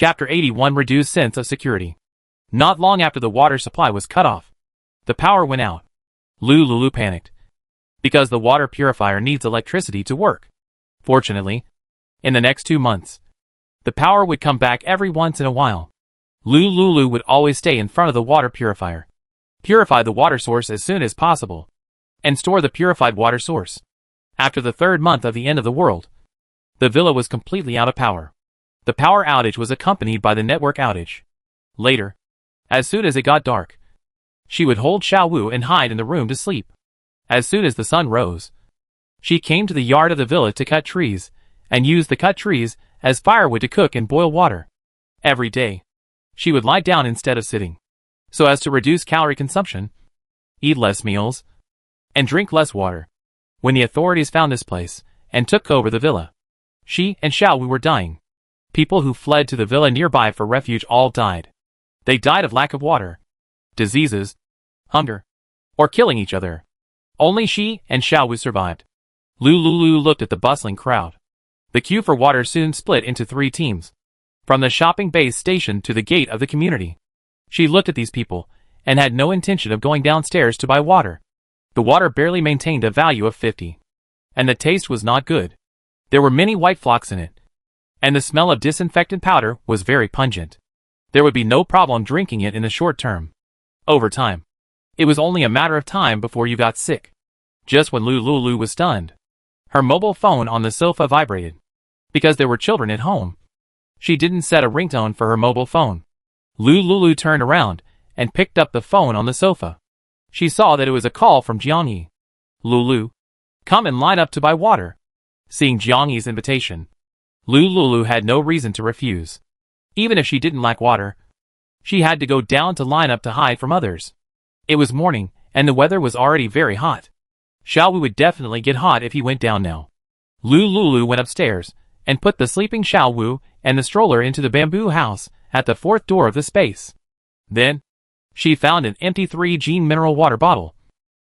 Chapter 81 Reduced Sense of Security. Not long after the water supply was cut off, the power went out. Lulu panicked, because the water purifier needs electricity to work. Fortunately, in the next 2 months, the power would come back every once in a while. Lulu would always stay in front of the water purifier, purify the water source as soon as possible, and store the purified water source. After the 3rd month of the end of the world, the villa was completely out of power. The power outage was accompanied by the network outage. Later, as soon as it got dark, she would hold Xiaowu and hide in the room to sleep. As soon as the sun rose, she came to the yard of the villa to cut trees, and use the cut trees as firewood to cook and boil water. Every day, she would lie down instead of sitting, so as to reduce calorie consumption, eat less meals, and drink less water. When the authorities found this place and took over the villa, she and Xiaowu were dying. People who fled to the villa nearby for refuge all died. They died of lack of water, diseases, hunger, or killing each other. Only she and Xiaowu survived. Lulu looked at the bustling crowd. The queue for water soon split into 3 teams, from the shopping base station to the gate of the community. She looked at these people and had no intention of going downstairs to buy water. The water barely maintained a value of 50, and the taste was not good. There were many white flocks in it, and the smell of disinfectant powder was very pungent. There would be no problem drinking it in the short term. Over time, it was only a matter of time before you got sick. Just when Lulu was stunned, her mobile phone on the sofa vibrated. Because there were children at home, she didn't set a ringtone for her mobile phone. Lulu turned around and picked up the phone on the sofa. She saw that it was a call from Jiangyi. Lulu, come and line up to buy water. Seeing Jiangyi's invitation, Lulu had no reason to refuse. Even if she didn't lack water, she had to go down to line up to hide from others. It was morning, and the weather was already very hot. Xiaowu would definitely get hot if he went down now. Lulu went upstairs and put the sleeping Xiaowu and the stroller into the bamboo house at the 4th door of the space. Then, she found an empty 3G mineral water bottle,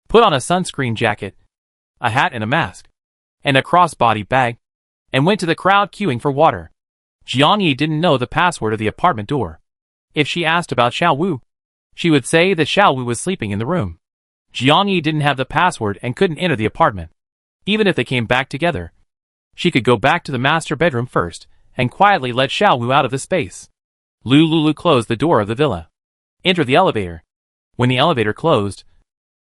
put on a sunscreen jacket, a hat and a mask, and a crossbody bag, and went to the crowd queuing for water. Jiangyi didn't know the password of the apartment door. If she asked about Xiaowu, she would say that Xiaowu was sleeping in the room. Jiangyi didn't have the password and couldn't enter the apartment. Even if they came back together, she could go back to the master bedroom first and quietly let Xiaowu out of the space. Lulu closed the door of the villa. Enter the elevator. When the elevator closed,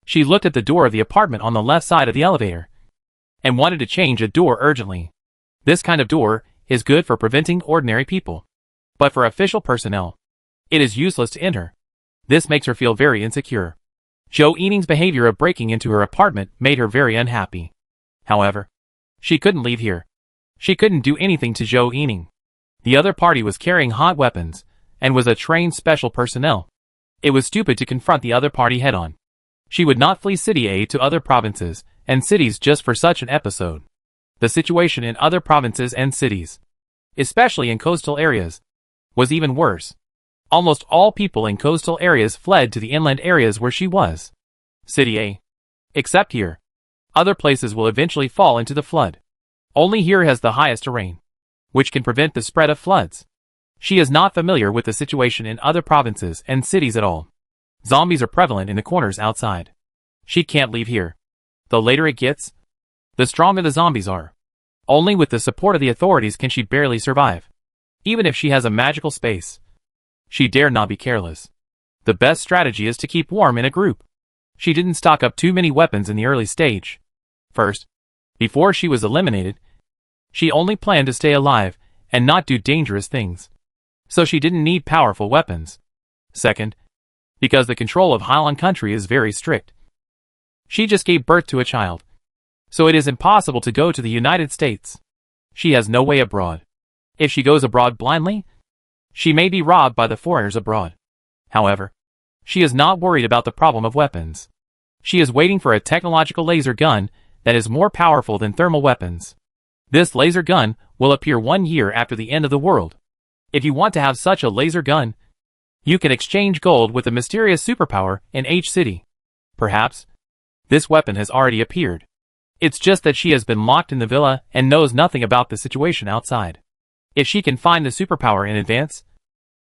she looked at the door of the apartment on the left side of the elevator and wanted to change a door urgently. This kind of door is good for preventing ordinary people, but for official personnel, it is useless to enter. This makes her feel very insecure. Zhou Yining's behavior of breaking into her apartment made her very unhappy. However, she couldn't leave here. She couldn't do anything to Zhou Yining. The other party was carrying hot weapons and was a trained special personnel. It was stupid to confront the other party head-on. She would not flee City A to other provinces and cities just for such an episode. The situation in other provinces and cities, especially in coastal areas, was even worse. Almost all people in coastal areas fled to the inland areas where she was. City A. Except here. Other places will eventually fall into the flood. Only here has the highest rain, which can prevent the spread of floods. She is not familiar with the situation in other provinces and cities at all. Zombies are prevalent in the corners outside. She can't leave here. The later it gets, the stronger the zombies are. Only with the support of the authorities can she barely survive. Even if she has a magical space, she dare not be careless. The best strategy is to keep warm in a group. She didn't stock up too many weapons in the early stage. First, before she was eliminated, she only planned to stay alive and not do dangerous things. So she didn't need powerful weapons. Second, because the control of Highland country is very strict. She just gave birth to a child, so it is impossible to go to the United States. She has no way abroad. If she goes abroad blindly, she may be robbed by the foreigners abroad. However, she is not worried about the problem of weapons. She is waiting for a technological laser gun that is more powerful than thermal weapons. This laser gun will appear 1 year after the end of the world. If you want to have such a laser gun, you can exchange gold with a mysterious superpower in H City. Perhaps this weapon has already appeared. It's just that she has been locked in the villa and knows nothing about the situation outside. If she can find the superpower in advance,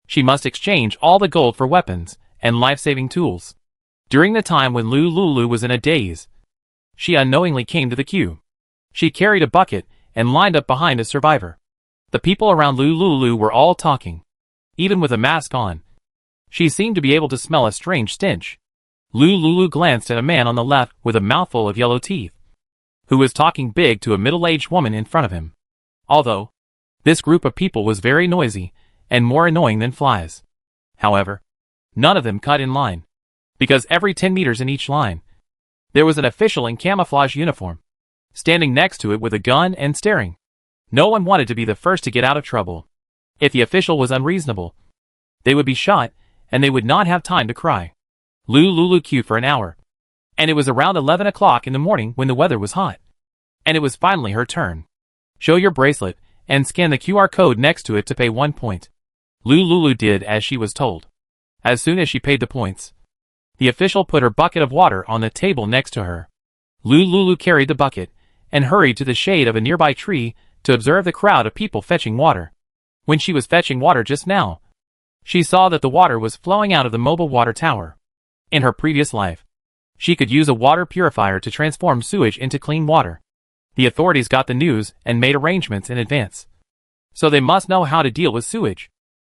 she must exchange all the gold for weapons and life-saving tools. During the time when Lulu was in a daze, she unknowingly came to the queue. She carried a bucket and lined up behind a survivor. The people around Lulu were all talking. Even with a mask on, she seemed to be able to smell a strange stench. Lulu glanced at a man on the left with a mouthful of yellow teeth, who was talking big to a middle-aged woman in front of him. Although this group of people was very noisy and more annoying than flies. However, none of them cut in line, because every 10 meters in each line, there was an official in camouflage uniform, standing next to it with a gun and staring. No one wanted to be the first to get out of trouble. If the official was unreasonable, they would be shot, and they would not have time to cry. Lulu queued for an hour, and it was around 11 o'clock in the morning when the weather was hot. And it was finally her turn. Show your bracelet, and scan the QR code next to it to pay 1 point. Lulu did as she was told. As soon as she paid the points, the official put her bucket of water on the table next to her. Lulu carried the bucket and hurried to the shade of a nearby tree to observe the crowd of people fetching water. When she was fetching water just now, she saw that the water was flowing out of the mobile water tower. In her previous life, she could use a water purifier to transform sewage into clean water. The authorities got the news and made arrangements in advance, so they must know how to deal with sewage.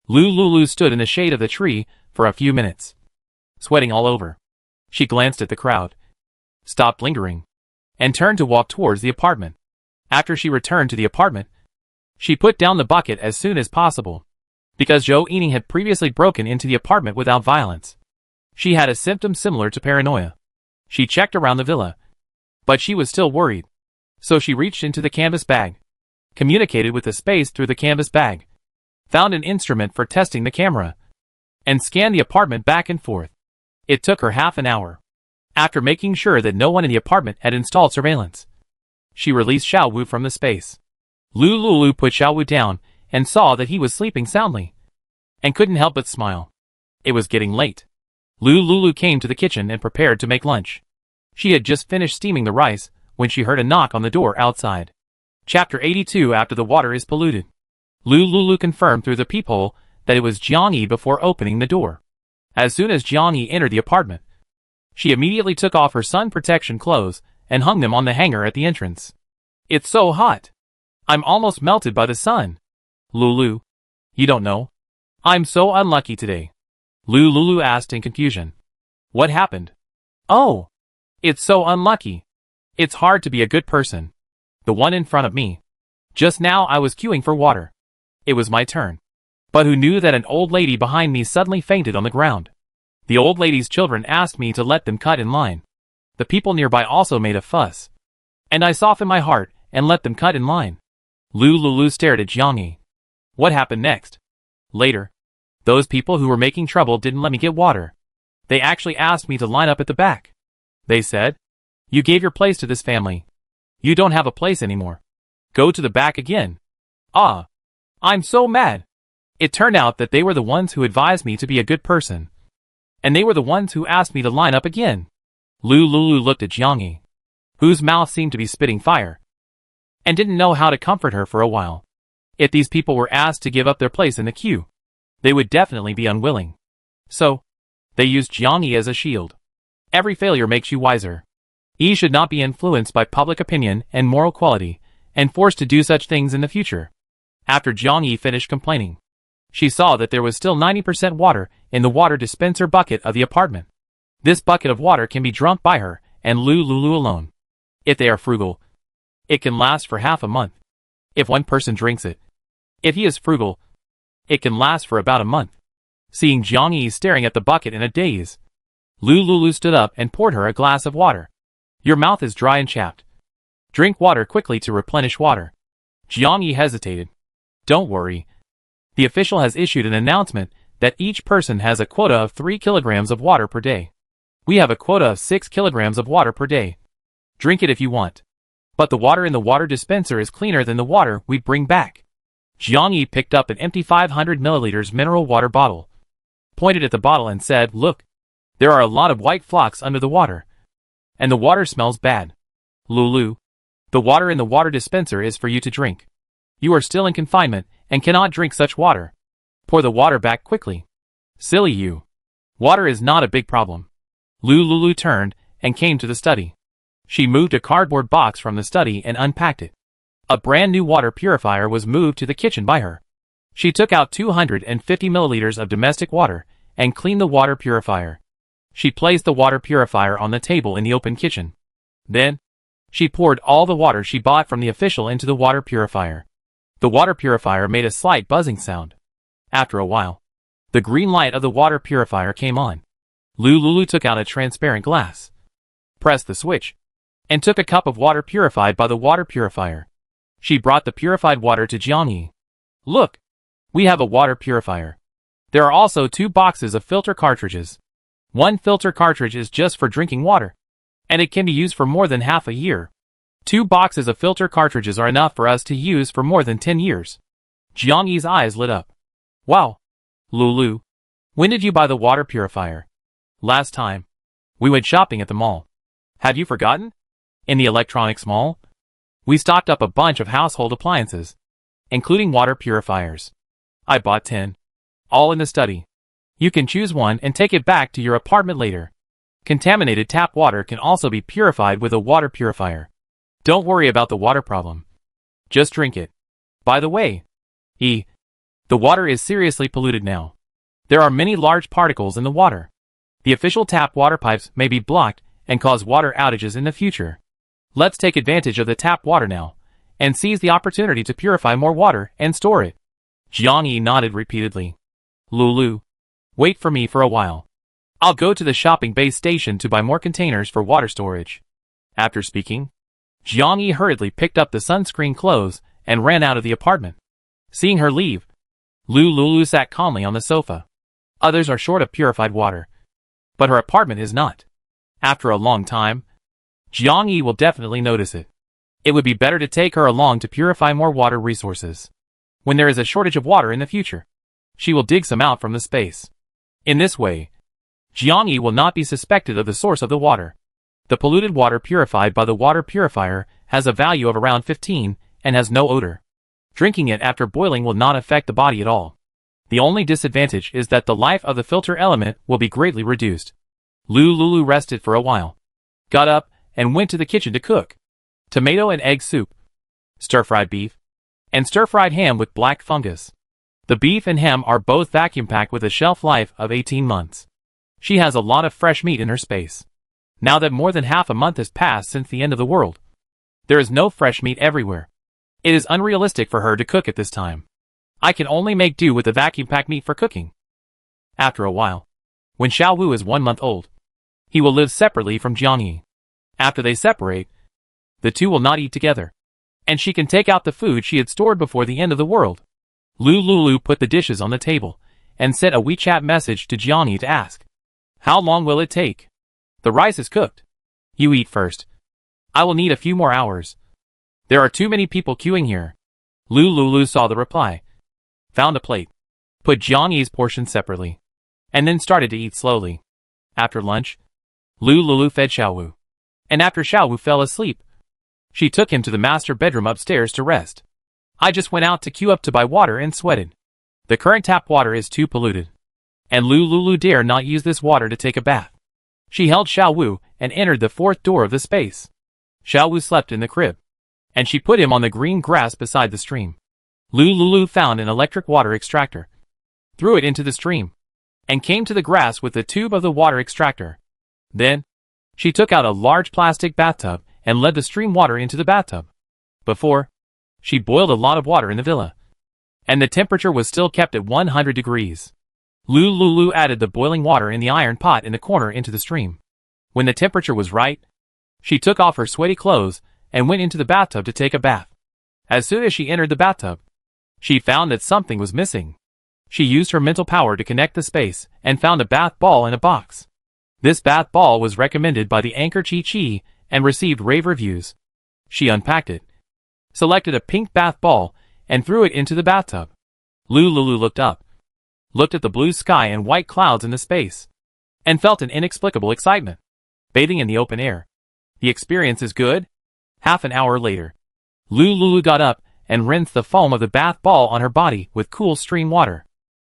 Lulu stood in the shade of the tree for a few minutes, sweating all over. She glanced at the crowd, stopped lingering, and turned to walk towards the apartment. After she returned to the apartment, she put down the bucket as soon as possible, because Joe Ening had previously broken into the apartment without violence. She had a symptom similar to paranoia. She checked around the villa, but she was still worried. So she reached into the canvas bag, communicated with the space through the canvas bag, found an instrument for testing the camera, and scanned the apartment back and forth. It took her half an hour. After making sure that no one in the apartment had installed surveillance, she released Xiao Wu from the space. Lulu put Xiao Wu down and saw that he was sleeping soundly, and couldn't help but smile. It was getting late. Lulu came to the kitchen and prepared to make lunch. She had just finished steaming the rice when she heard a knock on the door outside. Chapter 82. After the water is polluted. Lulu confirmed through the peephole that it was Jiang Yi before opening the door. As soon as Jiang Yi entered the apartment, she immediately took off her sun protection clothes and hung them on the hanger at the entrance. It's so hot. I'm almost melted by the sun. Lulu, you don't know? I'm so unlucky today. Lulu asked in confusion. What happened? Oh, it's so unlucky. It's hard to be a good person. The one in front of me. Just now I was queuing for water. It was my turn. But who knew that an old lady behind me suddenly fainted on the ground? The old lady's children asked me to let them cut in line. The people nearby also made a fuss, and I softened my heart and let them cut in line. Lulu stared at Jiang Yi. What happened next? Later, those people who were making trouble didn't let me get water. They actually asked me to line up at the back. They said, "You gave your place to this family. You don't have a place anymore. Go to the back again." Ah, I'm so mad. It turned out that they were the ones who advised me to be a good person, and they were the ones who asked me to line up again. Lulu looked at Jiang Yi, whose mouth seemed to be spitting fire, and didn't know how to comfort her for a while. If these people were asked to give up their place in the queue, they would definitely be unwilling. So, they used Jiang Yi as a shield. Every failure makes you wiser. He should not be influenced by public opinion and moral quality, and forced to do such things in the future. After Jiang Yi finished complaining, she saw that there was still 90% water in the water dispenser bucket of the apartment. This bucket of water can be drunk by her and Lulu alone. If they are frugal, it can last for half a month. If one person drinks it. If he is frugal, it can last for about a month. Seeing Jiang Yi staring at the bucket in a daze, Lulu stood up and poured her a glass of water. Your mouth is dry and chapped. Drink water quickly to replenish water. Jiang Yi hesitated. Don't worry. The official has issued an announcement that each person has a quota of 3 kilograms of water per day. We have a quota of 6 kilograms of water per day. Drink it if you want. But the water in the water dispenser is cleaner than the water we bring back. Jiang Yi picked up an empty 500 milliliters mineral water bottle, pointed at the bottle and said, "Look, there are a lot of white flocks under the water, and the water smells bad. Lulu, the water in the water dispenser is for you to drink. You are still in confinement, and cannot drink such water. Pour the water back quickly. Silly you. Water is not a big problem. Lulu turned and came to the study. She moved a cardboard box from the study and unpacked it. A brand new water purifier was moved to the kitchen by her. She took out 250 milliliters of domestic water and cleaned the water purifier. She placed the water purifier on the table in the open kitchen. Then, she poured all the water she bought from the official into the water purifier. The water purifier made a slight buzzing sound. After a while, the green light of the water purifier came on. Lulu took out a transparent glass, pressed the switch, and took a cup of water purified by the water purifier. She brought the purified water to Jiangyi. Look, we have a water purifier. There are also 2 boxes of filter cartridges. One filter cartridge is just for drinking water, and it can be used for more than half a year. 2 boxes of filter cartridges are enough for us to use for more than 10 years. Jiangyi's eyes lit up. Wow. Lulu, when did you buy the water purifier? Last time. We went shopping at the mall. Have you forgotten? In the electronics mall? We stocked up a bunch of household appliances, including water purifiers. I bought 10. All in the study. You can choose one and take it back to your apartment later. Contaminated tap water can also be purified with a water purifier. Don't worry about the water problem. Just drink it. By the way, the water is seriously polluted now. There are many large particles in the water. The official tap water pipes may be blocked and cause water outages in the future. Let's take advantage of the tap water now, and seize the opportunity to purify more water and store it. Jiangyi nodded repeatedly. Lulu, wait for me for a while. I'll go to the shopping base station to buy more containers for water storage. After speaking, Jiangyi hurriedly picked up the sunscreen clothes and ran out of the apartment. Seeing her leave, Lulu sat calmly on the sofa. Others are short of purified water, but her apartment is not. After a long time, Jiangyi will definitely notice it. It would be better to take her along to purify more water resources. When there is a shortage of water in the future, she will dig some out from the space. In this way, Jiangyi will not be suspected of the source of the water. The polluted water purified by the water purifier has a value of around 15 and has no odor. Drinking it after boiling will not affect the body at all. The only disadvantage is that the life of the filter element will be greatly reduced. Lulu rested for a while, got up, and went to the kitchen to cook tomato and egg soup, stir-fried beef, and stir-fried ham with black fungus. The beef and ham are both vacuum-packed with a shelf life of 18 months. She has a lot of fresh meat in her space. Now that more than half a month has passed since the end of the world, there is no fresh meat everywhere. It is unrealistic for her to cook at this time. I can only make do with the vacuum-packed meat for cooking. After a while, when Xiaowu is 1 month old, he will live separately from Jiangyi. After they separate, the two will not eat together, and she can take out the food she had stored before the end of the world. Lulu put the dishes on the table and sent a WeChat message to Jiangyi to ask, "How long will it take? The rice is cooked. You eat first. I will need a few more hours. There are too many people queuing here." Lulu saw the reply, found a plate, put Jiangyi's portion separately, and then started to eat slowly. After lunch, Lulu fed Xiaowu, and after Xiaowu fell asleep, she took him to the master bedroom upstairs to rest. "I just went out to queue up to buy water and sweated. The current tap water is too polluted, and Lulu dare not use this water to take a bath." She held Xiaowu and entered the 4th door of the space. Xiaowu slept in the crib, and she put him on the green grass beside the stream. Lulu found an electric water extractor, threw it into the stream, and came to the grass with the tube of the water extractor. Then, she took out a large plastic bathtub and led the stream water into the bathtub. Before, she boiled a lot of water in the villa, and the temperature was still kept at 100 degrees. Lulu added the boiling water in the iron pot in the corner into the stream. When the temperature was right, she took off her sweaty clothes and went into the bathtub to take a bath. As soon as she entered the bathtub, she found that something was missing. She used her mental power to connect the space and found a bath ball in a box. This bath ball was recommended by the anchor Chi and received rave reviews. She unpacked it, selected a pink bath ball, and threw it into the bathtub. Lulu looked up, looked at the blue sky and white clouds in the space, and felt an inexplicable excitement. Bathing in the open air. The experience is good? Half an hour later, Lulu got up and rinsed the foam of the bath ball on her body with cool stream water.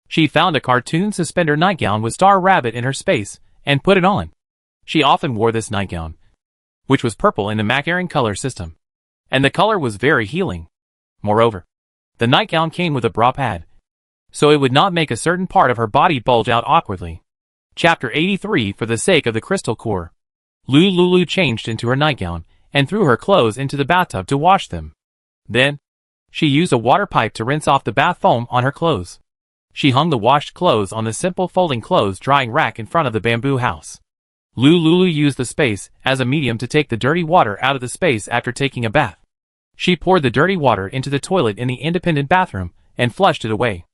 She found a cartoon suspender nightgown with Star Rabbit in her space and put it on. She often wore this nightgown, which was purple in the Macaron color system, and the color was very healing. Moreover, the nightgown came with a bra pad, so it would not make a certain part of her body bulge out awkwardly. Chapter 83. For the sake of the crystal core, Lulu changed into her nightgown and threw her clothes into the bathtub to wash them. Then, she used a water pipe to rinse off the bath foam on her clothes. She hung the washed clothes on the simple folding clothes drying rack in front of the bamboo house. Lulu used the space as a medium to take the dirty water out of the space after taking a bath. She poured the dirty water into the toilet in the independent bathroom and flushed it away.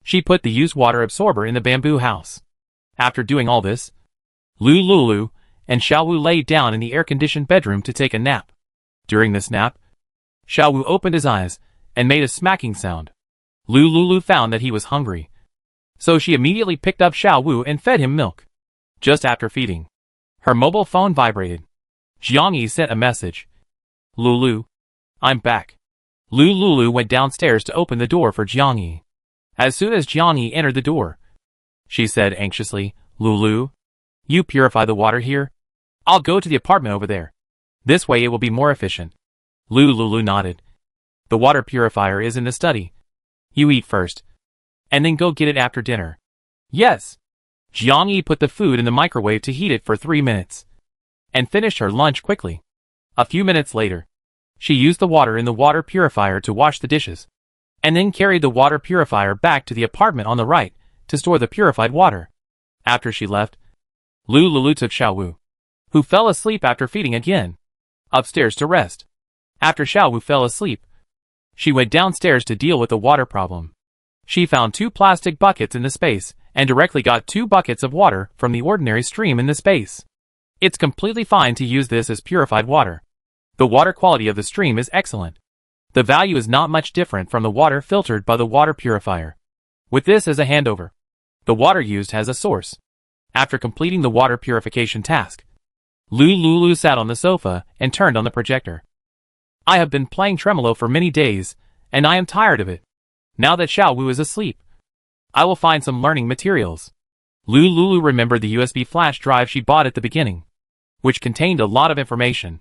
She put the used water absorber in the bamboo house. After doing all this, Lulu and Xiaowu laid down in the air-conditioned bedroom to take a nap. During this nap, Xiaowu opened his eyes and made a smacking sound. Lulu found that he was hungry, so she immediately picked up Xiaowu and fed him milk. Just after feeding, her mobile phone vibrated. Jiangyi sent a message. "Lulu, I'm back." Lulu went downstairs to open the door for Jiangyi. As soon as Jiangyi entered the door, she said anxiously, "Lulu, you purify the water here? I'll go to the apartment over there. This way it will be more efficient." Lulu nodded. "The water purifier is in the study. You eat first, and then go get it after dinner." "Yes." Jiangyi put the food in the microwave to heat it for 3 minutes, and finished her lunch quickly. A few minutes later, she used the water in the water purifier to wash the dishes, and then carried the water purifier back to the apartment on the right to store the purified water. After she left, Lulu took Xiaowu, who fell asleep after feeding again, upstairs to rest. After Xiaowu fell asleep, she went downstairs to deal with the water problem. She found 2 plastic buckets in the space and directly got 2 buckets of water from the ordinary stream in the space. It's completely fine to use this as purified water. The water quality of the stream is excellent. The value is not much different from the water filtered by the water purifier. With this as a handover, the water used has a source. After completing the water purification task, Lulu sat on the sofa and turned on the projector. "I have been playing tremolo for many days, and I am tired of it. Now that Xiaowu is asleep, I will find some learning materials." Lulu remembered the USB flash drive she bought at the beginning, which contained a lot of information.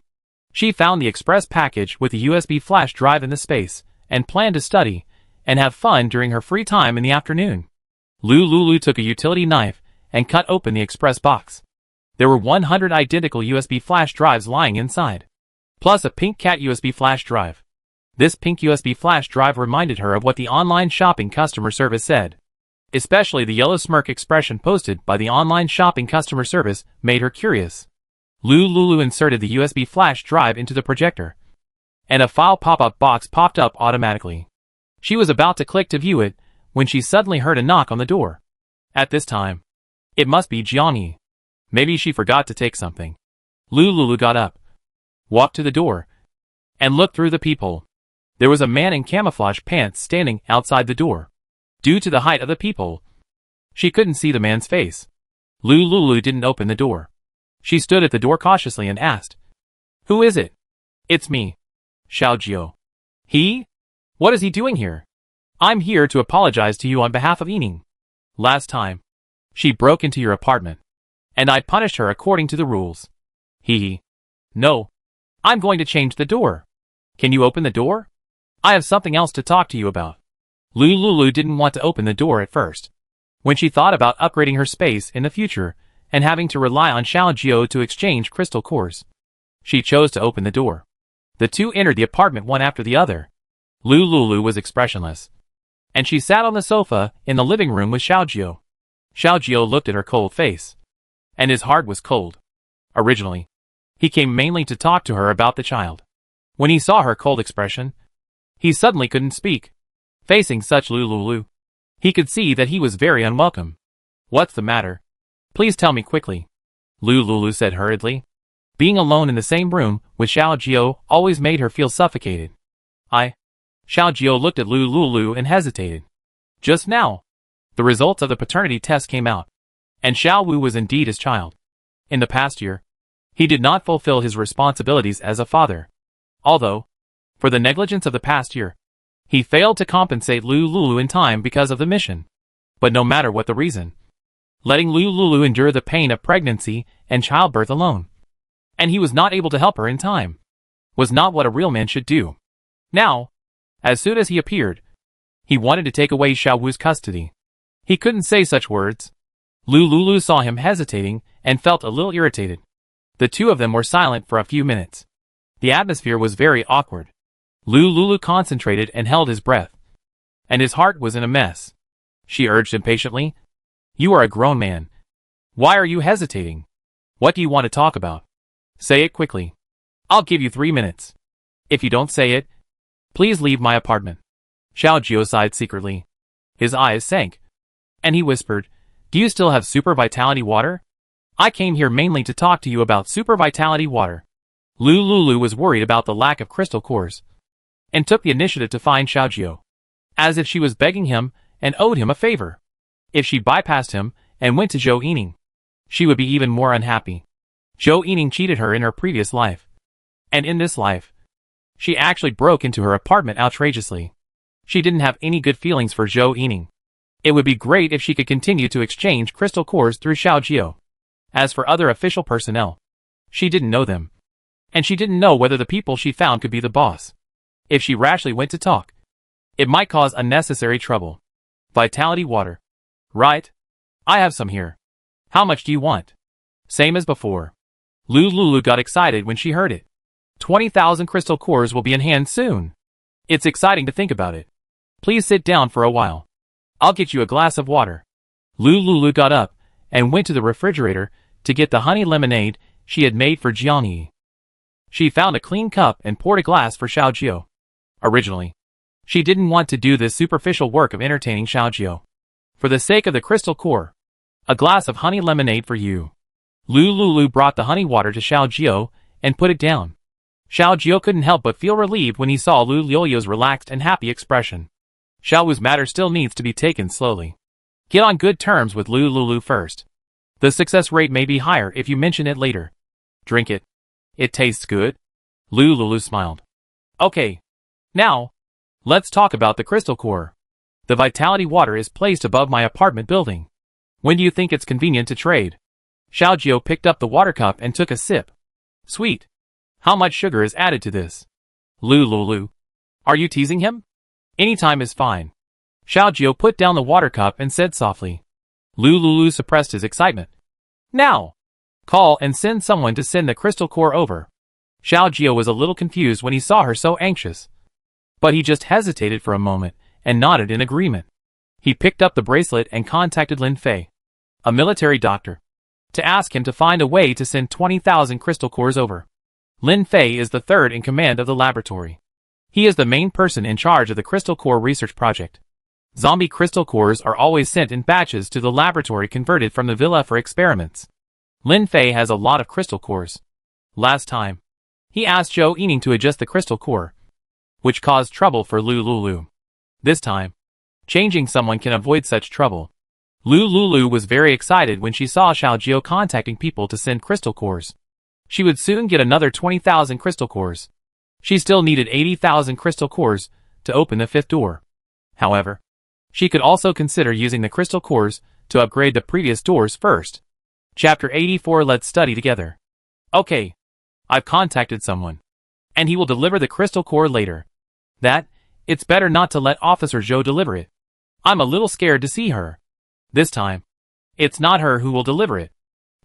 She found the express package with the USB flash drive in the space, and planned to study and have fun during her free time in the afternoon. Lulu took a utility knife and cut open the express box. There were 100 identical USB flash drives lying inside, plus a pink cat USB flash drive. This pink USB flash drive reminded her of what the online shopping customer service said. Especially the yellow smirk expression posted by the online shopping customer service made her curious. Lulu inserted the USB flash drive into the projector, and a file pop-up box popped up automatically. She was about to click to view it when she suddenly heard a knock on the door. At this time, it must be Jiangyi. Maybe she forgot to take something. Lulu got up, walked to the door, and looked through the peephole. There was a man in camouflage pants standing outside the door. Due to the height of the peephole, she couldn't see the man's face. Lulu didn't open the door. She stood at the door cautiously and asked, "Who is it?" "It's me, Xiaojiu." "He? What is he doing here?" "I'm here to apologize to you on behalf of Yining. Last time, she broke into your apartment, and I punished her according to the rules." "He. No. I'm going to change the door. Can you open the door? I have something else to talk to you about." Lulu didn't want to open the door at first. When she thought about upgrading her space in the future and having to rely on Xiaojiu to exchange crystal cores, she chose to open the door. The two entered the apartment one after the other. Lulu was expressionless, and she sat on the sofa in the living room with Xiaojiu. Xiaojiu looked at her cold face, and his heart was cold. Originally, he came mainly to talk to her about the child. When he saw her cold expression, he suddenly couldn't speak. Facing such Lulu, he could see that he was very unwelcome. "What's the matter? Please tell me quickly," Lulu said hurriedly. Being alone in the same room with Xiaojiu always made her feel suffocated. Xiaojiu looked at Lulu and hesitated. Just now, the results of the paternity test came out, and Xiaowu was indeed his child. In the past year, he did not fulfill his responsibilities as a father. Although, for the negligence of the past year, He failed to compensate Lu Lulu in time because of the mission. But no matter what the reason, letting Lu Lulu endure the pain of pregnancy and childbirth alone, and he was not able to help her in time, was not what a real man should do. Now, as soon as he appeared, he wanted to take away Xiao Wu's custody. He couldn't say such words. Lu Lulu saw him hesitating and felt a little irritated. The two of them were silent for a few minutes. The atmosphere was very awkward. Lu Lulu concentrated and held his breath, and his heart was in a mess. She urged impatiently, "You are a grown man. Why are you hesitating? What do you want to talk about? Say it quickly. I'll give you 3 minutes. If you don't say it, please leave my apartment." Xiao Jiao sighed secretly. His eyes sank, and he whispered, "Do you still have super vitality water? I came here mainly to talk to you about super vitality water." Lu Lulu was worried about the lack of crystal cores, and took the initiative to find Xiao Jiao, as if she was begging him and owed him a favor. If she bypassed him and went to Zhou Yining, she would be even more unhappy. Zhou Yining cheated her in her previous life, and in this life, she actually broke into her apartment outrageously. She didn't have any good feelings for Zhou Yining. It would be great if she could continue to exchange crystal cores through Xiao Jiao. As for other official personnel, she didn't know them, and she didn't know whether the people she found could be the boss. If she rashly went to talk, it might cause unnecessary trouble. Vitality water. Right? I have some here. How much do you want? Same as before. Lu Lulu got excited when she heard it. 20,000 crystal cores will be in hand soon. It's exciting to think about it. Please sit down for a while. I'll get you a glass of water. Lu Lulu got up and went to the refrigerator to get the honey lemonade she had made for Jiangyi. She found a clean cup and poured a glass for Xiao Jiao. Originally, she didn't want to do this superficial work of entertaining Xiao Jiao. For the sake of the crystal core, a glass of honey lemonade for you. Lu Lulu brought the honey water to Xiao Jiao and put it down. Xiao Jiao couldn't help but feel relieved when he saw Lu Liu's relaxed and happy expression. Xiao Wu's matter still needs to be taken slowly. Get on good terms with Lu Lulu first. The success rate may be higher if you mention it later. Drink it. It tastes good. Lu Lulu smiled. Okay. Now, let's talk about the crystal core. The vitality water is placed above my apartment building. When do you think it's convenient to trade? Xiao Jiao picked up the water cup and took a sip. Sweet. How much sugar is added to this? Lu Lulu. Are you teasing him? Any time is fine. Xiao Jiao put down the water cup and said softly. Lu Lulu suppressed his excitement. Now! Call and send someone to send the crystal core over. Xiao Jiao was a little confused when he saw her so anxious, but he just hesitated for a moment and nodded in agreement. He picked up the bracelet and contacted Lin Fei, a military doctor, to ask him to find a way to send 20,000 crystal cores over. Lin Fei is the third in command of the laboratory. He is the main person in charge of the crystal core research project. Zombie crystal cores are always sent in batches to the laboratory converted from the villa for experiments. Lin Fei has a lot of crystal cores. Last time, he asked Zhou Yining to adjust the crystal core, which caused trouble for Lu Lulu. This time, changing someone can avoid such trouble. Lu Lulu was very excited when she saw Xiao Jiao contacting people to send crystal cores. She would soon get another 20,000 crystal cores. She still needed 80,000 crystal cores to open the fifth door. However, she could also consider using the crystal cores to upgrade the previous doors first. Chapter 84. Let's study together. Okay. I've contacted someone, and he will deliver the crystal core later. It's better not to let Officer Zhou deliver it. I'm a little scared to see her. This time, it's not her who will deliver it.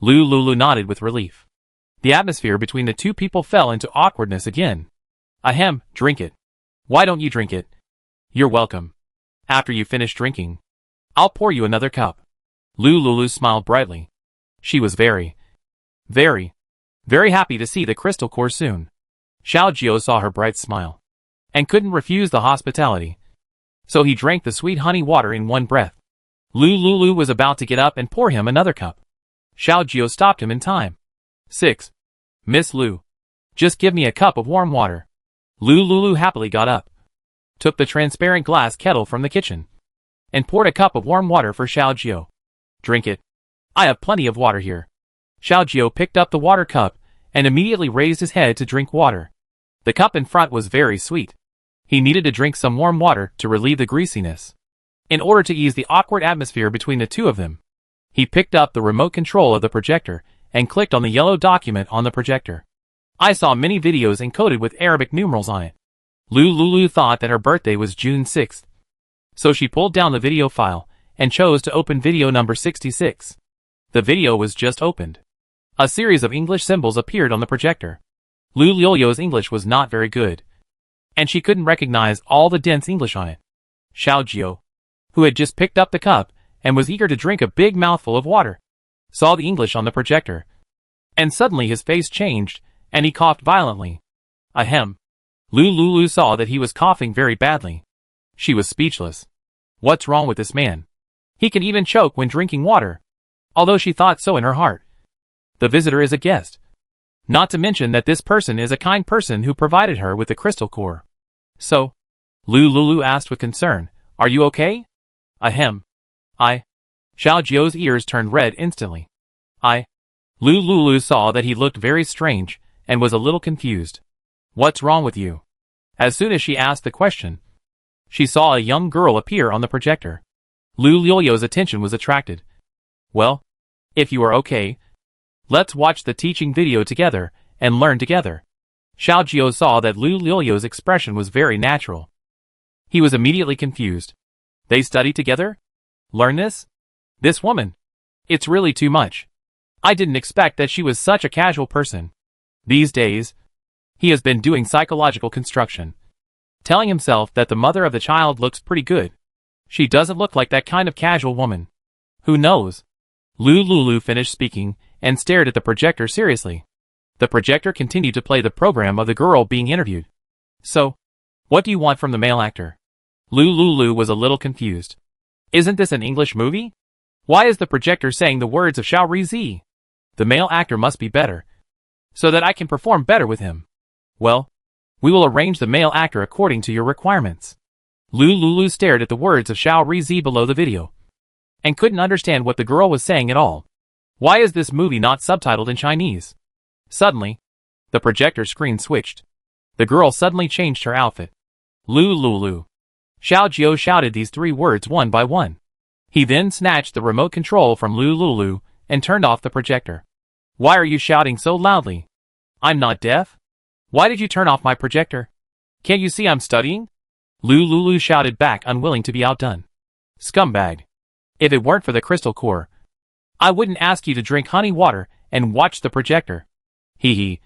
Lu Lulu nodded with relief. The atmosphere between the two people fell into awkwardness again. Ahem, drink it. Why don't you drink it? You're welcome. After you finish drinking, I'll pour you another cup. Lu Lulu smiled brightly. She was very happy to see the crystal core soon. Xiao Jiao saw her bright smile, and couldn't refuse the hospitality. So he drank the sweet honey water in one breath. Lu Lulu was about to get up and pour him another cup. Xiao Jiao stopped him in time. 6. Miss Lu. Just give me a cup of warm water. Lu Lulu happily got up, took the transparent glass kettle from the kitchen, and poured a cup of warm water for Xiao Jiao. Drink it. I have plenty of water here. Xiao Jiao picked up the water cup and immediately raised his head to drink water. The cup in front was very sweet. He needed to drink some warm water to relieve the greasiness. In order to ease the awkward atmosphere between the two of them, he picked up the remote control of the projector and clicked on the yellow document on the projector. I saw many videos encoded with Arabic numerals on it. Lulu thought that her birthday was June 6th. So she pulled down the video file and chose to open video number 66. The video was just opened. A series of English symbols appeared on the projector. Lulu's English was not very good, and she couldn't recognize all the dense English on it. Xiaojio, who had just picked up the cup and was eager to drink a big mouthful of water, saw the English on the projector, and suddenly his face changed and he coughed violently. Ahem. Lulu saw that he was coughing very badly. She was speechless. What's wrong with this man? He can even choke when drinking water. Although she thought so in her heart. The visitor is a guest. Not to mention that this person is a kind person who provided her with the crystal core. So, Lulu asked with concern, "Are you okay?" Ahem. Xiaojio's ears turned red instantly. Lulu saw that he looked very strange and was a little confused. What's wrong with you? As soon as she asked the question, she saw a young girl appear on the projector. Lulu's attention was attracted. Well, if you are okay, let's watch the teaching video together and learn together. Xiaojio saw that Lulu's expression was very natural. He was immediately confused. They study together? Learn this? This woman? It's really too much. I didn't expect that she was such a casual person. These days, he has been doing psychological construction, telling himself that the mother of the child looks pretty good. She doesn't look like that kind of casual woman. Who knows? Lulu finished speaking and stared at the projector seriously. The projector continued to play the program of the girl being interviewed. So, what do you want from the male actor? Lulu was a little confused. Isn't this an English movie? Why is the projector saying the words of Xiao Rizi? The male actor must be better, so that I can perform better with him. Well, we will arrange the male actor according to your requirements. Lulu stared at the words of Xiao Rizi below the video, and couldn't understand what the girl was saying at all. Why is this movie not subtitled in Chinese? Suddenly, the projector screen switched. The girl suddenly changed her outfit. Lulu. Xiaojio shouted these three words one by one. He then snatched the remote control from Lulu and turned off the projector. Why are you shouting so loudly? I'm not deaf. Why did you turn off my projector? Can't you see I'm studying? Lulu shouted back, unwilling to be outdone. Scumbag. If it weren't for the crystal core, I wouldn't ask you to drink honey water and watch the projector. Hee.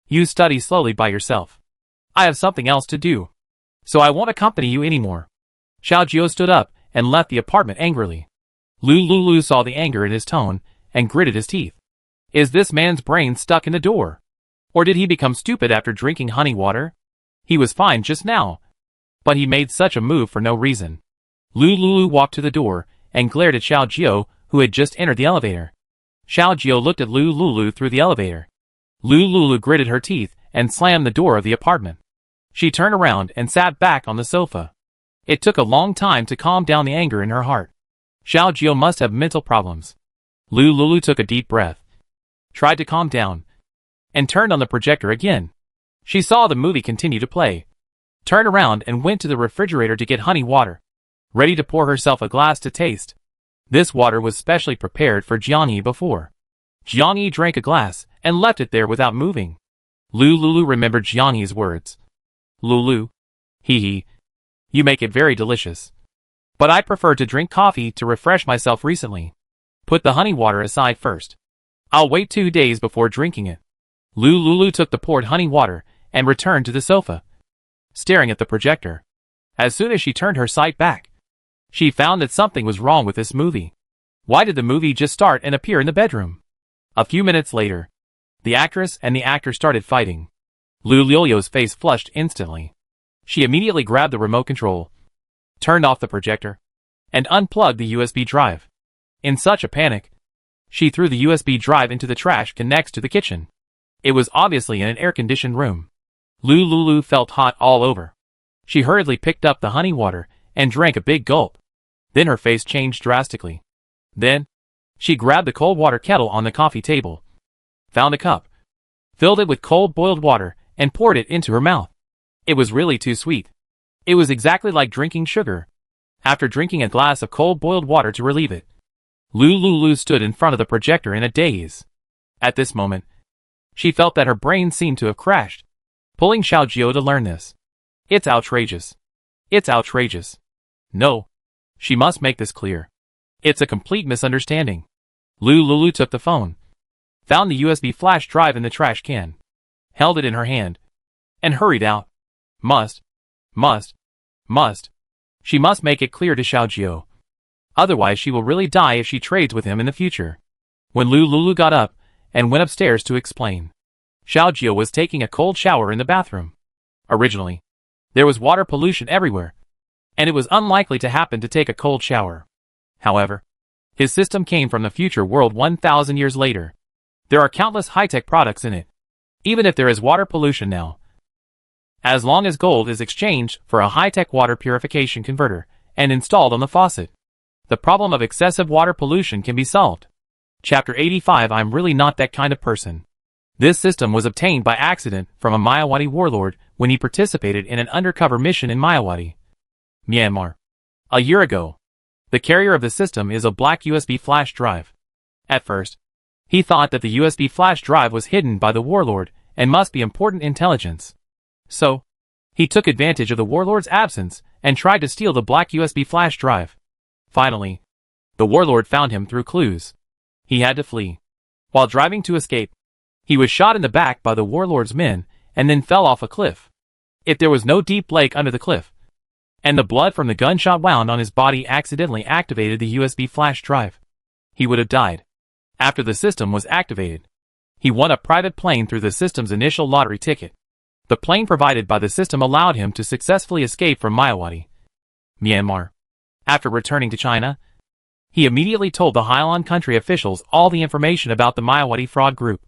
You study slowly by yourself. I have something else to do, so I won't accompany you anymore. Xiaojio stood up and left the apartment angrily. Lulu saw the anger in his tone and gritted his teeth. Is this man's brain stuck in the door? Or did he become stupid after drinking honey water? He was fine just now, but he made such a move for no reason. Lulu walked to the door and glared at Xiaojio, who had just entered the elevator. Xiaojio looked at Lulu through the elevator. Lulu gritted her teeth and slammed the door of the apartment. She turned around and sat back on the sofa. It took a long time to calm down the anger in her heart. Xiaojio must have mental problems. Lulu took a deep breath, tried to calm down, and turned on the projector again. She saw the movie continue to play, turned around and went to the refrigerator to get honey water, ready to pour herself a glass to taste. This water was specially prepared for Jiangyi before. Jiangyi drank a glass and left it there without moving. Lulu remembered Jiangyi's words. Lulu. Hee. You make it very delicious. But I prefer to drink coffee to refresh myself recently. Put the honey water aside first. I'll wait 2 days before drinking it. Lulu took the poured honey water and returned to the sofa, staring at the projector. As soon as she turned her sight back, she found that something was wrong with this movie. Why did the movie just start and appear in the bedroom? A few minutes later, the actress and the actor started fighting. Lulu's face flushed instantly. She immediately grabbed the remote control, turned off the projector, and unplugged the USB drive. In such a panic, she threw the USB drive into the trash can next to the kitchen. It was obviously in an air-conditioned room. Lulu felt hot all over. She hurriedly picked up the honey water and drank a big gulp. Then her face changed drastically. Then, she grabbed the cold water kettle on the coffee table, found a cup, filled it with cold boiled water, and poured it into her mouth. It was really too sweet. It was exactly like drinking sugar, after drinking a glass of cold boiled water to relieve it. Lulu stood in front of the projector in a daze. At this moment, she felt that her brain seemed to have crashed, pulling Xiaojio to learn this. It's outrageous. It's outrageous. No. She must make this clear. It's a complete misunderstanding. Lulu took the phone, found the USB flash drive in the trash can, held it in her hand, and hurried out. Must. She must make it clear to Xiaojio. Otherwise she will really die if she trades with him in the future. When Lulu got up and went upstairs to explain, Xiaojio was taking a cold shower in the bathroom. Originally, there was water pollution everywhere, and it was unlikely to happen to take a cold shower. However, his system came from the future world 1,000 years later. There are countless high-tech products in it, even if there is water pollution now. As long as gold is exchanged for a high-tech water purification converter and installed on the faucet, the problem of excessive water pollution can be solved. Chapter 85. I'm really not that kind of person. This system was obtained by accident from a Mayawati warlord when he participated in an undercover mission in Mayawati, Myanmar. A year ago. The carrier of the system is a black USB flash drive. At first, he thought that the USB flash drive was hidden by the warlord and must be important intelligence. So, he took advantage of the warlord's absence and tried to steal the black USB flash drive. Finally, the warlord found him through clues. He had to flee. While driving to escape, he was shot in the back by the warlord's men and then fell off a cliff. If there was no deep lake under the cliff, and the blood from the gunshot wound on his body accidentally activated the USB flash drive, he would have died. After the system was activated, he won a private plane through the system's initial lottery ticket. The plane provided by the system allowed him to successfully escape from Mayawati, Myanmar. After returning to China, he immediately told the Hailan country officials all the information about the Mayawati fraud group.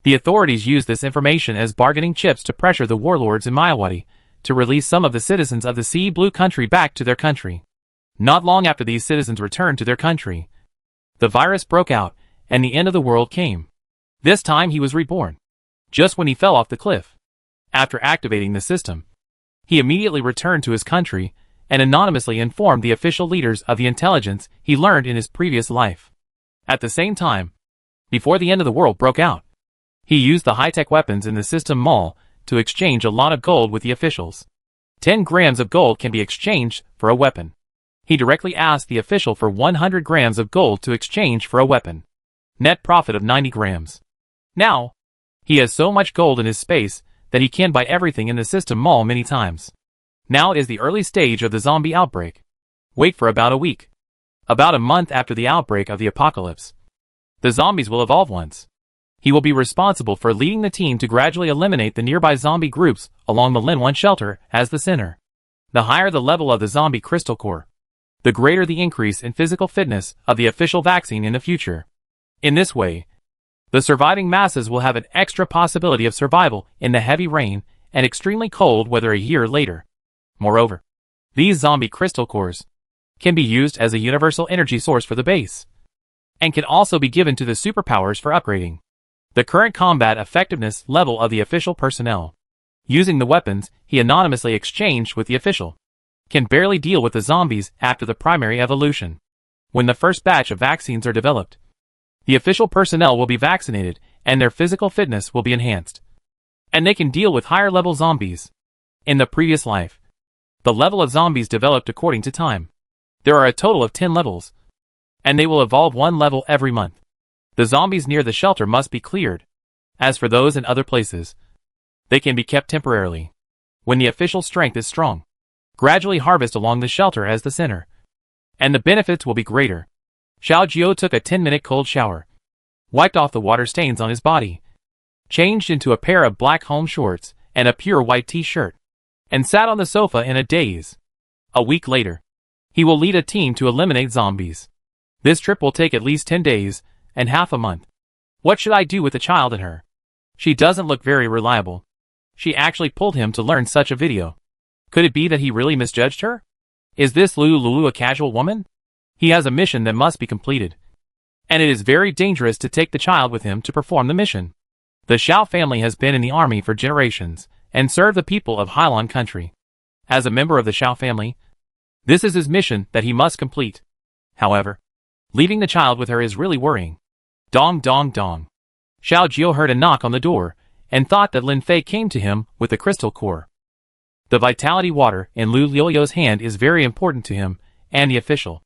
The authorities used this information as bargaining chips to pressure the warlords in Mayawati to release some of the citizens of the Sea Blue country back to their country. Not long after these citizens returned to their country, the virus broke out and the end of the world came. This time he was reborn, just when he fell off the cliff. After activating the system, he immediately returned to his country and anonymously informed the official leaders of the intelligence he learned in his previous life. At the same time, before the end of the world broke out, he used the high-tech weapons in the system mall to exchange a lot of gold with the officials. 10 grams of gold can be exchanged for a weapon. He directly asked the official for 100 grams of gold to exchange for a weapon. Net profit of 90 grams. Now, he has so much gold in his space that he can buy everything in the system mall many times. Now is the early stage of the zombie outbreak. Wait for about a week. About a month after the outbreak of the apocalypse, the zombies will evolve once. He will be responsible for leading the team to gradually eliminate the nearby zombie groups along the Lin 1 shelter as the center. The higher the level of the zombie crystal core, the greater the increase in physical fitness of the official vaccine in the future. In this way, the surviving masses will have an extra possibility of survival in the heavy rain and extremely cold weather a year later. Moreover, these zombie crystal cores can be used as a universal energy source for the base, and can also be given to the superpowers for upgrading the current combat effectiveness level of the official personnel. Using the weapons he anonymously exchanged with the official, can barely deal with the zombies after the primary evolution. When the first batch of vaccines are developed, the official personnel will be vaccinated and their physical fitness will be enhanced, and they can deal with higher level zombies. In the previous life, the level of zombies developed according to time. There are a total of 10 levels, and they will evolve 1 level every month. The zombies near the shelter must be cleared. As for those in other places, they can be kept temporarily. When the official strength is strong, gradually harvest along the shelter as the center, and the benefits will be greater. Xiaojio took a 10-minute cold shower, wiped off the water stains on his body, changed into a pair of black home shorts and a pure white t-shirt, and sat on the sofa in a daze. A week later, he will lead a team to eliminate zombies. This trip will take at least 10 days and half a month. What should I do with the child in her? She doesn't look very reliable. She actually pulled him to learn such a video. Could it be that he really misjudged her? Is this Lulu a casual woman? He has a mission that must be completed, and it is very dangerous to take the child with him to perform the mission. The Xiao family has been in the army for generations and served the people of Hailan country. As a member of the Xiao family, this is his mission that he must complete. However, leaving the child with her is really worrying. Dong dong dong. Xiao Jiao heard a knock on the door and thought that Lin Fei came to him with the crystal core. The vitality water in Lu Liuliu's hand is very important to him and the official.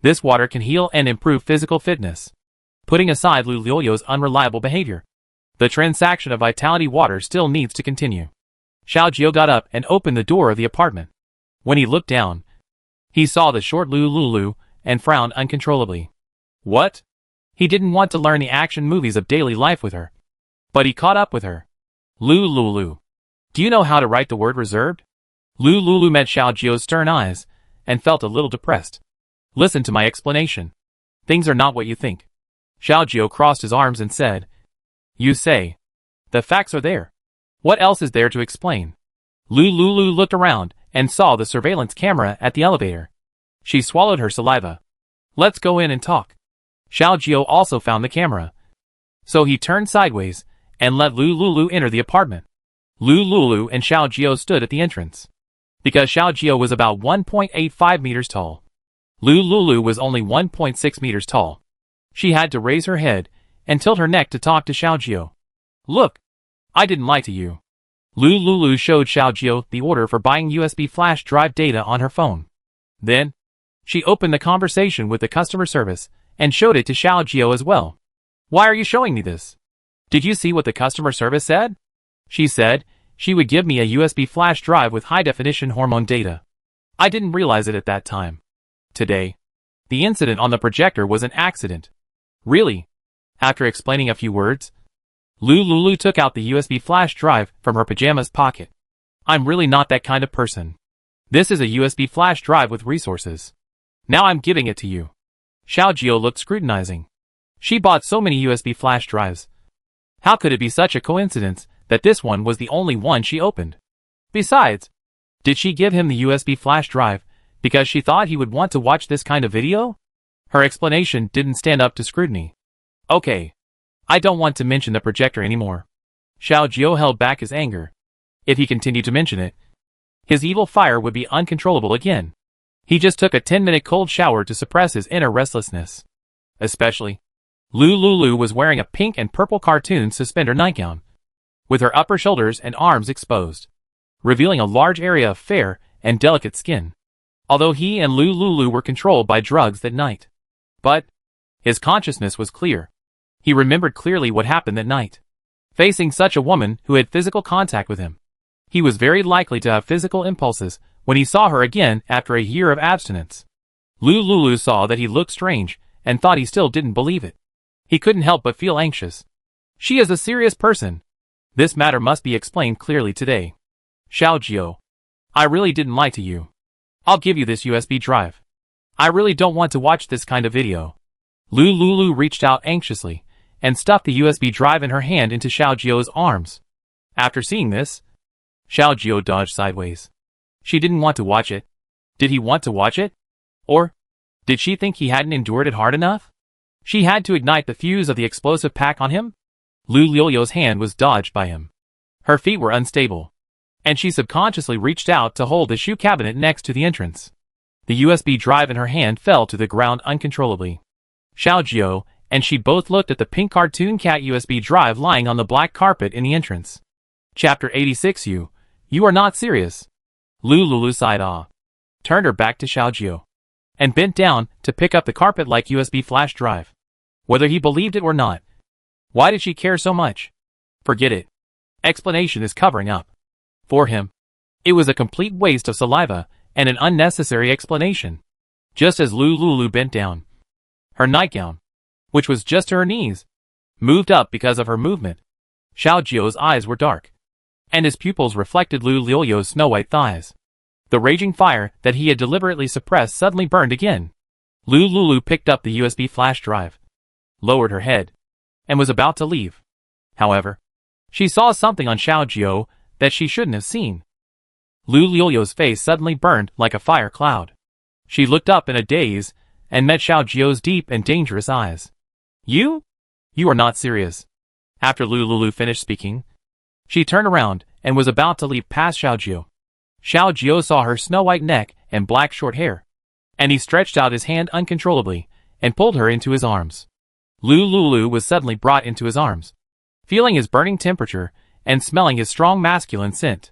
This water can heal and improve physical fitness. Putting aside Lu Liuliu's unreliable behavior, the transaction of vitality water still needs to continue. Xiao Jiao got up and opened the door of the apartment. When he looked down, he saw the short Lu Lulu and frowned uncontrollably. What? He didn't want to learn the action movies of daily life with her. But he caught up with her. Lu Lulu. Do you know how to write the word reserved? Lu Lulu met Xiao Jiao's stern eyes and felt a little depressed. Listen to my explanation. Things are not what you think. Xiao Jiao crossed his arms and said, You say. The facts are there. What else is there to explain? Lu Lulu looked around and saw the surveillance camera at the elevator. She swallowed her saliva. Let's go in and talk. Xiao Jiao also found the camera. So he turned sideways and let Lu Lulu enter the apartment. Lu Lulu and Xiao Jiao stood at the entrance. Because Xiao Jiao was about 1.85 meters tall, Lu Lulu was only 1.6 meters tall. She had to raise her head and tilt her neck to talk to Xiao Jiao. Look, I didn't lie to you. Lu Lulu showed Xiao Jiao the order for buying USB flash drive data on her phone. Then, she opened the conversation with the customer service and showed it to Xiao Jiao as well. Why are you showing me this? Did you see what the customer service said? She said she would give me a USB flash drive with high-definition hormone data. I didn't realize it at that time. Today, the incident on the projector was an accident. Really? After explaining a few words, Lu Lulu took out the USB flash drive from her pajamas pocket. I'm really not that kind of person. This is a USB flash drive with resources. Now I'm giving it to you. Xiao Jiao looked scrutinizing. She bought so many USB flash drives. How could it be such a coincidence that this one was the only one she opened? Besides, did she give him the USB flash drive because she thought he would want to watch this kind of video? Her explanation didn't stand up to scrutiny. Okay. I don't want to mention the projector anymore. Xiao Jiao held back his anger. If he continued to mention it, his evil fire would be uncontrollable again. He just took a 10-minute cold shower to suppress his inner restlessness. Especially, Lu Lulu was wearing a pink and purple cartoon suspender nightgown, with her upper shoulders and arms exposed, revealing a large area of fair and delicate skin. Although he and Lu Lulu were controlled by drugs that night. But his consciousness was clear. He remembered clearly what happened that night. Facing such a woman who had physical contact with him, he was very likely to have physical impulses when he saw her again after a year of abstinence. Lu Lulu saw that he looked strange and thought he still didn't believe it. He couldn't help but feel anxious. She is a serious person. This matter must be explained clearly today. Xiao Jiao, I really didn't lie to you. I'll give you this USB drive. I really don't want to watch this kind of video. Lu Lulu reached out anxiously and stuffed the USB drive in her hand into Xiao Jiao's arms. After seeing this, Xiao Jiao dodged sideways. She didn't want to watch it. Did he want to watch it? Or did she think he hadn't endured it hard enough? She had to ignite the fuse of the explosive pack on him? Lu Liuliu's hand was dodged by him. Her feet were unstable, and she subconsciously reached out to hold the shoe cabinet next to the entrance. The USB drive in her hand fell to the ground uncontrollably. Xiao Jiao and she both looked at the pink cartoon cat USB drive lying on the black carpet in the entrance. Chapter 86. You are not serious. Lu Lulu sighed turned her back to Xiao Jiao, and bent down to pick up the carpet-like USB flash drive. Whether he believed it or not, why did she care so much? Forget it. Explanation is covering up. For him, it was a complete waste of saliva and an unnecessary explanation. Just as Lu Lulu bent down, her nightgown, which was just to her knees, moved up because of her movement. Xiao Jiao's eyes were dark, and his pupils reflected Lu Liuliu's snow-white thighs. The raging fire that he had deliberately suppressed suddenly burned again. Lu Lulu picked up the USB flash drive, lowered her head, and was about to leave. However, she saw something on Xiao Jiao that she shouldn't have seen. Lu Liuliu's face suddenly burned like a fire cloud. She looked up in a daze and met Xiao Jiao's deep and dangerous eyes. You are not serious. After Lu Lulu finished speaking, she turned around and was about to leap past Xiao Jiao. Xiao Jiao saw her snow-white neck and black short hair, and he stretched out his hand uncontrollably and pulled her into his arms. Lu Lulu was suddenly brought into his arms, feeling his burning temperature and smelling his strong masculine scent.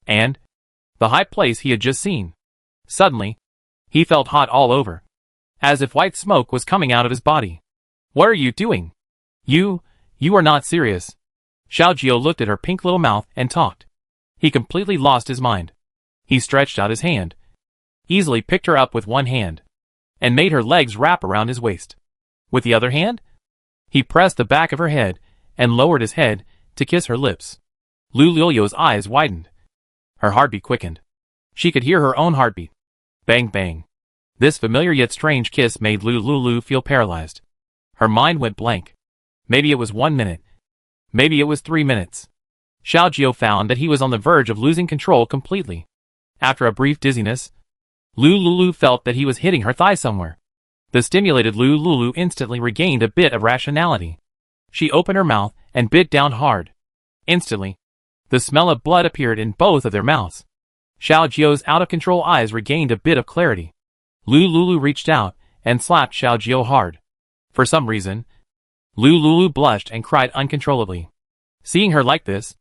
And the high place he had just seen. Suddenly, he felt hot all over, as if white smoke was coming out of his body. What are you doing? You are not serious. Xiao Jiao looked at her pink little mouth and talked. He completely lost his mind. He stretched out his hand, easily picked her up with one hand, and made her legs wrap around his waist. With the other hand, he pressed the back of her head and lowered his head to kiss her lips. Lu Lulio's eyes widened. Her heartbeat quickened. She could hear her own heartbeat. Bang bang. This familiar yet strange kiss made Lu Lulu feel paralyzed. Her mind went blank. Maybe it was 1 minute. Maybe it was 3 minutes. Xiao Jiao found that he was on the verge of losing control completely. After a brief dizziness, Lu Lulu felt that he was hitting her thigh somewhere. The stimulated Lu Lulu instantly regained a bit of rationality. She opened her mouth and bit down hard. Instantly, the smell of blood appeared in both of their mouths. Xiao Jiao's out-of-control eyes regained a bit of clarity. Lu Lulu reached out and slapped Xiao Jiao hard. For some reason, Lu Lulu blushed and cried uncontrollably. Seeing her like this,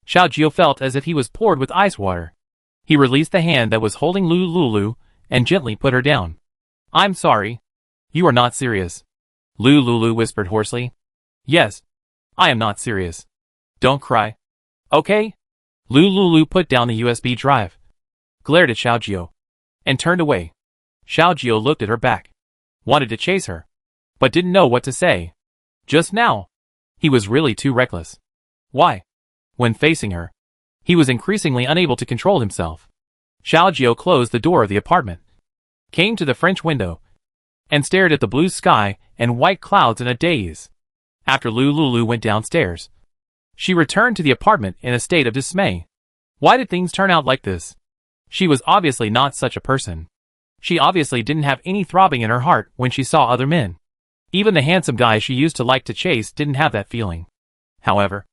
Xiao Jiao felt as if he was poured with ice water. He released the hand that was holding Lu Lulu and gently put her down. I'm sorry. You are not serious. Lu Lulu whispered hoarsely. Yes, I am not serious. Don't cry. Okay? Lu Lulu put down the USB drive, glared at Xiao Jiao, and turned away. Xiao Jiao looked at her back, wanted to chase her, but didn't know what to say. Just now, he was really too reckless. Why? When facing her, he was increasingly unable to control himself. Xiao Jiao closed the door of the apartment, came to the French window, and stared at the blue sky and white clouds in a daze. After Lu Lulu went downstairs, she returned to the apartment in a state of dismay. Why did things turn out like this? She was obviously not such a person. She obviously didn't have any throbbing in her heart when she saw other men. Even the handsome guy she used to like to chase didn't have that feeling. However,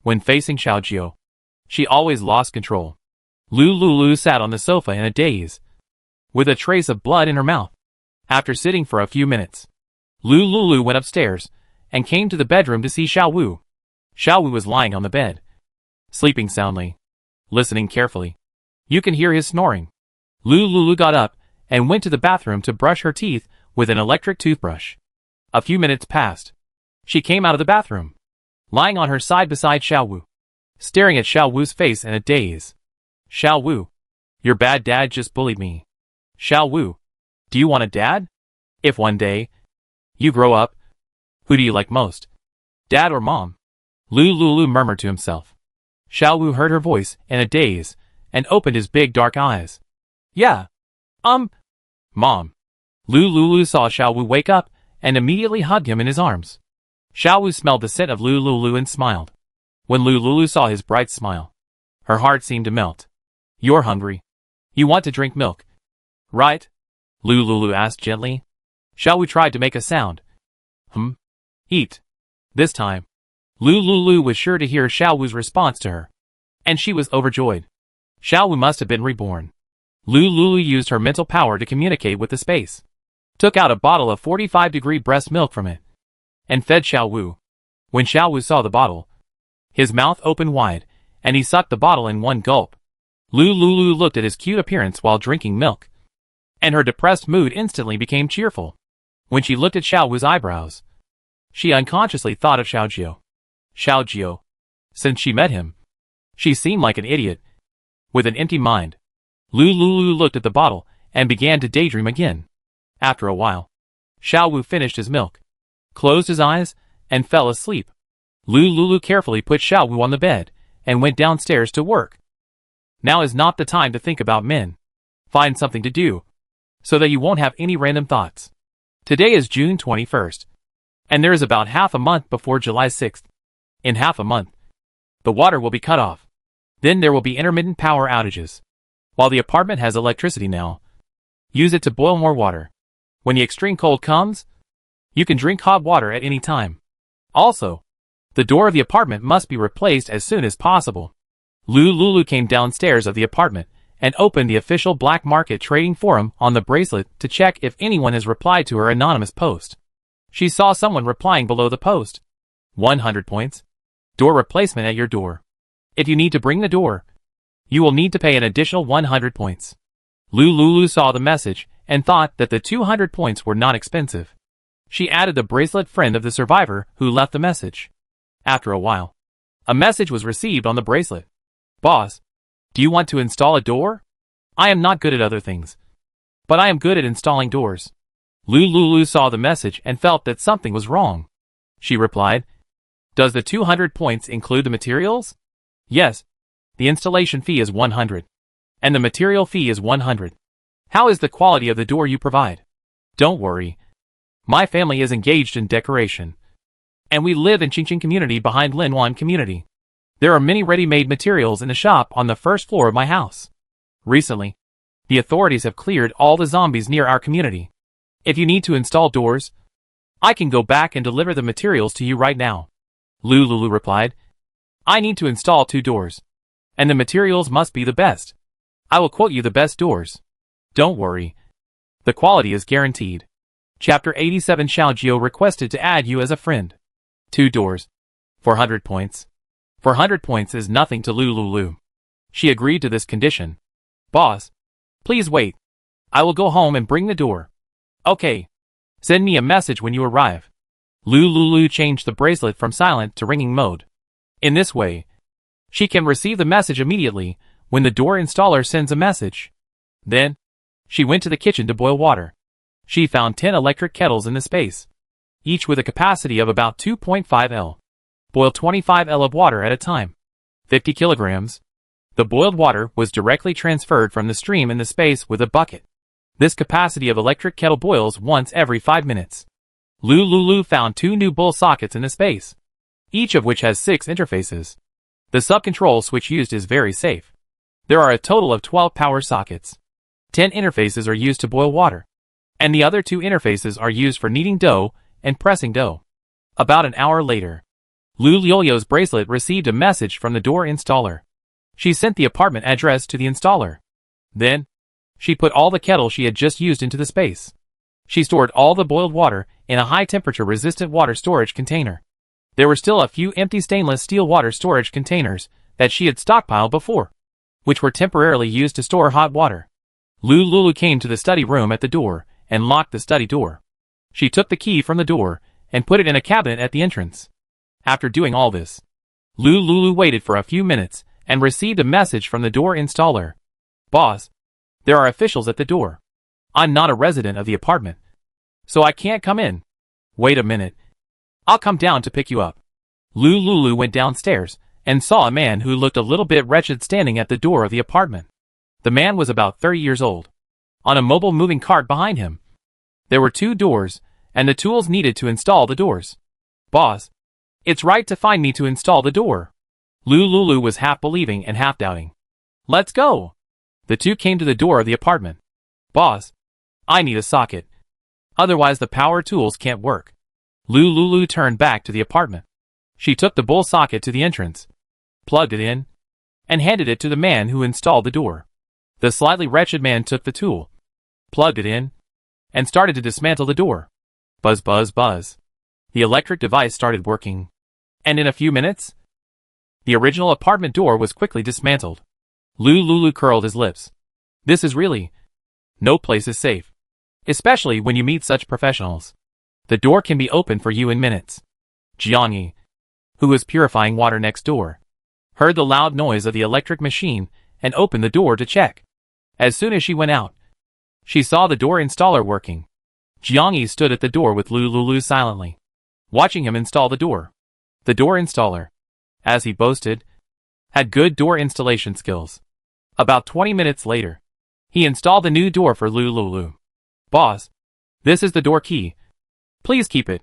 when facing Xiao Jiao, she always lost control. Lu Lulu sat on the sofa in a daze, with a trace of blood in her mouth. After sitting for a few minutes, Lu Lulu went upstairs and came to the bedroom to see Xiao Wu. Xiao Wu was lying on the bed, sleeping soundly, listening carefully. You can hear his snoring. Lu Lulu got up and went to the bathroom to brush her teeth with an electric toothbrush. A few minutes passed. She came out of the bathroom, lying on her side beside Xiao Wu, staring at Xiao Wu's face in a daze. Xiao Wu, your bad dad just bullied me. Xiao Wu, do you want a dad? If one day you grow up, who do you like most? Dad or mom? Lu Lulu murmured to himself. Xiao Wu heard her voice in a daze and opened his big dark eyes. Yeah. Mom. Lu Lulu saw Xiao Wu wake up and immediately hugged him in his arms. Xiao Wu smelled the scent of Lu Lulu and smiled. When Lu Lulu saw his bright smile, her heart seemed to melt. You're hungry. You want to drink milk, right? Lu Lulu asked gently. Xiao Wu tried to make a sound. Eat. This time, Lu Lulu was sure to hear Xiao Wu's response to her, and she was overjoyed. Xiao Wu must have been reborn. Lu Lulu used her mental power to communicate with the space, took out a bottle of 45-degree breast milk from it, and fed Xiao Wu. When Xiao Wu saw the bottle, his mouth opened wide, and he sucked the bottle in one gulp. Lu Lulu looked at his cute appearance while drinking milk, and her depressed mood instantly became cheerful. When she looked at Xiao Wu's eyebrows, she unconsciously thought of Xiao Jiao. Xiao Jiao. Since she met him, she seemed like an idiot, with an empty mind. Lu Lulu looked at the bottle and began to daydream again. After a while, Xiao Wu finished his milk, closed his eyes, and fell asleep. Lu Lulu carefully put Xiao Wu on the bed and went downstairs to work. Now is not the time to think about men. Find something to do, so that you won't have any random thoughts. Today is June 21st, and there is about half a month before July 6th. In half a month, the water will be cut off. Then there will be intermittent power outages. While the apartment has electricity now, use it to boil more water. When the extreme cold comes, you can drink hot water at any time. Also, the door of the apartment must be replaced as soon as possible. Lu Lulu came downstairs of the apartment and opened the official black market trading forum on the bracelet to check if anyone has replied to her anonymous post. She saw someone replying below the post. 100 points. Door replacement at your door. If you need to bring the door, you will need to pay an additional 100 points. Lulu saw the message and thought that the 200 points were not expensive. She added the bracelet friend of the survivor who left the message. After a while, a message was received on the bracelet. Boss, do you want to install a door? I am not good at other things, but I am good at installing doors. Lulu saw the message and felt that something was wrong. She replied, does the 200 points include the materials? Yes. The installation fee is 100. And the material fee is 100. How is the quality of the door you provide? Don't worry. My family is engaged in decoration. And we live in Qingqing community behind Linwan community. There are many ready-made materials in the shop on the first floor of my house. Recently, the authorities have cleared all the zombies near our community. If you need to install doors, I can go back and deliver the materials to you right now. Lulu replied, I need to install 2 doors. And the materials must be the best. I will quote you the best doors. Don't worry. The quality is guaranteed. Chapter 87 Xiaojio requested to add you as a friend. 2 doors. 400 points. 400 points is nothing to Lulu. She agreed to this condition. Boss, please wait. I will go home and bring the door. Okay. Send me a message when you arrive. Lulu changed the bracelet from silent to ringing mode. In this way, she can receive the message immediately when the door installer sends a message. Then, she went to the kitchen to boil water. She found 10 electric kettles in the space, each with a capacity of about 2.5 L. Boil 25 L of water at a time. 50 kilograms. The boiled water was directly transferred from the stream in the space with a bucket. This capacity of electric kettle boils once every 5 minutes. Lulu found 2 new bull sockets in the space, each of which has 6 interfaces. The sub-control switch used is very safe. There are a total of 12 power sockets. 10 interfaces are used to boil water, and the other 2 interfaces are used for kneading dough and pressing dough. About an hour later, Lulu's bracelet received a message from the door installer. She sent the apartment address to the installer. Then, she put all the kettle she had just used into the space. She stored all the boiled water in a high-temperature resistant water storage container. There were still a few empty stainless steel water storage containers that she had stockpiled before, which were temporarily used to store hot water. Lulu came to the study room at the door and locked the study door. She took the key from the door and put it in a cabinet at the entrance. After doing all this, Lulu waited for a few minutes and received a message from the door installer. Boss, there are officials at the door. I'm not a resident of the apartment, so I can't come in. Wait a minute. I'll come down to pick you up. Lulu went downstairs and saw a man who looked a little bit wretched standing at the door of the apartment. The man was about 30 years old. On a mobile moving cart behind him, there were 2 doors and the tools needed to install the doors. Boss, it's right to find me to install the door. Lulu was half believing and half doubting. Let's go. The 2 came to the door of the apartment. Boss, I need a socket. Otherwise the power tools can't work. Lulu turned back to the apartment. She took the bull socket to the entrance, plugged it in, and handed it to the man who installed the door. The slightly wretched man took the tool, plugged it in, and started to dismantle the door. Buzz, buzz, buzz. The electric device started working. And in a few minutes, the original apartment door was quickly dismantled. Lulu curled his lips. This is really... no place is safe. Especially when you meet such professionals. The door can be opened for you in minutes. Jiangyi, who was purifying water next door, heard the loud noise of the electric machine and opened the door to check. As soon as she went out, she saw the door installer working. Jiangyi stood at the door with Lulu silently, watching him install the door. The door installer, as he boasted, had good door installation skills. About 20 minutes later, he installed the new door for Lulu. Boss, this is the door key. Please keep it.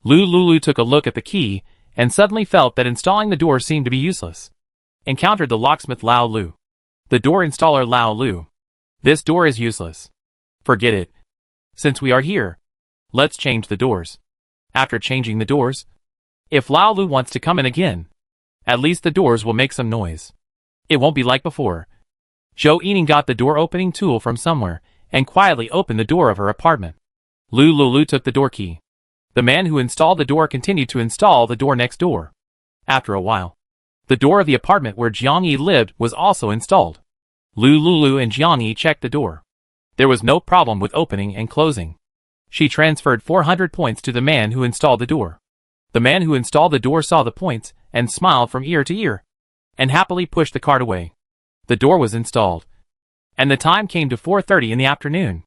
Lulu took a look at the key and suddenly felt that installing the door seemed to be useless. Encountered the locksmith Lao Lu. The door installer Lao Lu. This door is useless. Forget it. Since we are here, let's change the doors. After changing the doors, if Lao Lu wants to come in again, at least the doors will make some noise. It won't be like before. Zhou Yining got the door opening tool from somewhere and quietly opened the door of her apartment. Lu Lulu took the door key. The man who installed the door continued to install the door next door. After a while, the door of the apartment where Jiang Yi lived was also installed. Lu Lulu and Jiang Yi checked the door. There was no problem with opening and closing. She transferred 400 points to the man who installed the door. The man who installed the door saw the points and smiled from ear to ear, and happily pushed the cart away. The door was installed, and the time came to 4:30 in the afternoon.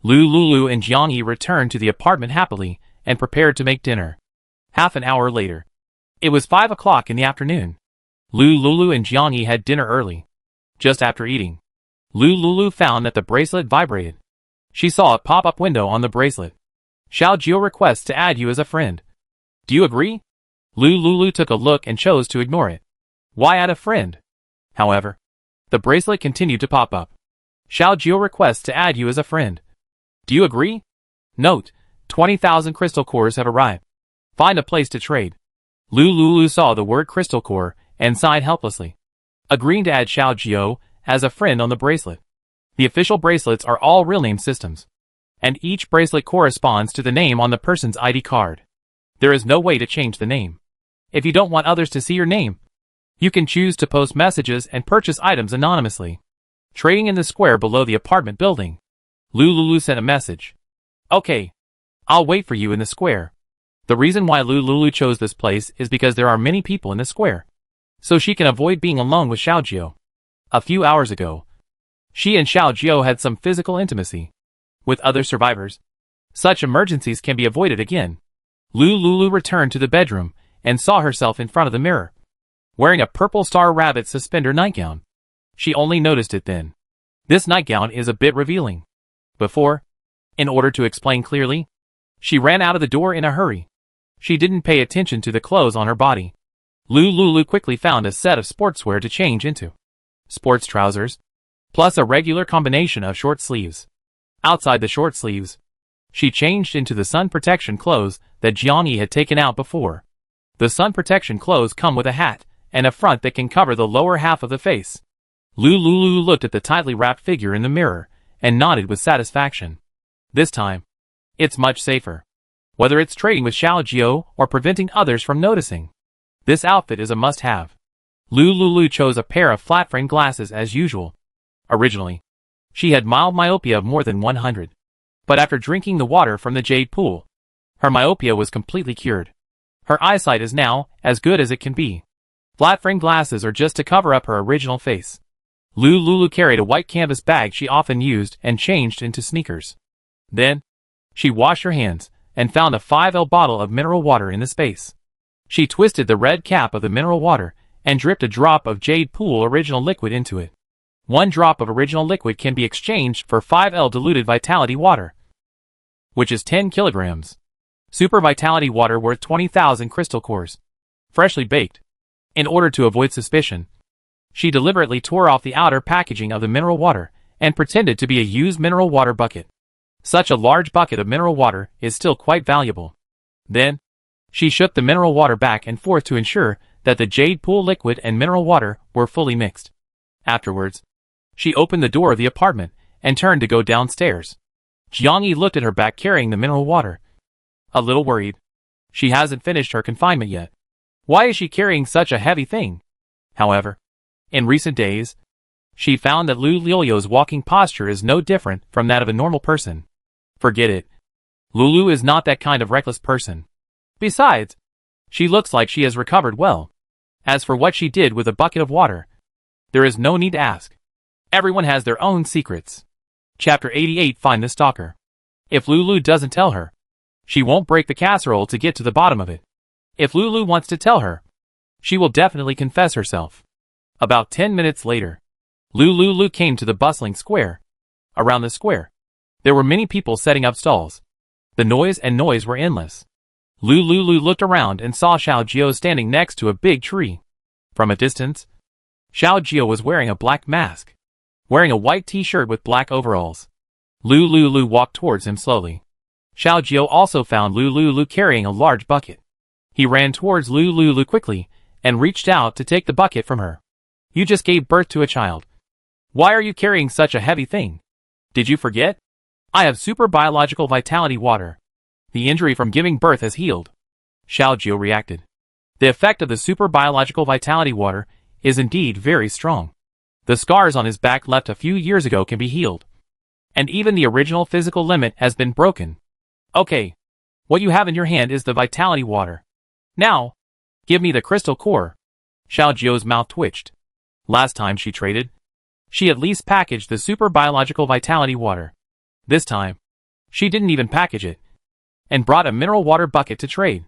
Lu Lulu and Jiang Yi returned to the apartment happily and prepared to make dinner. Half an hour later, it was 5 o'clock in the afternoon. Lu Lulu and Jiang Yi had dinner early. Just after eating, Lu Lulu found that the bracelet vibrated. She saw a pop-up window on the bracelet. Xiao Jiao requests to add you as a friend. Do you agree? Lu Lulu took a look and chose to ignore it. Why add a friend? However, the bracelet continued to pop up. Xiao Jiao requests to add you as a friend. Do you agree? Note, 20,000 crystal cores have arrived. Find a place to trade. Lu Lulu saw the word crystal core and sighed helplessly, agreeing to add Xiao Jiao as a friend on the bracelet. The official bracelets are all real name systems, and each bracelet corresponds to the name on the person's ID card. There is no way to change the name. If you don't want others to see your name, you can choose to post messages and purchase items anonymously. Trading in the square below the apartment building. Lu Lulu sent a message. Okay, I'll wait for you in the square. The reason why Lu Lulu chose this place is because there are many people in the square, so she can avoid being alone with Xiao Jiao. A few hours ago, she and Xiao Jiao had some physical intimacy with other survivors. Such emergencies can be avoided again. Lu Lulu returned to the bedroom and saw herself in front of the mirror, wearing a purple star rabbit suspender nightgown. She only noticed it then. This nightgown is a bit revealing. Before, in order to explain clearly, she ran out of the door in a hurry. She didn't pay attention to the clothes on her body. Lu Lulu quickly found a set of sportswear to change into. Sports trousers, plus a regular combination of short sleeves. Outside the short sleeves, she changed into the sun protection clothes that Jiang Yi had taken out before. The sun protection clothes come with a hat and a front that can cover the lower half of the face. Lu Lulu looked at the tightly wrapped figure in the mirror and nodded with satisfaction. This time, it's much safer. Whether it's trading with Xiao Jiao or preventing others from noticing, this outfit is a must-have. Lu Lulu chose a pair of flat-frame glasses as usual. Originally, she had mild myopia of more than 100. But after drinking the water from the jade pool, her myopia was completely cured. Her eyesight is now as good as it can be. Flat-frame glasses are just to cover up her original face. Lu Lulu carried a white canvas bag she often used and changed into sneakers. Then, she washed her hands and found a 5L bottle of mineral water in the space. She twisted the red cap of the mineral water and dripped a drop of jade pool original liquid into it. 1 drop of original liquid can be exchanged for 5L diluted vitality water, which is 10 kilograms. Super vitality water worth 20,000 crystal cores, freshly baked. In order to avoid suspicion, she deliberately tore off the outer packaging of the mineral water and pretended to be a used mineral water bucket. Such a large bucket of mineral water is still quite valuable. Then, she shook the mineral water back and forth to ensure that the jade pool liquid and mineral water were fully mixed. Afterwards, she opened the door of the apartment and turned to go downstairs. Jiang Yi looked at her back carrying the mineral water, a little worried. She hasn't finished her confinement yet. Why is she carrying such a heavy thing? However, in recent days, she found that Lu Lulu's walking posture is no different from that of a normal person. Forget it. Lulu is not that kind of reckless person. Besides, she looks like she has recovered well. As for what she did with a bucket of water, there is no need to ask. Everyone has their own secrets. Chapter 88. Find the Stalker. If Lulu doesn't tell her, she won't break the casserole to get to the bottom of it. If Lulu wants to tell her, she will definitely confess herself. About 10 minutes later, Lulu came to the bustling square. Around the square, there were many people setting up stalls. The noise were endless. Lulu looked around and saw Xiao Jiao standing next to a big tree. From a distance, Xiao Jiao was wearing a black mask, wearing a white t-shirt with black overalls. Lulu walked towards him slowly. Xiao Jiao also found Lulu carrying a large bucket. He ran towards Lulu quickly and reached out to take the bucket from her. You just gave birth to a child. Why are you carrying such a heavy thing? Did you forget? I have super biological vitality water. The injury from giving birth has healed. Xiao Jiu reacted. The effect of the super biological vitality water is indeed very strong. The scars on his back left a few years ago can be healed. And even the original physical limit has been broken. Okay. What you have in your hand is the vitality water. Now, give me the crystal core. Xiao Jiu's mouth twitched. Last time she traded, she at least packaged the super biological vitality water. This time, she didn't even package it, and brought a mineral water bucket to trade.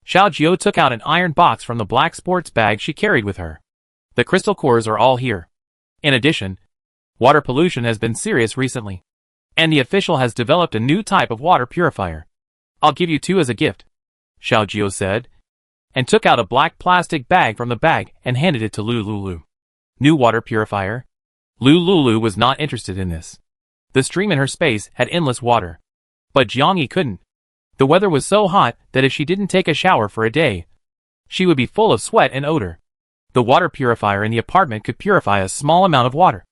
Xiao Jiu took out an iron box from the black sports bag she carried with her. The crystal cores are all here. In addition, water pollution has been serious recently, and the official has developed a new type of water purifier. I'll give you 2 as a gift, Xiao Jiu said, and took out a black plastic bag from the bag and handed it to Lu Lulu. New water purifier? Lu Lulu was not interested in this. The stream in her space had endless water. But Jiangyi couldn't. The weather was so hot that if she didn't take a shower for a day, she would be full of sweat and odor. The water purifier in the apartment could purify a small amount of water,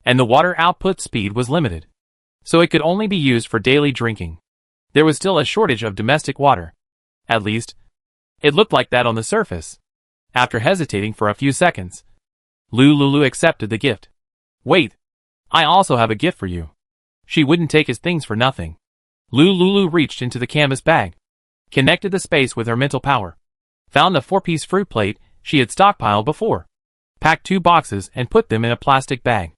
and the water output speed was limited, so it could only be used for daily drinking. There was still a shortage of domestic water. At least, it looked like that on the surface. After hesitating for a few seconds, Lu Lulu accepted the gift. Wait, I also have a gift for you. She wouldn't take his things for nothing. Lu Lulu reached into the canvas bag, connected the space with her mental power, found the 4-piece fruit plate she had stockpiled before, packed 2 boxes and put them in a plastic bag,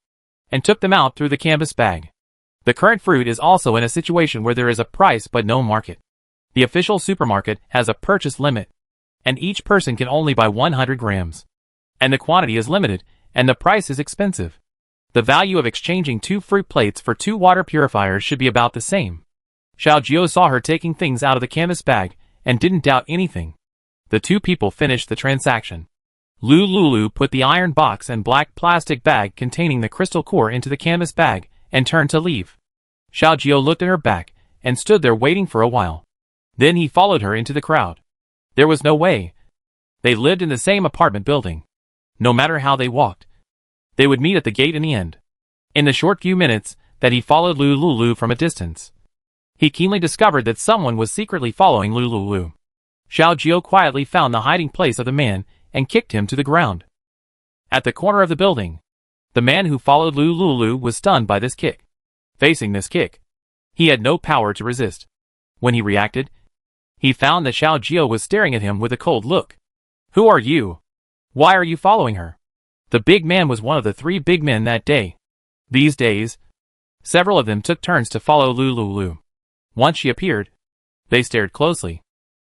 and took them out through the canvas bag. The current fruit is also in a situation where there is a price but no market. The official supermarket has a purchase limit, and each person can only buy 100 grams. And the quantity is limited, and the price is expensive. The value of exchanging 2 fruit plates for 2 water purifiers should be about the same. Xiao Jiu saw her taking things out of the canvas bag, and didn't doubt anything. The 2 people finished the transaction. Lu Lulu put the iron box and black plastic bag containing the crystal core into the canvas bag, and turned to leave. Xiao Jiu looked at her back, and stood there waiting for a while. Then he followed her into the crowd. There was no way. They lived in the same apartment building. No matter how they walked, they would meet at the gate in the end. In the short few minutes that he followed Lu Lulu from a distance, he keenly discovered that someone was secretly following Lu Lulu. Xiao Jiu quietly found the hiding place of the man and kicked him to the ground. At the corner of the building, the man who followed Lu Lulu was stunned by this kick. Facing this kick, he had no power to resist. When he reacted, he found that Xiao Jiu was staring at him with a cold look. Who are you? Why are you following her? The big man was one of the 3 big men that day. These days, several of them took turns to follow Lu Lulu. Once she appeared, they stared closely.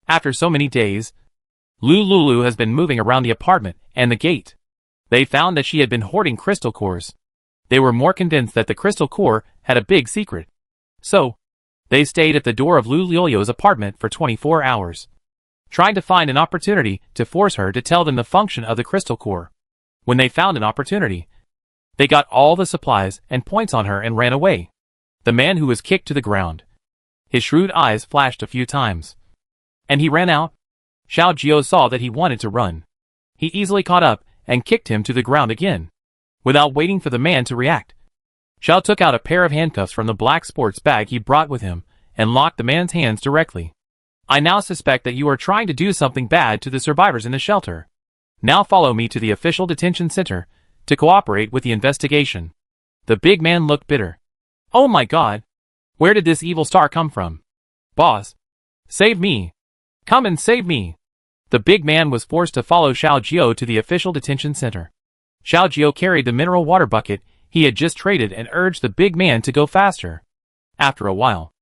After so many days, Lu Lulu has been moving around the apartment and the gate. They found that she had been hoarding crystal cores. They were more convinced that the crystal core had a big secret. So, they stayed at the door of Lu Lulu's apartment for 24 hours, trying to find an opportunity to force her to tell them the function of the crystal core. When they found an opportunity, they got all the supplies and points on her and ran away. The man who was kicked to the ground, his shrewd eyes flashed a few times, and he ran out. Xiao Jiu saw that he wanted to run. He easily caught up and kicked him to the ground again, without waiting for the man to react. Xiao took out a pair of handcuffs from the black sports bag he brought with him and locked the man's hands directly. I now suspect that you are trying to do something bad to the survivors in the shelter. Now follow me to the official detention center to cooperate with the investigation. The big man looked bitter. Oh my god! Where did this evil star come from? Boss! Save me! Come and save me! The big man was forced to follow Xiao Jiu to the official detention center. Xiao Jiu carried the mineral water bucket he had just traded and urged the big man to go faster. After a while,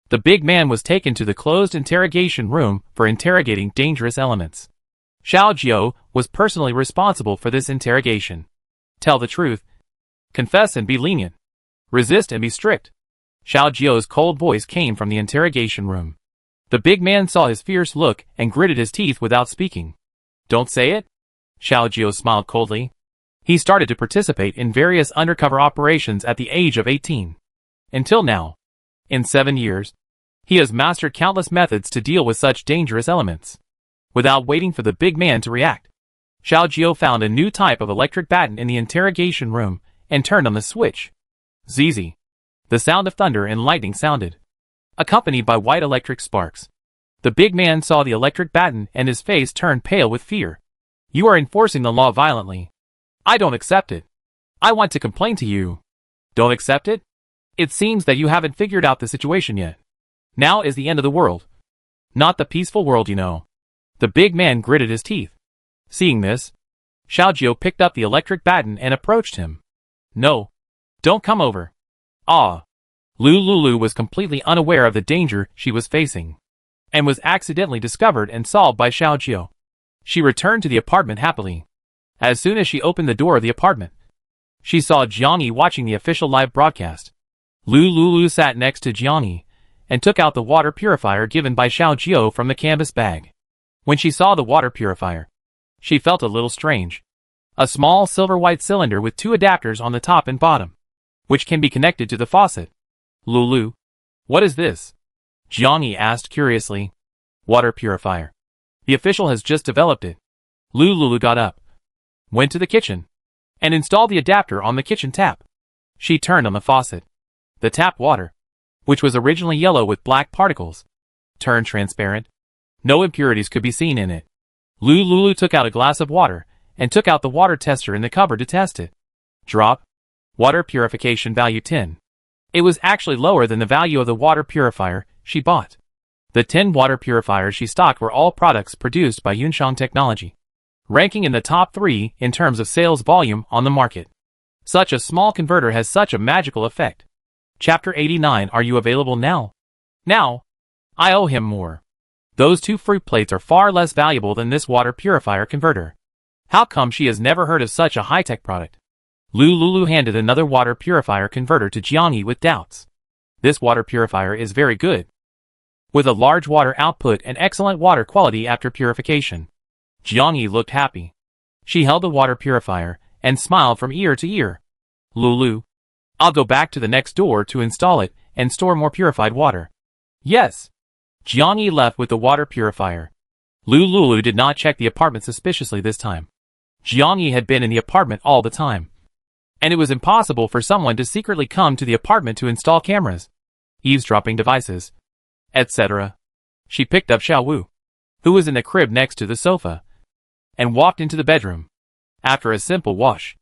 the big man was taken to the closed interrogation room for interrogating dangerous elements. Xiao Jiu was personally responsible for this interrogation. Tell the truth. Confess and be lenient. Resist and be strict. Xiao Jiu's cold voice came from the interrogation room. The big man saw his fierce look and gritted his teeth without speaking. Don't say it? Xiao Jiu smiled coldly. He started to participate in various undercover operations at the age of 18. Until now, in 7 years, he has mastered countless methods to deal with such dangerous elements. Without waiting for the big man to react, Xiao Jiu found a new type of electric baton in the interrogation room and turned on the switch. ZZ. The sound of thunder and lightning sounded, accompanied by white electric sparks. The big man saw the electric baton and his face turned pale with fear. You are enforcing the law violently. I don't accept it. I want to complain to you. Don't accept it? It seems that you haven't figured out the situation yet. Now is the end of the world. Not the peaceful world, you know. The big man gritted his teeth. Seeing this, Xiaojiu picked up the electric baton and approached him. No. Don't come over. Ah. Lulu was completely unaware of the danger she was facing, and was accidentally discovered and solved by Xiaojiu. She returned to the apartment happily. As soon as she opened the door of the apartment, she saw Jiangyi watching the official live broadcast. Lulu sat next to Jiangyi and took out the water purifier given by Xiaojiu from the canvas bag. When she saw the water purifier, she felt a little strange. A small silver-white cylinder with 2 adapters on the top and bottom, which can be connected to the faucet. Lulu, what is this? Jiangyi asked curiously. Water purifier. The official has just developed it. Lulu got up, went to the kitchen, and installed the adapter on the kitchen tap. She turned on the faucet. The tap water, which was originally yellow with black particles, turned transparent. No impurities could be seen in it. Lulu took out a glass of water and took out the water tester in the cupboard to test it. Drop. Water purification value 10. It was actually lower than the value of the water purifier she bought. The 10 water purifiers she stocked were all products produced by Yunsheng Technology, ranking in the top 3 in terms of sales volume on the market. Such a small converter has such a magical effect. Chapter 89. Are you available now? Now? I owe him more. Those 2 fruit plates are far less valuable than this water purifier converter. How come she has never heard of such a high-tech product? Lulu handed another water purifier converter to Jiangyi with doubts. This water purifier is very good, with a large water output and excellent water quality after purification. Jiangyi looked happy. She held the water purifier and smiled from ear to ear. Lulu, I'll go back to the next door to install it and store more purified water. Yes. Jiangyi left with the water purifier. Lulu did not check the apartment suspiciously this time. Jiangyi had been in the apartment all the time, and it was impossible for someone to secretly come to the apartment to install cameras, eavesdropping devices, etc. She picked up Xiaowu, who was in the crib next to the sofa, and walked into the bedroom. After a simple wash,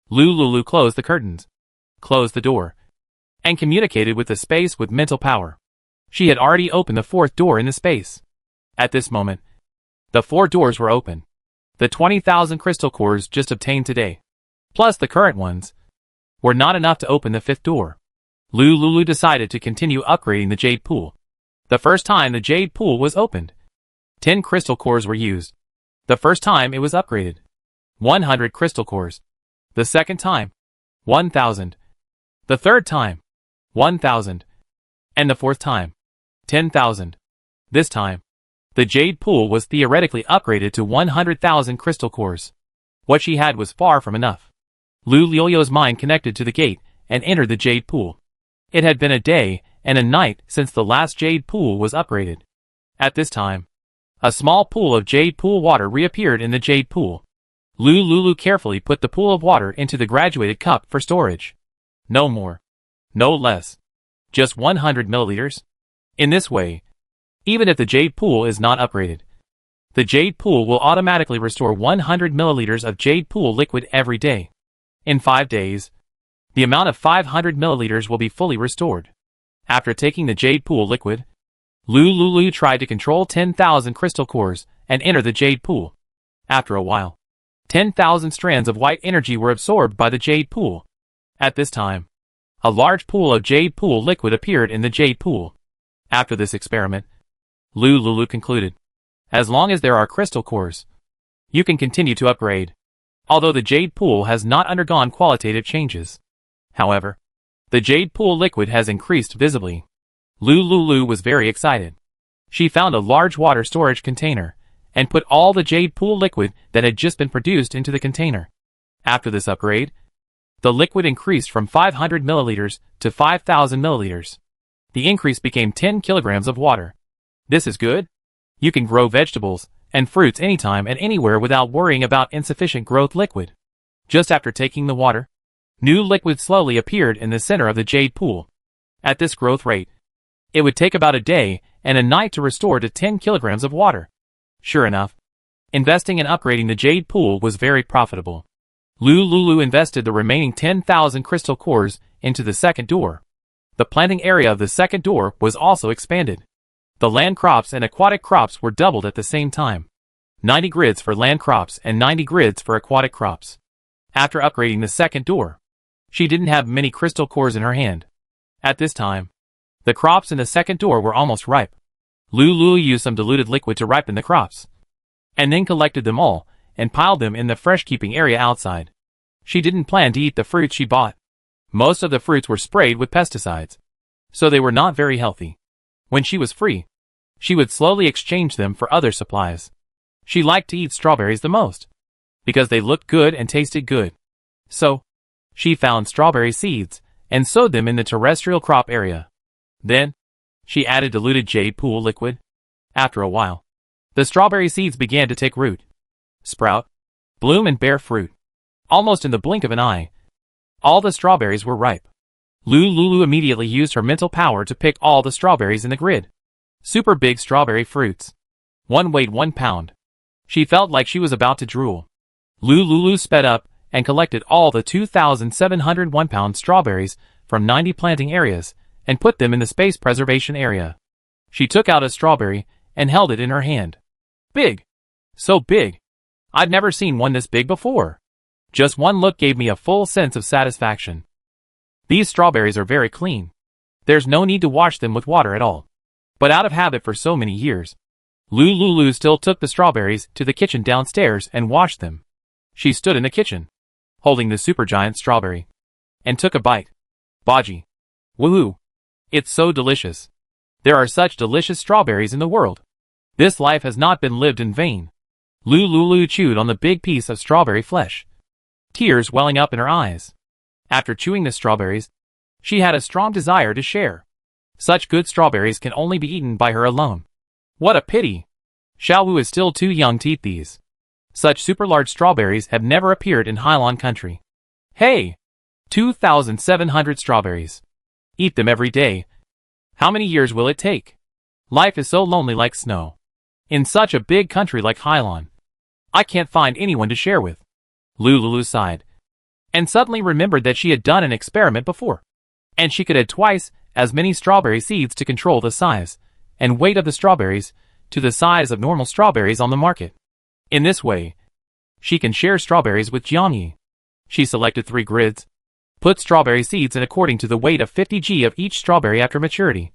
Lulu closed the curtains, closed the door, and communicated with the space with mental power. She had already opened the 4th door in the space. At this moment, the 4 doors were open. The 20,000 crystal cores just obtained today, plus the current ones, were not enough to open the 5th door. Lulu decided to continue upgrading the jade pool. The first time the jade pool was opened, 10 crystal cores were used. The first time it was upgraded, 100 crystal cores. The second time, 1,000. The third time, 1,000. And the fourth time, 10,000. This time, the jade pool was theoretically upgraded to 100,000 crystal cores. What she had was far from enough. Lulu's mind connected to the gate and entered the jade pool. It had been a day and a night since the last jade pool was upgraded. At this time, a small pool of jade pool water reappeared in the jade pool. Lulu carefully put the pool of water into the graduated cup for storage. No more. No less. Just 100 milliliters. In this way, even if the jade pool is not upgraded, the jade pool will automatically restore 100 milliliters of jade pool liquid every day. In 5 days, the amount of 500 milliliters will be fully restored. After taking the jade pool liquid, Lulu tried to control 10,000 crystal cores and enter the jade pool. After a while, 10,000 strands of white energy were absorbed by the jade pool. At this time, a large pool of jade pool liquid appeared in the jade pool. After this experiment, Lulu concluded, as long as there are crystal cores, you can continue to upgrade, although the jade pool has not undergone qualitative changes. However, the jade pool liquid has increased visibly. Lulu was very excited. She found a large water storage container and put all the jade pool liquid that had just been produced into the container. After this upgrade, the liquid increased from 500 milliliters to 5,000 milliliters. The increase became 10 kilograms of water. This is good. You can grow vegetables and fruits anytime and anywhere without worrying about insufficient growth liquid. Just after taking the water, New liquid slowly appeared in the center of the jade pool. At this growth rate, it would take about a day and a night to restore to 10 kilograms of water. Sure enough, investing in upgrading the jade pool was very profitable. Lulu invested the remaining 10,000 crystal cores into the second door. The planting area of the second door was also expanded. The land crops and aquatic crops were doubled at the same time. 90 grids for land crops and 90 grids for aquatic crops. After upgrading the second door, she didn't have many crystal cores in her hand. At this time, the crops in the second door were almost ripe. Lulu used some diluted liquid to ripen the crops, and then collected them all and piled them in the fresh keeping area outside. She didn't plan to eat the fruits she bought. Most of the fruits were sprayed with pesticides, so they were not very healthy. When she was free, she would slowly exchange them for other supplies. She liked to eat strawberries the most, because they looked good and tasted good. So, she found strawberry seeds and sowed them in the terrestrial crop area. Then, she added diluted jade pool liquid. After a while, the strawberry seeds began to take root, sprout, bloom and bear fruit. Almost in the blink of an eye, all the strawberries were ripe. Lulu immediately used her mental power to pick all the strawberries in the grid. Super big strawberry fruits. One weighed 1 pound. She felt like she was about to drool. Lulu sped up and collected all the 2,701 pound strawberries from 90 planting areas and put them in the space preservation area. She took out a strawberry and held it in her hand. Big. So big. I'd never seen one this big before. Just one look gave me a full sense of satisfaction. These strawberries are very clean. There's no need to wash them with water at all. But out of habit for so many years, Lulu still took the strawberries to the kitchen downstairs and washed them. She stood in the kitchen, holding the supergiant strawberry, and took a bite. Baji. Woohoo! It's so delicious. There are such delicious strawberries in the world. This life has not been lived in vain. Lulu chewed on the big piece of strawberry flesh, tears welling up in her eyes. After chewing the strawberries, she had a strong desire to share. Such good strawberries can only be eaten by her alone. What a pity! Xiaowu is still too young to eat these. Such super large strawberries have never appeared in Hailon country. Hey! 2,700 strawberries. Eat them every day. How many years will it take? Life is so lonely like snow. In such a big country like Hailon, I can't find anyone to share with. Lulu sighed, and suddenly remembered that she had done an experiment before, and she could add twice as many strawberry seeds to control the size and weight of the strawberries to the size of normal strawberries on the market. In this way, she can share strawberries with Jiangyi. She selected 3 grids, put strawberry seeds in according to the weight of 50 g of each strawberry after maturity,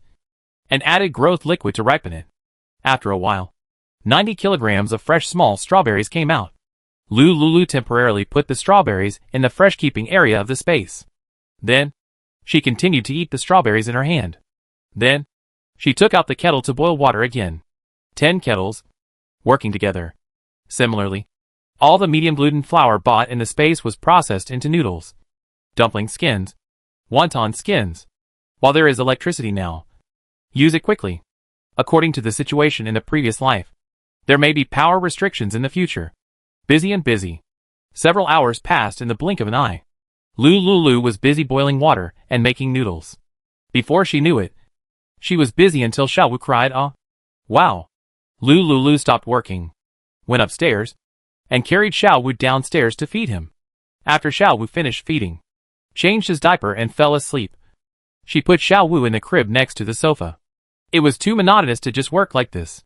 and added growth liquid to ripen it. After a while, 90 kilograms of fresh small strawberries came out. Lulu temporarily put the strawberries in the fresh keeping area of the space. Then, she continued to eat the strawberries in her hand. Then, she took out the kettle to boil water again. 10 kettles, working together. Similarly, all the medium gluten flour bought in the space was processed into noodles, dumpling skins, wonton skins. While there is electricity now, use it quickly. According to the situation in the previous life, there may be power restrictions in the future. Busy and busy. Several hours passed in the blink of an eye. Lulu was busy boiling water and making noodles. Before she knew it, she was busy until Xiaowu cried, "Ah! Wow!" Lulu stopped working, went upstairs, and carried Xiaowu downstairs to feed him. After Xiaowu finished feeding, changed his diaper and fell asleep, she put Xiaowu in the crib next to the sofa. It was too monotonous to just work like this.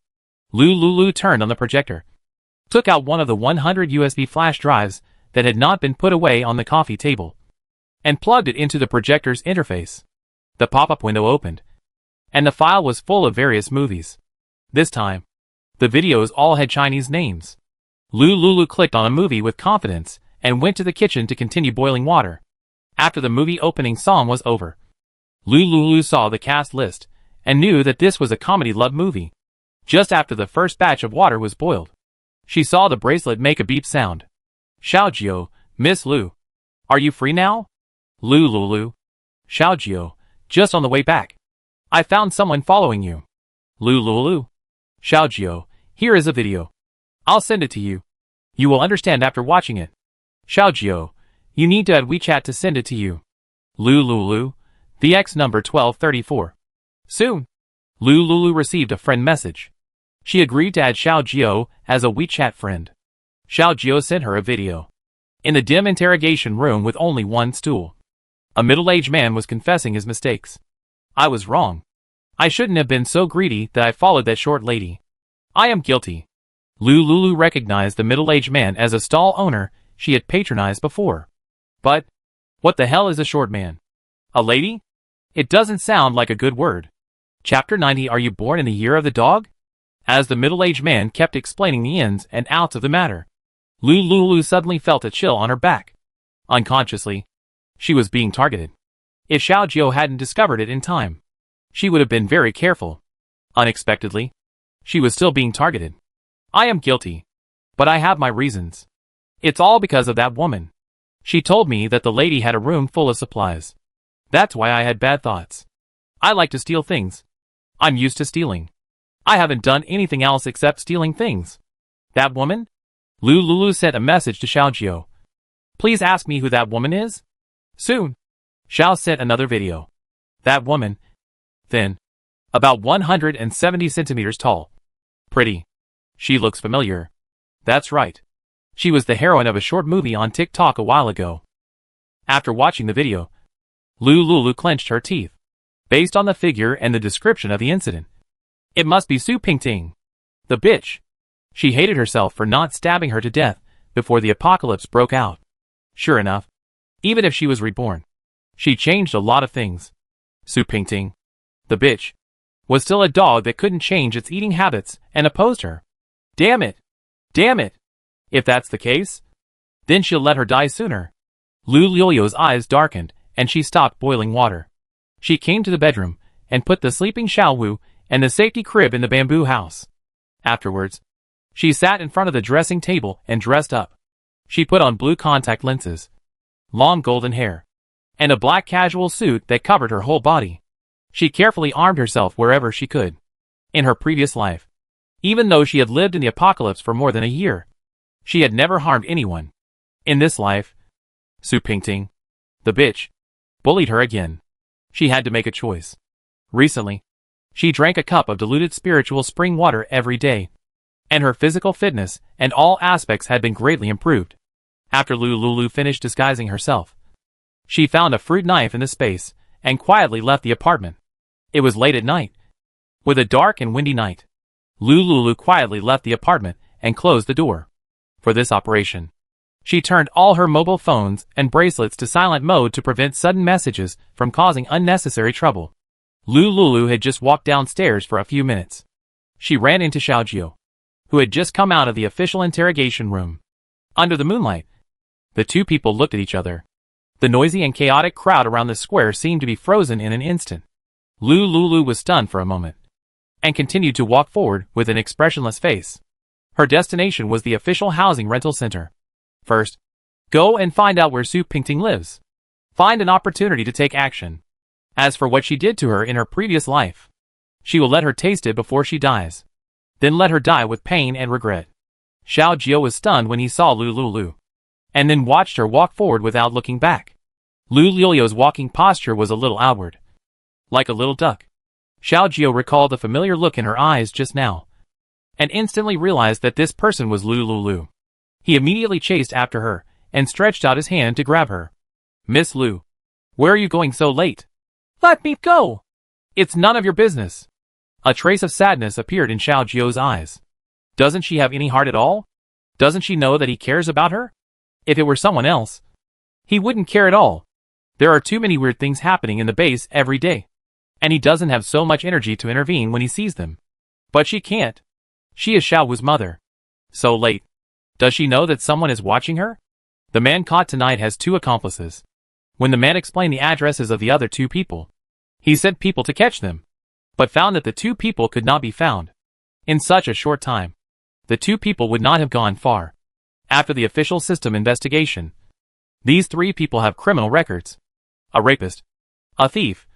Lulu turned on the projector, took out one of the 100 USB flash drives that had not been put away on the coffee table, and plugged it into the projector's interface. The pop-up window opened, and the file was full of various movies. This time, the videos all had Chinese names. Lulu clicked on a movie with confidence and went to the kitchen to continue boiling water. After the movie opening song was over, Lulu saw the cast list and knew that this was a comedy love movie. Just after the first batch of water was boiled, she saw the bracelet make a beep sound. Xiaojio, Miss Lu. Are you free now? Lulu. Xiaojio, just on the way back. I found someone following you. Lulu. Xiaojio, here is a video. I'll send it to you. You will understand after watching it. Xiaojio, You need to add WeChat to send it to you. Lulu, the X number 1234. Soon. Lulu received a friend message. She agreed to add Xiao Jiao as a WeChat friend. Xiao Jiao sent her a video. In the dim interrogation room with only one stool, a middle-aged man was confessing his mistakes. I was wrong. I shouldn't have been so greedy that I followed that short lady. I am guilty. Lulu recognized the middle-aged man as a stall owner she had patronized before. But, what the hell is a short man? A lady? It doesn't sound like a good word. Chapter 90. Are you born in the year of the dog? As the middle-aged man kept explaining the ins and outs of the matter, Lulu suddenly felt a chill on her back. Unconsciously, she was being targeted. If Xiao Jiao hadn't discovered it in time, she would have been very careful. Unexpectedly, she was still being targeted. I am guilty. But I have my reasons. It's all because of that woman. She told me that the lady had a room full of supplies. That's why I had bad thoughts. I like to steal things. I'm used to stealing. I haven't done anything else except stealing things. That woman? Lulu sent a message to Xiao Jiao. Please ask me who that woman is? Soon. Xiao sent another video. That woman. Thin. About 170 centimeters tall. Pretty. She looks familiar. That's right. She was the heroine of a short movie on TikTok a while ago. After watching the video, Lulu clenched her teeth. Based on the figure and the description of the incident, it must be Su Pingting. The bitch. She hated herself for not stabbing her to death before the apocalypse broke out. Sure enough, even if she was reborn, she changed a lot of things. Su Pingting, the bitch, was still a dog that couldn't change its eating habits and opposed her. Damn it! Damn it! If that's the case, then she'll let her die sooner. Lulu's eyes darkened and she stopped boiling water. She came to the bedroom and put the sleeping Xiao Wu and the safety crib in the bamboo house. Afterwards, she sat in front of the dressing table and dressed up. She put on blue contact lenses, long golden hair, and a black casual suit that covered her whole body. She carefully armed herself wherever she could. In her previous life, even though she had lived in the apocalypse for more than a year, she had never harmed anyone. In this life, Su Pingting, the bitch, bullied her again. She had to make a choice. Recently, she drank a cup of diluted spiritual spring water every day, and her physical fitness and all aspects had been greatly improved. After Lulu finished disguising herself, she found a fruit knife in the space and quietly left the apartment. It was late at night. With a dark and windy night, Lulu quietly left the apartment and closed the door. For this operation, she turned all her mobile phones and bracelets to silent mode to prevent sudden messages from causing unnecessary trouble. Lulu had just walked downstairs for a few minutes. She ran into Xiao Jiao, who had just come out of the official interrogation room. Under the moonlight, the two people looked at each other. The noisy and chaotic crowd around the square seemed to be frozen in an instant. Lulu was stunned for a moment, and continued to walk forward with an expressionless face. Her destination was the official housing rental center. First, go and find out where Su Pingting lives. Find an opportunity to take action. As for what she did to her in her previous life, she will let her taste it before she dies. Then let her die with pain and regret. Xiao Jiao was stunned when he saw Lulu, and then watched her walk forward without looking back. Lulu's walking posture was a little outward, like a little duck. Xiao Jiao recalled the familiar look in her eyes just now, and instantly realized that this person was Lulu. He immediately chased after her, and stretched out his hand to grab her. Miss Lu, where are you going so late? Let me go! It's none of your business. A trace of sadness appeared in Xiao Jiao's eyes. Doesn't she have any heart at all? Doesn't she know that he cares about her? If it were someone else, he wouldn't care at all. There are too many weird things happening in the base every day, and he doesn't have so much energy to intervene when he sees them. But she can't. She is Xiao Wu's mother. So late. Does she know that someone is watching her? The man caught tonight has 2 accomplices. When the man explained the addresses of the other 2 people, he sent people to catch them, but found that the 2 people could not be found. In such a short time, the 2 people would not have gone far. After the official system investigation, these 3 people have criminal records. A rapist, a thief,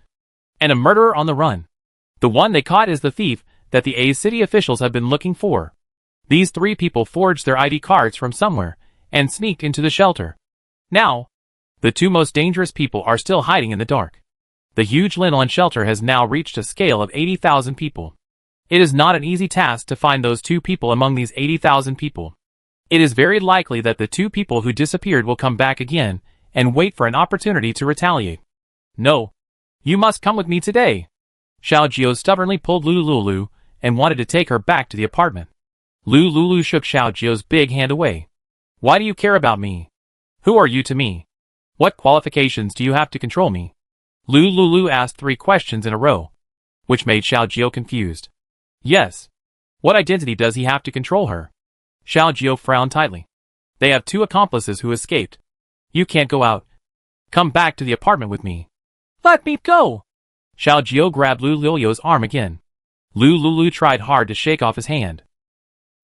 and a murderer on the run. The one they caught is the thief that the A city officials have been looking for. These 3 people forged their ID cards from somewhere and sneaked into the shelter. Now, The two most dangerous people are still hiding in the dark. The huge Linoln shelter has now reached a scale of 80,000 people. It is not an easy task to find those two people among these 80,000 people. It is very likely that the two people who disappeared will come back again and wait for an opportunity to retaliate. No. You must come with me today. Xiao Jiao stubbornly pulled Lu Lulu and wanted to take her back to the apartment. Lu Lulu shook Xiao Jiao's big hand away. Why do you care about me? Who are you to me? What qualifications do you have to control me? Lu Lulu asked 3 questions in a row, which made Xiao Jiao confused. Yes. What identity does he have to control her? Xiao Jiao frowned tightly. They have 2 accomplices who escaped. You can't go out. Come back to the apartment with me. Let me go! Xiao Jiao grabbed Lu Lulu's arm again. Lu Lulu tried hard to shake off his hand.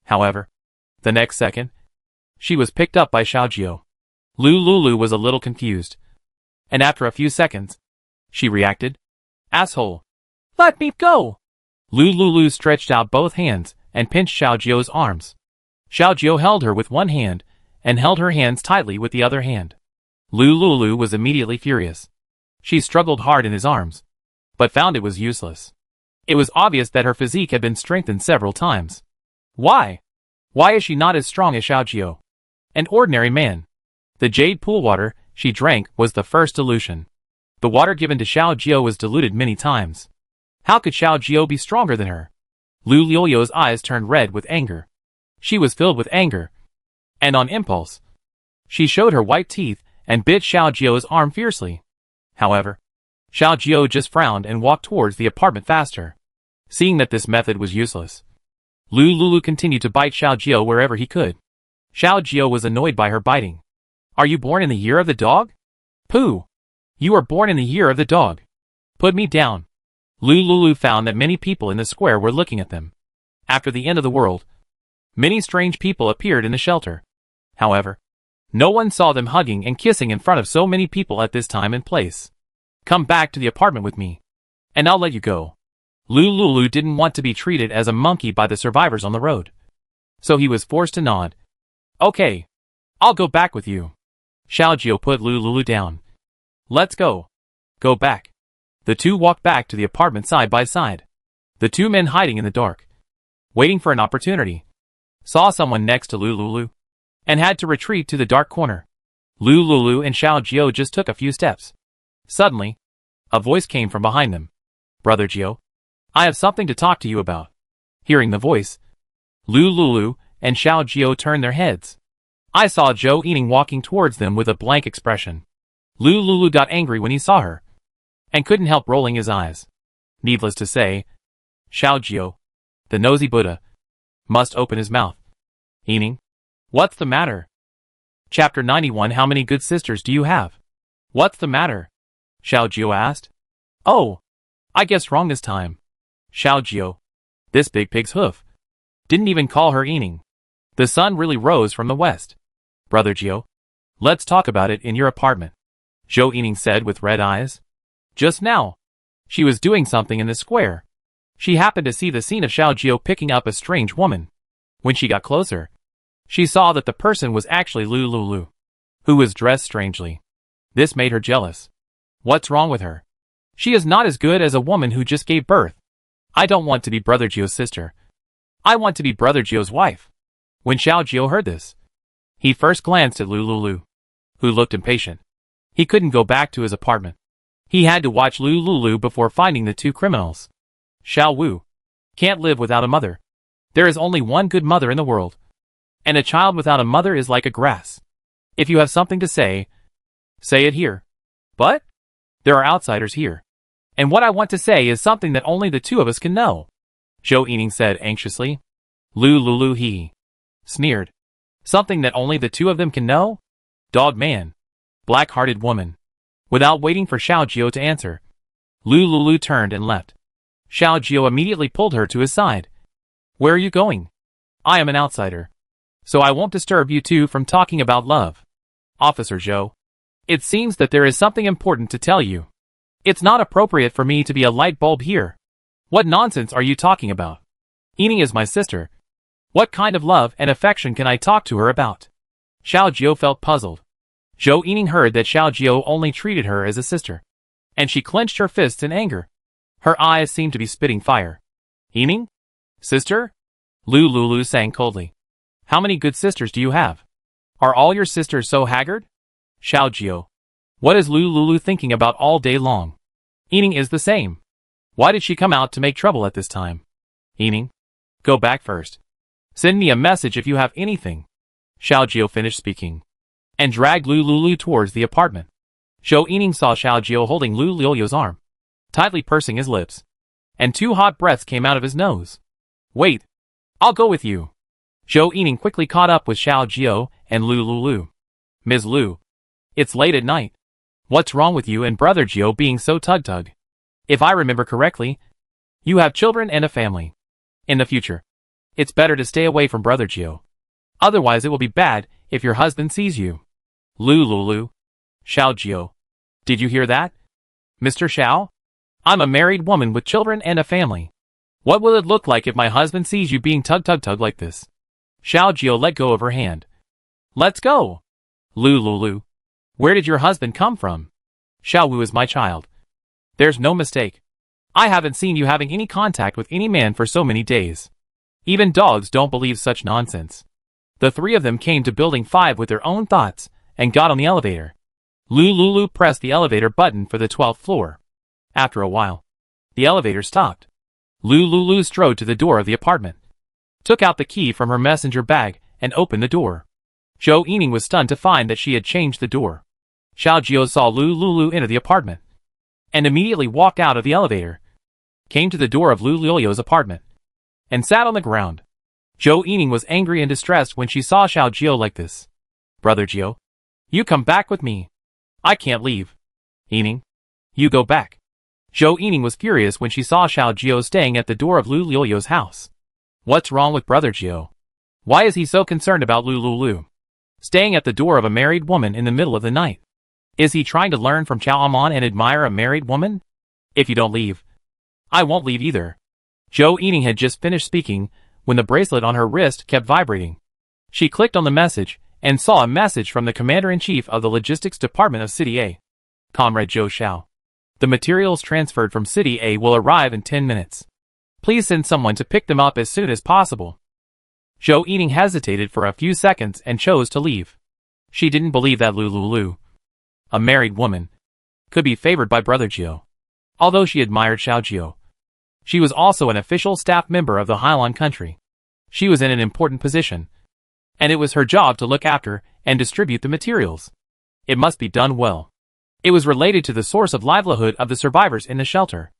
However, the next second, she was picked up by Xiao Jiao. Lu Lulu was a little confused. And after a few seconds, she reacted. Asshole! Let me go! Lu Lulu stretched out both hands and pinched Xiao Jiao's arms. Xiao Jiao held her with one hand and held her hands tightly with the other hand. Lu Lulu was immediately furious. She struggled hard in his arms, but found it was useless. It was obvious that her physique had been strengthened several times. Why? Why is she not as strong as Xiao Jiao? An ordinary man. The jade pool water she drank was the first dilution. The water given to Xiao Jiao was diluted many times. How could Xiao Jiao be stronger than her? Lu Lulu's eyes turned red with anger. She was filled with anger. And on impulse, she showed her white teeth and bit Xiao Jiao's arm fiercely. However, Xiao Jiao just frowned and walked towards the apartment faster. Seeing that this method was useless, Lu Lulu continued to bite Xiao Jiao wherever he could. Xiao Jiao was annoyed by her biting. Are you born in the year of the dog? Pooh! You are born in the year of the dog. Put me down. Lu Lulu found that many people in the square were looking at them. After the end of the world, many strange people appeared in the shelter. However, no one saw them hugging and kissing in front of so many people at this time and place. Come back to the apartment with me, and I'll let you go. Lu Lulu didn't want to be treated as a monkey by the survivors on the road, so he was forced to nod. Okay, I'll go back with you. Xiao Jiao put Lu Lulu down. Let's go. Go back. The two walked back to the apartment side by side. The 2 men hiding in the dark, waiting for an opportunity, saw someone next to Lu Lulu, and had to retreat to the dark corner. Lu Lulu and Xiao Jiao just took a few steps. Suddenly, a voice came from behind them. Brother Jiao, I have something to talk to you about. Hearing the voice, Lu Lulu and Xiao Jiao turned their heads. I saw Zhou Yining walking towards them with a blank expression. Lu Lulu got angry when he saw her, and couldn't help rolling his eyes. Needless to say, Xiao Jiao, the nosy Buddha, must open his mouth. Yining, what's the matter? Chapter 91. How many good sisters do you have? What's the matter? Xiao Jiao asked. Oh, I guessed wrong this time. Xiao Jiao, this big pig's hoof. Didn't even call her Yining. The sun really rose from the west. Brother Jiao, let's talk about it in your apartment, Zhou Yining said with red eyes. Just now, she was doing something in the square. She happened to see the scene of Xiao Jiao picking up a strange woman. When she got closer, she saw that the person was actually Lu Lulu, who was dressed strangely. This made her jealous. What's wrong with her? She is not as good as a woman who just gave birth. I don't want to be Brother Jiao's sister. I want to be Brother Jiao's wife. When Xiao Jiao heard this, he first glanced at Lu Lulu, who looked impatient. He couldn't go back to his apartment. He had to watch Lu Lulu before finding the 2 criminals. Xiao Wu can't live without a mother. There is only one good mother in the world, and a child without a mother is like a grass. If you have something to say, say it here. But there are outsiders here, and what I want to say is something that only the 2 of us can know, Zhou Yining said anxiously. Lu Lulu sneered. Something that only the 2 of them can know? Dog man. Black-hearted woman. Without waiting for Xiao Jiao to answer, Lu Lulu turned and left. Xiao Jiao immediately pulled her to his side. Where are you going? I am an outsider, so I won't disturb you 2 from talking about love. Officer Zhou, it seems that there is something important to tell you. It's not appropriate for me to be a light bulb here. What nonsense are you talking about? Yining is my sister. What kind of love and affection can I talk to her about? Xiao Jiao felt puzzled. Zhou Yining heard that Xiao Jiao only treated her as a sister, and she clenched her fists in anger. Her eyes seemed to be spitting fire. Yining? Sister? Lu Lulu sang coldly. How many good sisters do you have? Are all your sisters so haggard? Xiao Jiao. What is Lu Lulu thinking about all day long? Yining is the same. Why did she come out to make trouble at this time? Yining? Go back first. Send me a message if you have anything. Xiao Jiao finished speaking, and dragged Lu Lulu towards the apartment. Zhou Yining saw Xiao Jiao holding Lu Lulu's arm, tightly pursing his lips, and 2 hot breaths came out of his nose. Wait. I'll go with you. Zhou Yining quickly caught up with Xiao Jiao and Lu Lulu. Ms. Lu. It's late at night. What's wrong with you and Brother Jiao being so tug-tug? If I remember correctly, you have children and a family. In the future, it's better to stay away from Brother Jiao. Otherwise it will be bad if your husband sees you. Lu Lulu. Xiao Jiao. Did you hear that? Mr. Xiao? I'm a married woman with children and a family. What will it look like if my husband sees you being tug-tug-tug like this? Xiao Jiao let go of her hand. Let's go. Lu Lulu. Where did your husband come from? Xiao Wu is my child. There's no mistake. I haven't seen you having any contact with any man for so many days. Even dogs don't believe such nonsense. The 3 of them came to building 5 with their own thoughts and got on the elevator. Lu Lulu pressed the elevator button for the 12th floor. After a while, the elevator stopped. Lu Lulu strode to the door of the apartment, took out the key from her messenger bag, and opened the door. Zhou Yining was stunned to find that she had changed the door. Xiao Jiao saw Lu Lulu enter the apartment, and immediately walked out of the elevator, came to the door of Lu Lulu's apartment, and sat on the ground. Zhou Yining was angry and distressed when she saw Xiao Jiao like this. Brother Jiao, you come back with me. I can't leave. Yining, you go back. Zhou Yining was furious when she saw Xiao Jiao staying at the door of Lu Lulu's house. What's wrong with Brother Jiao? Why is he so concerned about Lu Lulu staying at the door of a married woman in the middle of the night? Is he trying to learn from Chao Amon and admire a married woman? If you don't leave, I won't leave either. Zhou Yining had just finished speaking when the bracelet on her wrist kept vibrating. She clicked on the message and saw a message from the Commander-in-Chief of the Logistics Department of City A. Comrade Zhou Xiao. The materials transferred from City A will arrive in 10 minutes. Please send someone to pick them up as soon as possible. Zhou Yining hesitated for a few seconds and chose to leave. She didn't believe that Lu Lulu, a married woman, could be favored by Brother Jiao. Although she admired Xiao Jiao, she was also an official staff member of the Hailan country. She was in an important position, and it was her job to look after and distribute the materials. It must be done well. It was related to the source of livelihood of the survivors in the shelter.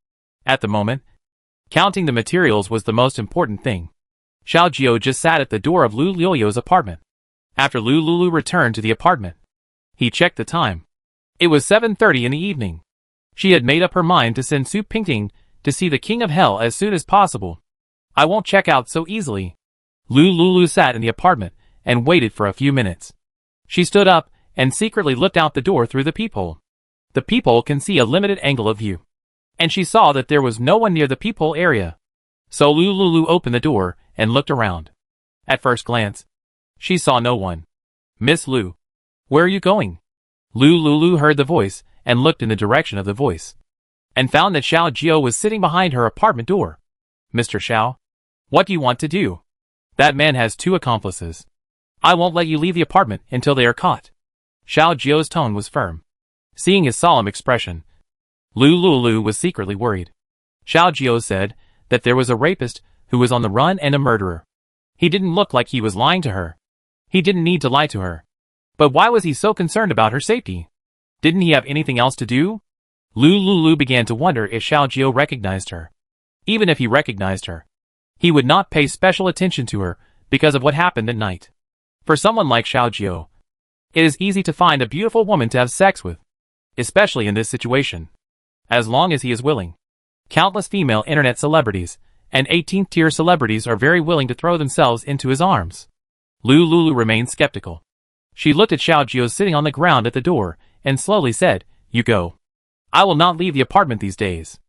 At the moment, counting the materials was the most important thing. Xiao Jiao just sat at the door of Lu Lulu's apartment. After Lu Lulu returned to the apartment, he checked the time. It was 7:30 in the evening. She had made up her mind to send Su Pingting to see the King of Hell as soon as possible. I won't check out so easily. Lu Lulu sat in the apartment and waited for a few minutes. She stood up and secretly looked out the door through the peephole. The peephole can see a limited angle of view, and she saw that there was no one near the peephole area. So Lu Lulu opened the door and looked around. At first glance, she saw no one. Miss Lu, where are you going? Lu Lulu heard the voice and looked in the direction of the voice, and found that Xiao Jiao was sitting behind her apartment door. Mr. Xiao, what do you want to do? That man has 2 accomplices. I won't let you leave the apartment until they are caught. Xiao Jiao's tone was firm. Seeing his solemn expression, Lu Lulu was secretly worried. Xiao Jiao said that there was a rapist who was on the run and a murderer. He didn't look like he was lying to her. He didn't need to lie to her. But why was he so concerned about her safety? Didn't he have anything else to do? Lu Lulu began to wonder if Xiao Jiao recognized her. Even if he recognized her, he would not pay special attention to her because of what happened at night. For someone like Xiao Jiao, it is easy to find a beautiful woman to have sex with, especially in this situation, as long as he is willing. Countless female internet celebrities and 18th tier celebrities are very willing to throw themselves into his arms. Lu Lulu remained skeptical. She looked at Xiao Jiao sitting on the ground at the door and slowly said, "You go. I will not leave the apartment these days.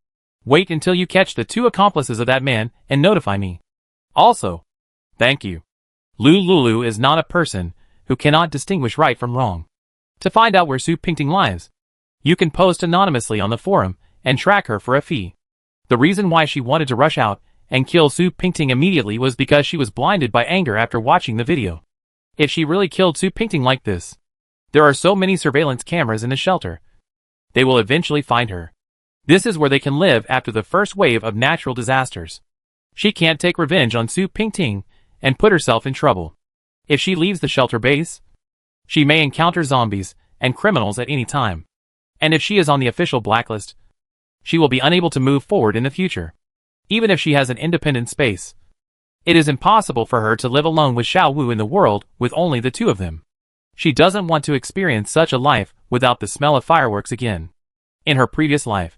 Wait until you catch the 2 accomplices of that man and notify me. Also, thank you." Lu Lulu is not a person who cannot distinguish right from wrong. To find out where Su Pingting lies, you can post anonymously on the forum and track her for a fee. The reason why she wanted to rush out and kill Su Pingting immediately was because she was blinded by anger after watching the video. If she really killed Su Pingting like this, there are so many surveillance cameras in the shelter. They will eventually find her. This is where they can live after the first wave of natural disasters. She can't take revenge on Su Pingting and put herself in trouble. If she leaves the shelter base, she may encounter zombies and criminals at any time. And if she is on the official blacklist, she will be unable to move forward in the future. Even if she has an independent space, it is impossible for her to live alone with Xiao Wu in the world with only the two of them. She doesn't want to experience such a life without the smell of fireworks again. In her previous life,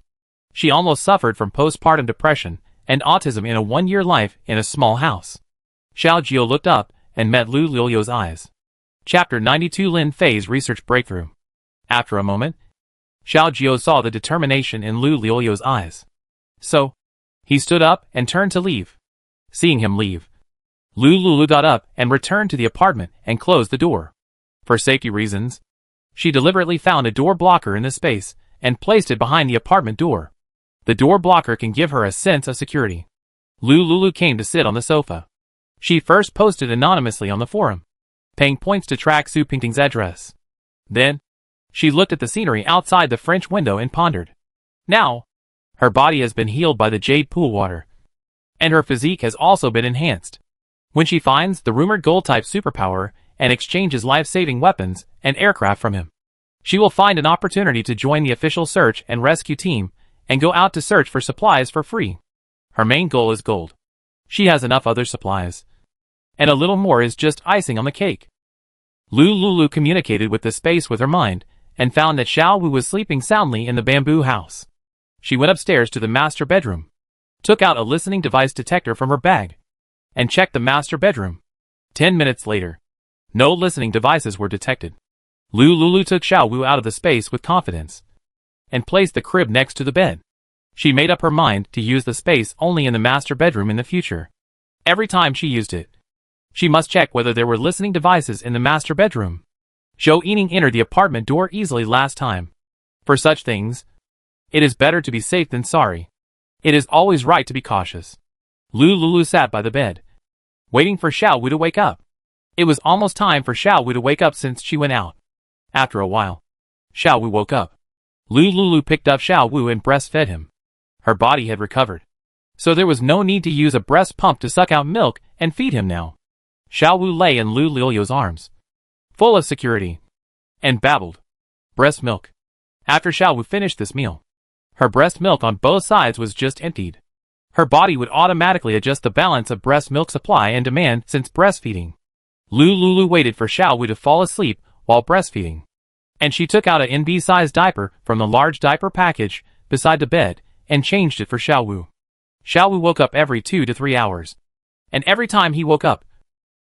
she almost suffered from postpartum depression and autism in a one-year life in a small house. Xiao Jiao looked up and met Lu Liu's eyes. Chapter 92 Lin Fei's Research Breakthrough. After a moment, Xiao Jiao saw the determination in Lu Liu's eyes. So, he stood up and turned to leave. Seeing him leave, Lu Lulu got up and returned to the apartment and closed the door. For safety reasons, she deliberately found a door blocker in the space and placed it behind the apartment door. The door blocker can give her a sense of security. Lu Lulu came to sit on the sofa. She first posted anonymously on the forum, paying points to track Su Pingting's address. Then, she looked at the scenery outside the French window and pondered. Now, her body has been healed by the jade pool water, and her physique has also been enhanced. When she finds the rumored gold-type superpower and exchanges life-saving weapons and aircraft from him, she will find an opportunity to join the official search and rescue team and go out to search for supplies for free. Her main goal is gold. She has enough other supplies, and a little more is just icing on the cake. Lu Lulu communicated with the space with her mind and found that Xiao Wu was sleeping soundly in the bamboo house. She went upstairs to the master bedroom, took out a listening device detector from her bag, and checked the master bedroom. 10 minutes later, no listening devices were detected. Lu Lulu took Xiao Wu out of the space with confidence and placed the crib next to the bed. She made up her mind to use the space only in the master bedroom in the future. Every time she used it, she must check whether there were listening devices in the master bedroom. Zhou Yining entered the apartment door easily last time. For such things, it is better to be safe than sorry. It is always right to be cautious. Lu Lulu sat by the bed, waiting for Xiao Wu to wake up. It was almost time for Xiao Wu to wake up since she went out. After a while, Xiao Wu woke up. Lu Lulu picked up Xiao Wu and breastfed him. Her body had recovered, so there was no need to use a breast pump to suck out milk and feed him now. Xiao Wu lay in Lu Liu's arms, full of security, and babbled. Breast milk. After Xiao Wu finished this meal, her breast milk on both sides was just emptied. Her body would automatically adjust the balance of breast milk supply and demand since breastfeeding. Lu Lulu waited for Xiao Wu to fall asleep while breastfeeding, and she took out a NB-sized diaper from the large diaper package beside the bed and changed it for Xiao Wu. Xiao Wu woke up every 2 to 3 hours, and every time he woke up,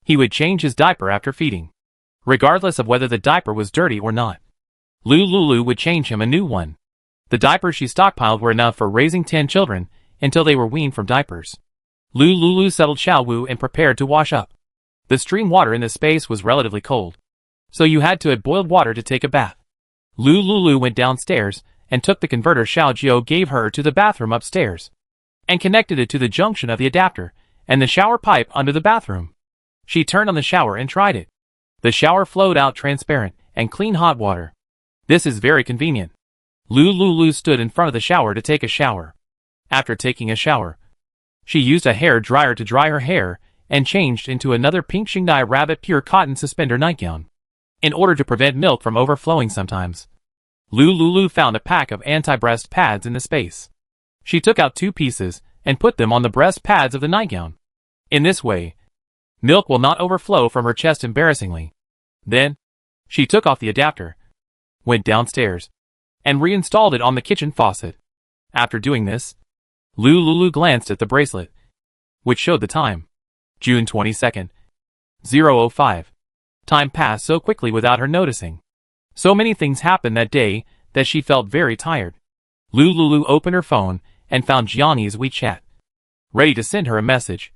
he would change his diaper after feeding, regardless of whether the diaper was dirty or not. Lu Lulu would change him a new one. The diapers she stockpiled were enough for raising 10 children until they were weaned from diapers. Lu Lulu settled Xiao Wu and prepared to wash up. The stream water in this space was relatively cold, so you had to add boiled water to take a bath. Lu Lulu went downstairs and took the converter Xiao Jiao gave her to the bathroom upstairs, and connected it to the junction of the adapter and the shower pipe under the bathroom. She turned on the shower and tried it. The shower flowed out transparent and clean hot water. This is very convenient. Lu Lulu stood in front of the shower to take a shower. After taking a shower, she used a hair dryer to dry her hair and changed into another pink Xingdai rabbit pure cotton suspender nightgown. In order to prevent milk from overflowing sometimes, Lu Lulu found a pack of anti-breast pads in the space. She took out 2 pieces and put them on the breast pads of the nightgown. In this way, milk will not overflow from her chest embarrassingly. Then, she took off the adapter, went downstairs, and reinstalled it on the kitchen faucet. After doing this, Lu Lulu glanced at the bracelet, which showed the time. June 22nd, 0:05. Time passed so quickly without her noticing. So many things happened that day that she felt very tired. Lu Lulu opened her phone and found Jiangni's WeChat, ready to send her a message,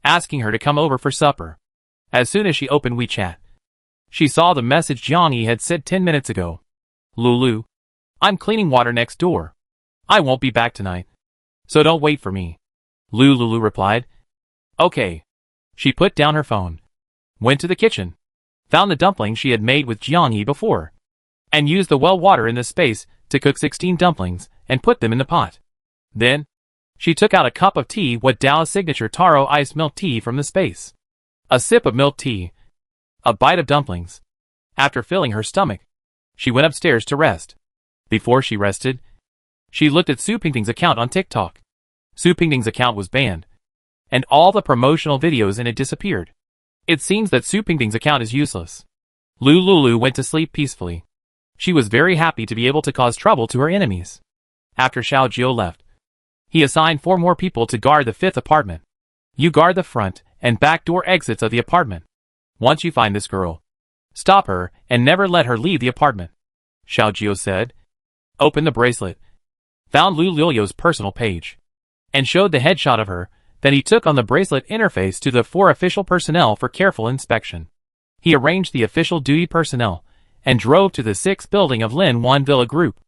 asking her to come over for supper. As soon as she opened WeChat, She saw the message Jiang Yi had sent 10 minutes ago. Lulu, I'm cleaning water next door. I won't be back tonight. So don't wait for me. Lulu replied. Okay. She put down her phone, went to the kitchen, found the dumplings she had made with Jiang Yi before, and used the well water in the space to cook 16 dumplings and put them in the pot. Then, she took out a cup of tea with Dao's signature taro iced milk tea from the space. A sip of milk tea, a bite of dumplings. After filling her stomach, she went upstairs to rest. Before she rested, she looked at Su Pingting's account on TikTok. Su Pingting's account was banned, and all the promotional videos in it disappeared. It seems that Su Pingting's account is useless. Lulu went to sleep peacefully. She was very happy to be able to cause trouble to her enemies. After Xiao Jiu left, he assigned 4 more people to guard the 5th apartment. You guard the front and back door exits of the apartment. Once you find this girl, stop her and never let her leave the apartment. Xiao Jiu said. Open the bracelet, found Lu Lilio's personal page, and showed the headshot of her. Then he took on the bracelet interface to the 4 official personnel for careful inspection. He arranged the official duty personnel and drove to the 6th building of Lin Wan Villa Group.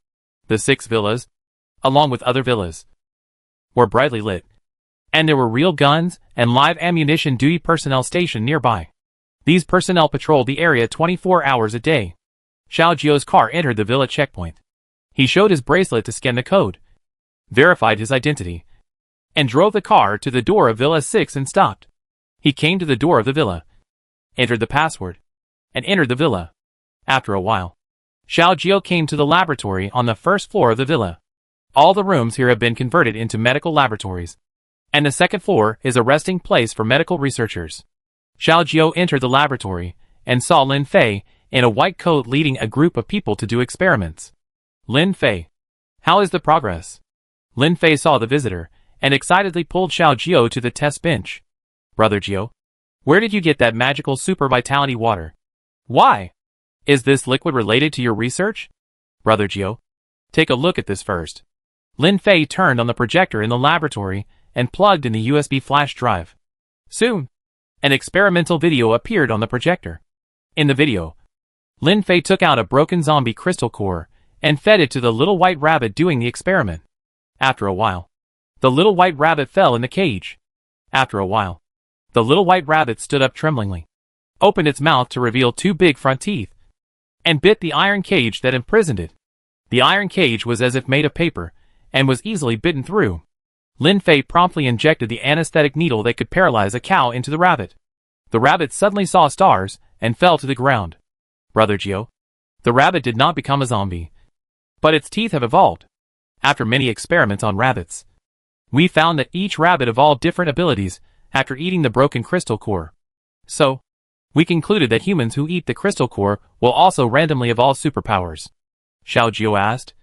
The 6 villas, along with other villas, were brightly lit, and there were real guns and live ammunition duty personnel stationed nearby. These personnel patrolled the area 24 hours a day. Xiao Jiu's car entered the villa checkpoint. He showed his bracelet to scan the code, verified his identity, and drove the car to the door of Villa 6 and stopped. He came to the door of the villa, entered the password, and entered the villa. After a while, Xiao Jiu came to the laboratory on the 1st floor of the villa. All the rooms here have been converted into medical laboratories, and the 2nd floor is a resting place for medical researchers. Xiao Jiu entered the laboratory and saw Lin Fei in a white coat leading a group of people to do experiments. Lin Fei, how is the progress? Lin Fei saw the visitor and excitedly pulled Xiao Jiu to the test bench. Brother Jiu, where did you get that magical super vitality water? Why? Is this liquid related to your research? Brother Jiu, take a look at this first. Lin Fei turned on the projector in the laboratory and plugged in the USB flash drive. Soon, an experimental video appeared on the projector. In the video, Lin Fei took out a broken zombie crystal core and fed it to the little white rabbit doing the experiment. After a while, the little white rabbit fell in the cage. After a while, the little white rabbit stood up tremblingly, opened its mouth to reveal 2 big front teeth, and bit the iron cage that imprisoned it. The iron cage was as if made of paper, and was easily bitten through. Lin Fei promptly injected the anesthetic needle that could paralyze a cow into the rabbit. The rabbit suddenly saw stars and fell to the ground. Brother Jiu, the rabbit did not become a zombie, but its teeth have evolved. After many experiments on rabbits, we found that each rabbit evolved different abilities after eating the broken crystal core. So, we concluded that humans who eat the crystal core will also randomly evolve superpowers. Xiao Jiu asked.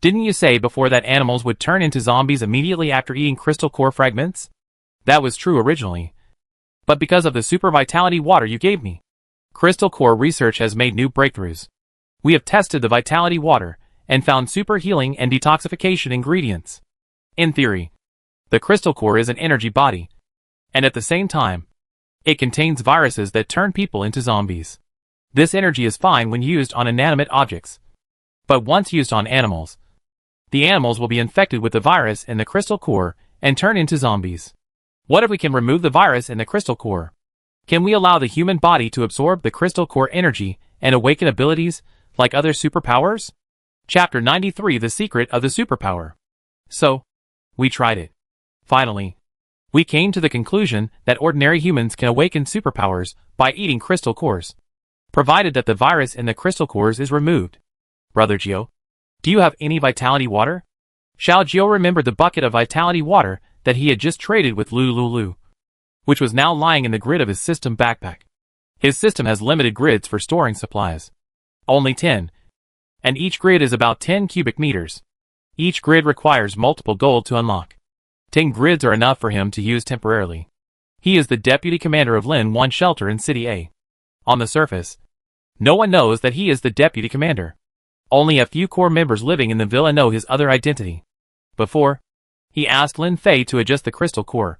Didn't you say before that animals would turn into zombies immediately after eating crystal core fragments? That was true originally, but because of the super vitality water you gave me, crystal core research has made new breakthroughs. We have tested the vitality water and found super healing and detoxification ingredients. In theory, the crystal core is an energy body, and at the same time, it contains viruses that turn people into zombies. This energy is fine when used on inanimate objects, but once used on animals, the animals will be infected with the virus in the crystal core and turn into zombies. What if we can remove the virus in the crystal core? Can we allow the human body to absorb the crystal core energy and awaken abilities like other superpowers? Chapter 93: The Secret of the Superpower. So, we tried it. Finally, we came to the conclusion that ordinary humans can awaken superpowers by eating crystal cores, provided that the virus in the crystal cores is removed. Brother Jiu, do you have any vitality water? Xiao Jiu remembered the bucket of vitality water that he had just traded with Lulu, which was now lying in the grid of his system backpack. His system has limited grids for storing supplies. Only 10. And each grid is about 10 cubic meters. Each grid requires multiple gold to unlock. 10 grids are enough for him to use temporarily. He is the deputy commander of Lin Wan Shelter in City A. On the surface, no one knows that he is the deputy commander. Only a few core members living in the villa know his other identity. Before, he asked Lin Fei to adjust the crystal core,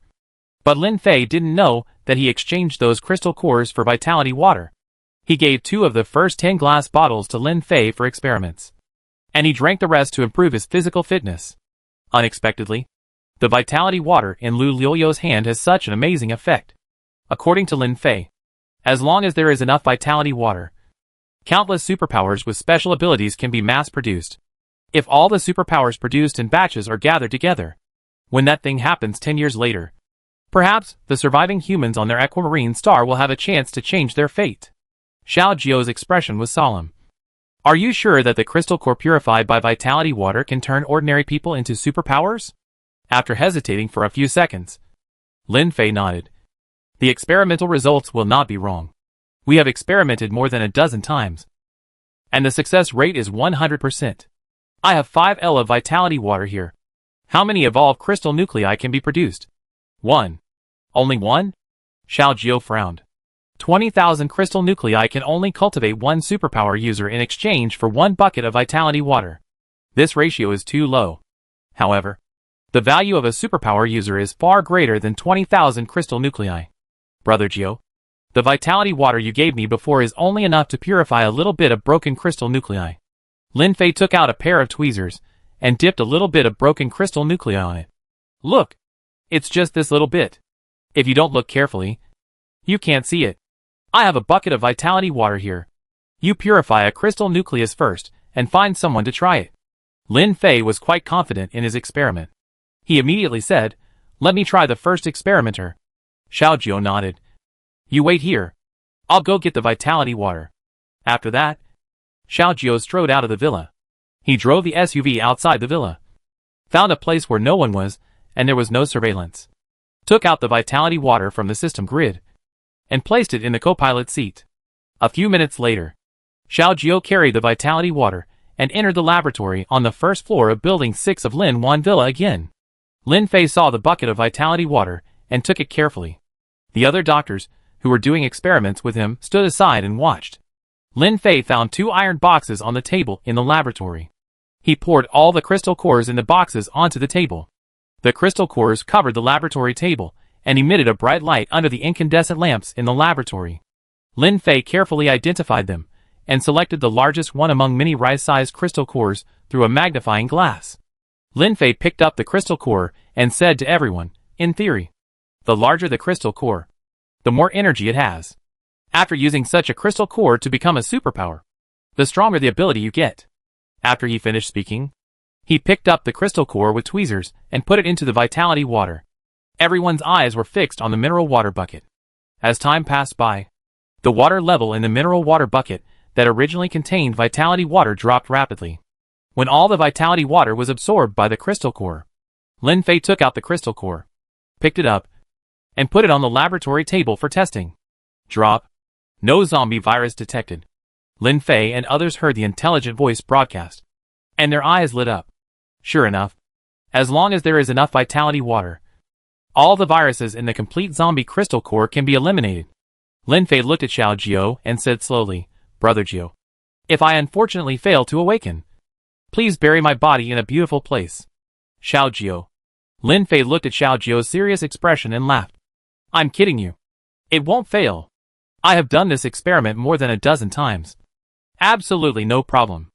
but Lin Fei didn't know that he exchanged those crystal cores for vitality water. He gave 2 of the first 10 glass bottles to Lin Fei for experiments. And he drank the rest to improve his physical fitness. Unexpectedly, the vitality water in Lu Liuyo's hand has such an amazing effect. According to Lin Fei, as long as there is enough vitality water, countless superpowers with special abilities can be mass-produced. If all the superpowers produced in batches are gathered together, when that thing happens 10 years later, perhaps the surviving humans on their aquamarine star will have a chance to change their fate. Xiao Jiu's expression was solemn. Are you sure that the crystal core purified by vitality water can turn ordinary people into superpowers? After hesitating for a few seconds, Lin Fei nodded. The experimental results will not be wrong. We have experimented more than a dozen times, and the success rate is 100%. I have 5L of vitality water here. How many evolved crystal nuclei can be produced? 1. Only 1? Xiao Jiu frowned. 20,000 crystal nuclei can only cultivate 1 superpower user in exchange for 1 bucket of vitality water. This ratio is too low. However, the value of a superpower user is far greater than 20,000 crystal nuclei. Brother Jiu, the vitality water you gave me before is only enough to purify a little bit of broken crystal nuclei. Lin Fei took out a pair of tweezers and dipped a little bit of broken crystal nuclei on it. Look! It's just this little bit. If you don't look carefully, you can't see it. I have a bucket of vitality water here. You purify a crystal nucleus first, and find someone to try it. Lin Fei was quite confident in his experiment. He immediately said, let me try the first experimenter. Xiao Jiu nodded. You wait here. I'll go get the vitality water. After that, Xiao Jiu strode out of the villa. He drove the SUV outside the villa, found a place where no one was, and there was no surveillance. Took out the vitality water from the system grid, and placed it in the co-pilot seat. A few minutes later, Xiao Jiu carried the vitality water and entered the laboratory on the first floor of Building 6 of Lin Wan Villa again. Lin Fei saw the bucket of vitality water and took it carefully. The other doctors, who were doing experiments with him, stood aside and watched. Lin Fei found 2 iron boxes on the table in the laboratory. He poured all the crystal cores in the boxes onto the table. The crystal cores covered the laboratory table and emitted a bright light under the incandescent lamps in the laboratory. Lin Fei carefully identified them and selected the largest one among many rice-sized crystal cores through a magnifying glass. Lin Fei picked up the crystal core and said to everyone, in theory, the larger the crystal core, the more energy it has. After using such a crystal core to become a superpower, the stronger the ability you get. After he finished speaking, he picked up the crystal core with tweezers and put it into the vitality water. Everyone's eyes were fixed on the mineral water bucket. As time passed by, the water level in the mineral water bucket that originally contained vitality water dropped rapidly. When all the vitality water was absorbed by the crystal core, Lin Fei took out the crystal core, picked it up, and put it on the laboratory table for testing. Drop. No zombie virus detected. Lin Fei and others heard the intelligent voice broadcast, and their eyes lit up. Sure enough, as long as there is enough vitality water, all the viruses in the complete zombie crystal core can be eliminated. Lin Fei looked at Xiao Jiu and said slowly, Brother Jiu, if I unfortunately fail to awaken, please bury my body in a beautiful place. Xiao Jiu. Lin Fei looked at Xiao Jiu's serious expression and laughed. I'm kidding you. It won't fail. I have done this experiment more than a dozen times. Absolutely no problem.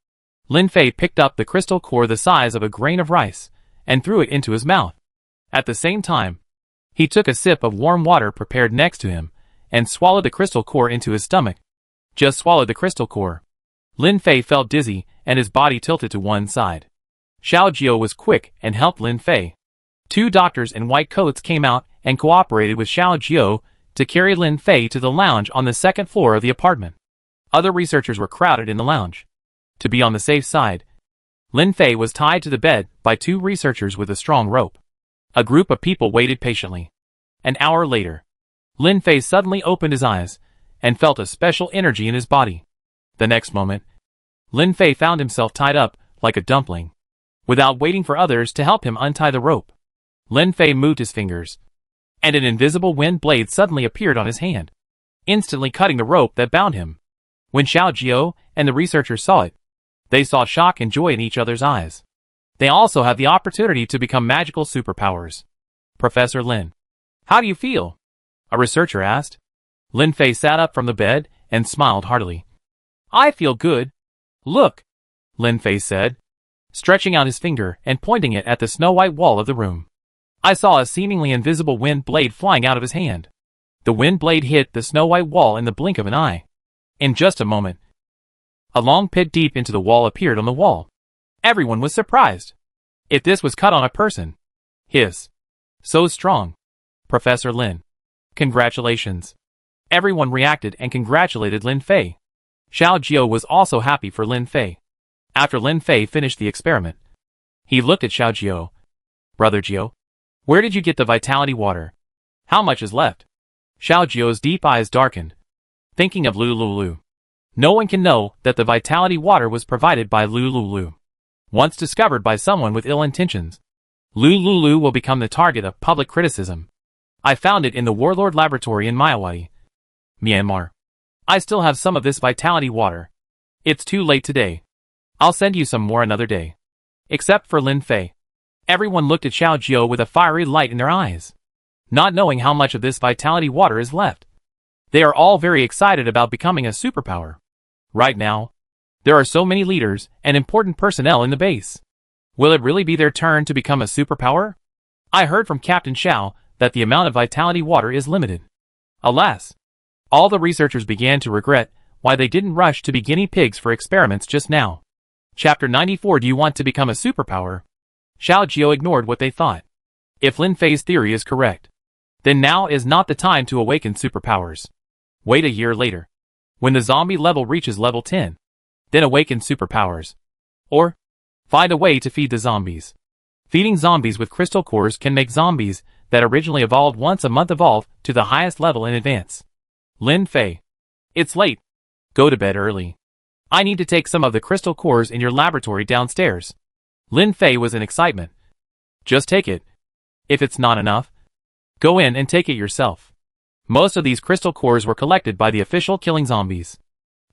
Lin Fei picked up the crystal core the size of a grain of rice and threw it into his mouth. At the same time, he took a sip of warm water prepared next to him and swallowed the crystal core into his stomach. Just swallowed the crystal core. Lin Fei felt dizzy and his body tilted to one side. Xiao Jiu was quick and helped Lin Fei. 2 doctors in white coats came out and cooperated with Xiao Jiu to carry Lin Fei to the lounge on the 2nd floor of the apartment. Other researchers were crowded in the lounge. To be on the safe side, Lin Fei was tied to the bed by 2 researchers with a strong rope. A group of people waited patiently. An hour later, Lin Fei suddenly opened his eyes and felt a special energy in his body. The next moment, Lin Fei found himself tied up like a dumpling. Without waiting for others to help him untie the rope, Lin Fei moved his fingers, and an invisible wind blade suddenly appeared on his hand, instantly cutting the rope that bound him. When Xiao Jiu and the researchers saw it, they saw shock and joy in each other's eyes. They also have the opportunity to become magical superpowers. Professor Lin, how do you feel? A researcher asked. Lin Fei sat up from the bed and smiled heartily. I feel good. Look, Lin Fei said, stretching out his finger and pointing it at the snow-white wall of the room. I saw a seemingly invisible wind blade flying out of his hand. The wind blade hit the snow-white wall in the blink of an eye. In just a moment, a long pit deep into the wall appeared on the wall. Everyone was surprised. If this was cut on a person. Hiss. So strong. Professor Lin. Congratulations. Everyone reacted and congratulated Lin Fei. Xiao Jiao was also happy for Lin Fei. After Lin Fei finished the experiment, he looked at Xiao Jiao. Brother Jiao, where did you get the vitality water? How much is left? Xiao Jiao's deep eyes darkened, thinking of Lu Lulu. No one can know that the vitality water was provided by Lu Lulu. Once discovered by someone with ill intentions, Lu Lulu will become the target of public criticism. I found it in the Warlord Laboratory in Myawaddy, Myanmar. I still have some of this vitality water. It's too late today. I'll send you some more another day. Except for Lin Fei. Everyone looked at Xiao Jiao with a fiery light in their eyes, not knowing how much of this vitality water is left. They are all very excited about becoming a superpower. Right now, there are so many leaders and important personnel in the base. Will it really be their turn to become a superpower? I heard from Captain Xiao that the amount of vitality water is limited. Alas, all the researchers began to regret why they didn't rush to be guinea pigs for experiments just now. Chapter 94. Do you want to become a superpower? Xiao Jiao ignored what they thought. If Lin Fei's theory is correct, then now is not the time to awaken superpowers. Wait a year later, when the zombie level reaches level 10, then awaken superpowers. Or, find a way to feed the zombies. Feeding zombies with crystal cores can make zombies that originally evolved once a month evolve to the highest level in advance. Lin Fei. It's late. Go to bed early. I need to take some of the crystal cores in your laboratory downstairs. Lin Fei was in excitement. Just take it. If it's not enough, go in and take it yourself. Most of these crystal cores were collected by the official killing zombies.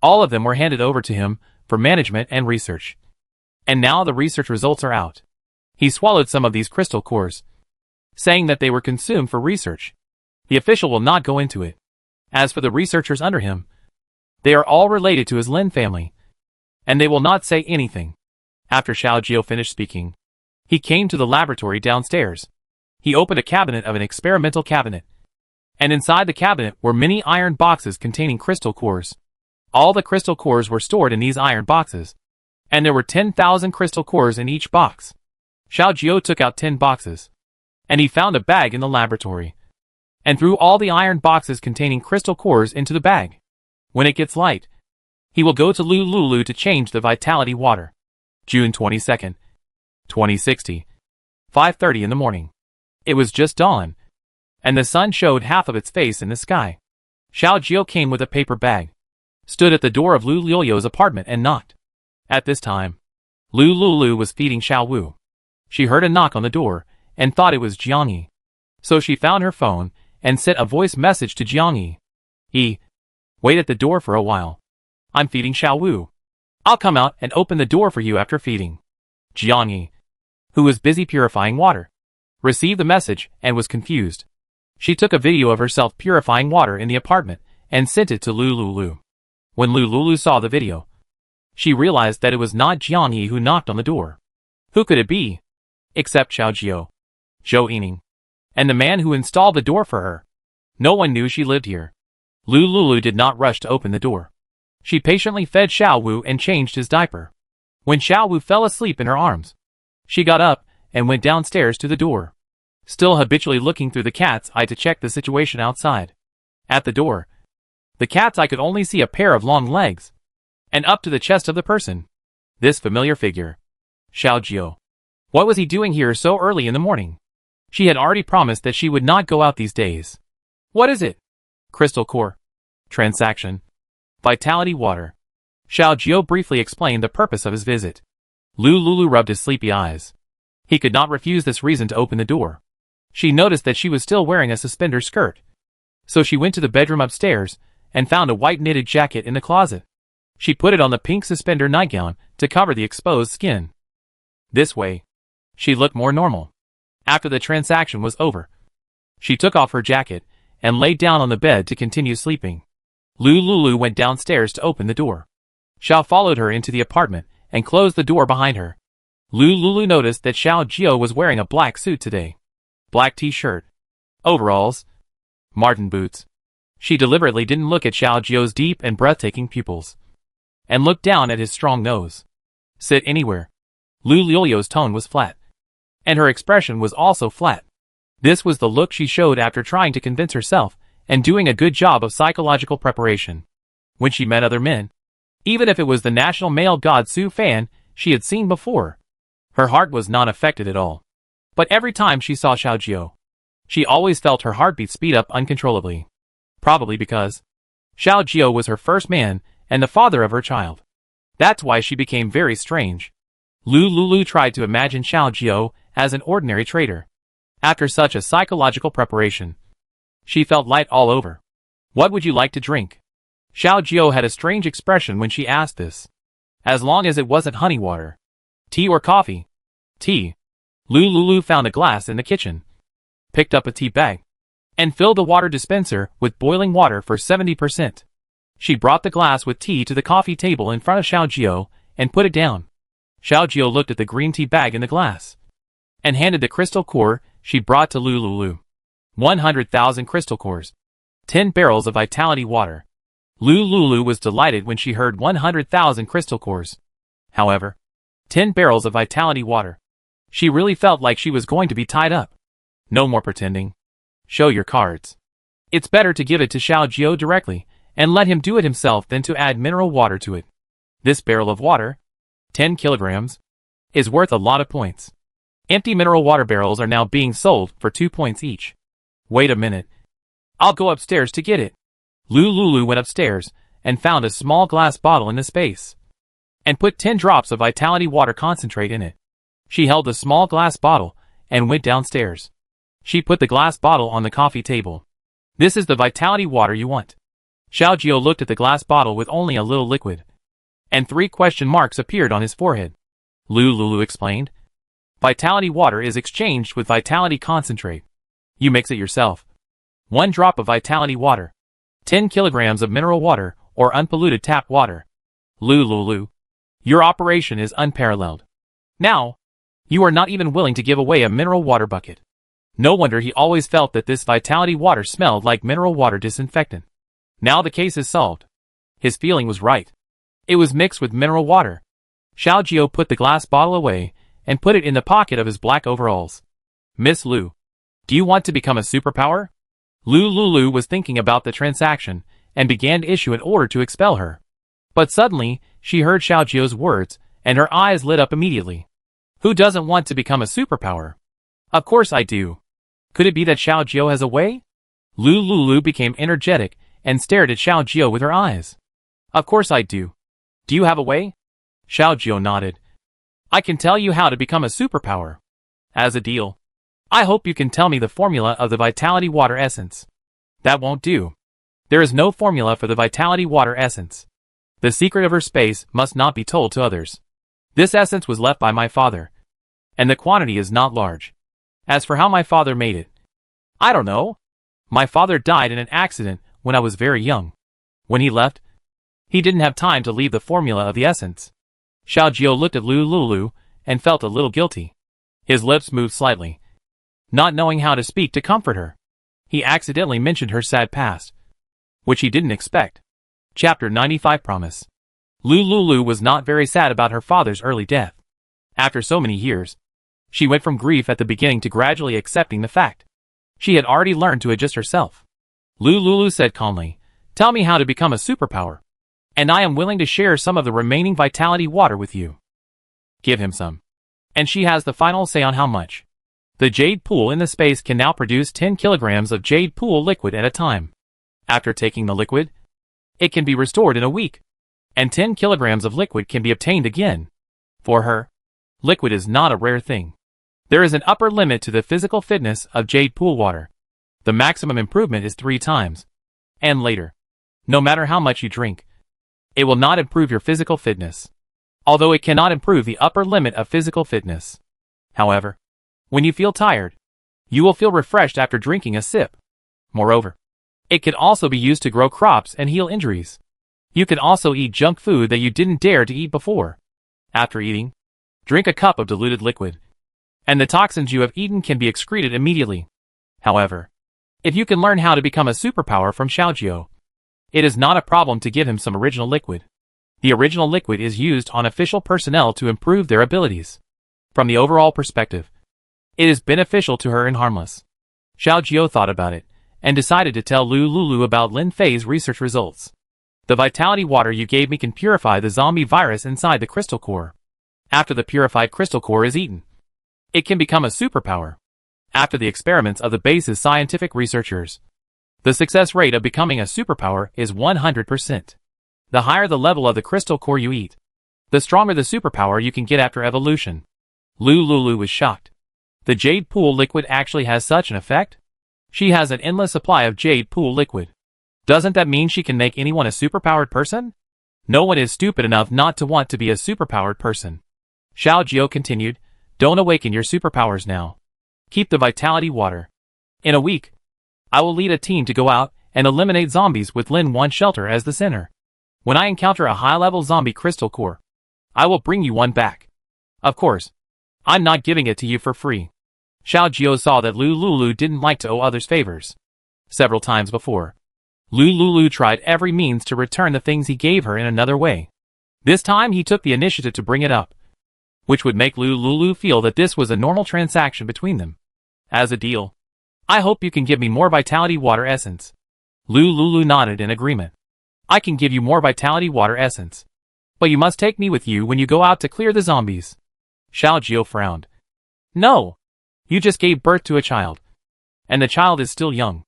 All of them were handed over to him for management and research. And now the research results are out. He swallowed some of these crystal cores, saying that they were consumed for research. The official will not go into it. As for the researchers under him, they are all related to his Lin family, and they will not say anything. After Xiao Jiao finished speaking, he came to the laboratory downstairs. He opened a cabinet of an experimental cabinet, and inside the cabinet were many iron boxes containing crystal cores. All the crystal cores were stored in these iron boxes, and there were 10,000 crystal cores in each box. Xiao Jiao took out 10 boxes, and he found a bag in the laboratory, and threw all the iron boxes containing crystal cores into the bag. When it gets light, he will go to Lu Lulu to change the vitality water. June 22nd, 2060, 5:30 in the morning. It was just dawn, and the sun showed half of its face in the sky. Xiao Jiao came with a paper bag, stood at the door of Lu Liu's apartment and knocked. At this time, Lu Lulu was feeding Xiao Wu. She heard a knock on the door and thought it was Jiangyi. So she found her phone and sent a voice message to Jiangyi. Wait at the door for a while. I'm feeding Xiao Wu. I'll come out and open the door for you after feeding. Jiangyi, who was busy purifying water, received the message and was confused. She took a video of herself purifying water in the apartment and sent it to Lu Lulu. When Lu Lulu saw the video, she realized that it was not Jiangyi who knocked on the door. Who could it be? Except Xiao Jiao, Zhou Yining, and the man who installed the door for her. No one knew she lived here. Lu Lulu did not rush to open the door. She patiently fed Xiao Wu and changed his diaper. When Xiao Wu fell asleep in her arms, she got up and went downstairs to the door, still habitually looking through the cat's eye to check the situation outside. At the door, the cat's eye could only see a pair of long legs, and up to the chest of the person. This familiar figure. Xiao Jiao. What was he doing here so early in the morning? She had already promised that she would not go out these days. What is it? Crystal core. Transaction. Vitality water. Xiao Jiao briefly explained the purpose of his visit. Lu Lulu rubbed his sleepy eyes. He could not refuse this reason to open the door. She noticed that she was still wearing a suspender skirt. So she went to the bedroom upstairs and found a white knitted jacket in the closet. She put it on the pink suspender nightgown to cover the exposed skin. This way, she looked more normal. After the transaction was over, she took off her jacket and lay down on the bed to continue sleeping. Lulu went downstairs to open the door. Xiao followed her into the apartment and closed the door behind her. Lulu noticed that Xiao Jiao was wearing a black suit today. Black t-shirt, overalls, marten boots. She deliberately didn't look at Xiao Jiao's deep and breathtaking pupils, and looked down at his strong nose. Sit anywhere. Lulu's tone was flat, and her expression was also flat. This was the look she showed after trying to convince herself and doing a good job of psychological preparation. When she met other men, even if it was the national male god Su Fan she had seen before, her heart was not affected at all. But every time she saw Xiao Jiao, she always felt her heartbeat speed up uncontrollably. Probably because Xiao Jiao was her first man and the father of her child. That's why she became very strange. Lulu tried to imagine Xiao Jiao as an ordinary trader. After such a psychological preparation, she felt light all over. What would you like to drink? Xiao Jiao had a strange expression when she asked this. As long as it wasn't honey water. Tea or coffee? Tea. Lulu found a glass in the kitchen, picked up a tea bag, and filled the water dispenser with boiling water for 70%. She brought the glass with tea to the coffee table in front of Xiao Jiao and put it down. Xiao Jiao looked at the green tea bag in the glass and handed the crystal core she brought to Lulu. 100,000 crystal cores. 10 barrels of vitality water. Lulu was delighted when she heard 100,000 crystal cores. However, 10 barrels of vitality water. She really felt like she was going to be tied up. No more pretending. Show your cards. It's better to give it to Xiao Jiao directly and let him do it himself than to add mineral water to it. This barrel of water, 10 kilograms, is worth a lot of points. Empty mineral water barrels are now being sold for 2 points each. Wait a minute. I'll go upstairs to get it. Lulu went upstairs and found a small glass bottle in the space and put 10 drops of vitality water concentrate in it. She held the small glass bottle and went downstairs. She put the glass bottle on the coffee table. This is the vitality water you want. Xiao Jiao looked at the glass bottle with only a little liquid, and 3 question marks appeared on his forehead. Lulu explained. Vitality water is exchanged with vitality concentrate. You mix it yourself. 1 drop of vitality water. 10 kilograms of mineral water or unpolluted tap water. Lulu, your operation is unparalleled. Now, you are not even willing to give away a mineral water bucket. No wonder he always felt that this vitality water smelled like mineral water disinfectant. Now the case is solved. His feeling was right. It was mixed with mineral water. Xiao Jiao put the glass bottle away and put it in the pocket of his black overalls. Miss Lu, do you want to become a superpower? Lulu was thinking about the transaction and began to issue an order to expel her. But suddenly, she heard Xiao Jiao's words and her eyes lit up immediately. Who doesn't want to become a superpower? Of course I do. Could it be that Xiao Jiao has a way? Lulu became energetic and stared at Xiao Jiao with her eyes. Of course I do. Do you have a way? Xiao Jiao nodded. I can tell you how to become a superpower. As a deal, I hope you can tell me the formula of the vitality water essence. That won't do. There is no formula for the vitality water essence. The secret of her space must not be told to others. This essence was left by my father, and the quantity is not large. As for how my father made it, I don't know. My father died in an accident when I was very young. When he left, he didn't have time to leave the formula of the essence. Xiao Jiao looked at Lulu and felt a little guilty. His lips moved slightly, not knowing how to speak to comfort her. He accidentally mentioned her sad past, which he didn't expect. Chapter 95 Promise. Lulu was not very sad about her father's early death. After so many years, she went from grief at the beginning to gradually accepting the fact. She had already learned to adjust herself. Lulu said calmly, "Tell me how to become a superpower, and I am willing to share some of the remaining vitality water with you." Give him some. And she has the final say on how much. The jade pool in the space can now produce 10 kilograms of jade pool liquid at a time. After taking the liquid, it can be restored in a week, and 10 kilograms of liquid can be obtained again. For her, liquid is not a rare thing. There is an upper limit to the physical fitness of jade pool water. The maximum improvement is 3 times. And later, no matter how much you drink, it will not improve your physical fitness, although it cannot improve the upper limit of physical fitness. However, when you feel tired, you will feel refreshed after drinking a sip. Moreover, It could also be used to grow crops and heal injuries. You can also eat junk food that you didn't dare to eat before. After eating, drink a cup of diluted liquid, and the toxins you have eaten can be excreted immediately. However, if you can learn how to become a superpower from Xiaojiu, it is not a problem to give him some original liquid. The original liquid is used on official personnel to improve their abilities. From the overall perspective, it is beneficial to her and harmless. Xiaojiu thought about it, and decided to tell Lu Lulu about Lin Fei's research results. The vitality water you gave me can purify the zombie virus inside the crystal core. After the purified crystal core is eaten, it can become a superpower. After the experiments of the base's scientific researchers, the success rate of becoming a superpower is 100%. The higher the level of the crystal core you eat, the stronger the superpower you can get after evolution. Lu Lulu was shocked. The jade pool liquid actually has such an effect? She has an endless supply of jade pool liquid. Doesn't that mean she can make anyone a superpowered person? No one is stupid enough not to want to be a superpowered person. Xiaojiu continued, don't awaken your superpowers now. Keep the vitality water. In a week, I will lead a team to go out and eliminate zombies with Lin One Shelter as the center. When I encounter a high-level zombie crystal core, I will bring you one back. Of course, I'm not giving it to you for free. Xiaojiu saw that Lu Lulu didn't like to owe others favors. Several times before, Lu Lulu tried every means to return the things he gave her in another way. This time he took the initiative to bring it up, which would make Lu Lulu feel that this was a normal transaction between them. As a deal, I hope you can give me more vitality water essence. Lu Lulu nodded in agreement. I can give you more vitality water essence, but you must take me with you when you go out to clear the zombies. Xiaojiu frowned. No, you just gave birth to a child, and the child is still young,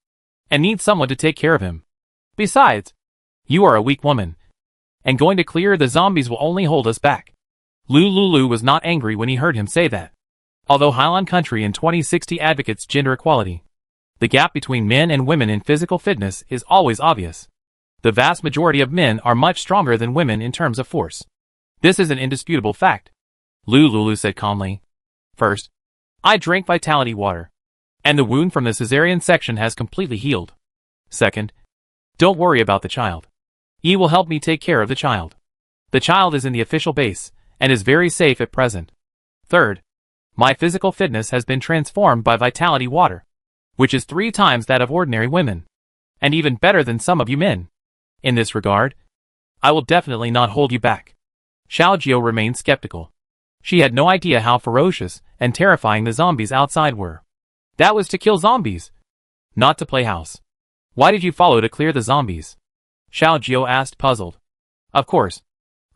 and needs someone to take care of him. Besides, you are a weak woman, and going to clear the zombies will only hold us back. Lu Lulu was not angry when he heard him say that. Although Highland Country in 2060 advocates gender equality, the gap between men and women in physical fitness is always obvious. The vast majority of men are much stronger than women in terms of force. This is an indisputable fact. Lu Lulu said calmly. First, I drank vitality water, and the wound from the cesarean section has completely healed. Second, don't worry about the child. Yi will help me take care of the child. The child is in the official base, and is very safe at present. Third, my physical fitness has been transformed by vitality water, which is 3 times that of ordinary women, and even better than some of you men. In this regard, I will definitely not hold you back. Xiaojiu remained skeptical. She had no idea how ferocious and terrifying the zombies outside were. That was to kill zombies, not to play house. Why did you follow to clear the zombies? Xiaojiu asked, puzzled. Of course,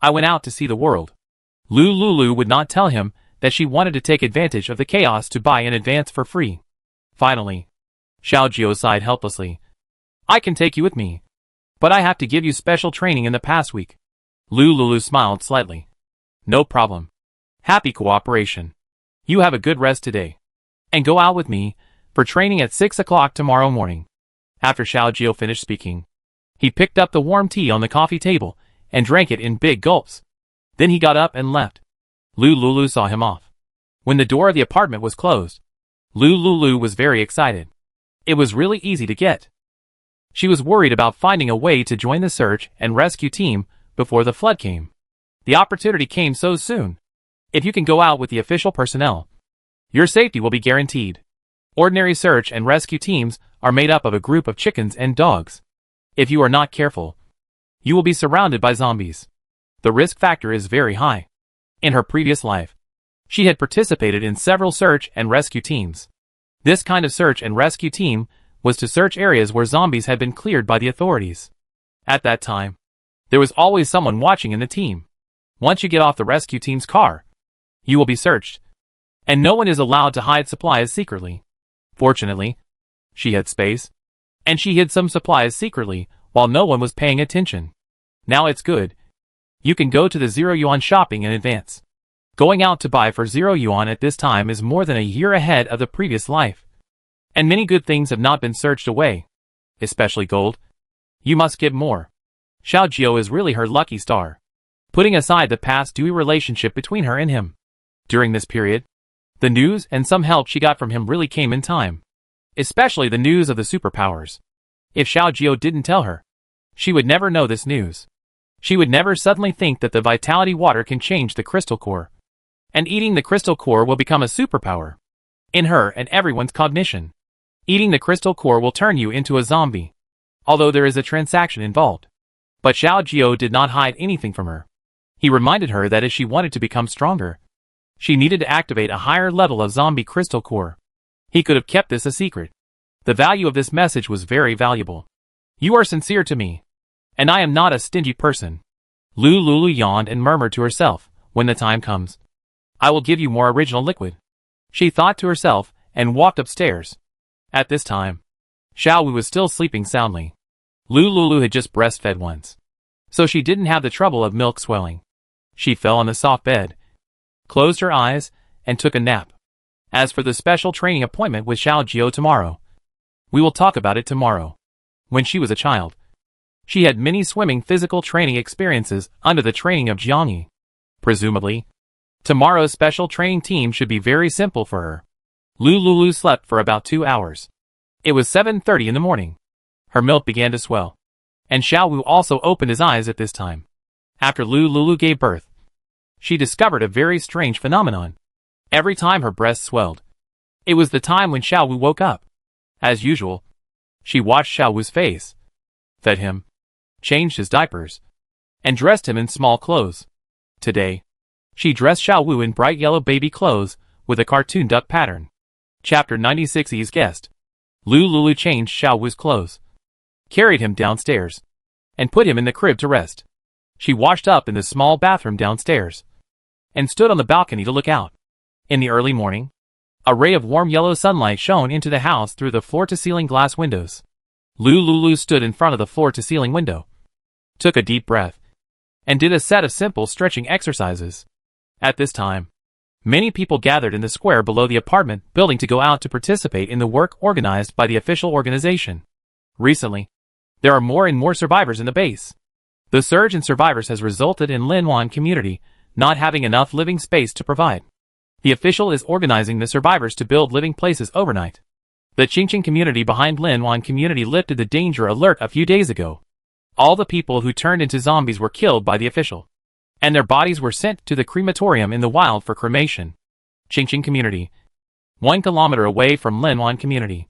I went out to see the world. Lu Lulu would not tell him that she wanted to take advantage of the chaos to buy in advance for free. Finally, Xiaojiu sighed helplessly. I can take you with me, but I have to give you special training in the past week. Lu Lulu smiled slightly. No problem. Happy cooperation. You have a good rest today, and go out with me for training at 6 o'clock tomorrow morning. After Xiaojiu finished speaking, he picked up the warm tea on the coffee table and drank it in big gulps. Then he got up and left. Lu Lulu saw him off. When the door of the apartment was closed, Lu Lulu was very excited. It was really easy to get. She was worried about finding a way to join the search and rescue team before the flood came. The opportunity came so soon. If you can go out with the official personnel, your safety will be guaranteed. Ordinary search and rescue teams are made up of a group of chickens and dogs. If you are not careful, you will be surrounded by zombies. The risk factor is very high. In her previous life, she had participated in several search and rescue teams. This kind of search and rescue team was to search areas where zombies had been cleared by the authorities. At that time, there was always someone watching in the team. Once you get off the rescue team's car, you will be searched, and no one is allowed to hide supplies secretly. Fortunately, she had space, and she hid some supplies secretly while no one was paying attention. Now it's good. You can go to the 0 yuan shopping in advance. Going out to buy for 0 yuan at this time is more than a year ahead of the previous life. And many good things have not been searched away, especially gold. You must give more. Xiaojiu is really her lucky star, putting aside the past dewy relationship between her and him. During this period, the news and some help she got from him really came in time, especially the news of the superpowers. If Xiao Jiao didn't tell her, she would never know this news. She would never suddenly think that the vitality water can change the crystal core. And eating the crystal core will become a superpower. In her and everyone's cognition. Eating the crystal core will turn you into a zombie. Although there is a transaction involved. But Xiao Jiao did not hide anything from her. He reminded her that if she wanted to become stronger, she needed to activate a higher level of zombie crystal core. He could have kept this a secret. The value of this message was very valuable. You are sincere to me. And I am not a stingy person. Lulu yawned and murmured to herself, when the time comes, I will give you more original liquid. She thought to herself, and walked upstairs. At this time, Xiao Wu was still sleeping soundly. Lulu had just breastfed once. So she didn't have the trouble of milk swelling. She fell on the soft bed, closed her eyes, and took a nap. As for the special training appointment with Xiao Jiao tomorrow, we will talk about it tomorrow. When she was a child, she had many swimming physical training experiences under the training of Jiang Yi. Presumably, tomorrow's special training team should be very simple for her. Lulu slept for about 2 hours. It was 7:30 in the morning. Her milk began to swell. And Xiao Wu also opened his eyes at this time. After Lulu gave birth, she discovered a very strange phenomenon. Every time her breast swelled, it was the time when Xiao Wu woke up. As usual, she watched Xiao Wu's face, fed him, changed his diapers, and dressed him in small clothes. Today, she dressed Xiao Wu in bright yellow baby clothes with a cartoon duck pattern. Chapter 96's guest. Lulu changed Xiao Wu's clothes, carried him downstairs, and put him in the crib to rest. She washed up in the small bathroom downstairs, and stood on the balcony to look out. In the early morning, a ray of warm yellow sunlight shone into the house through the floor-to-ceiling glass windows. Lulu stood in front of the floor-to-ceiling window, took a deep breath, and did a set of simple stretching exercises. At this time, many people gathered in the square below the apartment building to go out to participate in the work organized by the official organization. Recently, there are more and more survivors in the base. The surge in survivors has resulted in Linwan community not having enough living space to provide. The official is organizing the survivors to build living places overnight. The Qingqing community behind Linwan community lifted the danger alert a few days ago. All the people who turned into zombies were killed by the official, and their bodies were sent to the crematorium in the wild for cremation. Qingqing community, 1 kilometer away from Linwan community,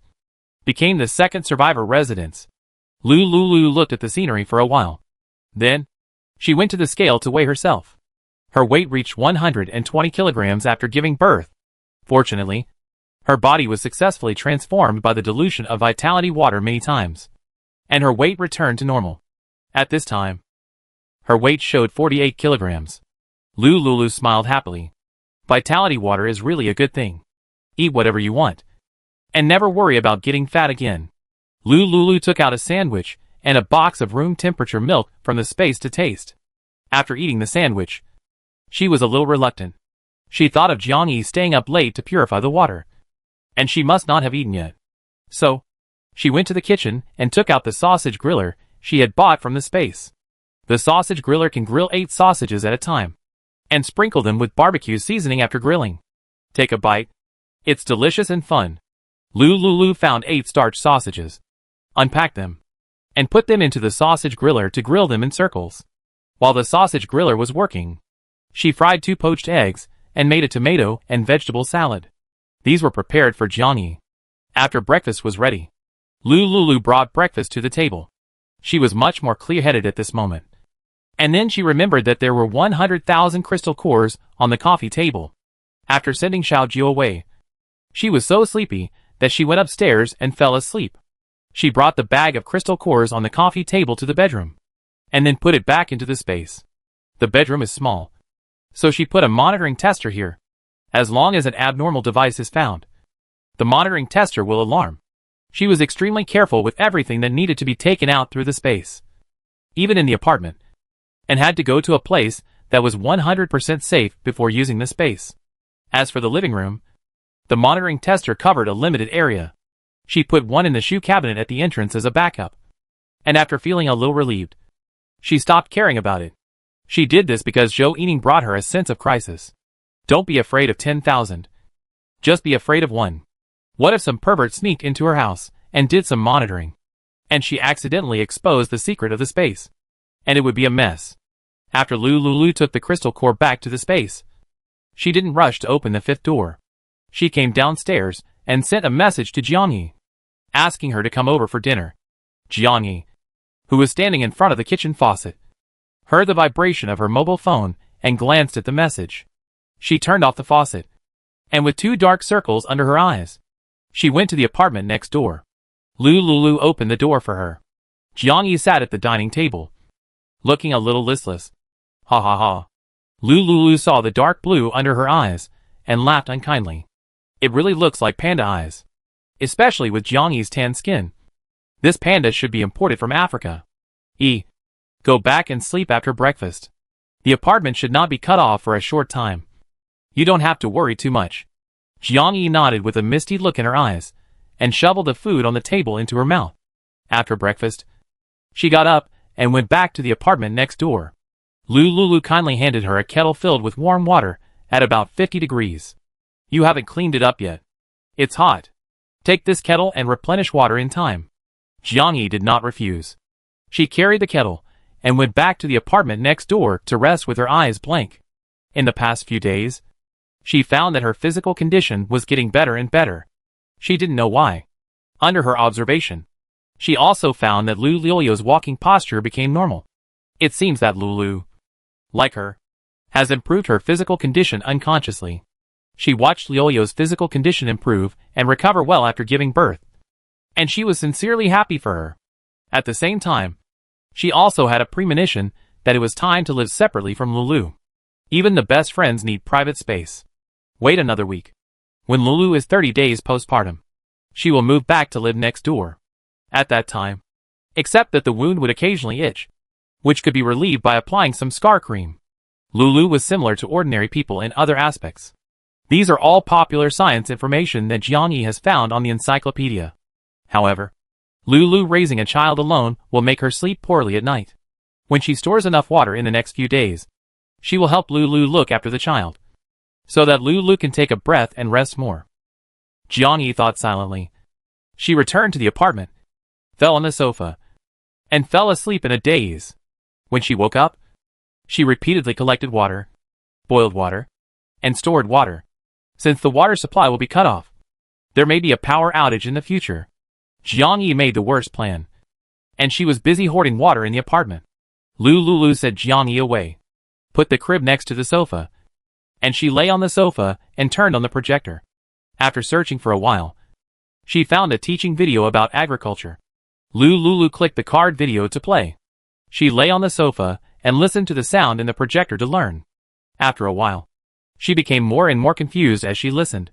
became the second survivor residence. Lulu looked at the scenery for a while. Then, she went to the scale to weigh herself. Her weight reached 120 kilograms after giving birth. Fortunately, her body was successfully transformed by the dilution of vitality water many times, and her weight returned to normal. At this time, her weight showed 48 kilograms. Lulu smiled happily. Vitality water is really a good thing. Eat whatever you want, and never worry about getting fat again. Lulu took out a sandwich and a box of room temperature milk from the space to taste. After eating the sandwich, she was a little reluctant. She thought of Jiang Yi staying up late to purify the water, and she must not have eaten yet. So, she went to the kitchen and took out the sausage griller she had bought from the space. The sausage griller can grill 8 sausages at a time, and sprinkle them with barbecue seasoning after grilling. Take a bite. It's delicious and fun. Lulu found 8 starch sausages, unpacked them, and put them into the sausage griller to grill them in circles. While the sausage griller was working, she fried 2 poached eggs and made a tomato and vegetable salad. These were prepared for Jiang Yi. After breakfast was ready, Lulu brought breakfast to the table. She was much more clear-headed at this moment. And then she remembered that there were 100,000 crystal cores on the coffee table. After sending Xiao Jiao away, she was so sleepy that she went upstairs and fell asleep. She brought the bag of crystal cores on the coffee table to the bedroom, and then put it back into the space. The bedroom is small, so she put a monitoring tester here. As long as an abnormal device is found, the monitoring tester will alarm. She was extremely careful with everything that needed to be taken out through the space, even in the apartment, and had to go to a place that was 100% safe before using the space. As for the living room, the monitoring tester covered a limited area. She put one in the shoe cabinet at the entrance as a backup, and after feeling a little relieved, she stopped caring about it. She did this because Zhou Yining brought her a sense of crisis. Don't be afraid of 10,000. Just be afraid of one. What if some pervert sneaked into her house and did some monitoring? and she accidentally exposed the secret of the space. And it would be a mess. After Lulu took the crystal core back to the space, she didn't rush to open the fifth door. She came downstairs and sent a message to Jiangyi, asking her to come over for dinner. Jiangyi, who was standing in front of the kitchen faucet, heard the vibration of her mobile phone and glanced at the message. She turned off the faucet, and with 2 dark circles under her eyes, she went to the apartment next door. Lulu opened the door for her. Jiangyi sat at the dining table, looking a little listless. Ha ha ha. Lulu saw the dark blue under her eyes and laughed unkindly. It really looks like panda eyes, especially with Jiangyi's tan skin. This panda should be imported from Africa. Go back and sleep after breakfast. The apartment should not be cut off for a short time. You don't have to worry too much. Jiangyi nodded with a misty look in her eyes and shoveled the food on the table into her mouth. After breakfast, she got up and went back to the apartment next door. Lulu kindly handed her a kettle filled with warm water at about 50 degrees. You haven't cleaned it up yet. It's hot. Take this kettle and replenish water in time. Jiangyi did not refuse. She carried the kettle and went back to the apartment next door to rest with her eyes blank. In the past few days, she found that her physical condition was getting better and better. She didn't know why. Under her observation, she also found that Lulu's walking posture became normal. It seems that Lulu, like her, has improved her physical condition unconsciously. She watched Lulu's physical condition improve and recover well after giving birth, and she was sincerely happy for her. At the same time, she also had a premonition that it was time to live separately from Lulu. Even the best friends need private space. Wait another week. When Lulu is 30 days postpartum, she will move back to live next door. At that time, except that the wound would occasionally itch, which could be relieved by applying some scar cream. Lulu was similar to ordinary people in other aspects. These are all popular science information that Jiangyi has found on the encyclopedia. However, Lulu raising a child alone will make her sleep poorly at night. When she stores enough water in the next few days, she will help Lulu look after the child, so that Lulu can take a breath and rest more. Jiangyi thought silently. She returned to the apartment, fell on the sofa, and fell asleep in a daze. When she woke up, she repeatedly collected water, boiled water, and stored water. Since the water supply will be cut off, there may be a power outage in the future. Jiangyi made the worst plan, and she was busy hoarding water in the apartment. Lulu said Jiangyi away, put the crib next to the sofa, and she lay on the sofa and turned on the projector. After searching for a while, she found a teaching video about agriculture. Lulu clicked the card video to play. She lay on the sofa and listened to the sound in the projector to learn. After a while, she became more and more confused as she listened,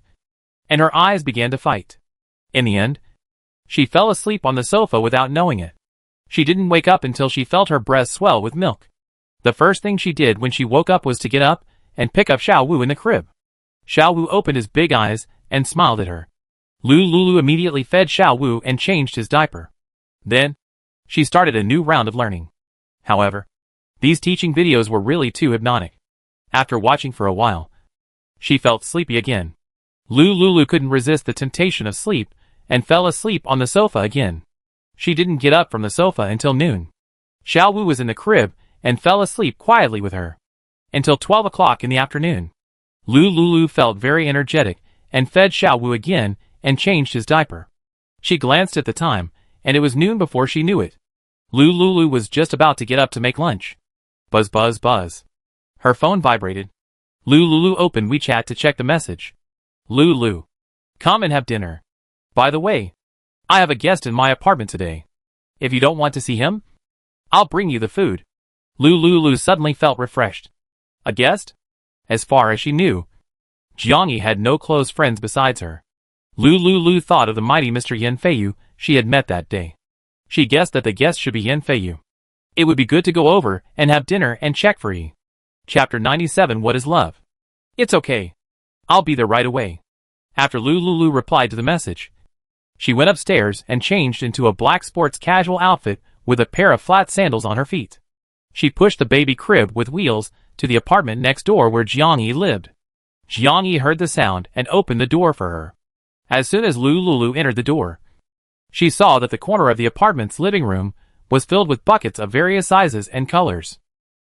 and her eyes began to fight. In the end, she fell asleep on the sofa without knowing it. She didn't wake up until she felt her breast swell with milk. The first thing she did when she woke up was to get up and pick up Xiaowu in the crib. Xiaowu opened his big eyes and smiled at her. Lulu immediately fed Xiaowu and changed his diaper. Then, she started a new round of learning. However, these teaching videos were really too hypnotic. After watching for a while, she felt sleepy again. Lulu couldn't resist the temptation of sleep and fell asleep on the sofa again. She didn't get up from the sofa until noon. Xiaowu was in the crib and fell asleep quietly with her until 12 o'clock in the afternoon. Lulu felt very energetic and fed Xiaowu again and changed his diaper. She glanced at the time, and it was noon before she knew it. Lulu was just about to get up to make lunch. Buzz buzz buzz. Her phone vibrated. Lulu opened WeChat to check the message. Lulu, come and have dinner. By the way, I have a guest in my apartment today. If you don't want to see him, I'll bring you the food. Lulu suddenly felt refreshed. A guest? As far as she knew, Jiangyi had no close friends besides her. Lulu thought of the mighty Mr. Yan Feiyu she had met that day. She guessed that the guest should be Yan Feiyu. It would be good to go over and have dinner and check for Yi. Chapter 97. What is love? It's okay. I'll be there right away. After Lulu replied to the message, she went upstairs and changed into a black sports casual outfit with a pair of flat sandals on her feet. She pushed the baby crib with wheels to the apartment next door where Jiangyi lived. Jiangyi heard the sound and opened the door for her. As soon as Lulu entered the door, She saw that the corner of the apartment's living room was filled with buckets of various sizes and colors.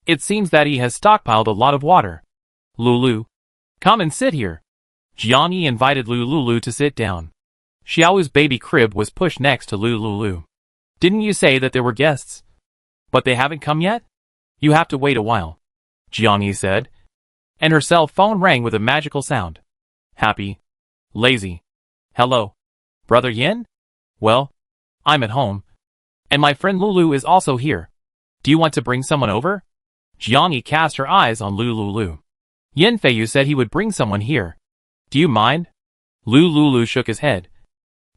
It seems that he has stockpiled a lot of water. Lulu, come and sit here. Jiang invited Lulu to sit down. Xiao's baby crib was pushed next to Lulu. Didn't you say that there were guests? But they haven't come yet? You have to wait a while, Jiang said. And her cell phone rang with a magical sound. Happy. Lazy. Hello. Brother Yin? Well, I'm at home. And my friend Lulu is also here. Do you want to bring someone over? Jiang cast her eyes on Lulu. Yin Feiyu said he would bring someone here. Do you mind? Lulu shook his head.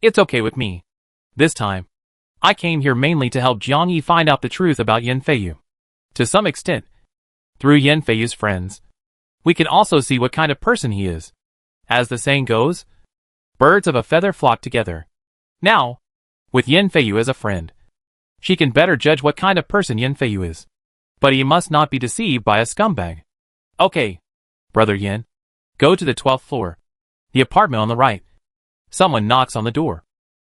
It's okay with me. This time, I came here mainly to help Jiang find out the truth about Yin Feiyu. To some extent, through Yin Feiyu's friends, we can also see what kind of person he is. As the saying goes, birds of a feather flock together. Now, with Yin Feiyu as a friend, she can better judge what kind of person Yin Feiyu is. But he must not be deceived by a scumbag. Okay, Brother Yin, go to the 12th floor. The apartment on the right. Someone knocks on the door.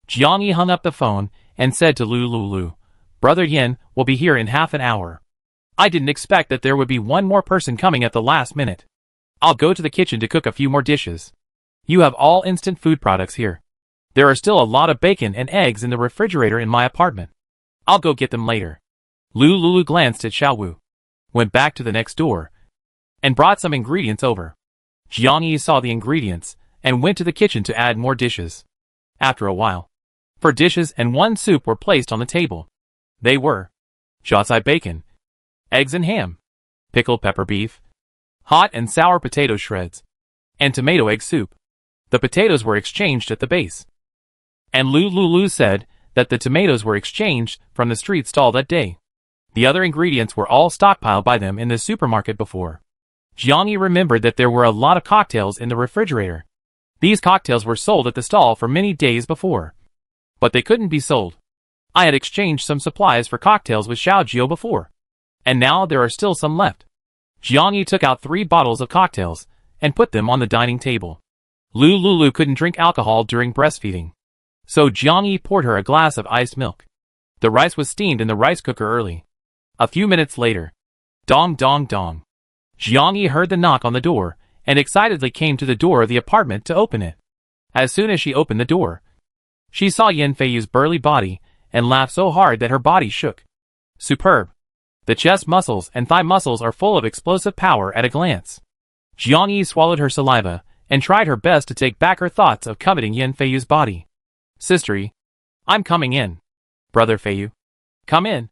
Jiang hung up the phone and said to Lulu, Brother Yin will be here in half an hour. I didn't expect that there would be one more person coming at the last minute. I'll go to the kitchen to cook a few more dishes. You have all instant food products here. There are still a lot of bacon and eggs in the refrigerator in my apartment. I'll go get them later. Lulu glanced at Xiaowu, went back to the next door, and brought some ingredients over. Jiang saw the ingredients and went to the kitchen to add more dishes. After a while, 4 dishes and 1 soup were placed on the table. They were jiaocai bacon, eggs and ham, pickled pepper beef, hot and sour potato shreds, and tomato egg soup. The potatoes were exchanged at the base. And Lulu said that the tomatoes were exchanged from the street stall that day. The other ingredients were all stockpiled by them in the supermarket before. Jiang remembered that there were a lot of cocktails in the refrigerator. These cocktails were sold at the stall for many days before. But they couldn't be sold. I had exchanged some supplies for cocktails with Xiaojio before. And now there are still some left. Jiang took out 3 bottles of cocktails and put them on the dining table. Lulu couldn't drink alcohol during breastfeeding. So Jiang poured her a glass of iced milk. The rice was steamed in the rice cooker early. A few minutes later, dong dong dong. Jiang heard the knock on the door and excitedly came to the door of the apartment to open it. As soon as she opened the door, she saw Yin Feiyu's burly body and laughed so hard that her body shook. Superb. The chest muscles and thigh muscles are full of explosive power at a glance. Jiang swallowed her saliva and tried her best to take back her thoughts of coveting Yin Feiyu's body. Sistery, I'm coming in. Brother Feiyu, come in.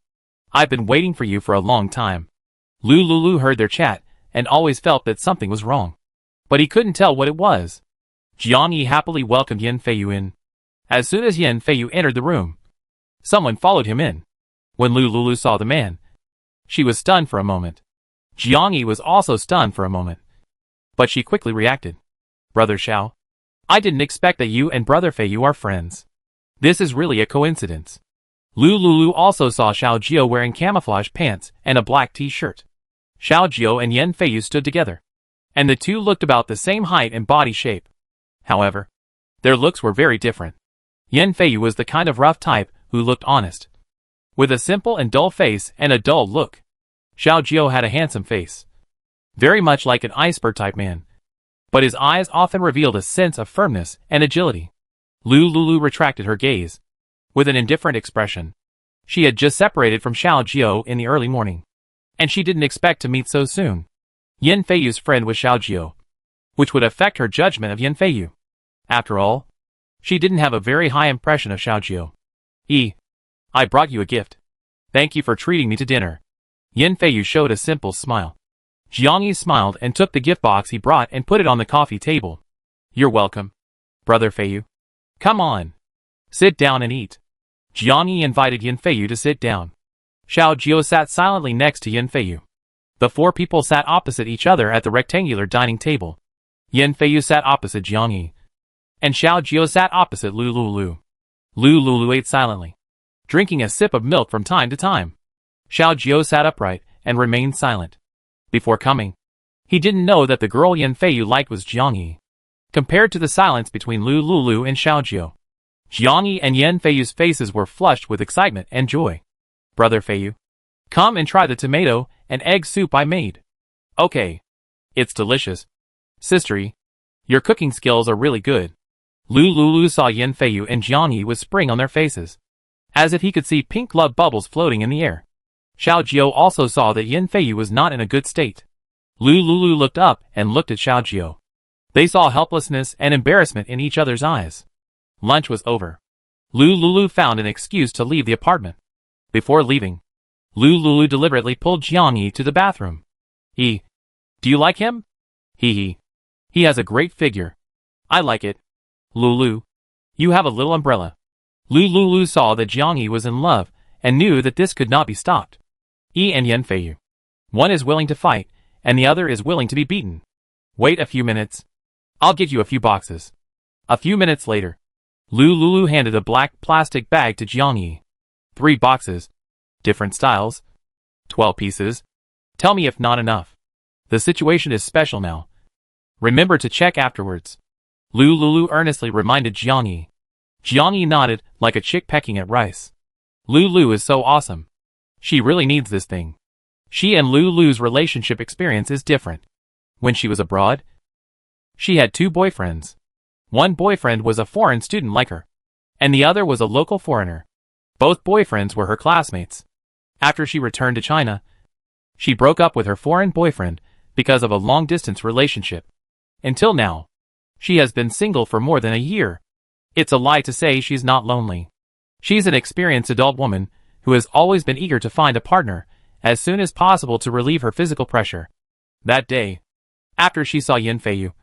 I've been waiting for you for a long time. Lulu heard their chat and always felt that something was wrong. But he couldn't tell what it was. Jiang happily welcomed Yin Feiyu in. As soon as Yin Feiyu entered the room, someone followed him in. When Lulu saw the man, she was stunned for a moment. Jiang was also stunned for a moment. But she quickly reacted. Brother Xiao, I didn't expect that you and Brother Feiyu are friends. This is really a coincidence. Lulu also saw Xiaojio wearing camouflage pants and a black t-shirt. Xiaojio and Yin Feiyu stood together, and the two looked about the same height and body shape. However, their looks were very different. Yin Feiyu was the kind of rough type who looked honest, with a simple and dull face and a dull look. Xiaojio had a handsome face, very much like an iceberg type man, but his eyes often revealed a sense of firmness and agility. Lulu retracted her gaze, with an indifferent expression. She had just separated from Xiaojio in the early morning, and she didn't expect to meet so soon. Yin Feiyu's friend was Xiaojio, which would affect her judgment of Yin Feiyu. After all, she didn't have a very high impression of Xiaojio. I brought you a gift. Thank you for treating me to dinner. Yin Feiyu showed a simple smile. Jiang smiled and took the gift box he brought and put it on the coffee table. You're welcome, Brother Feiyu. Come on. Sit down and eat. Jiang invited Yin Feiyu to sit down. Xiaojio sat silently next to Yin Feiyu. The 4 people sat opposite each other at the rectangular dining table. Yin Feiyu sat opposite Jiang, and Xiaojio sat opposite Lulu. Lulu ate silently, drinking a sip of milk from time to time. Xiaojio sat upright and remained silent. Before coming, he didn't know that the girl Yin Feiyu liked was Jiang. Compared to the silence between Lulu and Xiaojio, Jiang Yi and Yan Feiyu's faces were flushed with excitement and joy. Brother Feiyu, come and try the tomato and egg soup I made. Okay. It's delicious. Sister Yi, your cooking skills are really good. Lulu saw Yan Feiyu and Jiang Yi with spring on their faces, as if he could see pink love bubbles floating in the air. Xiao Jiao also saw that Yan Feiyu was not in a good state. Lulu looked up and looked at Xiao Jiao. They saw helplessness and embarrassment in each other's eyes. Lunch was over. Lulu found an excuse to leave the apartment. Before leaving, Lulu deliberately pulled Jiang Yi to the bathroom. Do you like him? He has a great figure. I like it. Lulu, you have a little umbrella. Lulu saw that Jiang Yi was in love and knew that this could not be stopped. And Yan Feiyu. One is willing to fight, and the other is willing to be beaten. Wait a few minutes. I'll get you a few boxes. A few minutes later, Lulu handed a black plastic bag to Jiang Yi. 3 boxes. Different styles. 12 pieces. Tell me if not enough. The situation is special now. Remember to check afterwards. Lulu earnestly reminded Jiang Yi. Jiang Yi nodded like a chick pecking at rice. Lulu is so awesome. She really needs this thing. She and Lulu's relationship experience is different. When she was abroad, she had 2 boyfriends. One boyfriend was a foreign student like her, and the other was a local foreigner. Both boyfriends were her classmates. After she returned to China, she broke up with her foreign boyfriend because of a long-distance relationship. Until now, she has been single for more than a year. It's a lie to say she's not lonely. She's an experienced adult woman who has always been eager to find a partner as soon as possible to relieve her physical pressure. That day, after she saw Yan Feiyu,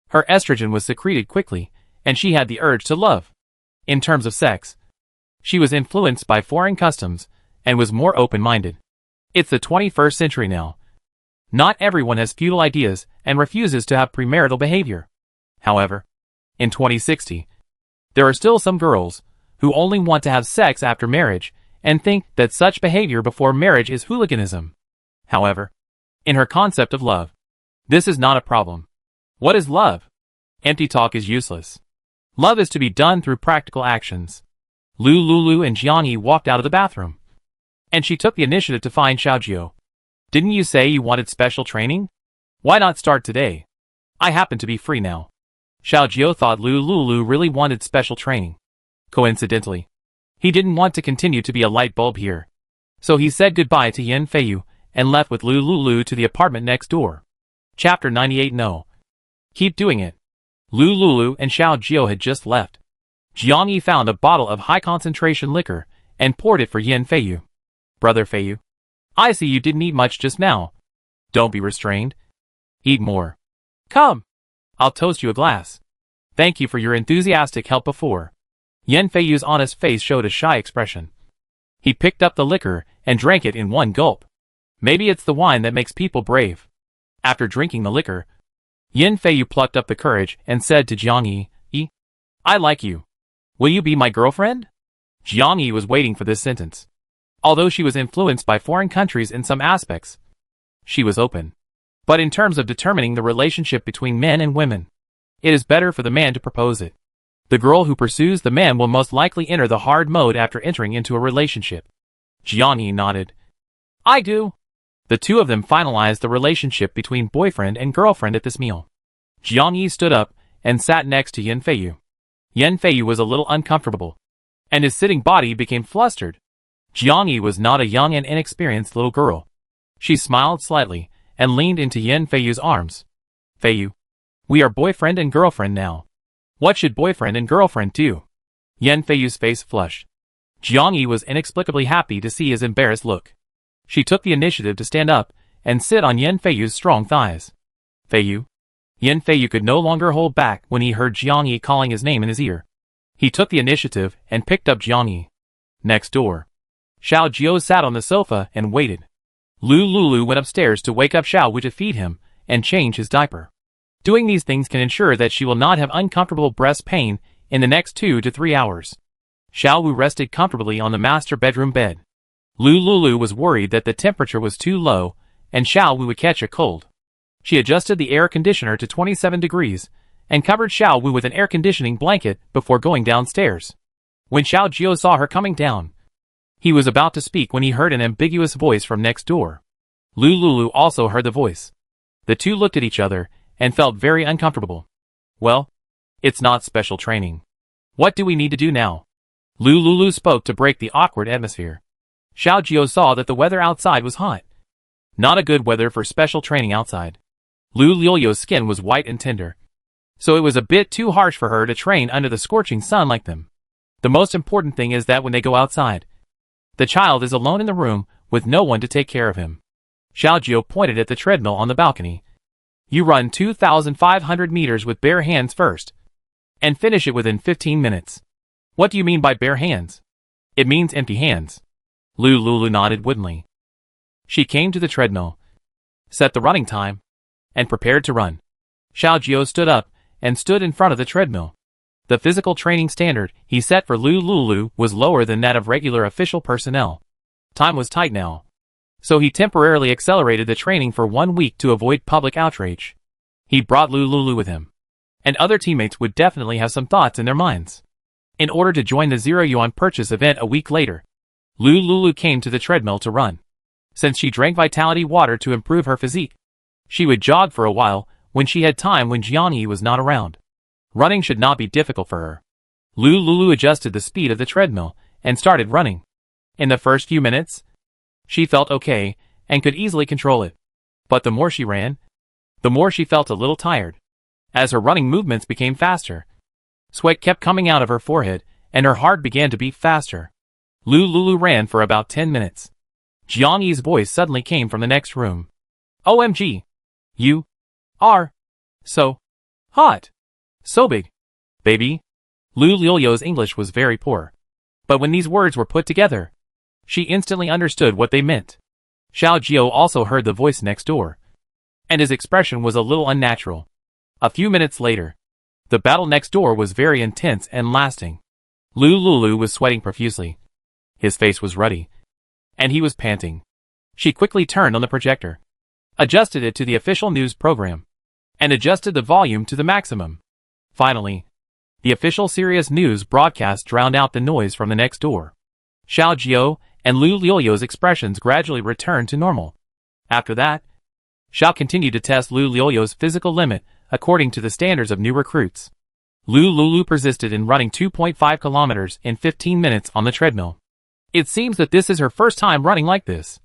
her estrogen was secreted quickly, and she had the urge to love. In terms of sex, she was influenced by foreign customs and was more open-minded. It's the 21st century now. Not everyone has feudal ideas and refuses to have premarital behavior. However, in 2060, there are still some girls who only want to have sex after marriage and think that such behavior before marriage is hooliganism. However, in her concept of love, this is not a problem. What is love? Empty talk is useless. Love is to be done through practical actions. Lulu and Jiang Yi walked out of the bathroom, and she took the initiative to find Xiao Jiao. Didn't you say you wanted special training? Why not start today? I happen to be free now. Xiao Jiao thought Lulu really wanted special training. Coincidentally, he didn't want to continue to be a light bulb here. So he said goodbye to Yan Feiyu and left with Lulu to the apartment next door. Chapter 98. No. Keep doing it. Lulu and Xiao Jiao had just left. Jiang Yi found a bottle of high-concentration liquor and poured it for Yan Feiyu. Brother Feiyu, I see you didn't eat much just now. Don't be restrained. Eat more. Come. I'll toast you a glass. Thank you for your enthusiastic help before. Yan Feiyu's honest face showed a shy expression. He picked up the liquor and drank it in one gulp. Maybe it's the wine that makes people brave. After drinking the liquor, Yan Feiyu plucked up the courage and said to Jiang Yi, I like you. Will you be my girlfriend? Jiang Yi was waiting for this sentence. Although she was influenced by foreign countries in some aspects, she was open. But in terms of determining the relationship between men and women, it is better for the man to propose it. The girl who pursues the man will most likely enter the hard mode after entering into a relationship. Jiang Yi nodded. I do. The two of them finalized the relationship between boyfriend and girlfriend at this meal. Jiang Yi stood up and sat next to Yan Feiyu. Yan Feiyu was a little uncomfortable, and his sitting body became flustered. Jiang Yi was not a young and inexperienced little girl. She smiled slightly and leaned into Yan Feiyu's arms. Feiyu, we are boyfriend and girlfriend now. What should boyfriend and girlfriend do? Yan Feiyu's face flushed. Jiang Yi was inexplicably happy to see his embarrassed look. She took the initiative to stand up and sit on Yan Feiyu's strong thighs. Feiyu. Yan Feiyu could no longer hold back when he heard Jiang Yi calling his name in his ear. He took the initiative and picked up Jiang Yi. Next door, Xiao Jiao sat on the sofa and waited. Lulu went upstairs to wake up Xiao Wu to feed him and change his diaper. Doing these things can ensure that she will not have uncomfortable breast pain in the next 2 to 3 hours. Xiao Wu rested comfortably on the master bedroom bed. Lulu was worried that the temperature was too low and Xiao Wu would catch a cold. She adjusted the air conditioner to 27 degrees and covered Xiao Wu with an air conditioning blanket before going downstairs. When Xiao Jiao saw her coming down, he was about to speak when he heard an ambiguous voice from next door. Lu Lulu also heard the voice. The two looked at each other and felt very uncomfortable. Well, it's not special training. What do we need to do now? Lu Lulu spoke to break the awkward atmosphere. Xiao Jiao saw that the weather outside was hot. Not a good weather for special training outside. Lu Liu's skin was white and tender, so it was a bit too harsh for her to train under the scorching sun like them. The most important thing is that when they go outside, the child is alone in the room with no one to take care of him. Xiao Jiao pointed at the treadmill on the balcony. You run 2,500 meters with bare hands first, and finish it within 15 minutes. What do you mean by bare hands? It means empty hands. Lu Lulu nodded woodenly. She came to the treadmill, set the running time, and prepared to run. Xiao Jiao stood up and stood in front of the treadmill. The physical training standard he set for Lu Lulu was lower than that of regular official personnel. Time was tight now, so he temporarily accelerated the training for 1 week to avoid public outrage. He brought Lu Lulu with him, and other teammates would definitely have some thoughts in their minds. In order to join the 0 yuan purchase event a week later, Lu Lulu came to the treadmill to run. Since she drank vitality water to improve her physique, she would jog for a while when she had time when Jiangyi was not around. Running should not be difficult for her. Lu Lulu adjusted the speed of the treadmill and started running. In the first few minutes, she felt okay and could easily control it. But the more she ran, the more she felt a little tired. As her running movements became faster, sweat kept coming out of her forehead and her heart began to beat faster. Lu Lulu ran for about 10 minutes. Jiangyi's voice suddenly came from the next room. OMG! You are so hot. So big. Baby. Lu Liu's English was very poor, but when these words were put together, she instantly understood what they meant. Xiao Jiao also heard the voice next door, and his expression was a little unnatural. A few minutes later, the battle next door was very intense and lasting. Lu Lulu was sweating profusely. His face was ruddy, and he was panting. She quickly turned on the projector, adjusted it to the official news program, and adjusted the volume to the maximum. Finally, the official serious news broadcast drowned out the noise from the next door. Xiao Jiao and Lu Liu's expressions gradually returned to normal. After that, Xiao continued to test Lu Liu's physical limit according to the standards of new recruits. Lu Lulu persisted in running 2.5 kilometers in 15 minutes on the treadmill. It seems that this is her first time running like this.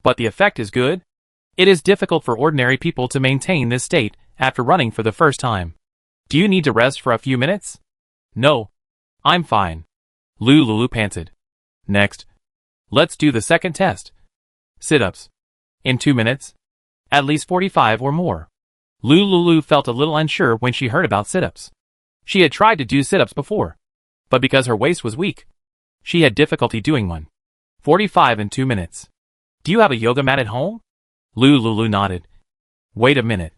But the effect is good. It is difficult for ordinary people to maintain this state after running for the first time. Do you need to rest for a few minutes? No. I'm fine. Lu Lulu panted. Next, let's do the second test. Sit-ups. In 2 minutes. At least 45 or more. Lu Lulu felt a little unsure when she heard about sit-ups. She had tried to do sit-ups before, but because her waist was weak, she had difficulty doing one. 45 in 2 minutes. Do you have a yoga mat at home? Lu Lulu nodded. Wait a minute.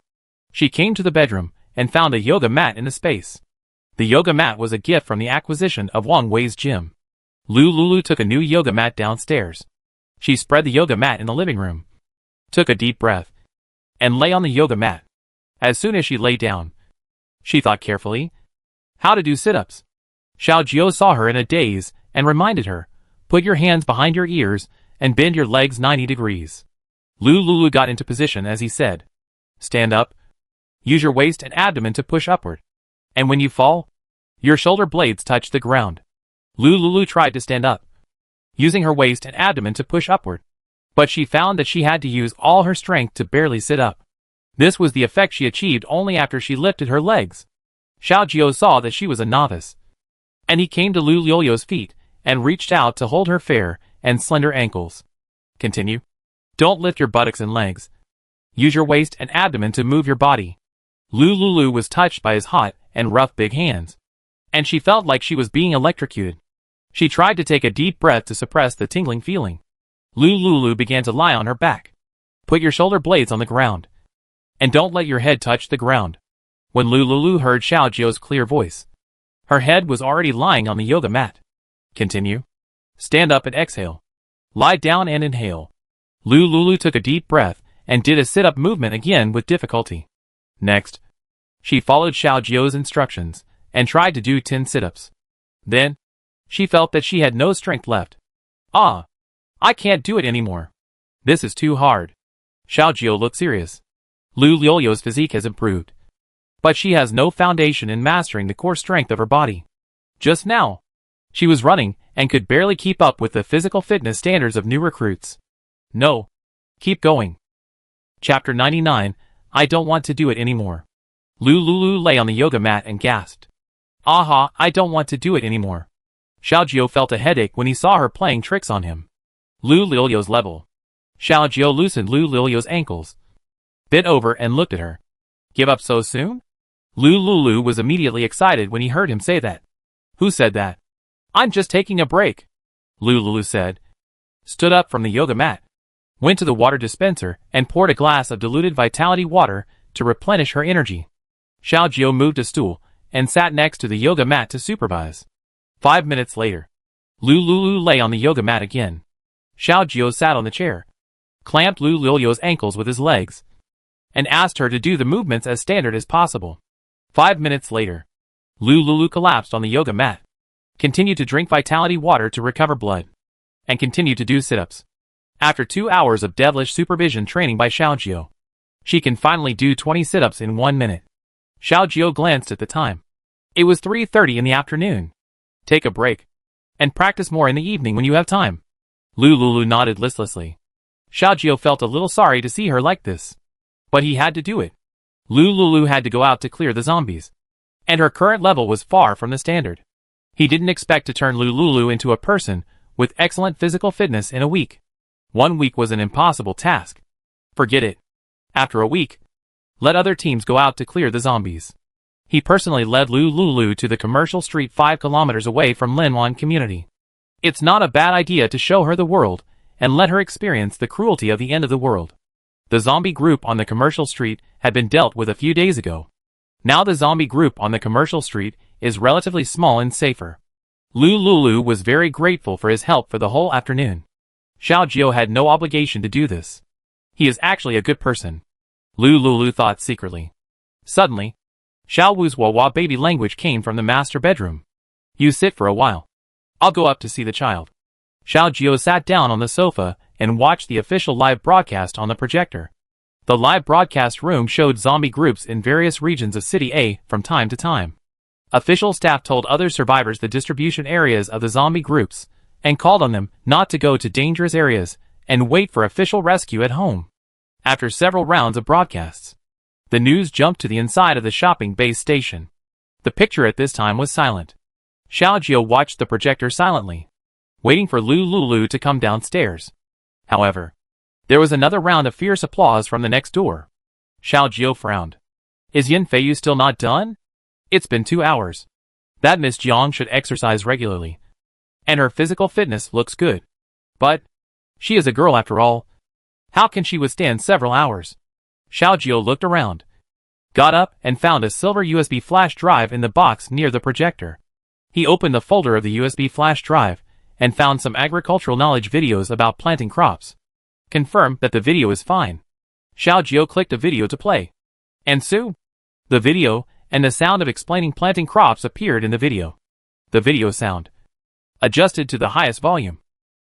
She came to the bedroom and found a yoga mat in the space. The yoga mat was a gift from the acquisition of Wang Wei's gym. Lu Lulu took a new yoga mat downstairs. She spread the yoga mat in the living room, took a deep breath, and lay on the yoga mat. As soon as she lay down, she thought carefully how to do sit-ups. Xiao Jiao saw her in a daze and reminded her, put your hands behind your ears and bend your legs 90 degrees. Lu Lulu got into position as he said, stand up, use your waist and abdomen to push upward, and when you fall, your shoulder blades touch the ground. Lu Lulu tried to stand up, using her waist and abdomen to push upward, but she found that she had to use all her strength to barely sit up. This was the effect she achieved only after she lifted her legs. Xiao Jiao saw that she was a novice, and he came to Lu Liu's feet and reached out to hold her fair and slender ankles. Continue. Don't lift your buttocks and legs. Use your waist and abdomen to move your body. Lu Lulu was touched by his hot and rough big hands, and she felt like she was being electrocuted. She tried to take a deep breath to suppress the tingling feeling. Lu Lulu began to lie on her back. Put your shoulder blades on the ground, and don't let your head touch the ground. When Lu Lulu heard Xiao Jiao's clear voice, her head was already lying on the yoga mat. Continue. Stand up and exhale. Lie down and inhale. Lu Lulu took a deep breath and did a sit-up movement again with difficulty. Next, she followed Xiao Jiao's instructions and tried to do 10 sit-ups. Then, She felt that she had no strength left. Ah! I can't do it anymore. This is too hard. Xiaojiu looked serious. Lu Liuliu's physique has improved, but she has no foundation in mastering the core strength of her body. Just now, she was running and could barely keep up with the physical fitness standards of new recruits. No. Keep going. Chapter 99, I don't want to do it anymore. Lu Lulu lay on the yoga mat and gasped. Aha, I don't want to do it anymore. Xiaojiu felt a headache when he saw her playing tricks on him. Lu Liuliu's level. Xiaojiu loosened Lu Liuliu's ankles, bent over and looked at her. Give up so soon? Lu Lulu was immediately excited when he heard him say that. Who said that? I'm just taking a break, Lu Lulu said, stood up from the yoga mat, went to the water dispenser and poured a glass of diluted vitality water to replenish her energy. Xiaojiu moved a stool and sat next to the yoga mat to supervise. 5 minutes later, Lu Lulu lay on the yoga mat again. Xiaojiu sat on the chair, clamped Lu Liuliu's ankles with his legs, and asked her to do the movements as standard as possible. 5 minutes later, Lu Lulu collapsed on the yoga mat, continued to drink vitality water to recover blood, and continued to do sit-ups. After 2 hours of devilish supervision training by Xiaojiu, she can finally do 20 sit-ups in 1 minute. Xiaojiu glanced at the time. It was 3:30 in the afternoon. Take a break, and practice more in the evening when you have time. Lu Lulu nodded listlessly. Xiaojiu felt a little sorry to see her like this, but he had to do it. Lu Lulu had to go out to clear the zombies, and her current level was far from the standard. He didn't expect to turn Lu Lulu into a person with excellent physical fitness in a week. 1 week was an impossible task. Forget it. After a week, let other teams go out to clear the zombies. He personally led Lu Lulu to the commercial street 5 kilometers away from Linwan community. It's not a bad idea to show her the world and let her experience the cruelty of the end of the world. The zombie group on the commercial street had been dealt with a few days ago. Now the zombie group on the commercial street is relatively small and safer. Lu Lulu was very grateful for his help for the whole afternoon. Xiaojiu had no obligation to do this. He is actually a good person, Lu Lulu thought secretly. Suddenly, Xiao Wu's Wawa baby language came from the master bedroom. You sit for a while. I'll go up to see the child. Xiaojiu sat down on the sofa and watched the official live broadcast on the projector. The live broadcast room showed zombie groups in various regions of City A from time to time. Official staff told other survivors the distribution areas of the zombie groups and called on them not to go to dangerous areas and wait for official rescue at home. After several rounds of broadcasts, the news jumped to the inside of the shopping base station. The picture at this time was silent. Xiaojiu watched the projector silently, waiting for Lu Lulu to come downstairs. However, there was another round of fierce applause from the next door. Xiaojiu frowned. Is Yin Feiyu still not done? It's been 2 hours. That Miss Jiang should exercise regularly, and her physical fitness looks good. But she is a girl after all. How can she withstand several hours? Xiaojiu looked around, got up and found a silver USB flash drive in the box near the projector. He opened the folder of the USB flash drive and found some agricultural knowledge videos about planting crops. Confirm that the video is fine. Xiaojiu clicked a video to play. And so, the video and the sound of explaining planting crops appeared in the video. The video sound, adjusted to the highest volume,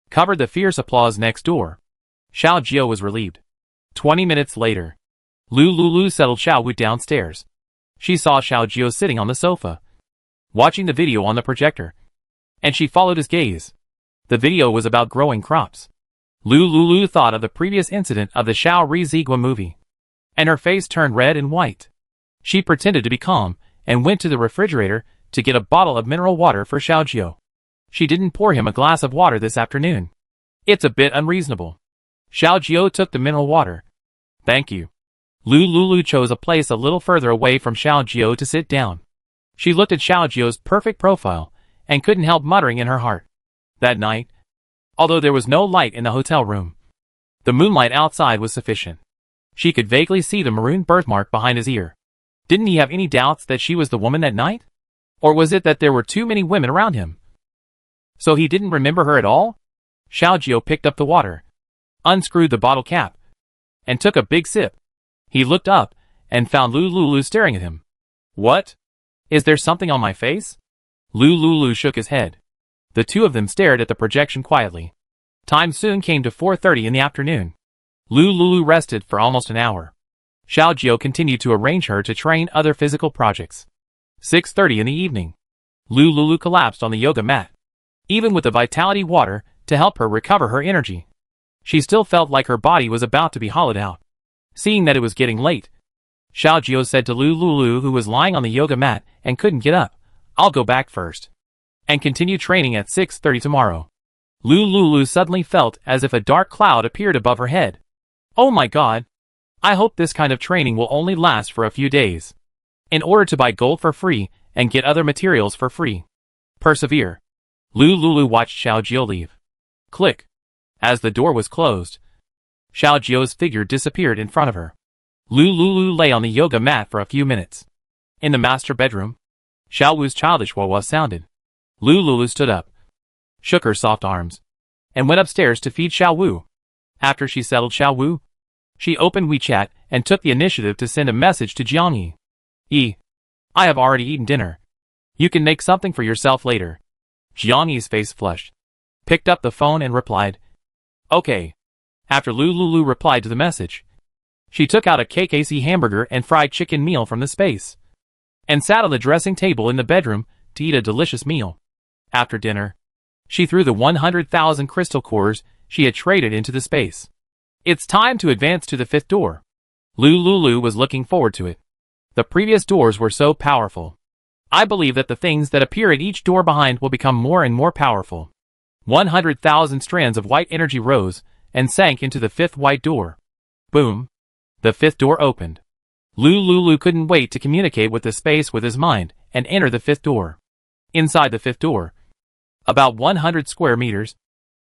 covered the fierce applause next door. Xiaojiu was relieved. 20 minutes later, Lu Lulu settled Xiao Wu downstairs. She saw Xiaojiu sitting on the sofa, watching the video on the projector, and she followed his gaze. The video was about growing crops. Lu Lulu thought of the previous incident of the Xiao Ri Zigua movie, and her face turned red and white. She pretended to be calm and went to the refrigerator to get a bottle of mineral water for Xiaojiu. She didn't pour him a glass of water this afternoon. It's a bit unreasonable. Xiaojiu took the mineral water. Thank you. Lu Lulu chose a place a little further away from Xiaojiu to sit down. She looked at Xiaojiu's perfect profile and couldn't help muttering in her heart. That night, although there was no light in the hotel room, the moonlight outside was sufficient. She could vaguely see the maroon birthmark behind his ear. Didn't he have any doubts that she was the woman that night? Or was it that there were too many women around him? So he didn't remember her at all? Xiaojiu picked up the water, unscrewed the bottle cap, and took a big sip. He looked up and found Lu Lulu staring at him. What? Is there something on my face? Lu Lulu shook his head. The two of them stared at the projection quietly. Time soon came to 4:30 in the afternoon. Lulu rested for almost an hour. Xiaojiao continued to arrange her to train other physical projects. 6:30 in the evening. Lulu collapsed on the yoga mat. Even with the vitality water to help her recover her energy, she still felt like her body was about to be hollowed out. Seeing that it was getting late, Xiaojiao said to Lulu, who was lying on the yoga mat and couldn't get up, "I'll go back first and continue training at 6:30 tomorrow." Lulu suddenly felt as if a dark cloud appeared above her head. "Oh my god! I hope this kind of training will only last for a few days. In order to buy gold for free and get other materials for free. Persevere." Lulu watched Xiaojiao leave. Click. As the door was closed, Xiaojiao's figure disappeared in front of her. Lulu lay on the yoga mat for a few minutes. In the master bedroom, Xiaowu's childish wah-wah sounded. Lulu stood up, shook her soft arms, and went upstairs to feed Xiaowu. After she settled Xiaowu, she opened WeChat and took the initiative to send a message to Jiangyi. I have already eaten dinner. You can make something for yourself later." Jiangyi's face flushed, picked up the phone and replied, "Okay." After Lulu replied to the message, she took out a KKC hamburger and fried chicken meal from the space, and sat on the dressing table in the bedroom to eat a delicious meal. After dinner, she threw the 100,000 crystal cores she had traded into the space. It's time to advance to the 5th door. Lulu was looking forward to it. The previous doors were so powerful. I believe that the things that appear at each door behind will become more and more powerful. 100,000 strands of white energy rose and sank into the 5th white door. Boom. The 5th door opened. Lulu couldn't wait to communicate with the space with his mind and enter the 5th door. Inside the 5th door, about 100 square meters,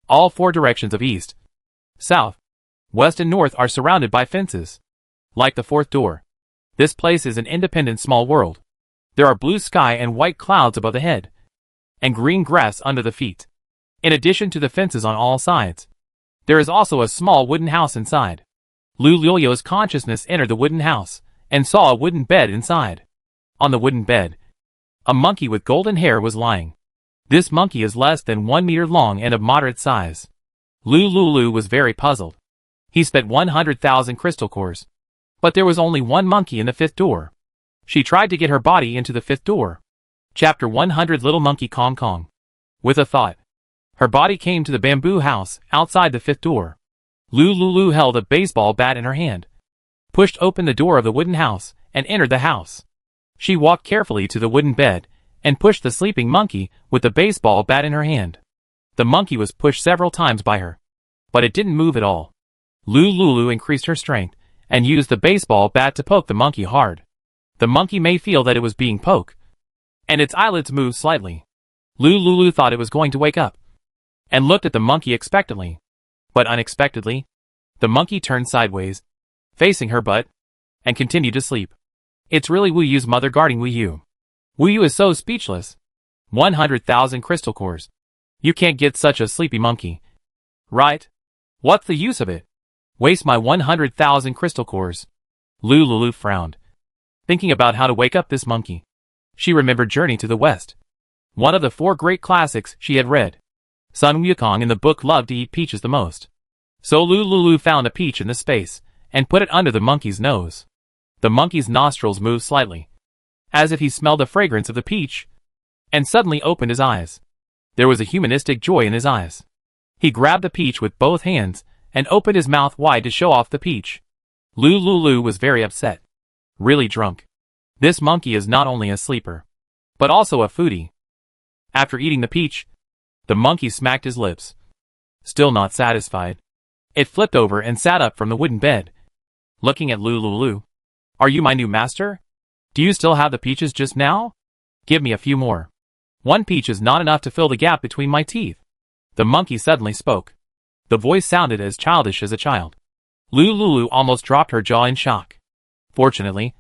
all 4 directions of east, south, west and north are surrounded by fences. Like the 4th door, this place is an independent small world. There are blue sky and white clouds above the head, and green grass under the feet. In addition to the fences on all sides, there is also a small wooden house inside. Lulu's consciousness entered the wooden house, and saw a wooden bed inside. On the wooden bed, a monkey with golden hair was lying. This monkey is less than 1 meter long and of moderate size. Lulu was very puzzled. He spent 100,000 crystal cores, but there was only one monkey in the 5th door. She tried to get her body into the 5th door. Chapter 100 Little Monkey Kong Kong. With a thought, her body came to the bamboo house outside the 5th door. Lulu held a baseball bat in her hand, pushed open the door of the wooden house, and entered the house. She walked carefully to the wooden bed, and pushed the sleeping monkey with the baseball bat in her hand. The monkey was pushed several times by her, but it didn't move at all. Lulu increased her strength, and used the baseball bat to poke the monkey hard. The monkey may feel that it was being poked, and its eyelids moved slightly. Lulu thought it was going to wake up, and looked at the monkey expectantly. But unexpectedly, the monkey turned sideways, facing her butt, and continued to sleep. It's really Wu Yu's mother guarding Wu Yu. Wu Yu is so speechless. 100,000 crystal cores. You can't get such a sleepy monkey. Right? What's the use of it? Waste my 100,000 crystal cores. Lulu frowned, thinking about how to wake up this monkey. She remembered Journey to the West, one of the 4 great classics she had read. Sun Wukong in the book loved to eat peaches the most. So Lulu found a peach in the space, and put it under the monkey's nose. The monkey's nostrils moved slightly, as if he smelled the fragrance of the peach, and suddenly opened his eyes. There was a humanistic joy in his eyes. He grabbed the peach with both hands, and opened his mouth wide to show off the peach. Lulu was very upset. Really drunk. This monkey is not only a sleeper, but also a foodie. After eating the peach, the monkey smacked his lips. Still not satisfied, it flipped over and sat up from the wooden bed, looking at Lulu. Are you my new master? Do you still have the peaches just now? Give me a few more. 1 peach is not enough to fill the gap between my teeth. The monkey suddenly spoke. The voice sounded as childish as a child. Lulu almost dropped her jaw in shock. Fortunately,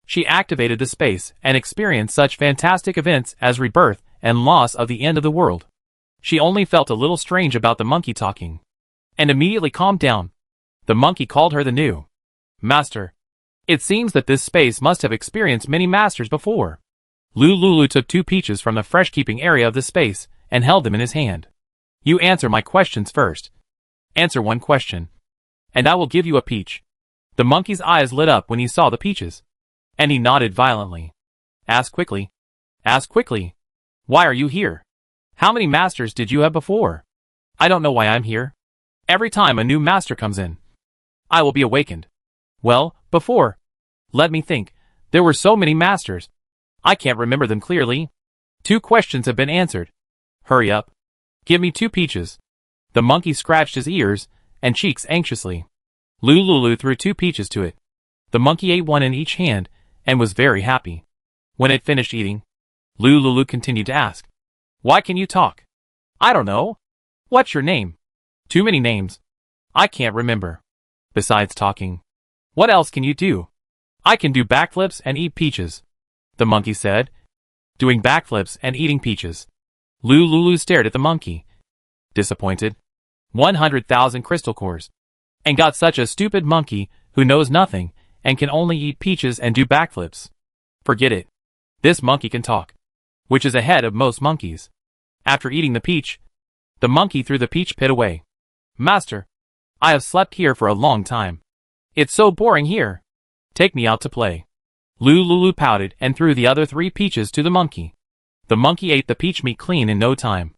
she activated the space and experienced such fantastic events as rebirth and loss of the end of the world. She only felt a little strange about the monkey talking, and immediately calmed down. The monkey called her the new master. It seems that this space must have experienced many masters before. Lulu took 2 peaches from the fresh keeping area of the space and held them in his hand. You answer my questions first. Answer one question, and I will give you a peach. The monkey's eyes lit up when he saw the peaches, and he nodded violently. Ask quickly. Ask quickly. Why are you here? How many masters did you have before? I don't know why I'm here. Every time a new master comes in, I will be awakened. Well, before. Let me think. There were so many masters. I can't remember them clearly. 2 questions have been answered. Hurry up. Give me 2 peaches. The monkey scratched his ears and cheeks anxiously. Lulu threw 2 peaches to it. The monkey ate one in each hand and was very happy. When it finished eating, Lulu continued to ask, Why can you talk? I don't know. What's your name? Too many names. I can't remember. Besides talking, what else can you do? I can do backflips and eat peaches, the monkey said. Doing backflips and eating peaches. Lulu stared at the monkey, disappointed. 100,000 crystal cores. And got such a stupid monkey who knows nothing and can only eat peaches and do backflips. Forget it. This monkey can talk, which is ahead of most monkeys. After eating the peach, the monkey threw the peach pit away. Master, I have slept here for a long time. It's so boring here. Take me out to play. Lulu pouted and threw the other 3 peaches to the monkey. The monkey ate the peach meat clean in no time.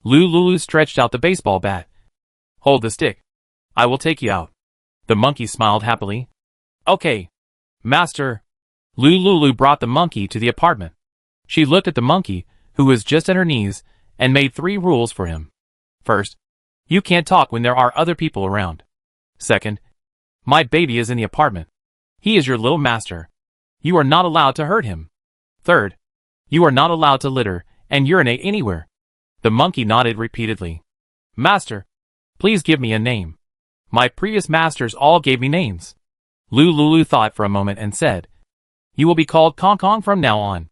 Lulu stretched out the baseball bat. Hold the stick. I will take you out. The monkey smiled happily. Okay. Master. Lulu brought the monkey to the apartment. She looked at the monkey, who was just at her knees, and made 3 rules for him. First, you can't talk when there are other people around. Second, my baby is in the apartment. He is your little master. You are not allowed to hurt him. Third, you are not allowed to litter and urinate anywhere. The monkey nodded repeatedly. Master, please give me a name. My previous masters all gave me names. Lulu thought for a moment and said, You will be called Kong Kong from now on.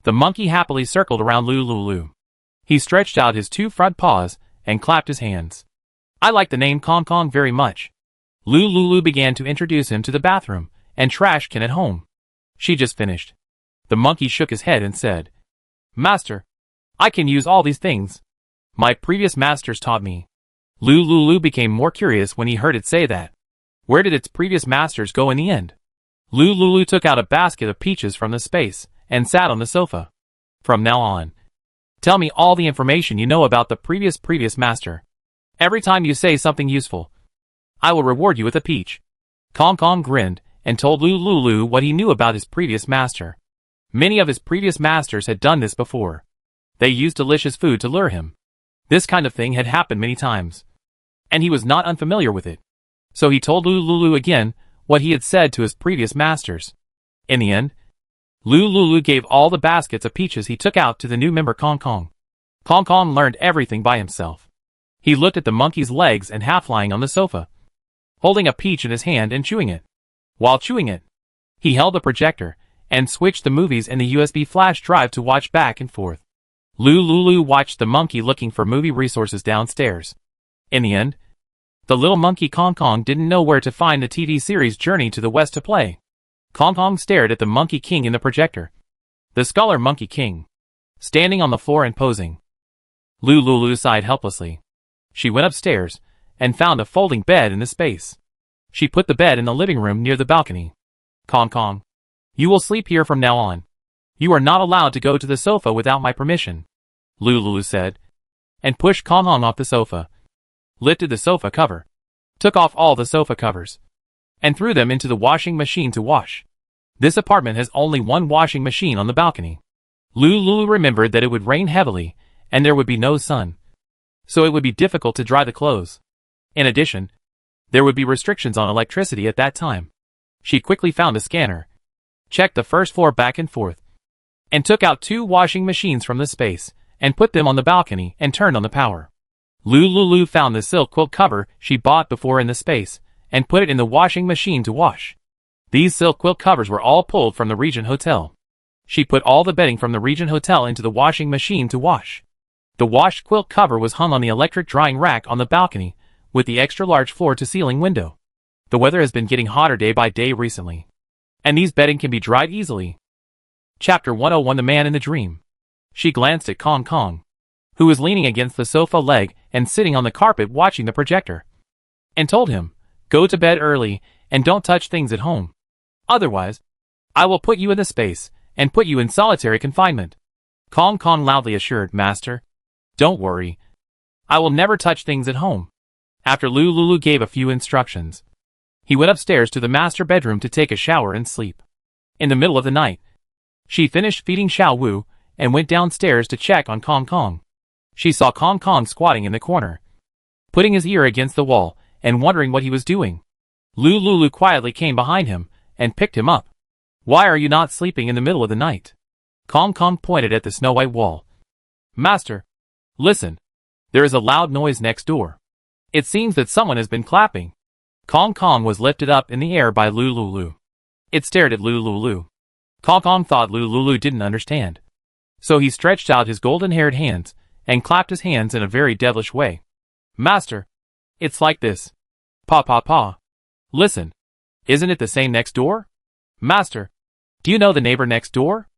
The monkey happily circled around Lulu. He stretched out his 2 front paws and clapped his hands. I like the name Kong Kong very much. Lulu began to introduce him to the bathroom and trash can at home. She just finished. The monkey shook his head and said, Master, I can use all these things. My previous masters taught me. Lulu became more curious when he heard it say that. Where did its previous masters go in the end? Lulu took out a basket of peaches from the space and sat on the sofa. From now on, tell me all the information you know about the previous master. Every time you say something useful, I will reward you with a peach. Kong Kong grinned and told Lulu what he knew about his previous master. Many of his previous masters had done this before. They used delicious food to lure him. This kind of thing had happened many times, and he was not unfamiliar with it. So he told Lulu again what he had said to his previous masters. In the end, Lulu gave all the baskets of peaches he took out to the new member Kong Kong. Kong Kong learned everything by himself. He looked at the monkey's legs and half lying on the sofa, holding a peach in his hand and chewing it. While chewing it, he held a projector and switched the movies in the USB flash drive to watch back and forth. Lulu watched the monkey looking for movie resources downstairs. In the end, the little monkey Kong Kong didn't know where to find the TV series Journey to the West to play. Kong Kong stared at the Monkey King in the projector. The scholar Monkey King, standing on the floor and posing. Lulu sighed helplessly. She went upstairs and found a folding bed in the space. She put the bed in the living room near the balcony. Kong Kong, you will sleep here from now on. You are not allowed to go to the sofa without my permission, Lulu said, and pushed Kong Kong off the sofa, lifted the sofa cover, took off all the sofa covers, and threw them into the washing machine to wash. This apartment has only one washing machine on the balcony. Lulu remembered that it would rain heavily and there would be no sun, so it would be difficult to dry the clothes. In addition, there would be restrictions on electricity at that time. She quickly found a scanner, checked the first floor back and forth, and took out 2 washing machines from the space and put them on the balcony and turned on the power. Lulu found the silk quilt cover she bought before in the space and put it in the washing machine to wash. These silk quilt covers were all pulled from the Regent Hotel. She put all the bedding from the Regent Hotel into the washing machine to wash. The washed quilt cover was hung on the electric drying rack on the balcony with the extra-large floor-to-ceiling window. The weather has been getting hotter day by day recently, and these bedding can be dried easily. Chapter 101 The Man in the Dream. She glanced at Kong Kong, who was leaning against the sofa leg and sitting on the carpet watching the projector, and told him, "Go to bed early and don't touch things at home. Otherwise, I will put you in the space and put you in solitary confinement." Kong Kong loudly assured, "Master, don't worry. I will never touch things at home." After Lulu gave a few instructions, he went upstairs to the master bedroom to take a shower and sleep. In the middle of the night, she finished feeding Xiao Wu and went downstairs to check on Kong Kong. She saw Kong Kong squatting in the corner, putting his ear against the wall and wondering what he was doing. Lulu quietly came behind him and picked him up. "Why are you not sleeping in the middle of the night?" Kong Kong pointed at the snow-white wall. "Master, listen. There is a loud noise next door. It seems that someone has been clapping." Kong Kong was lifted up in the air by Lulu. It stared at Lulu. Kong Kong thought Lulu didn't understand, so he stretched out his golden-haired hands and clapped his hands in a very devilish way. "Master, it's like this. Pa pa pa. Listen, isn't it the same next door? Master, do you know the neighbor next door?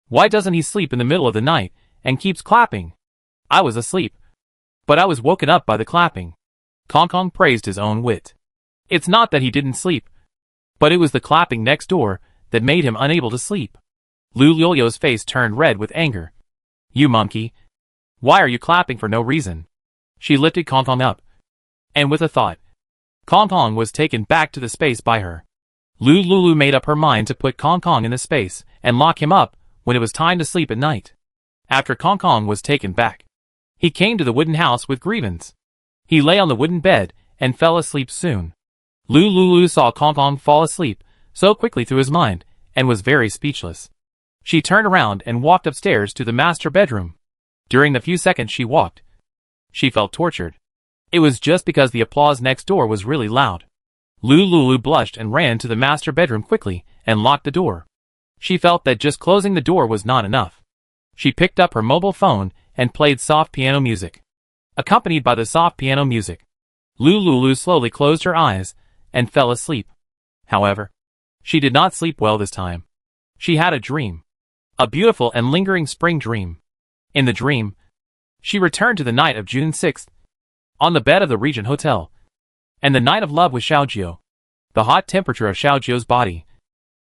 Why doesn't he sleep in the middle of the night and keeps clapping? I was asleep, but I was woken up by the clapping." Kong Kong praised his own wit. It's not that he didn't sleep, but it was the clapping next door that made him unable to sleep. Lulu's face turned red with anger. "You monkey! Why are you clapping for no reason?" She lifted Kong Kong up, and with a thought, Kong Kong was taken back to the space by her. Lulu made up her mind to put Kong Kong in the space and lock him up when it was time to sleep at night. After Kong Kong was taken back, he came to the wooden house with grievance. He lay on the wooden bed and fell asleep soon. Lulu saw Kong Kong fall asleep so quickly through his mind and was very speechless. She turned around and walked upstairs to the master bedroom. During the few seconds she walked, she felt tortured. It was just because the applause next door was really loud. Lulu blushed and ran to the master bedroom quickly and locked the door. She felt that just closing the door was not enough. She picked up her mobile phone and played soft piano music. Accompanied by the soft piano music, Lulu slowly closed her eyes and fell asleep. However, she did not sleep well this time. She had a dream. A beautiful and lingering spring dream. In the dream, she returned to the night of June 6th, on the bed of the Regent Hotel, and the night of love with Xiaojio. The hot temperature of Xiaojio's body,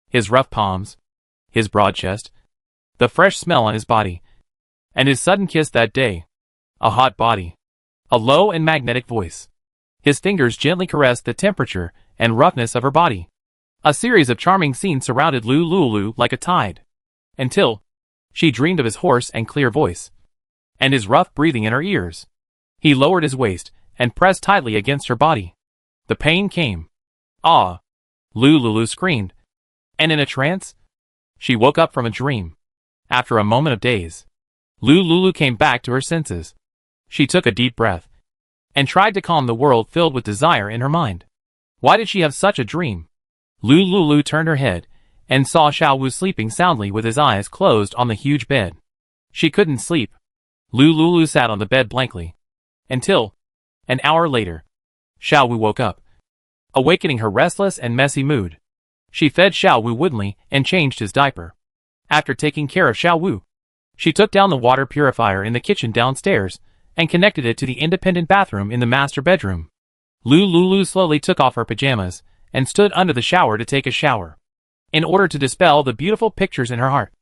his rough palms, his broad chest, the fresh smell on his body, and his sudden kiss that day. A hot body, a low and magnetic voice. His fingers gently caressed the temperature and roughness of her body. A series of charming scenes surrounded Lulu like a tide, until she dreamed of his hoarse and clear voice, and his rough breathing in her ears. He lowered his waist and pressed tightly against her body. The pain came. "Ah!" Lulu screamed, and in a trance, she woke up from a dream. After a moment of daze, Lulu came back to her senses. She took a deep breath and tried to calm the world filled with desire in her mind. Why did she have such a dream? Lulu turned her head and saw Xiao Wu sleeping soundly with his eyes closed on the huge bed. She couldn't sleep. Lulu sat on the bed blankly, until, an hour later, Xiao Wu woke up, awakening her restless and messy mood. She fed Xiao Wu woodenly and changed his diaper. After taking care of Xiao Wu, she took down the water purifier in the kitchen downstairs and connected it to the independent bathroom in the master bedroom. Lulu slowly took off her pajamas and stood under the shower to take a shower. In order to dispel the beautiful pictures in her heart,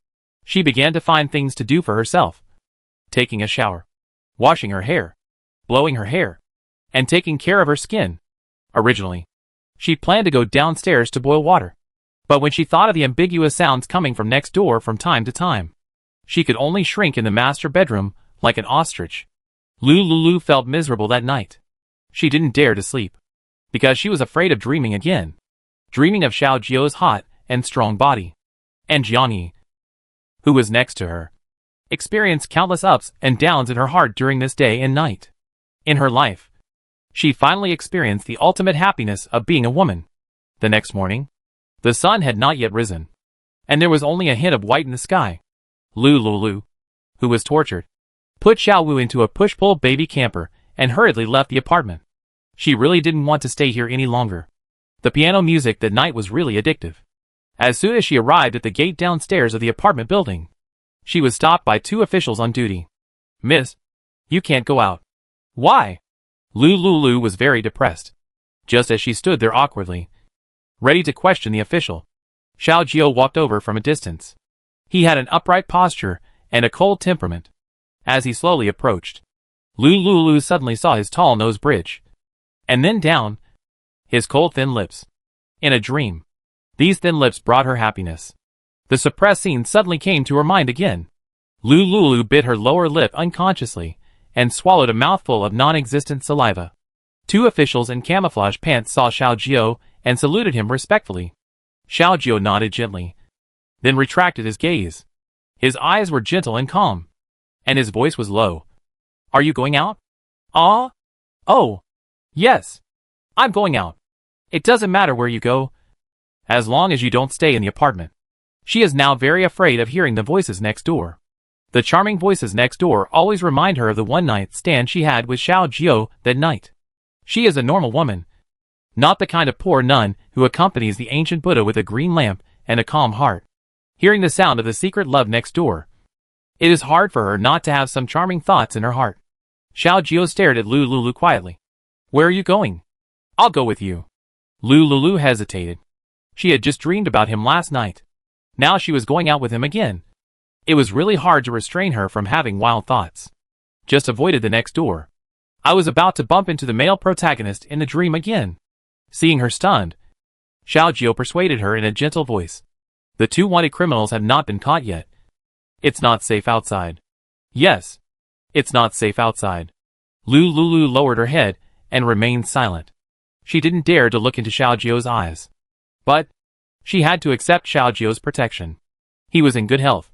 she began to find things to do for herself. Taking a shower, washing her hair, blowing her hair, and taking care of her skin. Originally, she planned to go downstairs to boil water, but when she thought of the ambiguous sounds coming from next door from time to time, she could only shrink in the master bedroom like an ostrich. Lulu felt miserable that night. She didn't dare to sleep, because she was afraid of dreaming again. Dreaming of Xiaojio's hot and strong body. And Jiangyi, who was next to her, experienced countless ups and downs in her heart during this day and night. In her life, she finally experienced the ultimate happiness of being a woman. The next morning, the sun had not yet risen, and there was only a hint of white in the sky. Lulu, who was tortured, put Xiao Wu into a push-pull baby camper and hurriedly left the apartment. She really didn't want to stay here any longer. The piano music that night was really addictive. As soon as she arrived at the gate downstairs of the apartment building, she was stopped by two officials on duty. "Miss, You can't go out. Why? Lulu was very depressed. Just as she stood there awkwardly, ready to question the official, Xiao Jiao walked over from a distance. He had an upright posture and a cold temperament. As he slowly approached, Lulu suddenly saw his tall nose bridge, and then down, his cold thin lips. In a dream, these thin lips brought her happiness. The suppressed scene suddenly came to her mind again. Lulu bit her lower lip unconsciously, and swallowed a mouthful of non-existent saliva. Two officials in camouflage pants saw Xiao Jiao and saluted him respectfully. Xiao Jiao nodded gently, then retracted his gaze. His eyes were gentle and calm, and his voice was low. Are you going out? Ah? Oh. Yes. I'm going out. It doesn't matter where you go, as long as you don't stay in the apartment. She is now very afraid of hearing the voices next door. The charming voices next door always remind her of the one-night stand she had with Xiao Jiao that night. She is a normal woman, not the kind of poor nun who accompanies the ancient Buddha with a green lamp and a calm heart. Hearing the sound of the secret love next door, it is hard for her not to have some charming thoughts in her heart. Xiao Jiao stared at Lulu quietly. Where are you going? I'll go with you. Lulu hesitated. She had just dreamed about him last night. Now she was going out with him again. It was really hard to restrain her from having wild thoughts. Just avoided the next door. I was about to bump into the male protagonist in the dream again. Seeing her stunned, Xiao Jiao persuaded her in a gentle voice. The two wanted criminals have not been caught yet. It's not safe outside. Yes. It's not safe outside. Lulu lowered her head and remained silent. She didn't dare to look into Xiao Jiao's eyes. But she had to accept Xiao Jiao's protection. He was in good health,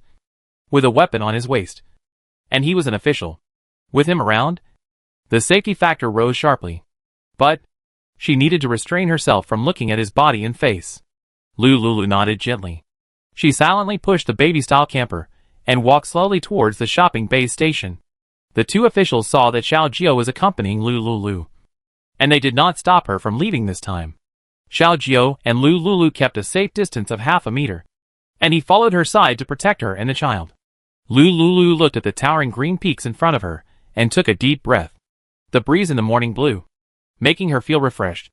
with a weapon on his waist, and he was an official. With him around, the safety factor rose sharply. But she needed to restrain herself from looking at his body and face. Lulu nodded gently. She silently pushed the baby-style camper and walked slowly towards the shopping base station. The two officials saw that Xiao Jiao was accompanying Lulu, and they did not stop her from leaving this time. Xiao Jiao and Lulu kept a safe distance of half a meter, and he followed her side to protect her and the child. Lulu looked at the towering green peaks in front of her and took a deep breath. The breeze in the morning blew, making her feel refreshed.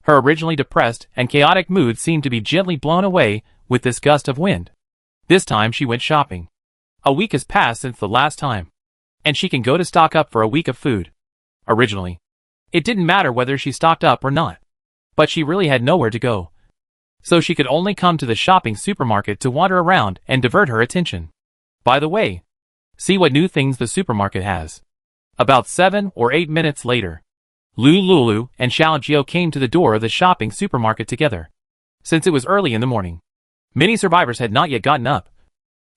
Her originally depressed and chaotic mood seemed to be gently blown away with this gust of wind. This time she went shopping. A week has passed since the last time, and she can go to stock up for a week of food. Originally, it didn't matter whether she stocked up or not, but she really had nowhere to go, so she could only come to the shopping supermarket to wander around and divert her attention. By the way, see what new things the supermarket has. About 7 or 8 minutes later, Lulu and Xiao Jiao came to the door of the shopping supermarket together. Since it was early in the morning, many survivors had not yet gotten up,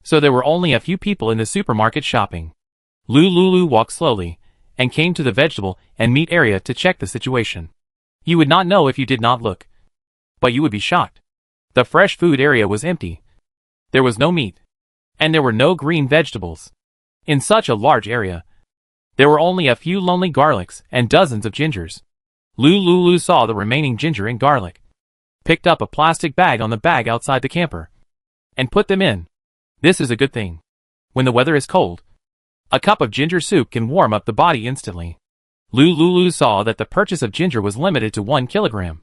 so there were only a few people in the supermarket shopping. Lulu walked slowly and came to the vegetable and meat area to check the situation. You would not know if you did not look, but you would be shocked. The fresh food area was empty. There was no meat, and there were no green vegetables. In such a large area, there were only a few lonely garlics and dozens of gingers. Lulu saw the remaining ginger and garlic, picked up a plastic bag on the bag outside the camper, and put them in. This is a good thing. When the weather is cold, a cup of ginger soup can warm up the body instantly. Lulu saw that the purchase of ginger was limited to 1 kilogram.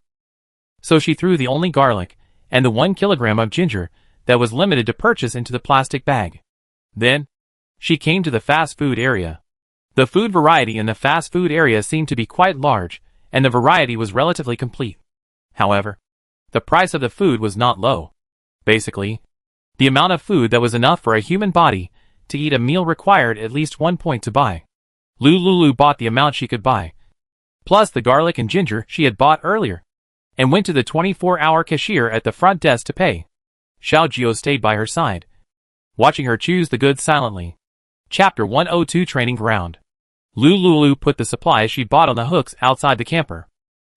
So she threw the only garlic and the 1 kilogram of ginger that was limited to purchase into the plastic bag. Then, she came to the fast food area. The food variety in the fast food area seemed to be quite large, and the variety was relatively complete. However, the price of the food was not low. Basically, the amount of food that was enough for a human body to eat a meal required at least 1 point to buy. Lulu bought the amount she could buy, plus the garlic and ginger she had bought earlier, and went to the 24-hour cashier at the front desk to pay. Xiao Jiao stayed by her side, watching her choose the goods silently. Chapter 102 Training Ground. Lulu put the supplies she bought on the hooks outside the camper.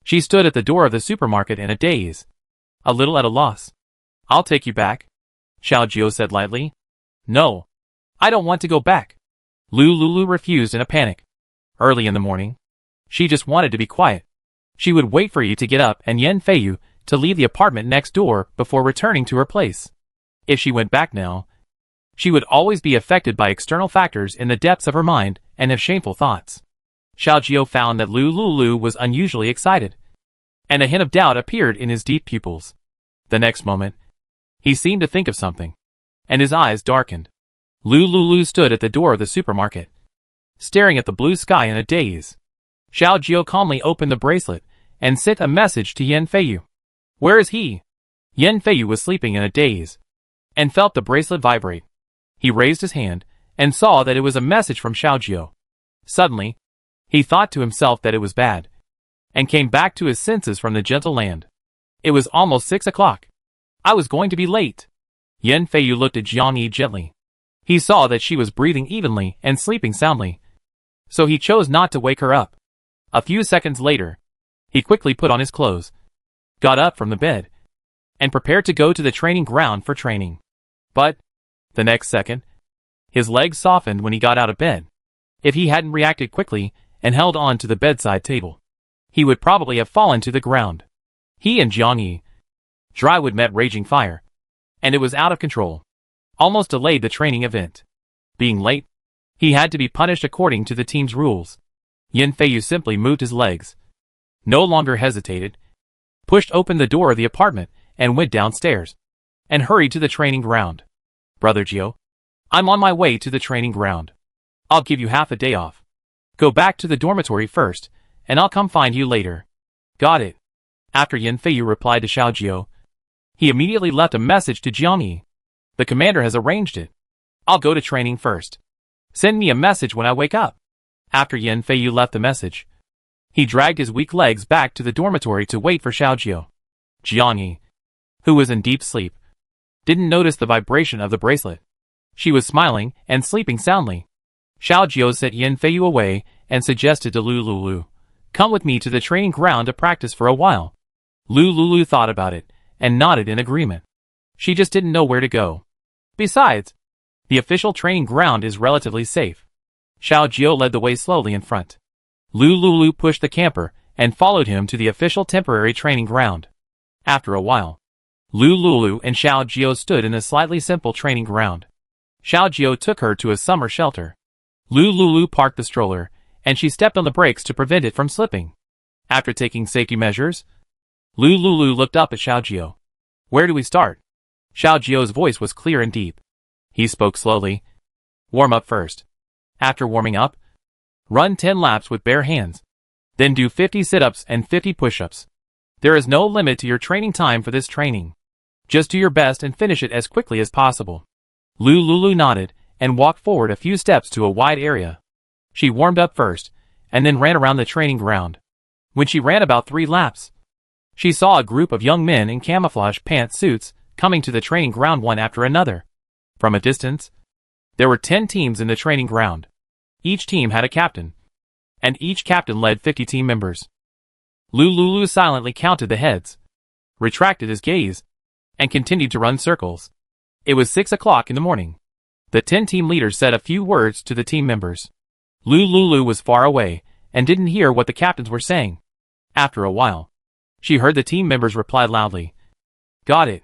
She stood at the door of the supermarket in a daze, a little at a loss. I'll take you back, Xiao Jiao said lightly. No, I don't want to go back. Lulu refused in a panic. Early in the morning, she just wanted to be quiet. She would wait for you to get up and Yan Fei Yu to leave the apartment next door before returning to her place. If she went back now, she would always be affected by external factors in the depths of her mind and have shameful thoughts. Xiao Jiao found that Lu Lulu was unusually excited, and a hint of doubt appeared in his deep pupils. The next moment, he seemed to think of something, and his eyes darkened. Lu Lulu stood at the door of the supermarket, staring at the blue sky in a daze. Xiao Jiao calmly opened the bracelet and sent a message to Yan Feiyu. Where is he? Yan Feiyu was sleeping in a daze, and felt the bracelet vibrate. He raised his hand, and saw that it was a message from Xiao Jiao. Suddenly, he thought to himself that it was bad, and came back to his senses from the gentle land. It was almost 6 o'clock. I was going to be late. Yan Feiyu looked at Jiang Yi gently. He saw that she was breathing evenly and sleeping soundly, so he chose not to wake her up. A few seconds later, he quickly put on his clothes, got up from the bed, and prepared to go to the training ground for training. But, the next second, his legs softened when he got out of bed. If he hadn't reacted quickly and held on to the bedside table, he would probably have fallen to the ground. He and Jiang Yi, Drywood met raging fire, and it was out of control. Almost delayed the training event. Being late, he had to be punished according to the team's rules. Yan Feiyu simply moved his legs, no longer hesitated, pushed open the door of the apartment and went downstairs, and hurried to the training ground. Brother Jiao, I'm on my way to the training ground. I'll give you half a day off. Go back to the dormitory first, and I'll come find you later. Got it. After Yan Feiyu replied to Xiao Jiao, he immediately left a message to Jiang Yi. The commander has arranged it. I'll go to training first. Send me a message when I wake up. After Yan Feiyu left the message, he dragged his weak legs back to the dormitory to wait for Xiao Jiao. Jiang Yi, who was in deep sleep, didn't notice the vibration of the bracelet. She was smiling and sleeping soundly. Xiao Jiao sent Yan Feiyu away and suggested to Lu Lulu, come with me to the training ground to practice for a while. Lu Lulu thought about it and nodded in agreement. She just didn't know where to go. Besides, the official training ground is relatively safe. Xiao Jiao led the way slowly in front. Lu Lulu pushed the camper and followed him to the official temporary training ground. After a while, Lu Lulu and Xiao Jiao stood in a slightly simple training ground. Xiao Jiao took her to a summer shelter. Lu Lulu parked the stroller, and she stepped on the brakes to prevent it from slipping. After taking safety measures, Lu Lulu looked up at Xiao Jiao. Where do we start? Xiao Jiao's voice was clear and deep. He spoke slowly. Warm up first. After warming up, run 10 laps with bare hands. Then do 50 sit-ups and 50 push-ups. There is no limit to your training time for this training. Just do your best and finish it as quickly as possible. Lu Lulu nodded and walked forward a few steps to a wide area. She warmed up first, and then ran around the training ground. When she ran about 3 laps, she saw a group of young men in camouflage pantsuits coming to the training ground one after another. From a distance, there were 10 teams in the training ground. Each team had a captain, and each captain led 50 team members. Lu Lulu silently counted the heads, retracted his gaze, and continued to run circles. It was 6 o'clock in the morning. The 10 team leaders said a few words to the team members. Lu Lulu was far away and didn't hear what the captains were saying. After a while, she heard the team members reply loudly. Got it.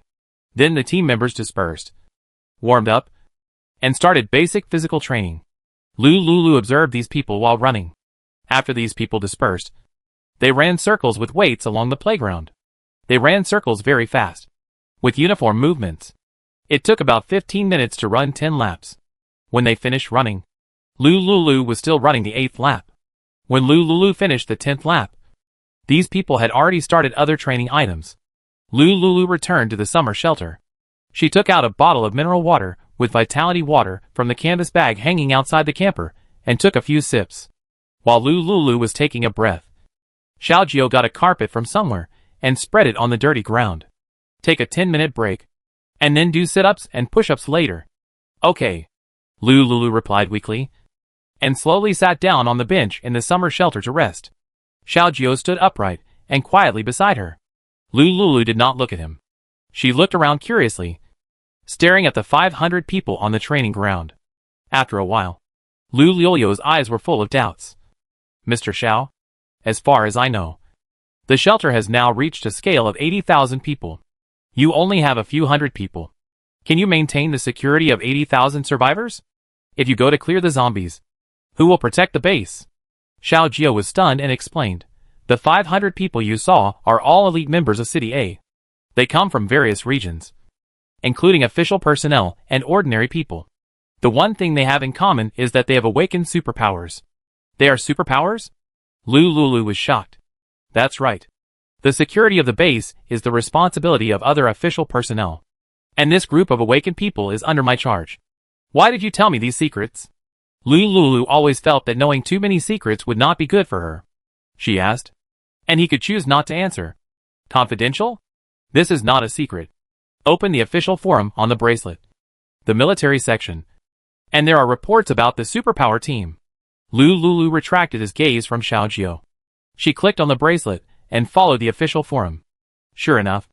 Then the team members dispersed, warmed up, and started basic physical training. Lu Lulu observed these people while running. After these people dispersed, they ran circles with weights along the playground. They ran circles very fast, with uniform movements. It took about 15 minutes to run 10 laps. When they finished running, Lu Lulu was still running the 8th lap. When Lu Lulu finished the 10th lap, these people had already started other training items. Lu Lulu returned to the summer shelter. She took out a bottle of mineral water with vitality water from the canvas bag hanging outside the camper and took a few sips. While Lu Lulu was taking a breath, Xiao Jiao got a carpet from somewhere and spread it on the dirty ground. Take a 10-minute break, and then do sit-ups and push-ups later. Okay, Lu Lulu replied weakly, and slowly sat down on the bench in the summer shelter to rest. Xiao Jiao stood upright and quietly beside her. Lu Lulu did not look at him. She looked around curiously, staring at the 500 people on the training ground. After a while, Lu Lulu's eyes were full of doubts. Mr. Xiao, as far as I know, the shelter has now reached a scale of 80,000 people. You only have a few hundred people. Can you maintain the security of 80,000 survivors? If you go to clear the zombies, Who will protect the base? Xiao Jio was stunned and explained. The 500 people you saw are all elite members of City A. They come from various regions, including official personnel and ordinary people. The one thing they have in common is that they have awakened superpowers. They are superpowers? Lulu was shocked. That's right. The security of the base is the responsibility of other official personnel. And this group of awakened people is under my charge. Why did you tell me these secrets? Lulu always felt that knowing too many secrets would not be good for her. She asked. And he could choose not to answer. Confidential? This is not a secret. Open the official forum on the bracelet. The military section. And there are reports about the superpower team. Lulu retracted his gaze from Xiao Jio. She clicked on the bracelet and followed the official forum. Sure enough,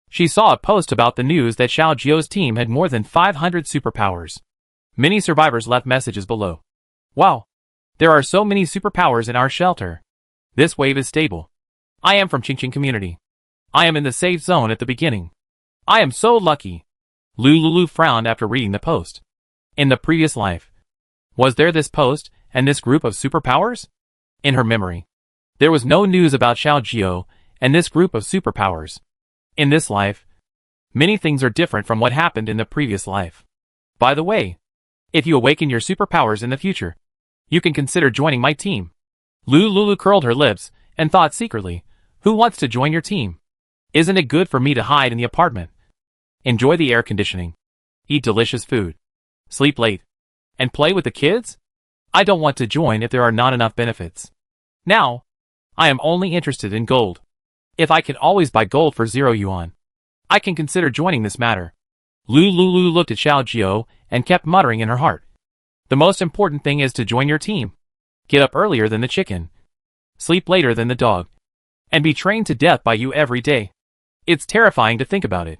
she saw a post about the news that Xiao Jio's team had more than 500 superpowers. Many survivors left messages below. Wow! There are so many superpowers in our shelter. This wave is stable. I am from Qingqing community. I am in the safe zone at the beginning. I am so lucky. Lulu frowned after reading the post. In the previous life, was there this post and this group of superpowers? In her memory, there was no news about Xiao Jio and this group of superpowers. In this life, many things are different from what happened in the previous life. By the way, if you awaken your superpowers in the future, you can consider joining my team. Lulu curled her lips and thought secretly, who wants to join your team? Isn't it good for me to hide in the apartment? Enjoy the air conditioning. Eat delicious food. Sleep late. And play with the kids? I don't want to join if there are not enough benefits. Now, I am only interested in gold. If I can always buy gold for 0 yuan, I can consider joining this matter. Lulu looked at Xiao Jio and kept muttering in her heart. The most important thing is to join your team. Get up earlier than the chicken. Sleep later than the dog. And be trained to death by you every day. It's terrifying to think about it.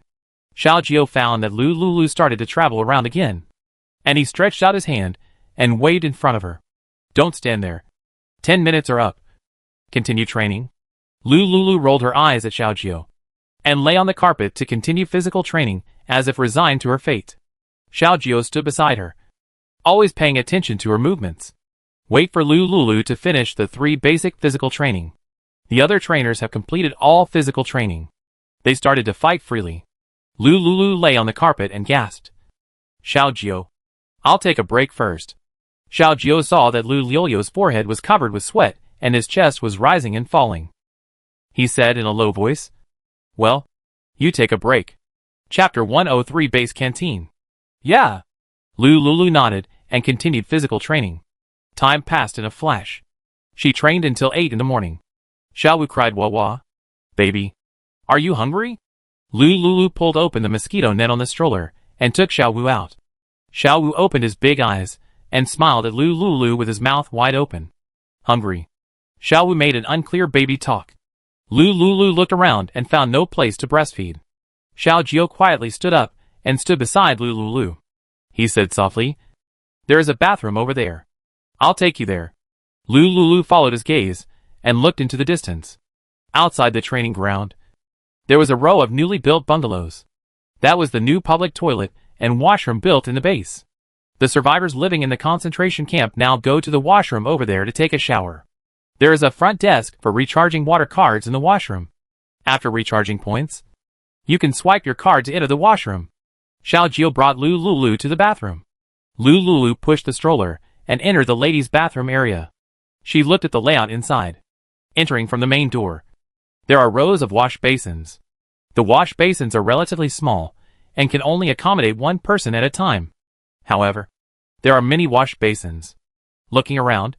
Xiao Jio found that Lulu started to travel around again. And he stretched out his hand and waved in front of her. Don't stand there. 10 minutes are up. Continue training. Lulu rolled her eyes at Xiao Jio and lay on the carpet to continue physical training as if resigned to her fate. Xiao Jio stood beside her, always paying attention to her movements. Wait for Lulu to finish the 3 basic physical training. The other trainers have completed all physical training. They started to fight freely. Lulu lay on the carpet and gasped. Xiao Jio, I'll take a break first. Xiao Jio saw that Lulu's forehead was covered with sweat and his chest was rising and falling. He said in a low voice, well, you take a break. Chapter 103 Base Canteen. Yeah. Lulu nodded and continued physical training. Time passed in a flash. She trained until 8 in the morning. Xiaowu cried, wah. Baby, are you hungry? Lulu pulled open the mosquito net on the stroller and took Xiaowu out. Xiaowu opened his big eyes and smiled at Lulu with his mouth wide open. Hungry. Xiaowu made an unclear baby talk. Lulu looked around and found no place to breastfeed. Xiao Jio quietly stood up and stood beside Lulu. He said softly, there is a bathroom over there. I'll take you there. Lulu followed his gaze and looked into the distance. Outside the training ground, there was a row of newly built bungalows. That was the new public toilet and washroom built in the base. The survivors living in the concentration camp now go to the washroom over there to take a shower. There is a front desk for recharging water cards in the washroom. After recharging points, you can swipe your card to enter the washroom. Xiao Jio brought Lulu to the bathroom. Lulu pushed the stroller and entered the ladies' bathroom area. She looked at the layout inside. Entering from the main door, there are rows of wash basins. The wash basins are relatively small and can only accommodate 1 person at a time. However, there are many wash basins. Looking around,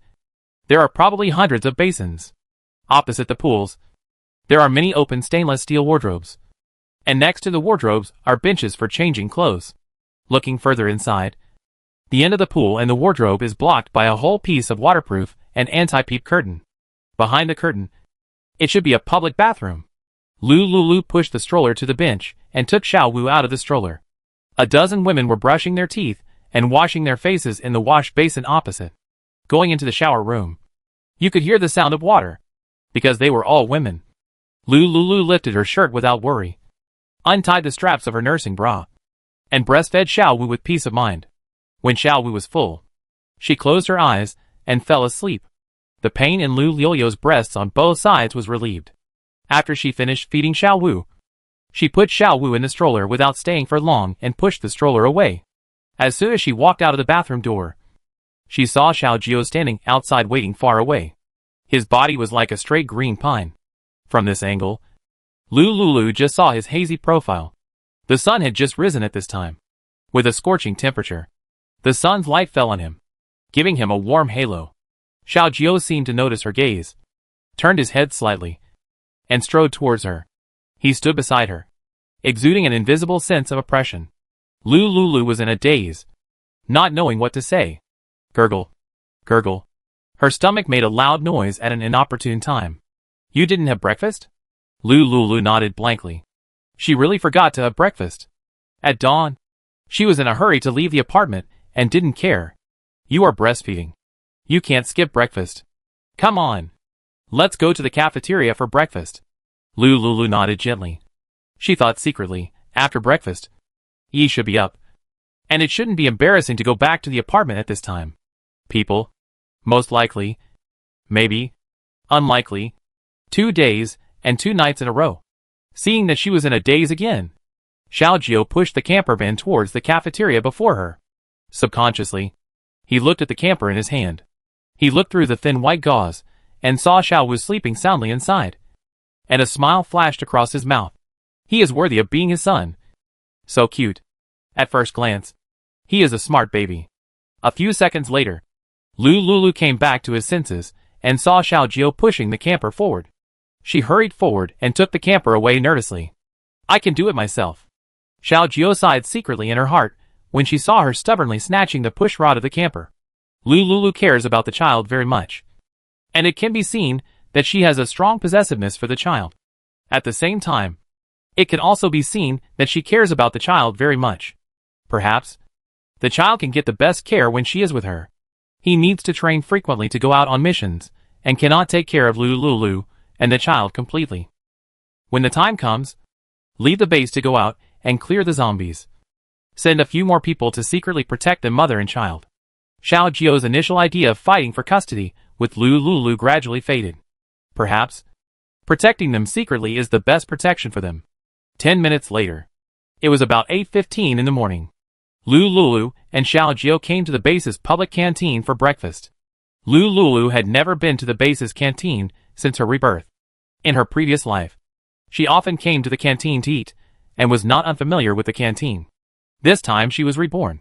there are probably hundreds of basins. Opposite the pools, there are many open stainless steel wardrobes. And next to the wardrobes are benches for changing clothes. Looking further inside, the end of the pool and the wardrobe is blocked by a whole piece of waterproof and anti-peep curtain. Behind the curtain, it should be a public bathroom. Lulu pushed the stroller to the bench and took Xiaowu out of the stroller. A dozen women were brushing their teeth and washing their faces in the wash basin opposite. Going into the shower room, you could hear the sound of water, because they were all women. Lulu lifted her shirt without worry, untied the straps of her nursing bra, and breastfed Xiaowu with peace of mind. When Xiaowu was full, she closed her eyes and fell asleep. The pain in Lu Liuliu's breasts on both sides was relieved. After she finished feeding Xiao Wu, she put Xiao Wu in the stroller without staying for long and pushed the stroller away. As soon as she walked out of the bathroom door, she saw Xiao Jiao standing outside waiting far away. His body was like a straight green pine. From this angle, Lu Lulu just saw his hazy profile. The sun had just risen at this time. With a scorching temperature, the sun's light fell on him, giving him a warm halo. Xiao Jiao seemed to notice her gaze, turned his head slightly, and strode towards her. He stood beside her, exuding an invisible sense of oppression. Lu Lulu was in a daze, not knowing what to say. Gurgle. Gurgle. Her stomach made a loud noise at an inopportune time. You didn't have breakfast? Lu Lulu nodded blankly. She really forgot to have breakfast. At dawn, she was in a hurry to leave the apartment and didn't care. You are breastfeeding. You can't skip breakfast. Come on. Let's go to the cafeteria for breakfast. Lu Lulu nodded gently. She thought secretly, after breakfast, Yi should be up. And it shouldn't be embarrassing to go back to the apartment at this time. People. Most likely. Maybe. Unlikely. 2 days and 2 nights in a row. Seeing that she was in a daze again, Xiao Jiao pushed the camper van towards the cafeteria before her. Subconsciously, he looked at the camper in his hand. He looked through the thin white gauze and saw Xiao was sleeping soundly inside. And a smile flashed across his mouth. He is worthy of being his son. So cute. At first glance, he is a smart baby. A few seconds later, Lu Lulu came back to his senses and saw Xiao Jiao pushing the camper forward. She hurried forward and took the camper away nervously. I can do it myself. Xiao Jiao sighed secretly in her heart when she saw her stubbornly snatching the push rod of the camper. Lu Lulu cares about the child very much. And it can be seen that she has a strong possessiveness for the child. At the same time, it can also be seen that she cares about the child very much. Perhaps, the child can get the best care when she is with her. He needs to train frequently to go out on missions, and cannot take care of Lu Lulu and the child completely. When the time comes, leave the base to go out and clear the zombies. Send a few more people to secretly protect the mother and child. Xiao Jiao's initial idea of fighting for custody with Lu Lulu gradually faded. Perhaps, protecting them secretly is the best protection for them. 10 minutes later. It was about 8:15 in the morning. Lu Lulu and Xiao Jiao came to the base's public canteen for breakfast. Lu Lulu had never been to the base's canteen since her rebirth. In her previous life, she often came to the canteen to eat, and was not unfamiliar with the canteen. This time she was reborn.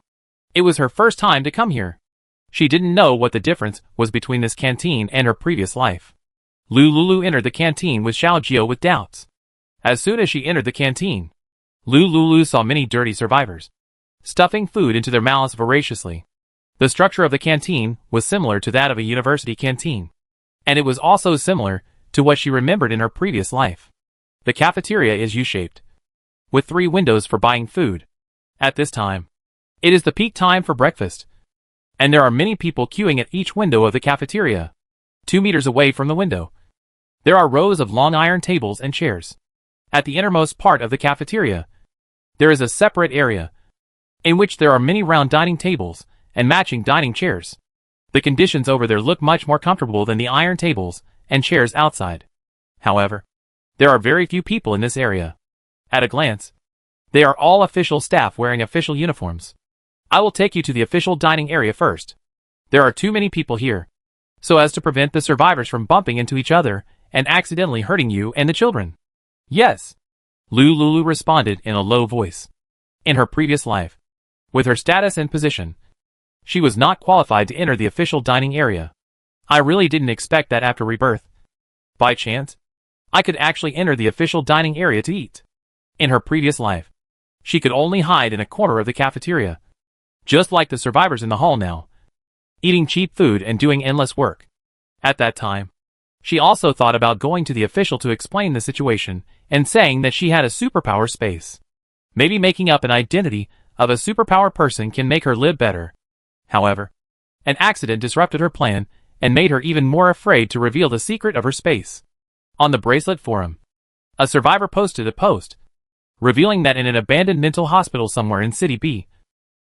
It was her first time to come here. She didn't know what the difference was between this canteen and her previous life. Lu Lulu entered the canteen with Xiao Jiao with doubts. As soon as she entered the canteen, Lu Lulu saw many dirty survivors, stuffing food into their mouths voraciously. The structure of the canteen was similar to that of a university canteen. And it was also similar to what she remembered in her previous life. The cafeteria is U-shaped, with 3 windows for buying food. At this time, it is the peak time for breakfast, and there are many people queuing at each window of the cafeteria. 2 meters away from the window, there are rows of long iron tables and chairs. At the innermost part of the cafeteria, there is a separate area, in which there are many round dining tables and matching dining chairs. The conditions over there look much more comfortable than the iron tables and chairs outside. However, there are very few people in this area. At a glance, they are all official staff wearing official uniforms. I will take you to the official dining area first. There are too many people here, so as to prevent the survivors from bumping into each other and accidentally hurting you and the children. Yes, Lu Lulu responded in a low voice. In her previous life, with her status and position, she was not qualified to enter the official dining area. I really didn't expect that after rebirth. By chance, I could actually enter the official dining area to eat. In her previous life, she could only hide in a corner of the cafeteria, just like the survivors in the hall now, eating cheap food and doing endless work. At that time, she also thought about going to the official to explain the situation and saying that she had a superpower space. Maybe making up an identity of a superpower person can make her live better. However, an accident disrupted her plan and made her even more afraid to reveal the secret of her space. On the Bracelet Forum, a survivor posted a post, revealing that in an abandoned mental hospital somewhere in City B,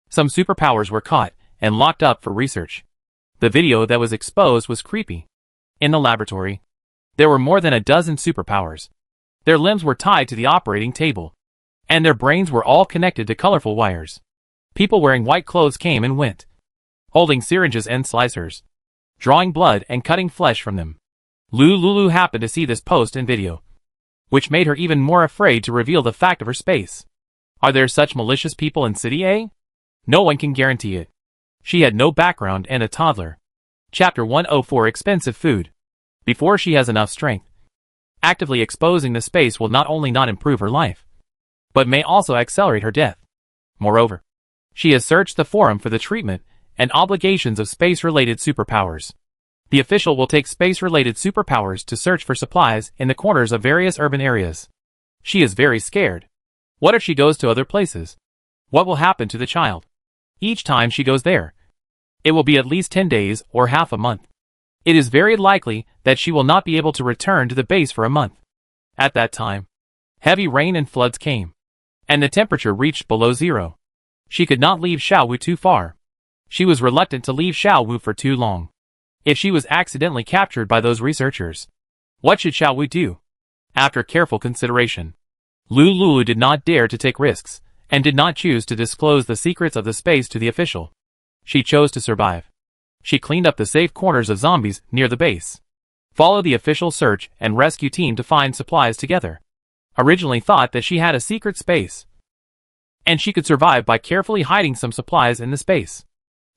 some superpowers were caught and locked up for research. The video that was exposed was creepy. In the laboratory, there were more than a dozen superpowers. Their limbs were tied to the operating table, and their brains were all connected to colorful wires. People wearing white clothes came and went, holding syringes and slicers, drawing blood and cutting flesh from them. Lulu happened to see this post and video, which made her even more afraid to reveal the fact of her space. Are there such malicious people in City A? No one can guarantee it. She had no background and a toddler. Chapter 104 Expensive Food. Before she has enough strength, actively exposing the space will not only not improve her life, but may also accelerate her death. Moreover, she has searched the forum for the treatment and obligations of space-related superpowers. The official will take space-related superpowers to search for supplies in the corners of various urban areas. She is very scared. What if she goes to other places? What will happen to the child? Each time she goes there, it will be at least 10 days or half a month. It is very likely that she will not be able to return to the base for a month. At that time, heavy rain and floods came, and the temperature reached below zero. She could not leave Xiaowu too far. She was reluctant to leave Xiaowu for too long. If she was accidentally captured by those researchers, what should Xiaowu do? After careful consideration, Lulu did not dare to take risks, and did not choose to disclose the secrets of the space to the official. She chose to survive. She cleaned up the safe corners of zombies near the base, followed the official search and rescue team to find supplies together. Originally thought that she had a secret space, and she could survive by carefully hiding some supplies in the space.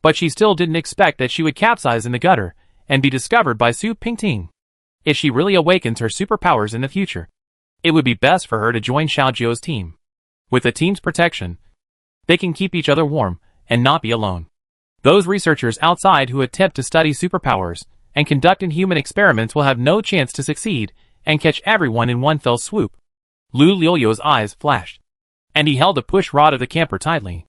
But she still didn't expect that she would capsize in the gutter and be discovered by Su Pingting. If she really awakens her superpowers in the future, it would be best for her to join Xiaojiu's team. With the team's protection, they can keep each other warm and not be alone. Those researchers outside who attempt to study superpowers and conduct inhuman experiments will have no chance to succeed and catch everyone in one fell swoop. Lulu's eyes flashed, and he held the push rod of the camper tightly.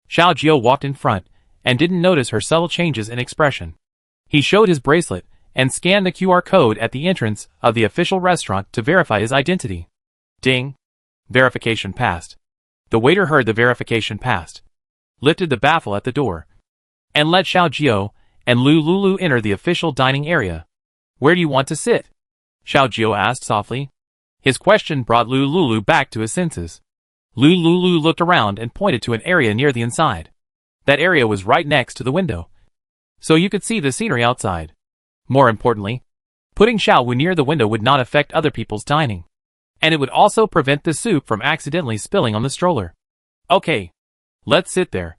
Xiaojio walked in front and didn't notice her subtle changes in expression. He showed his bracelet and scanned the QR code at the entrance of the official restaurant to verify his identity. Ding! Verification passed. The waiter heard the verification passed, lifted the baffle at the door, and let Xiaojio and Lulu enter the official dining area. Where do you want to sit? Xiaojio asked softly. His question brought Lulu back to his senses. Lulu looked around and pointed to an area near the inside. That area was right next to the window, so you could see the scenery outside. More importantly, putting Xiaowu near the window would not affect other people's dining, and it would also prevent the soup from accidentally spilling on the stroller. Okay, let's sit there.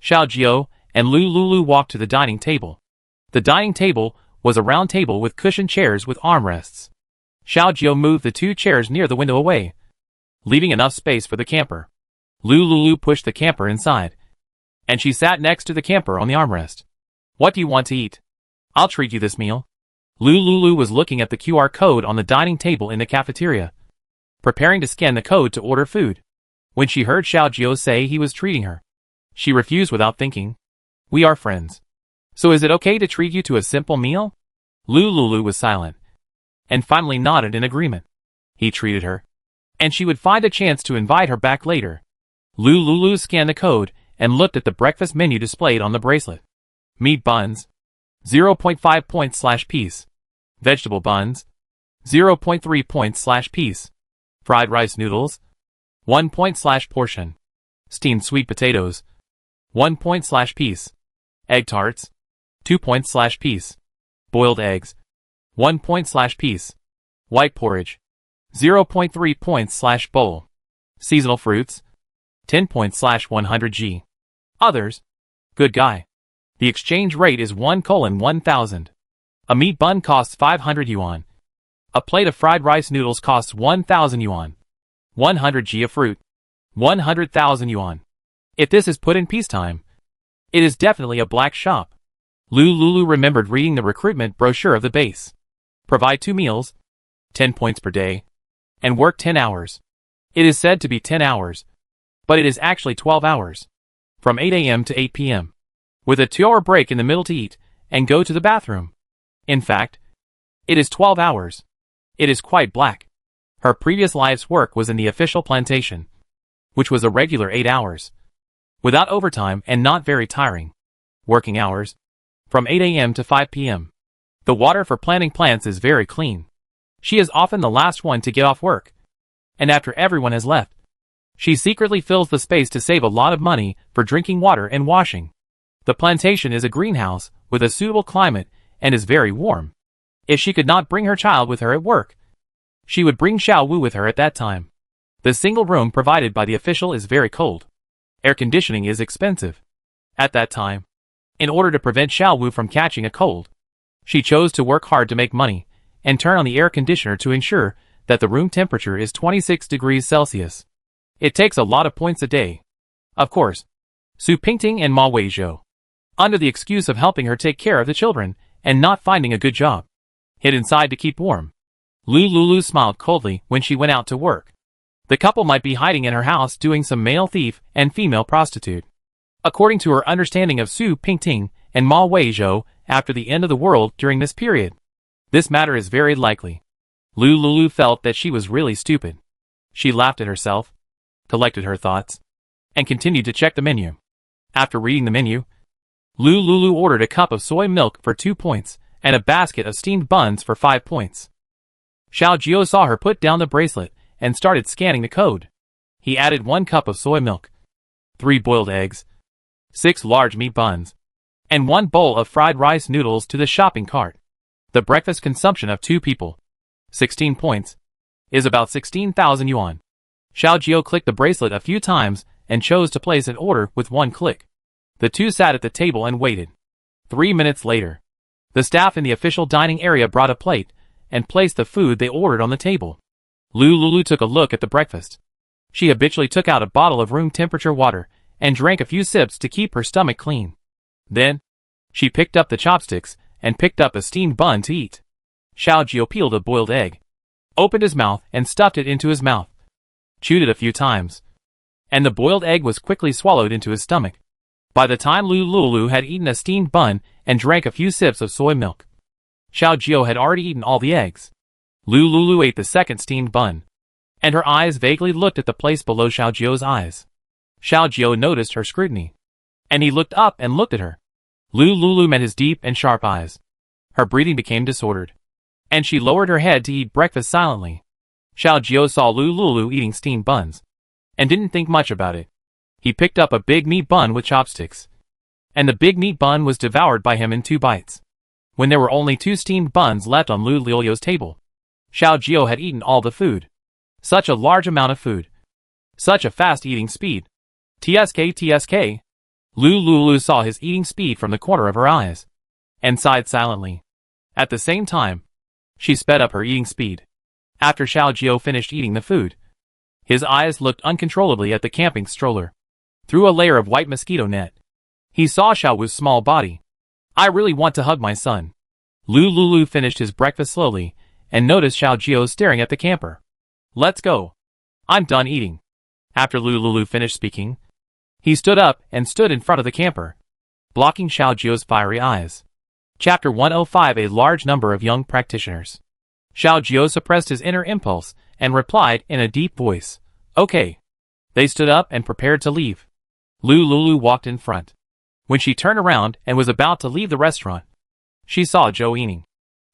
Xiaojio and Lulu walked to the dining table. The dining table was a round table with cushioned chairs with armrests. Xiaojio moved the two chairs near the window away, leaving enough space for the camper. Lulu pushed the camper inside, and she sat next to the camper on the armrest. What do you want to eat? I'll treat you this meal. Lulu was looking at the QR code on the dining table in the cafeteria, preparing to scan the code to order food, when she heard Xiaojio say he was treating her. She refused without thinking. We are friends, so is it okay to treat you to a simple meal? Lulu was silent, and finally nodded in agreement. He treated her, and she would find a chance to invite her back later. Lulu scanned the code and looked at the breakfast menu displayed on the bracelet. Meat buns, 0.5 points/piece. Vegetable buns, 0.3 points/piece. Fried rice noodles, 1 point/portion. Steamed sweet potatoes, 1 point/piece. Egg tarts, 2 points/piece. Boiled eggs, 1 point/piece. White porridge, 0.3 points/bowl. Seasonal fruits, 10 points/100 G. Others. Good guy. The exchange rate is 1:1000. A meat bun costs 500 yuan. A plate of fried rice noodles costs 1,000 yuan. 100 G of fruit, 100,000 yuan. If this is put in peacetime, it is definitely a black shop. Lulu remembered reading the recruitment brochure of the base. Provide 2 meals, 10 points per day, and work 10 hours. It is said to be 10 hours, but it is actually 12 hours, from 8 a.m. to 8 p.m., with a 2-hour break in the middle to eat and go to the bathroom. In fact, it is 12 hours. It is quite black. Her previous life's work was in the official plantation, which was a regular 8 hours, without overtime and not very tiring. Working hours, from 8 a.m. to 5 p.m. The water for planting plants is very clean. She is often the last one to get off work. And after everyone has left, she secretly fills the space to save a lot of money for drinking water and washing. The plantation is a greenhouse with a suitable climate and is very warm. If she could not bring her child with her at work, she would bring Xiao Wu with her at that time. The single room provided by the official is very cold. Air conditioning is expensive. At that time, in order to prevent Xiao Wu from catching a cold, she chose to work hard to make money and turn on the air conditioner to ensure that the room temperature is 26 degrees Celsius. It takes a lot of points a day. Of course, Su Pingting and Ma Weizhou, under the excuse of helping her take care of the children and not finding a good job, hid inside to keep warm. Lu Lulu smiled coldly when she went out to work. The couple might be hiding in her house doing some male thief and female prostitute. According to her understanding of Su Pingting and Ma Weizhou after the end of the world during this period, this matter is very likely. Lu Lulu felt that she was really stupid. She laughed at herself, collected her thoughts, and continued to check the menu. After reading the menu, Lu Lulu ordered a cup of soy milk for 2 points and a basket of steamed buns for 5 points. Xiao Jiao saw her put down the bracelet and started scanning the code. He added 1 cup of soy milk, 3 boiled eggs, 6 large meat buns, and 1 bowl of fried rice noodles to the shopping cart. The breakfast consumption of 2 people, 16 points, is about 16,000 yuan. Xiao Jiao clicked the bracelet a few times and chose to place an order with 1 click. The two sat at the table and waited. 3 minutes later, the staff in the official dining area brought a plate and placed the food they ordered on the table. Lu Lulu took a look at the breakfast. She habitually took out a bottle of room temperature water and drank a few sips to keep her stomach clean. Then, she picked up the chopsticks and picked up a steamed bun to eat. Xiao Jiao peeled a boiled egg, opened his mouth and stuffed it into his mouth, chewed it a few times, and the boiled egg was quickly swallowed into his stomach. By the time Lu Lulu had eaten a steamed bun and drank a few sips of soy milk, Xiao Jiao had already eaten all the eggs. Lu Lulu ate the second steamed bun, and her eyes vaguely looked at the place below Xiao Jiao's eyes. Xiao Jiao noticed her scrutiny, and he looked up and looked at her. Lu Lulu met his deep and sharp eyes. Her breathing became disordered, and she lowered her head to eat breakfast silently. Xiao Jiao saw Lu Lulu eating steamed buns, and didn't think much about it. He picked up a big meat bun with chopsticks, and the big meat bun was devoured by him in 2 bites. When there were only 2 steamed buns left on Lu Lulu's table, Xiao Jiao had eaten all the food. Such a large amount of food. Such a fast eating speed. TSK. Lu Lulu saw his eating speed from the corner of her eyes, and sighed silently. At the same time, she sped up her eating speed. After Xiao Jiao finished eating the food, his eyes looked uncontrollably at the camping stroller. Through a layer of white mosquito net, he saw Xiao Wu's small body. I really want to hug my son. Lu Lulu finished his breakfast slowly and noticed Xiao Jiao staring at the camper. Let's go. I'm done eating. After Lu Lulu finished speaking, he stood up and stood in front of the camper, blocking Xiao Jiao's fiery eyes. Chapter 105. A large number of young practitioners. Xiao Jiao suppressed his inner impulse and replied in a deep voice, Okay. They stood up and prepared to leave. Lu Lulu walked in front. When she turned around and was about to leave the restaurant, she saw Zhou Yining,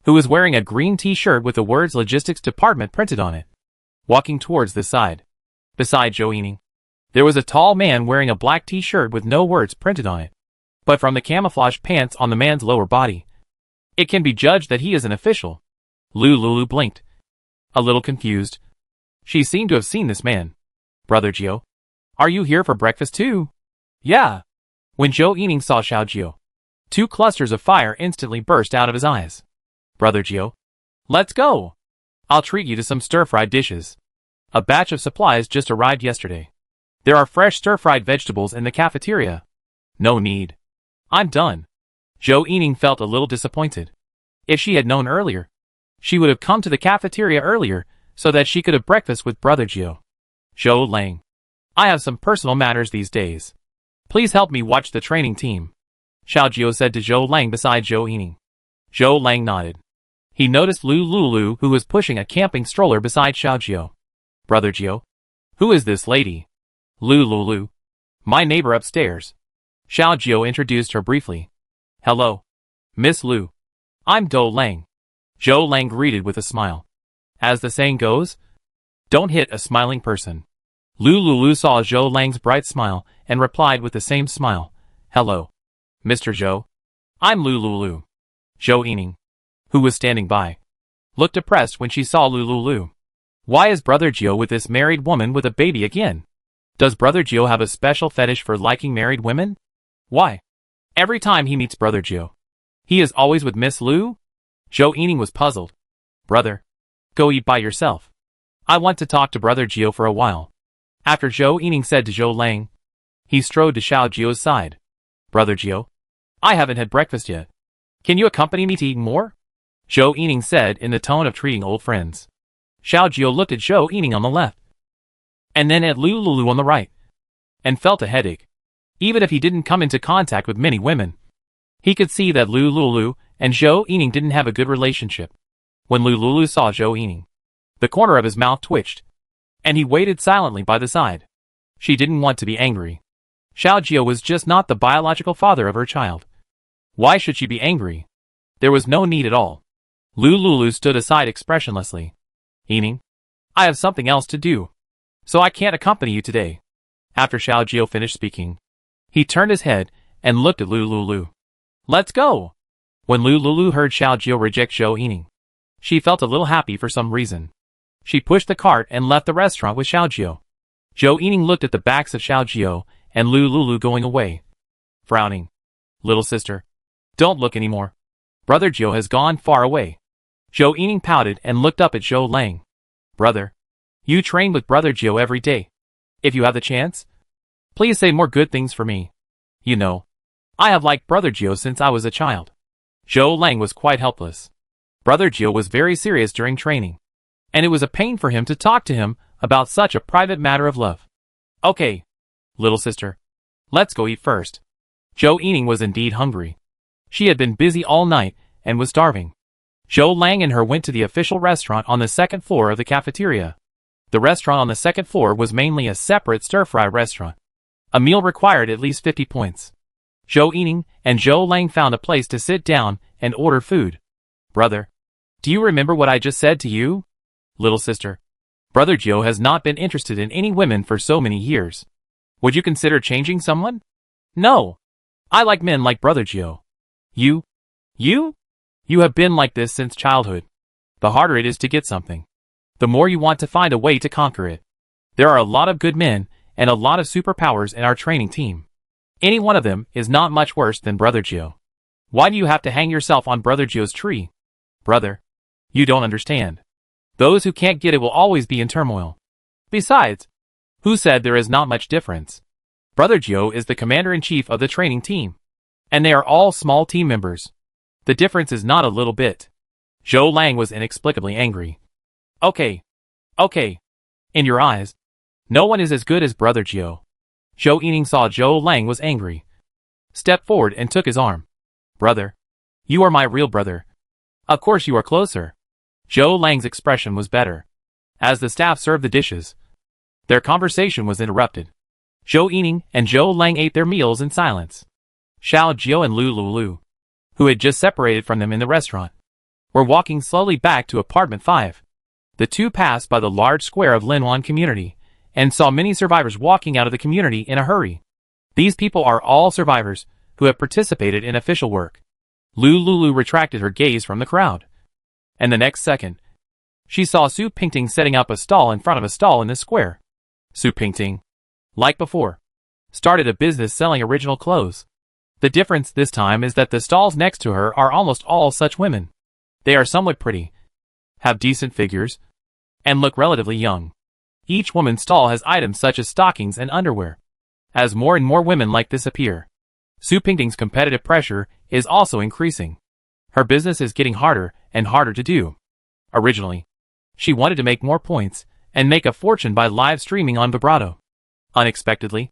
who was wearing a green t-shirt with the words Logistics Department printed on it, walking towards the side. Beside Zhou Yining, there was a tall man wearing a black t-shirt with no words printed on it, but from the camouflage pants on the man's lower body, it can be judged that he is an official. Lu Lulu blinked, a little confused. She seemed to have seen this man. Brother Jiao, are you here for breakfast too? Yeah. When Zhou Yining saw Xiao Jiao, 2 clusters of fire instantly burst out of his eyes. Brother Jiao, let's go. I'll treat you to some stir-fried dishes. A batch of supplies just arrived yesterday. There are fresh stir-fried vegetables in the cafeteria. No need. I'm done. Zhou Yining felt a little disappointed. If she had known earlier, she would have come to the cafeteria earlier so that she could have breakfast with Brother Jiao. Zhou Lang, I have some personal matters these days. Please help me watch the training team. Xiao Jiao said to Zhou Lang beside Zhou Yining. Zhou Lang nodded. He noticed Lu Lulu who was pushing a camping stroller beside Xiao Jiao. Brother Jiao, who is this lady? Lu Lulu, my neighbor upstairs. Xiao Jiao introduced her briefly. Hello. Miss Lu. I'm Do Lang. Zhou Lang greeted with a smile. As the saying goes, don't hit a smiling person. Lu saw Zhou Lang's bright smile and replied with the same smile. Hello, Mr. Zhou. I'm Lu. Zhou Yining, who was standing by, looked depressed when she saw Lu. Why is Brother Jiu with this married woman with a baby again? Does Brother Jiu have a special fetish for liking married women? Why? Every time he meets Brother Jiu, he is always with Miss Lu? Zhou Yining was puzzled. Brother, go eat by yourself. I want to talk to Brother Jiu for a while. After Zhou Yining said to Zhou Lang, he strode to Xiao Jiu's side. Brother Jiu, I haven't had breakfast yet. Can you accompany me to eat more? Zhou Yining said in the tone of treating old friends. Xiao Jiu looked at Zhou Yining on the left, and then at Lu on the right, and felt a headache. Even if he didn't come into contact with many women, he could see that Lu and Zhou Yining didn't have a good relationship. When Lu saw Zhou Yining, the corner of his mouth twitched, and he waited silently by the side. She didn't want to be angry. Xiao Jiu was just not the biological father of her child. Why should she be angry? There was no need at all. Lu stood aside expressionlessly. Yining, I have something else to do, so I can't accompany you today. After Xiao Jiu finished speaking, he turned his head and looked at Lu. Let's go! When Lu heard Xiao Jiu reject Zhou Yining, she felt a little happy for some reason. She pushed the cart and left the restaurant with Xiao Jiu. Zhou Yining looked at the backs of Xiao Jiu and Lu going away, frowning. Little sister, don't look anymore. Brother Jiu has gone far away. Zhou Yining pouted and looked up at Zhou Lang. Brother, you train with Brother Jiu every day. If you have the chance, please say more good things for me. You know, I have liked Brother Jiu since I was a child. Zhou Lang was quite helpless. Brother Jiu was very serious during training, and it was a pain for him to talk to him about such a private matter of love. Okay, little sister, let's go eat first. Zhou Yining was indeed hungry. She had been busy all night and was starving. Zhou Lang and her went to the official restaurant on the second floor of the cafeteria. The restaurant on the second floor was mainly a separate stir-fry restaurant. A meal required at least 50 points. Zhou Yining and Zhou Lang found a place to sit down and order food. Brother, do you remember what I just said to you? Little sister, Brother Jiu has not been interested in any women for so many years. Would you consider changing someone? No. I like men like Brother Jiu. You have been like this since childhood. The harder it is to get something, the more you want to find a way to conquer it. There are a lot of good men and a lot of superpowers in our training team. Any one of them is not much worse than Brother Jiu. Why do you have to hang yourself on Brother Jiu's tree? Brother, you don't understand. Those who can't get it will always be in turmoil. Besides, who said there is not much difference? Brother Jiu is the commander-in-chief of the training team, and they are all small team members. The difference is not a little bit. Zhou Lang was inexplicably angry. Okay. In your eyes, no one is as good as Brother Jiu. Zhou Yining saw Zhou Lang was angry, stepped forward and took his arm. Brother, you are my real brother. Of course you are closer. Zhou Lang's expression was better. As the staff served the dishes, their conversation was interrupted. Zhou Yining and Zhou Lang ate their meals in silence. Xiao Jiu and Lu, who had just separated from them in the restaurant, were walking slowly back to apartment 5. The two passed by the large square of Linwan community and saw many survivors walking out of the community in a hurry. These people are all survivors who have participated in official work. Lu retracted her gaze from the crowd, and the next second, she saw Su Pingting setting up a stall in front of a stall in the square. Su Pingting, like before, started a business selling original clothes. The difference this time is that the stalls next to her are almost all such women. They are somewhat pretty, have decent figures, and look relatively young. Each woman's stall has items such as stockings and underwear. As more and more women like this appear, Su Pingting's competitive pressure is also increasing. Her business is getting harder and harder to do. Originally, she wanted to make more points and make a fortune by live streaming on Vibrato. Unexpectedly,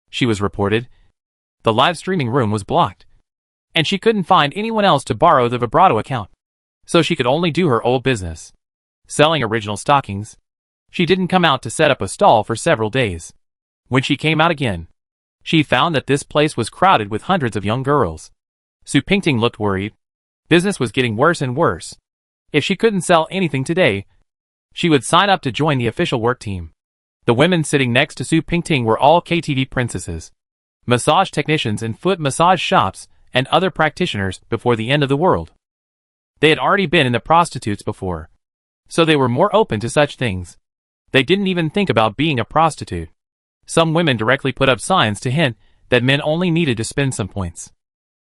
she was reported, the live streaming room was blocked, and she couldn't find anyone else to borrow the Vibrato account, so she could only do her old business, selling original stockings. She didn't come out to set up a stall for several days. When she came out again, she found that this place was crowded with hundreds of young girls. Su Pingting looked worried. Business was getting worse and worse. If she couldn't sell anything today, she would sign up to join the official work team. The women sitting next to Su Pingting were all KTV princesses, massage technicians in foot massage shops, and other practitioners before the end of the world. They had already been in the prostitutes before, so they were more open to such things. They didn't even think about being a prostitute. Some women directly put up signs to hint that men only needed to spend some points.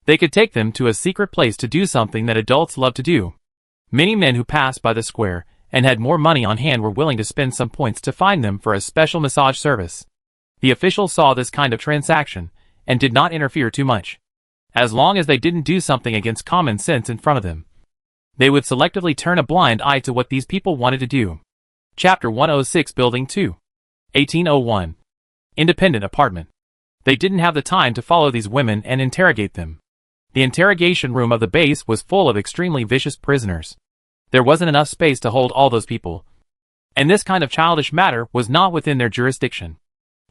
They could take them to a secret place to do something that adults love to do. Many men who passed by the square and had more money on hand were willing to spend some points to find them for a special massage service. The officials saw this kind of transaction and did not interfere too much. As long as they didn't do something against common sense in front of them, they would selectively turn a blind eye to what these people wanted to do. Chapter 106, Building 2. 1801. Independent apartment. They didn't have the time to follow these women and interrogate them. The interrogation room of the base was full of extremely vicious prisoners. There wasn't enough space to hold all those people, and this kind of childish matter was not within their jurisdiction.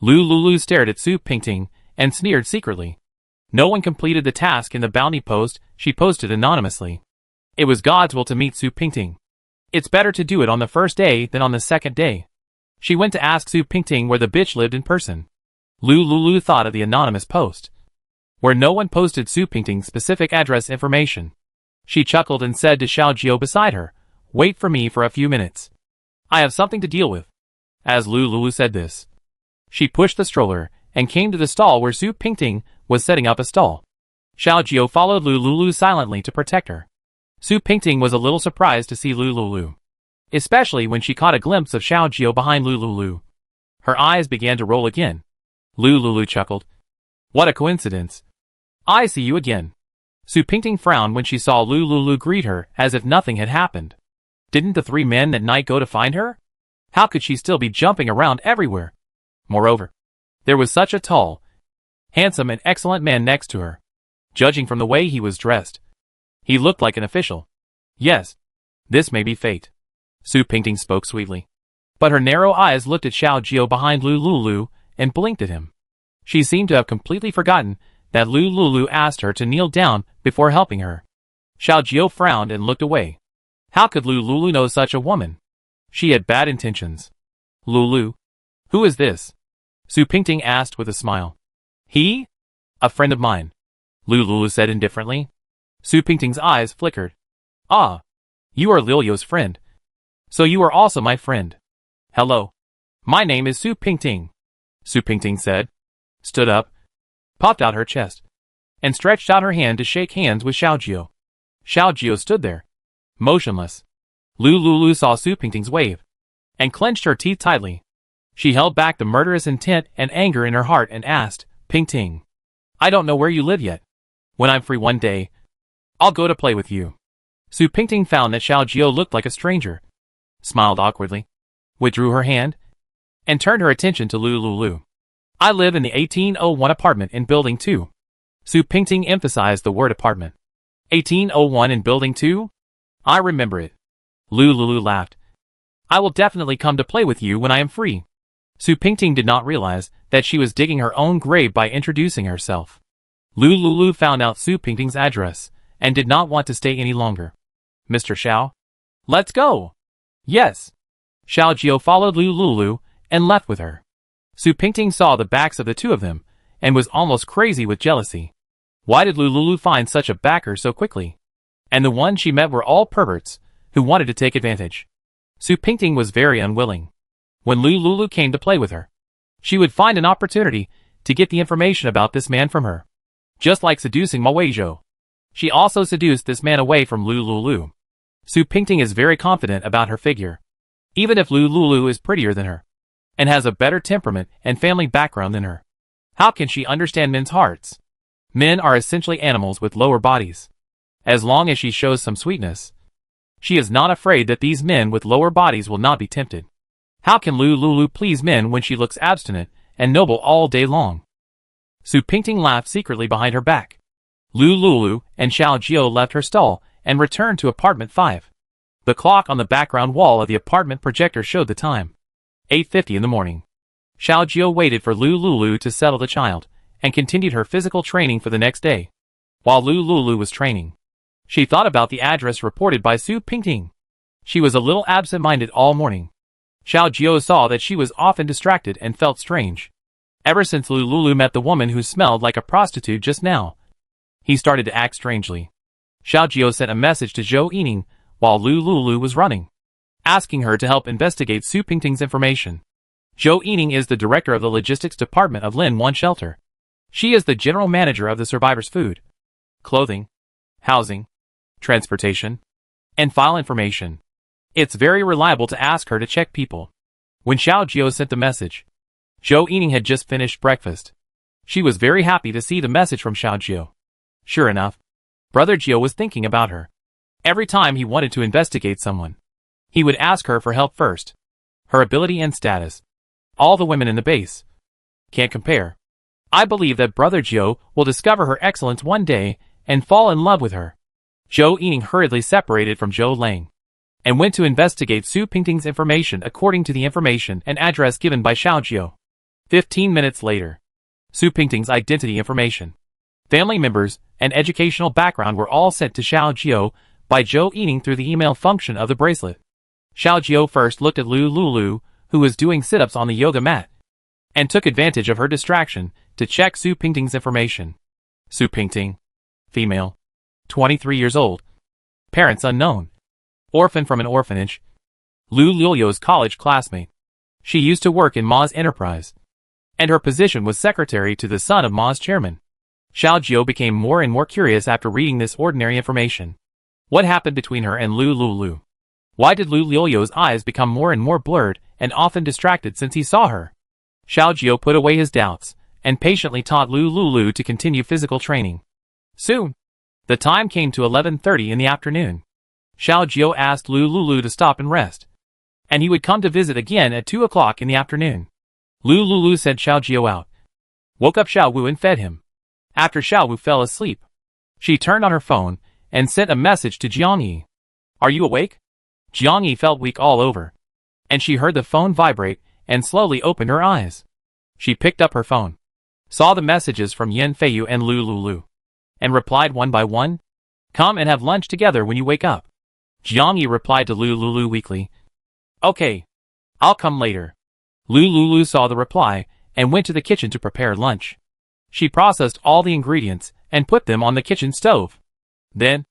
Lulu stared at Su Pingting and sneered secretly. No one completed the task in the bounty post she posted anonymously. It was God's will to meet Su Pingting. It's better to do it on the first day than on the second day. She went to ask Su Pingting where the bitch lived in person. Lulu thought of the anonymous post, where no one posted Su Pingting's specific address information. She chuckled and said to Xiaojio beside her, "Wait for me for a few minutes. I have something to deal with." As Lulu said this, she pushed the stroller and came to the stall where Su Pingting was setting up a stall. Xiaojio followed Lulu silently to protect her. Su Pingting was a little surprised to see Lulu, especially when she caught a glimpse of Xiaojio behind Lulu. Her eyes began to roll again. Lulu chuckled. "What a coincidence. I see you again." Su Pingting frowned when she saw Lulu greet her as if nothing had happened. Didn't the three men that night go to find her? How could she still be jumping around everywhere? Moreover, there was such a tall, handsome and excellent man next to her. Judging from the way he was dressed, he looked like an official. Yes, this may be fate. Su Pingting spoke sweetly, but her narrow eyes looked at Xiaojio behind Lulu and blinked at him. She seemed to have completely forgotten that Lulu asked her to kneel down before helping her. Xiaojio frowned and looked away. How could Lulu know such a woman? She had bad intentions. "Lulu, who is this?" Su Pingting asked with a smile. "He? A friend of mine," Lulu said indifferently. Su Pingting's eyes flickered. "Ah, you are Lilio's friend. So you are also my friend. Hello. My name is Su Pingting," Su Pingting said, stood up, puffed out her chest, and stretched out her hand to shake hands with Xiaojio. Xiaojio stood there, motionless. Lulu saw Su Pingting's wave, and clenched her teeth tightly. She held back the murderous intent and anger in her heart and asked, "Pingting, I don't know where you live yet. When I'm free one day, I'll go to play with you." Su Pingting found that Xiaojio looked like a stranger, smiled awkwardly, withdrew her hand, and turned her attention to Lulu. "I live in the 1801 apartment in Building 2. Su Pingting emphasized the word apartment. 1801 in Building 2? I remember it. Lulu laughed. "I will definitely come to play with you when I am free." Su Pingting did not realize that she was digging her own grave by introducing herself. Lulu found out Su Pingting's address, and did not want to stay any longer. "Mr. Xiao? Let's go." "Yes." Xiaojio followed Lulu and left with her. Su Pingting saw the backs of the two of them, and was almost crazy with jealousy. Why did Lulu find such a backer so quickly? And the ones she met were all perverts, who wanted to take advantage. Su Pingting was very unwilling. When Lulu came to play with her, she would find an opportunity to get the information about this man from her. Just like seducing Ma Weizhou, she also seduced this man away from Lulu. Su Pingting is very confident about her figure, even if Lulu is prettier than her, and has a better temperament and family background than her. How can she understand men's hearts? Men are essentially animals with lower bodies. As long as she shows some sweetness, she is not afraid that these men with lower bodies will not be tempted. How can Lulu please men when she looks abstinent and noble all day long? Su Pingting laughed secretly behind her back. Lulu and Xiaojio left her stall and returned to apartment 5. The clock on the background wall of the apartment projector showed the time. 8:50 in the morning. Xiaojio waited for Lulu to settle the child, and continued her physical training for the next day. While Lulu was training, She thought about the address reported by Su Pingting. She was a little absent-minded all morning. Xiao Jiao saw that she was often distracted and felt strange. Ever since Lulu met the woman who smelled like a prostitute just now, he started to act strangely. Xiao Jiao sent a message to Zhou Yining while Lulu was running, asking her to help investigate Su Pingting's information. Zhou Yining is the director of the logistics department of Lin One Shelter. She is the general manager of the survivors' food, clothing, housing, transportation, and file information. It's very reliable to ask her to check people. When Xiao Jiao sent the message, Zhou Yining had just finished breakfast. She was very happy to see the message from Xiao Jiao. Sure enough, Brother Jiao was thinking about her. Every time he wanted to investigate someone, he would ask her for help first. Her ability and status, all the women in the base, can't compare. I believe that Brother Jiao will discover her excellence one day and fall in love with her. Zhou Yining hurriedly separated from Zhou Lang and went to investigate Su Pingting's information according to the information and address given by Xiao Jiao. 15 minutes later, Su Pingting's identity information, family members, and educational background were all sent to Xiao Jiao by Zhou Yining through the email function of the bracelet. Xiao Jiao first looked at Lulu, who was doing sit-ups on the yoga mat, and took advantage of her distraction to check Su Pingting's information. Su Pingting, female, 23 years old, parents unknown, orphan from an orphanage, Lulu's college classmate. She used to work in Ma's enterprise, and her position was secretary to the son of Ma's chairman. Xiao Jiao became more and more curious after reading this ordinary information. What happened between her and Lulu? Why did Lulu's eyes become more and more blurred and often distracted since he saw her? Xiao Jiao put away his doubts and patiently taught Lulu to continue physical training. Soon, the time came to 11:30 in the afternoon. Xiao Jiao asked Lulu to stop and rest, and he would come to visit again at 2 o'clock in the afternoon. Lulu sent Xiao Jiao out, woke up Xiao Wu and fed him. After Xiao Wu fell asleep, she turned on her phone and sent a message to Jiang Yi. Are you awake? Jiang Yi felt weak all over, and she heard the phone vibrate and slowly opened her eyes. She picked up her phone, saw the messages from Yan Feiyu and Lulu, and replied one by one. Come and have lunch together when you wake up. Jiang Yi replied to Lulu weakly. Okay, I'll come later. Lulu saw the reply and went to the kitchen to prepare lunch. She processed all the ingredients and put them on the kitchen stove. Then,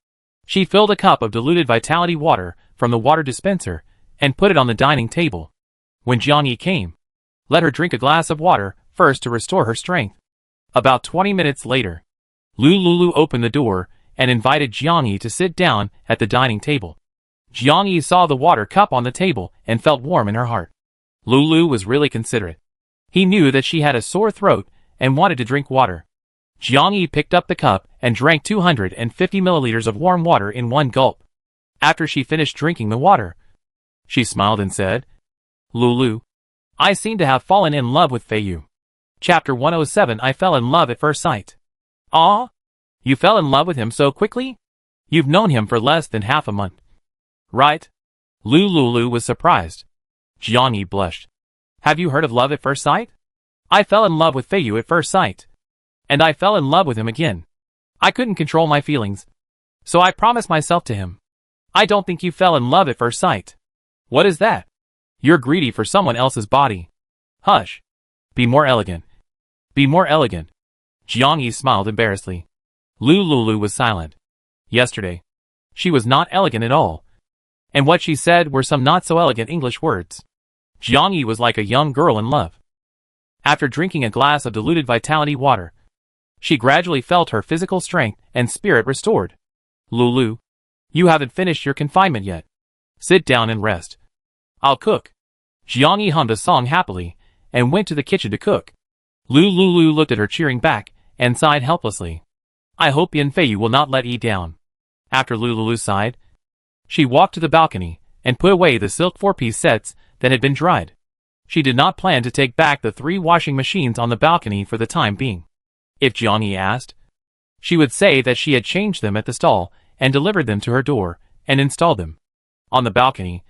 she filled a cup of diluted vitality water from the water dispenser and put it on the dining table. When Jiang Yi came, let her drink a glass of water first to restore her strength. About 20 minutes later, Lulu opened the door and invited Jiang Yi to sit down at the dining table. Jiang Yi saw the water cup on the table and felt warm in her heart. Lulu was really considerate. He knew that she had a sore throat and wanted to drink water. Jiang Yi picked up the cup and drank 250 milliliters of warm water in one gulp. After she finished drinking the water, she smiled and said, Lulu, I seem to have fallen in love with Feiyu. Chapter 107 I fell in love at first sight. Ah? You fell in love with him so quickly? You've known him for less than half a month. Right? Lulu was surprised. Jiang Yi blushed. Have you heard of love at first sight? I fell in love with Feiyu at first sight. And I fell in love with him again. I couldn't control my feelings, so I promised myself to him. I don't think you fell in love at first sight. What is that? You're greedy for someone else's body. Hush. Be more elegant. Be more elegant. Jiang Yi smiled embarrassedly. Lulu was silent. Yesterday, she was not elegant at all, and what she said were some not-so-elegant English words. Jiang Yi was like a young girl in love. After drinking a glass of diluted vitality water, she gradually felt her physical strength and spirit restored. Lulu, you haven't finished your confinement yet. Sit down and rest. I'll cook. Jiang Yi hummed a song happily and went to the kitchen to cook. Lulu looked at her cheering back and sighed helplessly. I hope Yan Feiyu will not let Yi down. After Lulu sighed, she walked to the balcony and put away the silk four-piece sets that had been dried. She did not plan to take back the 3 washing machines on the balcony for the time being. If Jiang Yi asked, she would say that she had changed them at the stall and delivered them to her door and installed them. On the balcony,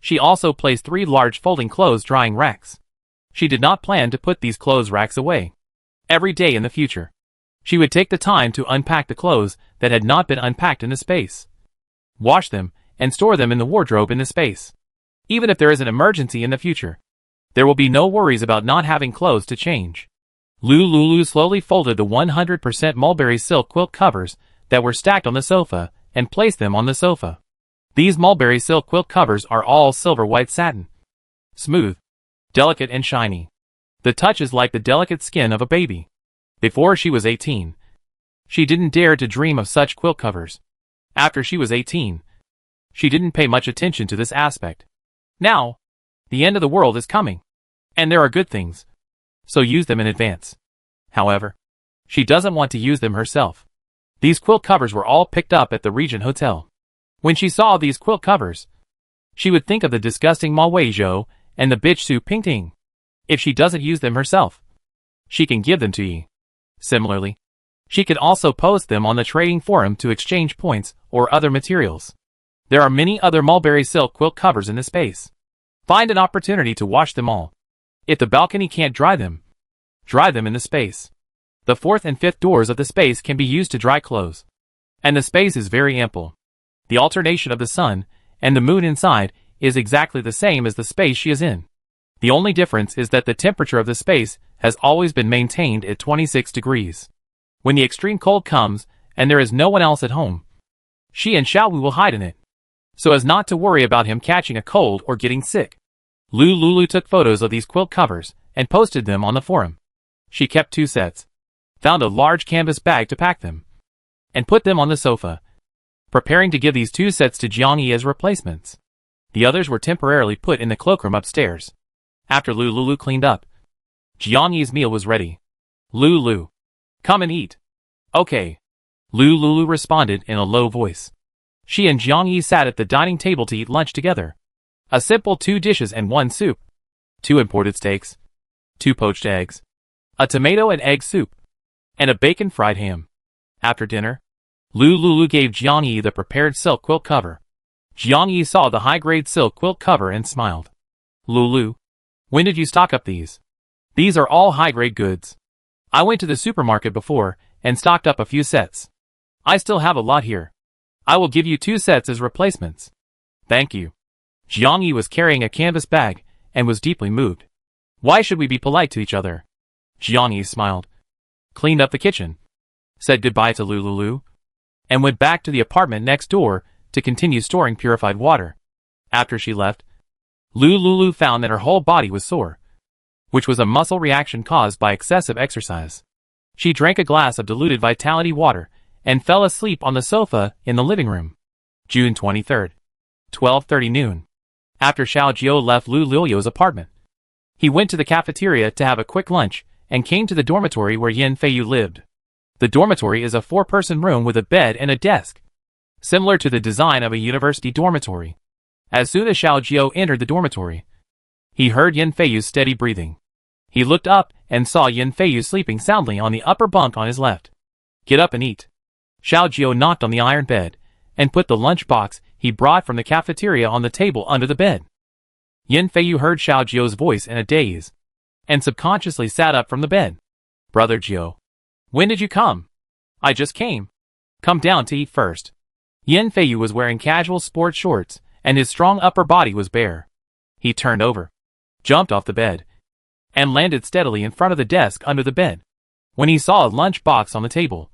she also placed 3 large folding clothes drying racks. She did not plan to put these clothes racks away every day in the future. She would take the time to unpack the clothes that had not been unpacked in the space, wash them, and store them in the wardrobe in the space. Even if there is an emergency in the future, there will be no worries about not having clothes to change. Lulu slowly folded the 100% mulberry silk quilt covers that were stacked on the sofa and placed them on the sofa. These mulberry silk quilt covers are all silver white satin, smooth, delicate and shiny. The touch is like the delicate skin of a baby. Before she was 18, she didn't dare to dream of such quilt covers. After she was 18, she didn't pay much attention to this aspect. Now, the end of the world is coming, and there are good things, so use them in advance. However, she doesn't want to use them herself. These quilt covers were all picked up at the Regent Hotel. When she saw these quilt covers, she would think of the disgusting Malwaijo and the bitch Su Pingting. If she doesn't use them herself, she can give them to Yi. Similarly, she could also post them on the trading forum to exchange points or other materials. There are many other mulberry silk quilt covers in the space. Find an opportunity to wash them all. If the balcony can't dry them in the space. The fourth and fifth doors of the space can be used to dry clothes. And the space is very ample. The alternation of the sun and the moon inside is exactly the same as the space she is in. The only difference is that the temperature of the space has always been maintained at 26 degrees. When the extreme cold comes and there is no one else at home, she and Xiaowu will hide in it, so as not to worry about him catching a cold or getting sick. Lulu took photos of these quilt covers and posted them on the forum. She kept 2 sets, found a large canvas bag to pack them, and put them on the sofa, preparing to give these 2 sets to Jiangyi as replacements. The others were temporarily put in the cloakroom upstairs. After Lulu cleaned up, Jiangyi's meal was ready. Lulu, come and eat. Okay. Lulu responded in a low voice. She and Jiangyi sat at the dining table to eat lunch together. A simple 2 dishes and 1 soup. 2 imported steaks. 2 poached eggs. A tomato and egg soup. And a bacon fried ham. After dinner, Lulu gave Jiangyi the prepared silk quilt cover. Jiangyi saw the high-grade silk quilt cover and smiled. Lulu, when did you stock up these? These are all high-grade goods. I went to the supermarket before and stocked up a few sets. I still have a lot here. I will give you 2 sets as replacements. Thank you. Jiangyi was carrying a canvas bag and was deeply moved. Why should we be polite to each other? Jiangyi smiled, cleaned up the kitchen, said goodbye to Lulu, and went back to the apartment next door to continue storing purified water. After she left, Lulu found that her whole body was sore, which was a muscle reaction caused by excessive exercise. She drank a glass of diluted vitality water and fell asleep on the sofa in the living room. June 23rd, 12:30 noon. After Xiao Jiao left Lu Lilio's apartment, he went to the cafeteria to have a quick lunch and came to the dormitory where Yin Feiyu lived. The dormitory is a 4-person room with a bed and a desk, similar to the design of a university dormitory. As soon as Xiao Jiao entered the dormitory, he heard Yin Feiyu's steady breathing. He looked up and saw Yin Feiyu sleeping soundly on the upper bunk on his left. Get up and eat. Xiao Jiao knocked on the iron bed and put the lunch box he brought from the cafeteria on the table under the bed. Yin Feiyu heard Xiao Jiao's voice in a daze and subconsciously sat up from the bed. Brother Jiao, when did you come? I just came. Come down to eat first. Yin Feiyu was wearing casual sport shorts and his strong upper body was bare. He turned over, jumped off the bed, and landed steadily in front of the desk under the bed. When he saw a lunch box on the table,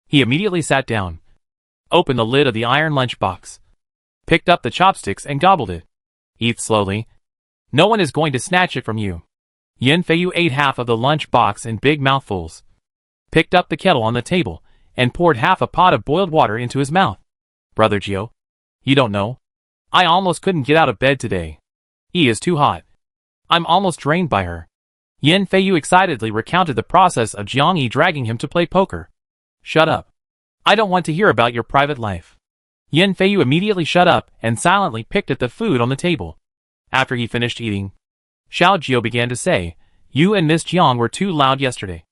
he immediately sat down, opened the lid of the iron lunch box, picked up the chopsticks and gobbled it. Eat slowly. No one is going to snatch it from you. Yin Feiyu ate half of the lunch box in big mouthfuls, picked up the kettle on the table, and poured half a pot of boiled water into his mouth. Brother Jiao, you don't know? I almost couldn't get out of bed today. He is too hot. I'm almost drained by her. Yin Feiyu excitedly recounted the process of Jiangyi dragging him to play poker. Shut up. I don't want to hear about your private life. Yin Feiyu immediately shut up and silently picked at the food on the table. After he finished eating, Xiao Jiao began to say, you and Miss Jiang were too loud yesterday,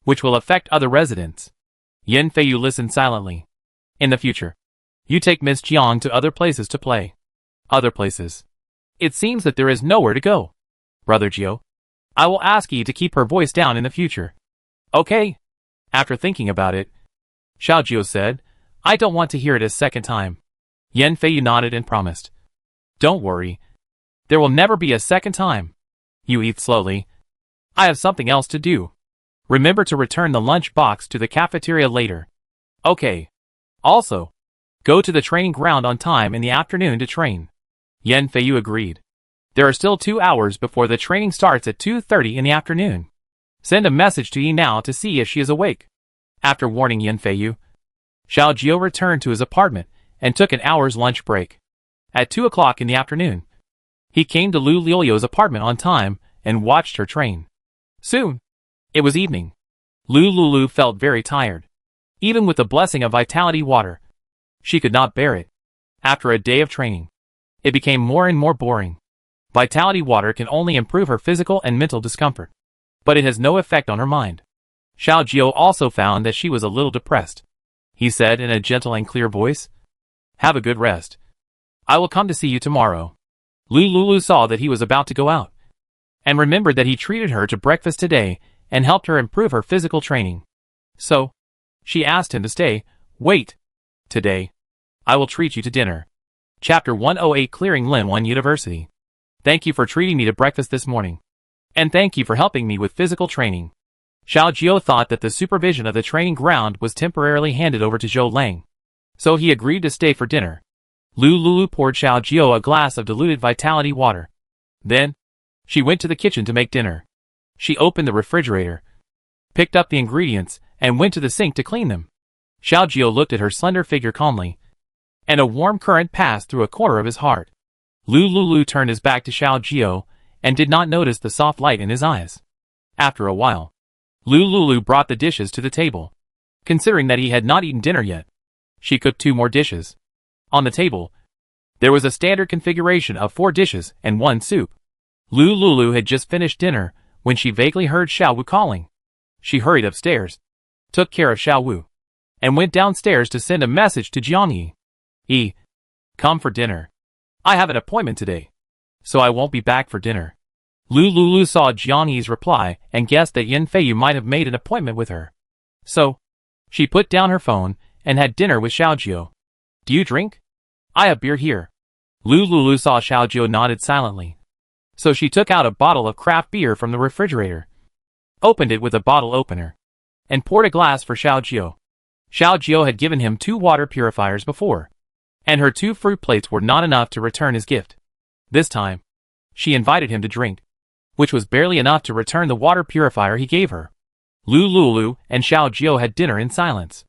which will affect other residents. Yin Feiyu listened silently. In the future, you take Miss Jiang to other places to play. Other places. It seems that there is nowhere to go. Brother Jiao, I will ask you to keep her voice down in the future. Okay. After thinking about it, Xiao Jiao said, I don't want to hear it a second time. Yan Feiyu nodded and promised. Don't worry. There will never be a second time. You eat slowly. I have something else to do. Remember to return the lunch box to the cafeteria later. Okay. Also, go to the training ground on time in the afternoon to train. Yan Feiyu agreed. There are still 2 hours before the training starts at 2:30 in the afternoon. Send a message to Yi now to see if she is awake. After warning Yan Feiyu, Xiao Jiao returned to his apartment and took an hour's lunch break. At 2 o'clock in the afternoon, he came to Lu Liuliu's apartment on time and watched her train. Soon, it was evening. Lu Lulu felt very tired. Even with the blessing of vitality water, she could not bear it. After a day of training, it became more and more boring. Vitality water can only improve her physical and mental discomfort, but it has no effect on her mind. Xiao Jiao also found that she was a little depressed. He said in a gentle and clear voice, Have a good rest. I will come to see you tomorrow. Lu Lulu saw that he was about to go out, and remembered that he treated her to breakfast today and helped her improve her physical training. So, she asked him to stay. Wait. Today, I will treat you to dinner. Chapter 108 Clearing Linwan University. Thank you for treating me to breakfast this morning. And thank you for helping me with physical training. Xiao Jiao thought that the supervision of the training ground was temporarily handed over to Zhou Lang, so he agreed to stay for dinner. Lu Lulu poured Xiao Jiao a glass of diluted vitality water. Then, she went to the kitchen to make dinner. She opened the refrigerator, picked up the ingredients, and went to the sink to clean them. Xiao Jiao looked at her slender figure calmly, and a warm current passed through a corner of his heart. Lu Lulu turned his back to Xiao Jiao and did not notice the soft light in his eyes. After a while, Lu Lulu brought the dishes to the table. Considering that he had not eaten dinner yet, she cooked 2 more dishes. On the table, there was a standard configuration of 4 dishes and 1 soup. Lu Lulu had just finished dinner when she vaguely heard Xiao Wu calling. She hurried upstairs, took care of Xiao Wu, and went downstairs to send a message to Jiang Yi. Come for dinner. I have an appointment today, so I won't be back for dinner. Lu Lulu saw Jiang Yi's reply and guessed that Yan Feiyu might have made an appointment with her. So, she put down her phone and had dinner with Xiao Jiao. Do you drink? I have beer here. Lu Lulu saw Xiao Jiao nodded silently, so she took out a bottle of craft beer from the refrigerator, opened it with a bottle opener, and poured a glass for Xiao Jiao. Xiao Jiao had given him 2 water purifiers before, and her 2 fruit plates were not enough to return his gift. This time, she invited him to drink, which was barely enough to return the water purifier he gave her. Lu Lulu and Xiao Jiao had dinner in silence.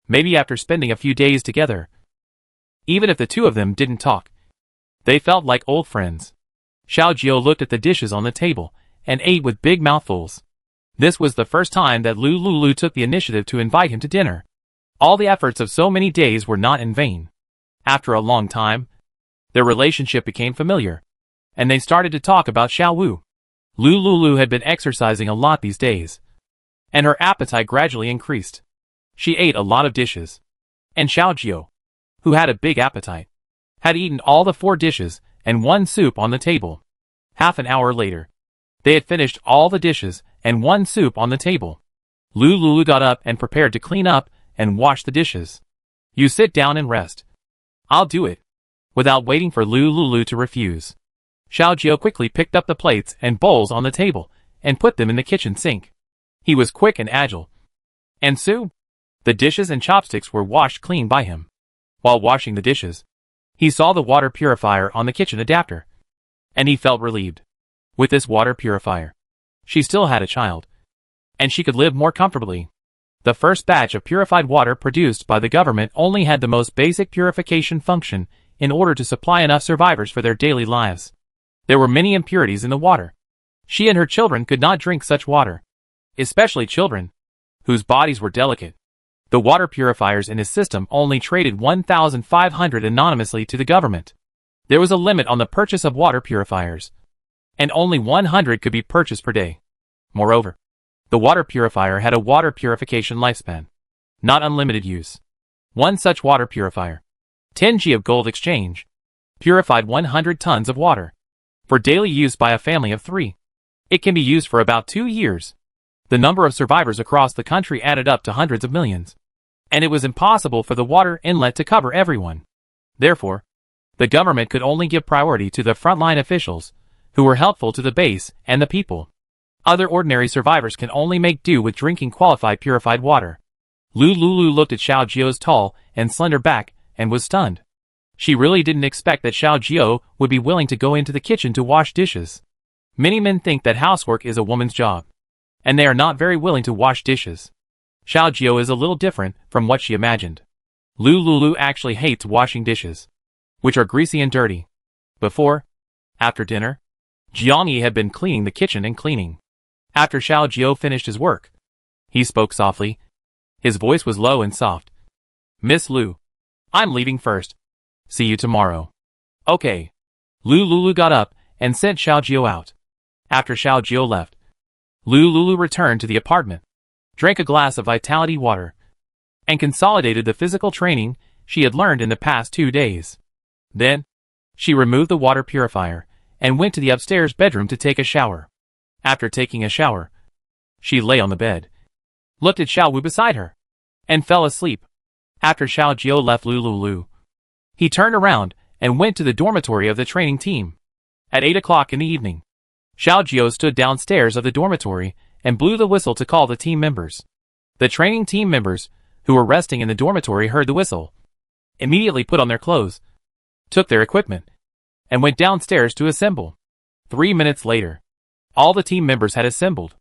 Maybe after spending a few days together, even if the 2 of them didn't talk, they felt like old friends. Xiao Jiao looked at the dishes on the table and ate with big mouthfuls. This was the first time that Lu Lulu took the initiative to invite him to dinner. All the efforts of so many days were not in vain. After a long time, their relationship became familiar, and they started to talk about Xiao Wu. Lu Lulu had been exercising a lot these days, and her appetite gradually increased. She ate a lot of dishes, and Xiao Jiao, who had a big appetite, had eaten all the 4 dishes and 1 soup on the table. Half an hour later, they had finished all the dishes and 1 soup on the table. Lu Lulu got up and prepared to clean up and wash the dishes. You sit down and rest. I'll do it. Without waiting for Lu Lulu to refuse, Xiao Jiao quickly picked up the plates and bowls on the table and put them in the kitchen sink. He was quick and agile, and soon, the dishes and chopsticks were washed clean by him. While washing the dishes, he saw the water purifier on the kitchen adapter, and he felt relieved. With this water purifier, she still had a child, and she could live more comfortably. The first batch of purified water produced by the government only had the most basic purification function in order to supply enough survivors for their daily lives. There were many impurities in the water. She and her children could not drink such water, especially children, whose bodies were delicate. The water purifiers in his system only traded 1,500 anonymously to the government. There was a limit on the purchase of water purifiers, and only 100 could be purchased per day. Moreover, the water purifier had a water purification lifespan, not unlimited use. One such water purifier, 10G of gold exchange, purified 100 tons of water, for daily use by a family of 3. It can be used for about 2 years. The number of survivors across the country added up to hundreds of millions, and it was impossible for the water inlet to cover everyone. Therefore, the government could only give priority to the frontline officials, who were helpful to the base and the people. Other ordinary survivors can only make do with drinking qualified purified water. Lulu looked at Xiao Jio's tall and slender back and was stunned. She really didn't expect that Xiao Jio would be willing to go into the kitchen to wash dishes. Many men think that housework is a woman's job, and they are not very willing to wash dishes. Xiao Jio is a little different from what she imagined. Lulu actually hates washing dishes, which are greasy and dirty. Before, after dinner, Jiangyi had been cleaning the kitchen and cleaning. After Xiao Jio finished his work, he spoke softly. His voice was low and soft. "Miss Lu, I'm leaving first. See you tomorrow." "Okay." Lulu got up and sent Xiao Jio out. After Xiao Jio left, Lulu returned to the apartment, drank a glass of vitality water, and consolidated the physical training she had learned in the past 2 days. Then, she removed the water purifier and went to the upstairs bedroom to take a shower. After taking a shower, she lay on the bed, looked at Xiao Wu beside her, and fell asleep. After Xiao Jio left Lulu, he turned around and went to the dormitory of the training team. At 8 o'clock in the evening, Xiao Jio stood downstairs of the dormitory and blew the whistle to call the team members. The training team members, who were resting in the dormitory, heard the whistle, immediately put on their clothes, took their equipment, and went downstairs to assemble. 3 minutes later, all the team members had assembled.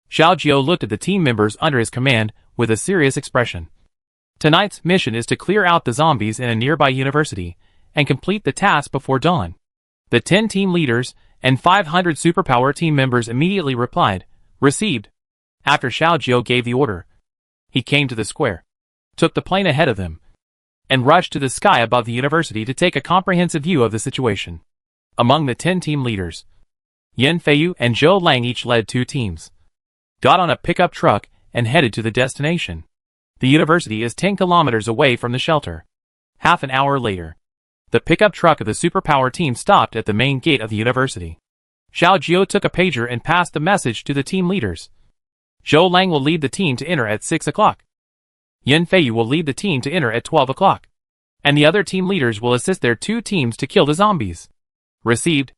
Xiao Jio looked at the team members under his command with a serious expression. Tonight's mission is to clear out the zombies in a nearby university and complete the task before dawn. The 10 team leaders and 500 superpower team members immediately replied, "Received." After Xiao Jio gave the order, he came to the square, took the plane ahead of them, and rushed to the sky above the university to take a comprehensive view of the situation. Among the 10 team leaders, Yan Feiyu and Zhou Lang each led 2 teams, got on a pickup truck, and headed to the destination. The university is 10 kilometers away from the shelter. Half an hour later, the pickup truck of the superpower team stopped at the main gate of the university. Xiao Jio took a pager and passed the message to the team leaders. Zhou Lang will lead the team to enter at 6 o'clock. Yan Feiyu will lead the team to enter at 12 o'clock. And the other team leaders will assist their 2 teams to kill the zombies. Received.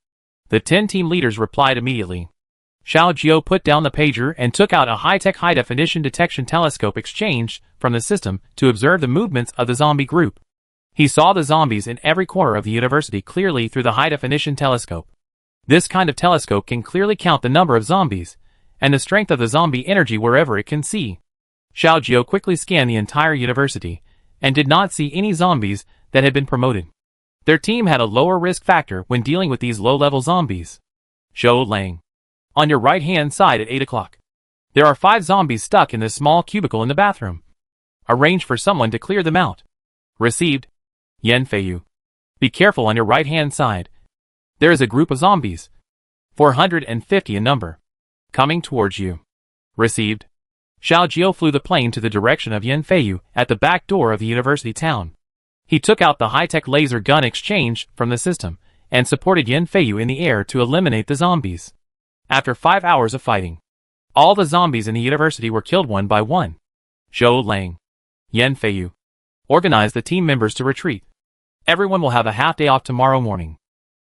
The 10 team leaders replied immediately. Xiao Jio put down the pager and took out a high-tech high-definition detection telescope exchanged from the system to observe the movements of the zombie group. He saw the zombies in every corner of the university clearly through the high-definition telescope. This kind of telescope can clearly count the number of zombies and the strength of the zombie energy wherever it can see. Xiao Jio quickly scanned the entire university and did not see any zombies that had been promoted. Their team had a lower risk factor when dealing with these low-level zombies. Zhou Lang. On your right-hand side at 8 o'clock. There are 5 zombies stuck in this small cubicle in the bathroom. Arrange for someone to clear them out. Received. Yan Feiyu. Be careful on your right-hand side. There is a group of zombies, 450 in number, coming towards you. Received. Xiao Jio flew the plane to the direction of Yan Feiyu at the back door of the university town. He took out the high-tech laser gun exchanged from the system and supported Yan Feiyu in the air to eliminate the zombies. After 5 hours of fighting, all the zombies in the university were killed one by one. Zhou Lang. Yan Feiyu. Organize the team members to retreat. Everyone will have a half day off tomorrow morning.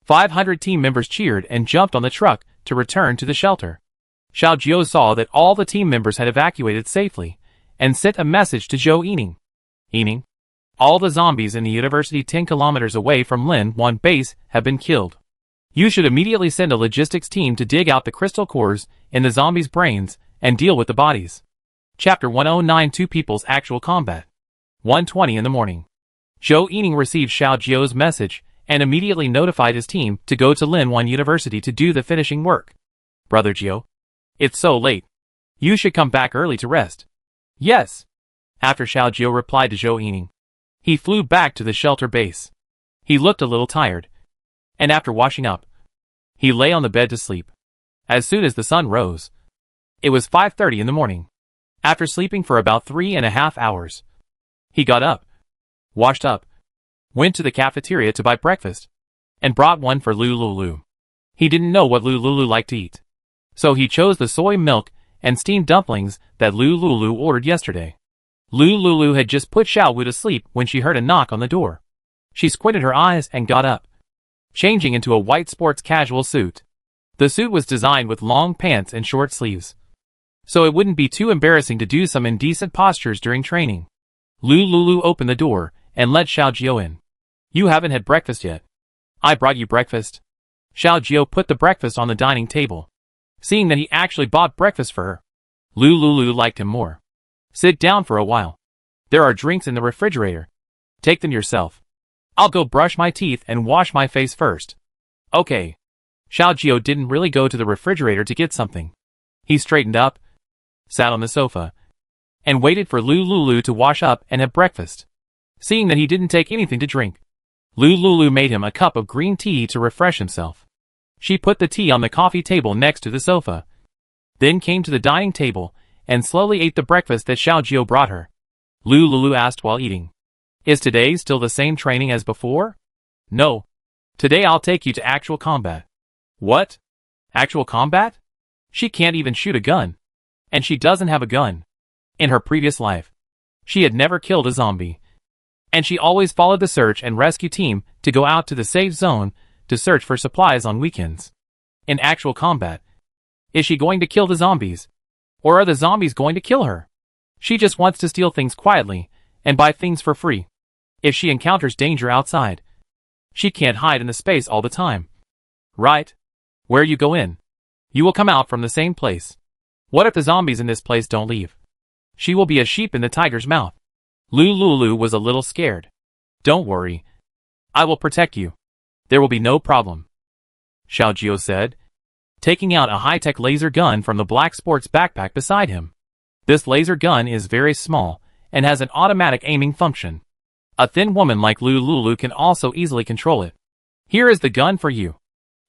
500 team members cheered and jumped on the truck to return to the shelter. Xiao Jio saw that all the team members had evacuated safely and sent a message to Zhou Yining. Yining. All the zombies in the university 10 kilometers away from Lin Wan base have been killed. You should immediately send a logistics team to dig out the crystal cores in the zombies' brains and deal with the bodies. Chapter 1092 Two People's Actual Combat. 1:20 in the morning. Zhou Yining received Xiao Jio's message and immediately notified his team to go to Lin Wan University to do the finishing work. Brother Jio. It's so late. You should come back early to rest. Yes. After Xiao Jio replied to Zhou Yining, he flew back to the shelter base. He looked a little tired, and after washing up, he lay on the bed to sleep. As soon as the sun rose, it was 5:30 in the morning. After sleeping for about 3.5 hours, he got up, washed up, went to the cafeteria to buy breakfast, and brought one for Lulu. He didn't know what Lulu liked to eat, so he chose the soy milk and steamed dumplings that Lu Lulu ordered yesterday. Lu Lulu had just put Xiao Wu to sleep when she heard a knock on the door. She squinted her eyes and got up, changing into a white sports casual suit. The suit was designed with long pants and short sleeves, so it wouldn't be too embarrassing to do some indecent postures during training. Lu Lulu opened the door and let Xiao Jiao in. You haven't had breakfast yet. I brought you breakfast. Xiao Jiao put the breakfast on the dining table. Seeing that he actually bought breakfast for her, Lu Lulu liked him more. Sit down for a while. There are drinks in the refrigerator. Take them yourself. I'll go brush my teeth and wash my face first. Okay. Xiao Jiao didn't really go to the refrigerator to get something. He straightened up, sat on the sofa, and waited for Lu Lulu to wash up and have breakfast. Seeing that he didn't take anything to drink, Lu Lulu made him a cup of green tea to refresh himself. She put the tea on the coffee table next to the sofa, then came to the dining table and slowly ate the breakfast that Xiao Jiao brought her. Lu Lulu asked while eating, Is today still the same training as before? No. Today I'll take you to actual combat. What? Actual combat? She can't even shoot a gun. And she doesn't have a gun. In her previous life, she had never killed a zombie. And she always followed the search and rescue team to go out to the safe zone to search for supplies on weekends. In actual combat, is she going to kill the zombies? Or are the zombies going to kill her? She just wants to steal things quietly and buy things for free. If she encounters danger outside, she can't hide in the space all the time. Right? Where you go in, you will come out from the same place. What if the zombies in this place don't leave? She will be a sheep in the tiger's mouth. Lu Lulu was a little scared. Don't worry. I will protect you. There will be no problem, Xiao Jiao said, taking out a high-tech laser gun from the black sports backpack beside him. This laser gun is very small and has an automatic aiming function. A thin woman like Lu Lulu can also easily control it. Here is the gun for you.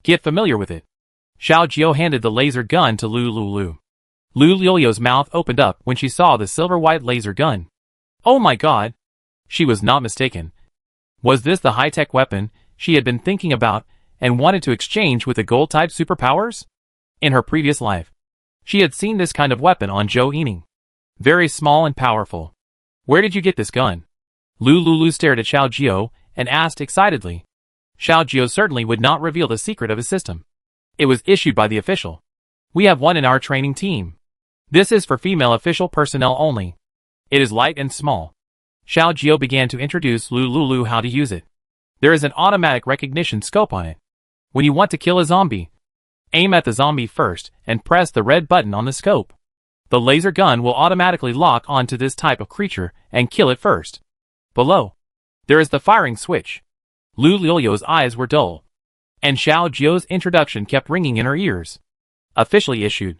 Get familiar with it. Xiao Jiao handed the laser gun to Lu Lulu. Lu Lulu's mouth opened up when she saw the silver-white laser gun. Oh my god! She was not mistaken. Was this the high-tech weapon she had been thinking about and wanted to exchange with the gold-type superpowers? In her previous life, she had seen this kind of weapon on Zhou Yining. Very small and powerful. Where did you get this gun? Lu Lulu stared at Xiao Jiao and asked excitedly. Xiao Jiao certainly would not reveal the secret of his system. It was issued by the official. We have one in our training team. This is for female official personnel only. It is light and small. Xiao Jiao began to introduce Lu Lulu how to use it. There is an automatic recognition scope on it. When you want to kill a zombie, aim at the zombie first and press the red button on the scope. The laser gun will automatically lock onto this type of creature and kill it first. Below, there is the firing switch. Lu Lulu's eyes were dull, and Xiao Jiao's introduction kept ringing in her ears. Officially issued.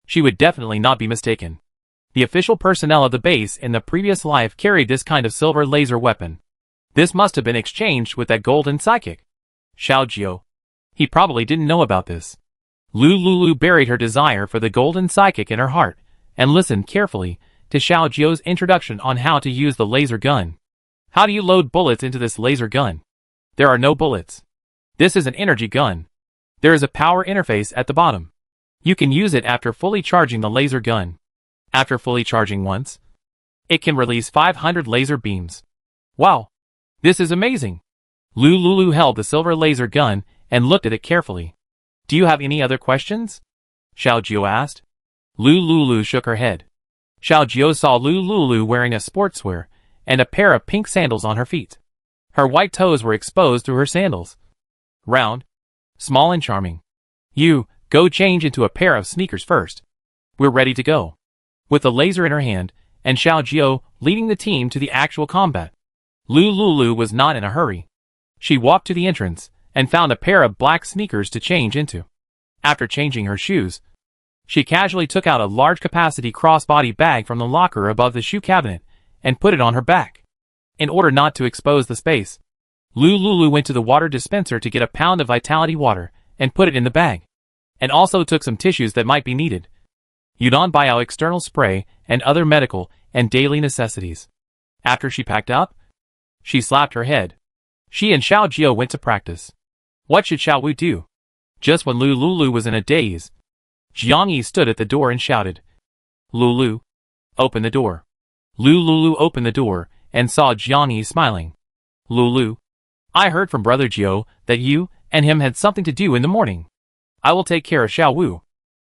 She would definitely not be mistaken. The official personnel of the base in the previous life carried this kind of silver laser weapon. This must have been exchanged with that golden psychic. Xiao Jiao. He probably didn't know about this. Lu Lulu buried her desire for the golden psychic in her heart and listened carefully to Xiao Jiao's introduction on how to use the laser gun. How do you load bullets into this laser gun? There are no bullets. This is an energy gun. There is a power interface at the bottom. You can use it after fully charging the laser gun. After fully charging once, it can release 500 laser beams. Wow! This is amazing! Lu Lulu held the silver laser gun and looked at it carefully. Do you have any other questions? Xiao Jiao asked. Lu Lulu shook her head. Xiao Jiao saw Lu Lulu wearing a sportswear and a pair of pink sandals on her feet. Her white toes were exposed through her sandals. Round, small and charming. You, go change into a pair of sneakers first. We're ready to go. With the laser in her hand, and Xiao Jiao leading the team to the actual combat, Lu Lulu was not in a hurry. She walked to the entrance and found a pair of black sneakers to change into. After changing her shoes, she casually took out a large-capacity crossbody bag from the locker above the shoe cabinet and put it on her back. In order not to expose the space, Lu Lulu went to the water dispenser to get a pound of Vitality water and put it in the bag, and also took some tissues that might be needed. Yudon Bio external spray and other medical and daily necessities. After she packed up, she slapped her head. She and Xiao Jiao went to practice. What should Xiao Wu do? Just when Lu Lulu was in a daze, Jiang Yi stood at the door and shouted, Lulu, open the door. Lulu opened the door and saw Jiang smiling. Lulu, I heard from Brother Jiao that you and him had something to do in the morning. I will take care of Xiao Wu.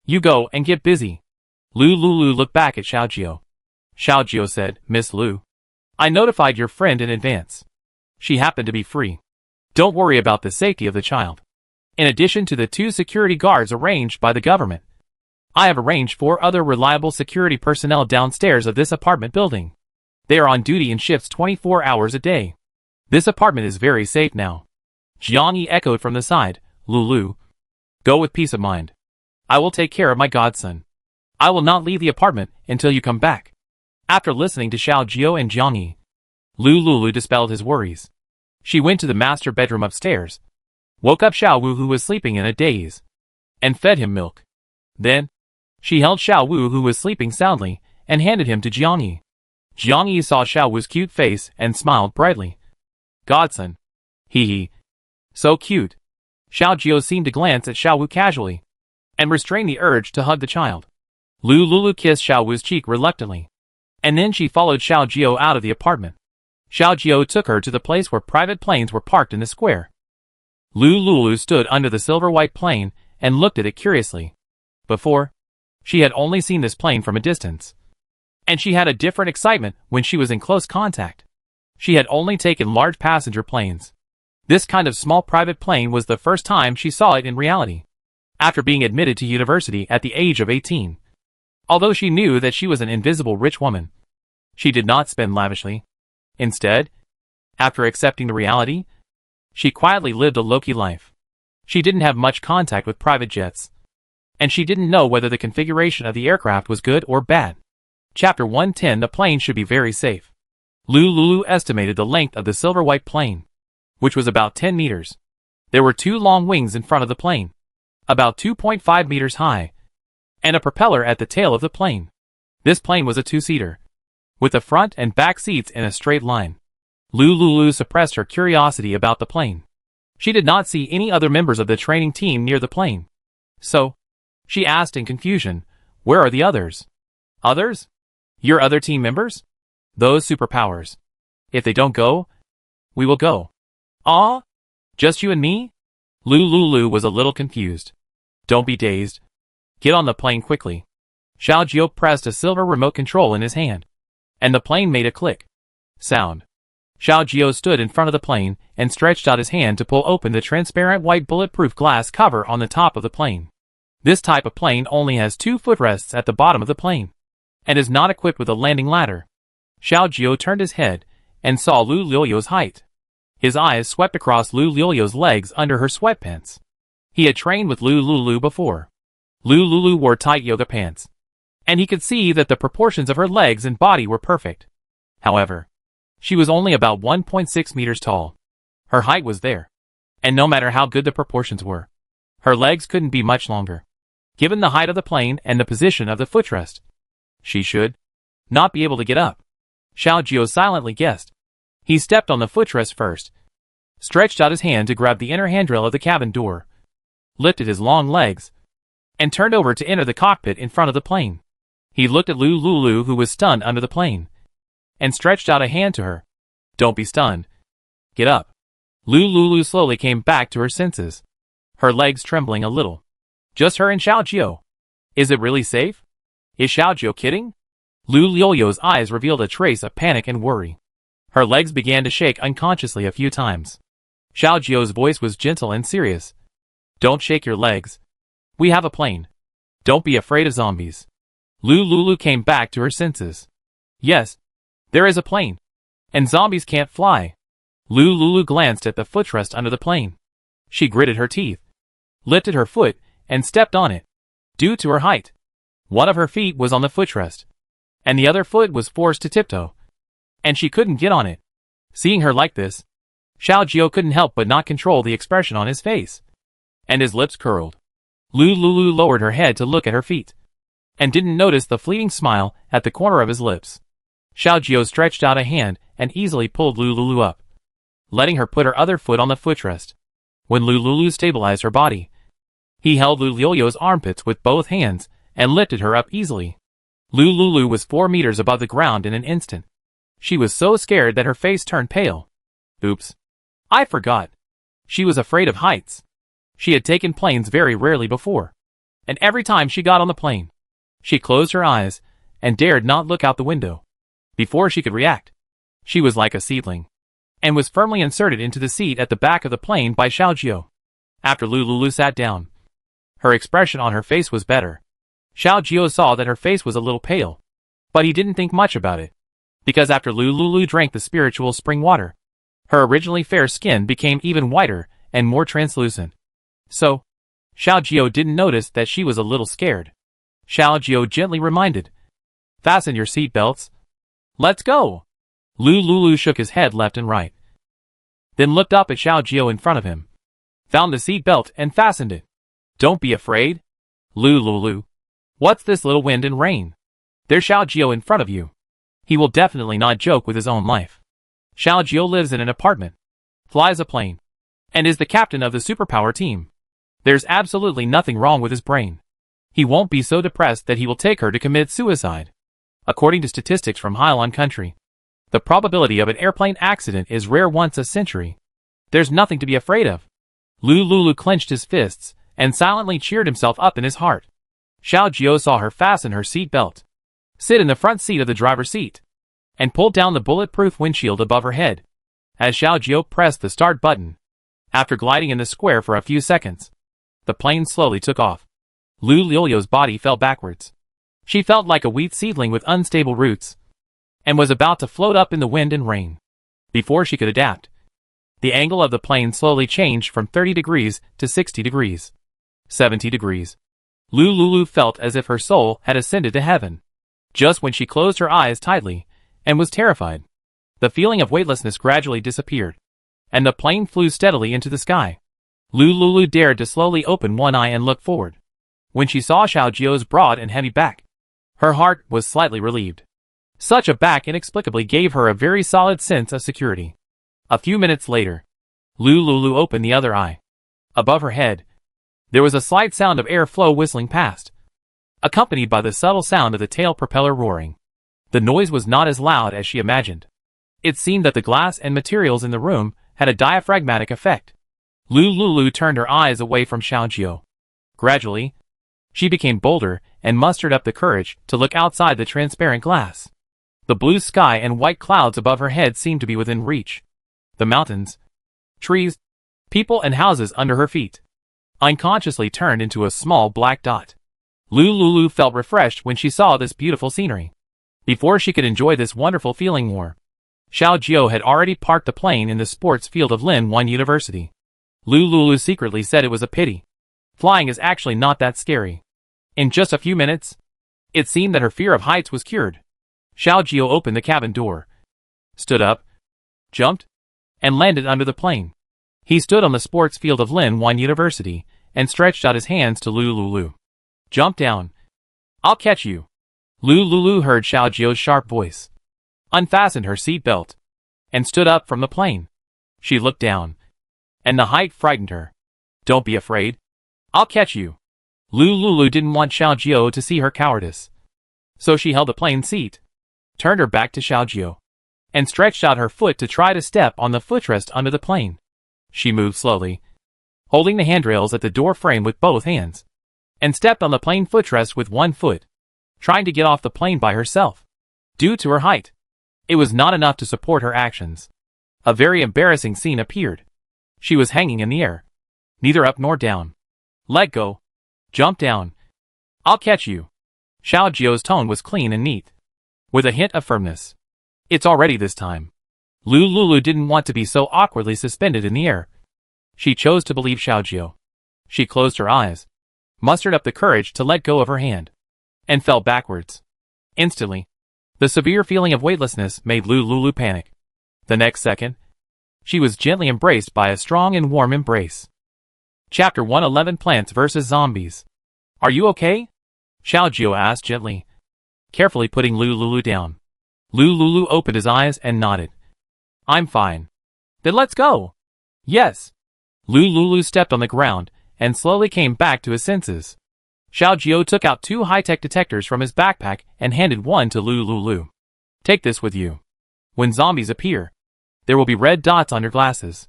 You go and get busy. Lulu looked back at Xiao Jiao. Xiao Jiao said, Miss Lu, I notified your friend in advance. She happened to be free. Don't worry about the safety of the child. In addition to the 2 security guards arranged by the government, I have arranged 4 other reliable security personnel downstairs of this apartment building. They are on duty in shifts 24 hours a day. This apartment is very safe now. Jiang echoed from the side. Lulu, go with peace of mind. I will take care of my godson. I will not leave the apartment until you come back. After listening to Xiao Jiao and Jiang, Lulu dispelled his worries. She went to the master bedroom upstairs, woke up Xiao Wu who was sleeping in a daze, and fed him milk. Then, she held Xiao Wu who was sleeping soundly, and handed him to Jiang. Jiang saw Xiao Wu's cute face and smiled brightly. Godson. Hee. So cute. Xiao Jiao seemed to glance at Xiao Wu casually, and restrain the urge to hug the child. Lulu kissed Xiao Wu's cheek reluctantly, and then she followed Xiao Jiao out of the apartment. Xiao Jiao took her to the place where private planes were parked in the square. Lulu stood under the silver-white plane and looked at it curiously. Before, she had only seen this plane from a distance, and she had a different excitement when she was in close contact. She had only taken large passenger planes. This kind of small private plane was the first time she saw it in reality, after being admitted to university at the age of 18. Although she knew that she was an invisible rich woman, she did not spend lavishly. Instead, after accepting the reality, she quietly lived a low-key life. She didn't have much contact with private jets, and she didn't know whether the configuration of the aircraft was good or bad. Chapter 110. The plane should be very safe. Lulu estimated the length of the silver-white plane, which was about 10 meters. There were 2 long wings in front of the plane, about 2.5 meters high, and a propeller at the tail of the plane. This plane was a 2-seater, with the front and back seats in a straight line. Lulu suppressed her curiosity about the plane. She did not see any other members of the training team near the plane. So, she asked in confusion, where are the others? Others? Your other team members? Those superpowers. If they don't go, we will go. Ah? Just you and me? Lulu was a little confused. Don't be dazed. Get on the plane quickly. Xiao Jiao pressed a silver remote control in his hand, and the plane made a click sound. Xiao Jiao stood in front of the plane and stretched out his hand to pull open the transparent white bulletproof glass cover on the top of the plane. This type of plane only has 2 footrests at the bottom of the plane, and is not equipped with a landing ladder. Xiao Jiao turned his head and saw Lu Liu's height. His eyes swept across Lu Liu's legs under her sweatpants. He had trained with Lulu before. Lulu wore tight yoga pants, and he could see that the proportions of her legs and body were perfect. However, she was only about 1.6 meters tall. Her height was there, and no matter how good the proportions were, her legs couldn't be much longer. Given the height of the plane and the position of the footrest, she should not be able to get up. Xiao Jiao silently guessed. He stepped on the footrest first, stretched out his hand to grab the inner handrail of the cabin door, lifted his long legs, and turned over to enter the cockpit in front of the plane. He looked at Lulu who was stunned under the plane, and stretched out a hand to her. Don't be stunned. Get up. Lulu slowly came back to her senses, her legs trembling a little. Just her and Xiao Jiao. Is it really safe? Is Xiao Jiao kidding? Lulu's eyes revealed a trace of panic and worry. Her legs began to shake unconsciously a few times. Xiao Jiao's voice was gentle and serious. Don't shake your legs. We have a plane. Don't be afraid of zombies. Lulu came back to her senses. Yes, there is a plane, and zombies can't fly. Lulu glanced at the footrest under the plane. She gritted her teeth, lifted her foot, and stepped on it. Due to her height, one of her feet was on the footrest, and the other foot was forced to tiptoe, and she couldn't get on it. Seeing her like this, Xiao Jiao couldn't help but not control the expression on his face, and his lips curled. Lulu lowered her head to look at her feet, and didn't notice the fleeting smile at the corner of his lips. Xiao Jiao stretched out a hand and easily pulled Lulu up, letting her put her other foot on the footrest. When Lulu stabilized her body, he held Lulu's armpits with both hands and lifted her up easily. Lulu was 4 meters above the ground in an instant. She was so scared that her face turned pale. Oops. I forgot. She was afraid of heights. She had taken planes very rarely before. And every time she got on the plane, she closed her eyes and dared not look out the window. Before she could react, she was like a seedling, and was firmly inserted into the seat at the back of the plane by Xiaojiu. After Lulu sat down, her expression on her face was better. Xiaojiu saw that her face was a little pale, but he didn't think much about it, because after Lulu drank the spiritual spring water, her originally fair skin became even whiter and more translucent. So, Xiaojiu didn't notice that she was a little scared. Xiaojiu gently reminded, "Fasten your seatbelts. Let's go." Lulu shook his head left and right, then looked up at Xiaojiu in front of him, found the seatbelt and fastened it. "Don't be afraid. Lulu. What's this little wind and rain? There's Xiaojiu in front of you. He will definitely not joke with his own life. Xiaojiu lives in an apartment, flies a plane, and is the captain of the superpower team. There's absolutely nothing wrong with his brain. He won't be so depressed that he will take her to commit suicide. According to statistics from Hailan country, the probability of an airplane accident is rare once a century. There's nothing to be afraid of." Lulu clenched his fists and silently cheered himself up in his heart. Xiaojiu saw her fasten her seat belt, sit in the front seat of the driver's seat, and pull down the bulletproof windshield above her head. As Xiaojiu pressed the start button, after gliding in the square for a few seconds, the plane slowly took off. Lulu's body fell backwards. She felt like a wheat seedling with unstable roots, and was about to float up in the wind and rain. Before she could adapt, the angle of the plane slowly changed from 30 degrees to 60 degrees, 70 degrees. Lulu felt as if her soul had ascended to heaven. Just when she closed her eyes tightly and was terrified, the feeling of weightlessness gradually disappeared, and the plane flew steadily into the sky. Lulu dared to slowly open one eye and look forward. When she saw Xiaojiu's broad and heavy back, her heart was slightly relieved. Such a back inexplicably gave her a very solid sense of security. A few minutes later, Lulu opened the other eye. Above her head, there was a slight sound of air flow whistling past, accompanied by the subtle sound of the tail propeller roaring. The noise was not as loud as she imagined. It seemed that the glass and materials in the room had a diaphragmatic effect. Lulu turned her eyes away from Xiaojiu. Gradually, she became bolder and mustered up the courage to look outside the transparent glass. The blue sky and white clouds above her head seemed to be within reach. The mountains, trees, people and houses under her feet unconsciously turned into a small black dot. Lulu felt refreshed when she saw this beautiful scenery. Before she could enjoy this wonderful feeling more, Xiaojiu had already parked the plane in the sports field of Lin 1 University. Lulu secretly said it was a pity. Flying is actually not that scary. In just a few minutes, it seemed that her fear of heights was cured. Xiaojiu opened the cabin door, stood up, jumped, and landed under the plane. He stood on the sports field of Lin 1 University and stretched out his hands to Lulu. "Jump down. I'll catch you." Lulu heard Xiaojiu's sharp voice, unfastened her seat belt, and stood up from the plane. She looked down, and the height frightened her. "Don't be afraid. I'll catch you." Lulu didn't want Xiaojiu to see her cowardice, so she held the plane seat, turned her back to Xiaojiu, and stretched out her foot to try to step on the footrest under the plane. She moved slowly, holding the handrails at the door frame with both hands, and stepped on the plane footrest with one foot, trying to get off the plane by herself. Due to her height, it was not enough to support her actions. A very embarrassing scene appeared. She was hanging in the air, neither up nor down. "Let go. Jump down. I'll catch you." Xiaojiu's tone was clean and neat, with a hint of firmness. "It's already this time." Lulu didn't want to be so awkwardly suspended in the air. She chose to believe Xiaojiu. She closed her eyes, mustered up the courage to let go of her hand, and fell backwards. Instantly, the severe feeling of weightlessness made Lulu panic. The next second, she was gently embraced by a strong and warm embrace. Chapter 111 Plants vs. Zombies. "Are you okay?" Xiaojiu asked gently, carefully putting Lulu down. Lulu opened his eyes and nodded. "I'm fine." "Then let's go." "Yes." Lulu stepped on the ground and slowly came back to his senses. Xiao Jiao took out 2 high-tech detectors from his backpack and handed one to Lu Lulu. Take this with you. When zombies appear, there will be red dots on your glasses.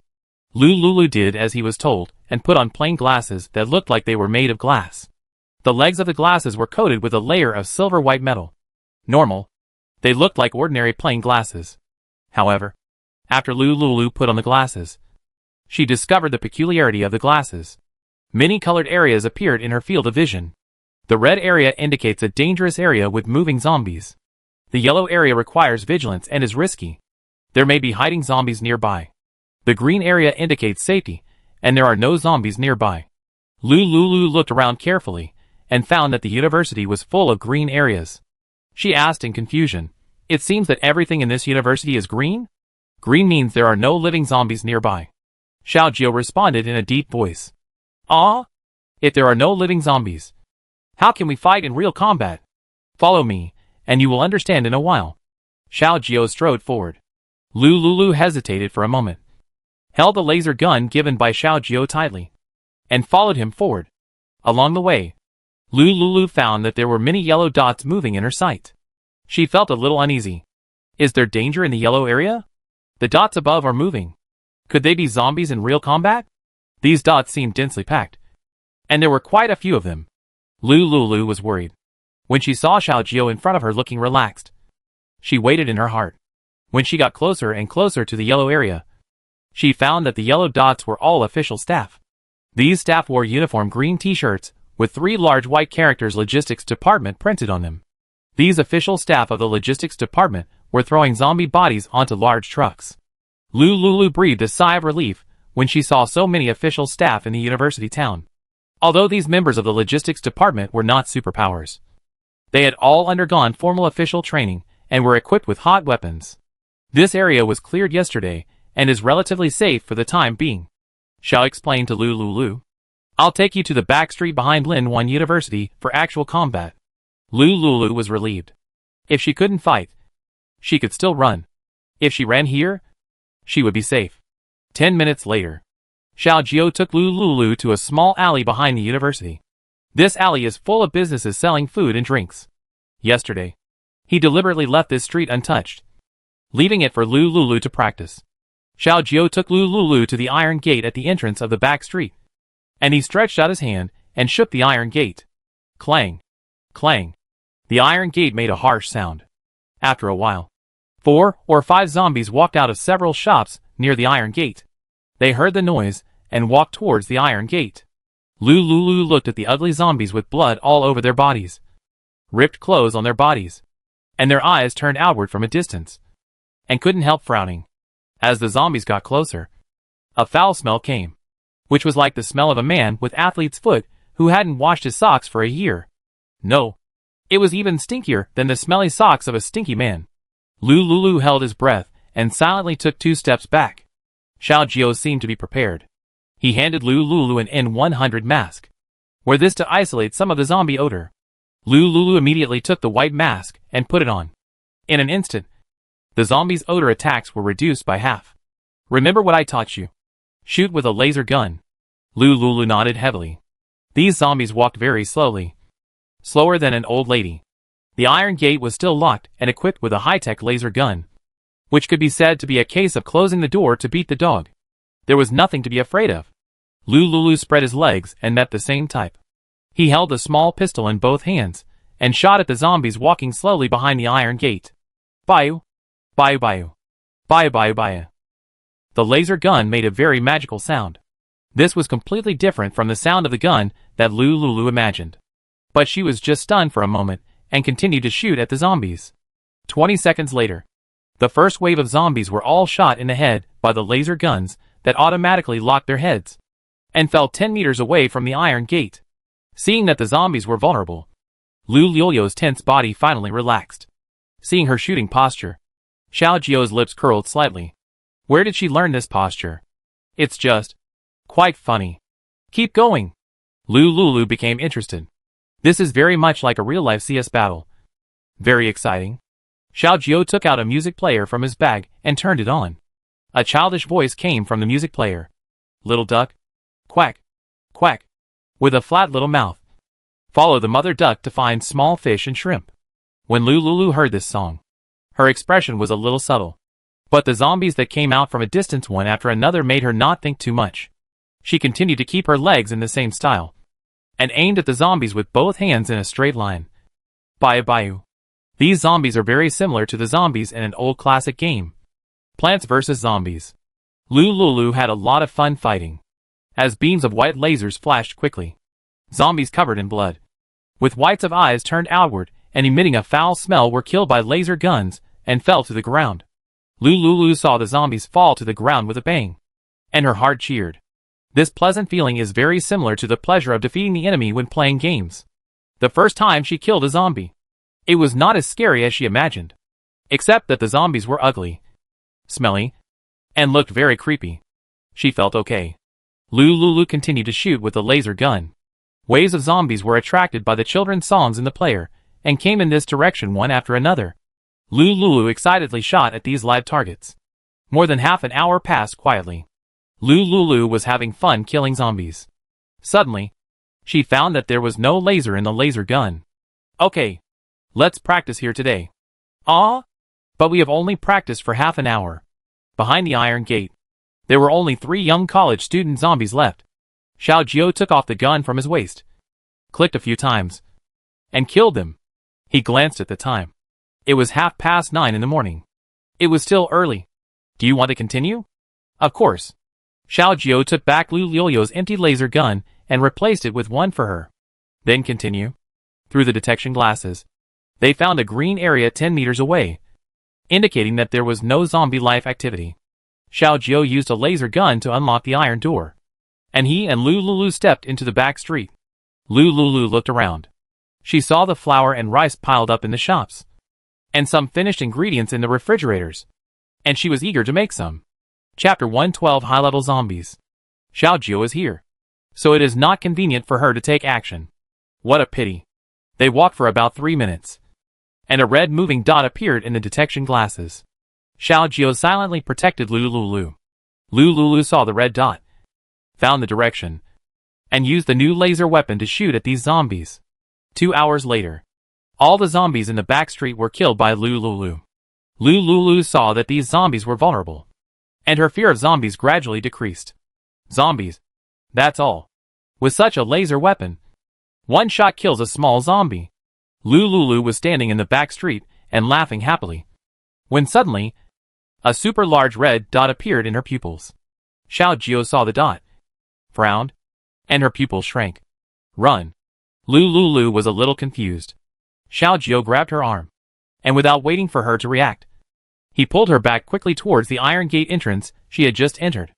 Lu Lulu did as he was told and put on plain glasses that looked like they were made of glass. The legs of the glasses were coated with a layer of silver-white metal. Normal. They looked like ordinary plain glasses. However, after Lu Lulu put on the glasses, she discovered the peculiarity of the glasses. Many colored areas appeared in her field of vision. The red area indicates a dangerous area with moving zombies. The yellow area requires vigilance and is risky. There may be hiding zombies nearby. The green area indicates safety, and there are no zombies nearby. Lu Lulu looked around carefully and found that the university was full of green areas. She asked in confusion, "It seems that everything in this university is green? Green means there are no living zombies nearby." Xiao Jiao responded in a deep voice. "Ah? If there are no living zombies, how can we fight in real combat? Follow me, and you will understand in a while." Xiao Jiao strode forward. Lu Lulu hesitated for a moment, held the laser gun given by Xiao Jiao tightly, and followed him forward. Along the way, Lu Lulu found that there were many yellow dots moving in her sight. She felt a little uneasy. Is there danger in the yellow area? The dots above are moving. Could they be zombies in real combat? These dots seemed densely packed, and there were quite a few of them. Lu Lulu was worried. When she saw Xiao Jiao in front of her looking relaxed, she waited in her heart. When she got closer and closer to the yellow area, she found that the yellow dots were all official staff. These staff wore uniform green t-shirts with 3 large white characters Logistics Department printed on them. These official staff of the Logistics Department were throwing zombie bodies onto large trucks. Lu Lulu breathed a sigh of relief when she saw so many official staff in the university town. Although these members of the Logistics Department were not superpowers, they had all undergone formal official training and were equipped with hot weapons. This area was cleared yesterday and is relatively safe for the time being. Xiao explained to Lu Lulu. I'll take you to the back street behind Lin 1 University for actual combat. Lu Lulu was relieved. If she couldn't fight, she could still run. If she ran here, she would be safe. 10 minutes later, Xiao Jiao took Lu Lulu to a small alley behind the university. This alley is full of businesses selling food and drinks. Yesterday, he deliberately left this street untouched, leaving it for Lu Lulu to practice. Xiao Jiao took Lu Lulu to the iron gate at the entrance of the back street, and he stretched out his hand and shook the iron gate. Clang! Clang! The iron gate made a harsh sound. After a while, 4 or 5 zombies walked out of several shops near the iron gate. They heard the noise and walked towards the iron gate. Lu Lulu looked at the ugly zombies with blood all over their bodies, ripped clothes on their bodies, and their eyes turned outward from a distance, and couldn't help frowning. As the zombies got closer, a foul smell came, which was like the smell of a man with athlete's foot who hadn't washed his socks for a year. No, it was even stinkier than the smelly socks of a stinky man. Lu Lulu held his breath and silently took 2 steps back. Xiao Jiao seemed to be prepared. He handed Lu Lulu an N100 mask. Wear this to isolate some of the zombie odor. Lu Lulu immediately took the white mask and put it on. In an instant, the zombies' odor attacks were reduced by half. Remember what I taught you. Shoot with a laser gun. Lu Lulu nodded heavily. These zombies walked very slowly. Slower than an old lady. The iron gate was still locked and equipped with a high-tech laser gun, which could be said to be a case of closing the door to beat the dog. There was nothing to be afraid of. Lu Lulu spread his legs and met the same type. He held a small pistol in both hands and shot at the zombies walking slowly behind the iron gate. Bayu! Bayu bayu! Bayu bayu bayu! The laser gun made a very magical sound. This was completely different from the sound of the gun that Lu Lulu imagined. But she was just stunned for a moment and continued to shoot at the zombies. 20 seconds later, the first wave of zombies were all shot in the head by the laser guns that automatically locked their heads and fell 10 meters away from the iron gate. Seeing that the zombies were vulnerable, Lu Liu's tense body finally relaxed. Seeing her shooting posture, Xiao Jiao's lips curled slightly. Where did she learn this posture? It's just quite funny. Keep going. Lu Lulu became interested. This is very much like a real-life CS battle. Very exciting. Xiao Jiao took out a music player from his bag and turned it on. A childish voice came from the music player. Little duck. Quack. Quack. With a flat little mouth. Follow the mother duck to find small fish and shrimp. When Lulu heard this song, her expression was a little subtle. But the zombies that came out from a distance one after another made her not think too much. She continued to keep her legs in the same style, and aimed at the zombies with both hands in a straight line. Bayou. These zombies are very similar to the zombies in an old classic game, Plants vs. Zombies. Lulu had a lot of fun fighting, as beams of white lasers flashed quickly. Zombies covered in blood, with whites of eyes turned outward and emitting a foul smell, were killed by laser guns and fell to the ground. Lulu saw the zombies fall to the ground with a bang, and her heart cheered. This pleasant feeling is very similar to the pleasure of defeating the enemy when playing games. The first time she killed a zombie, it was not as scary as she imagined, except that the zombies were ugly, smelly, and looked very creepy. She felt okay. Lulu continued to shoot with the laser gun. Waves of zombies were attracted by the children's songs in the player, and came in this direction one after another. Lulu excitedly shot at these live targets. More than half an hour passed quietly. Lulu was having fun killing zombies. Suddenly, she found that there was no laser in the laser gun. Okay, let's practice here today. But we have only practiced for half an hour. Behind the iron gate, there were only 3 young college student zombies left. Xiaojio took off the gun from his waist, clicked a few times, and killed them. He glanced at the time. It was 9:30 in the morning. It was still early. Do you want to continue? Of course. Xiaojio took back Lulu's empty laser gun and replaced it with one for her. Then continue. Through the detection glasses, they found a green area 10 meters away, indicating that there was no zombie life activity. Xiaojio used a laser gun to unlock the iron door, and he and Lulu stepped into the back street. Lulu looked around. She saw the flour and rice piled up in the shops, and some finished ingredients in the refrigerators, and she was eager to make some. Chapter 112 High-Level Zombies. Xiaojio is here, so it is not convenient for her to take action. What a pity. They walked for about 3 minutes, and a red moving dot appeared in the detection glasses. Xiaojio silently protected Lulu. Lulu saw the red dot, found the direction, and used the new laser weapon to shoot at these zombies. 2 hours later, all the zombies in the back street were killed by Lulu. Lulu saw that these zombies were vulnerable, and her fear of zombies gradually decreased. Zombies. That's all. With such a laser weapon, one shot kills a small zombie. Lulu was standing in the back street and laughing happily, when suddenly, a super large red dot appeared in her pupils. Xiaojio saw the dot, frowned, and her pupils shrank. Run. Lulu was a little confused. Xiaojio grabbed her arm, and without waiting for her to react, he pulled her back quickly towards the iron gate entrance she had just entered.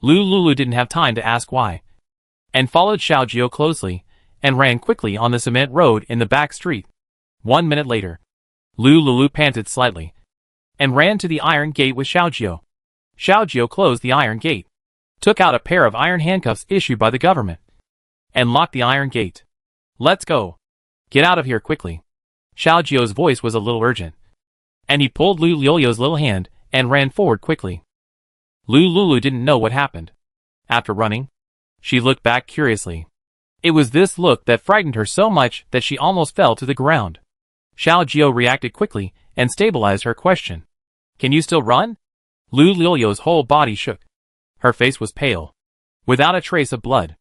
Lulu didn't have time to ask why, and followed Xiaojio closely, and ran quickly on the cement road in the back street. 1 minute later, Lulu panted slightly, and ran to the iron gate with Xiaojio. Xiaojio closed the iron gate, took out a pair of iron handcuffs issued by the government, and locked the iron gate. Let's go. Get out of here quickly. Xiaojio's voice was a little urgent, and he pulled Lulu's little hand and ran forward quickly. Lulu didn't know what happened. After running, she looked back curiously. It was this look that frightened her so much that she almost fell to the ground. Xiaojio reacted quickly and stabilized her question. Can you still run? Lulu's whole body shook. Her face was pale, without a trace of blood.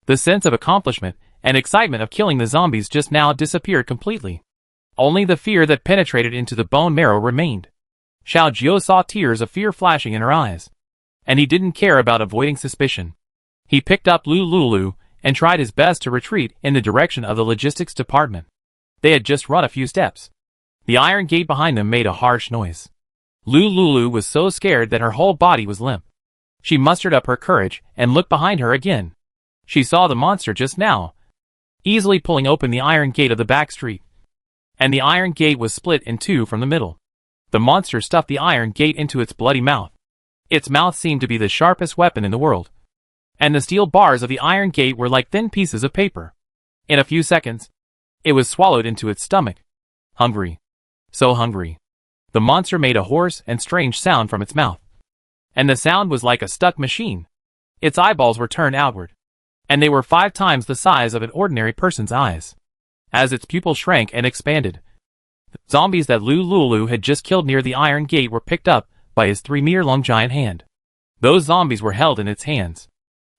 The sense of accomplishment and excitement of killing the zombies just now disappeared completely. Only the fear that penetrated into the bone marrow remained. Xiaojio saw tears of fear flashing in her eyes, and he didn't care about avoiding suspicion. He picked up Lulu and tried his best to retreat in the direction of the logistics department. They had just run a few steps. The iron gate behind them made a harsh noise. Lulu was so scared that her whole body was limp. She mustered up her courage and looked behind her again. She saw the monster just now, easily pulling open the iron gate of the back street, and the iron gate was split in two from the middle. The monster stuffed the iron gate into its bloody mouth. Its mouth seemed to be the sharpest weapon in the world, and the steel bars of the iron gate were like thin pieces of paper. In a few seconds, it was swallowed into its stomach. Hungry. So hungry. The monster made a hoarse and strange sound from its mouth, and the sound was like a stuck machine. Its eyeballs were turned outward, and they were 5 times the size of an ordinary person's eyes. as its pupil shrank and expanded. The zombies that Lulu had just killed near the iron gate were picked up by his 3-meter-long giant hand. Those zombies were held in its hands.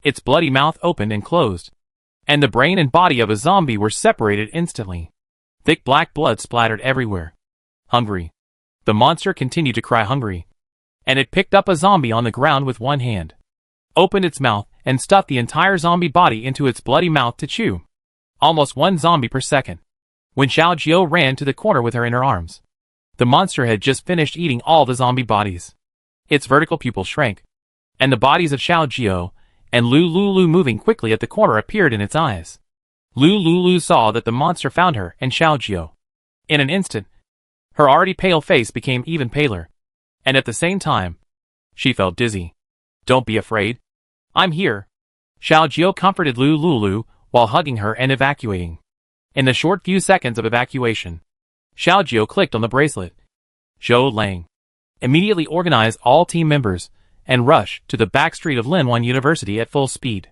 Its bloody mouth opened and closed, and the brain and body of a zombie were separated instantly. Thick black blood splattered everywhere. Hungry. The monster continued to cry hungry, and it picked up a zombie on the ground with one hand, opened its mouth, and stuffed the entire zombie body into its bloody mouth to chew. Almost one zombie per second. When Xiao Jiao ran to the corner with her in her arms, the monster had just finished eating all the zombie bodies. Its vertical pupil shrank, and the bodies of Xiao Jiao and Lulu moving quickly at the corner appeared in its eyes. Lulu saw that the monster found her and Xiao Jiao. In an instant, her already pale face became even paler, and at the same time, she felt dizzy. "Don't be afraid. I'm here." Xiao Jiao comforted Lulu while hugging her and evacuating. In the short few seconds of evacuation, Xiao Jiao clicked on the bracelet. Zhou Lang immediately organized all team members and rushed to the back street of Linwan University at full speed.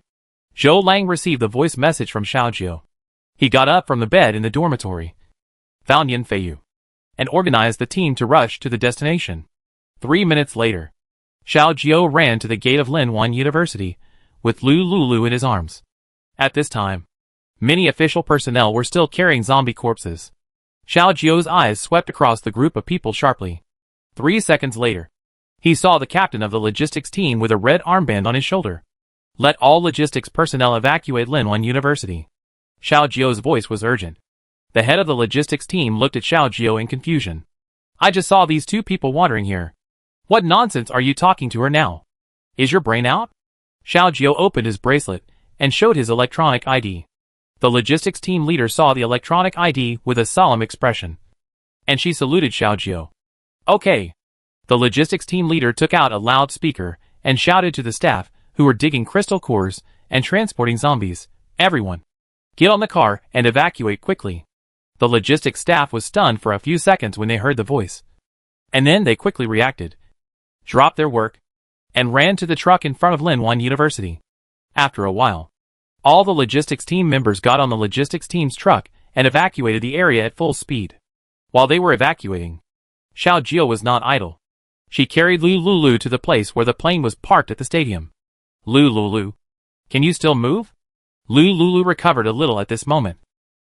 Zhou Lang received the voice message from Xiao Jiao. He got up from the bed in the dormitory, found Yan Feiyu, and organized the team to rush to the destination. 3 minutes later, Xiao Jiao ran to the gate of Linwan University with Lulu in his arms. At this time, many official personnel were still carrying zombie corpses. Xiao Jiao's eyes swept across the group of people sharply. 3 seconds later, he saw the captain of the logistics team with a red armband on his shoulder. "Let all logistics personnel evacuate Linwan University." Xiao Jiao's voice was urgent. The head of the logistics team looked at Xiao Jiao in confusion. "I just saw these 2 people wandering here. What nonsense are you talking to her now? Is your brain out?" Xiao Jiao opened his bracelet and showed his electronic ID. The logistics team leader saw the electronic ID with a solemn expression, and she saluted Xiao Jiao. "Okay." The logistics team leader took out a loudspeaker and shouted to the staff who were digging crystal cores and transporting zombies, "Everyone, get on the car and evacuate quickly." The logistics staff was stunned for a few seconds when they heard the voice, and then they quickly reacted, dropped their work, and ran to the truck in front of Linwan University. After a while, all the logistics team members got on the logistics team's truck and evacuated the area at full speed. While they were evacuating, Xiao Jiao was not idle. She carried Lulu to the place where the plane was parked at the stadium. "Lulu, can you still move?" Lulu recovered a little at this moment.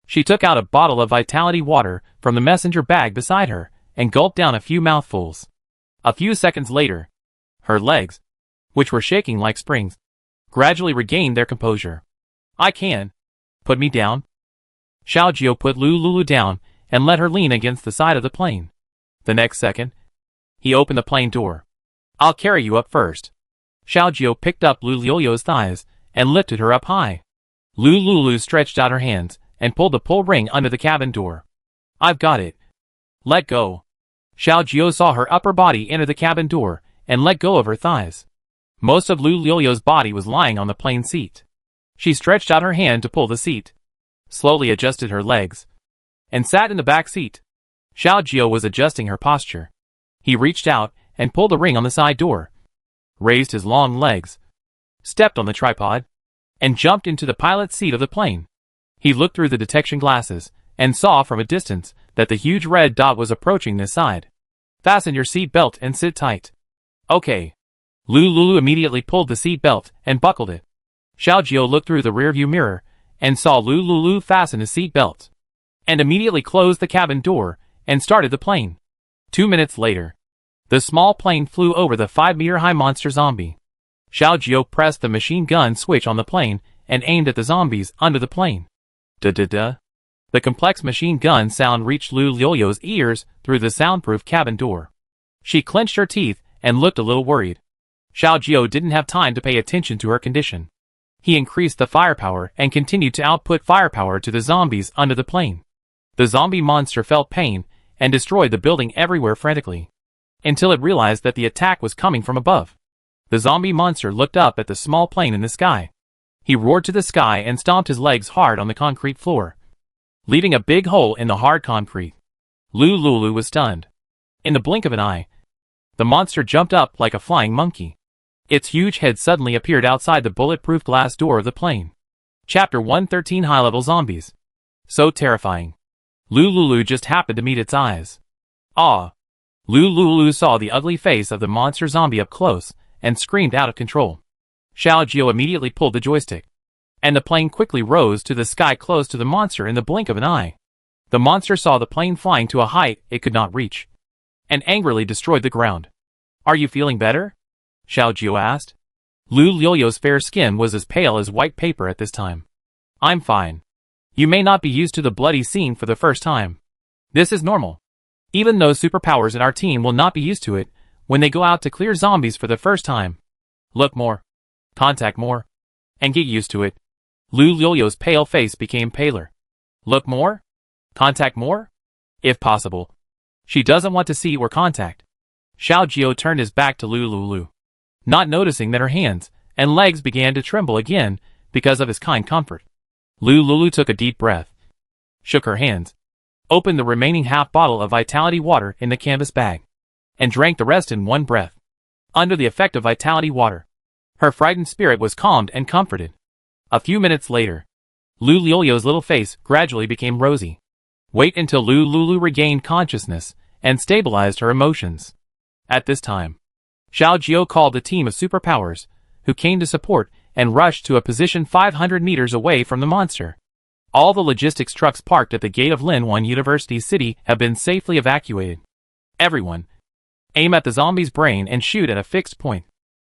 She took out a bottle of vitality water from the messenger bag beside her and gulped down a few mouthfuls. A few seconds later, her legs, which were shaking like springs, gradually regained their composure. "I can. Put me down." Xiao Jiao put Lulu down and let her lean against the side of the plane. The next second, he opened the plane door. "I'll carry you up first." Xiao Jiao picked up Lulu's thighs and lifted her up high. Lulu stretched out her hands and pulled the pull ring under the cabin door. "I've got it. Let go." Xiao Jiao saw her upper body enter the cabin door and let go of her thighs. Most of Lulu's body was lying on the plane seat. She stretched out her hand to pull the seat, slowly adjusted her legs, and sat in the back seat. Xiao Jiao was adjusting her posture. He reached out and pulled the ring on the side door, raised his long legs, stepped on the tripod, and jumped into the pilot's seat of the plane. He looked through the detection glasses and saw from a distance that the huge red dot was approaching this side. "Fasten your seat belt and sit tight." "Okay." Lulu immediately pulled the seat belt and buckled it. Xiao Jiao looked through the rearview mirror and saw Lulu fasten his seat belt, and immediately closed the cabin door and started the plane. 2 minutes later, the small plane flew over the 5-meter-high monster zombie. Xiao Jiao pressed the machine gun switch on the plane and aimed at the zombies under the plane. Da-da-da. The complex machine gun sound reached Lulu's ears through the soundproof cabin door. She clenched her teeth and looked a little worried. Xiao Jiao didn't have time to pay attention to her condition. He increased the firepower and continued to output firepower to the zombies under the plane. The zombie monster felt pain and destroyed the building everywhere frantically, until it realized that the attack was coming from above. The zombie monster looked up at the small plane in the sky. He roared to the sky and stomped his legs hard on the concrete floor, leaving a big hole in the hard concrete. Lulu was stunned. In the blink of an eye, the monster jumped up like a flying monkey. Its huge head suddenly appeared outside the bulletproof glass door of the plane. Chapter 113 High-Level Zombies. So terrifying. Lulu just happened to meet its eyes. Ah! Lulu saw the ugly face of the monster zombie up close and screamed out of control. Xiaojiu immediately pulled the joystick, and the plane quickly rose to the sky close to the monster in the blink of an eye. The monster saw the plane flying to a height it could not reach, and angrily destroyed the ground. Are you feeling better? Xiaojiu asked. Lulu's fair skin was as pale as white paper at this time. I'm fine. You may not be used to the bloody scene for the first time. This is normal. Even those superpowers in our team will not be used to it when they go out to clear zombies for the first time. Look more. Contact more. And get used to it. Lulu's pale face became paler. Look more? Contact more? If possible. She doesn't want to see or contact. Xiaojiu turned his back to Lulu, not noticing that her hands and legs began to tremble again because of his kind comfort. Lulu took a deep breath, shook her hands, opened the remaining half bottle of vitality water in the canvas bag, and drank the rest in one breath. Under the effect of vitality water, her frightened spirit was calmed and comforted. A few minutes later, Lulu's little face gradually became rosy. Wait until Lulu regained consciousness and stabilized her emotions. At this time, Xiaojiu called a team of superpowers, who came to support and rushed to a position 500 meters away from the monster. All the logistics trucks parked at the gate of Linwan University City have been safely evacuated. Everyone, aim at the zombie's brain and shoot at a fixed point.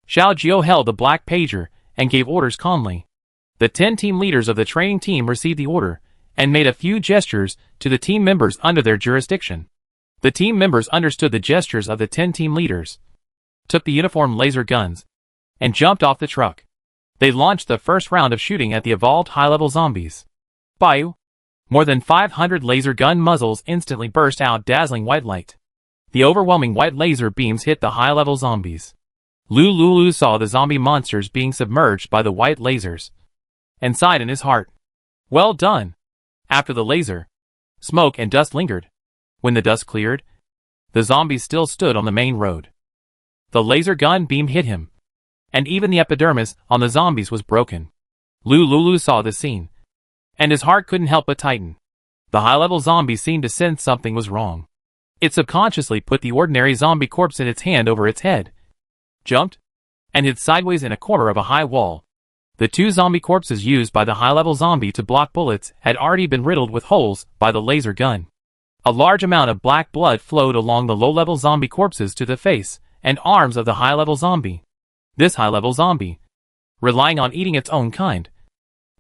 Xiaojiu held the black pager and gave orders calmly. The 10 team leaders of the training team received the order and made a few gestures to the team members under their jurisdiction. The team members understood the gestures of the 10 team leaders, took the uniform laser guns, and jumped off the truck. They launched the first round of shooting at the evolved high-level zombies. Bayu! More than 500 laser gun muzzles instantly burst out dazzling white light. The overwhelming white laser beams hit the high-level zombies. Lulu saw the zombie monsters being submerged by the white lasers, and sighed in his heart. Well done! After the laser, smoke and dust lingered. When the dust cleared, the zombies still stood on the main road. The laser gun beam hit him, and even the epidermis on the zombies was broken. Lulu saw this scene, and his heart couldn't help but tighten. The high-level zombie seemed to sense something was wrong. It subconsciously put the ordinary zombie corpse in its hand over its head, jumped, and hid sideways in a corner of a high wall. The 2 zombie corpses used by the high-level zombie to block bullets had already been riddled with holes by the laser gun. A large amount of black blood flowed along the low-level zombie corpses to the face and arms of the high-level zombie. This high-level zombie, relying on eating its own kind,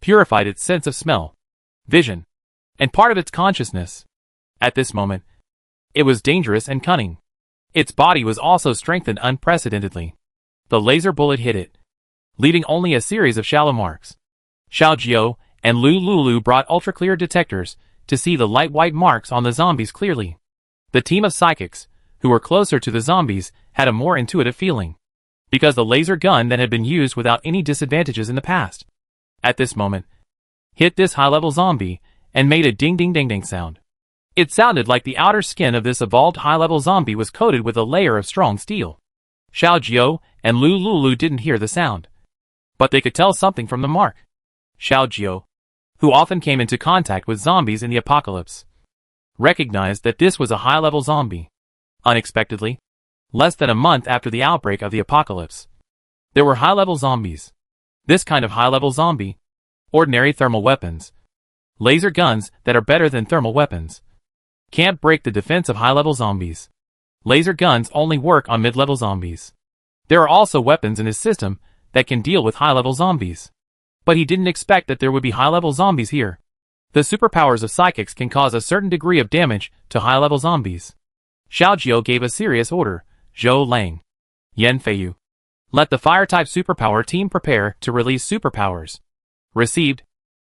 purified its sense of smell, vision, and part of its consciousness. At this moment, it was dangerous and cunning. Its body was also strengthened unprecedentedly. The laser bullet hit it, leaving only a series of shallow marks. Xiaojiu and Lulu brought ultra-clear detectors to see the light white marks on the zombies clearly. The team of psychics, who were closer to the zombies, had a more intuitive feeling, because the laser gun that had been used without any disadvantages in the past, at this moment, hit this high-level zombie and made a ding-ding-ding-ding sound. It sounded like the outer skin of this evolved high-level zombie was coated with a layer of strong steel. Xiaojiu and Lulu didn't hear the sound, but they could tell something from the mark. Xiaojiu, who often came into contact with zombies in the apocalypse, recognized that this was a high-level zombie. Unexpectedly, less than a month after the outbreak of the apocalypse, there were high-level zombies. This kind of high-level zombie, ordinary thermal weapons, laser guns that are better than thermal weapons, can't break the defense of high-level zombies. Laser guns only work on mid-level zombies. There are also weapons in his system that can deal with high-level zombies, but he didn't expect that there would be high-level zombies here. The superpowers of psychics can cause a certain degree of damage to high-level zombies. Xiaojiu gave a serious order. Zhou Lang, Yan Feiyu, let the fire-type superpower team prepare to release superpowers. Received.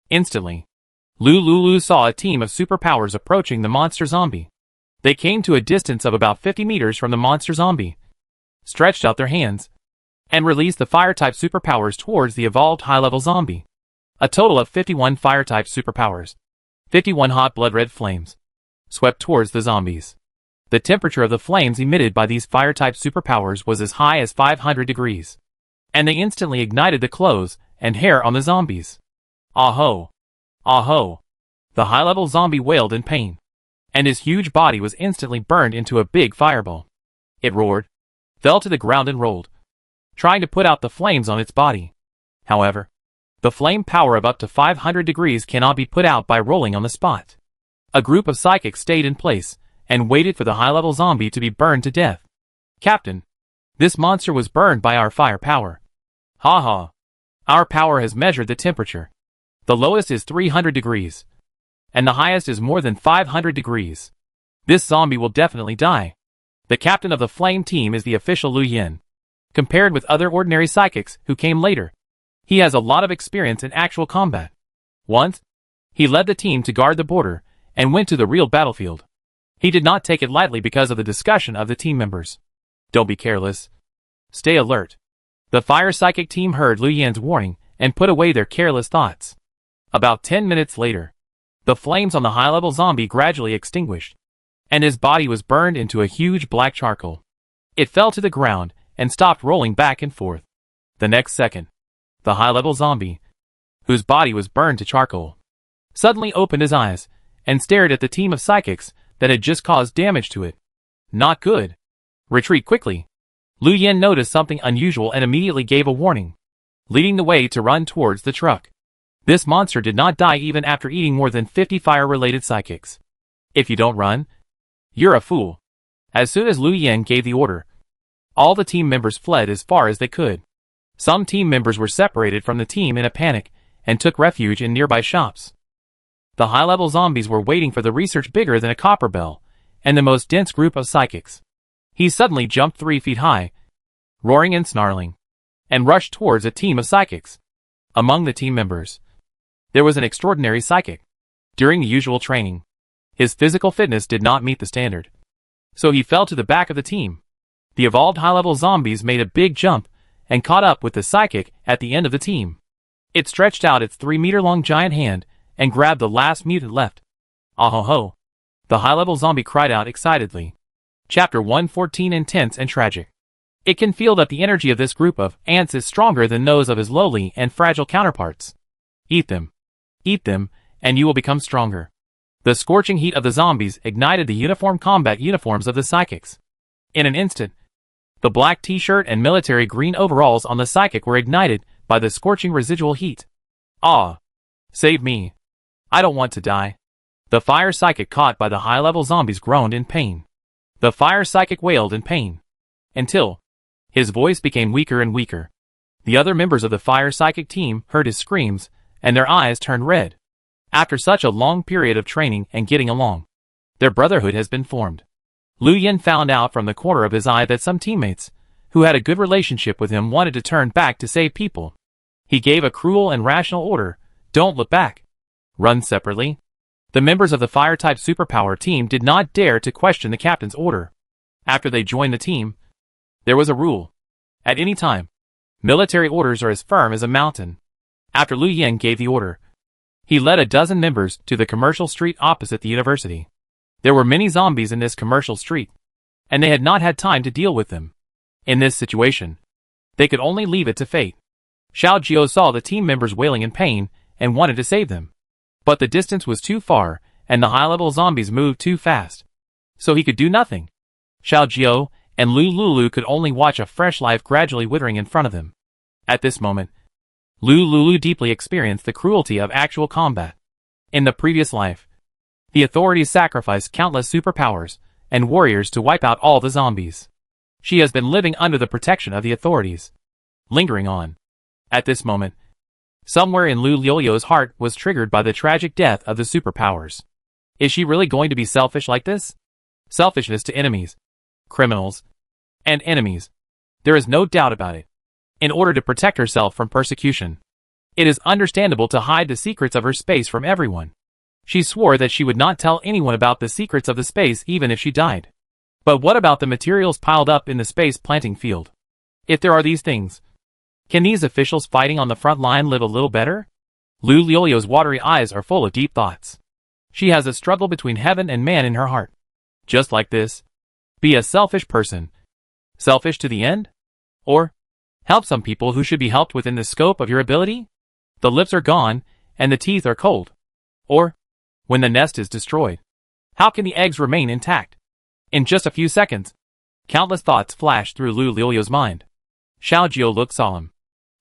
Instantly, Lulu saw a team of superpowers approaching the monster zombie. They came to a distance of about 50 meters from the monster zombie, stretched out their hands, and released the fire-type superpowers towards the evolved high-level zombie. A total of 51 fire-type superpowers, 51 hot blood-red flames, swept towards the zombies. The temperature of the flames emitted by these fire-type superpowers was as high as 500 degrees, and they instantly ignited the clothes and hair on the zombies. Ah-ho! Ah-ho! The high-level zombie wailed in pain, and his huge body was instantly burned into a big fireball. It roared, fell to the ground and rolled, trying to put out the flames on its body. However, the flame power of up to 500 degrees cannot be put out by rolling on the spot. A group of psychics stayed in place and waited for the high-level zombie to be burned to death. Captain, this monster was burned by our fire power. Ha ha. Our power has measured the temperature. The lowest is 300 degrees, and the highest is more than 500 degrees. This zombie will definitely die. The captain of the flame team is the official Lu Yin. Compared with other ordinary psychics who came later, he has a lot of experience in actual combat. Once, he led the team to guard the border and went to the real battlefield. He did not take it lightly because of the discussion of the team members. Don't be careless. Stay alert. The fire psychic team heard Lu Yin's warning and put away their careless thoughts. About 10 minutes later, the flames on the high-level zombie gradually extinguished, and his body was burned into a huge black charcoal. It fell to the ground and stopped rolling back and forth. The next second, the high-level zombie, whose body was burned to charcoal, suddenly opened his eyes and stared at the team of psychics that had just caused damage to it. Not good. Retreat quickly. Lu Yin noticed something unusual and immediately gave a warning, leading the way to run towards the truck. This monster did not die even after eating more than 50 fire-related psychics. If you don't run, you're a fool. As soon as Lu Yin gave the order, all the team members fled as far as they could. Some team members were separated from the team in a panic and took refuge in nearby shops. The high-level zombies were waiting for the research bigger than a copper bell and the most dense group of psychics. He suddenly jumped 3 feet high, roaring and snarling, and rushed towards a team of psychics. Among the team members, there was an extraordinary psychic. During the usual training, his physical fitness did not meet the standard, so he fell to the back of the team. The evolved high-level zombies made a big jump and caught up with the psychic at the end of the team. It stretched out its 3-meter-long giant hand and grabbed the last mutant left. Ah ho ho! The high-level zombie cried out excitedly. Chapter 114 Intense and Tragic. It can feel that the energy of this group of ants is stronger than those of his lowly and fragile counterparts. Eat them, and you will become stronger. The scorching heat of the zombies ignited the uniform combat uniforms of the psychics. In an instant, the black t-shirt and military green overalls on the psychic were ignited by the scorching residual heat. Ah! Save me. I don't want to die. The fire psychic caught by the high-level zombies groaned in pain. The fire psychic wailed in pain, until his voice became weaker and weaker. The other members of the fire psychic team heard his screams, and their eyes turned red. After such a long period of training and getting along, their brotherhood has been formed. Lu Yin found out from the corner of his eye that some teammates, who had a good relationship with him, wanted to turn back to save people. He gave a cruel and rational order: don't look back. Run separately. The members of the fire-type superpower team did not dare to question the captain's order. After they joined the team, there was a rule. At any time, military orders are as firm as a mountain. After Lu Yin gave the order, he led a dozen members to the commercial street opposite the university. There were many zombies in this commercial street, and they had not had time to deal with them. In this situation, they could only leave it to fate. Xiao Jiao saw the team members wailing in pain and wanted to save them. But the distance was too far, and the high-level zombies moved too fast, so he could do nothing. Xiao Jiao and Lu Lulu could only watch a fresh life gradually withering in front of them. At this moment, Lu Lulu deeply experienced the cruelty of actual combat. In the previous life, the authorities sacrificed countless superpowers and warriors to wipe out all the zombies. She has been living under the protection of the authorities, lingering on. At this moment, somewhere in Lu Liuliu's heart was triggered by the tragic death of the superpowers. Is she really going to be selfish like this? Selfishness to enemies, criminals, and enemies. There is no doubt about it. In order to protect herself from persecution, it is understandable to hide the secrets of her space from everyone. She swore that she would not tell anyone about the secrets of the space even if she died. But what about the materials piled up in the space planting field? If there are these things, can these officials fighting on the front line live a little better? Lu Liuliu's watery eyes are full of deep thoughts. She has a struggle between heaven and man in her heart. Just like this. Be a selfish person. Selfish to the end? Or help some people who should be helped within the scope of your ability? The lips are gone, and the teeth are cold. Or when the nest is destroyed? How can the eggs remain intact? In just a few seconds, countless thoughts flashed through Lu Lilio's mind. Xiaojiu looked solemn.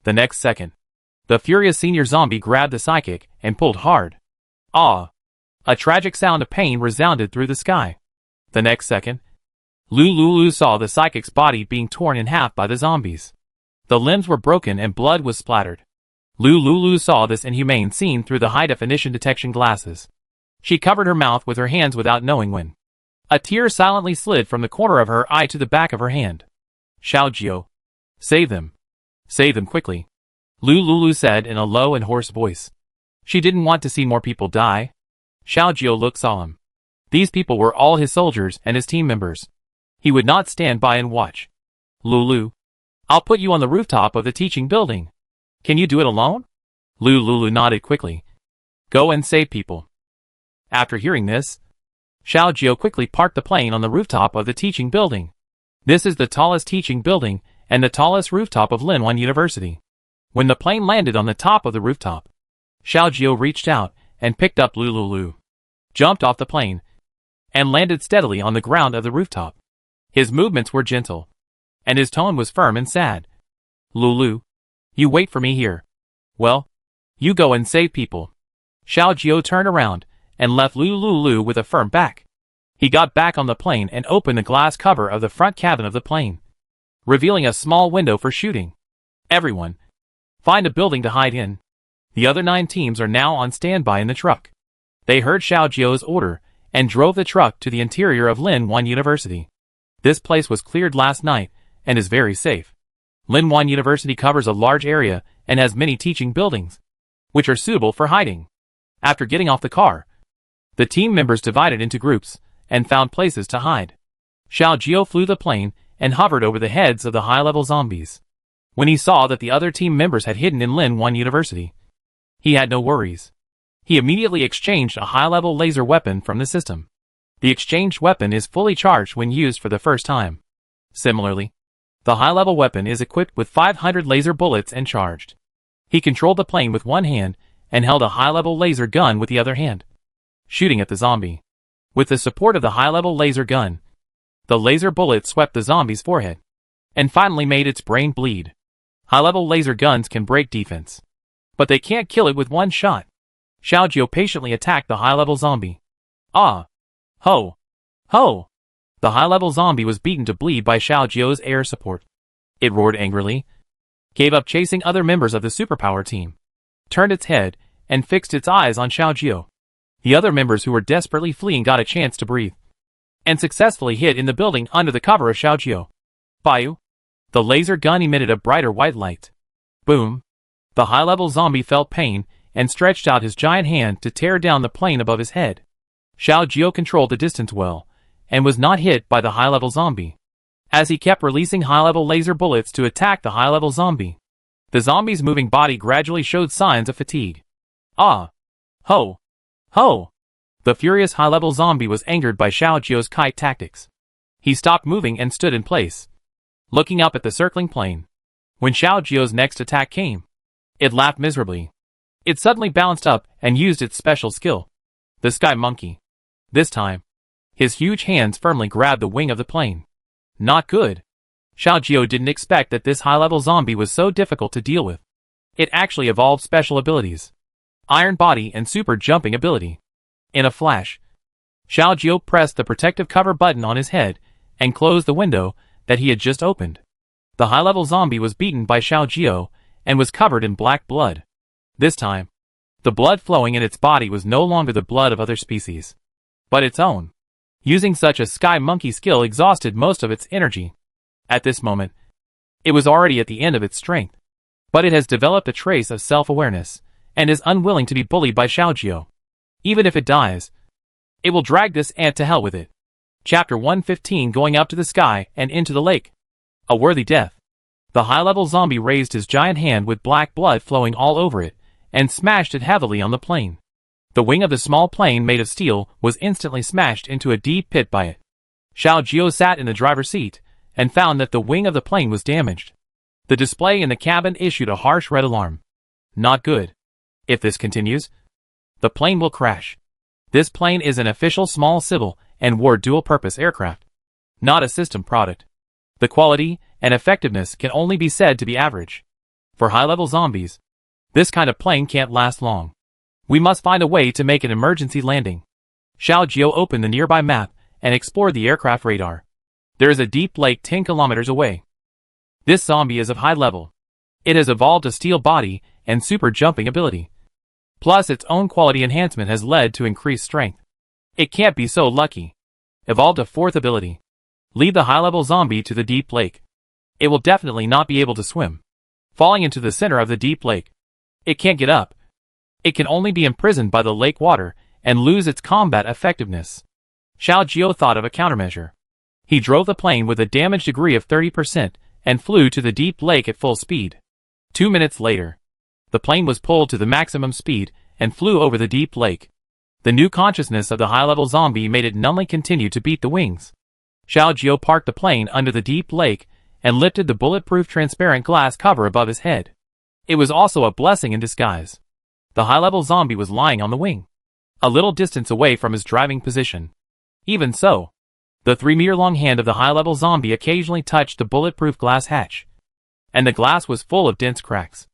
The next second, the furious senior zombie grabbed the psychic and pulled hard. Ah! A tragic sound of pain resounded through the sky. The next second, Lu Lulu saw the psychic's body being torn in half by the zombies. The limbs were broken and blood was splattered. Lu Lulu saw this inhumane scene through the high-definition detection glasses. She covered her mouth with her hands without knowing when. A tear silently slid from the corner of her eye to the back of her hand. Xiaojiu. Save them. Save them quickly. Lu Lulu said in a low and hoarse voice. She didn't want to see more people die. Xiaojiu looked solemn. These people were all his soldiers and his team members. He would not stand by and watch. Lulu. I'll put you on the rooftop of the teaching building. Can you do it alone? Lu Lulu nodded quickly. Go and save people. After hearing this, Xiaojiu quickly parked the plane on the rooftop of the teaching building. This is the tallest teaching building and the tallest rooftop of Linwan University. When the plane landed on the top of the rooftop, Xiaojiu reached out and picked up Lu Lulu, jumped off the plane, and landed steadily on the ground of the rooftop. His movements were gentle, and his tone was firm and sad. Lulu, you wait for me here. Well, you go and save people. Xiaojiu turned around and left Lu Lulu with a firm back. He got back on the plane and opened the glass cover of the front cabin of the plane, revealing a small window for shooting. Everyone, find a building to hide in. The other 9 teams are now on standby in the truck. They heard Xiaojiu's order and drove the truck to the interior of Linwan University. This place was cleared last night and is very safe. Linwan University covers a large area and has many teaching buildings, which are suitable for hiding. After getting off the car, the team members divided into groups and found places to hide. Xiaojiu flew the plane and hovered over the heads of the high-level zombies. When he saw that the other team members had hidden in Linwan University, he had no worries. He immediately exchanged a high-level laser weapon from the system. The exchanged weapon is fully charged when used for the first time. Similarly, the high-level weapon is equipped with 500 laser bullets and charged. He controlled the plane with one hand and held a high-level laser gun with the other hand, shooting at the zombie. With the support of the high-level laser gun, the laser bullet swept the zombie's forehead and finally made its brain bleed. High-level laser guns can break defense, but they can't kill it with one shot. Xiaojiu patiently attacked the high-level zombie. Ah! Ho! Ho! The high-level zombie was beaten to bleed by Xiaojiu's air support. It roared angrily, gave up chasing other members of the superpower team, turned its head, and fixed its eyes on Xiaojiu. The other members who were desperately fleeing got a chance to breathe, and successfully hid in the building under the cover of Xiaojiu. Bayu! The laser gun emitted a brighter white light. Boom! The high-level zombie felt pain and stretched out his giant hand to tear down the plane above his head. Xiaojiu controlled the distance well, and was not hit by the high-level zombie, as he kept releasing high-level laser bullets to attack the high-level zombie. The zombie's moving body gradually showed signs of fatigue. Ah! Ho! Ho! The furious high-level zombie was angered by Xiaojiu's kite tactics. He stopped moving and stood in place, looking up at the circling plane. When Xiaojiu's next attack came, it laughed miserably. It suddenly bounced up and used its special skill, the Sky Monkey. This time, his huge hands firmly grabbed the wing of the plane. Not good. Xiaojiu didn't expect that this high-level zombie was so difficult to deal with. It actually evolved special abilities, iron body and super jumping ability. In a flash, Xiaojiu pressed the protective cover button on his head and closed the window that he had just opened. The high-level zombie was beaten by Xiaojiu and was covered in black blood. This time, the blood flowing in its body was no longer the blood of other species, but its own. Using such a Sky Monkey skill exhausted most of its energy. At this moment, it was already at the end of its strength, but it has developed a trace of self-awareness and is unwilling to be bullied by Xiaojiu. Even if it dies, it will drag this ant to hell with it. Chapter 115, Going Up to the Sky and Into the Lake. A worthy death. The high-level zombie raised his giant hand with black blood flowing all over it and smashed it heavily on the plane. The wing of the small plane made of steel was instantly smashed into a deep pit by it. Xiaojiu sat in the driver's seat and found that the wing of the plane was damaged. The display in the cabin issued a harsh red alarm. Not good. If this continues, the plane will crash. This plane is an official small civil and war dual-purpose aircraft, not a system product. The quality and effectiveness can only be said to be average. For high-level zombies, this kind of plane can't last long. We must find a way to make an emergency landing. Xiao Jiao opened the nearby map and explored the aircraft radar. There is a deep lake 10 kilometers away. This zombie is of high level. It has evolved a steel body and super jumping ability. Plus its own quality enhancement has led to increased strength. It can't be so lucky. Evolved a fourth ability. Lead the high-level zombie to the deep lake. It will definitely not be able to swim. Falling into the center of the deep lake. It can't get up. It can only be imprisoned by the lake water and lose its combat effectiveness. Xiao Jiao thought of a countermeasure. He drove the plane with a damage degree of 30% and flew to the deep lake at full speed. 2 minutes later, the plane was pulled to the maximum speed and flew over the deep lake. The new consciousness of the high-level zombie made it numbly continue to beat the wings. Xiao Jiao parked the plane under the deep lake and lifted the bulletproof transparent glass cover above his head. It was also a blessing in disguise. The high-level zombie was lying on the wing, a little distance away from his driving position. Even so, the 3-meter-long hand of the high-level zombie occasionally touched the bulletproof glass hatch, and the glass was full of dense cracks.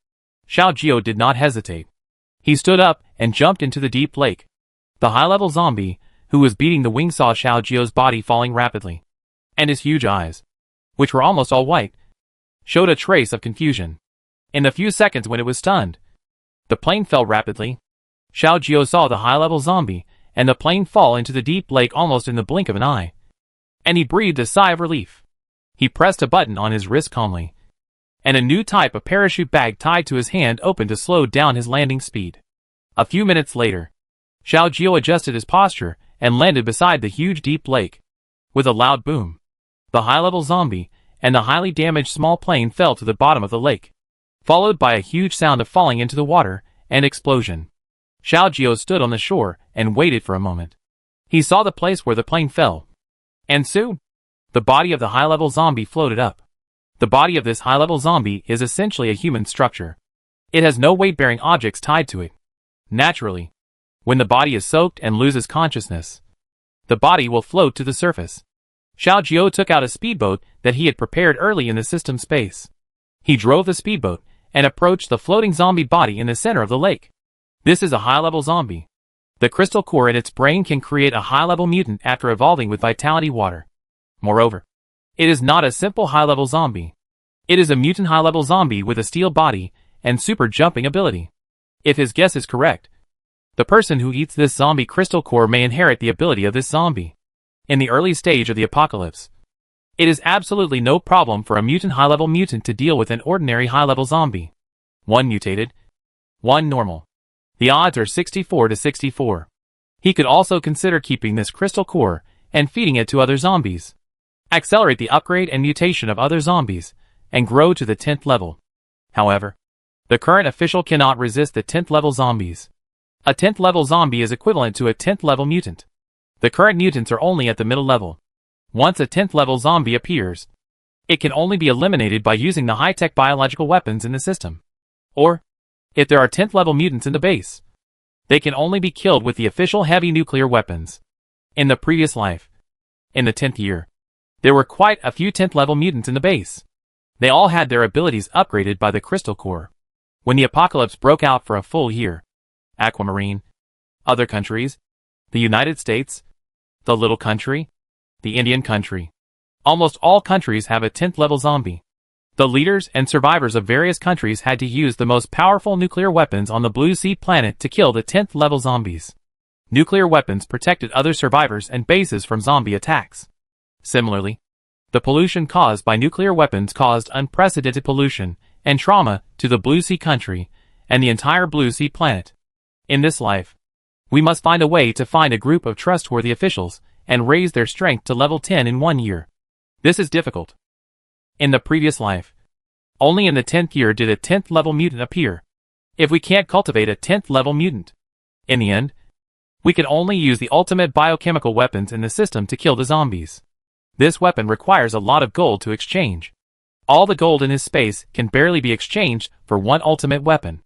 Xiao Jiao did not hesitate. He stood up and jumped into the deep lake. The high-level zombie, who was beating the wing, saw Xiao Jiao's body falling rapidly, and his huge eyes, which were almost all white, showed a trace of confusion. In the few seconds when it was stunned, the plane fell rapidly. Xiao Jiao saw the high-level zombie and the plane fall into the deep lake almost in the blink of an eye, and he breathed a sigh of relief. He pressed a button on his wrist calmly, and a new type of parachute bag tied to his hand opened to slow down his landing speed. A few minutes later, Xiao Jiao adjusted his posture and landed beside the huge deep lake. With a loud boom, the high-level zombie and the highly damaged small plane fell to the bottom of the lake, followed by a huge sound of falling into the water and explosion. Xiao Jiao stood on the shore and waited for a moment. He saw the place where the plane fell, and soon, the body of the high-level zombie floated up. The body of this high-level zombie is essentially a human structure. It has no weight-bearing objects tied to it. Naturally, when the body is soaked and loses consciousness, the body will float to the surface. Xiao Jiao took out a speedboat that he had prepared early in the system space. He drove the speedboat and approached the floating zombie body in the center of the lake. This is a high-level zombie. The crystal core in its brain can create a high-level mutant after evolving with vitality water. Moreover, it is not a simple high-level zombie. It is a mutant high-level zombie with a steel body and super jumping ability. If his guess is correct, the person who eats this zombie crystal core may inherit the ability of this zombie. In the early stage of the apocalypse, it is absolutely no problem for a mutant high-level mutant to deal with an ordinary high-level zombie. 1 mutated, 1 normal. The odds are 64 to 64. He could also consider keeping this crystal core and feeding it to other zombies. Accelerate the upgrade and mutation of other zombies, and grow to the 10th level. However, the current official cannot resist the 10th level zombies. A 10th level zombie is equivalent to a 10th level mutant. The current mutants are only at the middle level. Once a 10th level zombie appears, it can only be eliminated by using the high-tech biological weapons in the system. Or, if there are 10th level mutants in the base, they can only be killed with the official heavy nuclear weapons. In the previous life, in the 10th year, there were quite a few 10th level mutants in the base. They all had their abilities upgraded by the crystal core. When the apocalypse broke out for a full year, Aquamarine, other countries, the United States, the little country, the Indian country. Almost all countries have a 10th level zombie. The leaders and survivors of various countries had to use the most powerful nuclear weapons on the Blue Sea planet to kill the 10th level zombies. Nuclear weapons protected other survivors and bases from zombie attacks. Similarly, the pollution caused by nuclear weapons caused unprecedented pollution and trauma to the Blue Sea country and the entire Blue Sea planet. In this life, we must find a way to find a group of trustworthy officials and raise their strength to level 10 in 1 year. This is difficult. In the previous life, only in the 10th year did a 10th level mutant appear. If we can't cultivate a 10th level mutant, in the end, we can only use the ultimate biochemical weapons in the system to kill the zombies. This weapon requires a lot of gold to exchange. All the gold in his space can barely be exchanged for one ultimate weapon.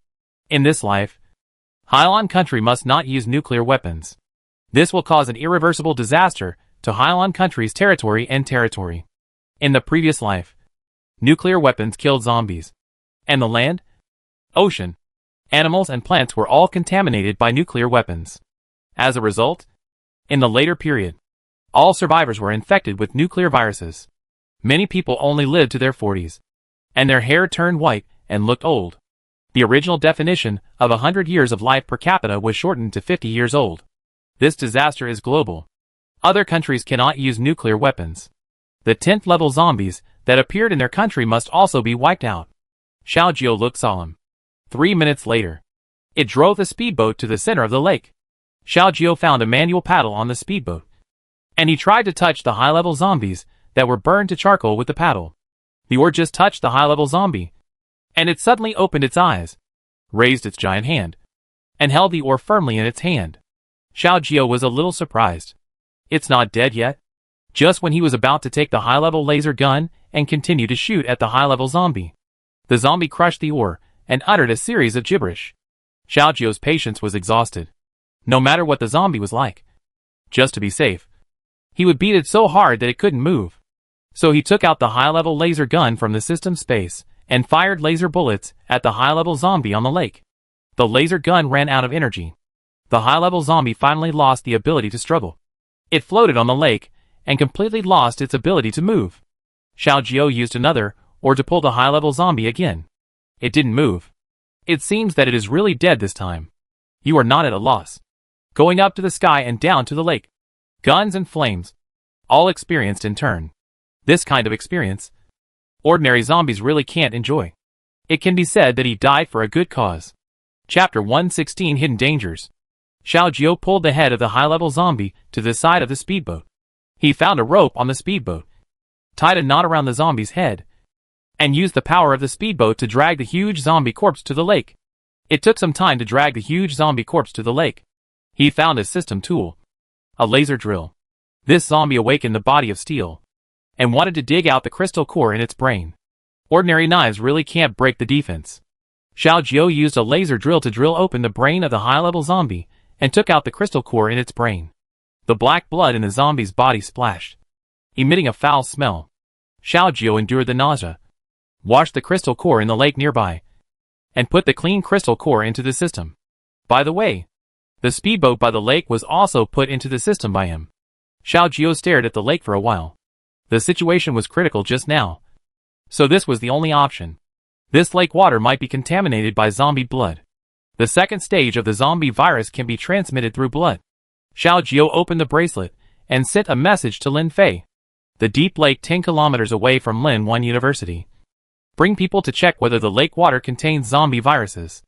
In this life, Hylon country must not use nuclear weapons. This will cause an irreversible disaster to Hylon country's territory and territory. In the previous life, nuclear weapons killed zombies. And the land, ocean, animals and plants were all contaminated by nuclear weapons. As a result, in the later period, all survivors were infected with nuclear viruses. Many people only lived to their 40s, and their hair turned white and looked old. The original definition of 100 years of life per capita was shortened to 50 years old. This disaster is global. Other countries cannot use nuclear weapons. The 10th level zombies that appeared in their country must also be wiped out. Xiaojiu looked solemn. 3 minutes later, it drove the speedboat to the center of the lake. Xiaojiu found a manual paddle on the speedboat, and he tried to touch the high-level zombies that were burned to charcoal with the paddle. The oar just touched the high-level zombie, and it suddenly opened its eyes, raised its giant hand, and held the oar firmly in its hand. Xiaojiu was a little surprised. It's not dead yet. Just when he was about to take the high-level laser gun and continue to shoot at the high-level zombie, the zombie crushed the oar and uttered a series of gibberish. Xiaojiu's patience was exhausted. No matter what the zombie was like, just to be safe, he would beat it so hard that it couldn't move. So he took out the high-level laser gun from the system space and fired laser bullets at the high-level zombie on the lake. The laser gun ran out of energy. The high-level zombie finally lost the ability to struggle. It floated on the lake and completely lost its ability to move. Xiaojiu used another oar to pull the high-level zombie again. It didn't move. It seems that it is really dead this time. You are not at a loss. Going up to the sky and down to the lake. Guns and flames. All experienced in turn. This kind of experience, ordinary zombies really can't enjoy. It can be said that he died for a good cause. Chapter 116 Hidden Dangers. Xiaojiu pulled the head of the high-level zombie to the side of the speedboat. He found a rope on the speedboat, tied a knot around the zombie's head, and used the power of the speedboat to drag the huge zombie corpse to the lake. It took some time to drag the huge zombie corpse to the lake. He found a system tool, a laser drill. This zombie awakened the body of steel and wanted to dig out the crystal core in its brain. Ordinary knives really can't break the defense. Xiaojiu used a laser drill to drill open the brain of the high-level zombie and took out the crystal core in its brain. The black blood in the zombie's body splashed, emitting a foul smell. Xiaojiu endured the nausea, washed the crystal core in the lake nearby, and put the clean crystal core into the system. By the way, the speedboat by the lake was also put into the system by him. Xiaojiu stared at the lake for a while. The situation was critical just now, so this was the only option. This lake water might be contaminated by zombie blood. The second stage of the zombie virus can be transmitted through blood. Xiaojiu opened the bracelet and sent a message to Lin Fei, the deep lake 10 kilometers away from Lin 1 University. Bring people to check whether the lake water contains zombie viruses.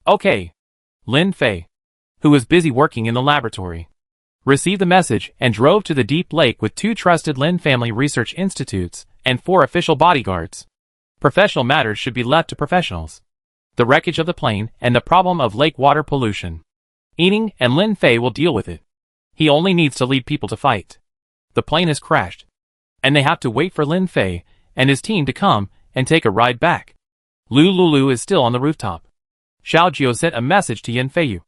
Okay. Lin Fei, who was busy working in the laboratory, received the message and drove to the deep lake with 2 trusted Lin family research institutes and 4 official bodyguards. Professional matters should be left to professionals. The wreckage of the plane and the problem of lake water pollution. Eating and Lin Fei will deal with it. He only needs to lead people to fight. The plane has crashed, and they have to wait for Lin Fei and his team to come and take a ride back. Lu Lulu is still on the rooftop. Xiaojiu sent a message to Yin Feiyu,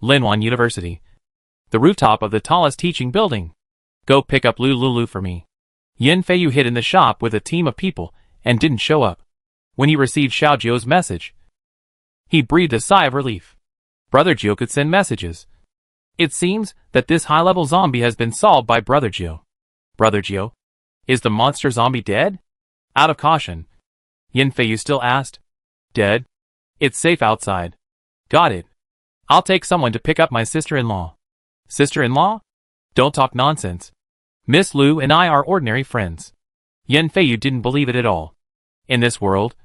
Linwan University, the rooftop of the tallest teaching building. Go pick up Lu Lulu for me. Yin Feiyu hid in the shop with a team of people and didn't show up. When he received Xiaojiu's message, he breathed a sigh of relief. Brother Jiu could send messages. It seems that this high-level zombie has been solved by Brother Jiu. Brother Jiu, is the monster zombie dead? Out of caution, Yin Feiyu still asked. Dead? It's safe outside. Got it. I'll take someone to pick up my sister-in-law. Sister-in-law? Don't talk nonsense. Miss Lu and I are ordinary friends. Yin Feiyu didn't believe it at all. In this world,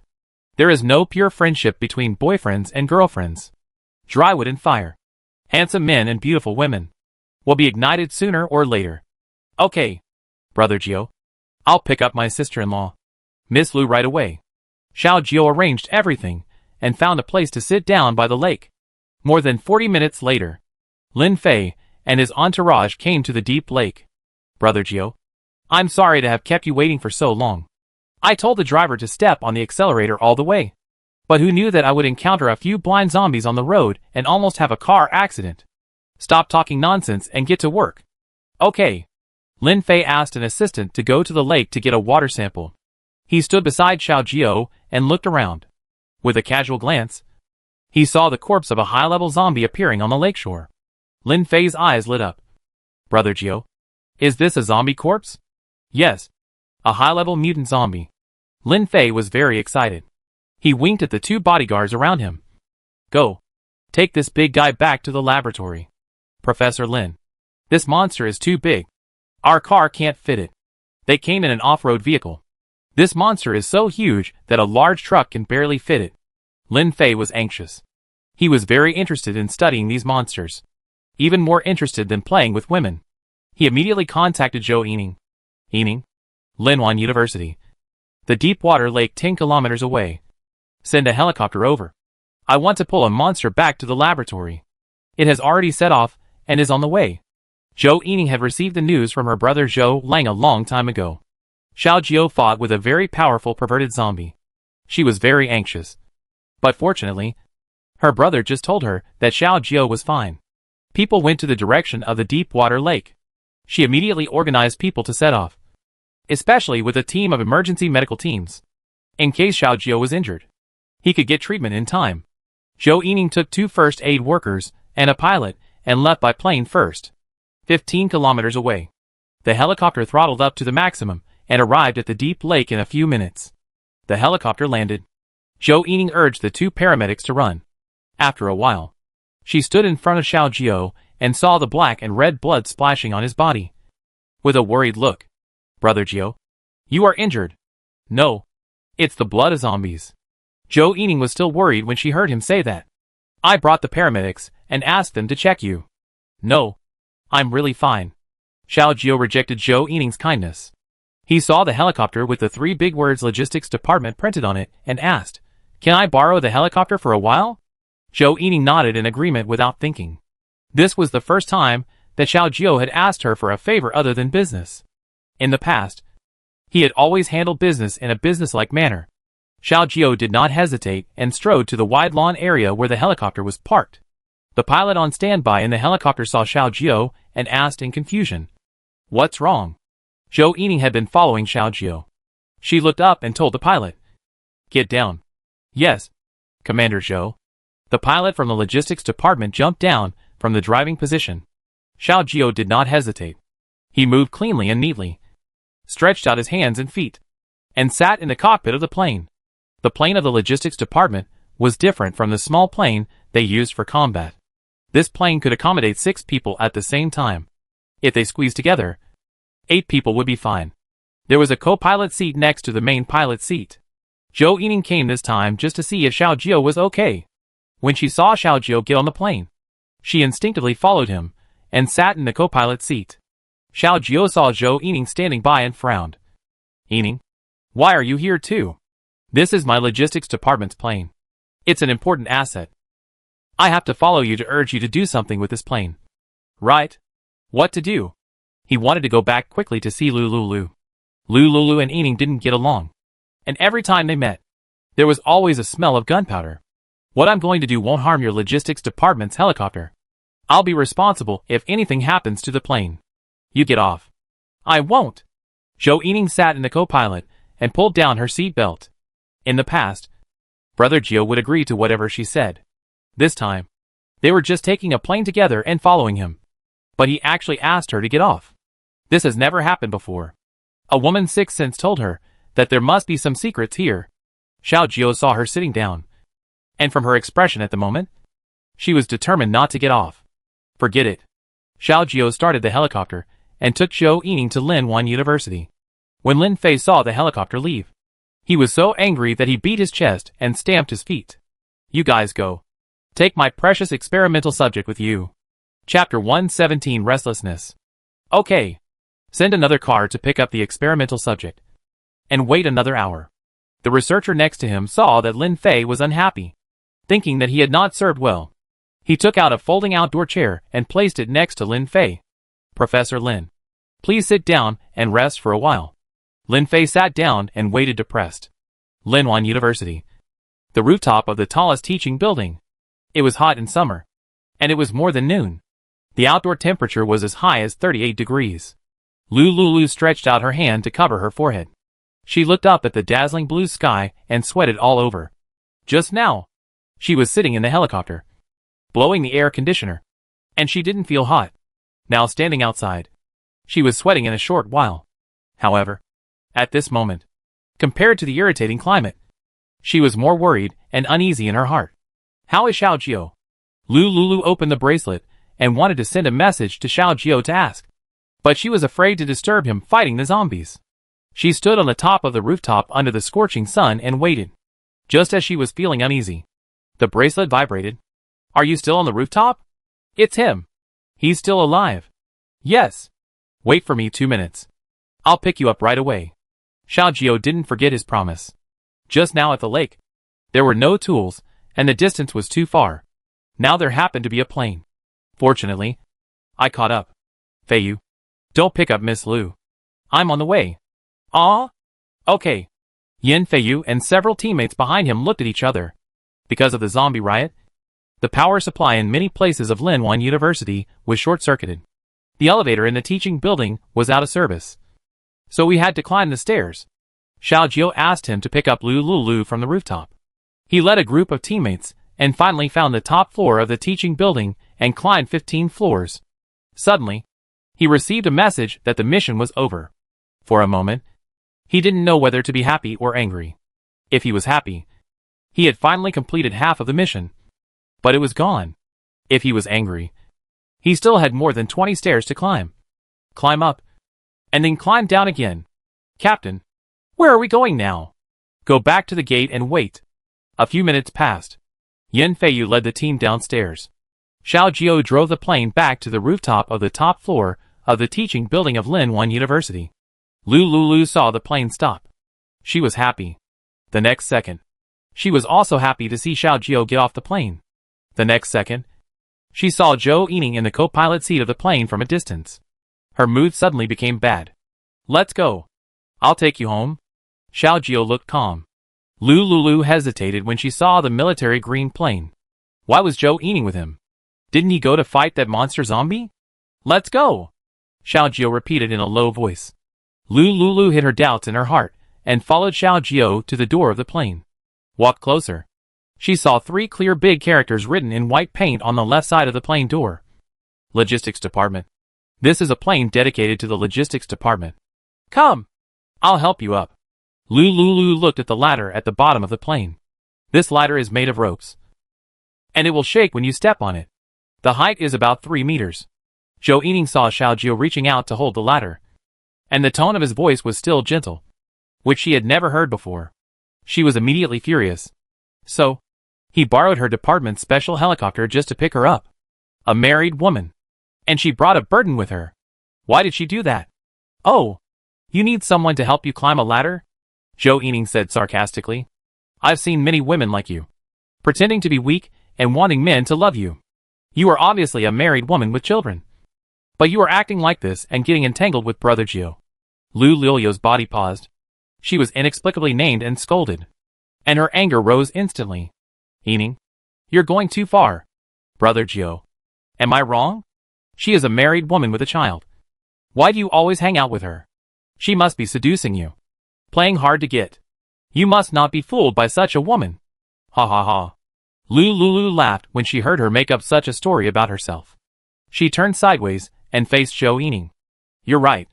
there is no pure friendship between boyfriends and girlfriends. Drywood and fire, handsome men and beautiful women, will be ignited sooner or later. Okay, Brother Jiu. I'll pick up my sister-in-law, Miss Lu, right away. Xiaojiu arranged everything and found a place to sit down by the lake. More than 40 minutes later, Lin Fei and his entourage came to the deep lake. Brother Jiu, I'm sorry to have kept you waiting for so long. I told the driver to step on the accelerator all the way, but who knew that I would encounter a few blind zombies on the road and almost have a car accident. Stop talking nonsense and get to work. Okay. Lin Fei asked an assistant to go to the lake to get a water sample. He stood beside Xiao Jiao and looked around. With a casual glance, he saw the corpse of a high-level zombie appearing on the lakeshore. Lin Fei's eyes lit up. Brother Jiao, is this a zombie corpse? Yes. A high-level mutant zombie. Lin Fei was very excited. He winked at the two bodyguards around him. Go. Take this big guy back to the laboratory. Professor Lin. This monster is too big. Our car can't fit it. They came in an off-road vehicle. This monster is so huge that a large truck can barely fit it. Lin Fei was anxious. He was very interested in studying these monsters. Even more interested than playing with women. He immediately contacted Zhou Yining. Yining? Linwan University. The deep water lake 10 kilometers away. Send a helicopter over. I want to pull a monster back to the laboratory. It has already set off and is on the way. Zhou Yining had received the news from her brother Zhou Lang a long time ago. Xiao Jiao fought with a very powerful perverted zombie. She was very anxious. But fortunately, her brother just told her that Xiao Jiao was fine. People went to the direction of the deep water lake. She immediately organized people to set off. Especially with a team of emergency medical teams. In case Xiao Jiao was injured, he could get treatment in time. Zhou Yining took 2 first aid workers and a pilot and left by plane first. 15 kilometers away. The helicopter throttled up to the maximum and arrived at the deep lake in a few minutes. The helicopter landed. Zhou Yining urged the 2 paramedics to run. After a while, she stood in front of Xiao Jiao and saw the black and red blood splashing on his body. With a worried look. Brother Jiao, you are injured. No. It's the blood of zombies. Zhou Yining was still worried when she heard him say that. I brought the paramedics and asked them to check you. No. I'm really fine. Xiao Jiao rejected Zhou Yining's kindness. He saw the helicopter with the 3 big words logistics department printed on it and asked, Can I borrow the helicopter for a while? Zhou Yining nodded in agreement without thinking. This was the first time that Xiao Jiao had asked her for a favor other than business. In the past, he had always handled business in a businesslike manner. Xiao Jiao did not hesitate and strode to the wide lawn area where the helicopter was parked. The pilot on standby in the helicopter saw Xiao Jiao and asked in confusion, What's wrong? Zhou Yining had been following Xiao Jiao. She looked up and told the pilot, Get down. Yes, Commander Zhou. The pilot from the logistics department jumped down from the driving position. Xiao Jiao did not hesitate. He moved cleanly and neatly, stretched out his hands and feet, and sat in the cockpit of the plane. The plane of the logistics department was different from the small plane they used for combat. This plane could accommodate 6 people at the same time. If they squeezed together, 8 people would be fine. There was a co-pilot seat next to the main pilot seat. Zhou Yining came this time just to see if Xiao Jiao was okay. When she saw Xiao Jiao get on the plane, she instinctively followed him and sat in the co-pilot seat. Xiao Jiao saw Zhou Yining standing by and frowned. Yining, why are you here too? This is my logistics department's plane. It's an important asset. I have to follow you to urge you to do something with this plane. Right? What to do? He wanted to go back quickly to see Lulu. Lulu and Yining didn't get along. And every time they met, there was always a smell of gunpowder. What I'm going to do won't harm your logistics department's helicopter. I'll be responsible if anything happens to the plane. You get off. I won't. Zhou Yining sat in the co-pilot and pulled down her seat belt. In the past, Brother Jiao would agree to whatever she said. This time, they were just taking a plane together and following him. But he actually asked her to get off. This has never happened before. A woman's sixth sense told her that there must be some secrets here. Xiao Jiao saw her sitting down. And from her expression at the moment, she was determined not to get off. Forget it. Xiao Jiao started the helicopter and took Zhou Yining to Linwan University. When Lin Fei saw the helicopter leave, he was so angry that he beat his chest and stamped his feet. You guys go. Take my precious experimental subject with you. Chapter 117 Restlessness. Okay. Send another car to pick up the experimental subject. And wait another hour. The researcher next to him saw that Lin Fei was unhappy, thinking that he had not served well. He took out a folding outdoor chair and placed it next to Lin Fei. Professor Lin, please sit down and rest for a while. Lin Fei sat down and waited depressed. Linwan University. The rooftop of the tallest teaching building. It was hot in summer. And it was more than noon. The outdoor temperature was as high as 38 degrees. Lulu stretched out her hand to cover her forehead. She looked up at the dazzling blue sky and sweated all over. Just now, she was sitting in the helicopter, blowing the air conditioner, and she didn't feel hot. Now standing outside, she was sweating in a short while. However, at this moment, compared to the irritating climate, she was more worried and uneasy in her heart. How is Xiaojio? Lulu opened the bracelet and wanted to send a message to Xiaojio to ask, but she was afraid to disturb him fighting the zombies. She stood on the top of the rooftop under the scorching sun and waited. Just as she was feeling uneasy, the bracelet vibrated. Are you still on the rooftop? It's him. He's still alive. Yes. Wait for me 2 minutes. I'll pick you up right away. Xiaojio didn't forget his promise. Just now at the lake, there were no tools, and the distance was too far. Now there happened to be a plane. Fortunately, I caught up. Feiyu, don't pick up Miss Lu. I'm on the way. Ah? Okay. Yin Feiyu and several teammates behind him looked at each other. Because of the zombie riot, the power supply in many places of Linwan University was short-circuited. The elevator in the teaching building was out of service. So we had to climb the stairs. Xiaojio asked him to pick up Lulu from the rooftop. He led a group of teammates and finally found the top floor of the teaching building and climbed 15 floors. Suddenly, he received a message that the mission was over. For a moment, he didn't know whether to be happy or angry. If he was happy, he had finally completed half of the mission. But it was gone. If he was angry, he still had more than 20 stairs to climb. Climb up, and then climb down again. Captain, where are we going now? Go back to the gate and wait. A few minutes passed. Yin Feiyu led the team downstairs. Xiaojio drove the plane back to the rooftop of the top floor of the teaching building of Linwan University. Lulu saw the plane stop. She was happy. The next second, she was also happy to see Xiaojio get off the plane. The next second, she saw Zhou Yining in the co-pilot seat of the plane from a distance. Her mood suddenly became bad. Let's go. I'll take you home. Xiaojio looked calm. Lulu hesitated when she saw the military green plane. Why was Zhou Yining with him? Didn't he go to fight that monster zombie? Let's go. Xiaojio repeated in a low voice. Lulu hid her doubts in her heart and followed Xiaojio to the door of the plane. Walked closer. She saw 3 clear big characters written in white paint on the left side of the plane door. Logistics Department. This is a plane dedicated to the logistics department. Come. I'll help you up. Lulu looked at the ladder at the bottom of the plane. This ladder is made of ropes, and it will shake when you step on it. The height is about 3 meters. Zhou Yining saw Xiaojio reaching out to hold the ladder, and the tone of his voice was still gentle, which she had never heard before. She was immediately furious. So, he borrowed her department's special helicopter just to pick her up. A married woman. And she brought a burden with her. Why did she do that? Oh, you need someone to help you climb a ladder? Zhou Yining said sarcastically. I've seen many women like you, pretending to be weak and wanting men to love you. You are obviously a married woman with children. But you are acting like this and getting entangled with Brother Jiu. Lulu's body paused. She was inexplicably named and scolded. And her anger rose instantly. Yining, you're going too far. Brother Jiu. Am I wrong? She is a married woman with a child. Why do you always hang out with her? She must be seducing you. Playing hard to get. You must not be fooled by such a woman. Ha ha ha. Lulu laughed when she heard her make up such a story about herself. She turned sideways and faced Zhou Yining. You're right.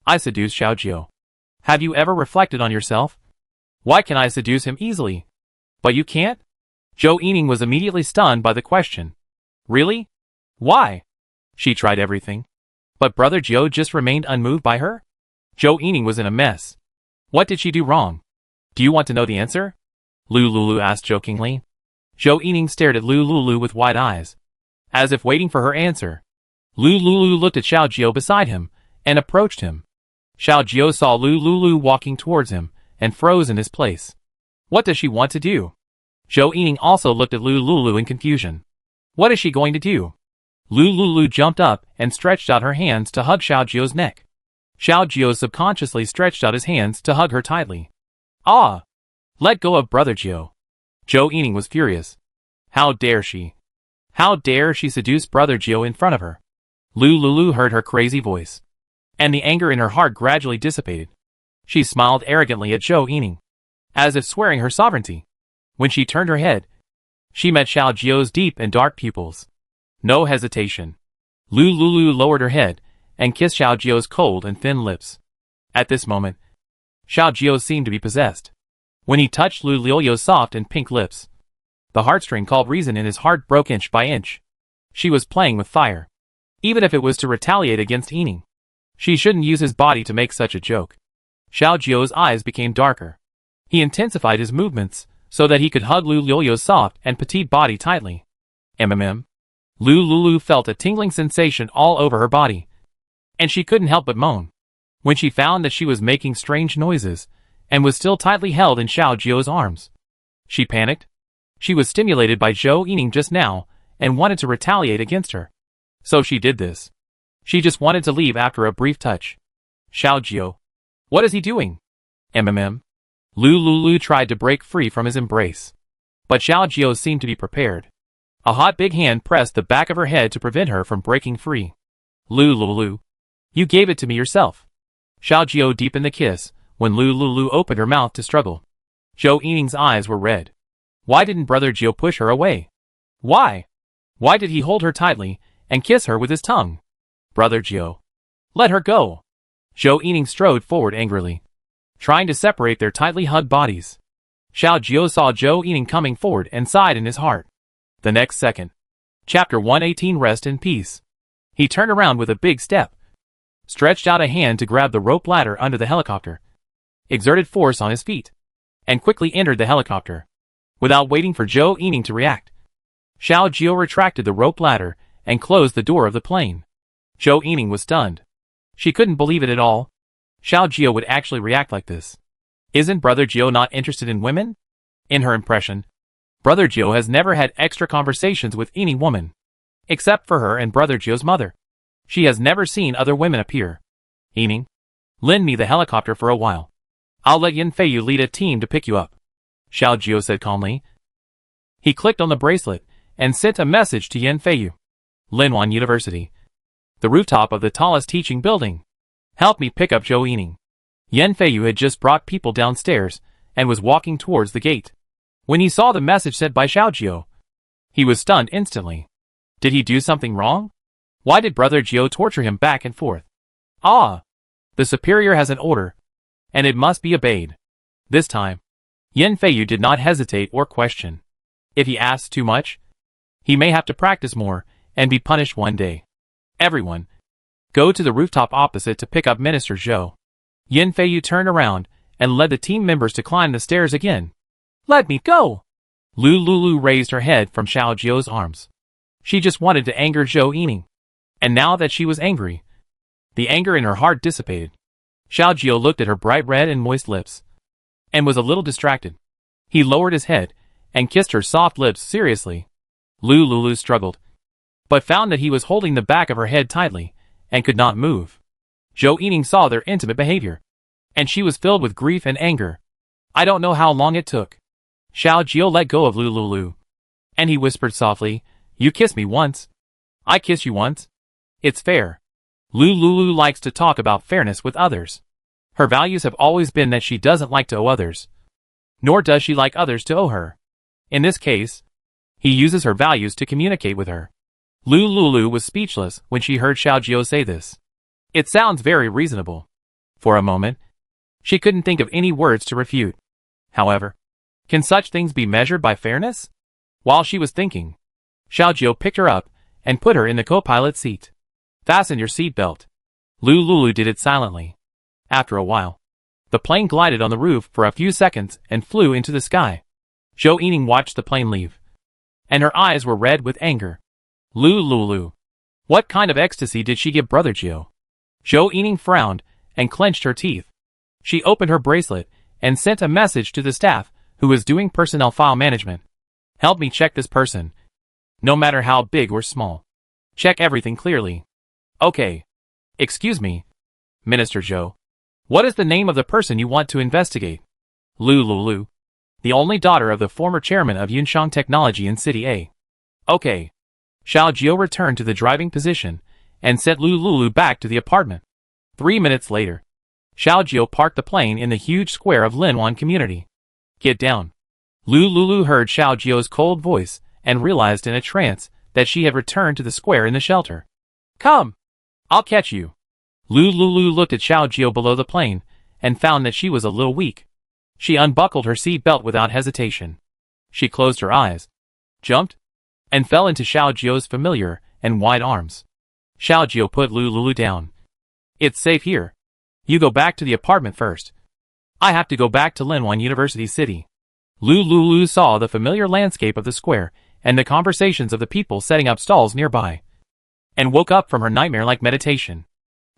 I seduced Xiaojio. Have you ever reflected on yourself? Why can I seduce him easily? But you can't? Zhou Yining was immediately stunned by the question. Really? Why? She tried everything. But Brother Jiu just remained unmoved by her? Zhou Yining was in a mess. What did she do wrong? Do you want to know the answer? Lulu asked jokingly. Zhou Yining stared at Lulu with wide eyes, as if waiting for her answer. Lulu looked at Xiaojio beside him and approached him. Xiaojio saw Lulu walking towards him and froze in his place. What does she want to do? Zhou Yining also looked at Lulu in confusion. What is she going to do? Lulu jumped up and stretched out her hands to hug Xiaojio's neck. Xiaojio subconsciously stretched out his hands to hug her tightly. Ah! Let go of Brother Jiu. Zhou Yining was furious. How dare she? How dare she seduce Brother Jiu in front of her? Lu Lulu heard her crazy voice, and the anger in her heart gradually dissipated. She smiled arrogantly at Zhou Yining, as if swearing her sovereignty. When she turned her head, she met Xiao Jiao's deep and dark pupils. No hesitation. Lu Lulu lowered her head and kissed Xiao Jiao's cold and thin lips. At this moment, Xiao Jiao seemed to be possessed. When he touched Lu Liu's soft and pink lips, the heartstring called reason in his heart broke inch by inch. She was playing with fire. Even if it was to retaliate against Yining, she shouldn't use his body to make such a joke. Xiao Jiao's eyes became darker. He intensified his movements so that he could hug Lu Liu's soft and petite body tightly. MMM. Lu Lulu felt a tingling sensation all over her body, and she couldn't help but moan. When she found that she was making strange noises, and was still tightly held in Xiao Jiao's arms, she panicked. She was stimulated by Zhou Yining just now, and wanted to retaliate against her. So she did this. She just wanted to leave after a brief touch. Xiao Jiao. What is he doing? MMM. Lu Lulu tried to break free from his embrace, but Xiao Jiao seemed to be prepared. A hot big hand pressed the back of her head to prevent her from breaking free. Lu Lulu. You gave it to me yourself. Xiao Jiao deepened the kiss when Lu Lulu opened her mouth to struggle. Zhou Yining's eyes were red. Why didn't Brother Jiao push her away? Why? Why did he hold her tightly and kiss her with his tongue? Brother Jiao. Let her go. Zhou Yining strode forward angrily, trying to separate their tightly hugged bodies. Xiao Jiao saw Zhou Yining coming forward and sighed in his heart. The next second. Chapter 118. Rest in peace. He turned around with a big step, stretched out a hand to grab the rope ladder under the helicopter, exerted force on his feet, and quickly entered the helicopter. Without waiting for Zhou Yining to react, Xiao Jiao retracted the rope ladder and closed the door of the plane. Zhou Yining was stunned. She couldn't believe it at all. Xiao Jiao would actually react like this. Isn't Brother Jiao not interested in women? In her impression, Brother Jiao has never had extra conversations with any woman, except for her and Brother Jiao's mother. She has never seen other women appear. Yining, lend me the helicopter for a while. I'll let Yan Feiyu lead a team to pick you up, Xiao Jiao said calmly. He clicked on the bracelet and sent a message to Yan Feiyu. Linwan University, the rooftop of the tallest teaching building. Help me pick up Zhou Yining. Yan Feiyu had just brought people downstairs and was walking towards the gate. When he saw the message sent by Xiao Jiao, he was stunned instantly. Did he do something wrong? Why did Brother Jiao torture him back and forth? Ah! The superior has an order, and it must be obeyed. This time, Yan Feiyu did not hesitate or question. If he asks too much, he may have to practice more and be punished one day. Everyone, go to the rooftop opposite to pick up Minister Zhou. Yan Feiyu turned around and led the team members to climb the stairs again. Let me go! Lu Lulu raised her head from Xiao Jiao's arms. She just wanted to anger Zhou Yining. And now that she was angry, the anger in her heart dissipated. Xiao Jiao looked at her bright red and moist lips, and was a little distracted. He lowered his head and kissed her soft lips seriously. Lu Lulu struggled, but found that he was holding the back of her head tightly, and could not move. Zhou Yining saw their intimate behavior, and she was filled with grief and anger. I don't know how long it took. Xiao Jiao let go of Lu Lulu, and he whispered softly, You kissed me once. I kissed you once. It's fair. Lu Lulu likes to talk about fairness with others. Her values have always been that she doesn't like to owe others, nor does she like others to owe her. In this case, he uses her values to communicate with her. Lu Lulu was speechless when she heard Xiao Jiao say this. It sounds very reasonable. For a moment, she couldn't think of any words to refute. However, can such things be measured by fairness? While she was thinking, Xiao Jiao picked her up and put her in the co-pilot seat. Fasten your seatbelt. Lu Lulu did it silently. After a while, the plane glided on the roof for a few seconds and flew into the sky. Zhou Yining watched the plane leave, and her eyes were red with anger. Lu Lulu. What kind of ecstasy did she give Brother Jiao? Zhou Yining frowned and clenched her teeth. She opened her bracelet and sent a message to the staff who was doing personnel file management. Help me check this person, no matter how big or small. Check everything clearly. Okay. Excuse me, Minister Zhou. What is the name of the person you want to investigate? Lu Lulu. The only daughter of the former chairman of Yunshang Technology in City A. Okay. Xiao Jiao returned to the driving position and sent Lulu back to the apartment. 3 minutes later, Xiaojiu parked the plane in the huge square of Linwan community. Get down. Lulu heard Xiaojiu's cold voice and realized in a trance that she had returned to the square in the shelter. Come! I'll catch you. Lulu looked at Xiaojiu below the plane and found that she was a little weak. She unbuckled her seat belt without hesitation. She closed her eyes, jumped, and fell into Xiaojiu's familiar and wide arms. Xiaojiu put Lulu down. It's safe here. You go back to the apartment first. I have to go back to Linwan University City. Lulu saw the familiar landscape of the square and the conversations of the people setting up stalls nearby, and woke up from her nightmare-like meditation.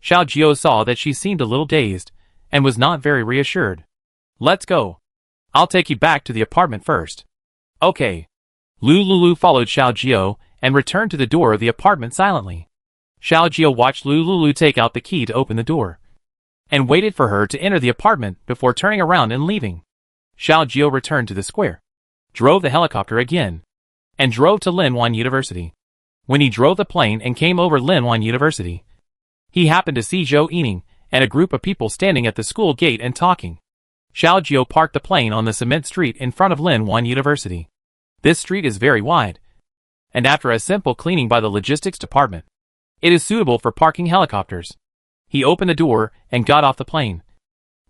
Xiaojiu saw that she seemed a little dazed and was not very reassured. Let's go. I'll take you back to the apartment first. Okay. Lulu followed Xiaojiu and returned to the door of the apartment silently. Xiaojiu watched Lulu take out the key to open the door, and waited for her to enter the apartment before turning around and leaving. Xiaojiu returned to the square, drove the helicopter again, and drove to Linwan University. When he drove the plane and came over Linwan University, he happened to see Zhou Yining and a group of people standing at the school gate and talking. Xiaojiu parked the plane on the cement street in front of Linwan University. This street is very wide, and after a simple cleaning by the logistics department, it is suitable for parking helicopters. He opened the door and got off the plane,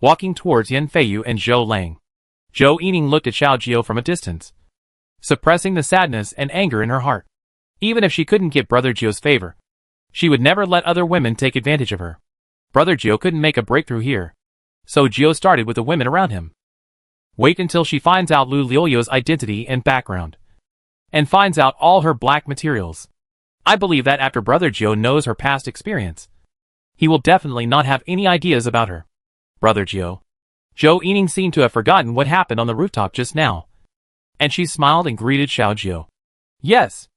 walking towards Yan Feiyu and Zhou Lang. Zhou Yining looked at Xiaojiu from a distance, suppressing the sadness and anger in her heart. Even if she couldn't get Brother Jiu's favor, she would never let other women take advantage of her. Brother Jiu couldn't make a breakthrough here, so Jiu started with the women around him. Wait until she finds out Lu Liu's identity and background, and finds out all her black materials. I believe that after Brother Jiu knows her past experience, he will definitely not have any ideas about her. Brother Jiu. Zhou Yining seemed to have forgotten what happened on the rooftop just now, and she smiled and greeted Xiaojiu. Yes.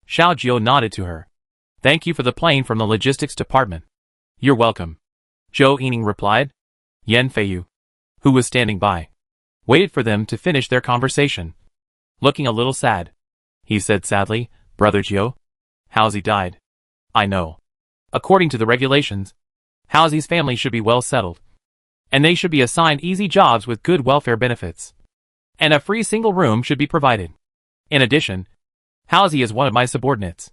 Xiaojiu nodded to her. Thank you for the plane from the logistics department. You're welcome. Zhou Yining replied. Yan Feiyu, who was standing by, waited for them to finish their conversation. Looking a little sad, he said sadly, Brother Jiu, Haozi died. I know. According to the regulations, Haozi's family should be well settled, and they should be assigned easy jobs with good welfare benefits, and a free single room should be provided. In addition, Haozi is one of my subordinates,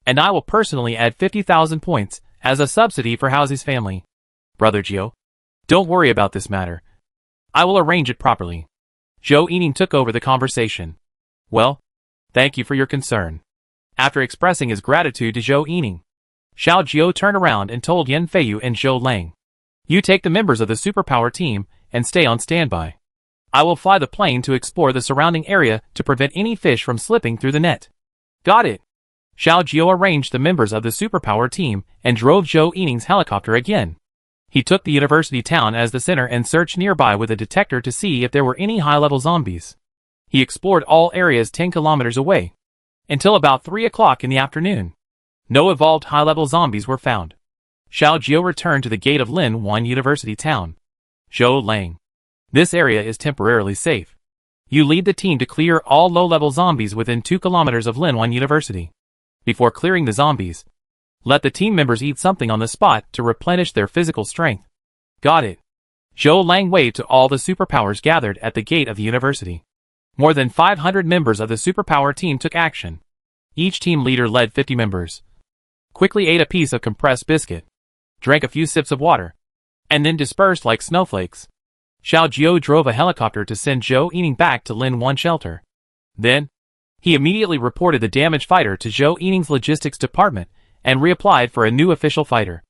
and I will personally add 50,000 points as a subsidy for Haozi's family. Brother Jiu, don't worry about this matter. I will arrange it properly. Zhou Yining took over the conversation. Well, thank you for your concern. After expressing his gratitude to Zhou Yining, Xiaojiu turned around and told Yan Feiyu and Zhou Lang. You take the members of the superpower team and stay on standby. I will fly the plane to explore the surrounding area to prevent any fish from slipping through the net. Got it. Xiaojiu arranged the members of the superpower team and drove Zhou Yining's helicopter again. He took the university town as the center and searched nearby with a detector to see if there were any high-level zombies. He explored all areas 10 kilometers away, until about 3 o'clock in the afternoon. No evolved high-level zombies were found. Xiaojiu returned to the gate of Linwan University town. Zhou Lang. This area is temporarily safe. You lead the team to clear all low-level zombies within 2 kilometers of Linwan University. Before clearing the zombies, let the team members eat something on the spot to replenish their physical strength. Got it. Zhou Lang waved to all the superpowers gathered at the gate of the university. More than 500 members of the superpower team took action. Each team leader led 50 members. Quickly ate a piece of compressed biscuit, drank a few sips of water, and then dispersed like snowflakes. Xiaojiu drove a helicopter to send Zhou Yining back to Linwan shelter. Then, he immediately reported the damaged fighter to Zhou Yining's logistics department and reapplied for a new official fighter.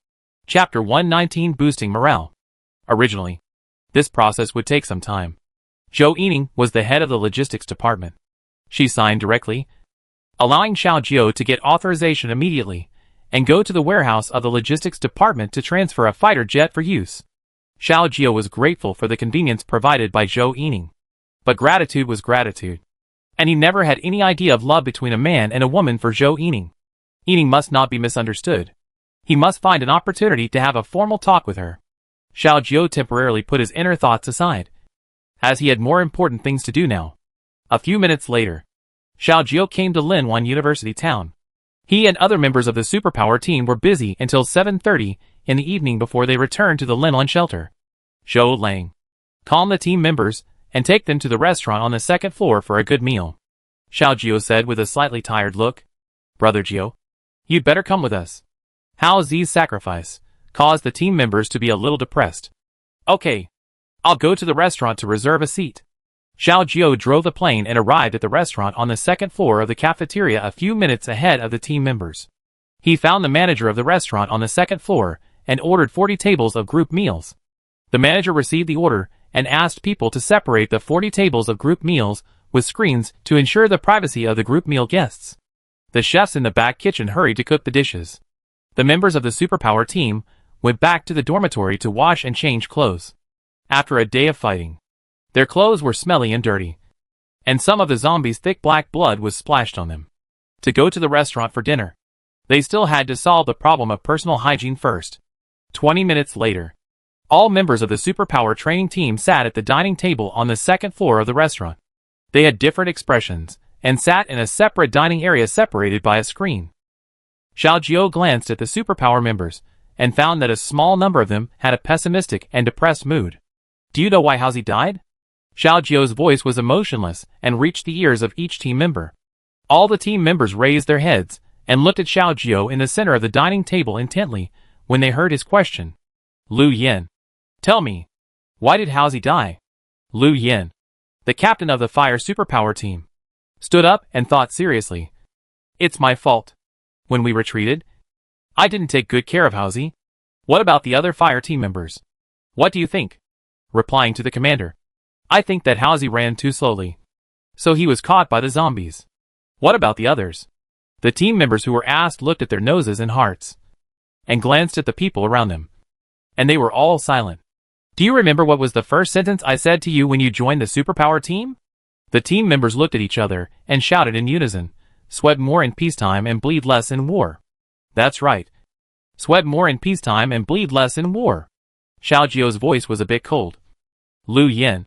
Chapter 119 Boosting Morale. Originally, this process would take some time. Zhou Yining was the head of the logistics department. She signed directly, allowing Xiaojiu to get authorization immediately and go to the warehouse of the logistics department to transfer a fighter jet for use. Xiaojiu was grateful for the convenience provided by Zhou Yining. But gratitude was gratitude, and he never had any idea of love between a man and a woman for Zhou Yining. Yining must not be misunderstood. He must find an opportunity to have a formal talk with her. Xiaojiu temporarily put his inner thoughts aside, as he had more important things to do now. A few minutes later, Xiaojiu came to Linwan University town. He and other members of the superpower team were busy until 7:30 in the evening before they returned to the Linlon shelter. Zhou Lang. Calm the team members and take them to the restaurant on the second floor for a good meal. Xiao Jiao said with a slightly tired look. Brother Jiao, you'd better come with us. Hao Zi's sacrifice caused the team members to be a little depressed. Okay. I'll go to the restaurant to reserve a seat. Xiao Jiao drove the plane and arrived at the restaurant on the second floor of the cafeteria a few minutes ahead of the team members. He found the manager of the restaurant on the second floor and ordered 40 tables of group meals. The manager received the order and asked people to separate the 40 tables of group meals with screens to ensure the privacy of the group meal guests. The chefs in the back kitchen hurried to cook the dishes. The members of the superpower team went back to the dormitory to wash and change clothes. After a day of fighting, their clothes were smelly and dirty, and some of the zombies' thick black blood was splashed on them. To go to the restaurant for dinner, they still had to solve the problem of personal hygiene first. 20 minutes later, all members of the superpower training team sat at the dining table on the second floor of the restaurant. They had different expressions and sat in a separate dining area separated by a screen. Xiao Jiao glanced at the superpower members and found that a small number of them had a pessimistic and depressed mood. Do you know why Hao Zi died? Xiao Jiao's voice was emotionless and reached the ears of each team member. All the team members raised their heads and looked at Xiao Jiao in the center of the dining table intently when they heard his question. Lu Yin. Tell me, why did Hao Zi die? Lu Yin, the captain of the fire superpower team, stood up and thought seriously. It's my fault. When we retreated, I didn't take good care of Hao Zi. What about the other fire team members? What do you think? Replying to the commander. I think that Hao Zi ran too slowly, so he was caught by the zombies. What about the others? The team members who were asked looked at their noses and hearts, and glanced at the people around them. And they were all silent. Do you remember what was the first sentence I said to you when you joined the superpower team? The team members looked at each other and shouted in unison. Sweat more in peacetime and bleed less in war. That's right. Sweat more in peacetime and bleed less in war. Xiao Jiao's voice was a bit cold. Lu Yin.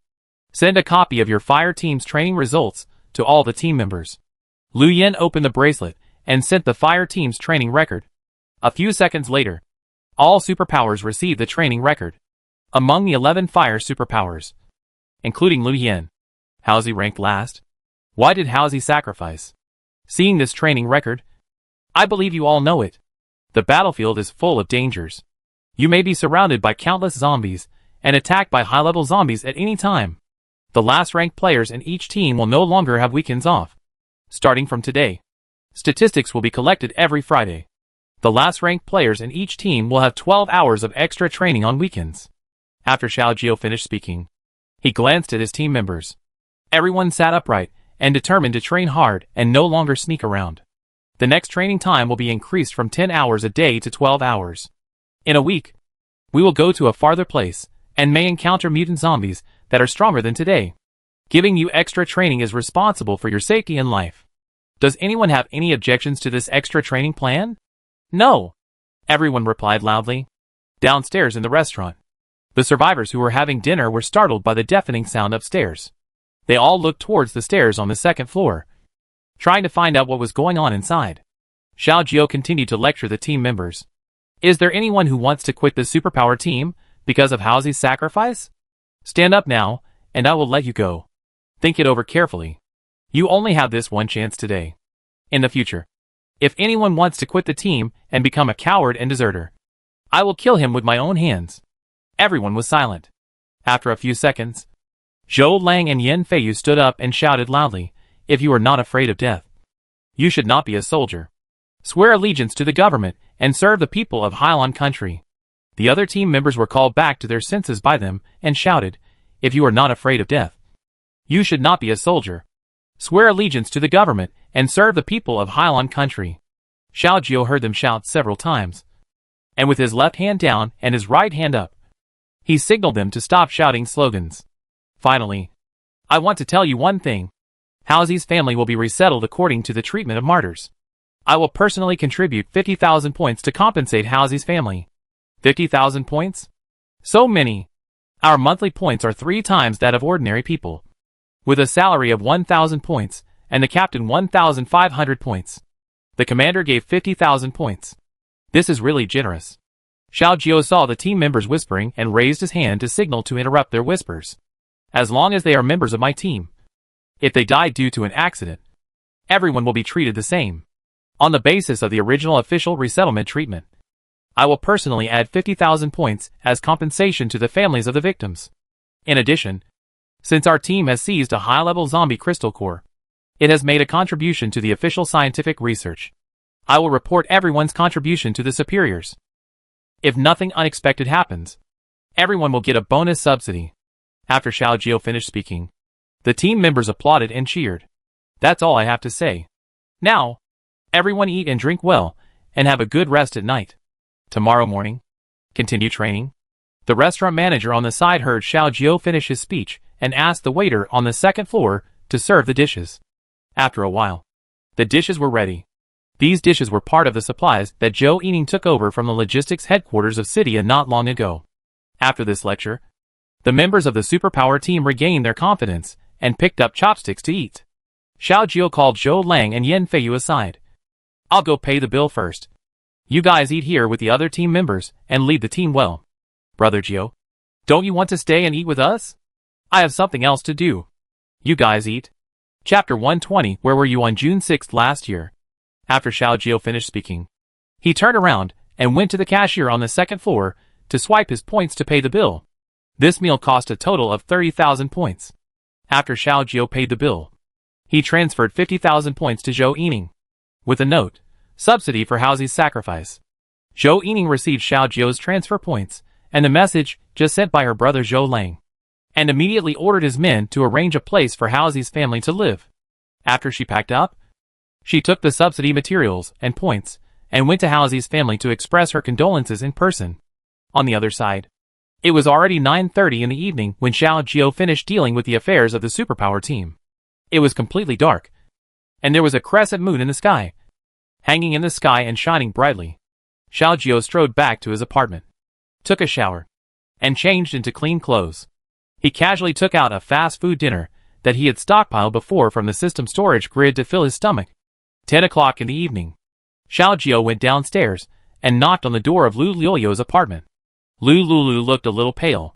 Send a copy of your fire team's training results to all the team members. Lu Yin opened the bracelet and sent the fire team's training record. A few seconds later, all superpowers received the training record. Among the 11 fire superpowers, including Lu Yin, Hao Zi ranked last. Why did Hao Zi sacrifice? Seeing this training record, I believe you all know it. The battlefield is full of dangers. You may be surrounded by countless zombies and attacked by high-level zombies at any time. The last-ranked players in each team will no longer have weekends off. Starting from today, statistics will be collected every Friday. The last-ranked players in each team will have 12 hours of extra training on weekends. After Xiao Jiao finished speaking, he glanced at his team members. Everyone sat upright and determined to train hard and no longer sneak around. The next training time will be increased from 10 hours a day to 12 hours. In a week, we will go to a farther place and may encounter mutant zombies that are stronger than today. Giving you extra training is responsible for your safety and life. Does anyone have any objections to this extra training plan? No. Everyone replied loudly. Downstairs in the restaurant, the survivors who were having dinner were startled by the deafening sound upstairs. They all looked towards the stairs on the second floor, trying to find out what was going on inside. Xiao Jiao continued to lecture the team members. Is there anyone who wants to quit the superpower team because of Hao Zi's sacrifice? Stand up now, and I will let you go. Think it over carefully. You only have this one chance today. In the future, if anyone wants to quit the team and become a coward and deserter, I will kill him with my own hands. Everyone was silent. After a few seconds, Zhou Lang and Yan Feiyu stood up and shouted loudly, if you are not afraid of death, you should not be a soldier. Swear allegiance to the government and serve the people of Hailon country. The other team members were called back to their senses by them and shouted, if you are not afraid of death, you should not be a soldier. Swear allegiance to the government and serve the people of Hailon country. Xiao Jiao heard them shout several times, and with his left hand down and his right hand up, he signaled them to stop shouting slogans. Finally, I want to tell you one thing. Hao Zi's family will be resettled according to the treatment of martyrs. I will personally contribute 50,000 points to compensate Hao Zi's family. 50,000 points? So many. Our monthly points are 3 times that of ordinary people. With a salary of 1,000 points, and the captain 1,500 points. The commander gave 50,000 points. This is really generous. Xiao Jiao saw the team members whispering and raised his hand to signal to interrupt their whispers. As long as they are members of my team. If they die due to an accident, everyone will be treated the same. On the basis of the original official resettlement treatment. I will personally add 50,000 points as compensation to the families of the victims. In addition, since our team has seized a high-level zombie crystal core, it has made a contribution to the official scientific research. I will report everyone's contribution to the superiors. If nothing unexpected happens, everyone will get a bonus subsidy. After Xiao Jiao finished speaking, the team members applauded and cheered. That's all I have to say. Now, everyone eat and drink well, and have a good rest at night. Tomorrow morning, continue training. The restaurant manager on the side heard Xiao Jiao finish his speech and asked the waiter on the second floor to serve the dishes. After a while, the dishes were ready. These dishes were part of the supplies that Zhou Yining took over from the logistics headquarters of Cydia not long ago. After this lecture, the members of the superpower team regained their confidence and picked up chopsticks to eat. Xiao Jiao called Zhou Lang and Yan Feiyu aside. I'll go pay the bill first. You guys eat here with the other team members and lead the team well. Brother Jiao, don't you want to stay and eat with us? I have something else to do. You guys eat. Chapter 120. Where were you on June 6th last year? After Xiao Jiao finished speaking, he turned around and went to the cashier on the second floor to swipe his points to pay the bill. This meal cost a total of 30,000 points. After Xiao Jiao paid the bill, he transferred 50,000 points to Zhou Yining. With a note, subsidy for Haozi's sacrifice. Zhou Yining received Xiao Jiao's transfer points and the message just sent by her brother Zhou Lang, and immediately ordered his men to arrange a place for Haozi's family to live. After she packed up, she took the subsidy materials and points and went to Haozi's family to express her condolences in person. On the other side, it was already 9:30 in the evening when Xiao Jiao finished dealing with the affairs of the superpower team. It was completely dark, and there was a crescent moon in the sky, hanging in the sky and shining brightly. Xiao Jiao strode back to his apartment, took a shower, and changed into clean clothes. He casually took out a fast food dinner that he had stockpiled before from the system storage grid to fill his stomach. 10 o'clock in the evening. Xiao Jiao went downstairs and knocked on the door of Lu Liuliu's apartment. Lu Lulu looked a little pale.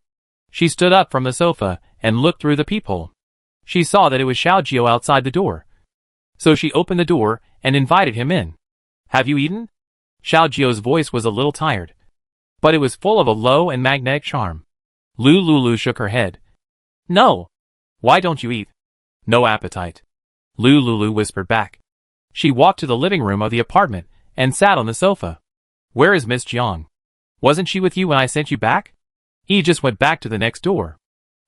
She stood up from the sofa and looked through the peephole. She saw that it was Xiao Jiao outside the door. So she opened the door and invited him in. Have you eaten? Xiao Jiao's voice was a little tired, but it was full of a low and magnetic charm. Lu Lulu shook her head. No. Why don't you eat? No appetite. Lu Lulu whispered back. She walked to the living room of the apartment and sat on the sofa. Where is Miss Jiang? Wasn't she with you when I sent you back? He just went back to the next door.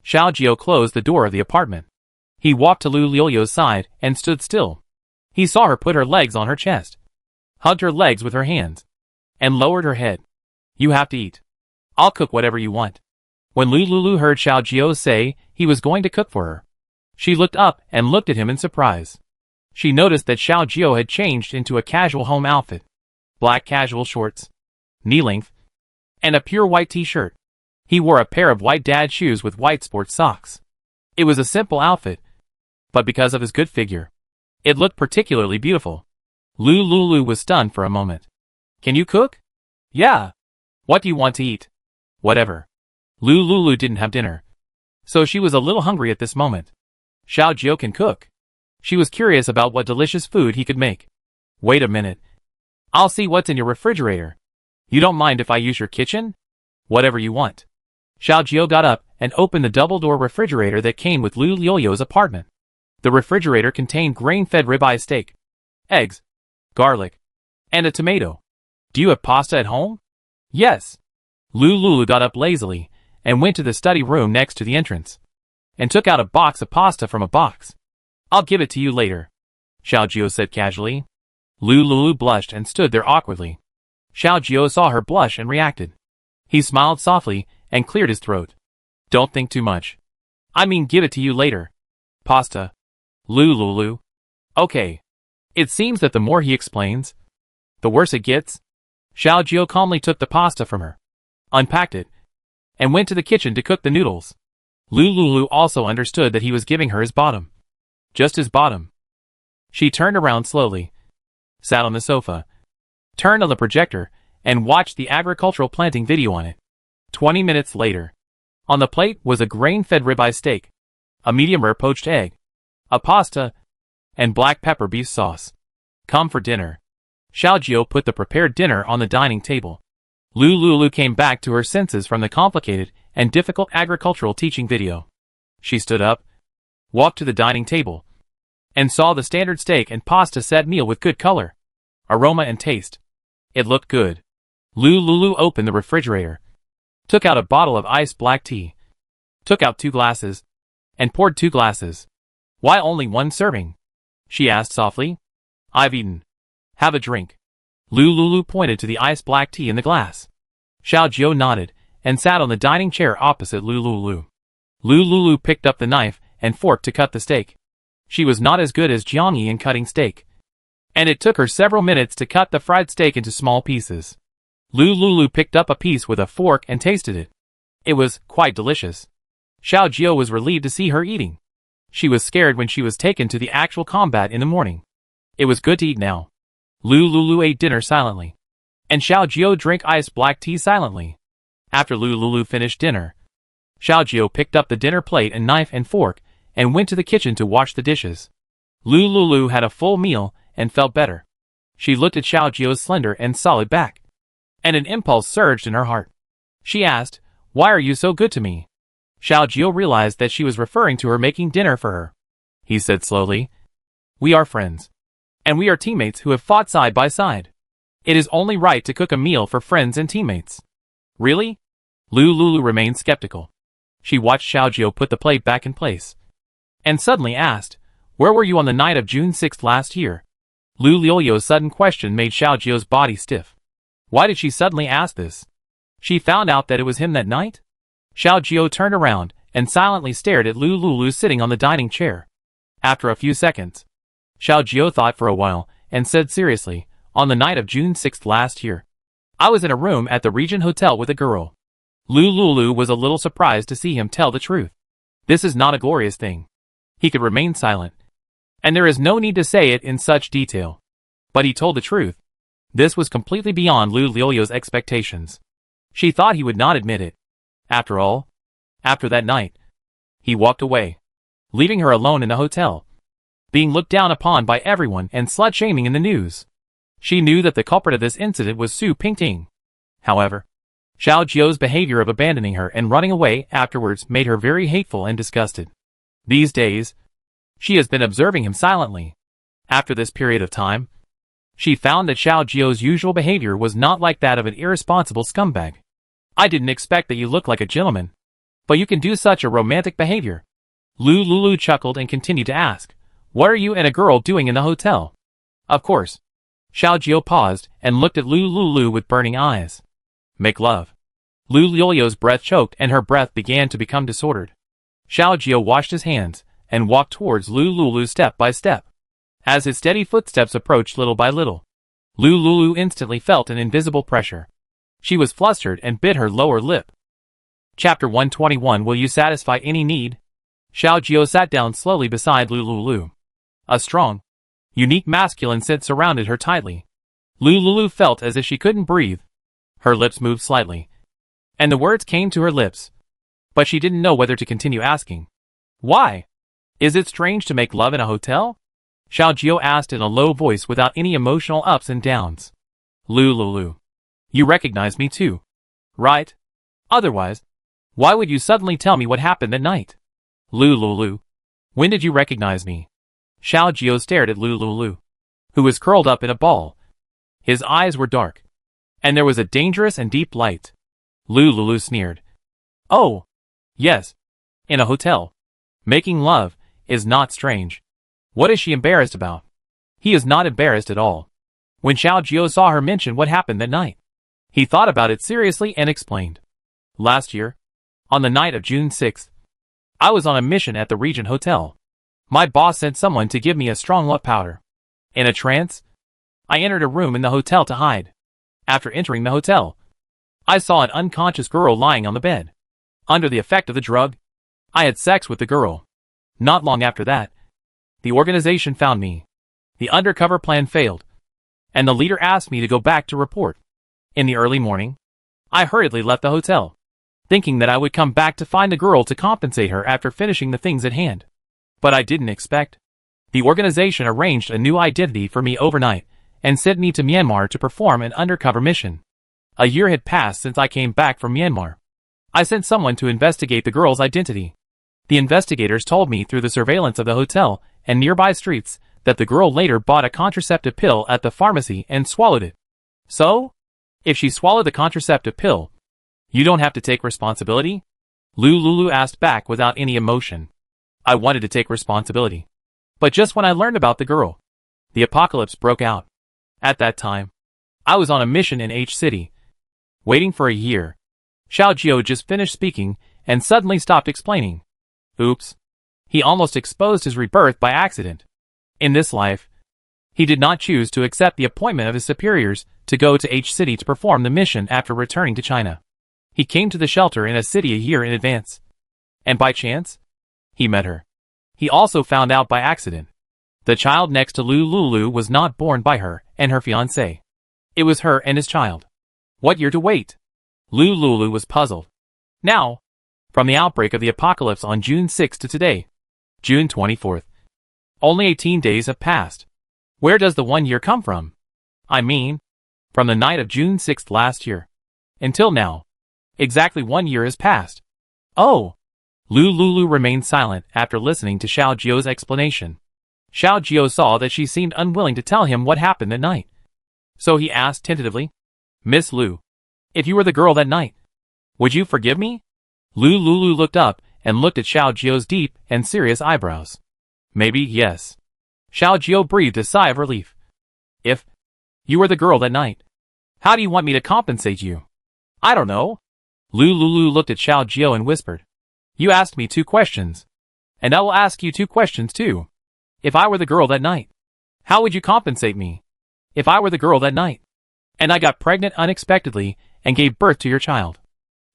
Xiao Jiao closed the door of the apartment. He walked to Lu Liuliu's side and stood still. He saw her put her legs on her chest, hugged her legs with her hands, and lowered her head. You have to eat. I'll cook whatever you want. When Lu Lulu heard Xiao Jiao say he was going to cook for her, she looked up and looked at him in surprise. She noticed that Xiao Jiao had changed into a casual home outfit, black casual shorts, knee-length, and a pure white t-shirt. He wore a pair of white dad shoes with white sports socks. It was a simple outfit, but because of his good figure, it looked particularly beautiful. Lu Lulu was stunned for a moment. Can you cook? Yeah. What do you want to eat? Whatever. Lu Lulu didn't have dinner, so she was a little hungry at this moment. Xiao Jiao can cook. She was curious about what delicious food he could make. Wait a minute. I'll see what's in your refrigerator. You don't mind if I use your kitchen? Whatever you want. Xiao Jiao got up and opened the double-door refrigerator that came with Lu Liuliu's apartment. The refrigerator contained grain-fed ribeye steak, eggs, garlic, and a tomato. Do you have pasta at home? Yes. Lu Lulu got up lazily and went to the study room next to the entrance and took out a box of pasta from a box. I'll give it to you later, Xiao Jiao said casually. Lu Lulu blushed and stood there awkwardly. Xiao Jiao saw her blush and reacted. He smiled softly and cleared his throat. Don't think too much. I mean, give it to you later. Pasta. Lu Lulu. Okay. It seems that the more he explains, the worse it gets. Xiao Jiao calmly took the pasta from her, unpacked it, and went to the kitchen to cook the noodles. Lu Lulu also understood that he was giving her his bottom. Just his bottom. She turned around slowly, sat on the sofa, turned on the projector, and watched the agricultural planting video on it. 20 minutes later, on the plate was a grain-fed ribeye steak, a medium-rare poached egg, a pasta, and black pepper beef sauce. Come for dinner. Xiaojiu put the prepared dinner on the dining table. Lulu came back to her senses from the complicated and difficult agricultural teaching video. She stood up, walked to the dining table, and saw the standard steak and pasta set meal with good color, aroma and taste. It looked good. Lulu opened the refrigerator, took out a bottle of iced black tea, took out 2 glasses, and poured 2 glasses. Why only 1 serving? She asked softly. I've eaten. Have a drink. Lulu pointed to the iced black tea in the glass. Xiaojiu nodded and sat on the dining chair opposite Lulu. Lulu picked up the knife and fork to cut the steak. She was not as good as Jiangyi in cutting steak, and it took her several minutes to cut the fried steak into small pieces. Lulu picked up a piece with a fork and tasted it. It was quite delicious. Xiaojiu was relieved to see her eating. She was scared when she was taken to the actual combat in the morning. It was good to eat now. Lulu ate dinner silently, and Xiaojiu drank iced black tea silently. After Lulu finished dinner, Xiaojiu picked up the dinner plate and knife and fork and went to the kitchen to wash the dishes. Lulu had a full meal and felt better. She looked at Xiaojiu's slender and solid back, and an impulse surged in her heart. She asked, "Why are you so good to me?" Xiaojiu realized that she was referring to her making dinner for her. He said slowly, "We are friends, and we are teammates who have fought side by side. It is only right to cook a meal for friends and teammates." Really? Lulu remained skeptical. She watched Xiaojiu put the plate back in place, and suddenly asked, "Where were you on the night of June 6th last year?" Lulu's sudden question made Xiaojiu's body stiff. Why did she suddenly ask this? She found out that it was him that night? Xiaojiu turned around and silently stared at Lulu sitting on the dining chair. After a few seconds, Xiaojiu thought for a while and said seriously, "On the night of June 6th last year, I was in a room at the Regent Hotel with a girl." Lulu was a little surprised to see him tell the truth. This is not a glorious thing. He could remain silent, and there is no need to say it in such detail. But he told the truth. This was completely beyond Lulu's expectations. She thought he would not admit it. After all, after that night, he walked away, leaving her alone in the hotel, being looked down upon by everyone and slut-shaming in the news. She knew that the culprit of this incident was Su Pingting. However, Xiaojiu's behavior of abandoning her and running away afterwards made her very hateful and disgusted. These days, she has been observing him silently. After this period of time, she found that Xiaojiu's usual behavior was not like that of an irresponsible scumbag. "I didn't expect that you look like a gentleman, but you can do such a romantic behavior." Lulu chuckled and continued to ask, "What are you and a girl doing in the hotel?" Of course. Xiaojiu paused and looked at Lulu with burning eyes. "Make love." Lulu's breath choked and her breath began to become disordered. Xiaojiu washed his hands and walked towards Lulu step by step. As his steady footsteps approached little by little, Lulu instantly felt an invisible pressure. She was flustered and bit her lower lip. Chapter 121. Will you satisfy any need? Xiaojiu sat down slowly beside Lulu. A strong, unique masculine scent surrounded her tightly. Lulu felt as if she couldn't breathe. Her lips moved slightly, and the words came to her lips, but she didn't know whether to continue asking. "Why? Is it strange to make love in a hotel?" Xiaojiu asked in a low voice without any emotional ups and downs. "Lulu, you recognize me too, right? Otherwise, why would you suddenly tell me what happened that night?" "Lulu, when did you recognize me?" Xiaojiu stared at Lulu, who was curled up in a ball. His eyes were dark, and there was a dangerous and deep light. Lulu sneered. "Oh, yes. In a hotel. Making love is not strange. What is she embarrassed about?" He is not embarrassed at all. When Xiaojiu saw her mention what happened that night, he thought about it seriously and explained. "Last year, on the night of June 6th, I was on a mission at the Regent Hotel. My boss sent someone to give me a strong love powder. In a trance, I entered a room in the hotel to hide. After entering the hotel, I saw an unconscious girl lying on the bed. Under the effect of the drug, I had sex with the girl. Not long after that, the organization found me. The undercover plan failed. and the leader asked me to go back to report. In the early morning, I hurriedly left the hotel, thinking that I would come back to find the girl to compensate her after finishing the things at hand. But I didn't expect. The organization arranged a new identity for me overnight and sent me to Myanmar to perform an undercover mission. A year had passed since I came back from Myanmar. I sent someone to investigate the girl's identity. The investigators told me through the surveillance of the hotel and nearby streets that the girl later bought a contraceptive pill at the pharmacy and swallowed it. So, if she swallowed the contraceptive pill, you don't have to take responsibility? Lulu asked back without any emotion. I wanted to take responsibility. But just when I learned about the girl, the apocalypse broke out. At that time, I was on a mission in H City, waiting for a year. Xiao Jiao just finished speaking and suddenly stopped explaining. Oops. He almost exposed his rebirth by accident. In this life, he did not choose to accept the appointment of his superiors to go to H City to perform the mission after returning to China. He came to the shelter in a city a year in advance. And by chance, he met her. He also found out by accident. The child next to Lulu was not born by her and her fiancé. It was her and his child. What year to wait? Lulu was puzzled. Now, from the outbreak of the apocalypse on June 6 to today, June 24th. Only 18 days have passed. Where does the 1 year come from? I mean, from the night of June 6th last year. Until now. Exactly 1 year has passed. Oh! Lulu remained silent after listening to Xiao Jiao's explanation. Xiao Jiao saw that she seemed unwilling to tell him what happened that night. So he asked tentatively, Miss Lu, if you were the girl that night, would you forgive me? Lulu looked up and looked at Xiao Jiao's deep and serious eyebrows. Maybe yes. Xiao Jiao breathed a sigh of relief. If you were the girl that night, how do you want me to compensate you? I don't know. Lulu looked at Xiao Jiao and whispered. You asked me 2 questions. And I will ask you 2 questions too. If I were the girl that night, how would you compensate me? If I were the girl that night, and I got pregnant unexpectedly and gave birth to your child,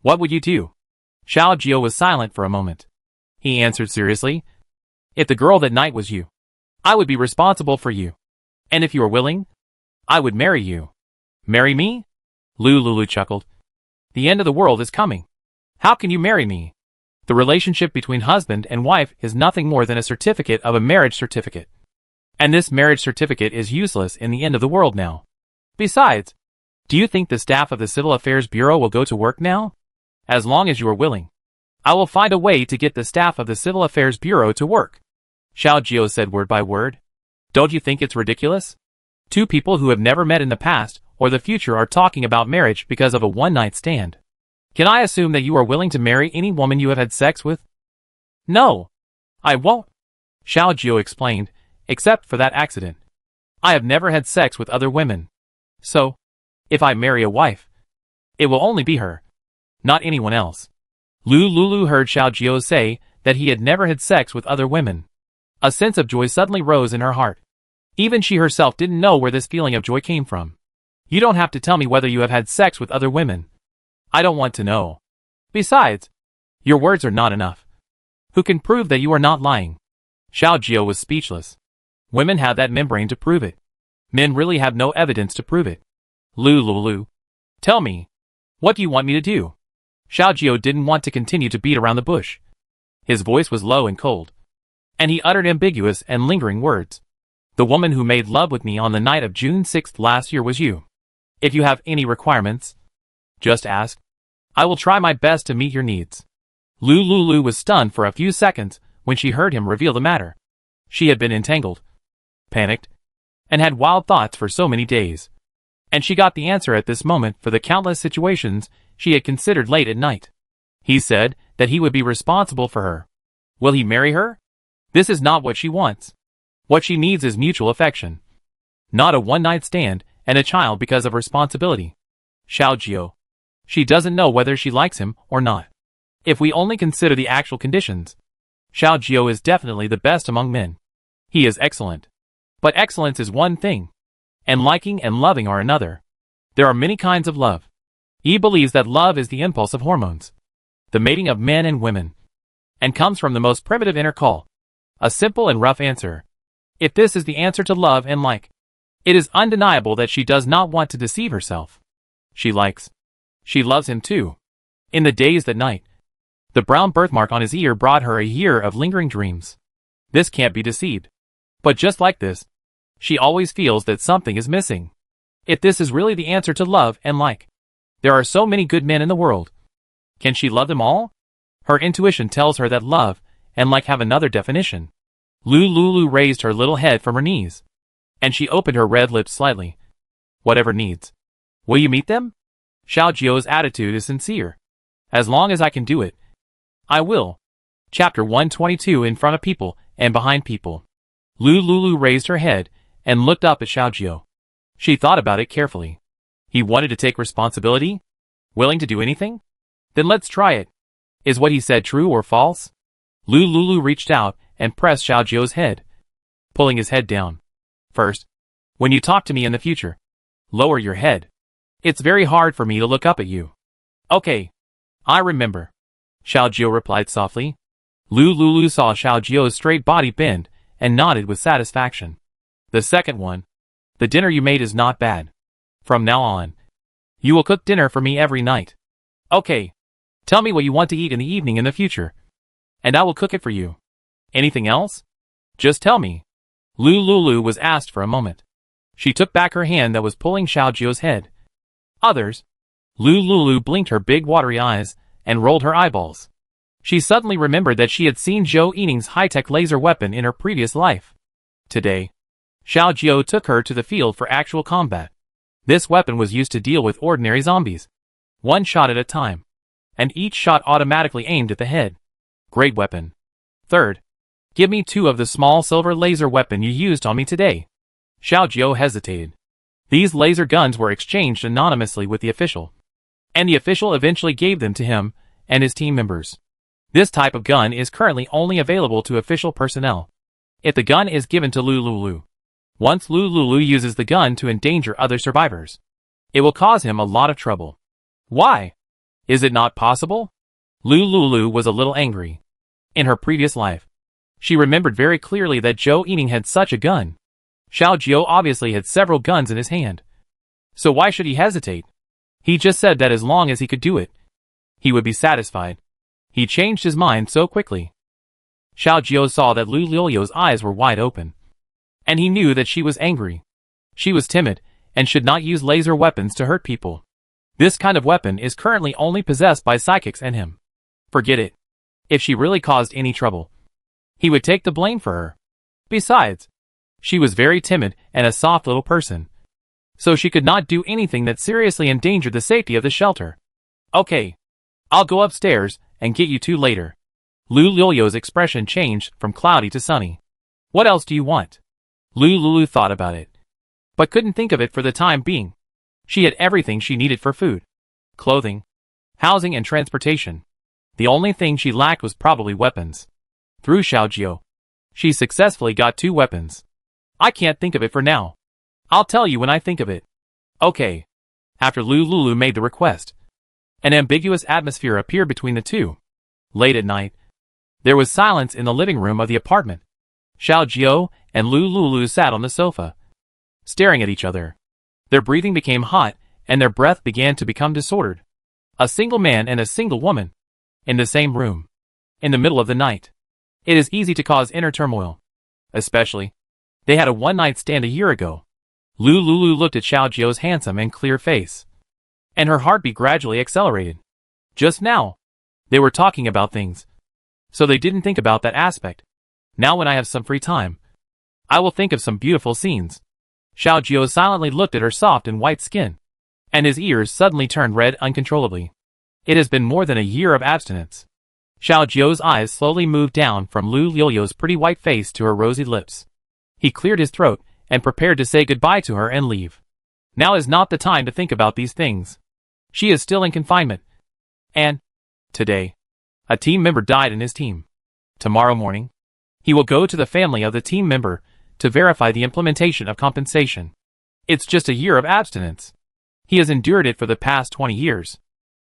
what would you do? Xiao Jiao was silent for a moment. He answered seriously. If the girl that night was you, I would be responsible for you. And if you were willing, I would marry you. Marry me? Lulu chuckled. The end of the world is coming. How can you marry me? The relationship between husband and wife is nothing more than a certificate of a marriage certificate. And this marriage certificate is useless in the end of the world now. Besides, do you think the staff of the Civil Affairs Bureau will go to work now? As long as you are willing, I will find a way to get the staff of the Civil Affairs Bureau to work. Xiao Jiao said word by word. Don't you think it's ridiculous? 2 people who have never met in the past or the future are talking about marriage because of a one-night stand. Can I assume that you are willing to marry any woman you have had sex with? No, I won't, Xiao Jiao explained, except for that accident. I have never had sex with other women. So, if I marry a wife, it will only be her, not anyone else. Lulu heard Xiao Jiao say that he had never had sex with other women. A sense of joy suddenly rose in her heart. Even she herself didn't know where this feeling of joy came from. You don't have to tell me whether you have had sex with other women. I don't want to know. Besides, your words are not enough. Who can prove that you are not lying? Xiao Jiao was speechless. Women have that membrane to prove it. Men really have no evidence to prove it. Lulu, tell me, what do you want me to do? Xiao Jiao didn't want to continue to beat around the bush. His voice was low and cold, and he uttered ambiguous and lingering words. The woman who made love with me on the night of June 6th last year was you. If you have any requirements, just ask. I will try my best to meet your needs. Lulu was stunned for a few seconds when she heard him reveal the matter. She had been entangled, panicked, and had wild thoughts for so many days. And she got the answer at this moment for the countless situations she had considered late at night. He said that he would be responsible for her. Will he marry her? This is not what she wants. What she needs is mutual affection. Not a one-night stand and a child because of responsibility. Xiao Jiao. She doesn't know whether she likes him or not. If we only consider the actual conditions, Xiao Jiao is definitely the best among men. He is excellent. But excellence is one thing, and liking and loving are another. There are many kinds of love. He believes that love is the impulse of hormones, the mating of men and women, and comes from the most primitive inner call. A simple and rough answer. If this is the answer to love and like, It is undeniable that she does not want to deceive herself. She loves him too. In the days that night, the brown birthmark on his ear brought her a year of lingering dreams. This can't be deceived. But just like this, she always feels that something is missing. If this is really the answer to love and like, there are so many good men in the world. Can she love them all? Her intuition tells her that love and like have another definition. Lulu raised her little head from her knees, and she opened her red lips slightly. Whatever needs. Will you meet them? Xiaojio's attitude is sincere. As long as I can do it, I will. Chapter 122. In front of people and behind people. Lulu raised her head and looked up at Xiaojio. She thought about it carefully. He wanted to take responsibility? Willing to do anything? Then let's try it. Is what he said true or false? Lulu reached out and pressed Xiaojio's head, pulling his head down. First, when you talk to me in the future, lower your head. It's very hard for me to look up at you. Okay. I remember. Xiaojio replied softly. Lulu saw Xiaojio's straight body bend and nodded with satisfaction. The second one. The dinner you made is not bad. From now on, you will cook dinner for me every night. Okay. Tell me what you want to eat in the evening in the future, and I will cook it for you. Anything else? Just tell me. Lulu was asked for a moment. She took back her hand that was pulling Xiaojio's head. Others? Lulu blinked her big watery eyes and rolled her eyeballs. She suddenly remembered that she had seen Zhou Yining's high-tech laser weapon in her previous life. Today, Xiaojio took her to the field for actual combat. This weapon was used to deal with ordinary zombies, one shot at a time, and each shot automatically aimed at the head. Great weapon. Third, give me 2 of the small silver laser weapon you used on me today. Xiaojio hesitated. These laser guns were exchanged anonymously with the official, and the official eventually gave them to him and his team members. This type of gun is currently only available to official personnel. If the gun is given to Lulu, once Lulu uses the gun to endanger other survivors, it will cause him a lot of trouble. Why? Is it not possible? Lulu was a little angry. In her previous life, she remembered very clearly that Zhou Yining had such a gun. Xiaojio obviously had several guns in his hand. So why should he hesitate? He just said that as long as he could do it, he would be satisfied. He changed his mind so quickly. Xiaojio saw that Lulu's eyes were wide open, and he knew that she was angry. She was timid and should not use laser weapons to hurt people. This kind of weapon is currently only possessed by psychics and him. Forget it. If she really caused any trouble, he would take the blame for her. Besides, she was very timid and a soft little person, so she could not do anything that seriously endangered the safety of the shelter. Okay. I'll go upstairs and get you 2 later. Lulu's expression changed from cloudy to sunny. What else do you want? Lulu thought about it, but couldn't think of it for the time being. She had everything she needed for food, clothing, housing and transportation. The only thing she lacked was probably weapons. Through Xiaojio, she successfully got 2 weapons. I can't think of it for now. I'll tell you when I think of it. Okay. After Lulu made the request, an ambiguous atmosphere appeared between the two. Late at night, there was silence in the living room of the apartment. Xiaojio and Lulu sat on the sofa, staring at each other. Their breathing became hot, and their breath began to become disordered. A single man and a single woman, in the same room, in the middle of the night. It is easy to cause inner turmoil. Especially, they had a one-night stand a year ago. Lulu looked at Xiaojio's handsome and clear face, and her heartbeat gradually accelerated. Just now, they were talking about things, so they didn't think about that aspect. Now when I have some free time, I will think of some beautiful scenes. Xiaojio silently looked at her soft and white skin, and his ears suddenly turned red uncontrollably. It has been more than a year of abstinence. Xiaojio's eyes slowly moved down from Lulu's pretty white face to her rosy lips. He cleared his throat and prepared to say goodbye to her and leave. Now is not the time to think about these things. She is still in confinement. And, today, a team member died in his team. Tomorrow morning, he will go to the family of the team member to verify the implementation of compensation. It's just a year of abstinence. He has endured it for the past 20 years.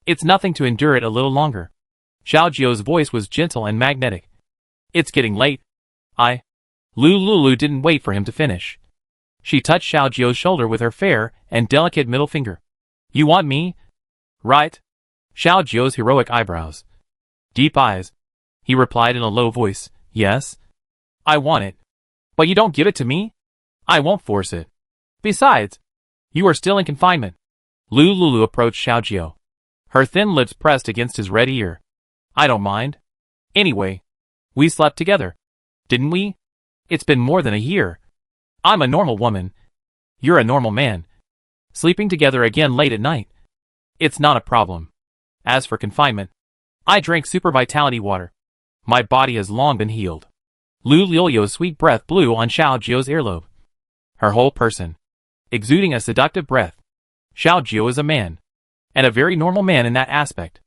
It's nothing to endure it a little longer. Xiaojio's voice was gentle and magnetic. It's getting late. Lulu didn't wait for him to finish. She touched Xiao Jiu's shoulder with her fair and delicate middle finger. You want me? Right? Xiao Jiu's heroic eyebrows. Deep eyes. He replied in a low voice, yes. I want it. But you don't give it to me? I won't force it. Besides, you are still in confinement. Lu Lulu approached Xiao Jiu. Her thin lips pressed against his red ear. I don't mind. Anyway, we slept together. Didn't we? It's been more than a year. I'm a normal woman. You're a normal man. Sleeping together again late at night. It's not a problem. As for confinement, I drank super vitality water. My body has long been healed. Lu Lilio's sweet breath blew on Xiao Jiu's earlobe. Her whole person, exuding a seductive breath. Xiao Jiu is a man, and a very normal man in that aspect.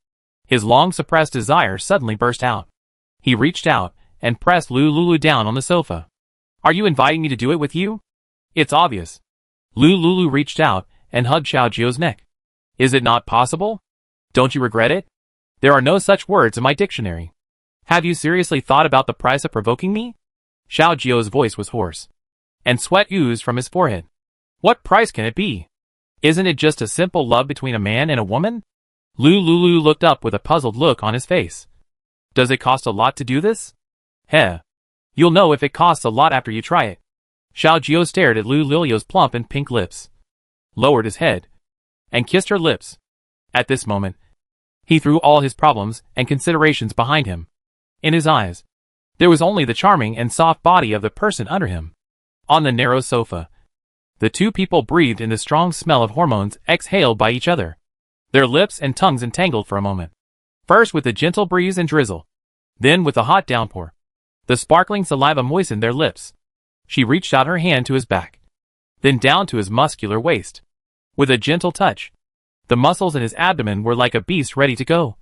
His long-suppressed desire suddenly burst out. He reached out and pressed Lu Lulu down on the sofa. Are you inviting me to do it with you? It's obvious. Lu Lulu reached out and hugged Xiao Jiu's neck. Is it not possible? Don't you regret it? There are no such words in my dictionary. Have you seriously thought about the price of provoking me? Xiao Jiu's voice was hoarse, and sweat oozed from his forehead. What price can it be? Isn't it just a simple love between a man and a woman? Lu Lulu looked up with a puzzled look on his face. Does it cost a lot to do this? Heh. You'll know if it costs a lot after you try it. Xiao Jiu stared at Lu Lilio's plump and pink lips, lowered his head, and kissed her lips. At this moment, he threw all his problems and considerations behind him. In his eyes, there was only the charming and soft body of the person under him. On the narrow sofa, the two people breathed in the strong smell of hormones exhaled by each other. Their lips and tongues entangled for a moment. First with the gentle breeze and drizzle, then with the hot downpour. The sparkling saliva moistened their lips. She reached out her hand to his back, then down to his muscular waist. With a gentle touch, the muscles in his abdomen were like a beast ready to go,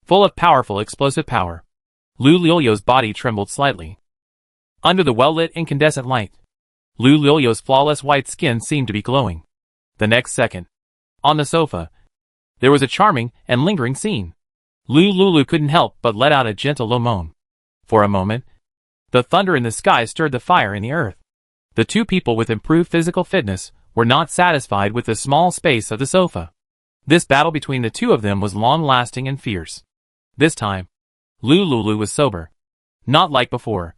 full of powerful explosive power. Lu Lilio's body trembled slightly. Under the well-lit incandescent light, Lu Lilio's flawless white skin seemed to be glowing. The next second, on the sofa, there was a charming and lingering scene. Lu Lulu couldn't help but let out a gentle low moan. For a moment, the thunder in the sky stirred the fire in the earth. The two people with improved physical fitness were not satisfied with the small space of the sofa. This battle between the two of them was long-lasting and fierce. This time, Lu Lulu was sober. Not like before.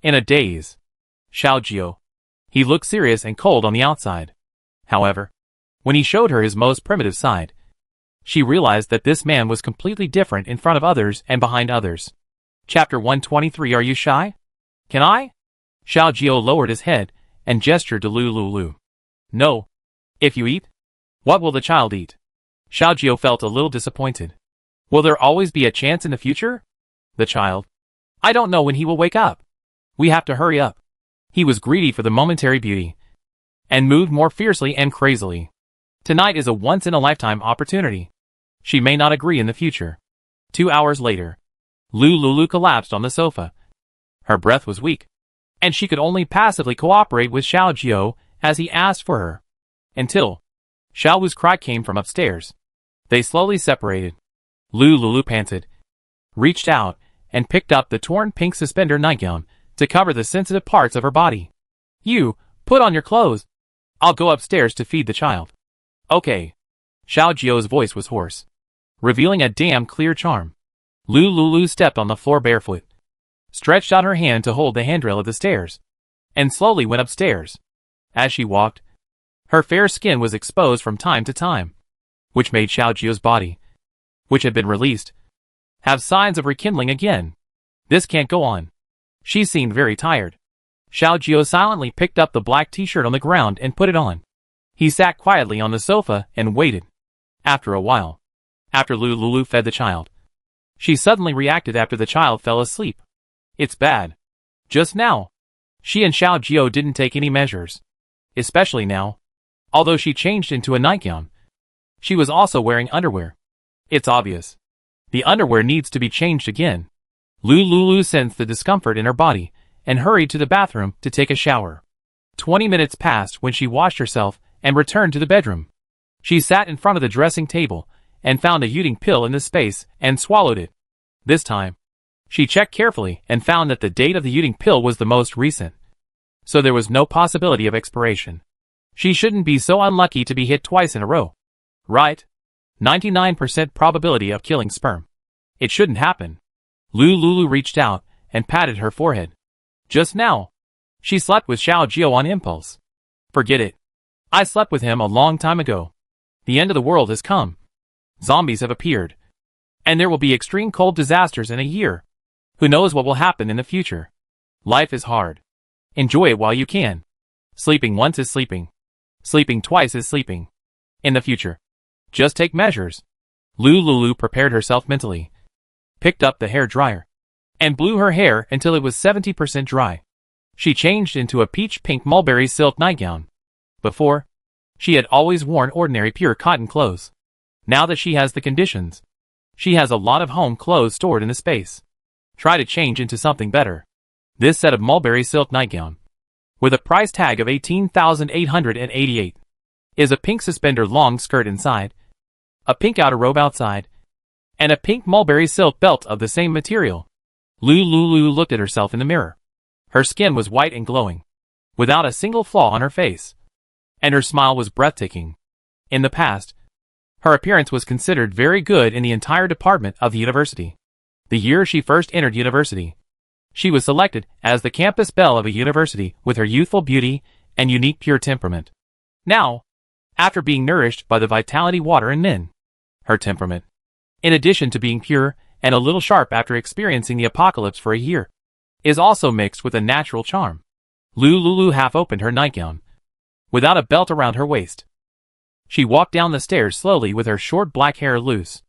In a daze. Xiao Jiu. He looked serious and cold on the outside. However, when he showed her his most primitive side, she realized that this man was completely different in front of others and behind others. Chapter 123. Are you shy? Can I? Xiao Jiu lowered his head and gestured to Lu Lulu. No. If you eat, what will the child eat? Xiao Jiu felt a little disappointed. Will there always be a chance in the future? The child. I don't know when he will wake up. We have to hurry up. He was greedy for the momentary beauty, and moved more fiercely and crazily. Tonight is a once-in-a-lifetime opportunity. She may not agree in the future. 2 hours later, Lu Lulu collapsed on the sofa. Her breath was weak, and she could only passively cooperate with Xiao Jiu as he asked for her. Until Xiao Wu's cry came from upstairs. They slowly separated. Lu Lulu panted, reached out, and picked up the torn pink suspender nightgown to cover the sensitive parts of her body. You, put on your clothes. I'll go upstairs to feed the child. Okay. Xiao Jiu's voice was hoarse, revealing a damn clear charm. Lu Lulu stepped on the floor barefoot, stretched out her hand to hold the handrail of the stairs, and slowly went upstairs. As she walked, her fair skin was exposed from time to time, which made Xiao Jiu's body, which had been released, have signs of rekindling again. This can't go on. She seemed very tired. Xiao Jiu silently picked up the black t-shirt on the ground and put it on. He sat quietly on the sofa and waited. After a while, after Lu Lulu fed the child, she suddenly reacted after the child fell asleep. It's bad. Just now, she and Xiao Jiu didn't take any measures. Especially now. Although she changed into a nightgown, she was also wearing underwear. It's obvious. The underwear needs to be changed again. Lu Lulu sensed the discomfort in her body and hurried to the bathroom to take a shower. 20 minutes passed when she washed herself and returned to the bedroom. She sat in front of the dressing table and found a Yuding pill in the space and swallowed it. This time, she checked carefully and found that the date of the Yuding pill was the most recent. so there was no possibility of expiration. She shouldn't be so unlucky to be hit twice in a row. Right? 99% probability of killing sperm. It shouldn't happen. Lulu reached out and patted her forehead. Just now. She slept with Xiao Jiao on impulse. Forget it. I slept with him a long time ago. The end of the world has come. Zombies have appeared. And there will be extreme cold disasters in a year. Who knows what will happen in the future? Life is hard. Enjoy it while you can. Sleeping once is sleeping. Sleeping twice is sleeping. In the future, just take measures. Lulu prepared herself mentally, picked up the hair dryer, and blew her hair until it was 70% dry. She changed into a peach-pink mulberry silk nightgown. Before, she had always worn ordinary pure cotton clothes. Now that she has the conditions, she has a lot of home clothes stored in the space. Try to change into something better. This set of mulberry silk nightgown, with a price tag of $18,888, is a pink suspender long skirt inside, a pink outer robe outside, and a pink mulberry silk belt of the same material. Lulu looked at herself in the mirror. Her skin was white and glowing, without a single flaw on her face, and her smile was breathtaking. In the past, her appearance was considered very good in the entire department of the university. The year she first entered university, she was selected as the campus belle of a university with her youthful beauty and unique pure temperament. Now, after being nourished by the vitality water and men, her temperament, in addition to being pure and a little sharp after experiencing the apocalypse for a year, is also mixed with a natural charm. Lulu half opened her nightgown, without a belt around her waist. She walked down the stairs slowly with her short black hair loose.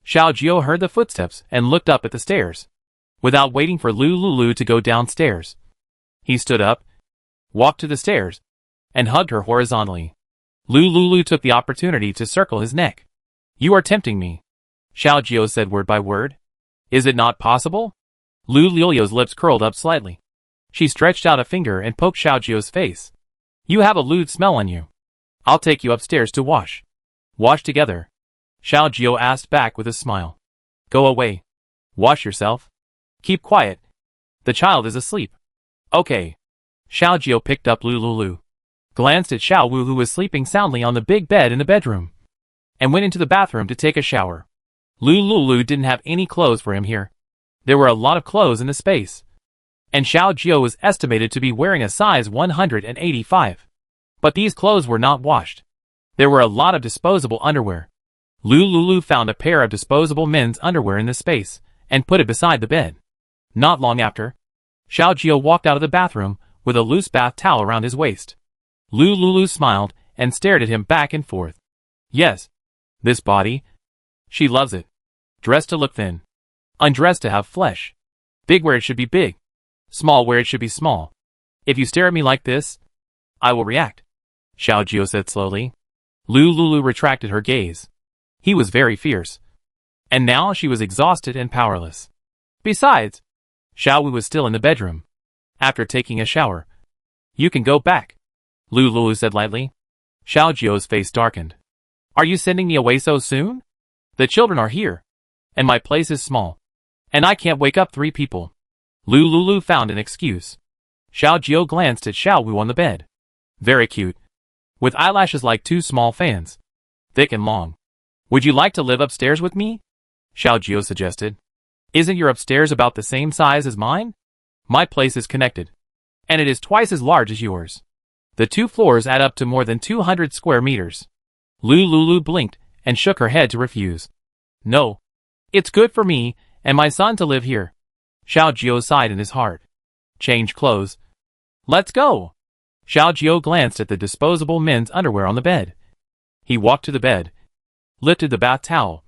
Xiao Jiao heard the footsteps and looked up at the stairs. Without waiting for Lulu to go downstairs, he stood up, walked to the stairs, and hugged her horizontally. Lulu took the opportunity to circle his neck. You are tempting me, Xiao Jiao said word by word. Is it not possible? Lulu's lips curled up slightly. She stretched out a finger and poked Xiao Jiao's face. You have a lewd smell on you. I'll take you upstairs to wash. Wash together, Xiao Jiao asked back with a smile. Go away. Wash yourself. Keep quiet. The child is asleep. Okay. Xiao Jiao picked up Lulu, glanced at Xiao Wu who was sleeping soundly on the big bed in the bedroom, and went into the bathroom to take a shower. Lulu didn't have any clothes for him here. There were a lot of clothes in the space, and Xiao Jiao was estimated to be wearing a size 185. But these clothes were not washed. There were a lot of disposable underwear. Lulu found a pair of disposable men's underwear in the space, and put it beside the bed. Not long after, Xiao Jiao walked out of the bathroom with a loose bath towel around his waist. Lulu smiled and stared at him back and forth. Yes, this body. She loves it. Dressed to look thin. Undressed to have flesh. Big where it should be big. Small where it should be small. If you stare at me like this, I will react, Xiao Jiao said slowly. Lulu retracted her gaze. He was very fierce. And now she was exhausted and powerless. Besides, Xiao Wu was still in the bedroom, after taking a shower. You can go back, Lulu said lightly. Xiao Jiao's face darkened. Are you sending me away so soon? The children are here, and my place is small, and I can't wake up 3 people. Lulu found an excuse. Xiao Jiao glanced at Xiao Wu on the bed. Very cute, with eyelashes like 2 small fans, thick and long. Would you like to live upstairs with me? Xiao Jiao suggested. Isn't your upstairs about the same size as mine? My place is connected, and it is twice as large as yours. The 2 floors add up to more than 200 square meters. Lulu blinked and shook her head to refuse. No. It's good for me and my son to live here. Xiao Jiao sighed in his heart. Change clothes. Let's go. Xiao Jiao glanced at the disposable men's underwear on the bed. He walked to the bed, lifted the bath towel,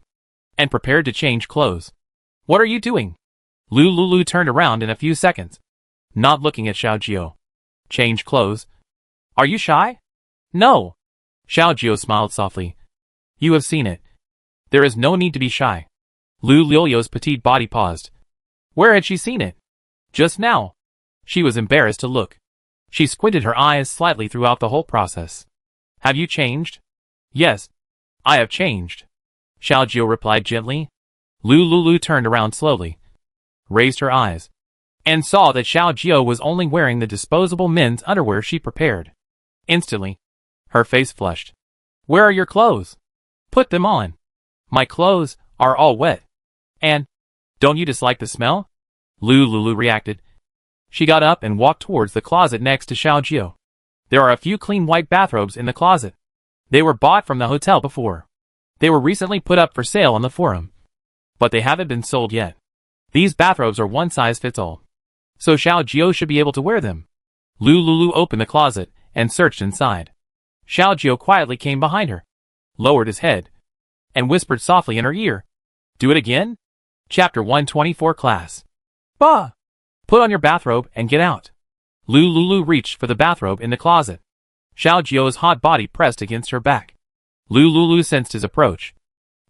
and prepared to change clothes. What are you doing? Lulu turned around in a few seconds, not looking at Xiao Jiao. Change clothes? Are you shy? No. Xiao Jiao smiled softly. You have seen it. There is no need to be shy. Lulu's petite body paused. Where had she seen it? Just now. She was embarrassed to look. She squinted her eyes slightly throughout the whole process. Have you changed? Yes, I have changed, Xiao Jiao replied gently. Lulu turned around slowly, raised her eyes, and saw that Xiao Jiao was only wearing the disposable men's underwear she prepared. Instantly, her face flushed. "Where are your clothes? Put them on." "My clothes are all wet. And, don't you dislike the smell?" Lulu reacted. She got up and walked towards the closet next to Xiao Jiao. There are a few clean white bathrobes in the closet. They were bought from the hotel before. They were recently put up for sale on the forum. But they haven't been sold yet. These bathrobes are one size fits all. So Xiao Jiao should be able to wear them. Lulu opened the closet and searched inside. Xiao Jiao quietly came behind her, lowered his head, and whispered softly in her ear. "Do it again?" Chapter 124 Class. "Bah! Put on your bathrobe and get out." Lulu reached for the bathrobe in the closet. Xiao Jiao's hot body pressed against her back. Lulu sensed his approach.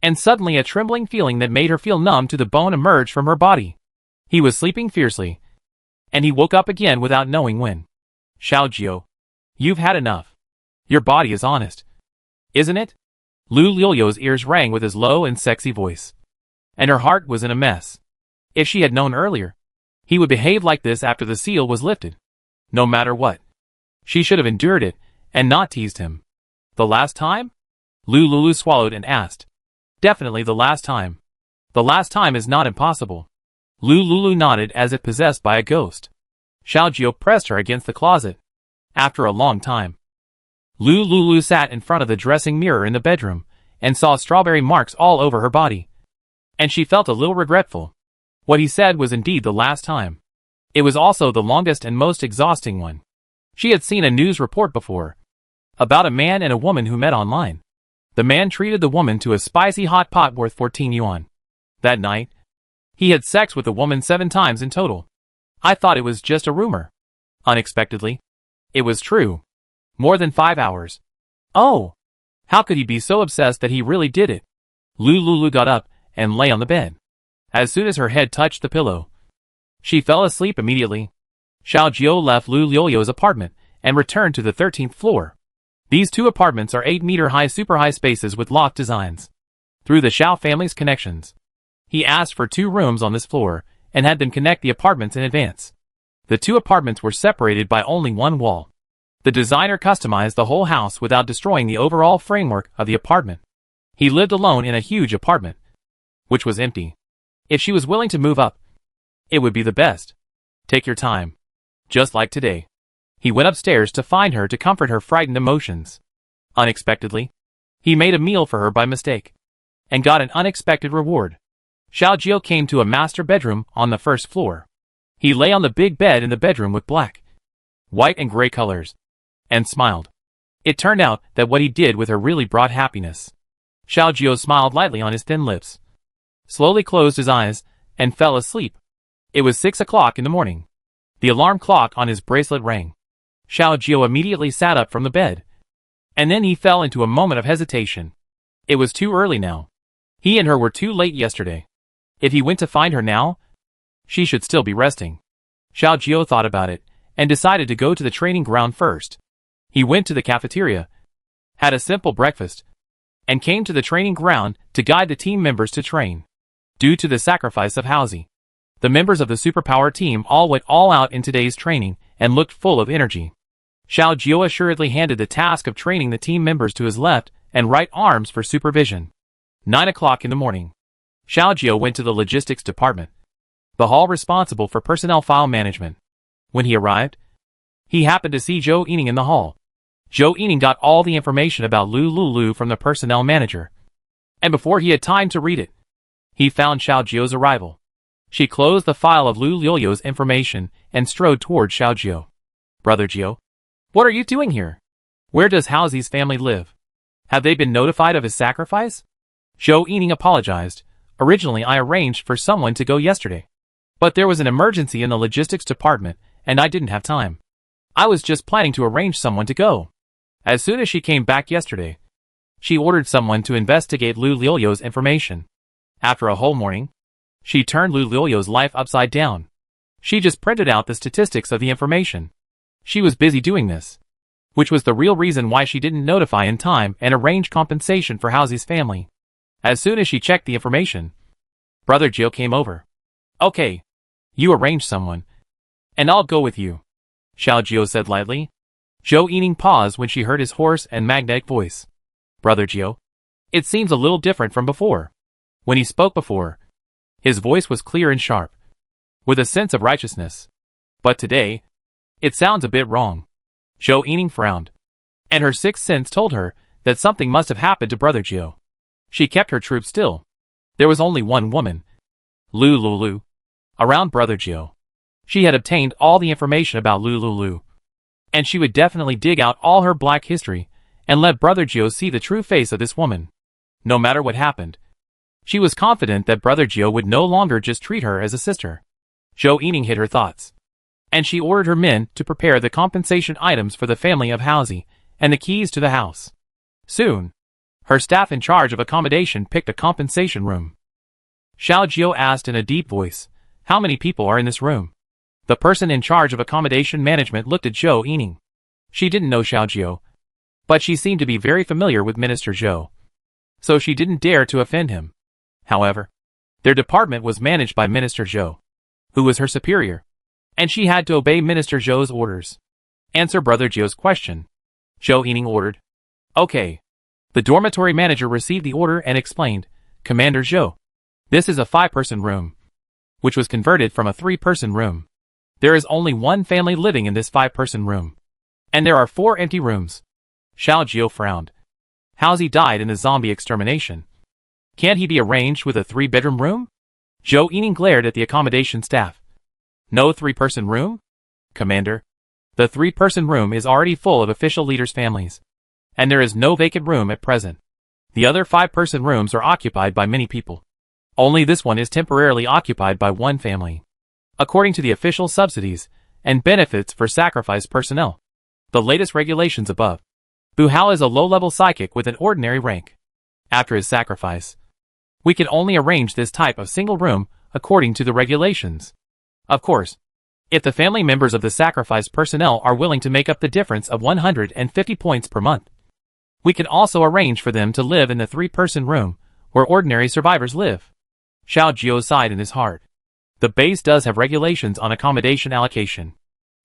And suddenly a trembling feeling that made her feel numb to the bone emerged from her body. He was sleeping fiercely. And he woke up again without knowing when. "Xiao Jiao, you've had enough. Your body is honest, isn't it?" Lulu's ears rang with his low and sexy voice. And her heart was in a mess. If she had known earlier, he would behave like this after the seal was lifted. No matter what. She should have endured it, and not teased him. The last time? Lulu swallowed and asked. "Definitely the last time. The last time is not impossible." Lulu nodded as if possessed by a ghost. Xiao Jiao pressed her against the closet. After a long time, Lulu sat in front of the dressing mirror in the bedroom, and saw strawberry marks all over her body. And she felt a little regretful. What he said was indeed the last time. It was also the longest and most exhausting one. She had seen a news report before. About a man and a woman who met online. The man treated the woman to a spicy hot pot worth 14 yuan. That night, he had sex with the woman 7 times in total. I thought it was just a rumor. Unexpectedly, it was true. More than 5 hours. Oh! How could he be so obsessed that he really did it? Lulu got up and lay on the bed. As soon as her head touched the pillow, she fell asleep immediately. Xiao Jiao left Lulu's apartment and returned to the 13th floor. These 2 apartments are 8-meter-high super-high spaces with loft designs. Through the Xiao family's connections, he asked for 2 rooms on this floor and had them connect the apartments in advance. The 2 apartments were separated by only 1 wall. The designer customized the whole house without destroying the overall framework of the apartment. He lived alone in a huge apartment, which was empty. If she was willing to move up, it would be the best. Take your time. Just like today. He went upstairs to find her to comfort her frightened emotions. Unexpectedly, he made a meal for her by mistake, and got an unexpected reward. Xiao Jiao came to a master bedroom on the 1st floor. He lay on the big bed in the bedroom with black, white and gray colors, and smiled. It turned out that what he did with her really brought happiness. Xiao Jiao smiled lightly on his thin lips, slowly closed his eyes, and fell asleep. It was 6 o'clock in the morning. The alarm clock on his bracelet rang. Xiao Jiao immediately sat up from the bed. And then he fell into a moment of hesitation. It was too early now. He and her were too late yesterday. If he went to find her now, she should still be resting. Xiao Jiao thought about it, and decided to go to the training ground first. He went to the cafeteria, had a simple breakfast, and came to the training ground to guide the team members to train. Due to the sacrifice of Housie, the members of the superpower team all went all out in today's training and looked full of energy. Xiao Jiao assuredly handed the task of training the team members to his left and right arms for supervision. 9 o'clock in the morning. Xiao Jiao went to the logistics department, the hall responsible for personnel file management. When he arrived, he happened to see Zhou Yining in the hall. Zhou Yining got all the information about Lulu from the personnel manager. And before he had time to read it, he found Xiao Jiao's arrival. She closed the file of Lulu's information and strode toward Xiao Jiao. "Brother Jiao, what are you doing here? Where does Housie's family live? Have they been notified of his sacrifice?" Zhou Yining apologized. "Originally I arranged for someone to go yesterday. But there was an emergency in the logistics department, and I didn't have time. I was just planning to arrange someone to go. As soon as she came back yesterday, she ordered someone to investigate Lulu's information. After a whole morning, she turned Lulu's life upside down. She just printed out the statistics of the information. She was busy doing this, which was the real reason why she didn't notify in time and arrange compensation for Housie's family. As soon as she checked the information, Brother Jiao came over. Okay, you arranged someone, And I'll go with you, Xiao Jiao said lightly. Zhou Yining paused when she heard his hoarse and magnetic voice. Brother Jiao, it seems a little different from before. When he spoke before, his voice was clear and sharp, with a sense of righteousness. But today, it sounds a bit wrong. Zhou Yining frowned, and her sixth sense told her that something must have happened to Brother Jiao. She kept her troops still. There was only one woman, Lu Lulu, around Brother Jiao. She had obtained all the information about Lu Lulu, and she would definitely dig out all her black history and let Brother Jiao see the true face of this woman. No matter what happened, she was confident that Brother Jiao would no longer just treat her as a sister. Zhou Yining hid her thoughts, and she ordered her men to prepare the compensation items for the family of Haozi and the keys to the house. Soon, her staff in charge of accommodation picked a compensation room. Xiao Jiao asked in a deep voice, "How many people are in this room?" The person in charge of accommodation management looked at Zhou Yining. She didn't know Xiao Jiao, but she seemed to be very familiar with Minister Zhou, so she didn't dare to offend him. However, their department was managed by Minister Zhou, who was her superior, and she had to obey Minister Zhou's orders. Answer Brother Jiao's question, Zhou Yining ordered. Okay. The dormitory manager received the order and explained, Commander Zhou, this is a 5-person room, which was converted from a 3-person room. There is only one family living in this 5-person room, and there are 4 empty rooms. Xiao Jiao frowned. Haozi died in the zombie extermination. Can't he be arranged with a 3-bedroom room? Zhou Yining glared at the accommodation staff. No 3-person room? Commander, the 3-person room is already full of official leaders' families, and there is no vacant room at present. The other 5-person rooms are occupied by many people. Only this one is temporarily occupied by one family, according to the official subsidies and benefits for sacrifice personnel. The latest regulations above. Bu Hao is a low-level psychic with an ordinary rank. After his sacrifice, we can only arrange this type of single room according to the regulations. Of course, if the family members of the sacrifice personnel are willing to make up the difference of 150 points per month, we can also arrange for them to live in the 3-person room where ordinary survivors live. Xiao Jiao sighed in his heart. The base does have regulations on accommodation allocation.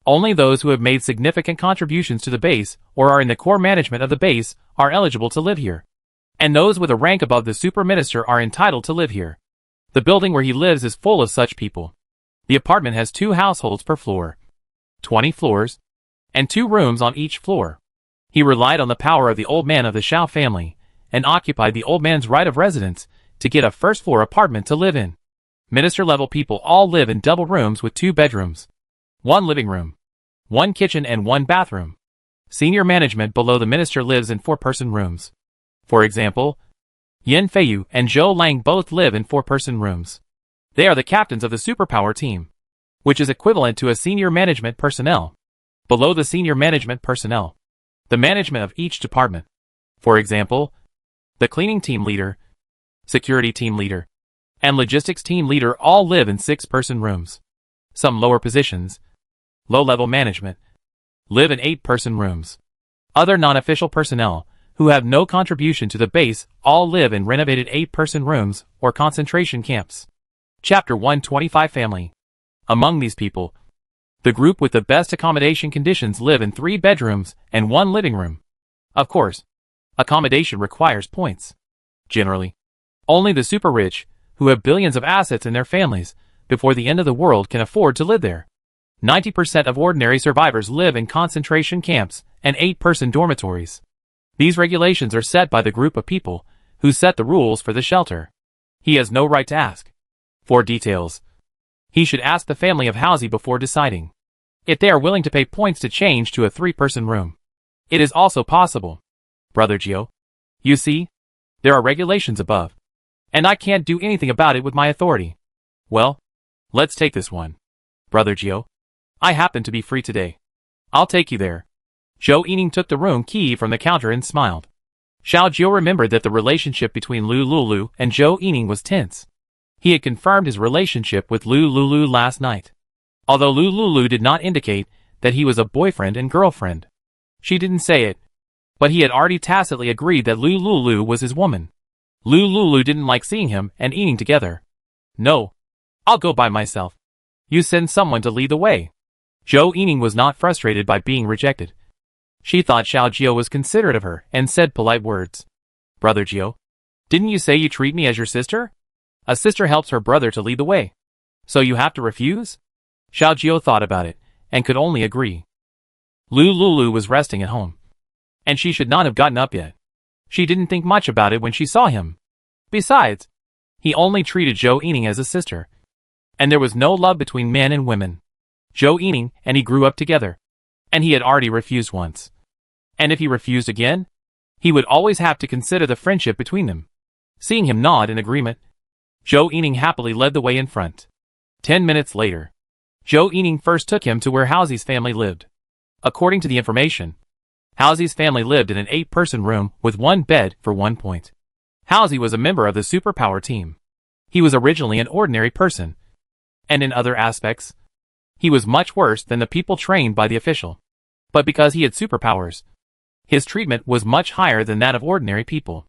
Only those who have made significant contributions to the base or are in the core management of the base are eligible to live here. And those with a rank above the super minister are entitled to live here. The building where he lives is full of such people. The apartment has 2 households per floor, 20 floors, and 2 rooms on each floor. He relied on the power of the old man of the Xiao family and occupied the old man's right of residence to get a first-floor apartment to live in. Minister-level people all live in double rooms with 2 bedrooms, 1 living room, 1 kitchen and 1 bathroom. Senior management below the minister lives in 4-person rooms. For example, Yin Feiyu and Zhou Lang both live in 4-person rooms. They are the captains of the superpower team, which is equivalent to a senior management personnel. Below the senior management personnel, the management of each department. For example, the cleaning team leader, security team leader, and logistics team leader all live in 6-person rooms. Some lower positions, low-level management, live in 8-person rooms. Other non-official personnel, who have no contribution to the base, all live in renovated 8-person rooms or concentration camps. Chapter 125 Family. Among these people, the group with the best accommodation conditions live in 3 bedrooms and 1 living room. Of course, accommodation requires points. Generally, only the super rich, who have billions of assets in their families, before the end of the world can afford to live there. 90% of ordinary survivors live in concentration camps and 8-person dormitories. These regulations are set by the group of people who set the rules for the shelter. He has no right to ask for details. He should ask the family of Haozi before deciding if they are willing to pay points to change to a 3-person room. It is also possible. Brother Jiao, you see, there are regulations above, and I can't do anything about it with my authority. Well, let's take this one. Brother Jiao, I happen to be free today. I'll take you there. Zhou Yining took the room key from the counter and smiled. Xiao Jiao remembered that the relationship between Lu Lulu and Zhou Yining was tense. He had confirmed his relationship with Lu Lulu last night, although Lu Lulu did not indicate that he was a boyfriend and girlfriend. She didn't say it, but he had already tacitly agreed that Lu Lulu was his woman. Lu Lulu didn't like seeing him and eating together. No, I'll go by myself. You send someone to lead the way. Zhou Yining was not frustrated by being rejected. She thought Xiao Jiao was considerate of her and said polite words. Brother Jiao, didn't you say you treat me as your sister? A sister helps her brother to lead the way. So you have to refuse? Xiao Jiao thought about it and could only agree. Lu Lulu was resting at home, and she should not have gotten up yet. She didn't think much about it when she saw him. Besides, he only treated Zhou Yining as a sister, and there was no love between men and women. Zhou Yining and he grew up together, and he had already refused once. And if he refused again, he would always have to consider the friendship between them. Seeing him nod in agreement, Zhou Yining happily led the way in front. 10 minutes later, Zhou Yining first took him to where Haozi's family lived. According to the information, Haozi's family lived in an 8-person room with 1 bed for 1 point. Haozi was a member of the superpower team. He was originally an ordinary person, and in other aspects, he was much worse than the people trained by the official. But because he had superpowers, his treatment was much higher than that of ordinary people.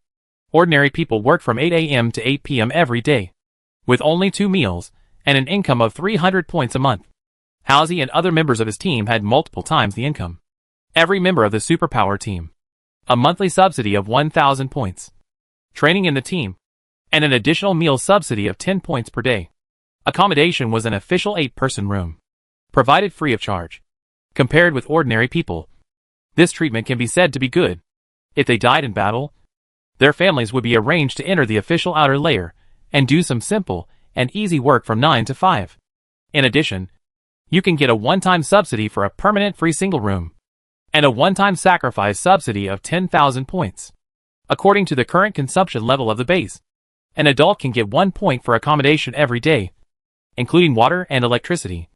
Ordinary people worked from 8 a.m. to 8 p.m. every day, with only 2 meals and an income of 300 points a month. Haozi and other members of his team had multiple times the income. Every member of the superpower team, a monthly subsidy of 1,000 points, training in the team, and an additional meal subsidy of 10 points per day. Accommodation was an official 8-person room, provided free of charge. Compared with ordinary people, this treatment can be said to be good. If they died in battle, their families would be arranged to enter the official outer layer and do some simple and easy work from 9 to 5. In addition, you can get a one-time subsidy for a permanent free single room, and a one-time sacrifice subsidy of 10,000 points. According to the current consumption level of the base, an adult can get 1 point for accommodation every day, including water and electricity,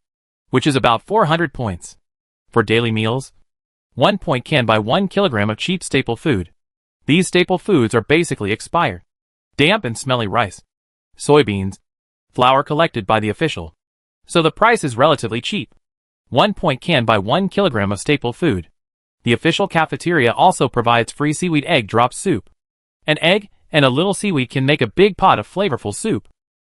which is about 400 points. For daily meals, 1 point can buy 1 kilogram of cheap staple food. These staple foods are basically expired, damp and smelly rice, soybeans, flour collected by the official. So the price is relatively cheap. 1 point can buy 1 kilogram of staple food. The official cafeteria also provides free seaweed egg drop soup. An egg and a little seaweed can make a big pot of flavorful soup.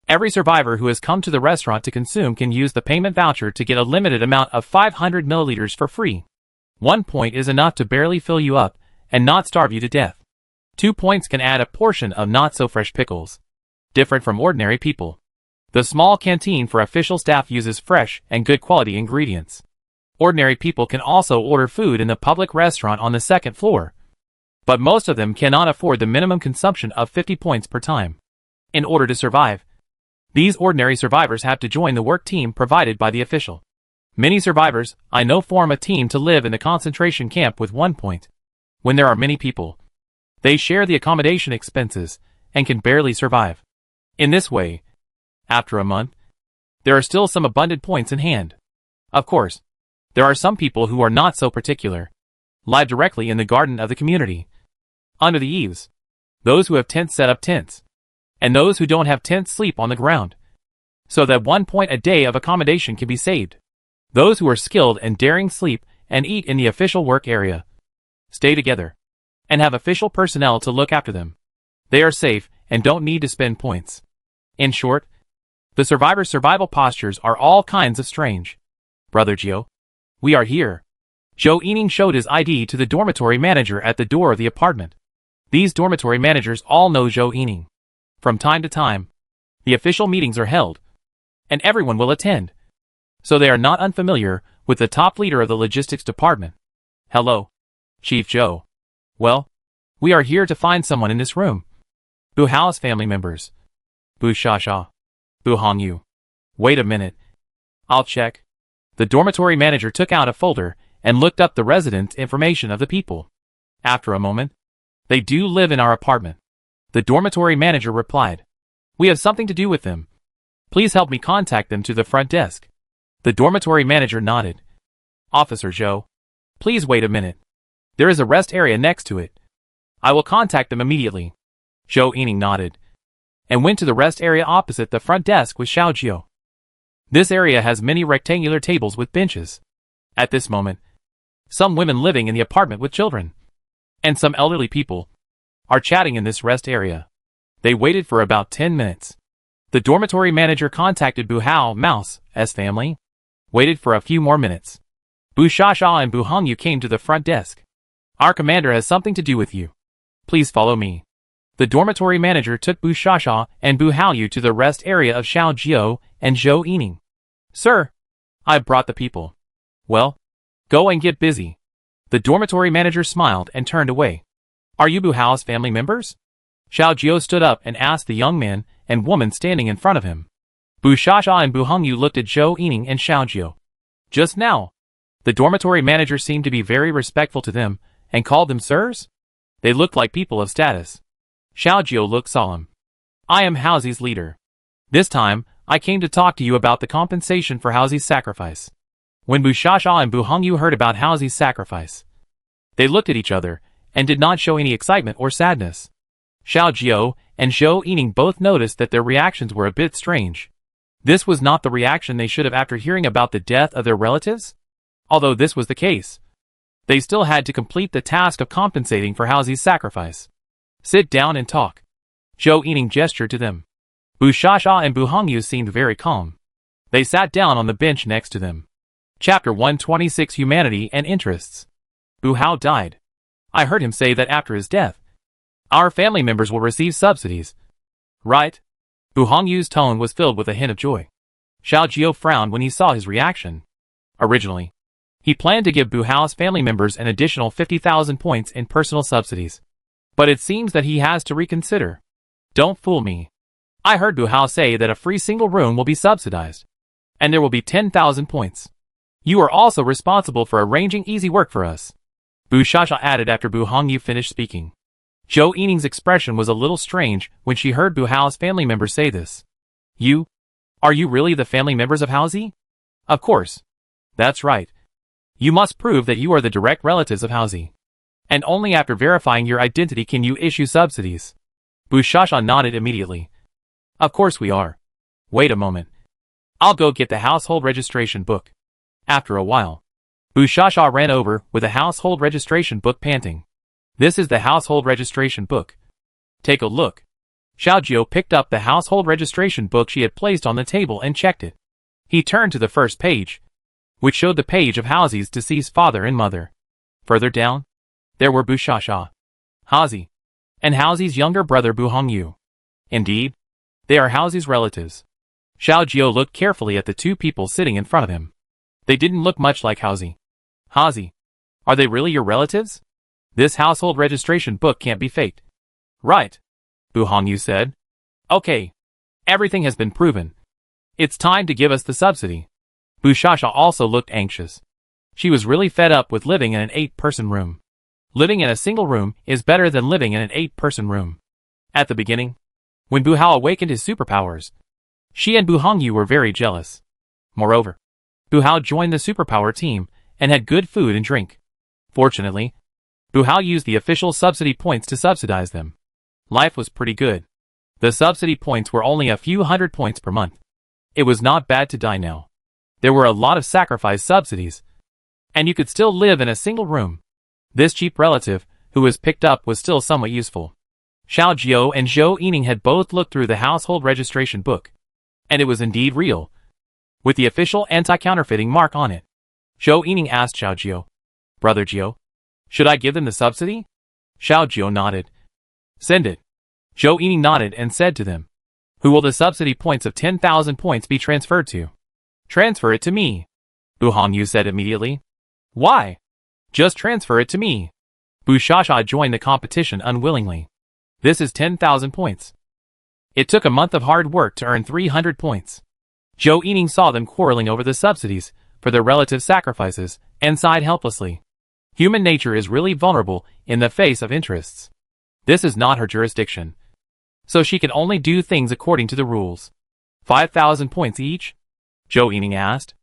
Every survivor who has come to the restaurant to consume can use the payment voucher to get a limited amount of 500 milliliters for free. 1 point is enough to barely fill you up and not starve you to death. 2 points can add a portion of not-so-fresh pickles. Different from ordinary people, the small canteen for official staff uses fresh and good quality ingredients. Ordinary people can also order food in the public restaurant on the 2nd floor, but most of them cannot afford the minimum consumption of 50 points per time. In order to survive, these ordinary survivors have to join the work team provided by the official. Many survivors I know form a team to live in the concentration camp with 1 point. When there are many people, they share the accommodation expenses and can barely survive. In this way, after a month, there are still some abundant points in hand. Of course, there are some people who are not so particular, live directly in the garden of the community, under the eaves. Those who have tents set up tents, and those who don't have tents sleep on the ground, so that 1 point a day of accommodation can be saved. Those who are skilled and daring sleep and eat in the official work area, stay together, and have official personnel to look after them. They are safe and don't need to spend points. In short, the survivors' survival postures are all kinds of strange. Brother Jiao, we are here. Zhou Yining showed his ID to the dormitory manager at the door of the apartment. These dormitory managers all know Zhou Yining. From time to time, the official meetings are held, and everyone will attend. So they are not unfamiliar with the top leader of the logistics department. Hello, Chief Zhou. Well, we are here to find someone in this room. Bu Hao's family members. Bu Shasha. Bu Hongyu. Wait a minute. I'll check. The dormitory manager took out a folder and looked up the residence information of the people. After a moment, they do live in our apartment. The dormitory manager replied. We have something to do with them. Please help me contact them to the front desk. The dormitory manager nodded. Officer Zhou, please wait a minute. There is a rest area next to it. I will contact them immediately. Zhou Yining nodded, and went to the rest area opposite the front desk with Xiao Jiao. This area has many rectangular tables with benches. At this moment, some women living in the apartment with children, and some elderly people, are chatting in this rest area. They waited for about 10 minutes. The dormitory manager contacted Bu Hao Mouse's family. waited for a few more minutes. Bu Shasha and Bu Hongyu came to the front desk. Our commander has something to do with you. Please follow me. The dormitory manager took Bu Shasha and Bu Hongyu to the rest area of Xiao Jiao and Zhou Yining. Sir, I brought the people. Well, go and get busy. The dormitory manager smiled and turned away. Are you Bu Hao's family members? Xiao Jiao stood up and asked the young man and woman standing in front of him. Bu Shasha and Bu Hongyu looked at Zhou Yining and Xiao Jiao. Just now, the dormitory manager seemed to be very respectful to them and called them sirs? They looked like people of status. Xiao Jiao looked solemn. I am Haozi's leader. This time, I came to talk to you about the compensation for Haozi's sacrifice. When Bu Shasha and Bu Hongyu heard about Haozi's sacrifice, they looked at each other and did not show any excitement or sadness. Xiao Jiao and Zhou Yining both noticed that their reactions were a bit strange. This was not the reaction they should have after hearing about the death of their relatives. Although this was the case, they still had to complete the task of compensating for Haozi's sacrifice. Sit down and talk. Zhou Yining gestured to them. Bu Shasha and Bu Hongyu seemed very calm. They sat down on the bench next to them. Chapter 126 Humanity and Interests. Bu Hao died. I heard him say that after his death, our family members will receive subsidies. Right? Bu Hongyu's tone was filled with a hint of joy. Xiao Jiao frowned when he saw his reaction. Originally, he planned to give Bu Hao's family members an additional 50,000 points in personal subsidies. But it seems that he has to reconsider. Don't fool me. I heard Bu Hao say that a free single room will be subsidized. And there will be 10,000 points. You are also responsible for arranging easy work for us. Bu Shasha added after Bu Hongyu finished speaking. Zhou Yining's expression was a little strange when she heard Bu Hao's family members say this. You? Are you really the family members of Haozi? Of course. That's right. You must prove that you are the direct relatives of Haozi. And only after verifying your identity can you issue subsidies. Bu Shasha nodded immediately. Of course we are. Wait a moment. I'll go get the household registration book. After a while, Bu Shasha ran over with a household registration book panting. This is the household registration book. Take a look. Xiao Jiao picked up the household registration book she had placed on the table and checked it. He turned to the first page, which showed the page of Haozi's deceased father and mother. Further down, there were Bu Shasha, Haozi, and Haozi's younger brother Bu Hongyu. Indeed, they are Haozi's relatives. Xiao Jiao looked carefully at the two people sitting in front of him. They didn't look much like Haozi. Haozi, are they really your relatives? This household registration book can't be faked. Right, Bu Hongyu said. Okay, everything has been proven. It's time to give us the subsidy. Bu Shasha also looked anxious. She was really fed up with living in an 8-person room. Living in a single room is better than living in an 8-person room. At the beginning, when Bu Hao awakened his superpowers, she and Bu Hongyu were very jealous. Moreover, Bu Hao joined the superpower team and had good food and drink. Fortunately, Bu Hao used the official subsidy points to subsidize them. Life was pretty good. The subsidy points were only a few hundred points per month. It was not bad to die now. There were a lot of sacrifice subsidies, and you could still live in a single room. This cheap relative, who was picked up, was still somewhat useful. Xiao Jiao and Zhou Yining had both looked through the household registration book, and it was indeed real, with the official anti-counterfeiting mark on it. Zhou Yining asked Xiao Jiao, Brother Jiao, should I give them the subsidy? Xiao Jiao nodded. Send it. Zhou Yining nodded and said to them, Who will the subsidy points of 10,000 points be transferred to? Transfer it to me, Bu Hongyu said immediately. Why? Just transfer it to me. Bu Shasha joined the competition unwillingly. This is 10,000 points. It took a month of hard work to earn 300 points. Zhou Yining saw them quarreling over the subsidies for their relative sacrifices and sighed helplessly. Human nature is really vulnerable in the face of interests. This is not her jurisdiction, so she can only do things according to the rules. 5,000 points each? Zhou Yining asked.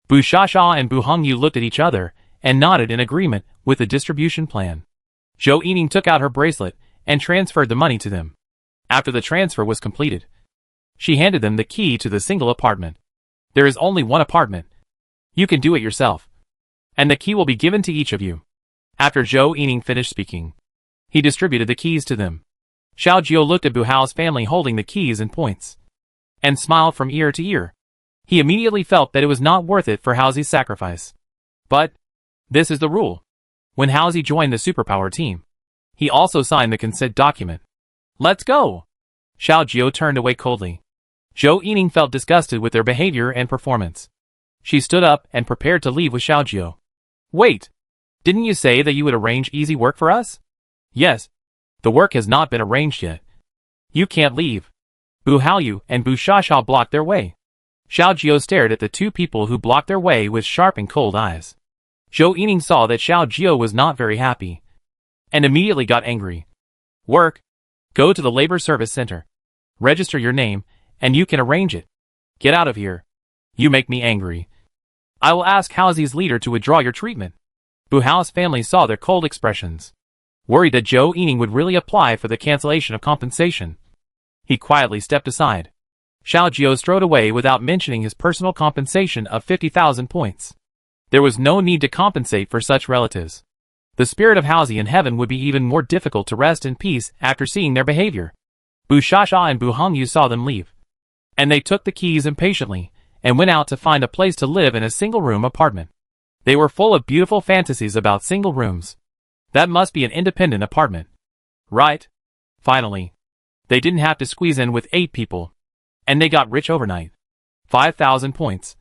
Bu Shasha and Bu Hongyu looked at each other and nodded in agreement with the distribution plan. Zhou Yining took out her bracelet and transferred the money to them. After the transfer was completed, she handed them the key to the single apartment. There is only one apartment. You can do it yourself, and the key will be given to each of you. After Zhou Yining finished speaking, he distributed the keys to them. Xiao Jiao looked at Bu Hao's family holding the keys and points, and smiled from ear to ear. He immediately felt that it was not worth it for Halsey's sacrifice. But this is the rule. When Halsey joined the superpower team, he also signed the consent document. Let's go! Xiao Jiao turned away coldly. Zhou Yining felt disgusted with their behavior and performance. She stood up and prepared to leave with Xiao Jiao. Wait! Didn't you say that you would arrange easy work for us? Yes. The work has not been arranged yet. You can't leave. Bu Haoyu and Bu Xiaoxiao blocked their way. Xiao Jiao stared at the two people who blocked their way with sharp and cold eyes. Zhou Yining saw that Xiao Jiao was not very happy, and immediately got angry. Work. Go to the labor service center. Register your name, and you can arrange it. Get out of here. You make me angry. I will ask Halsey's leader to withdraw your treatment. Bu Hao's family saw their cold expressions, worried that Zhou Yining would really apply for the cancellation of compensation. He quietly stepped aside. Xiao Jiao strode away without mentioning his personal compensation of 50,000 points. There was no need to compensate for such relatives. The spirit of Halsey in heaven would be even more difficult to rest in peace after seeing their behavior. Bu Xiaxia and Bu Hongyu saw them leave, and they took the keys impatiently and went out to find a place to live in a single-room apartment. They were full of beautiful fantasies about single rooms. That must be an independent apartment. Right? Finally. They didn't have to squeeze in with 8 people. And they got rich overnight. 5,000 points.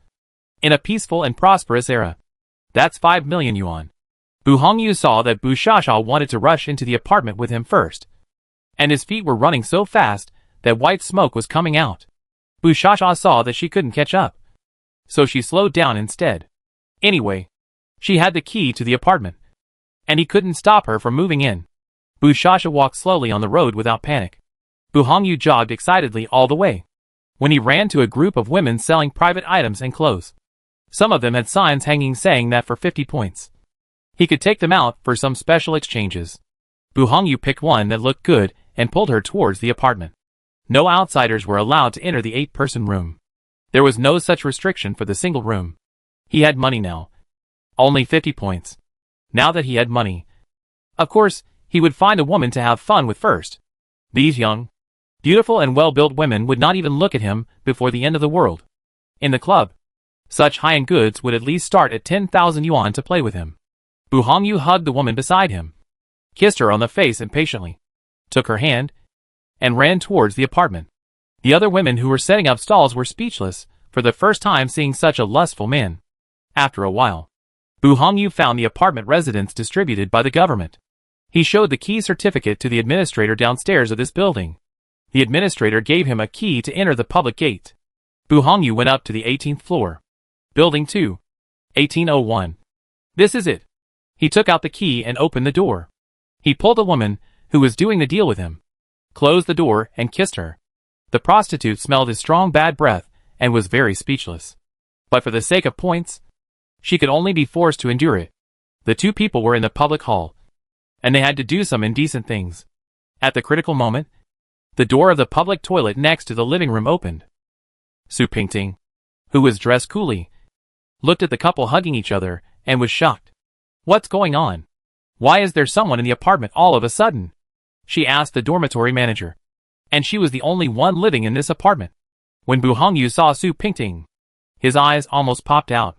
In a peaceful and prosperous era. That's 5 million yuan. Bu Hongyu saw that Bu Xiaxia wanted to rush into the apartment with him first, and his feet were running so fast that white smoke was coming out. Bu Xiaxia saw that she couldn't catch up, so she slowed down instead. Anyway, she had the key to the apartment, and he couldn't stop her from moving in. Bu Xiaxia walked slowly on the road without panic. Bu Hongyu jogged excitedly all the way, when he ran to a group of women selling private items and clothes. Some of them had signs hanging saying that for 50 points, he could take them out for some special exchanges. Bu Hongyu picked one that looked good and pulled her towards the apartment. No outsiders were allowed to enter the 8-person room. There was no such restriction for the single room. He had money now. Only 50 points. Now that he had money, of course, he would find a woman to have fun with first. These young, beautiful and well-built women would not even look at him before the end of the world. In the club, such high-end goods would at least start at 10,000 yuan to play with him. Bu Hongyu hugged the woman beside him, kissed her on the face impatiently, took her hand, and ran towards the apartment. The other women who were setting up stalls were speechless, for the first time seeing such a lustful man. After a while, Bu Hongyu found the apartment residence distributed by the government. He showed the key certificate to the administrator downstairs of this building. The administrator gave him a key to enter the public gate. Bu Hongyu went up to the 18th floor. Building 2. 1801. This is it. He took out the key and opened the door. He pulled a woman, who was doing the deal with him, closed the door and kissed her. The prostitute smelled his strong bad breath and was very speechless. But for the sake of points, she could only be forced to endure it. The two people were in the public hall, and they had to do some indecent things. At the critical moment, the door of the public toilet next to the living room opened. Su Pingting, who was dressed coolly, looked at the couple hugging each other and was shocked. What's going on? Why is there someone in the apartment all of a sudden? She asked the dormitory manager. And she was the only one living in this apartment. When Bu Hongyu saw Su Pingting, his eyes almost popped out.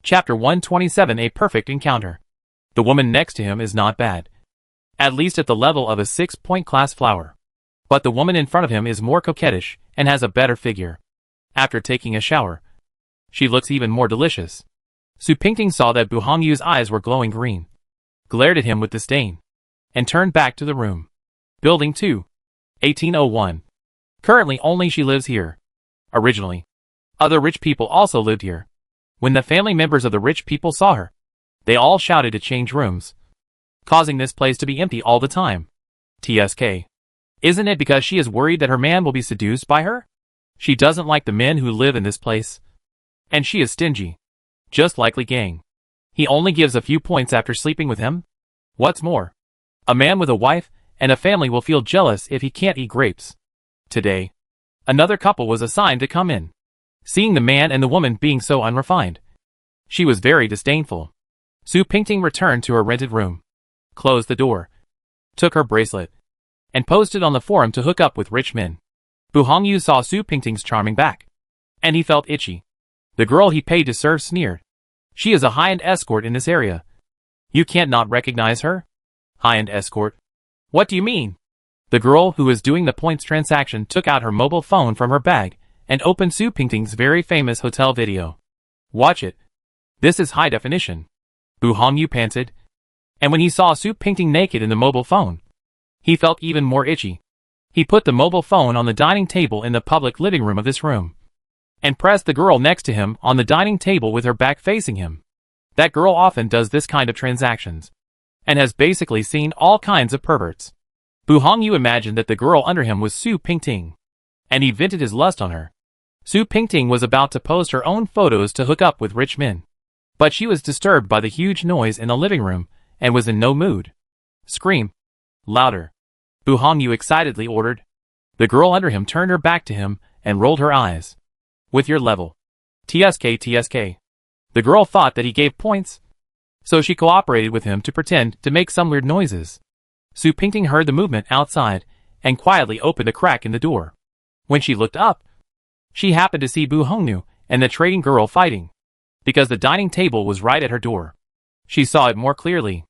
Chapter 127. A perfect encounter. The woman next to him is not bad, at least at the level of a 6-point class flower. But the woman in front of him is more coquettish and has a better figure. After taking a shower, she looks even more delicious. Su Pingting saw that Bu Hongyu's eyes were glowing green, glared at him with disdain, and turned back to the room. Building 2. 1801. Currently only she lives here. Originally, other rich people also lived here. When the family members of the rich people saw her, they all shouted to change rooms, causing this place to be empty all the time. TSK. Isn't it because she is worried that her man will be seduced by her? She doesn't like the men who live in this place. And she is stingy. Just like Li Gang. He only gives a few points after sleeping with him. What's more, a man with a wife and a family will feel jealous if he can't eat grapes. Today, another couple was assigned to come in. Seeing the man and the woman being so unrefined, she was very disdainful. Su Pingting returned to her rented room, closed the door, took her bracelet, and posted on the forum to hook up with rich men. Bu Hongyu saw Su Pingting's charming back, and he felt itchy. The girl he paid to serve sneered. She is a high-end escort in this area. You can't not recognize her? High-end escort? What do you mean? The girl who was doing the points transaction took out her mobile phone from her bag and opened Su Pingting's very famous hotel video. Watch it. This is high definition. Bu Hongyu panted. And when he saw Su Pingting naked in the mobile phone, he felt even more itchy. He put the mobile phone on the dining table in the public living room of this room, and pressed the girl next to him on the dining table with her back facing him. That girl often does this kind of transactions, and has basically seen all kinds of perverts. Bu Hongyu imagined that the girl under him was Su Pingting, and he vented his lust on her. Su Pingting was about to post her own photos to hook up with rich men, but she was disturbed by the huge noise in the living room and was in no mood. Scream. Louder. Bu Hongyu excitedly ordered. The girl under him turned her back to him and rolled her eyes. With your level. TSK TSK. The girl thought that he gave points, so she cooperated with him to pretend to make some weird noises. Su Pingting heard the movement outside and quietly opened a crack in the door. When she looked up, she happened to see Bu Hongyu and the trading girl fighting, because the dining table was right at her door. She saw it more clearly.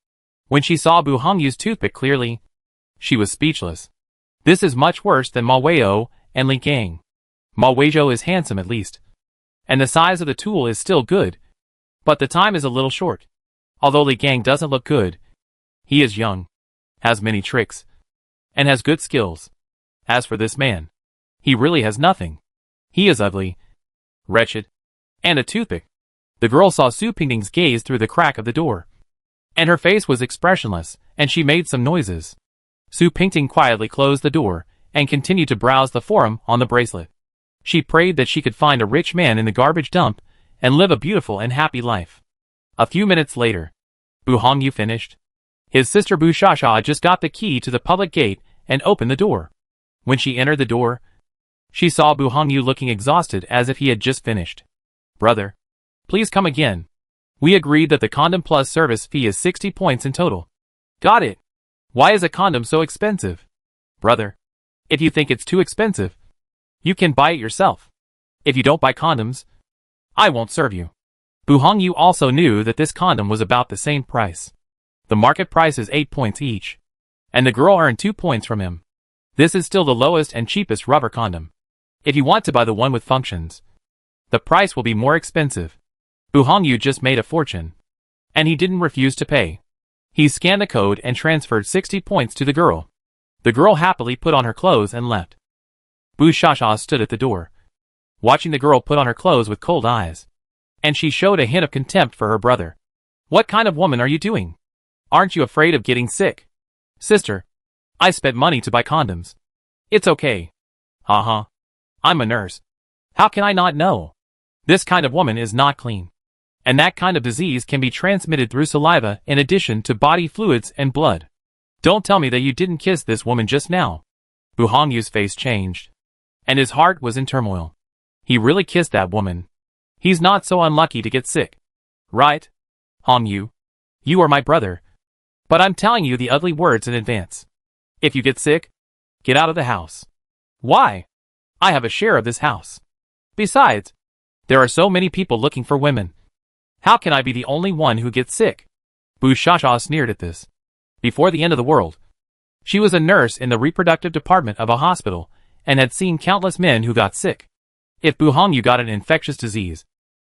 When she saw Bu Hongyu's toothpick clearly, she was speechless. This is much worse than Ma Weizhou and Li Gang. Ma Weizhou is handsome at least, and the size of the tool is still good, but the time is a little short. Although Li Gang doesn't look good, he is young, has many tricks, and has good skills. As for this man, he really has nothing. He is ugly, wretched, and a toothpick. The girl saw Su Pingting's gaze through the crack of the door, and her face was expressionless, and she made some noises. Su Pingting quietly closed the door and continued to browse the forum on the bracelet. She prayed that she could find a rich man in the garbage dump and live a beautiful and happy life. A few minutes later, Bu Hongyu finished. His sister Bu Shasha just got the key to the public gate and opened the door. When she entered the door, she saw Bu Hongyu looking exhausted as if he had just finished. Brother, please come again. We agreed that the condom plus service fee is 60 points in total. Got it. Why is a condom so expensive? Brother, if you think it's too expensive, you can buy it yourself. If you don't buy condoms, I won't serve you. Bu Hongyu also knew that this condom was about the same price. The market price is 8 points each, and the girl earned 2 points from him. This is still the lowest and cheapest rubber condom. If you want to buy the one with functions, the price will be more expensive. Bu Hongyu just made a fortune, and he didn't refuse to pay. He scanned the code and transferred 60 points to the girl. The girl happily put on her clothes and left. Bu Shasha stood at the door, watching the girl put on her clothes with cold eyes, and she showed a hint of contempt for her brother. What kind of woman are you doing? Aren't you afraid of getting sick? Sister, I spent money to buy condoms. It's okay. Haha. I'm a nurse. How can I not know? This kind of woman is not clean, and that kind of disease can be transmitted through saliva in addition to body fluids and blood. Don't tell me that you didn't kiss this woman just now. Bu Hongyu's face changed, and his heart was in turmoil. He really kissed that woman. He's not so unlucky to get sick. Right? Hongyu, you are my brother, but I'm telling you the ugly words in advance. If you get sick, get out of the house. Why? I have a share of this house. Besides, there are so many people looking for women. How can I be the only one who gets sick? Bu Shasha sneered at this. Before the end of the world, she was a nurse in the reproductive department of a hospital and had seen countless men who got sick. If Bu Hongyu got an infectious disease,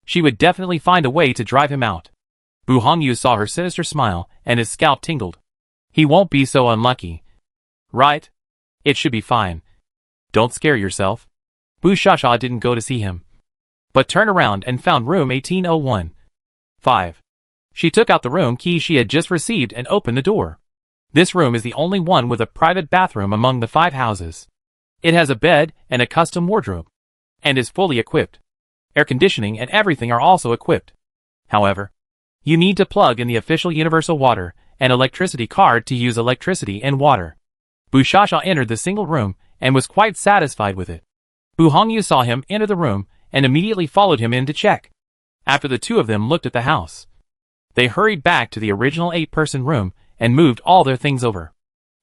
she would definitely find a way to drive him out. Bu Hongyu saw her sinister smile and his scalp tingled. He won't be so unlucky. Right? It should be fine. Don't scare yourself. Bu Shasha didn't go to see him, but turned around and found room 1801. 5. She took out the room key she had just received and opened the door. This room is the only one with a private bathroom among the 5 houses. It has a bed and a custom wardrobe, and is fully equipped. Air conditioning and everything are also equipped. However, you need to plug in the official universal water and electricity card to use electricity and water. Bu Shasha entered the single room and was quite satisfied with it. Bu Hongyu saw him enter the room and immediately followed him in to check. After the two of them looked at the house, they hurried back to the original 8-person room and moved all their things over.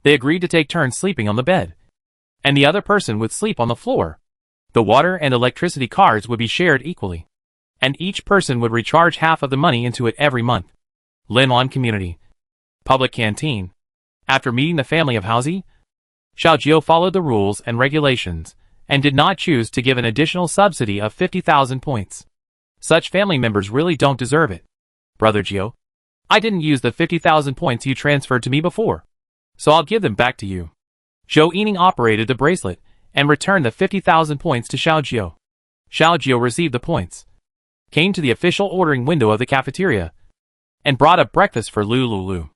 They agreed to take turns sleeping on the bed, and the other person would sleep on the floor. The water and electricity cards would be shared equally, and each person would recharge half of the money into it every month. Linwan Community Public Canteen. After meeting the family of Haozi, Xiaojiu followed the rules and regulations, and did not choose to give an additional subsidy of 50,000 points. Such family members really don't deserve it. Brother Jiu, I didn't use the 50,000 points you transferred to me before, so I'll give them back to you. Zhou Yining operated the bracelet, and returned the 50,000 points to Xiaojiu. Xiaojiu received the points, came to the official ordering window of the cafeteria, and brought up breakfast for Lu Lulu.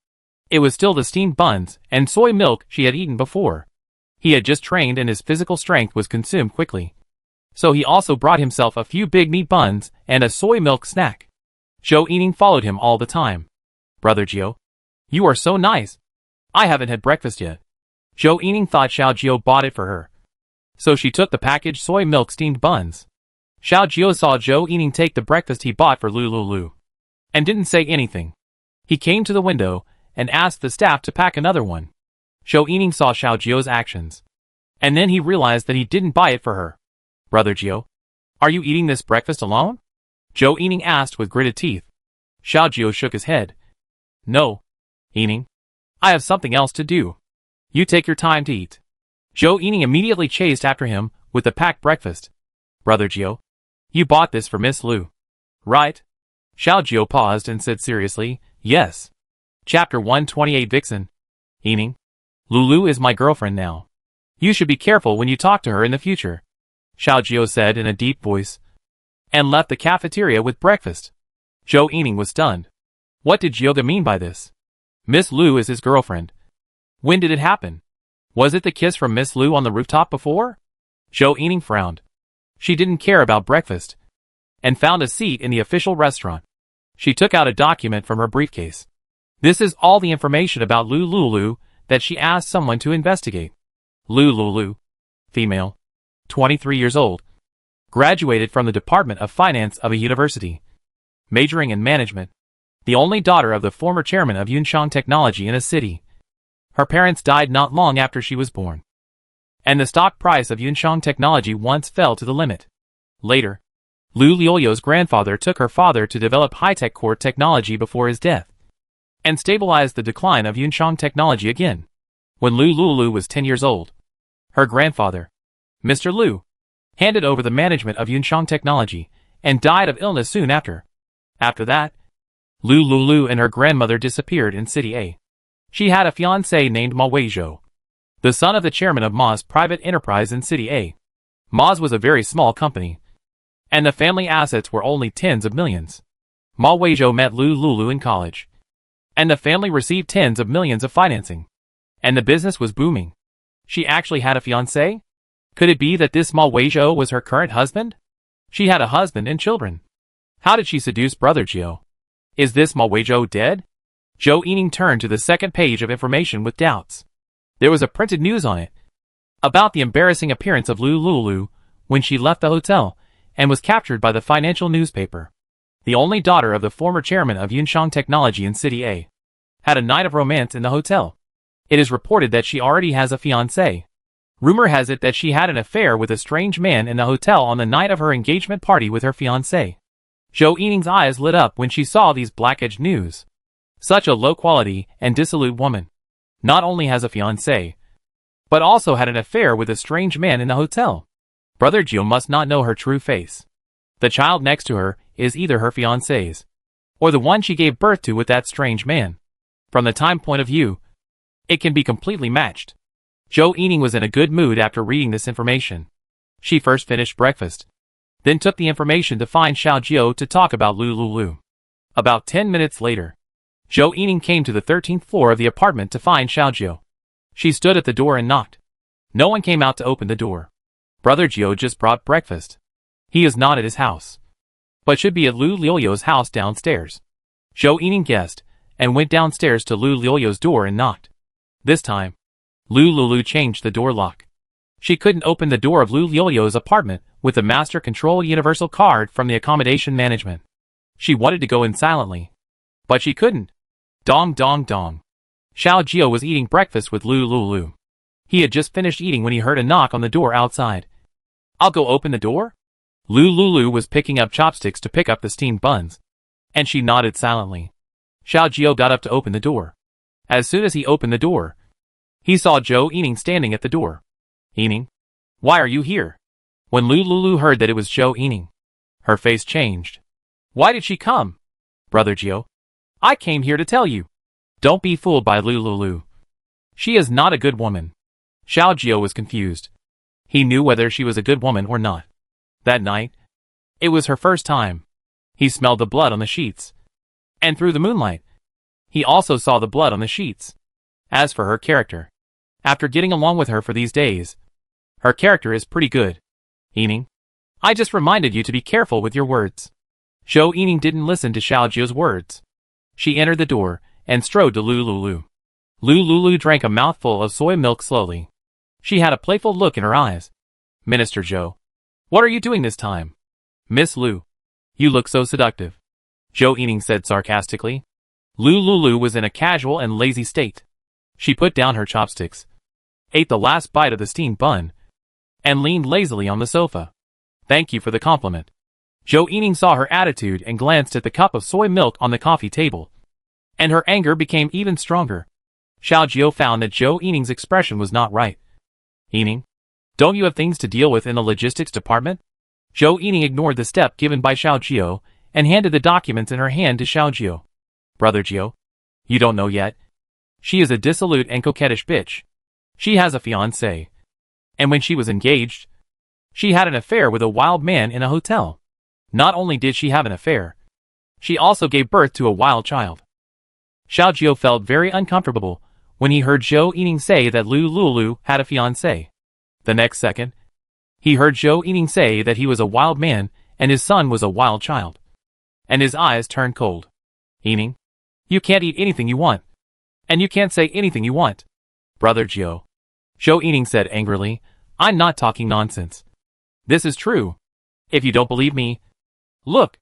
It was still the steamed buns and soy milk she had eaten before. He had just trained and his physical strength was consumed quickly. So he also brought himself a few big meat buns and a soy milk snack. Zhou Yining followed him all the time. Brother Jiu, you are so nice. I haven't had breakfast yet. Zhou Yining thought Xiaojiu bought it for her, so she took the packaged soy milk steamed buns. Xiaojiu saw Zhou Yining take the breakfast he bought for Lu Lulu, and didn't say anything. He came to the window and asked the staff to pack another one. Zhou Yining saw Xiaojiu's actions, and then he realized that he didn't buy it for her. Brother Jiu, are you eating this breakfast alone? Zhou Yining asked with gritted teeth. Xiaojiu shook his head. No, Yining. I have something else to do. You take your time to eat. Zhou Yining immediately chased after him with the packed breakfast. Brother Jiu, you bought this for Miss Lu, right? Xiaojiu paused and said seriously, yes. Chapter 128 Vixen. Yining, Lulu is my girlfriend now. You should be careful when you talk to her in the future, Xiaojiu said in a deep voice, and left the cafeteria with breakfast. Zhou Yining was stunned. What did Jiuge mean by this? Miss Lu is his girlfriend. When did it happen? Was it the kiss from Miss Lu on the rooftop before? Zhou Yining frowned. She didn't care about breakfast, and found a seat in the official restaurant. She took out a document from her briefcase. This is all the information about Lu Lulu that she asked someone to investigate. Lu Lulu, female, 23 years old, graduated from the Department of Finance of a university, majoring in management, the only daughter of the former chairman of Yunshang Technology in a city. Her parents died not long after she was born, and the stock price of Yunshang Technology once fell to the limit. Later, Lu Liuliu's grandfather took her father to develop high-tech core technology before his death, and stabilized the decline of Yunshang Technology again. When Lu Lulu was 10 years old, her grandfather, Mr. Lu, handed over the management of Yunshang Technology, and died of illness soon after. After that, Lu Lulu and her grandmother disappeared in City A. She had a fiancé named Ma Weizhou, the son of the chairman of Ma's private enterprise in City A. Ma's was a very small company, and the family assets were only tens of millions. Ma Weizhou met Lu Lulu in college, and the family received tens of millions of financing, and the business was booming. She actually had a fiancé? Could it be that this Ma Weizhou was her current husband? She had a husband and children. How did she seduce Brother Jiu? Is this Ma Weizhou dead? Zhou Yining turned to the second page of information with doubts. There was a printed news on it, about the embarrassing appearance of Lu Lulu when she left the hotel and was captured by the financial newspaper. The only daughter of the former chairman of Yunshang Technology in City A had a night of romance in the hotel. It is reported that she already has a fiancé. Rumor has it that she had an affair with a strange man in the hotel on the night of her engagement party with her fiancé. Zhou Yining's eyes lit up when she saw these black-edged news. Such a low-quality and dissolute woman not only has a fiancé, but also had an affair with a strange man in the hotel. Brother Jiu must not know her true face. The child next to her is either her fiancé's, or the one she gave birth to with that strange man. From the time point of view, it can be completely matched. Zhou Yining was in a good mood after reading this information. She first finished breakfast, then took the information to find Xiaojiu to talk about Lu Lulu. About 10 minutes later, Zhou Yining came to the 13th floor of the apartment to find Xiaojiu. She stood at the door and knocked. No one came out to open the door. Brother Jiu just brought breakfast. He is not at his house, but should be at Lu Liuliu's house downstairs. Zhou Yining guessed, and went downstairs to Lu Liuliu's door and knocked. This time, Lu Lulu changed the door lock. She couldn't open the door of Lu Liuliu's apartment with the Master Control Universal card from the accommodation management. She wanted to go in silently, but she couldn't. Dong dong dong. Xiaojiu was eating breakfast with Lu Lulu. He had just finished eating when he heard a knock on the door outside. I'll go open the door? Lulu was picking up chopsticks to pick up the steamed buns, and she nodded silently. Xiao Jiao got up to open the door. As soon as he opened the door, he saw Zhou Yining standing at the door. Yining, why are you here? When Lulu heard that it was Zhou Yining, her face changed. Why did she come? Brother Jiao, I came here to tell you. Don't be fooled by Lulu. She is not a good woman. Xiao Jiao was confused. He knew whether she was a good woman or not. That night, it was her first time. He smelled the blood on the sheets. And through the moonlight, he also saw the blood on the sheets. As for her character, after getting along with her for these days, her character is pretty good. Yining, I just reminded you to be careful with your words. Zhou Yining didn't listen to Xiao Jiao's words. She entered the door and strode to Lulu. Lulu drank a mouthful of soy milk slowly. She had a playful look in her eyes. Minister Zhou, what are you doing this time? Miss Lu, you look so seductive, Zhou Yining said sarcastically. Lulu was in a casual and lazy state. She put down her chopsticks, ate the last bite of the steamed bun, and leaned lazily on the sofa. Thank you for the compliment. Zhou Yining saw her attitude and glanced at the cup of soy milk on the coffee table, and her anger became even stronger. Xiao Jiao found that Zhou Yining's expression was not right. Yining, don't you have things to deal with in the logistics department? Zhou Yining ignored the step given by Xiao Jiao and handed the documents in her hand to Xiao Jiao. Brother Jiao, you don't know yet. She is a dissolute and coquettish bitch. She has a fiancé. And when she was engaged, she had an affair with a wild man in a hotel. Not only did she have an affair, she also gave birth to a wild child. Xiao Jiao felt very uncomfortable when he heard Zhou Yining say that Lulu had a fiancé. The next second, he heard Zhou Yining say that he was a wild man and his son was a wild child. And his eyes turned cold. Yining, you can't eat anything you want. And you can't say anything you want. Brother Jiao, Zhou Yining said angrily, I'm not talking nonsense. This is true. If you don't believe me, look.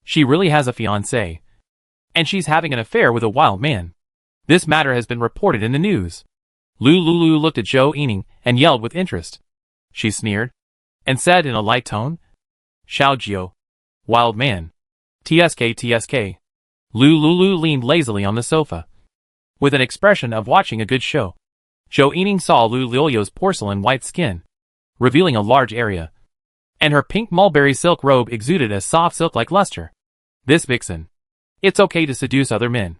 She really has a fiancé. And she's having an affair with a wild man. This matter has been reported in the news. Lulu looked at Zhou Yining and yelled with interest. She sneered and said in a light tone, Xiao Jiao, wild man. TSK. Lulu leaned lazily on the sofa, with an expression of watching a good show. Zhou Yining saw Lulu's porcelain white skin, revealing a large area, and her pink mulberry silk robe exuded a soft silk-like luster. This vixen. It's okay to seduce other men,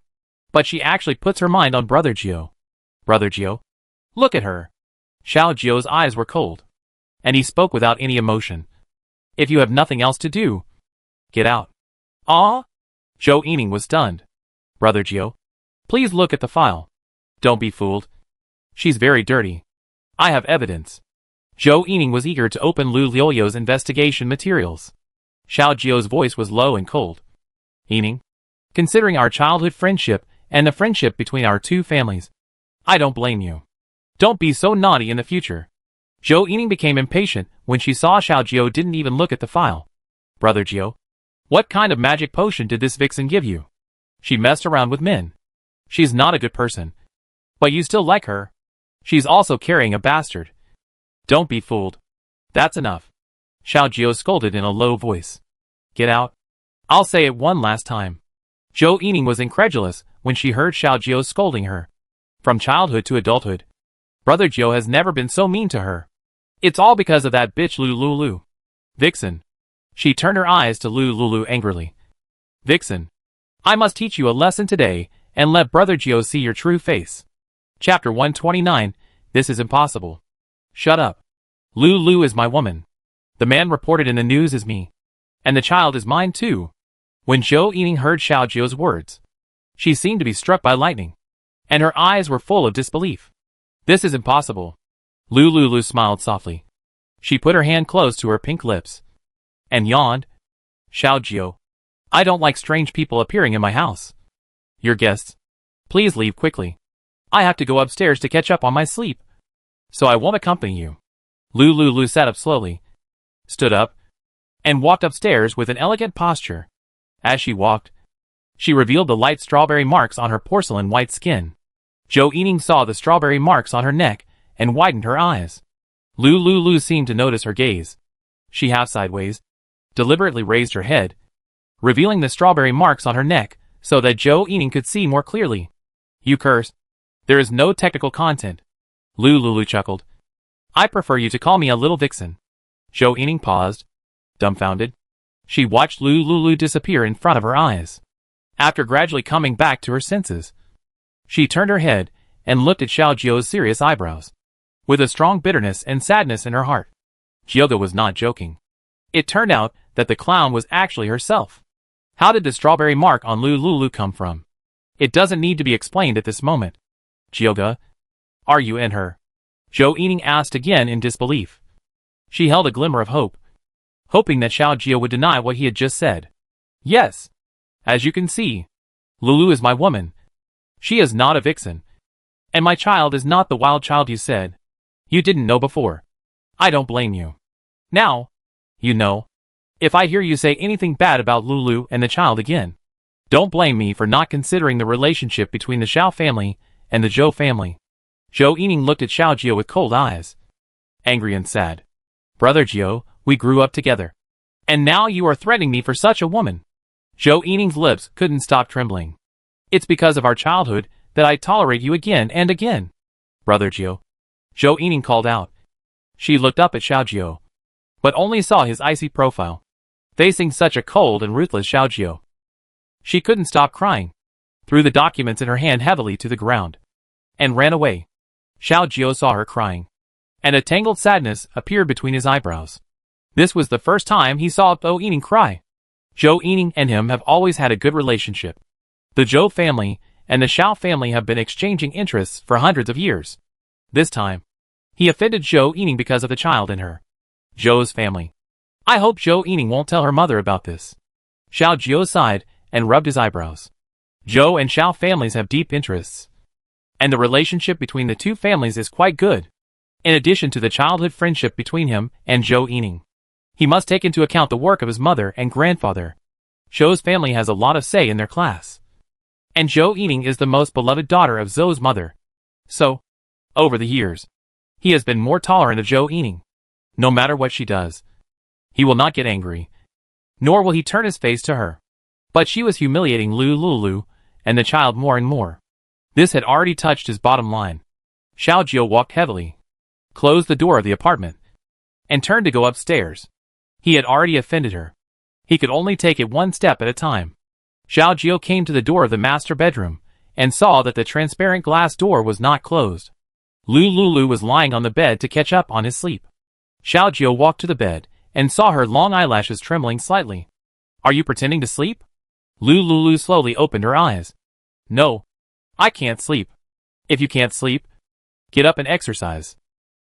but she actually puts her mind on Brother Jiao. Brother Jiao, look at her. Xiao Jiao's eyes were cold, and he spoke without any emotion. If you have nothing else to do, get out. Ah? Zhou Yining was stunned. Brother Jiao, please look at the file. Don't be fooled. She's very dirty. I have evidence. Zhou Yining was eager to open Lulu's investigation materials. Xiao Jiao's voice was low and cold. Yining, considering our childhood friendship and the friendship between our two families, I don't blame you. Don't be so naughty in the future. Zhou Yining became impatient when she saw Xiao Jiao didn't even look at the file. Brother Jiao, what kind of magic potion did this vixen give you? She messed around with men. She's not a good person. But you still like her. She's also carrying a bastard. Don't be fooled. That's enough. Xiao Jiao scolded in a low voice. Get out. I'll say it one last time. Zhou Yining was incredulous when she heard Xiao Jiao scolding her. From childhood to adulthood, Brother Jiao has never been so mean to her. It's all because of that bitch Lulu. Vixen. She turned her eyes to Lulu angrily. Vixen. I must teach you a lesson today and let Brother Jiao see your true face. Chapter 129, This is impossible. Shut up. Lulu is my woman. The man reported in the news is me. And the child is mine too. When Zhou Yining heard Xiao Jiao's words, she seemed to be struck by lightning, and her eyes were full of disbelief. This is impossible. Lulu smiled softly. She put her hand close to her pink lips and yawned. Xiao Jiao, I don't like strange people appearing in my house. Your guests. Please leave quickly. I have to go upstairs to catch up on my sleep, so I won't accompany you. Lulu sat up slowly, stood up, and walked upstairs with an elegant posture. As she walked, she revealed the light strawberry marks on her porcelain white skin. Zhou Yining saw the strawberry marks on her neck and widened her eyes. Lulu seemed to notice her gaze. She half sideways deliberately raised her head, revealing the strawberry marks on her neck so that Zhou Yining could see more clearly. You curse. There is no technical content. Lulu chuckled. I prefer you to call me a little vixen. Zhou Yining paused, dumbfounded. She watched Lulu disappear in front of her eyes. After gradually coming back to her senses, she turned her head and looked at Xiao Jiu's serious eyebrows, with a strong bitterness and sadness in her heart. Jiuge was not joking. It turned out that the clown was actually herself. How did the strawberry mark on Lulu come from? It doesn't need to be explained at this moment. Jiuge, are you in her? Zhou Yining asked again in disbelief. She held a glimmer of hope, hoping that Xiao Jiu would deny what he had just said. Yes. As you can see, Lulu is my woman. She is not a vixen. And my child is not the wild child you said. You didn't know before. I don't blame you. Now, you know, if I hear you say anything bad about Lulu and the child again, don't blame me for not considering the relationship between the Xiao family and the Zhou family. Zhou Yining looked at Xiao Jiu with cold eyes, angry and sad. Brother Jiu, we grew up together. And now you are threatening me for such a woman. Zhou Yining's lips couldn't stop trembling. It's because of our childhood that I tolerate you again and again. Brother Jiu. Zhou Yining called out. She looked up at Xiao Jiu, but only saw his icy profile, facing such a cold and ruthless Xiao Jiu. She couldn't stop crying, threw the documents in her hand heavily to the ground, and ran away. Xiao Jiu saw her crying, and a tangled sadness appeared between his eyebrows. This was the first time he saw Zhou Yining cry. Zhou Yining and him have always had a good relationship. The Zhou family and the Xiao family have been exchanging interests for hundreds of years. This time, he offended Zhou Yining because of the child in her. Zhou's family. I hope Zhou Yining won't tell her mother about this. Xiao Jiu sighed and rubbed his eyebrows. Zhou and Xiao families have deep interests, and the relationship between the two families is quite good. In addition to the childhood friendship between him and Zhou Yining, he must take into account the work of his mother and grandfather. Zhou's family has a lot of say in their class, and Zhou Yining is the most beloved daughter of Zhou's mother. So, over the years, he has been more tolerant of Zhou Yining. No matter what she does, he will not get angry, nor will he turn his face to her. But she was humiliating Lulu and the child more and more. This had already touched his bottom line. Xiao Jiu walked heavily, closed the door of the apartment, and turned to go upstairs. He had already offended her. He could only take it one step at a time. Xiao Jiu came to the door of the master bedroom, and saw that the transparent glass door was not closed. Lulu was lying on the bed to catch up on his sleep. Xiao Jiu walked to the bed, and saw her long eyelashes trembling slightly. Are you pretending to sleep? Lulu slowly opened her eyes. No. I can't sleep. If you can't sleep, get up and exercise.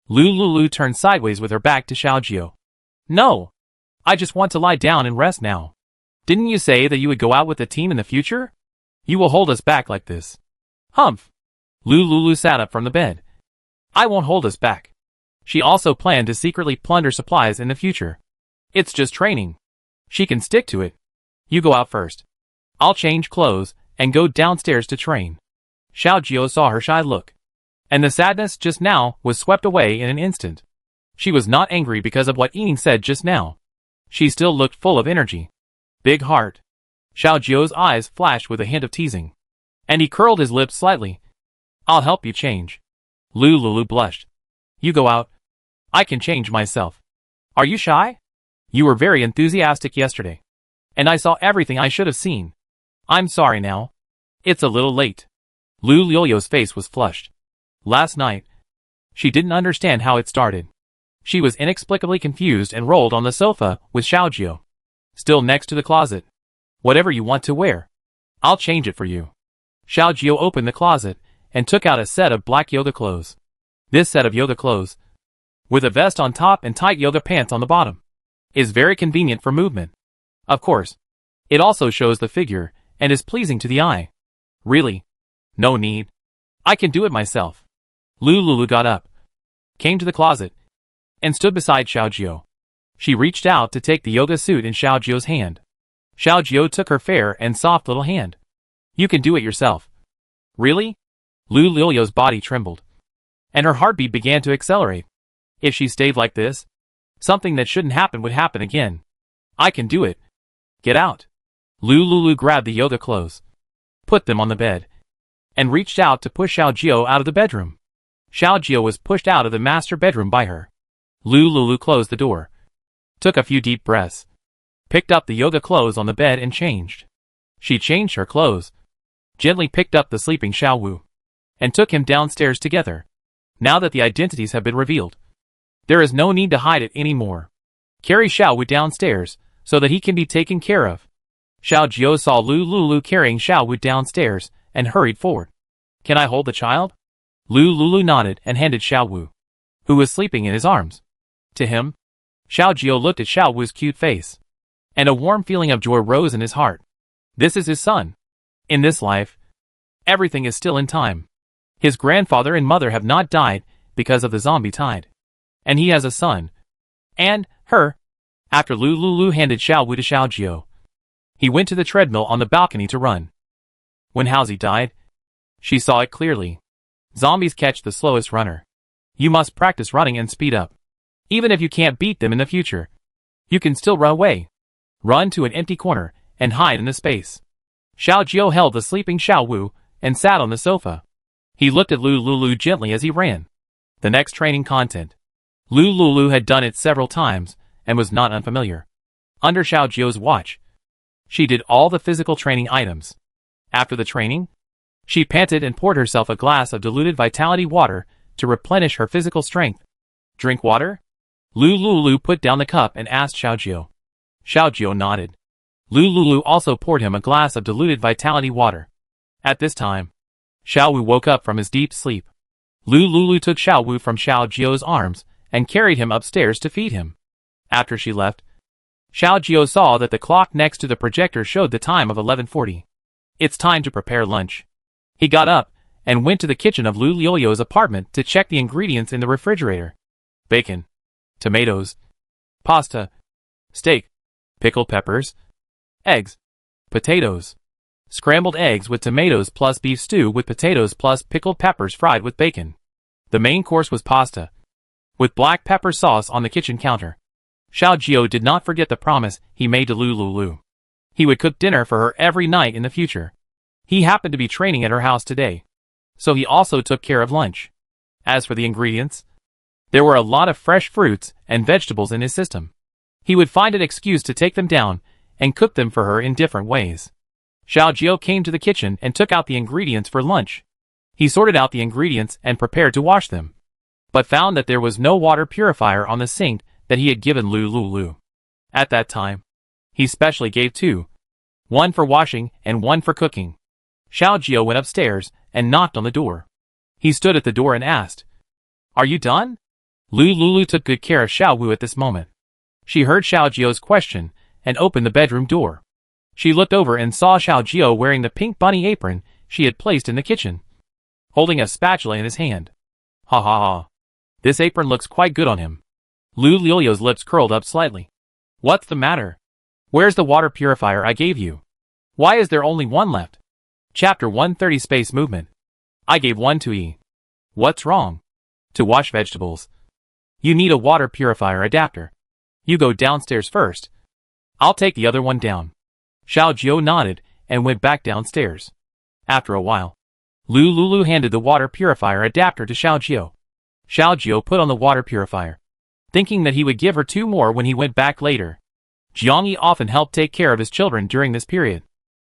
Lulu turned sideways with her back to Xiao Jiu. No. I just want to lie down and rest now. Didn't you say that you would go out with the team in the future? You will hold us back like this. Humph. Lulu sat up from the bed. I won't hold us back. She also planned to secretly plunder supplies in the future. It's just training. She can stick to it. You go out first. I'll change clothes and go downstairs to train. Xiao Jiu saw her shy look, and the sadness just now was swept away in an instant. She was not angry because of what Yining said just now. She still looked full of energy. Big heart. Xiao Jiu's eyes flashed with a hint of teasing, and he curled his lips slightly. I'll help you change. Lulu blushed. You go out. I can change myself. Are you shy? You were very enthusiastic yesterday, and I saw everything I should have seen. I'm sorry now. It's a little late. Lulu's face was flushed. Last night, she didn't understand how it started. She was inexplicably confused and rolled on the sofa with Xiao Jiu, still next to the closet. Whatever you want to wear, I'll change it for you. Xiao Jiu opened the closet and took out a set of black yoga clothes. This set of yoga clothes, with a vest on top and tight yoga pants on the bottom, is very convenient for movement. Of course, it also shows the figure and is pleasing to the eye. Really? No need. I can do it myself. Lulu got up, came to the closet, and stood beside Xiao Jiu. She reached out to take the yoga suit in Xiao Jiu's hand. Xiao Jiu took her fair and soft little hand. You can do it yourself. Really? Lulu's body trembled, and her heartbeat began to accelerate. If she stayed like this, something that shouldn't happen would happen again. I can do it. Get out. Lulu grabbed the yoga clothes, put them on the bed, and reached out to push Xiaojio out of the bedroom. Xiaojio was pushed out of the master bedroom by her. Lulu closed the door, took a few deep breaths, picked up the yoga clothes on the bed and changed. She changed her clothes, gently picked up the sleeping Xiaowu, and took him downstairs together. Now that the identities have been revealed, there is no need to hide it anymore. Carry Xiaowu downstairs, so that he can be taken care of. Xiaojio saw Lulu carrying Xiaowu downstairs, and hurried forward. Can I hold the child? Lulu nodded and handed Xiaowu, who was sleeping in his arms, to him. Xiaojio looked at Xiaowu's cute face, and a warm feeling of joy rose in his heart. This is his son. In this life, everything is still in time. His grandfather and mother have not died because of the zombie tide. And he has a son. And her. After Lulu handed Xiaowu to Xiaojio, he went to the treadmill on the balcony to run. When Haozi died, she saw it clearly. Zombies catch the slowest runner. You must practice running and speed up. Even if you can't beat them in the future, you can still run away. Run to an empty corner and hide in the space. Xiaojio held the sleeping Xiaowu and sat on the sofa. He looked at Lulu gently as he ran. The next training content. Lulu had done it several times and was not unfamiliar. Under Xiaojio's watch, she did all the physical training items. After the training, she panted and poured herself a glass of diluted vitality water to replenish her physical strength. Drink water? Lulu put down the cup and asked Xiaojio. Xiaojio nodded. Lulu also poured him a glass of diluted vitality water. At this time, Xiaowu woke up from his deep sleep. Lulu took Xiaowu from Xiaojio's arms and carried him upstairs to feed him. After she left, Xiaojio saw that the clock next to the projector showed the time of 11:40. It's time to prepare lunch. He got up and went to the kitchen of Lulu's apartment to check the ingredients in the refrigerator. Bacon, tomatoes, pasta, steak, pickled peppers, eggs, potatoes, scrambled eggs with tomatoes plus beef stew with potatoes plus pickled peppers fried with bacon. The main course was pasta, with black pepper sauce on the kitchen counter. Xiaojio did not forget the promise he made to Lulu. He would cook dinner for her every night in the future. He happened to be training at her house today, so he also took care of lunch. As for the ingredients, there were a lot of fresh fruits and vegetables in his system. He would find an excuse to take them down and cook them for her in different ways. Xiaojio came to the kitchen and took out the ingredients for lunch. He sorted out the ingredients and prepared to wash them, but found that there was no water purifier on the sink that he had given Lulu. At that time, he specially gave two, one for washing and one for cooking. Xiaojio went upstairs and knocked on the door. He stood at the door and asked, "Are you done?" Lulu took good care of Xiaowu at this moment. She heard Xiaojio's question and opened the bedroom door. She looked over and saw Xiaojio wearing the pink bunny apron she had placed in the kitchen, holding a spatula in his hand. Ha ha ha. This apron looks quite good on him. Lulu's lips curled up slightly. What's the matter? Where's the water purifier I gave you? Why is there only one left? Chapter 130 Space Movement. I gave one to E. What's wrong? To wash vegetables. You need a water purifier adapter. You go downstairs first. I'll take the other one down. Xiaojio nodded and went back downstairs. After a while, Lulu handed the water purifier adapter to Xiaojio. Xiaojio put on the water purifier, thinking that he would give her two more when he went back later. Jiangyi often helped take care of his children during this period,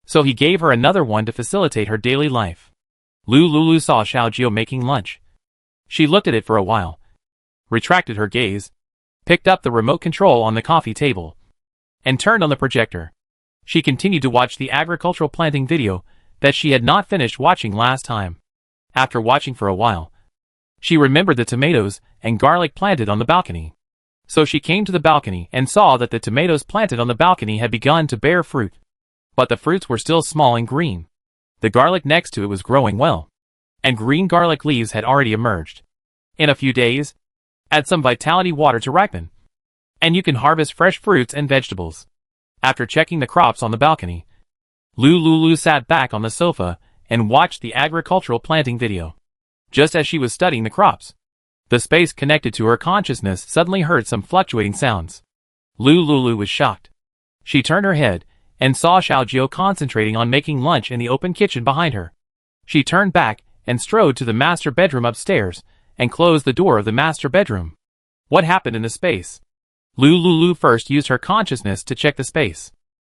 so he gave her another one to facilitate her daily life. Lulu saw Xiaojio making lunch. She looked at it for a while, retracted her gaze, picked up the remote control on the coffee table, and turned on the projector. She continued to watch the agricultural planting video that she had not finished watching last time. After watching for a while, she remembered the tomatoes and garlic planted on the balcony. So she came to the balcony and saw that the tomatoes planted on the balcony had begun to bear fruit. But the fruits were still small and green. The garlic next to it was growing well, and green garlic leaves had already emerged. In a few days, add some vitality water to ripen, and you can harvest fresh fruits and vegetables. After checking the crops on the balcony, Lulu sat back on the sofa and watched the agricultural planting video. Just as she was studying the crops, the space connected to her consciousness suddenly heard some fluctuating sounds. Lulu was shocked. She turned her head and saw Xiaojiu concentrating on making lunch in the open kitchen behind her. She turned back and strode to the master bedroom upstairs and closed the door of the master bedroom. What happened in the space? Lulu first used her consciousness to check the space.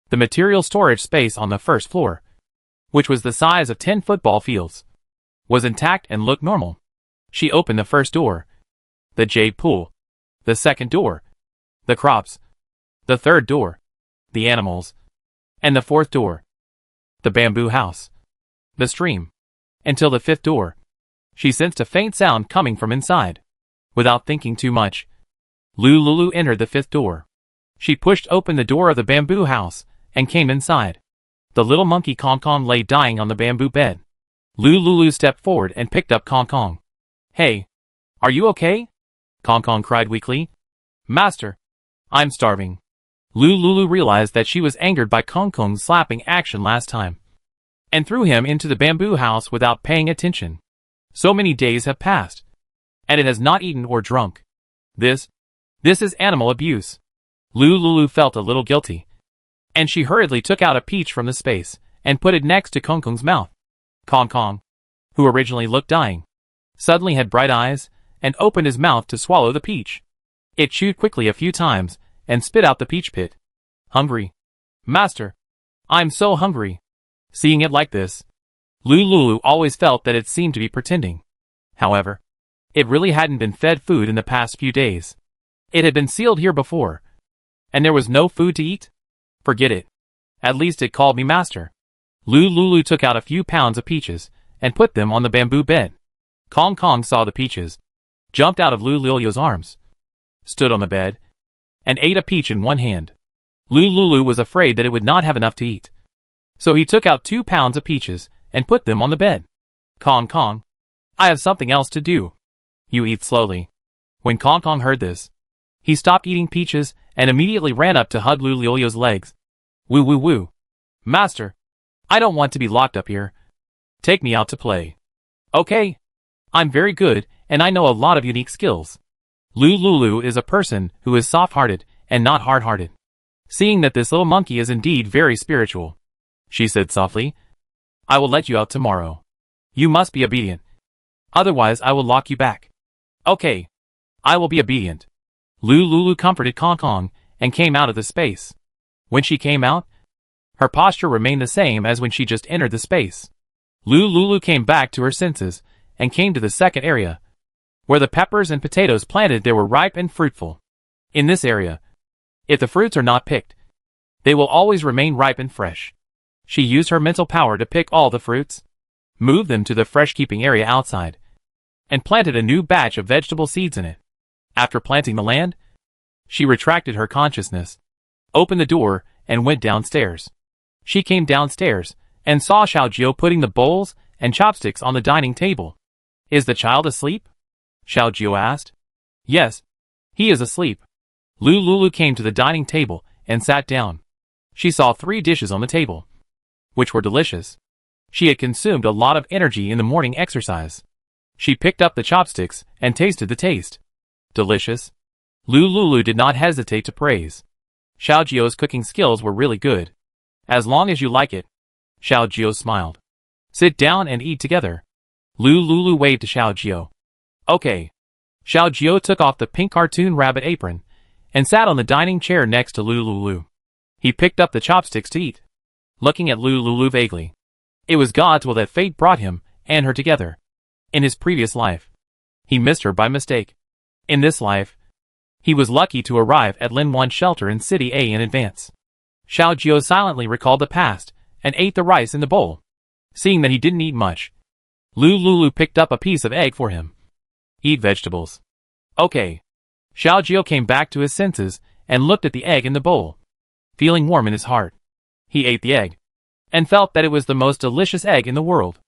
The material storage space on the first floor, which was the size of 10 football fields, was intact and looked normal. She opened the first door, the jade pool, the second door, the crops, the third door, the animals, and the fourth door, the bamboo house, the stream, until the fifth door. She sensed a faint sound coming from inside. Without thinking too much, Lulu entered the fifth door. She pushed open the door of the bamboo house and came inside. The little monkey Kong Kong lay dying on the bamboo bed. Lulu stepped forward and picked up Kong Kong. "Hey, are you okay?" Kong Kong cried weakly. "Master, I'm starving." Lulu realized that she was angered by Kong Kong's slapping action last time, and threw him into the bamboo house without paying attention. So many days have passed, and it has not eaten or drunk. This is animal abuse. Lulu felt a little guilty, and she hurriedly took out a peach from the space and put it next to Kong Kong's mouth. Kong Kong, who originally looked dying, suddenly had bright eyes and opened his mouth to swallow the peach. It chewed quickly a few times and spit out the peach pit. "Hungry. Master, I'm so hungry." Seeing it like this, Lulu always felt that it seemed to be pretending. However, it really hadn't been fed food in the past few days. It had been sealed here before, and there was no food to eat? Forget it. At least it called me master. Lulu took out a few pounds of peaches and put them on the bamboo bed. Kong Kong saw the peaches, jumped out of Lulu's arms, stood on the bed, and ate a peach in one hand. Lulu was afraid that it would not have enough to eat, so he took out 2 pounds of peaches and put them on the bed. "Kong Kong, I have something else to do. You eat slowly." When Kong Kong heard this, he stopped eating peaches and immediately ran up to hug Lulu's legs. "Woo woo woo. Master, I don't want to be locked up here. Take me out to play." "Okay. I'm very good and I know a lot of unique skills." Lulu is a person who is soft-hearted and not hard-hearted. Seeing that this little monkey is indeed very spiritual, she said softly, "I will let you out tomorrow. You must be obedient. Otherwise I will lock you back." "Okay. I will be obedient." Lulu comforted Kong Kong and came out of the space. When she came out, her posture remained the same as when she just entered the space. Lulu came back to her senses and came to the second area, where the peppers and potatoes planted there were ripe and fruitful. In this area, if the fruits are not picked, they will always remain ripe and fresh. She used her mental power to pick all the fruits, moved them to the fresh-keeping area outside, and planted a new batch of vegetable seeds in it. After planting the land, she retracted her consciousness, opened the door, and went downstairs. She came downstairs and saw Xiaojiu putting the bowls and chopsticks on the dining table. "Is the child asleep?" Xiaojiu asked. "Yes, he is asleep." Lulu came to the dining table and sat down. She saw 3 dishes on the table, which were delicious. She had consumed a lot of energy in the morning exercise. She picked up the chopsticks and tasted the taste. Delicious. Lulu did not hesitate to praise. Xiaojiu's cooking skills were really good. "As long as you like it." Xiaojiu smiled. "Sit down and eat together." Lulu waved to Xiaojiu. "Okay." Xiaojiu took off the pink cartoon rabbit apron and sat on the dining chair next to Lulu. He picked up the chopsticks to eat, looking at Lulu vaguely. It was God's will that fate brought him and her together. In his previous life, he missed her by mistake. In this life, he was lucky to arrive at Linwan's shelter in City A in advance. Xiaojiu silently recalled the past and ate the rice in the bowl. Seeing that he didn't eat much, Lulu picked up a piece of egg for him. "Eat vegetables." "Okay." Xiaojiu came back to his senses and looked at the egg in the bowl. Feeling warm in his heart, he ate the egg, and felt that it was the most delicious egg in the world.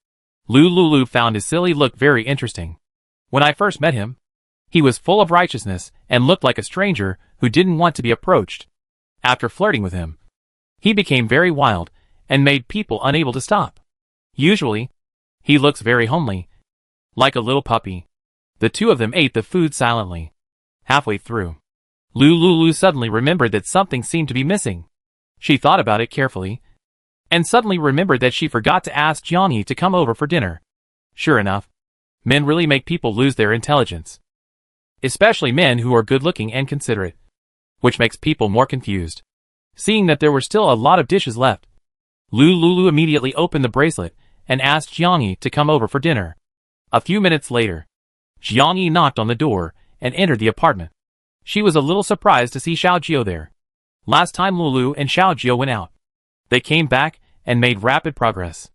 Lulu found his silly look very interesting. When I first met him, he was full of righteousness and looked like a stranger who didn't want to be approached. After flirting with him, he became very wild and made people unable to stop. Usually, he looks very homely, like a little puppy. The two of them ate the food silently. Halfway through, Lulu suddenly remembered that something seemed to be missing. She thought about it carefully, and suddenly remembered that she forgot to ask Jiang to come over for dinner. Sure enough, men really make people lose their intelligence. Especially men who are good-looking and considerate. Which makes people more confused. Seeing that there were still a lot of dishes left, Lulu immediately opened the bracelet and asked Jiang to come over for dinner. A few minutes later, Jiang knocked on the door and entered the apartment. She was a little surprised to see Xiaojio there. Last time Lulu and Xiaojio went out, they came back and made rapid progress.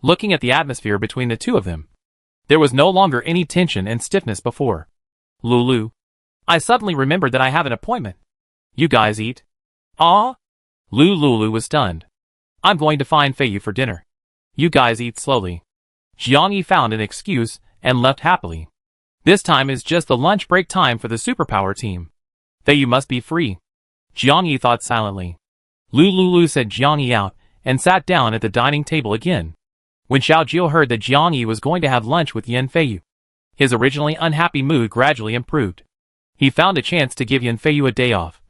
Looking at the atmosphere between the two of them, there was no longer any tension and stiffness before. Lulu, I suddenly remembered that I have an appointment. You guys eat? Ah? Lulu was stunned. I'm going to find Feiyu for dinner. You guys eat slowly. Jiang found an excuse and left happily. This time is just the lunch break time for the superpower team. Feiyu must be free. Jiang thought silently. Lulu said Jiang out and sat down at the dining table again. When Xiaojio heard that Jiang was going to have lunch with Yan Feiyu, his originally unhappy mood gradually improved. He found a chance to give Yan Feiyu a day off,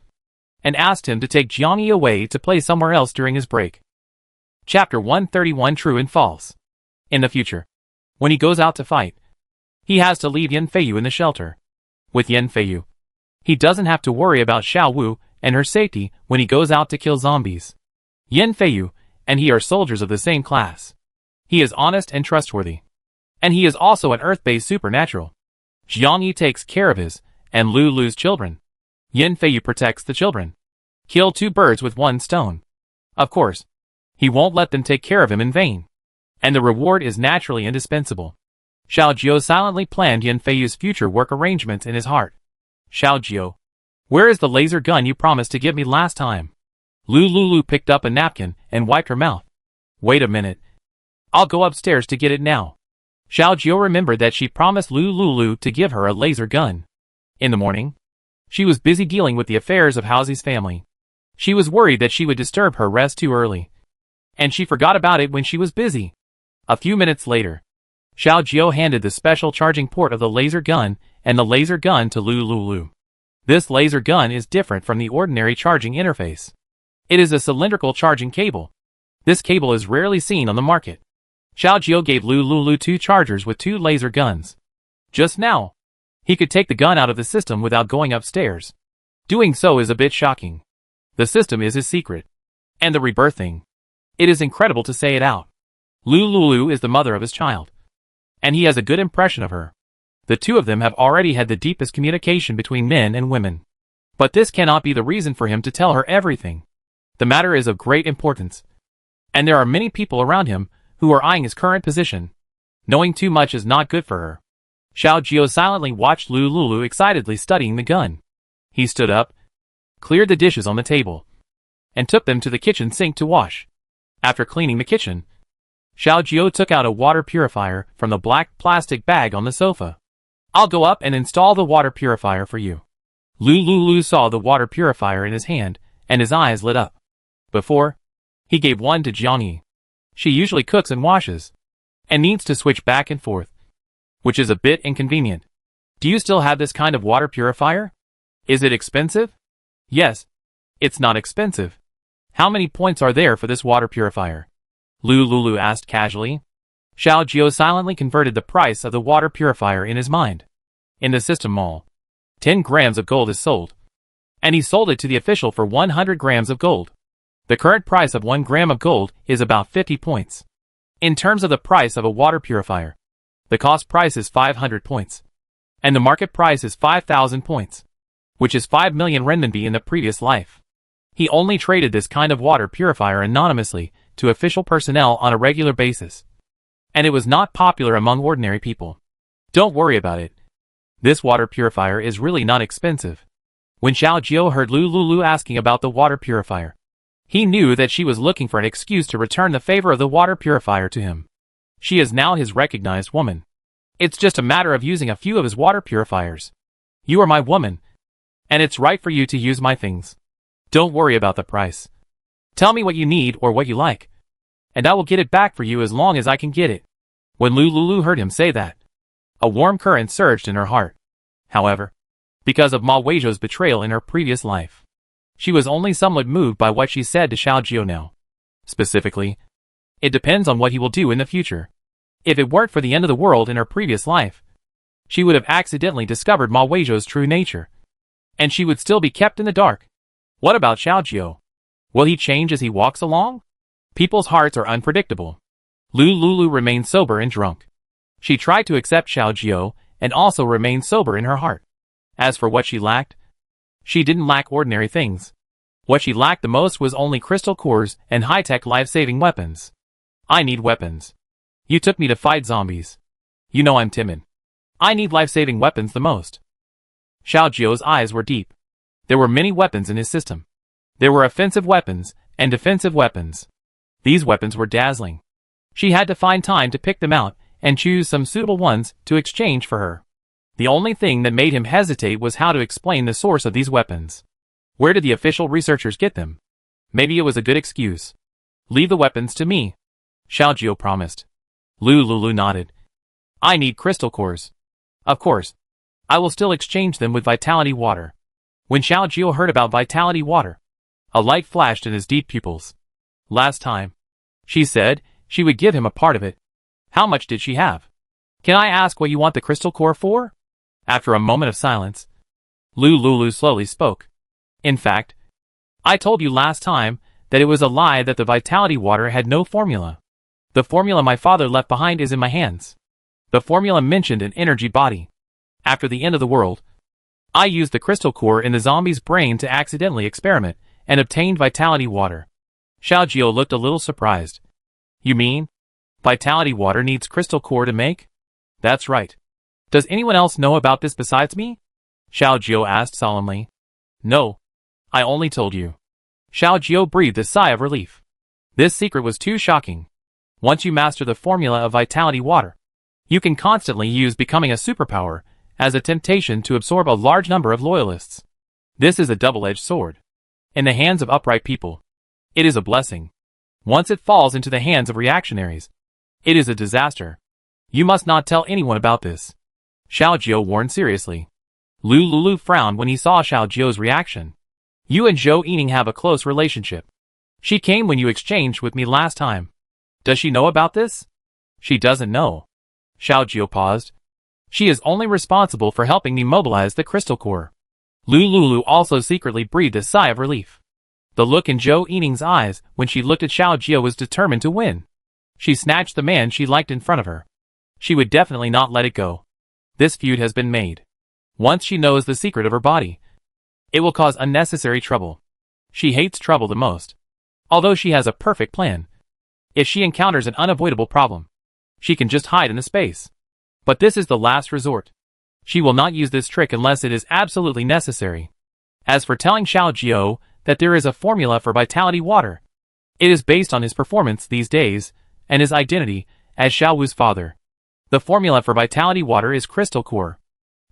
and asked him to take Jiang away to play somewhere else during his break. Chapter 131 True and False. In the future, when he goes out to fight, he has to leave Yan Feiyu in the shelter. With Yan Feiyu, he doesn't have to worry about Xiao Wu and her safety when he goes out to kill zombies. Yan Feiyu and he are soldiers of the same class. He is honest and trustworthy. And he is also an Earth-based supernatural. Jiang takes care of his and Lulu's children. Yan Feiyu protects the children. Kill two birds with one stone. Of course, he won't let them take care of him in vain. And the reward is naturally indispensable. Xiaojio silently planned Yan Feiyu's future work arrangements in his heart. Xiaojio, where is the laser gun you promised to give me last time? Lulu picked up a napkin and wiped her mouth. Wait a minute. I'll go upstairs to get it now. Xiaojio remembered that she promised Lulu to give her a laser gun. In the morning, she was busy dealing with the affairs of Haozi's family. She was worried that she would disturb her rest too early, and she forgot about it when she was busy. A few minutes later, Xiaojio handed the special charging port of the laser gun and the laser gun to Lulu. This laser gun is different from the ordinary charging interface. It is a cylindrical charging cable. This cable is rarely seen on the market. Xiaojio gave Lulu two chargers with two laser guns. Just now, he could take the gun out of the system without going upstairs. Doing so is a bit shocking. The system is his secret. And the rebirth thing. It is incredible to say it out. Lulu is the mother of his child. And he has a good impression of her. The two of them have already had the deepest communication between men and women. But this cannot be the reason for him to tell her everything. The matter is of great importance. And there are many people around him who are eyeing his current position. Knowing too much is not good for her. Xiaojio silently watched Lulu excitedly studying the gun. He stood up, cleared the dishes on the table, and took them to the kitchen sink to wash. After cleaning the kitchen, Xiaojio took out a water purifier from the black plastic bag on the sofa. I'll go up and install the water purifier for you. Lulu saw the water purifier in his hand, and his eyes lit up. Before, he gave one to Jiang. She usually cooks and washes, and needs to switch back and forth, which is a bit inconvenient. Do you still have this kind of water purifier? Is it expensive? Yes, it's not expensive. How many points are there for this water purifier? Lulu asked casually. Xiaojio silently converted the price of the water purifier in his mind. In the system mall, 10 grams of gold is sold, and he sold it to the official for 100 grams of gold. The current price of 1 gram of gold is about 50 points. In terms of the price of a water purifier, the cost price is 500 points, and the market price is 5,000 points, which is 5 million renminbi in the previous life. He only traded this kind of water purifier anonymously to official personnel on a regular basis, and it was not popular among ordinary people. Don't worry about it. This water purifier is really not expensive. When Xiaojio heard Lulu asking about the water purifier, he knew that she was looking for an excuse to return the favor of the water purifier to him. She is now his recognized woman. It's just a matter of using a few of his water purifiers. You are my woman, and it's right for you to use my things. Don't worry about the price. Tell me what you need or what you like, and I will get it back for you as long as I can get it. When Lulu heard him say that, a warm current surged in her heart. However, because of Ma Weizhou's betrayal in her previous life, She was only somewhat moved by what she said to Xiao Jiao now. Specifically, it depends on what he will do in the future. If it weren't for the end of the world in her previous life, she would have accidentally discovered Ma Weizhou's true nature, and she would still be kept in the dark. What about Xiao Jiao? Will he change as he walks along? People's hearts are unpredictable. Lu Lulu remained sober and drunk. She tried to accept Xiao Jiao and also remained sober in her heart. As for what she lacked, she didn't lack ordinary things. What she lacked the most was only crystal cores and high-tech life-saving weapons. I need weapons. You took me to fight zombies. You know I'm timid. I need life-saving weapons the most. Xiao Jiao's eyes were deep. There were many weapons in his system. There were offensive weapons and defensive weapons. These weapons were dazzling. She had to find time to pick them out and choose some suitable ones to exchange for her. The only thing that made him hesitate was how to explain the source of these weapons. Where did the official researchers get them? Maybe it was a good excuse. Leave the weapons to me, Xiao Jiao promised. Lu Lulu nodded. I need crystal cores. Of course. I will still exchange them with vitality water. When Xiao Jiao heard about vitality water, a light flashed in his deep pupils. Last time, she said she would give him a part of it. How much did she have? Can I ask what you want the crystal core for? After a moment of silence, Lu Lulu slowly spoke. In fact, I told you last time that it was a lie that the vitality water had no formula. The formula my father left behind is in my hands. The formula mentioned an energy body. After the end of the world, I used the crystal core in the zombie's brain to accidentally experiment and obtained vitality water. Xiao Jiao looked a little surprised. You mean, vitality water needs crystal core to make? That's right. Does anyone else know about this besides me? Xiao Jiao asked solemnly. No. I only told you. Xiao Jiao breathed a sigh of relief. This secret was too shocking. Once you master the formula of vitality water, you can constantly use becoming a superpower as a temptation to absorb a large number of loyalists. This is a double-edged sword. In the hands of upright people, it is a blessing. Once it falls into the hands of reactionaries, it is a disaster. You must not tell anyone about this, Xiao Jiao warned seriously. Lu Lulu frowned when he saw Xiao Jiao's reaction. You and Zhou Yining have a close relationship. She came when you exchanged with me last time. Does she know about this? She doesn't know. Xiao Jiao paused. She is only responsible for helping me mobilize the crystal core. Lu Lulu also secretly breathed a sigh of relief. The look in Zhou Yining's eyes when she looked at Xiao Jiao was determined to win. She snatched the man she liked in front of her. She would definitely not let it go. This feud has been made. Once she knows the secret of her body, it will cause unnecessary trouble. She hates trouble the most. Although she has a perfect plan. If she encounters an unavoidable problem, she can just hide in the space. But this is the last resort. She will not use this trick unless it is absolutely necessary. As for telling Xiao Jiao that there is a formula for vitality water, it is based on his performance these days and his identity as Xiao Wu's father. The formula for vitality water is crystal core.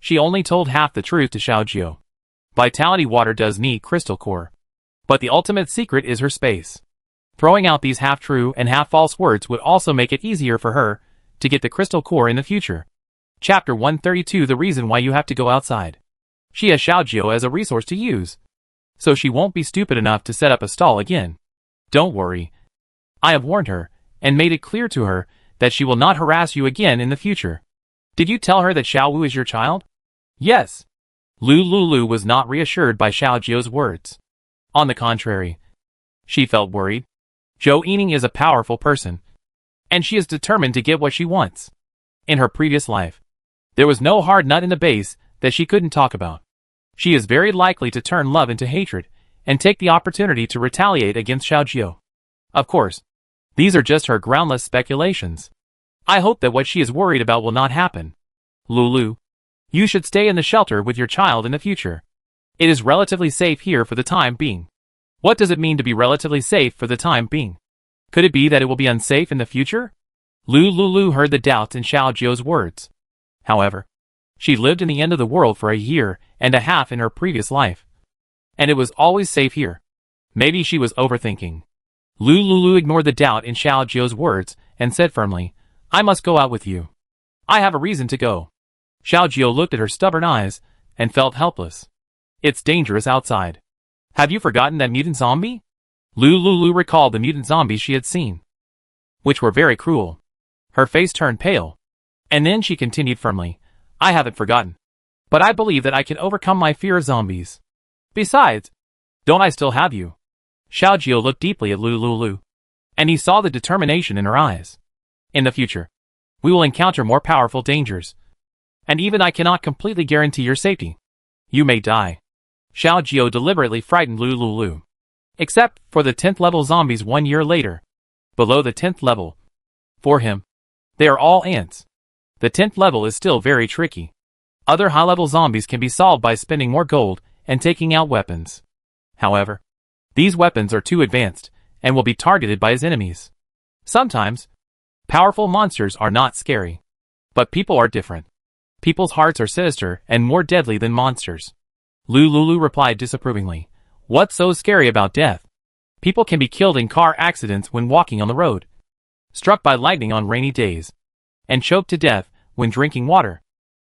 She only told half the truth to Xiao Jiao. Vitality water does need crystal core. But the ultimate secret is her space. Throwing out these half-true and half-false words would also make it easier for her to get the crystal core in the future. Chapter 132 The reason why you have to go outside. She has Xiao Jiao as a resource to use, so she won't be stupid enough to set up a stall again. Don't worry. I have warned her, and made it clear to her that she will not harass you again in the future. Did you tell her that Xiao Wu is your child? Yes. Lu Lulu was not reassured by Xiao Jiao's words. On the contrary, she felt worried. Zhou Yining is a powerful person, and she is determined to get what she wants. In her previous life, there was no hard nut in the base that she couldn't talk about. She is very likely to turn love into hatred, and take the opportunity to retaliate against Xiao Jiao. Of course, these are just her groundless speculations. I hope that what she is worried about will not happen. Lulu, you should stay in the shelter with your child in the future. It is relatively safe here for the time being. What does it mean to be relatively safe for the time being? Could it be that it will be unsafe in the future? Lu Lulu heard the doubts in Xiao Jiao's words. However, she lived in the end of the world for a year and a half in her previous life, and it was always safe here. Maybe she was overthinking. Lu Lulu ignored the doubt in Xiao Jiao's words and said firmly, I must go out with you. I have a reason to go. Xiao Jiao looked at her stubborn eyes and felt helpless. It's dangerous outside. Have you forgotten that mutant zombie? Lulu recalled the mutant zombies she had seen, which were very cruel. Her face turned pale. And then she continued firmly, I haven't forgotten. But I believe that I can overcome my fear of zombies. Besides, don't I still have you? Xiaojio looked deeply at Lulu, and he saw the determination in her eyes. In the future, we will encounter more powerful dangers. And even I cannot completely guarantee your safety. You may die. Xiaojio deliberately frightened Lulu. Except for the 10th level zombies 1 year later. Below the 10th level. For him, they are all ants. The 10th level is still very tricky. Other high-level zombies can be solved by spending more gold and taking out weapons. However, these weapons are too advanced and will be targeted by his enemies. Sometimes, powerful monsters are not scary. But people are different. People's hearts are sinister and more deadly than monsters. Lulu replied disapprovingly. What's so scary about death? People can be killed in car accidents when walking on the road, struck by lightning on rainy days, and choked to death when drinking water.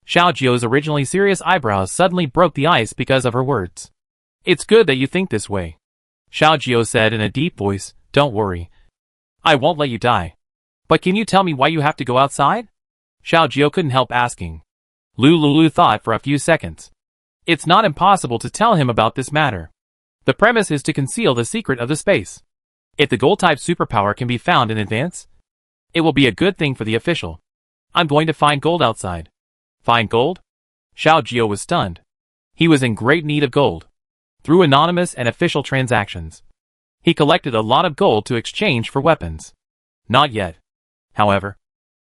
Xiaojio's originally serious eyebrows suddenly broke the ice because of her words. It's good that you think this way, Xiaojio said in a deep voice. Don't worry. I won't let you die. But can you tell me why you have to go outside? Xiaojio couldn't help asking. Lulu thought for a few seconds. It's not impossible to tell him about this matter. The premise is to conceal the secret of the space. If the gold-type superpower can be found in advance, it will be a good thing for the official. I'm going to find gold outside. Find gold? Xiaojio was stunned. He was in great need of gold. Through anonymous and official transactions, he collected a lot of gold to exchange for weapons. Not yet. However,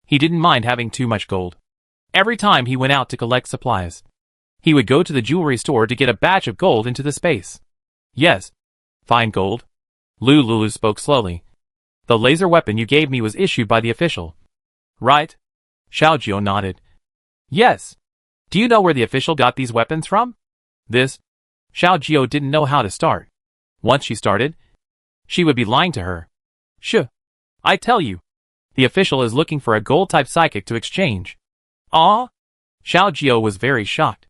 he didn't mind having too much gold. Every time he went out to collect supplies, he would go to the jewelry store to get a batch of gold into the space. Yes. Find gold? Lulu spoke slowly. The laser weapon you gave me was issued by the official. Right? Xiaojio nodded. Yes. Do you know where the official got these weapons from? This? Xiaojio didn't know how to start. Once she started, she would be lying to her. Shh. I tell you. The official is looking for a gold-type psychic to exchange. Ah? Xiaojio was very shocked.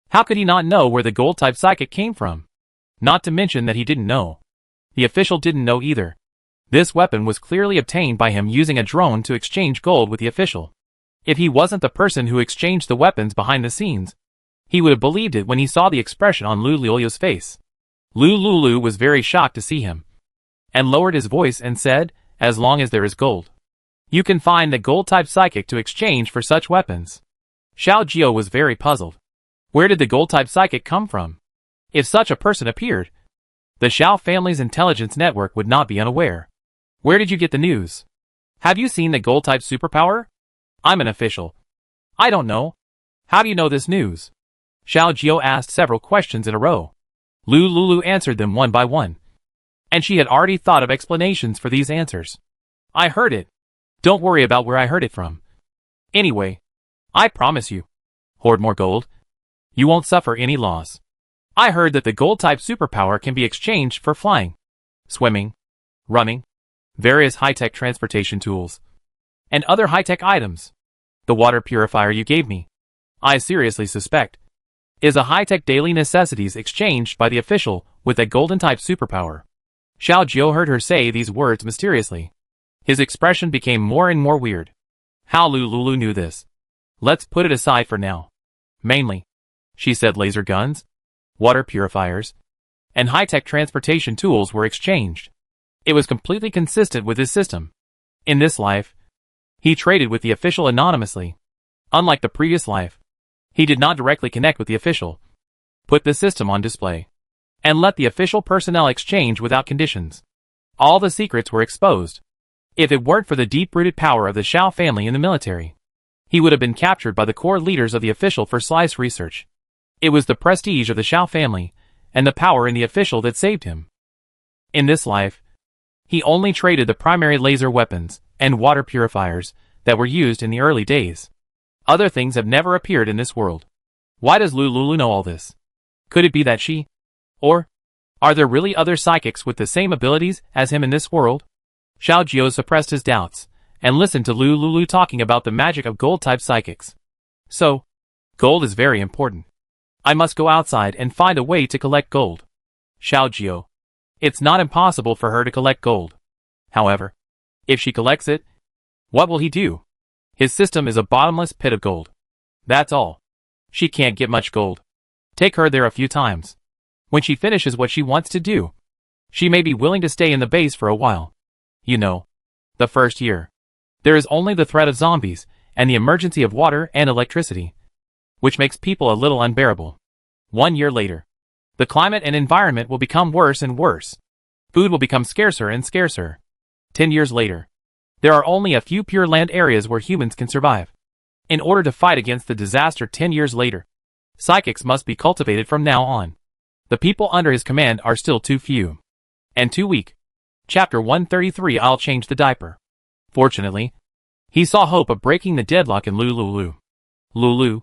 How could he not know where the gold-type psychic came from? Not to mention that he didn't know. The official didn't know either. This weapon was clearly obtained by him using a drone to exchange gold with the official. If he wasn't the person who exchanged the weapons behind the scenes, he would have believed it when he saw the expression on Lulu's face. Lulu was very shocked to see him, and lowered his voice and said, as long as there is gold, you can find the gold-type psychic to exchange for such weapons. Xiaojio was very puzzled. Where did the gold-type psychic come from? If such a person appeared, the Xiao family's intelligence network would not be unaware. Where did you get the news? Have you seen the gold-type superpower? I'm an official. I don't know. How do you know this news? Xiaojio asked several questions in a row. Lulu answered them one by one. And she had already thought of explanations for these answers. I heard it. Don't worry about where I heard it from. Anyway, I promise you. Hoard more gold. You won't suffer any loss. I heard that the gold-type superpower can be exchanged for flying, swimming, running, various high-tech transportation tools, and other high-tech items. The water purifier you gave me, I seriously suspect, is a high-tech daily necessities exchanged by the official with a golden-type superpower. Xiaojio heard her say these words mysteriously. His expression became more and more weird. How Lulu knew this? Let's put it aside for now. Mainly, she said laser guns, water purifiers, and high-tech transportation tools were exchanged. It was completely consistent with his system. In this life, he traded with the official anonymously. Unlike the previous life, he did not directly connect with the official, put the system on display, and let the official personnel exchange without conditions. All the secrets were exposed. If it weren't for the deep-rooted power of the Xiao family in the military, he would have been captured by the core leaders of the official for slice research. It was the prestige of the Xiao family and the power in the official that saved him. In this life, he only traded the primary laser weapons and water purifiers that were used in the early days. Other things have never appeared in this world. Why does Lulu know all this? Could it be that she? Or, are there really other psychics with the same abilities as him in this world? Xiaojio suppressed his doubts, and listened to Lulu talking about the magic of gold-type psychics. So, gold is very important. I must go outside and find a way to collect gold. Xiaojio. It's not impossible for her to collect gold. However, if she collects it, what will he do? His system is a bottomless pit of gold. That's all. She can't get much gold. Take her there a few times. When she finishes what she wants to do, she may be willing to stay in the base for a while. You know, the first year, there is only the threat of zombies and the emergency of water and electricity, which makes people a little unbearable. 1 year later, the climate and environment will become worse and worse. Food will become scarcer and scarcer. 10 years later, there are only a few pure land areas where humans can survive. In order to fight against the disaster 10 years later, psychics must be cultivated from now on. The people under his command are still too few and too weak. Chapter 133. I'll change the diaper. Fortunately, he saw hope of breaking the deadlock in Lulu. Lulu,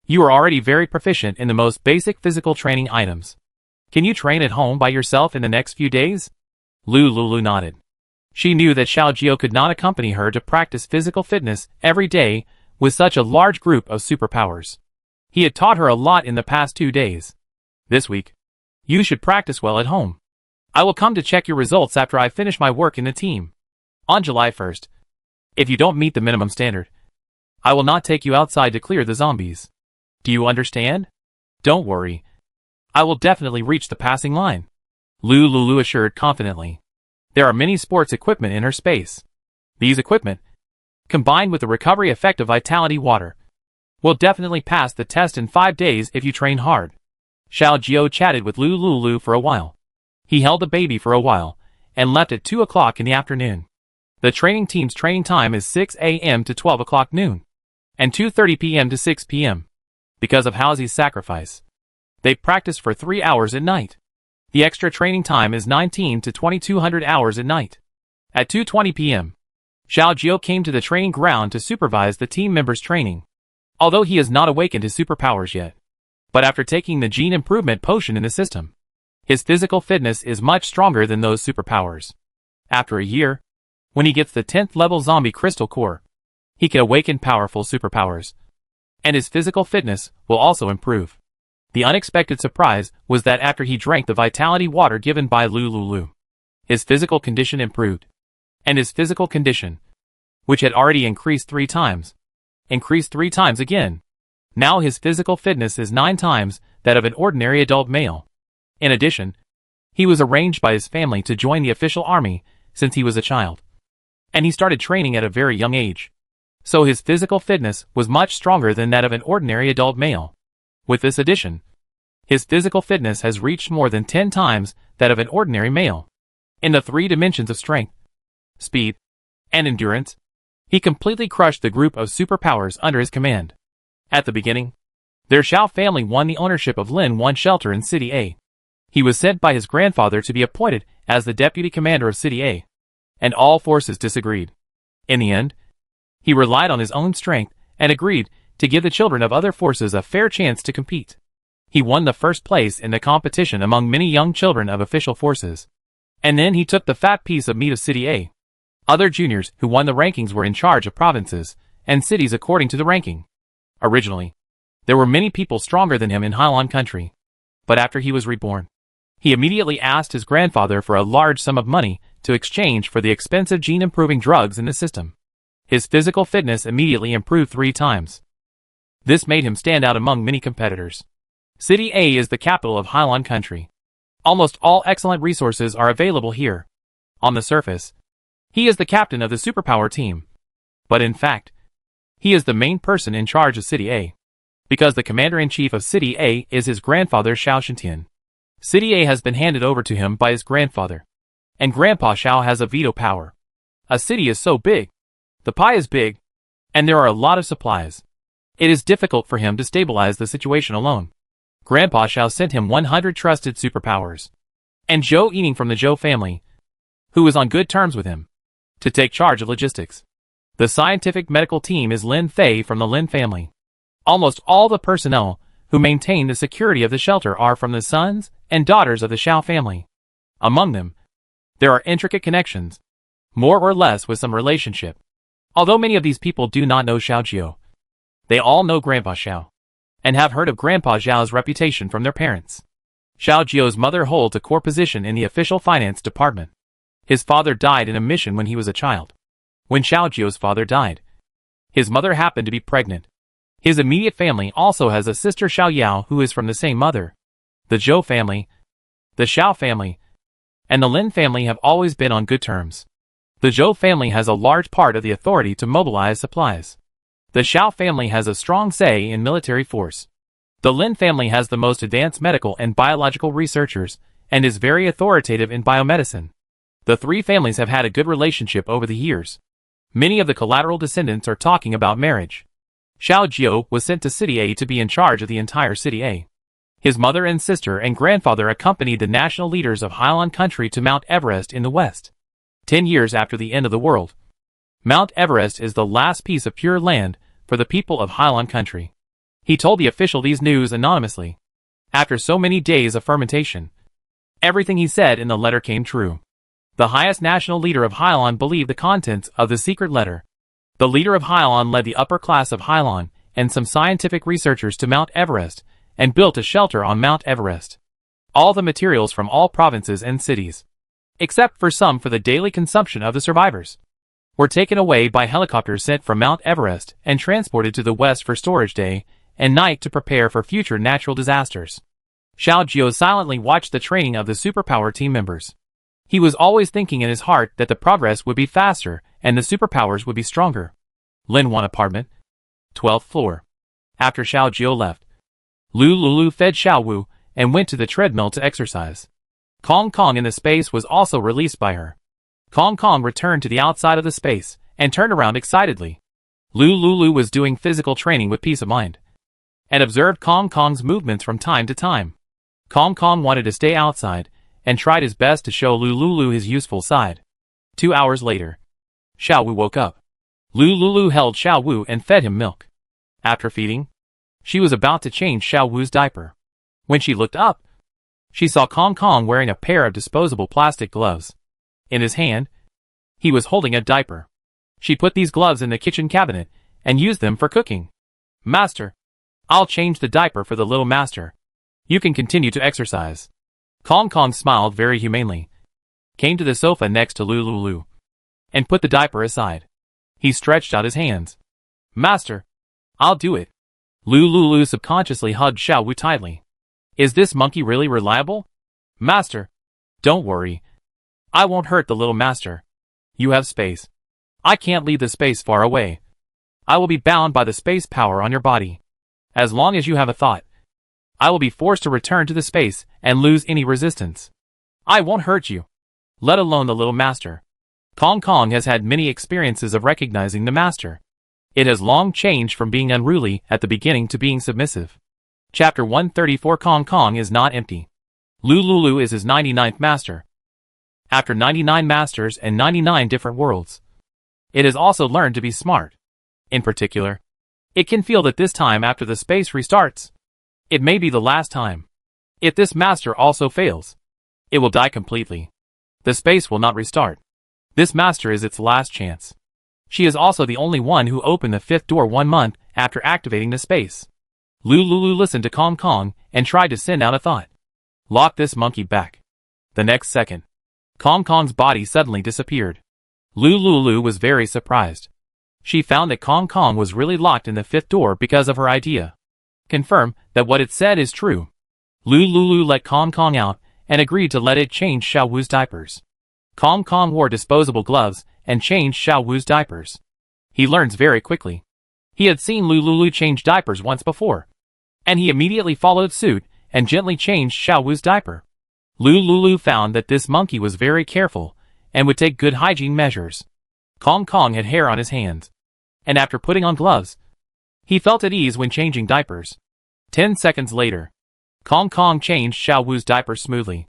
you are already very proficient in the most basic physical training items. Can you train at home by yourself in the next few days? Lulu nodded. She knew that Xiaojio could not accompany her to practice physical fitness every day with such a large group of superpowers. He had taught her a lot in the past 2 days. This week, you should practice well at home. I will come to check your results after I finish my work in the team. On July 1st, if you don't meet the minimum standard, I will not take you outside to clear the zombies. Do you understand? Don't worry. I will definitely reach the passing line. Lulu assured confidently. There are many sports equipment in her space. These equipment, combined with the recovery effect of vitality water, will definitely pass the test in 5 days if you train hard. Xiaojio chatted with Lulu for a while. He held the baby for a while, and left at 2 o'clock in the afternoon. The training team's training time is 6 a.m. to 12 o'clock noon, and 2:30 p.m. to 6 p.m. Because of House's sacrifice, they practice for 3 hours at night. The extra training time is 19 to 2200 hours at night. At 2:20 p.m., Xiaojio came to the training ground to supervise the team members' training. Although he has not awakened his superpowers yet, but after taking the gene improvement potion in the system, his physical fitness is much stronger than those superpowers. After a year, when he gets the 10th level zombie crystal core, he can awaken powerful superpowers, and his physical fitness will also improve. The unexpected surprise was that after he drank the vitality water given by Lulu, his physical condition improved, and his physical condition, which had already increased 3 times, increased 3 times again. Now his physical fitness is 9 times that of an ordinary adult male. In addition, he was arranged by his family to join the official army since he was a child, and he started training at a very young age. So his physical fitness was much stronger than that of an ordinary adult male. With this addition, his physical fitness has reached more than 10 times that of an ordinary male. In the 3 dimensions of strength, speed, and endurance, he completely crushed the group of superpowers under his command. At the beginning, their Xiao family won the ownership of Lin 1 shelter in City A. He was sent by his grandfather to be appointed as the deputy commander of City A, and all forces disagreed. In the end, he relied on his own strength and agreed to give the children of other forces a fair chance to compete. He won the first place in the competition among many young children of official forces. And then he took the fat piece of meat of City A. Other juniors who won the rankings were in charge of provinces and cities according to the ranking. Originally, there were many people stronger than him in Hailan country. But after he was reborn, he immediately asked his grandfather for a large sum of money to exchange for the expensive gene-improving drugs in the system. His physical fitness immediately improved 3 times. This made him stand out among many competitors. City A is the capital of Hailan country. Almost all excellent resources are available here. On the surface, he is the captain of the superpower team. But in fact, he is the main person in charge of City A, because the commander-in-chief of City A is his grandfather Xiao Shintian. City A has been handed over to him by his grandfather, and Grandpa Xiao has a veto power. A city is so big, the pie is big, and there are a lot of supplies. It is difficult for him to stabilize the situation alone. Grandpa Xiao sent him 100 trusted superpowers, and Zhou Yining from the Zhou family, who is on good terms with him, to take charge of logistics. The scientific medical team is Lin Fei from the Lin family. Almost all the personnel who maintain the security of the shelter are from the sons and daughters of the Xiao family. Among them, there are intricate connections, more or less with some relationship. Although many of these people do not know Xiaojio, they all know Grandpa Xiao, and have heard of Grandpa Xiao's reputation from their parents. Xiao Jiu's mother holds a core position in the official finance department. His father died in a mission when he was a child. When Xiao Jiu's father died, his mother happened to be pregnant. His immediate family also has a sister Xiao Yao who is from the same mother. The Zhou family, the Xiao family, and the Lin family have always been on good terms. The Zhou family has a large part of the authority to mobilize supplies. The Xiao family has a strong say in military force. The Lin family has the most advanced medical and biological researchers, and is very authoritative in biomedicine. The three families have had a good relationship over the years. Many of the collateral descendants are talking about marriage. Xiao Jiu was sent to City A to be in charge of the entire City A. His mother and sister and grandfather accompanied the national leaders of Hailan country to Mount Everest in the west. 10 years after the end of the world, Mount Everest is the last piece of pure land for the people of Hailan country. He told the official these news anonymously. After so many days of fermentation, everything he said in the letter came true. The highest national leader of Hailan believed the contents of the secret letter. The leader of Hailan led the upper class of Hailan and some scientific researchers to Mount Everest and built a shelter on Mount Everest. All the materials from all provinces and cities, except for some for the daily consumption of the survivors, were taken away by helicopters sent from Mount Everest and transported to the west for storage day and night to prepare for future natural disasters. Xiao Jiu silently watched the training of the superpower team members. He was always thinking in his heart that the progress would be faster and the superpowers would be stronger. Lin 1 apartment, 12th floor. After Xiao Jiu left, Lu Lulu fed Xiao Wu and went to the treadmill to exercise. Kong Kong in the space was also released by her. Kong Kong returned to the outside of the space and turned around excitedly. Lu Lulu was doing physical training with peace of mind and observed Kong Kong's movements from time to time. Kong Kong wanted to stay outside and tried his best to show Lu Lulu his useful side. 2 hours later, Xiao Wu woke up. Lu Lulu held Xiao Wu and fed him milk. After feeding, she was about to change Xiao Wu's diaper. When she looked up, she saw Kong Kong wearing a pair of disposable plastic gloves. In his hand, he was holding a diaper. She put these gloves in the kitchen cabinet and used them for cooking. "Master, I'll change the diaper for the little master. You can continue to exercise." Kong Kong smiled very humanely, came to the sofa next to Lu Lulu, and put the diaper aside. He stretched out his hands. "Master, I'll do it." Lu Lulu subconsciously hugged Xiao Wu tightly. "Is this monkey really reliable?" "Master, don't worry. I won't hurt the little master. You have space. I can't leave the space far away. I will be bound by the space power on your body. As long as you have a thought, I will be forced to return to the space and lose any resistance. I won't hurt you, let alone the little master." Kong Kong has had many experiences of recognizing the master. It has long changed from being unruly at the beginning to being submissive. Chapter 134. Kong Kong is not empty. Lu Lulu is his 99th master. After 99 masters and 99 different worlds, it has also learned to be smart. In particular, it can feel that this time after the space restarts, it may be the last time. If this master also fails, it will die completely. The space will not restart. This master is its last chance. She is also the only one who opened the 5th door 1 month after activating the space. Lu Lulu listened to Kong Kong and tried to send out a thought. "Lock this monkey back." The next second, Kong Kong's body suddenly disappeared. Lu Lulu was very surprised. She found that Kong Kong was really locked in the 5th door because of her idea. Confirm that what it said is true. Lu Lulu let Kong Kong out and agreed to let it change Xiao Wu's diapers. Kong Kong wore disposable gloves and changed Xiao Wu's diapers. He learns very quickly. He had seen Lu Lulu change diapers once before, and he immediately followed suit and gently changed Xiao Wu's diaper. Lu Lulu found that this monkey was very careful and would take good hygiene measures. Kong Kong had hair on his hands, and after putting on gloves, he felt at ease when changing diapers. 10 seconds later, Kong Kong changed Xiao Wu's diaper smoothly.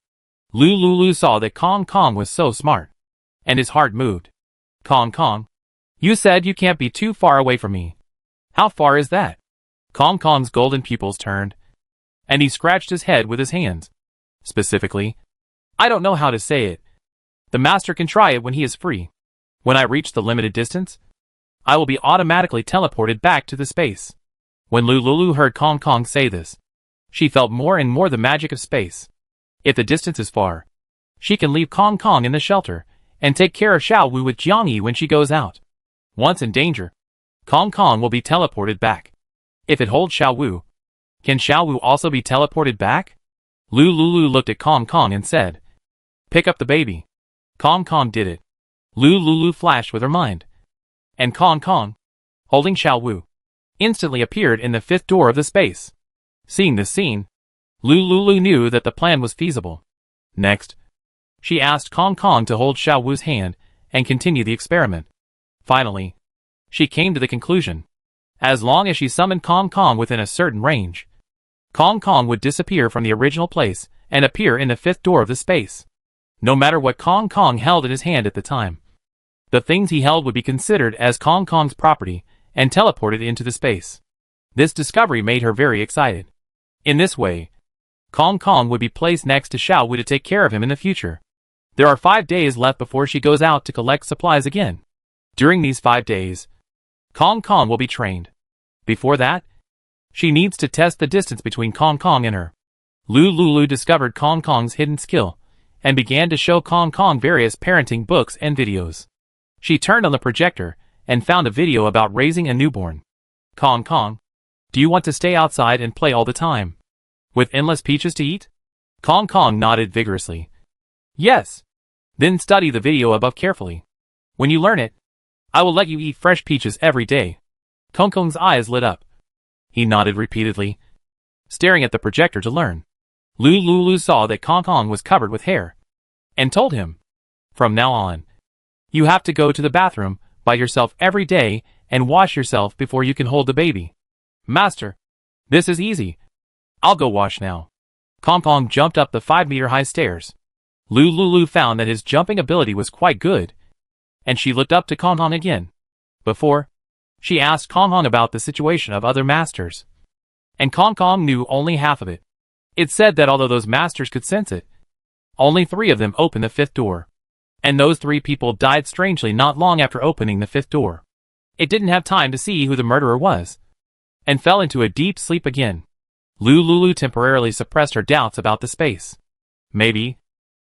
Lu Lulu saw that Kong Kong was so smart, and his heart moved. "Kong Kong, you said you can't be too far away from me. How far is that?" Kong Kong's golden pupils turned, and he scratched his head with his hands. "Specifically, I don't know how to say it. The master can try it when he is free. When I reach the limited distance, I will be automatically teleported back to the space." When Lu Lulu heard Kong Kong say this, she felt more and more the magic of space. If the distance is far, she can leave Kong Kong in the shelter and take care of Xiao Wu with Jiangyi when she goes out. Once in danger, Kong Kong will be teleported back. If it holds Xiao Wu, can Xiao Wu also be teleported back? Lu Lulu looked at Kong Kong and said, "Pick up the baby." Kong Kong did it. Lu Lulu flashed with her mind. And Kong Kong, holding Xiao Wu, instantly appeared in the fifth door of the space. Seeing this scene, Lu Lulu knew that the plan was feasible. Next, she asked Kong Kong to hold Xiao Wu's hand and continue the experiment. Finally, she came to the conclusion. As long as she summoned Kong Kong within a certain range, Kong Kong would disappear from the original place and appear in the fifth door of the space. No matter what Kong Kong held in his hand at the time, the things he held would be considered as Kong Kong's property and teleported into the space. This discovery made her very excited. In this way, Kong Kong would be placed next to Xiao Wu to take care of him in the future. There are 5 days left before she goes out to collect supplies again. During these 5 days, Kong Kong will be trained. Before that, she needs to test the distance between Kong Kong and her. Lu Lulu discovered Kong Kong's hidden skill and began to show Kong Kong various parenting books and videos. She turned on the projector and found a video about raising a newborn. "Kong Kong, do you want to stay outside and play all the time, with endless peaches to eat?" Kong Kong nodded vigorously. "Yes." "Then study the video above carefully. When you learn it, I will let you eat fresh peaches every day." Kong Kong's eyes lit up. He nodded repeatedly, staring at the projector to learn. Lu Lulu saw that Kong Kong was covered with hair, and told him, "From now on, you have to go to the bathroom by yourself every day and wash yourself before you can hold the baby." "Master, this is easy. I'll go wash now." Kong Kong jumped up the 5-meter-high stairs. Lu Lulu found that his jumping ability was quite good, and she looked up to Kong Kong again. Before, she asked Kong Kong about the situation of other masters, and Kong Kong knew only half of it. It said that although those masters could sense it, only 3 of them opened the 5th door, and those 3 people died strangely not long after opening the 5th door. It didn't have time to see who the murderer was, and fell into a deep sleep again. Lu Lulu temporarily suppressed her doubts about the space. Maybe,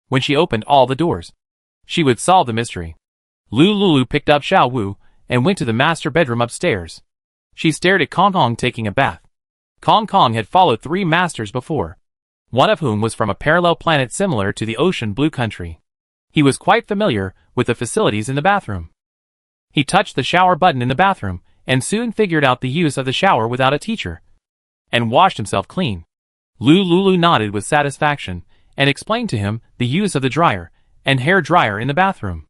when she opened all the doors, she would solve the mystery. Lu Lulu picked up Xiao Wu and went to the master bedroom upstairs. She stared at Kong Kong taking a bath. Kong Kong had followed 3 masters before, one of whom was from a parallel planet similar to the ocean blue country. He was quite familiar with the facilities in the bathroom. He touched the shower button in the bathroom and soon figured out the use of the shower without a teacher, and washed himself clean. Lu Lulu nodded with satisfaction and explained to him the use of the dryer and hair dryer in the bathroom.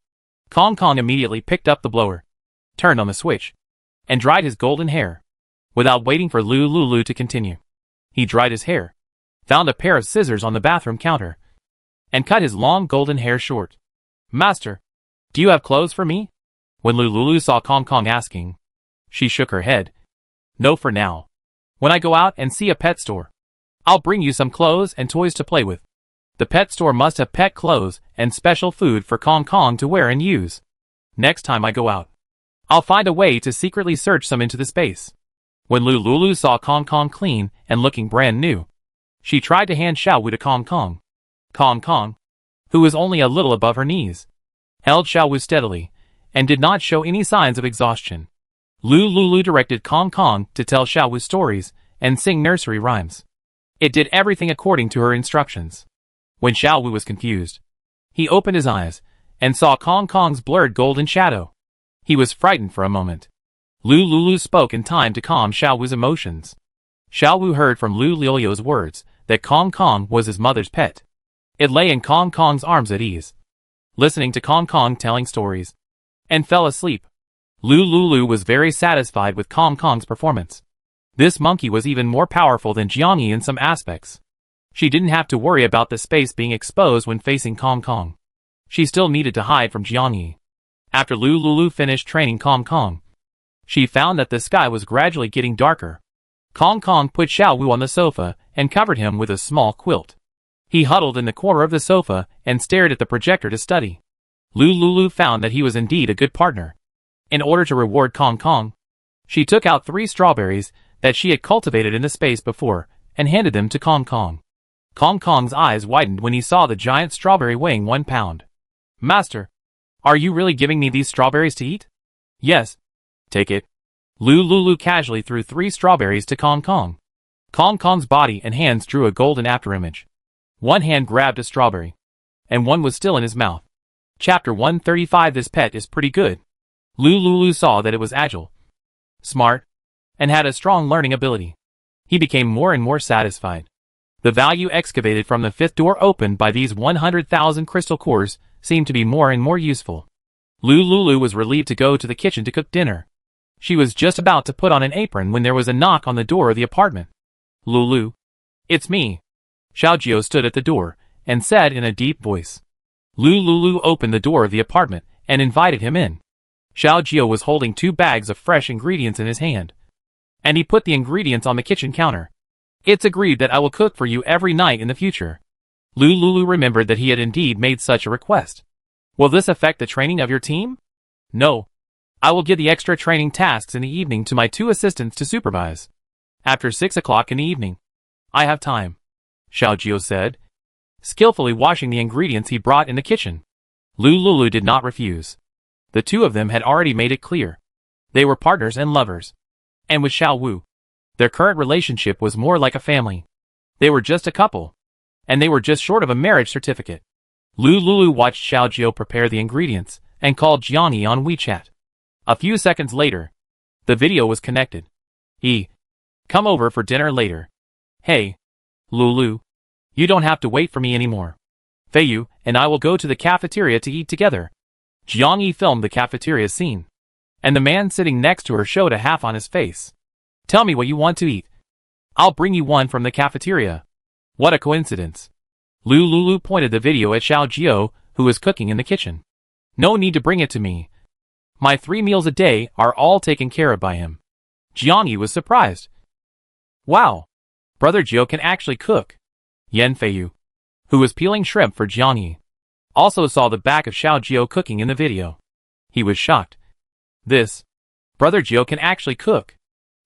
Kong Kong immediately picked up the blower, turned on the switch, and dried his golden hair. Without waiting for Lu Lulu to continue, he dried his hair, found a pair of scissors on the bathroom counter, and cut his long golden hair short. "Master, do you have clothes for me?" When Lu Lulu saw Kong Kong asking, she shook her head. "No for now. When I go out and see a pet store, I'll bring you some clothes and toys to play with. The pet store must have pet clothes and special food for Kong Kong to wear and use. Next time I go out, I'll find a way to secretly search some into the space." When Lu Lulu saw Kong Kong clean and looking brand new, she tried to hand Xiao Wu to Kong Kong. Kong Kong, who was only a little above her knees, held Xiao Wu steadily and did not show any signs of exhaustion. Lu Lulu directed Kong Kong to tell Xiao Wu stories and sing nursery rhymes. It did everything according to her instructions. When Xiao Wu was confused, he opened his eyes and saw Kong Kong's blurred golden shadow. He was frightened for a moment. Lu Lulu spoke in time to calm Xiao Wu's emotions. Xiao Wu heard from Lu Lilio's words that Kong Kong was his mother's pet. It lay in Kong Kong's arms at ease, listening to Kong Kong telling stories, and fell asleep. Lu Lulu was very satisfied with Kong Kong's performance. This monkey was even more powerful than Jiangyi in some aspects. She didn't have to worry about the space being exposed when facing Kong Kong. She still needed to hide from Jiangyi. After Lu Lulu finished training Kong Kong, she found that the sky was gradually getting darker. Kong Kong put Xiao Wu on the sofa and covered him with a small quilt. He huddled in the corner of the sofa and stared at the projector to study. Lu Lulu found that he was indeed a good partner. In order to reward Kong Kong, she took out 3 strawberries that she had cultivated in the space before and handed them to Kong Kong. Kong Kong's eyes widened when he saw the giant strawberry weighing 1 pound. Master, are you really giving me these strawberries to eat? Yes. Take it. Lulu casually threw 3 strawberries to Kong Kong. Kong Kong's body and hands drew a golden afterimage. One hand grabbed a strawberry, and one was still in his mouth. Chapter 135. This pet is pretty good. Lulu saw that it was agile, smart, and had a strong learning ability. He became more and more satisfied. The value excavated from the 5th door opened by these 100,000 crystal cores seemed to be more and more useful. Lulu was relieved to go to the kitchen to cook dinner. She was just about to put on an apron when there was a knock on the door of the apartment. Lulu. It's me. Xiaojio stood at the door and said in a deep voice. Lulu opened the door of the apartment and invited him in. Xiaojio was holding 2 bags of fresh ingredients in his hand, and he put the ingredients on the kitchen counter. It's agreed that I will cook for you every night in the future. Lulu remembered that he had indeed made such a request. Will this affect the training of your team? No. I will give the extra training tasks in the evening to my 2 assistants to supervise. After 6 o'clock in the evening. I have time, Xiaojio said, skillfully washing the ingredients he brought in the kitchen. Lulu did not refuse. The 2 of them had already made it clear. They were partners and lovers. And with Xiao Wu, their current relationship was more like a family. They were just a couple, and they were just short of a marriage certificate. Lulu watched Xiaojio prepare the ingredients and called Jiangyi on WeChat. A few seconds later, the video was connected. Come over for dinner later. Hey, Lulu, you don't have to wait for me anymore. Feiyu and I will go to the cafeteria to eat together. Jiangyi filmed the cafeteria scene, and the man sitting next to her showed a half on his face. Tell me what you want to eat. I'll bring you one from the cafeteria. What a coincidence. Lulu pointed the video at Xiaojio, who was cooking in the kitchen. No need to bring it to me. My 3 meals a day are all taken care of by him. Jiangyi was surprised. Wow. Brother Jiao can actually cook. Yan Feiyu, who was peeling shrimp for Jiangyi, also saw the back of Xiaojio cooking in the video. He was shocked. Brother Jiao can actually cook.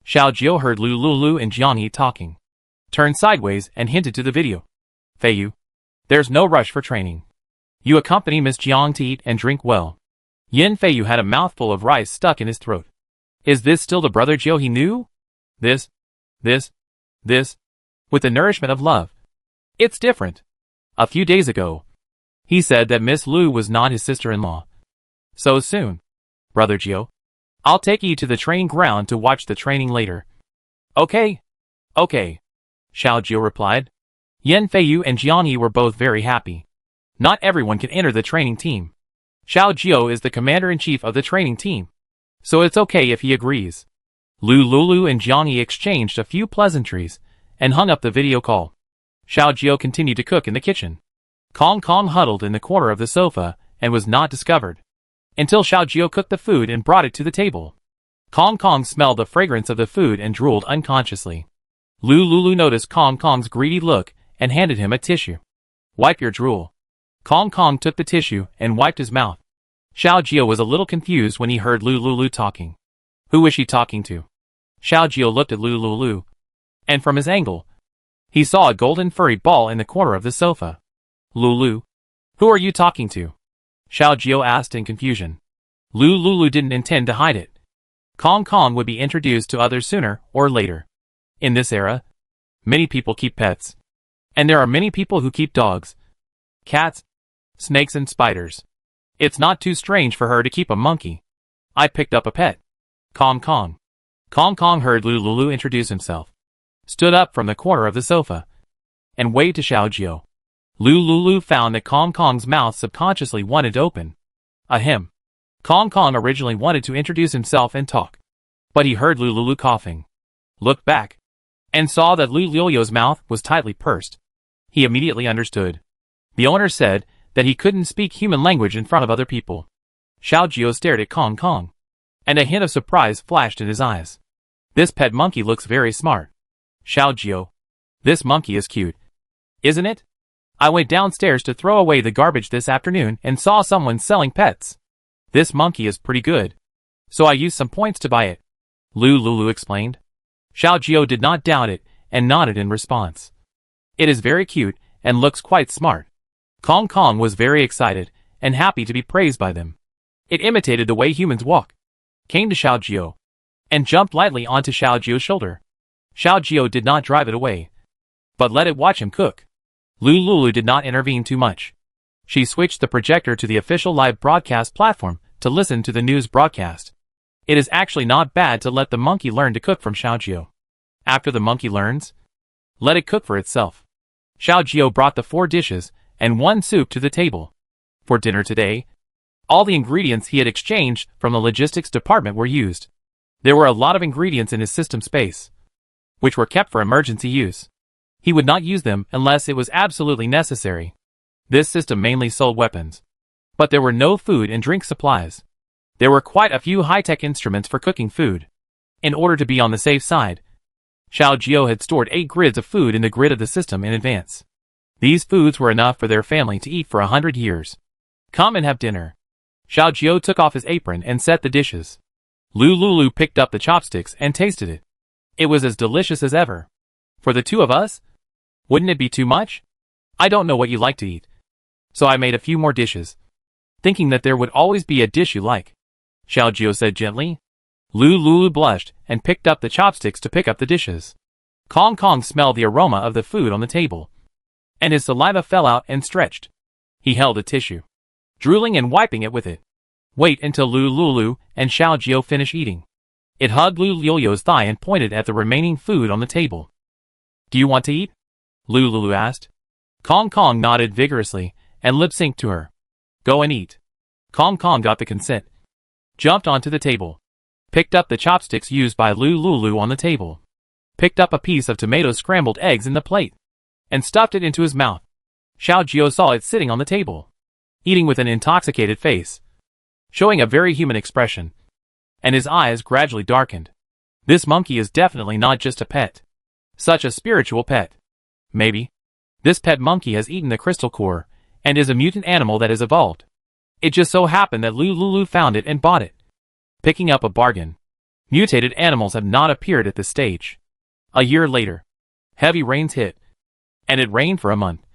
Xiaojio heard Lulu and Jiangyi talking, turned sideways and hinted to the video. Feiyu, there's no rush for training. You accompany Miss Jiang to eat and drink well. Yin Feiyu had a mouthful of rice stuck in his throat. Is this still the brother Jiao he knew? This, with the nourishment of love. It's different. A few days ago, he said that Miss Lu was not his sister-in-law. So soon, brother Jiao. I'll take you to the training ground to watch the training later. Okay. Xiaojio replied. Yan Feiyu and Jiangyi were both very happy. Not everyone can enter the training team. Xiaojio is the commander-in-chief of the training team, so it's okay if he agrees. Lulu and Jiangyi exchanged a few pleasantries and hung up the video call. Xiaojio continued to cook in the kitchen. Kong Kong huddled in the corner of the sofa and was not discovered until Xiaojio cooked the food and brought it to the table. Kong Kong smelled the fragrance of the food and drooled unconsciously. Lulu noticed Kong Kong's greedy look and handed him a tissue. Wipe your drool. Kong Kong took the tissue and wiped his mouth. Xiaojio was a little confused when he heard Lulu talking. Who was she talking to? Xiaojio looked at Lulu, and from his angle, he saw a golden furry ball in the corner of the sofa. Lulu, who are you talking to? Xiaojio asked in confusion. Lulu didn't intend to hide it. Kong Kong would be introduced to others sooner or later. In this era, many people keep pets. And there are many people who keep dogs, cats, snakes and spiders. It's not too strange for her to keep a monkey. I picked up a pet. Kong Kong. Kong Kong heard Lulu introduce himself, stood up from the corner of the sofa, and waved to Xiaojio. Lulu found that Kong Kong's mouth subconsciously wanted to open. Ahem. Kong Kong originally wanted to introduce himself and talk, but he heard Lulu coughing, looked back, and saw that Lulu's mouth was tightly pursed. He immediately understood. The owner said that he couldn't speak human language in front of other people. Xiaojio stared at Kong Kong, and a hint of surprise flashed in his eyes. This pet monkey looks very smart. Xiaojio, this monkey is cute, isn't it? I went downstairs to throw away the garbage this afternoon and saw someone selling pets. This monkey is pretty good, so I used some points to buy it. Lulu explained. Xiaojio did not doubt it and nodded in response. It is very cute and looks quite smart. Kong Kong was very excited and happy to be praised by them. It imitated the way humans walk, came to Xiao Jiao, and jumped lightly onto Xiao Jiao's shoulder. Xiao Jiao did not drive it away, but let it watch him cook. Lulu did not intervene too much. She switched the projector to the official live broadcast platform to listen to the news broadcast. It is actually not bad to let the monkey learn to cook from Xiao Jiao. After the monkey learns, let it cook for itself. Xiao Jiao brought the 4 dishes and 1 soup to the table. For dinner today, all the ingredients he had exchanged from the logistics department were used. There were a lot of ingredients in his system space, which were kept for emergency use. He would not use them unless it was absolutely necessary. This system mainly sold weapons, but there were no food and drink supplies. There were quite a few high-tech instruments for cooking food. In order to be on the safe side, Xiao Jiao had stored 8 grids of food in the grid of the system in advance. These foods were enough for their family to eat for 100 years. Come and have dinner. Xiao Jiao took off his apron and set the dishes. Lulu picked up the chopsticks and tasted it. It was as delicious as ever. For the 2 of us? Wouldn't it be too much? I don't know what you like to eat, so I made a few more dishes, thinking that there would always be a dish you like. Xiao Jiao said gently. Lulu blushed and picked up the chopsticks to pick up the dishes. Kong Kong smelled the aroma of the food on the table, and his saliva fell out and stretched. He held a tissue, drooling and wiping it with it. Wait until Lulu and Xiao Jiao finish eating. It hugged Lulu's thigh and pointed at the remaining food on the table. Do you want to eat? Lulu asked. Kong Kong nodded vigorously and lip-synced to her. Go and eat. Kong Kong got the consent, jumped onto the table, picked up the chopsticks used by Lulu on the table, picked up a piece of tomato scrambled eggs in the plate, and stuffed it into his mouth. Xiao Jiao saw it sitting on the table, eating with an intoxicated face, showing a very human expression, and his eyes gradually darkened. This monkey is definitely not just a pet. Such a spiritual pet. Maybe this pet monkey has eaten the crystal core and is a mutant animal that has evolved. It just so happened that Lulu found it and bought it. Picking up a bargain. Mutated animals have not appeared at this stage. A year later, heavy rains hit, and it rained for a month,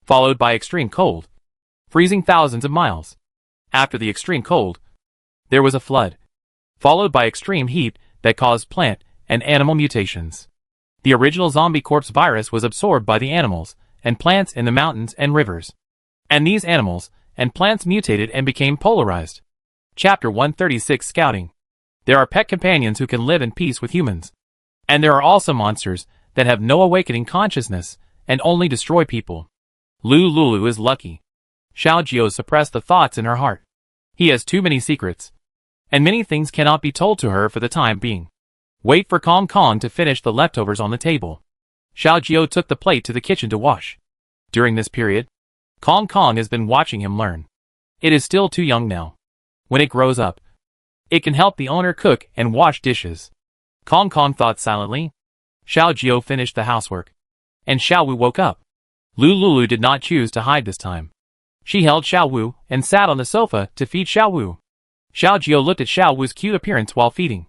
followed by extreme cold, freezing thousands of miles. After the extreme cold, there was a flood, followed by extreme heat that caused plant and animal mutations. The original zombie corpse virus was absorbed by the animals and plants in the mountains and rivers. And these animals and plants mutated and became polarized. Chapter 136 Scouting. There are pet companions who can live in peace with humans. And there are also monsters that have no awakening consciousness and only destroy people. Lulu is lucky. Xiao Jiao suppressed the thoughts in her heart. He has too many secrets, and many things cannot be told to her for the time being. Wait for Kong Kong to finish the leftovers on the table. Xiao Jiao took the plate to the kitchen to wash. During this period, Kong Kong has been watching him learn. It is still too young now. When it grows up, it can help the owner cook and wash dishes. Kong Kong thought silently. Xiao Jiao finished the housework, and Xiao Wu woke up. Lulu did not choose to hide this time. She held Xiao Wu and sat on the sofa to feed Xiao Wu. Xiao Jiao looked at Xiao Wu's cute appearance while feeding,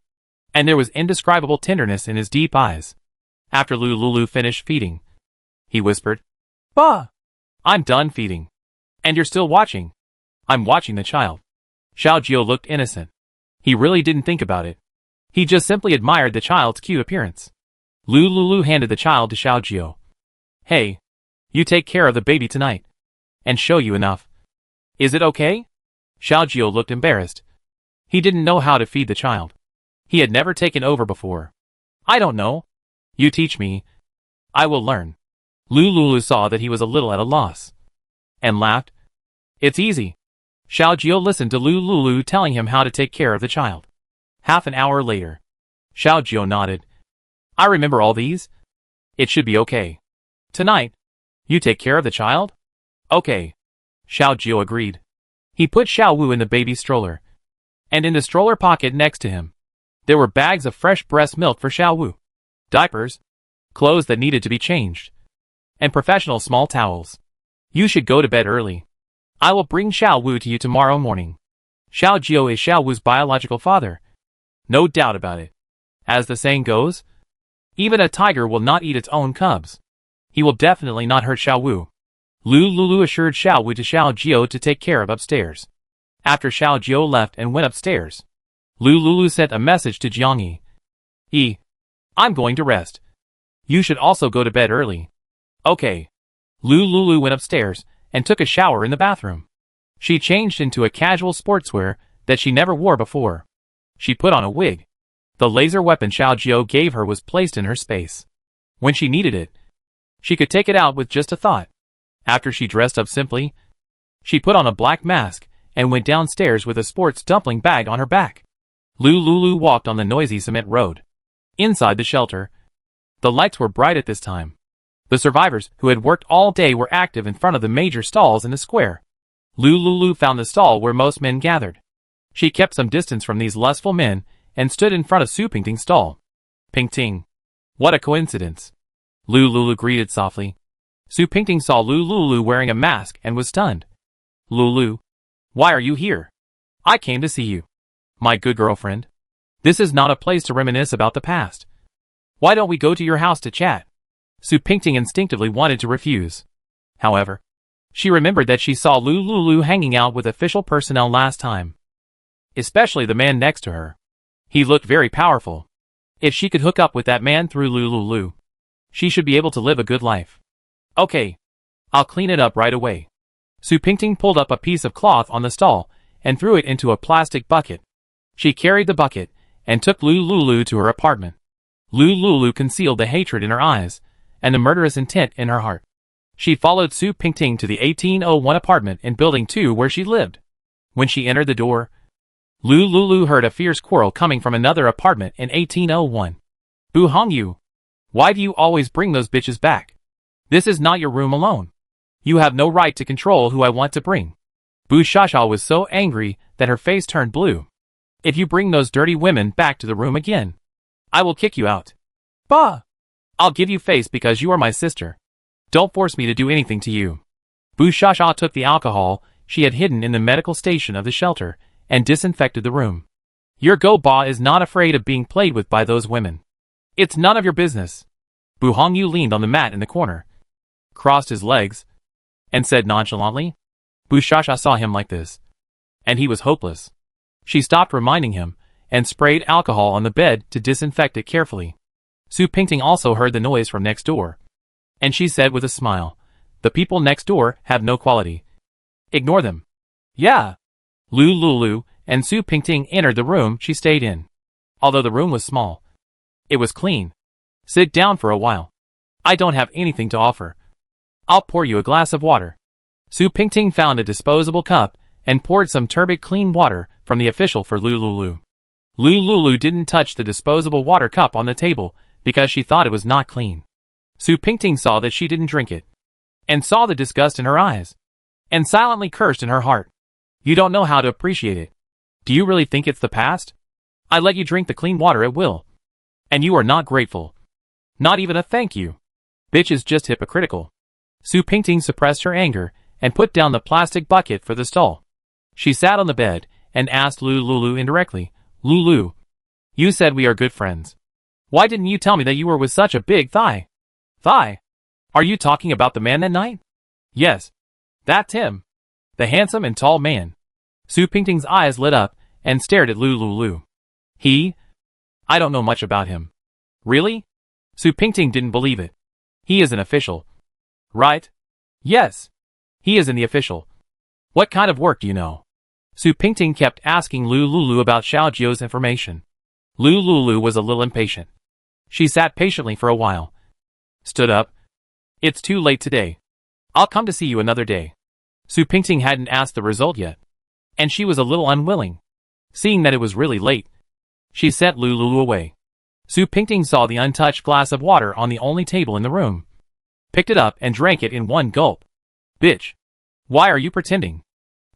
and there was indescribable tenderness in his deep eyes. After Lulu finished feeding, he whispered, "Bah! I'm done feeding. And you're still watching." "I'm watching the child." Xiao Jiao looked innocent. He really didn't think about it. He just simply admired the child's cute appearance. Lulu handed the child to Xiao Jiao. "Hey, you take care of the baby tonight, and show you enough. Is it okay?" Xiao Jiao looked embarrassed. He didn't know how to feed the child. He had never taken over before. "I don't know. You teach me. I will learn." Lulu saw that he was a little at a loss, and laughed. "It's easy." Xiao Jiao listened to Lulu telling him how to take care of the child. Half an hour later, Xiao Jiao nodded. "I remember all these. It should be okay. Tonight, you take care of the child?" "Okay." Xiao Jiao agreed. He put Xiao Wu in the baby stroller, and in the stroller pocket next to him, there were bags of fresh breast milk for Xiao Wu, diapers, clothes that needed to be changed, and professional small towels. "You should go to bed early. I will bring Xiao Wu to you tomorrow morning." Xiao Jiao is Xiao Wu's biological father. No doubt about it. As the saying goes, even a tiger will not eat its own cubs. He will definitely not hurt Xiao Wu. Lu Lulu assured Xiao Wu to Xiao Jiao to take care of upstairs. After Xiao Jiao left and went upstairs, Lu Lulu sent a message to Jiang Yi. I'm going to rest. You should also go to bed early. Okay. Lu Lulu went upstairs and took a shower in the bathroom. She changed into a casual sportswear that she never wore before. She put on a wig. The laser weapon Xiao Jiao gave her was placed in her space. When she needed it, she could take it out with just a thought. After she dressed up simply, she put on a black mask and went downstairs with a sports dumpling bag on her back. Lu Lulu walked on the noisy cement road. Inside the shelter, the lights were bright at this time. The survivors who had worked all day were active in front of the major stalls in the square. Lu Lulu found the stall where most men gathered. She kept some distance from these lustful men and stood in front of Su Pingting's stall. Pingting. What a coincidence. Lu Lulu greeted softly. Su Pingting saw Lu Lulu wearing a mask and was stunned. Lulu, why are you here? I came to see you. My good girlfriend. This is not a place to reminisce about the past. Why don't we go to your house to chat? Su Pingting instinctively wanted to refuse. However, she remembered that she saw Lu Lulu hanging out with official personnel last time. Especially the man next to her. He looked very powerful. If she could hook up with that man through Lu Lulu, she should be able to live a good life. Okay. I'll clean it up right away. Su Pingting pulled up a piece of cloth on the stall and threw it into a plastic bucket. She carried the bucket and took Lu Lulu to her apartment. Lu Lulu concealed the hatred in her eyes and the murderous intent in her heart. She followed Su Pingting to the 1801 apartment in Building 2 where she lived. When she entered the door, Lu Lulu heard a fierce quarrel coming from another apartment in 1801. Bu Hongyu, why do you always bring those bitches back? This is not your room alone. You have no right to control who I want to bring. Bu Shasha was so angry that her face turned blue. If you bring those dirty women back to the room again, I will kick you out. Bah! I'll give you face because you are my sister. Don't force me to do anything to you. Bu Shasha took the alcohol she had hidden in the medical station of the shelter and disinfected the room. Your Go-Ba is not afraid of being played with by those women. It's none of your business. Bu Hongyu leaned on the mat in the corner, crossed his legs, and said nonchalantly. Bu Shasha saw him like this, and he was hopeless. She stopped reminding him and sprayed alcohol on the bed to disinfect it carefully. Su Pingting also heard the noise from next door, and she said with a smile, the people next door have no quality. Ignore them. Yeah. Lu Lulu and Su Pingting entered the room she stayed in. Although the room was small, it was clean. Sit down for a while. I don't have anything to offer. I'll pour you a glass of water. Su Pingting found a disposable cup and poured some turbid clean water from the official for Lu Lulu. Lu Lulu didn't touch the disposable water cup on the table because she thought it was not clean. Su Pingting saw that she didn't drink it, and saw the disgust in her eyes, and silently cursed in her heart. You don't know how to appreciate it. Do you really think it's the past? I let you drink the clean water at will, and you are not grateful. Not even a thank you. Bitch is just hypocritical. Su Pingting suppressed her anger and put down the plastic bucket for the stall. She sat on the bed and asked Lu Lulu indirectly, Lulu, you said we are good friends. Why didn't you tell me that you were with such a big thigh? Thigh? Are you talking about the man that night? Yes. That's him. The handsome and tall man. Su Pingting's eyes lit up and stared at Lu Lulu. He? I don't know much about him. Really? Su Pingting didn't believe it. He is an official. Right? Yes. He is in the official. What kind of work do you know? Su Pingting kept asking Lu Lulu about Xiao Jiao's information. Lu Lulu was a little impatient. She sat patiently for a while, stood up. It's too late today. I'll come to see you another day. Su Pingting hadn't asked the result yet, and she was a little unwilling. Seeing that it was really late, she sent Lu Lulu away. Su Pingting saw the untouched glass of water on the only table in the room, picked it up and drank it in one gulp. Bitch. Why are you pretending?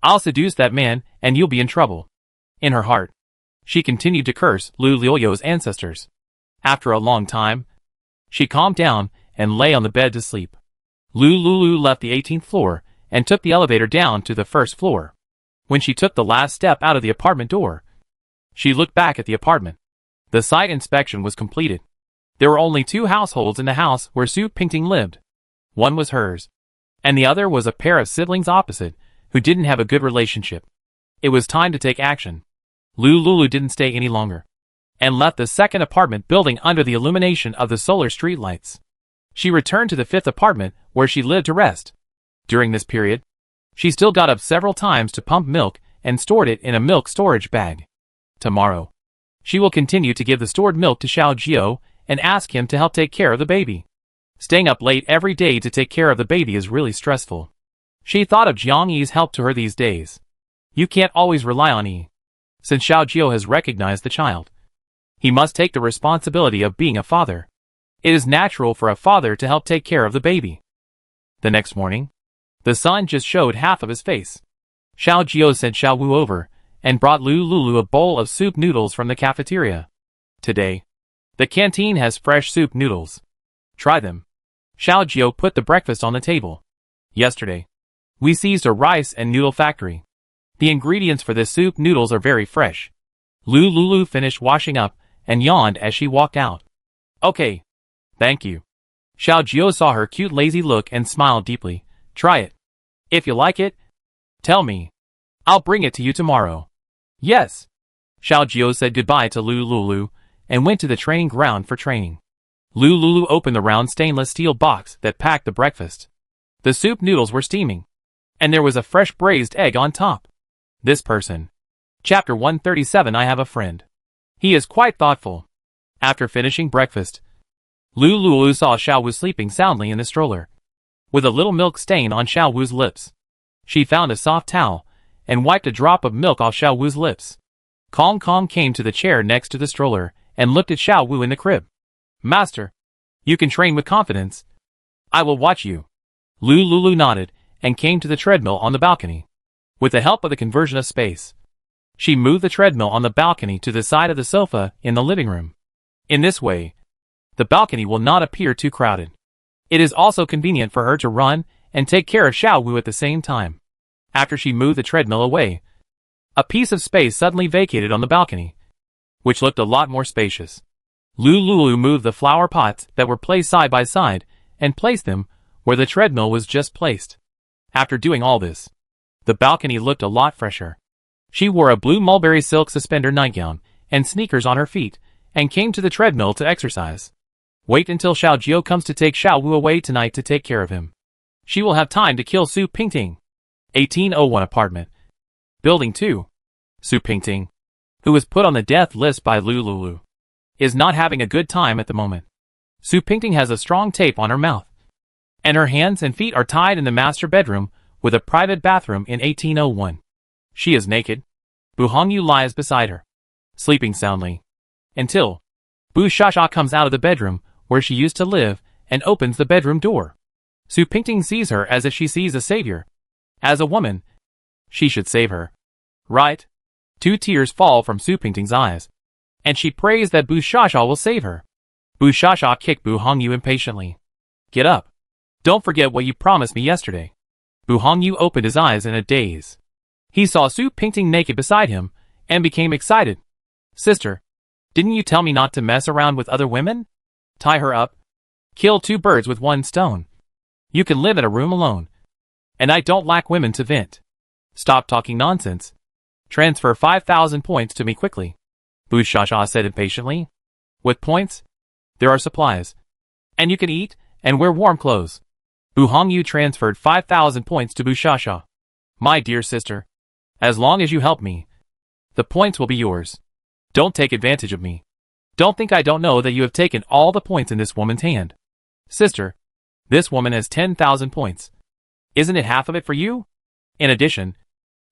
I'll seduce that man and you'll be in trouble. In her heart, she continued to curse Lu Liuyo's ancestors. After a long time, she calmed down and lay on the bed to sleep. Lu Lulu left the 18th floor and took the elevator down to the first floor. When she took the last step out of the apartment door, she looked back at the apartment. The site inspection was completed. There were only 2 households in the house where Su Pingting lived. One was hers, and the other was a pair of siblings opposite, who didn't have a good relationship. It was time to take action. Lulu didn't stay any longer, and left the second apartment building under the illumination of the solar streetlights. She returned to the fifth apartment, where she lived to rest. During this period, she still got up several times to pump milk and stored it in a milk storage bag. Tomorrow, she will continue to give the stored milk to Xiao Jiao and ask him to help take care of the baby. Staying up late every day to take care of the baby is really stressful. She thought of Jiang Yi's help to her these days. You can't always rely on Yi. Since Xiao Jiao has recognized the child, he must take the responsibility of being a father. It is natural for a father to help take care of the baby. The next morning, the sun just showed half of his face. Xiao Jiao sent Xiao Wu over and brought Lulu a bowl of soup noodles from the cafeteria. Today, the canteen has fresh soup noodles. Try them. Xiao Jiao put the breakfast on the table. Yesterday, we seized a rice and noodle factory. The ingredients for this soup noodles are very fresh. Lulu finished washing up and yawned as she walked out. Okay. Thank you. Xiao Jiao saw her cute lazy look and smiled deeply. Try it. If you like it, tell me. I'll bring it to you tomorrow. Yes. Xiao Jiao said goodbye to Lulu and went to the training ground for training. Lulu opened the round stainless steel box that packed the breakfast. The soup noodles were steaming, and there was a fresh braised egg on top. This person. Chapter 137. I have a friend. He is quite thoughtful. After finishing breakfast, Lulu saw Xiao Wu sleeping soundly in the stroller, with a little milk stain on Xiao Wu's lips. She found a soft towel and wiped a drop of milk off Xiao Wu's lips. Kong came to the chair next to the stroller and looked at Xiao Wu in the crib. Master, you can train with confidence. I will watch you. Lulu nodded and came to the treadmill on the balcony. With the help of the conversion of space, she moved the treadmill on the balcony to the side of the sofa in the living room. In this way, the balcony will not appear too crowded. It is also convenient for her to run and take care of Xiao Wu at the same time. After she moved the treadmill away, a piece of space suddenly vacated on the balcony, which looked a lot more spacious. Lulu moved the flower pots that were placed side by side and placed them where the treadmill was just placed. After doing all this, the balcony looked a lot fresher. She wore a blue mulberry silk suspender nightgown and sneakers on her feet and came to the treadmill to exercise. Wait until Xiao Jiao comes to take Xiao Wu away tonight to take care of him. She will have time to kill Su Pingting. 1801 apartment. Building 2. Su Pingting, who was put on the death list by Lulu, is not having a good time at the moment. Su Pingting has a strong tape on her mouth, and her hands and feet are tied in the master bedroom with a private bathroom in 1801. She is naked. Bu Hongyu lies beside her, sleeping soundly, until Bu Shasha comes out of the bedroom where she used to live and opens the bedroom door. Su Pingting sees her as if she sees a savior. As a woman, she should save her. Right? 2 tears fall from Su Pingting's eyes, and she prays that Bu Shasha will save her. Bu Shasha kicked Bu Hongyu impatiently. Get up. Don't forget what you promised me yesterday. Bu Hongyu opened his eyes in a daze. He saw Su Pingting naked beside him and became excited. Sister, didn't you tell me not to mess around with other women? Tie her up. Kill 2 birds with 1 stone. You can live in a room alone. And I don't lack women to vent. Stop talking nonsense. Transfer 5,000 points to me quickly. Bu Shasha said impatiently. With points, there are supplies. And you can eat and wear warm clothes. Bu Hongyu transferred 5,000 points to Bu Shasha. My dear sister, as long as you help me, the points will be yours. Don't take advantage of me. Don't think I don't know that you have taken all the points in this woman's hand. Sister, this woman has 10,000 points. Isn't it half of it for you? In addition,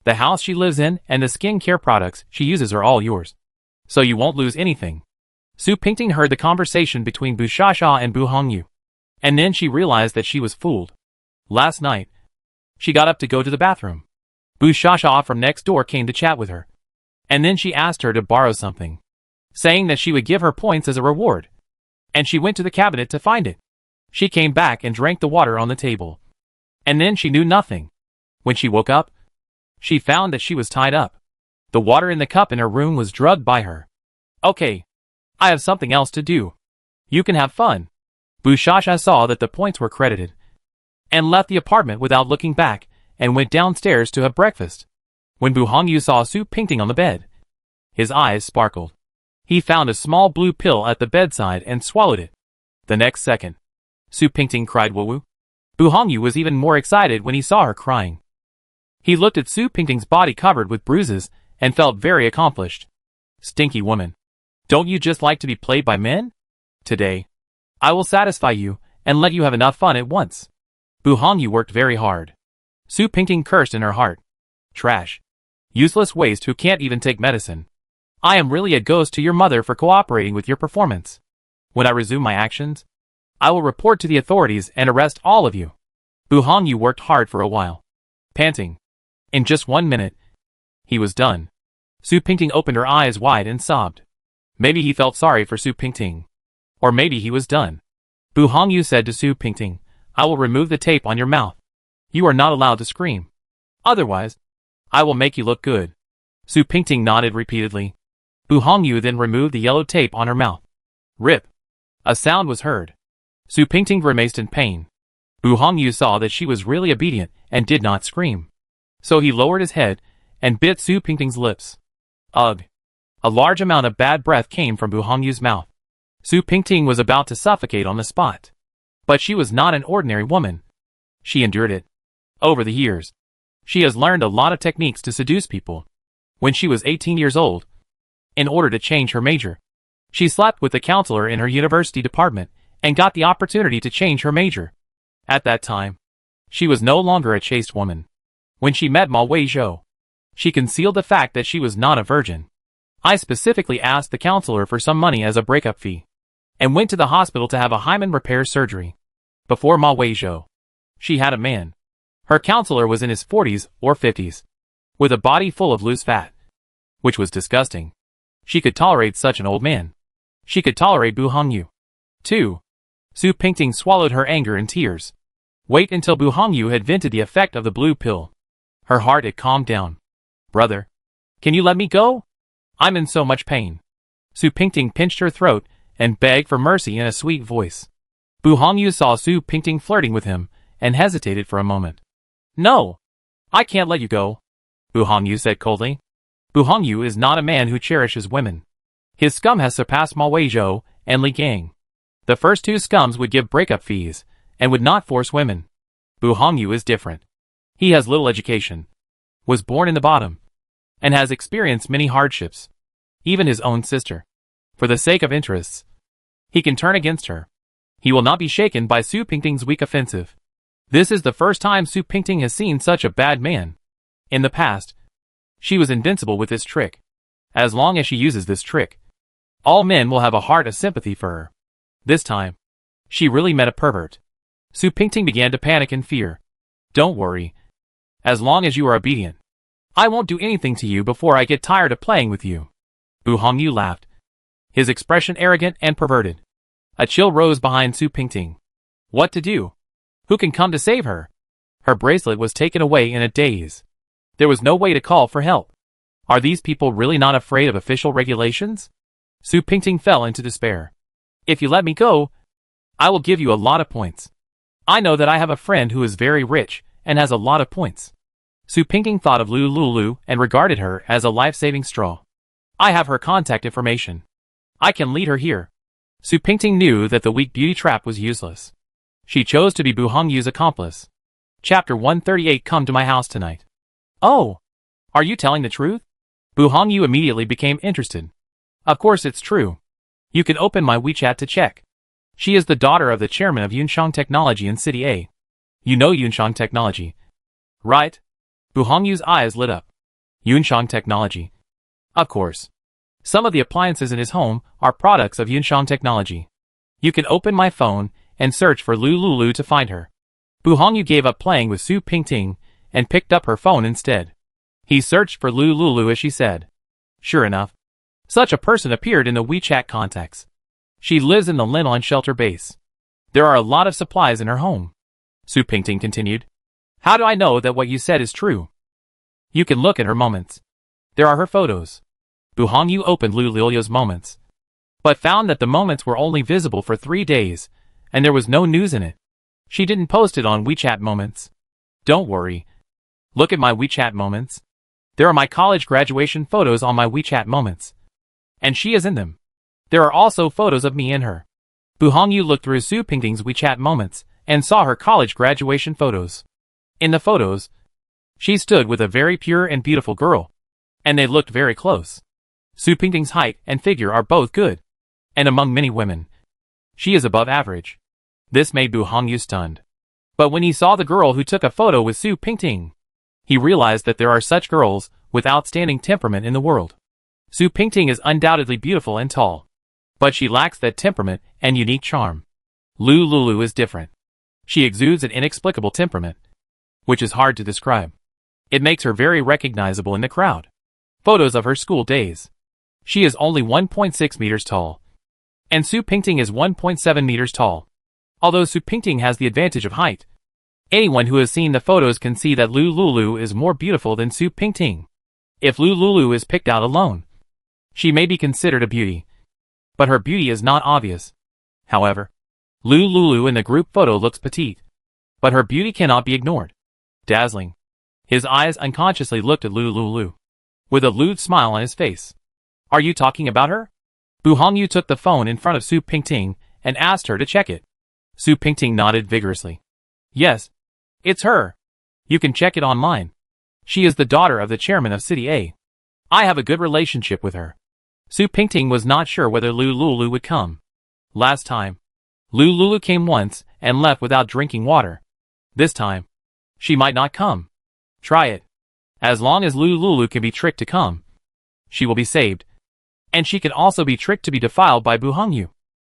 the house she lives in and the skin care products she uses are all yours. So you won't lose anything. Su Pingting heard the conversation between Bu Shasha and Bu Hongyu, and then she realized that she was fooled. Last night, she got up to go to the bathroom. Bu Shasha from next door came to chat with her, and then she asked her to borrow something, saying that she would give her points as a reward. And she went to the cabinet to find it. She came back and drank the water on the table. And then she knew nothing. When she woke up, she found that she was tied up. The water in the cup in her room was drugged by her. Okay, I have something else to do. You can have fun. Bu Shasha saw that the points were credited, and left the apartment without looking back, and went downstairs to have breakfast. When Bu Hongyu saw Su Pingting on the bed, his eyes sparkled. He found a small blue pill at the bedside and swallowed it. The next second, Su Pingting cried woo-woo. Bu Hongyu was even more excited when he saw her crying. He looked at Su Pingting's body covered with bruises and felt very accomplished. Stinky woman. Don't you just like to be played by men? Today, I will satisfy you and let you have enough fun at once. Bu Hongyu worked very hard. Su Pingting cursed in her heart. Trash. Useless waste who can't even take medicine. I am really a ghost to your mother for cooperating with your performance. When I resume my actions, I will report to the authorities and arrest all of you. Bu Hongyu worked hard for a while. Panting. In just 1 minute, he was done. Su Pingting opened her eyes wide and sobbed. Maybe he felt sorry for Su Pingting. Or maybe he was done. Bu Hongyu said to Su Pingting, I will remove the tape on your mouth. You are not allowed to scream. Otherwise, I will make you look good. Su Pingting nodded repeatedly. Bu Hongyu then removed the yellow tape on her mouth. Rip. A sound was heard. Su Pingting grimaced in pain. Bu Hongyu saw that she was really obedient and did not scream. So he lowered his head and bit Su Pingting's lips. Ugh. A large amount of bad breath came from Bu Hongyu's mouth. Su Pingting was about to suffocate on the spot. But she was not an ordinary woman. She endured it. Over the years, she has learned a lot of techniques to seduce people. When she was 18 years old, in order to change her major, she slept with the counselor in her university department and got the opportunity to change her major. At that time, she was no longer a chaste woman. When she met Ma Weizhou, she concealed the fact that she was not a virgin. I specifically asked the counselor for some money as a breakup fee, and went to the hospital to have a hymen repair surgery. Before Ma Weizhou, she had a man. Her counselor was in his 40s or 50s, with a body full of loose fat, which was disgusting. She could tolerate such an old man. She could tolerate Bu Hongyu, too. Su Pingting swallowed her anger in tears. Wait until Bu Hongyu had vented the effect of the blue pill. Her heart had calmed down. Brother, can you let me go? I'm in so much pain. Su Pingting pinched her throat and begged for mercy in a sweet voice. Bu Hongyu saw Su Pingting flirting with him and hesitated for a moment. No, I can't let you go, Bu Hongyu said coldly. Bu Hongyu is not a man who cherishes women. His scum has surpassed Ma Weizhou and Li Gang. The first two scums would give breakup fees and would not force women. Bu Hongyu is different. He has little education, was born in the bottom, and has experienced many hardships. Even his own sister. For the sake of interests, he can turn against her. He will not be shaken by Su Pingting's weak offensive. This is the first time Su Pingting has seen such a bad man. In the past, she was invincible with this trick. As long as she uses this trick, all men will have a heart of sympathy for her. This time, she really met a pervert. Su Pingting began to panic in fear. Don't worry. As long as you are obedient, I won't do anything to you before I get tired of playing with you. Bu Hongyu laughed, his expression arrogant and perverted. A chill rose behind Su Pingting. What to do? Who can come to save her? Her bracelet was taken away in a daze. There was no way to call for help. Are these people really not afraid of official regulations? Su Pingting fell into despair. If you let me go, I will give you a lot of points. I know that I have a friend who is very rich and has a lot of points. Su Pingting thought of Lu Lulu and regarded her as a life-saving straw. I have her contact information. I can lead her here. Su Pingting knew that the weak beauty trap was useless. She chose to be Bu Hongyu's accomplice. Chapter 138. Come to my house tonight. Oh, are you telling the truth? Bu Hongyu immediately became interested. Of course it's true. You can open my WeChat to check. She is the daughter of the chairman of Yunshang Technology in City A. You know Yunshang Technology, right? Bu Hongyu's eyes lit up. Yunshang Technology. Of course. Some of the appliances in his home are products of Yunshang Technology. You can open my phone and search for Lu Lulu to find her. Bu Hongyu gave up playing with Su Pingting and picked up her phone instead. He searched for Lu Lulu as she said. Sure enough, such a person appeared in the WeChat contacts. She lives in the Linlon shelter base. There are a lot of supplies in her home. Su Pingting continued. How do I know that what you said is true? You can look at her moments. There are her photos. Bu Hongyu opened Lu Lilia's moments, but found that the moments were only visible for 3 days, and there was no news in it. She didn't post it on WeChat Moments. Don't worry. Look at my WeChat Moments. There are my college graduation photos on my WeChat Moments. And she is in them. There are also photos of me and her. Bu Hongyu looked through Su Pingting's WeChat Moments and saw her college graduation photos. In the photos, she stood with a very pure and beautiful girl. And they looked very close. Su Pingting's height and figure are both good. And among many women, she is above average. This made Bu Hongyu stunned. But when he saw the girl who took a photo with Su Pingting, he realized that there are such girls with outstanding temperament in the world. Su Pingting is undoubtedly beautiful and tall. But she lacks that temperament and unique charm. Lu Lulu is different. She exudes an inexplicable temperament, which is hard to describe. It makes her very recognizable in the crowd. Photos of her school days. She is only 1.6 meters tall. And Su Pingting is 1.7 meters tall. Although Su Pingting has the advantage of height, anyone who has seen the photos can see that Lu Lulu is more beautiful than Su Pingting. If Lu Lulu is picked out alone, she may be considered a beauty. But her beauty is not obvious. However, Lu Lulu in the group photo looks petite. But her beauty cannot be ignored. Dazzling. His eyes unconsciously looked at Lu Lulu, with a lewd smile on his face. Are you talking about her? Bu Hongyu took the phone in front of Su Pingting and asked her to check it. Su Pingting nodded vigorously. Yes. It's her. You can check it online. She is the daughter of the chairman of City A. I have a good relationship with her. Su Pingting was not sure whether Lu Lulu would come. Last time, Lu Lulu came once and left without drinking water. This time, she might not come. Try it. As long as Lu Lulu can be tricked to come, she will be saved. And she can also be tricked to be defiled by Bu Hongyu.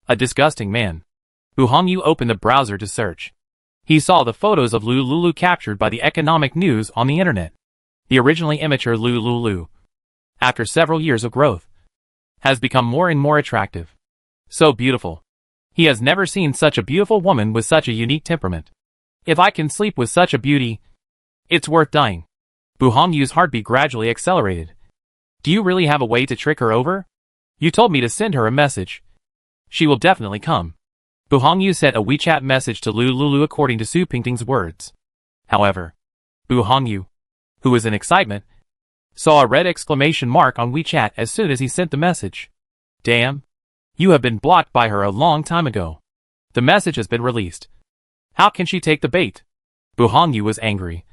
A disgusting man. Bu Hongyu opened the browser to search. He saw the photos of Lu Lulu captured by the economic news on the internet. The originally immature Lu Lulu, after several years of growth, has become more and more attractive. So beautiful. He has never seen such a beautiful woman with such a unique temperament. If I can sleep with such a beauty, it's worth dying. Bu Hongyu's heartbeat gradually accelerated. Do you really have a way to trick her over? You told me to send her a message. She will definitely come. Bu Hongyu sent a WeChat message to Lu Lulu according to Su Pingting's words. However, Bu Hongyu, who was in excitement, saw a red exclamation mark on WeChat as soon as he sent the message. Damn. You have been blocked by her a long time ago. The message has been released. How can she take the bait? Bu Hongyu was angry,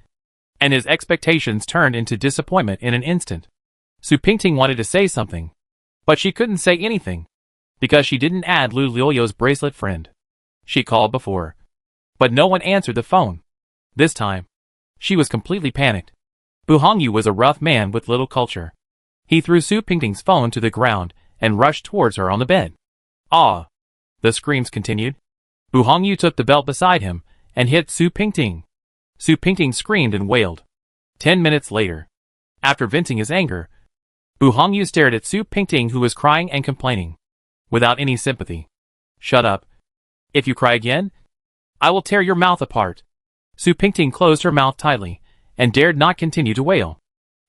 and his expectations turned into disappointment in an instant. Su Pingting wanted to say something, but she couldn't say anything, because she didn't add Lu Liu's bracelet friend. She called before, but no one answered the phone. This time, she was completely panicked. Bu Hongyu was a rough man with little culture. He threw Su Pingting's phone to the ground and rushed towards her on the bed. Ah! The screams continued. Bu Hongyu took the belt beside him and hit Su Pingting. Su Pingting screamed and wailed. 10 minutes later, after venting his anger, Bu Hongyu stared at Su Pingting, who was crying and complaining, without any sympathy. Shut up. If you cry again, I will tear your mouth apart. Su Pingting closed her mouth tightly and dared not continue to wail.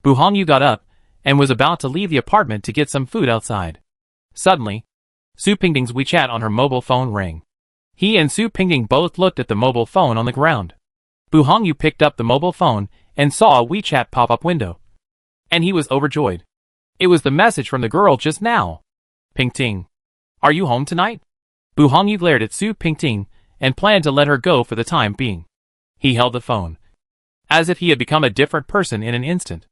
Bu Hongyu got up and was about to leave the apartment to get some food outside. Suddenly, Su Pingting's WeChat on her mobile phone rang. He and Su Pingting both looked at the mobile phone on the ground. Bu Hongyu picked up the mobile phone and saw a WeChat pop-up window. And he was overjoyed. It was the message from the girl just now. Pingting. Are you home tonight? Bu Hongyu glared at Su Pingting and planned to let her go for the time being. He held the phone, as if he had become a different person in an instant.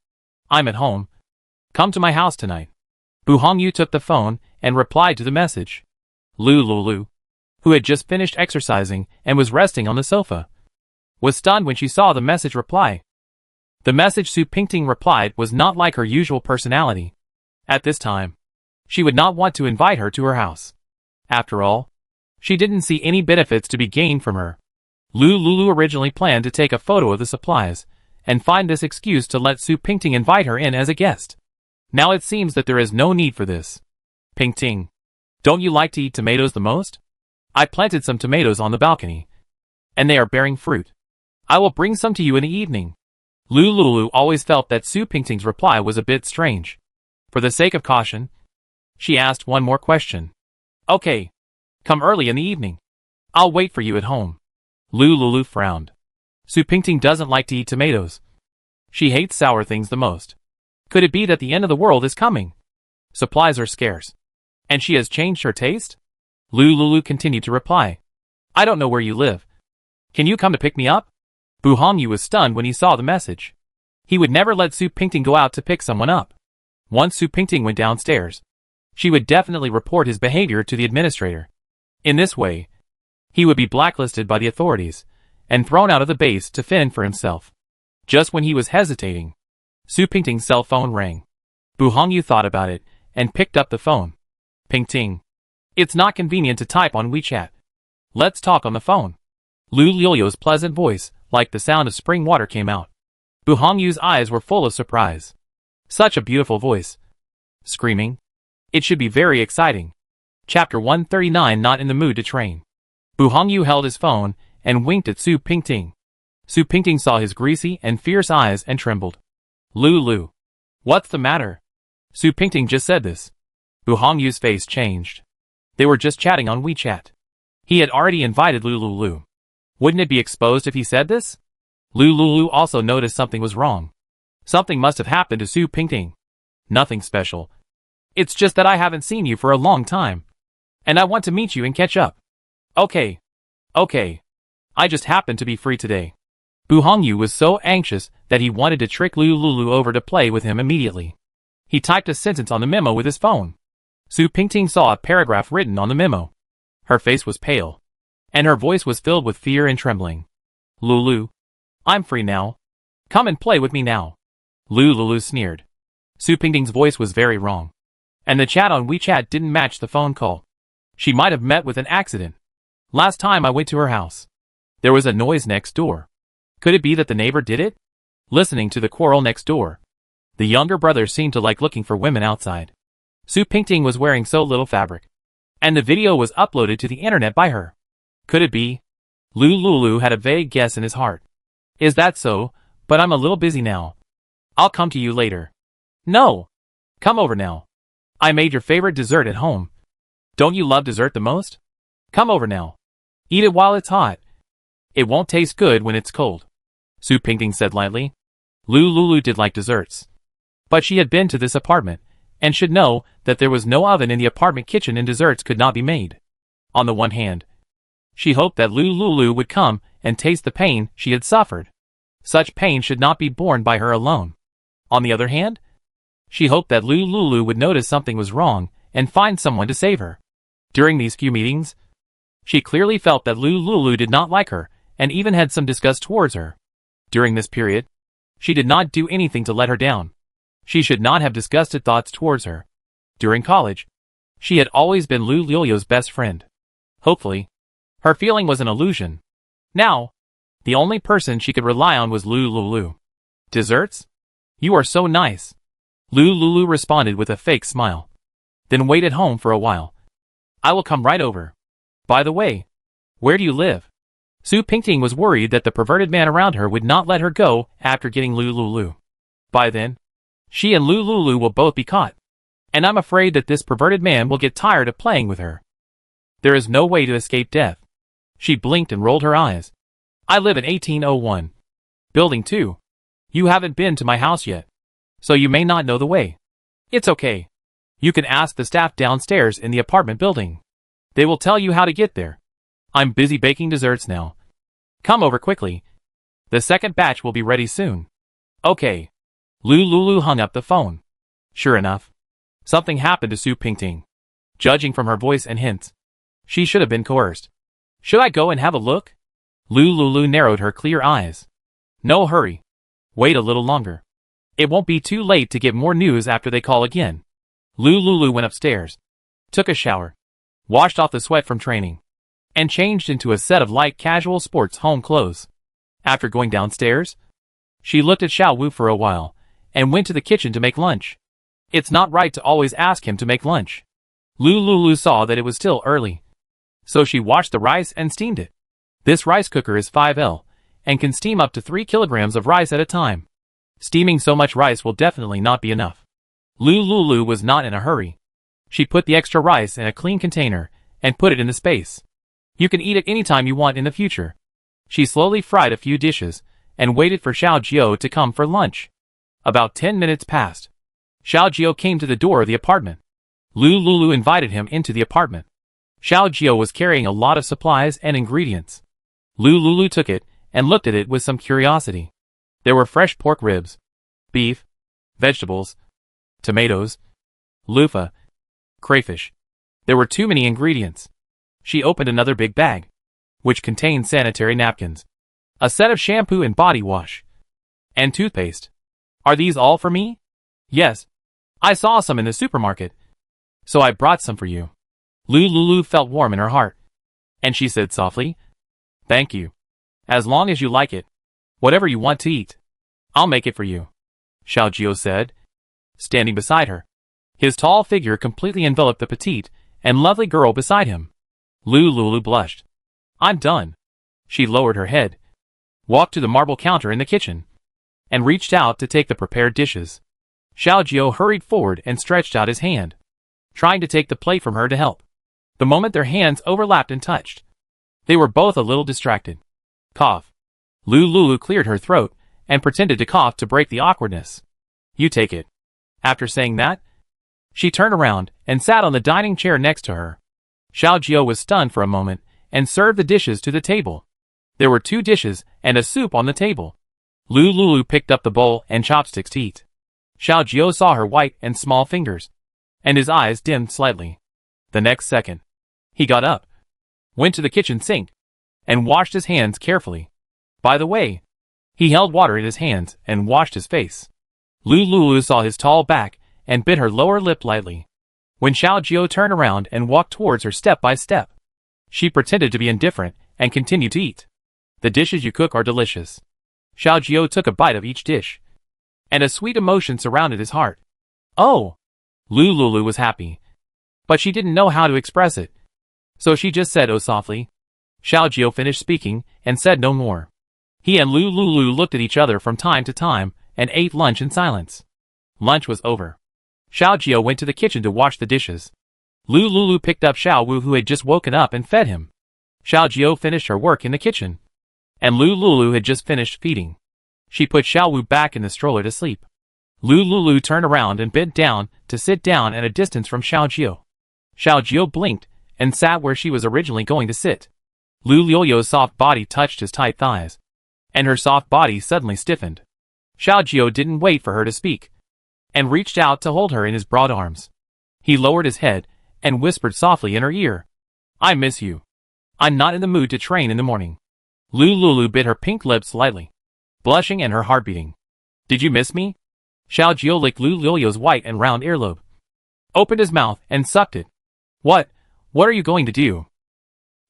I'm at home. Come to my house tonight. Bu Hongyu took the phone and replied to the message. Lu Lulu, who had just finished exercising and was resting on the sofa, was stunned when she saw the message reply. The message Su Pingting replied was not like her usual personality. At this time, she would not want to invite her to her house. After all, she didn't see any benefits to be gained from her. Lu Lulu originally planned to take a photo of the supplies and find this excuse to let Su Pingting invite her in as a guest. Now it seems that there is no need for this. Pingting, don't you like to eat tomatoes the most? I planted some tomatoes on the balcony, and they are bearing fruit. I will bring some to you in the evening. Lu Lulu always felt that Su Pingting's reply was a bit strange. For the sake of caution, she asked one more question. Okay. Come early in the evening. I'll wait for you at home. Lulu frowned. Su Pingting doesn't like to eat tomatoes. She hates sour things the most. Could it be that the end of the world is coming? Supplies are scarce. And she has changed her taste? Lulu continued to reply. I don't know where you live. Can you come to pick me up? Bu Hongyu was stunned when he saw the message. He would never let Su Pingting go out to pick someone up. Once Su Pingting went downstairs, she would definitely report his behavior to the administrator. In this way, he would be blacklisted by the authorities and thrown out of the base to fend for himself. Just when he was hesitating, Su Pingting's cell phone rang. Bu Hongyu thought about it and picked up the phone. Pingting. It's not convenient to type on WeChat. Let's talk on the phone. Lu Lilio's pleasant voice, like the sound of spring water, came out. Bu Hongyu's eyes were full of surprise. Such a beautiful voice. Screaming. It should be very exciting. Chapter 139. Not in the mood to train. Bu Hongyu held his phone and winked at Su Pingting. Su Pingting saw his greasy and fierce eyes and trembled. Lulu. What's the matter? Su Pingting just said this. Bu Hongyu's face changed. They were just chatting on WeChat. He had already invited Lulu. Wouldn't it be exposed if he said this? Lulu also noticed something was wrong. Something must have happened to Su Pingting. Nothing special. It's just that I haven't seen you for a long time. And I want to meet you and catch up. Okay. I just happened to be free today. Bu Hongyu was so anxious that he wanted to trick Lulu over to play with him immediately. He typed a sentence on the memo with his phone. Su Pingting saw a paragraph written on the memo. Her face was pale, and her voice was filled with fear and trembling. Lulu. I'm free now. Come and play with me now. Lulu sneered. Su Pingting's voice was very wrong. And the chat on WeChat didn't match the phone call. She might have met with an accident. Last time I went to her house, there was a noise next door. Could it be that the neighbor did it? Listening to the quarrel next door. The younger brother seemed to like looking for women outside. Su Pingting was wearing so little fabric. And the video was uploaded to the internet by her. Could it be? Lulu had a vague guess in his heart. Is that so? But I'm a little busy now. I'll come to you later. No. Come over now. I made your favorite dessert at home. Don't you love dessert the most? Come over now. Eat it while it's hot. It won't taste good when it's cold. Su Pingting said lightly. Lulu did like desserts. But she had been to this apartment, and should know that there was no oven in the apartment kitchen and desserts could not be made. On the one hand, she hoped that Lulu would come and taste the pain she had suffered. Such pain should not be borne by her alone. On the other hand, she hoped that Lulu would notice something was wrong and find someone to save her. During these few meetings, she clearly felt that Lulu did not like her and even had some disgust towards her. During this period, she did not do anything to let her down. She should not have disgusted thoughts towards her. During college, she had always been Lulu's best friend. Hopefully, her feeling was an illusion. Now, the only person she could rely on was Lulu. Desserts? You are so nice. Lulu responded with a fake smile. Then wait at home for a while. I will come right over. By the way, where do you live? Su Pingting was worried that the perverted man around her would not let her go after getting Lulu. By then, she and Lulu will both be caught. And I'm afraid that this perverted man will get tired of playing with her. There is no way to escape death. She blinked and rolled her eyes. I live in 1801. Building 2. You haven't been to my house yet, so you may not know the way. It's okay. You can ask the staff downstairs in the apartment building. They will tell you how to get there. I'm busy baking desserts now. Come over quickly. The second batch will be ready soon. Okay. Lulu hung up the phone. Sure enough, something happened to Su Pingting. Judging from her voice and hints, she should have been coerced. Should I go and have a look? Lulu narrowed her clear eyes. No hurry. Wait a little longer. It won't be too late to get more news after they call again. Lulu went upstairs, took a shower, washed off the sweat from training, and changed into a set of light casual sports home clothes. After going downstairs, she looked at Xiao Wu for a while, and went to the kitchen to make lunch. It's not right to always ask him to make lunch. Lulu saw that it was still early, so she washed the rice and steamed it. This rice cooker is 5L, and can steam up to 3 kilograms of rice at a time. Steaming so much rice will definitely not be enough. Lulu was not in a hurry. She put the extra rice in a clean container, and put it in the space. You can eat it anytime you want in the future. She slowly fried a few dishes and waited for Xiao Jiao to come for lunch. About 10 minutes passed. Xiao Jiao came to the door of the apartment. Lu Lulu invited him into the apartment. Xiao Jiao was carrying a lot of supplies and ingredients. Lu Lulu took it and looked at it with some curiosity. There were fresh pork ribs, beef, vegetables, tomatoes, loofah, crayfish. There were too many ingredients. She opened another big bag, which contained sanitary napkins, a set of shampoo and body wash, and toothpaste. Are these all for me? Yes. I saw some in the supermarket, so I brought some for you. Lu Lulu felt warm in her heart, and she said softly, Thank you. As long as you like it, whatever you want to eat, I'll make it for you, Xiao Jiao said, standing beside her. His tall figure completely enveloped the petite and lovely girl beside him. Lu Lulu blushed. I'm done. She lowered her head, walked to the marble counter in the kitchen, and reached out to take the prepared dishes. Xiao Jiao hurried forward and stretched out his hand, trying to take the plate from her to help. The moment their hands overlapped and touched, they were both a little distracted. Cough. Lu Lulu cleared her throat and pretended to cough to break the awkwardness. You take it. After saying that, she turned around and sat on the dining chair next to her. Xiao Jiao was stunned for a moment and served the dishes to the table. There were 2 dishes and a soup on the table. Lu Lulu picked up the bowl and chopsticks to eat. Xiao Jiao saw her white and small fingers, and his eyes dimmed slightly. The next second, he got up, went to the kitchen sink, and washed his hands carefully. By the way, he held water in his hands and washed his face. Lu Lulu saw his tall back and bit her lower lip lightly. When Xiao Jiao turned around and walked towards her step by step, she pretended to be indifferent and continued to eat. The dishes you cook are delicious. Xiao Jiao took a bite of each dish, and a sweet emotion surrounded his heart. Oh! Lu Lulu was happy, but she didn't know how to express it, so she just said oh softly. Xiao Jiao finished speaking and said no more. He and Lu Lulu looked at each other from time to time and ate lunch in silence. Lunch was over. Xiao Jiao went to the kitchen to wash the dishes. Lu Lulu picked up Xiao Wu, who had just woken up, and fed him. Xiao Jiao finished her work in the kitchen, and Lu Lulu had just finished feeding. She put Xiao Wu back in the stroller to sleep. Lu Lulu turned around and bent down to sit down at a distance from Xiao Jiao. Xiao Jiao blinked and sat where she was originally going to sit. Lu Liu's soft body touched his tight thighs, and her soft body suddenly stiffened. Xiao Jiao didn't wait for her to speak, and reached out to hold her in his broad arms. He lowered his head and whispered softly in her ear, I miss you. I'm not in the mood to train in the morning. Lu Lulu bit her pink lips lightly, blushing and her heart beating. Did you miss me? Xiao Jiao licked Lu Liu's white and round earlobe, opened his mouth and sucked it. What are you going to do?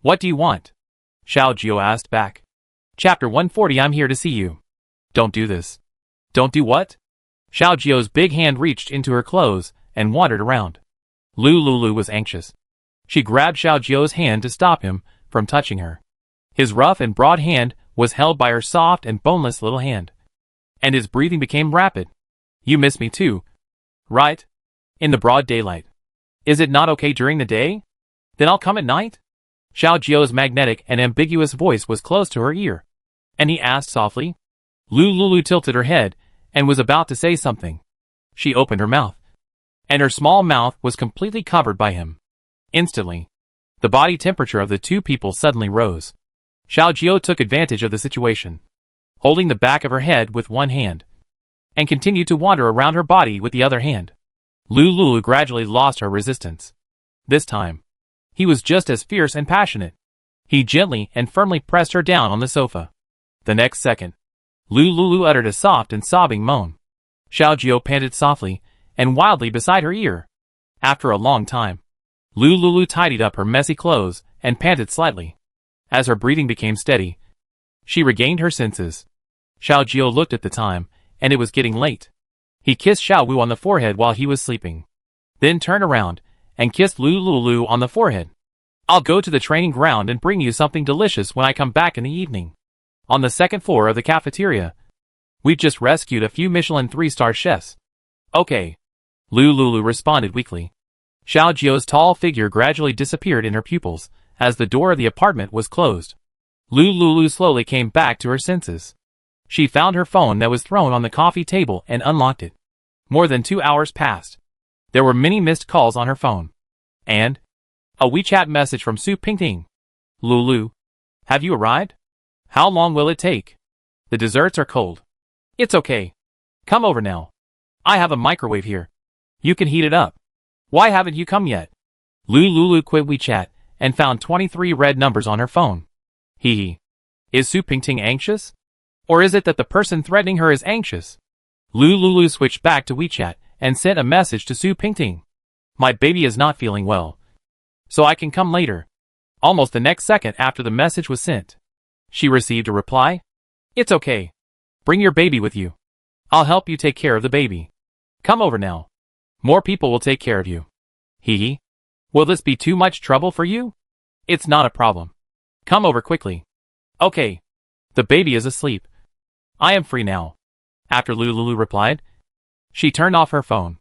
What do you want? Xiao Jiao asked back. Chapter 140. I'm here to see you. Don't do this. Don't do what? Xiao Jiao's big hand reached into her clothes and wandered around. Lu Lulu was anxious. She grabbed Xiao Jiao's hand to stop him from touching her. His rough and broad hand was held by her soft and boneless little hand, and his breathing became rapid. You miss me too, right? In the broad daylight. Is it not okay during the day? Then I'll come at night? Xiao Jiao's magnetic and ambiguous voice was close to her ear, and he asked softly. Lu Lulu tilted her head and was about to say something. She opened her mouth, and her small mouth was completely covered by him. Instantly, the body temperature of the two people suddenly rose. Xiao Jiao took advantage of the situation, holding the back of her head with one hand, and continued to wander around her body with the other hand. Lu Lulu gradually lost her resistance. This time, he was just as fierce and passionate. He gently and firmly pressed her down on the sofa. The next second, Lu Lulu uttered a soft and sobbing moan. Xiao Jiao panted softly and wildly beside her ear. After a long time, Lu Lulu tidied up her messy clothes and panted slightly. As her breathing became steady, she regained her senses. Xiao Jiao looked at the time, and it was getting late. He kissed Xiao Wu on the forehead while he was sleeping, then turned around and kissed Lu Lulu on the forehead. I'll go to the training ground and bring you something delicious when I come back in the evening. On the second floor of the cafeteria, we've just rescued a few Michelin 3-star chefs. Okay. Lu Lulu responded weakly. Xiao Jiao's tall figure gradually disappeared in her pupils as the door of the apartment was closed. Lulu slowly came back to her senses. She found her phone that was thrown on the coffee table and unlocked it. More than 2 hours passed. There were many missed calls on her phone. And a WeChat message from Su Pingting. Lulu, have you arrived? How long will it take? The desserts are cold. It's okay. Come over now. I have a microwave here. You can heat it up. Why haven't you come yet? Lulu quit WeChat and found 23 red numbers on her phone. Hee. Is Su Pingting anxious? Or is it that the person threatening her is anxious? Lulu switched back to WeChat and sent a message to Su Pingting. My baby is not feeling well. So I can come later. Almost the next second after the message was sent, she received a reply. It's okay. Bring your baby with you. I'll help you take care of the baby. Come over now. More people will take care of you. Hee. Will this be too much trouble for you? It's not a problem. Come over quickly. Okay. The baby is asleep. I am free now. After Lulu replied, she turned off her phone.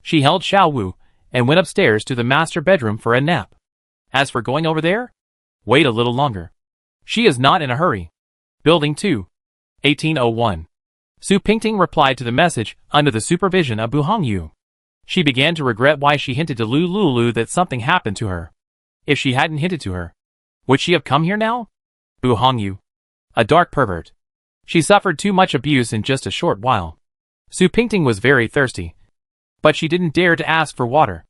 She held Xiao Wu and went upstairs to the master bedroom for a nap. As for going over there, wait a little longer. She is not in a hurry. Building 2. 1801. Su Pingting replied to the message under the supervision of Bu Hongyu. She began to regret why she hinted to Lulu that something happened to her. If she hadn't hinted to her, would she have come here now? Bu Hongyu. A dark pervert. She suffered too much abuse in just a short while. Su Pingting was very thirsty, but she didn't dare to ask for water.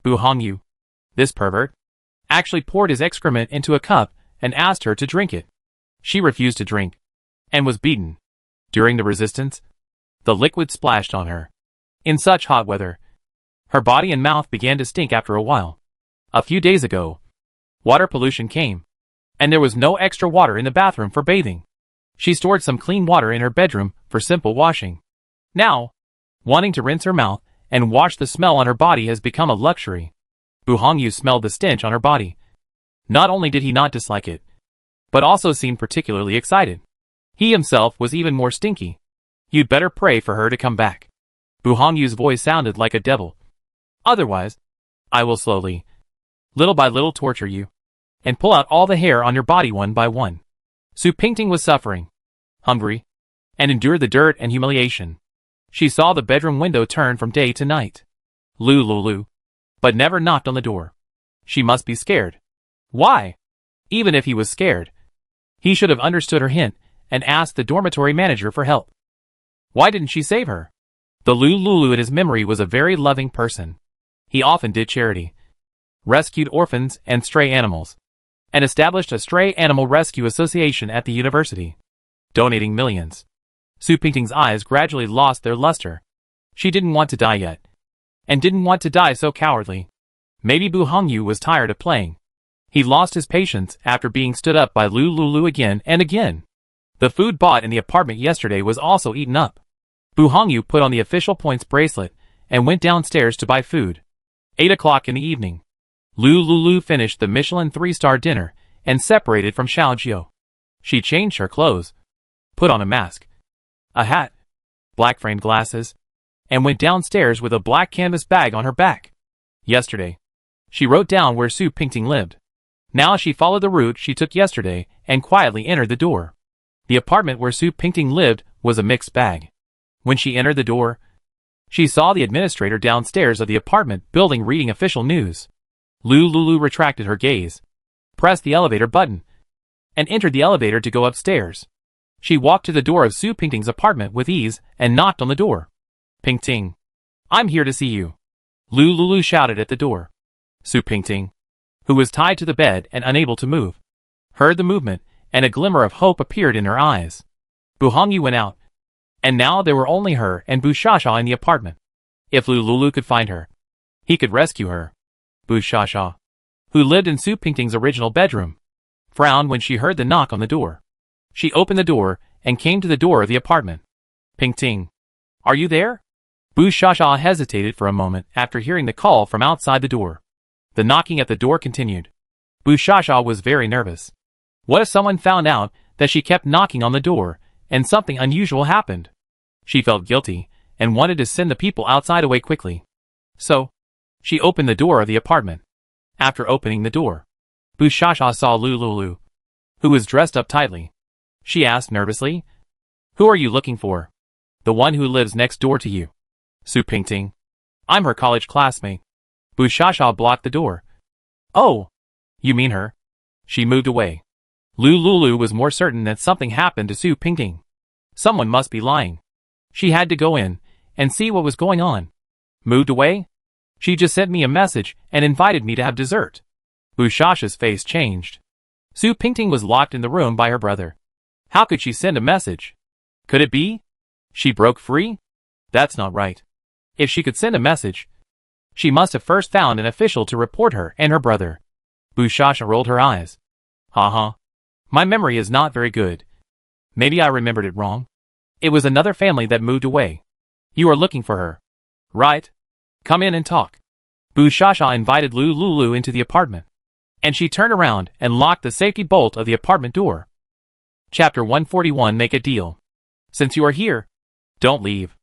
Bu Hongyu, this pervert, actually poured his excrement into a cup and asked her to drink it. She refused to drink, and was beaten. During the resistance, the liquid splashed on her. In such hot weather, her body and mouth began to stink after a while. A few days ago, water pollution came, and there was no extra water in the bathroom for bathing. She stored some clean water in her bedroom for simple washing. Now, wanting to rinse her mouth and wash the smell on her body has become a luxury. Bu Hongyu smelled the stench on her body. Not only did he not dislike it, but also seemed particularly excited. He himself was even more stinky. You'd better pray for her to come back. Bu Hongyu's voice sounded like a devil. Otherwise, I will slowly, little by little torture you, and pull out all the hair on your body one by one. Su Pingting was suffering, hungry, and endured the dirt and humiliation. She saw the bedroom window turn from day to night. Lulu, but never knocked on the door. She must be scared. Why? Even if he was scared, he should have understood her hint and asked the dormitory manager for help. Why didn't she save her? The Lulu in his memory was a very loving person. He often did charity, rescued orphans and stray animals, and established a stray animal rescue association at the university, donating millions. Su Pingting's eyes gradually lost their luster. She didn't want to die yet, and didn't want to die so cowardly. Maybe Bu Hongyu was tired of playing. He lost his patience after being stood up by Lulu again and again. The food bought in the apartment yesterday was also eaten up. Bu Hongyu put on the official points bracelet and went downstairs to buy food. 8 o'clock in the evening. Lulu finished the Michelin 3-star dinner and separated from Xiaojiu. She changed her clothes, put on a mask, a hat, black framed glasses, and went downstairs with a black canvas bag on her back. Yesterday, she wrote down where Su Pingting lived. Now she followed the route she took yesterday and quietly entered the door. The apartment where Su Pingting lived was a mixed bag. When she entered the door, she saw the administrator downstairs of the apartment building reading official news. Lulu retracted her gaze, pressed the elevator button, and entered the elevator to go upstairs. She walked to the door of Su Pingting's apartment with ease and knocked on the door. Pingting, I'm here to see you. Lulu shouted at the door. Su Pingting, who was tied to the bed and unable to move, heard the movement, and a glimmer of hope appeared in her eyes. Bu Hongyu went out, and now there were only her and Bu Shasha in the apartment. If Lulu could find her, he could rescue her. Bu Shasha, who lived in Su Pingting's original bedroom, frowned when she heard the knock on the door. She opened the door and came to the door of the apartment. Pingting, are you there? Bu Shasha hesitated for a moment after hearing the call from outside the door. The knocking at the door continued. Bu Shasha was very nervous. What if someone found out that she kept knocking on the door and something unusual happened? She felt guilty and wanted to send the people outside away quickly. So, she opened the door of the apartment. After opening the door, Bu Shasha saw Lulu. who was dressed up tightly. She asked nervously. Who are you looking for? The one who lives next door to you. Su Pingting. I'm her college classmate. Bu Shasha blocked the door. Oh, you mean her? She moved away. Lu Lulu was more certain that something happened to Su Pingting. Someone must be lying. She had to go in and see what was going on. Moved away? She just sent me a message and invited me to have dessert. Bu Shasha's face changed. Su Pingting was locked in the room by her brother. How could she send a message? Could it be she broke free? That's not right. If she could send a message, she must have first found an official to report her and her brother. Bu Shasha rolled her eyes. Haha. My memory is not very good. Maybe I remembered it wrong. It was another family that moved away. You are looking for her, right? Come in and talk. Bu Shasha invited Lu Lulu into the apartment, and she turned around and locked the safety bolt of the apartment door. Chapter 141. Make a deal. Since you are here, don't leave.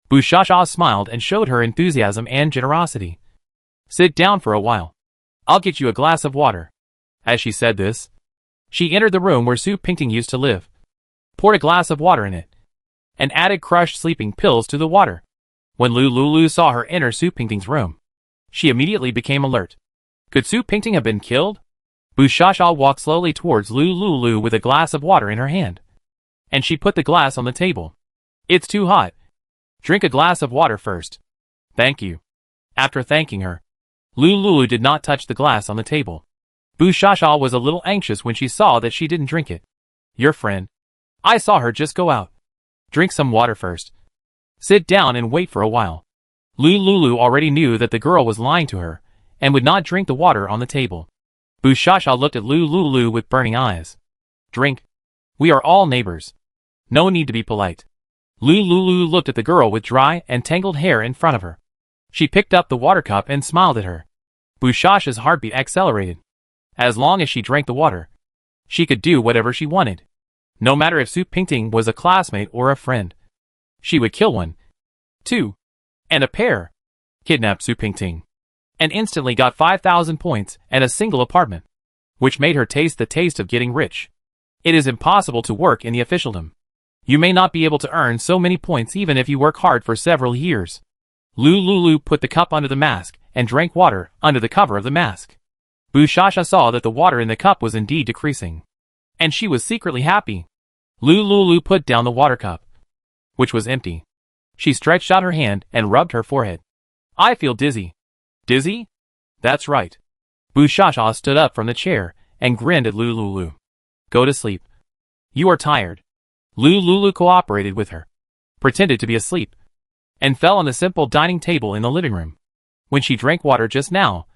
Bu Shasha smiled and showed her enthusiasm and generosity. Sit down for a while. I'll get you a glass of water. As she said this, she entered the room where Su Pingting used to live, poured a glass of water in it, and added crushed sleeping pills to the water. When Lu Lulu saw her enter Su Pingting's room, she immediately became alert. Could Su Pingting have been killed? Bu Shasha walked slowly towards Lu Lulu with a glass of water in her hand, and she put the glass on the table. It's too hot. Drink a glass of water first. Thank you. After thanking her, Lu Lulu did not touch the glass on the table. Bu Shasha was a little anxious when she saw that she didn't drink it. Your friend. I saw her just go out. Drink some water first. Sit down and wait for a while. Lu Lulu already knew that the girl was lying to her, and would not drink the water on the table. Bu Shasha looked at Lu Lulu with burning eyes. Drink. We are all neighbors. No need to be polite. Lu Lulu looked at the girl with dry and tangled hair in front of her. She picked up the water cup and smiled at her. Bu Shasha's heartbeat accelerated. As long as she drank the water, she could do whatever she wanted. No matter if Su Pingting was a classmate or a friend. She would kill one, two, and a pair. Kidnap Su Pingting. And instantly got 5,000 points and a single apartment, which made her taste the taste of getting rich. It is impossible to work in the officialdom. You may not be able to earn so many points even if you work hard for several years. Lu Lulu put the cup under the mask and drank water under the cover of the mask. Bu Shasha saw that the water in the cup was indeed decreasing, and she was secretly happy. Lu Lulu put down the water cup, which was empty. She stretched out her hand and rubbed her forehead. I feel dizzy. Dizzy? That's right. Bu Shasha stood up from the chair and grinned at Lu Lulu. Go to sleep. You are tired. Lu Lulu cooperated with her, pretended to be asleep, and fell on the simple dining table in the living room. When she drank water just now,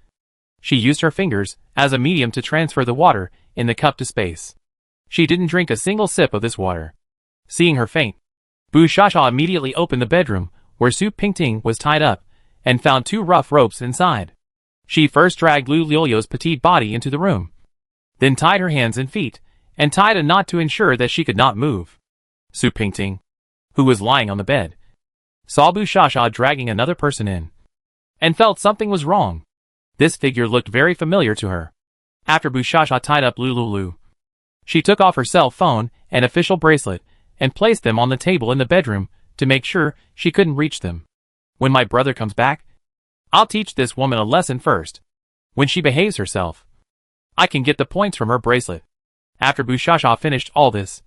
she used her fingers as a medium to transfer the water in the cup to space. She didn't drink a single sip of this water. Seeing her faint, Bu Shasha immediately opened the bedroom where Su Pingting was tied up and found 2 rough ropes inside. She first dragged Lu Lio's petite body into the room, then tied her hands and feet and tied a knot to ensure that she could not move. Su Pingting, who was lying on the bed, saw Bu Shasha dragging another person in, and felt something was wrong. This figure looked very familiar to her. After Bu Shasha tied up Lu Lulu, she took off her cell phone and official bracelet and placed them on the table in the bedroom to make sure she couldn't reach them. When my brother comes back, I'll teach this woman a lesson first. When she behaves herself, I can get the points from her bracelet. After Bu Shasha finished all this,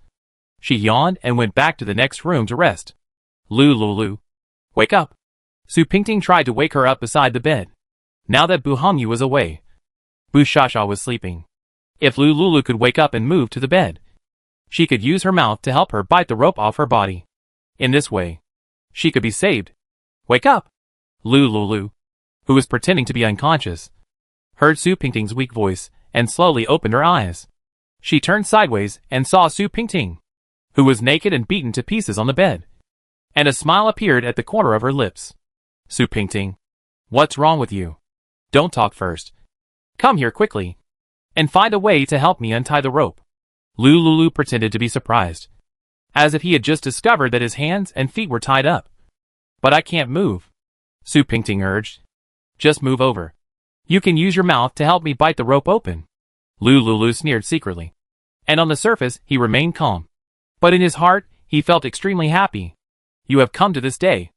she yawned and went back to the next room to rest. Lu Lulu, wake up. Su Pingting tried to wake her up beside the bed. Now that Bu Hongyu was away, Bu Shasha was sleeping. If Lu Lulu could wake up and move to the bed, she could use her mouth to help her bite the rope off her body. In this way, she could be saved. Wake up! Lu Lulu, who was pretending to be unconscious, heard Su Pingting's weak voice and slowly opened her eyes. She turned sideways and saw Su Pingting, who was naked and beaten to pieces on the bed, and a smile appeared at the corner of her lips. Su Pingting, what's wrong with you? Don't talk first. Come here quickly, and find a way to help me untie the rope. Lu Lulu pretended to be surprised, as if he had just discovered that his hands and feet were tied up. But I can't move, Su Pingting urged. Just move over. You can use your mouth to help me bite the rope open. Lu Lulu sneered secretly. and on the surface he remained calm. But in his heart, he felt extremely happy. You have come to this day.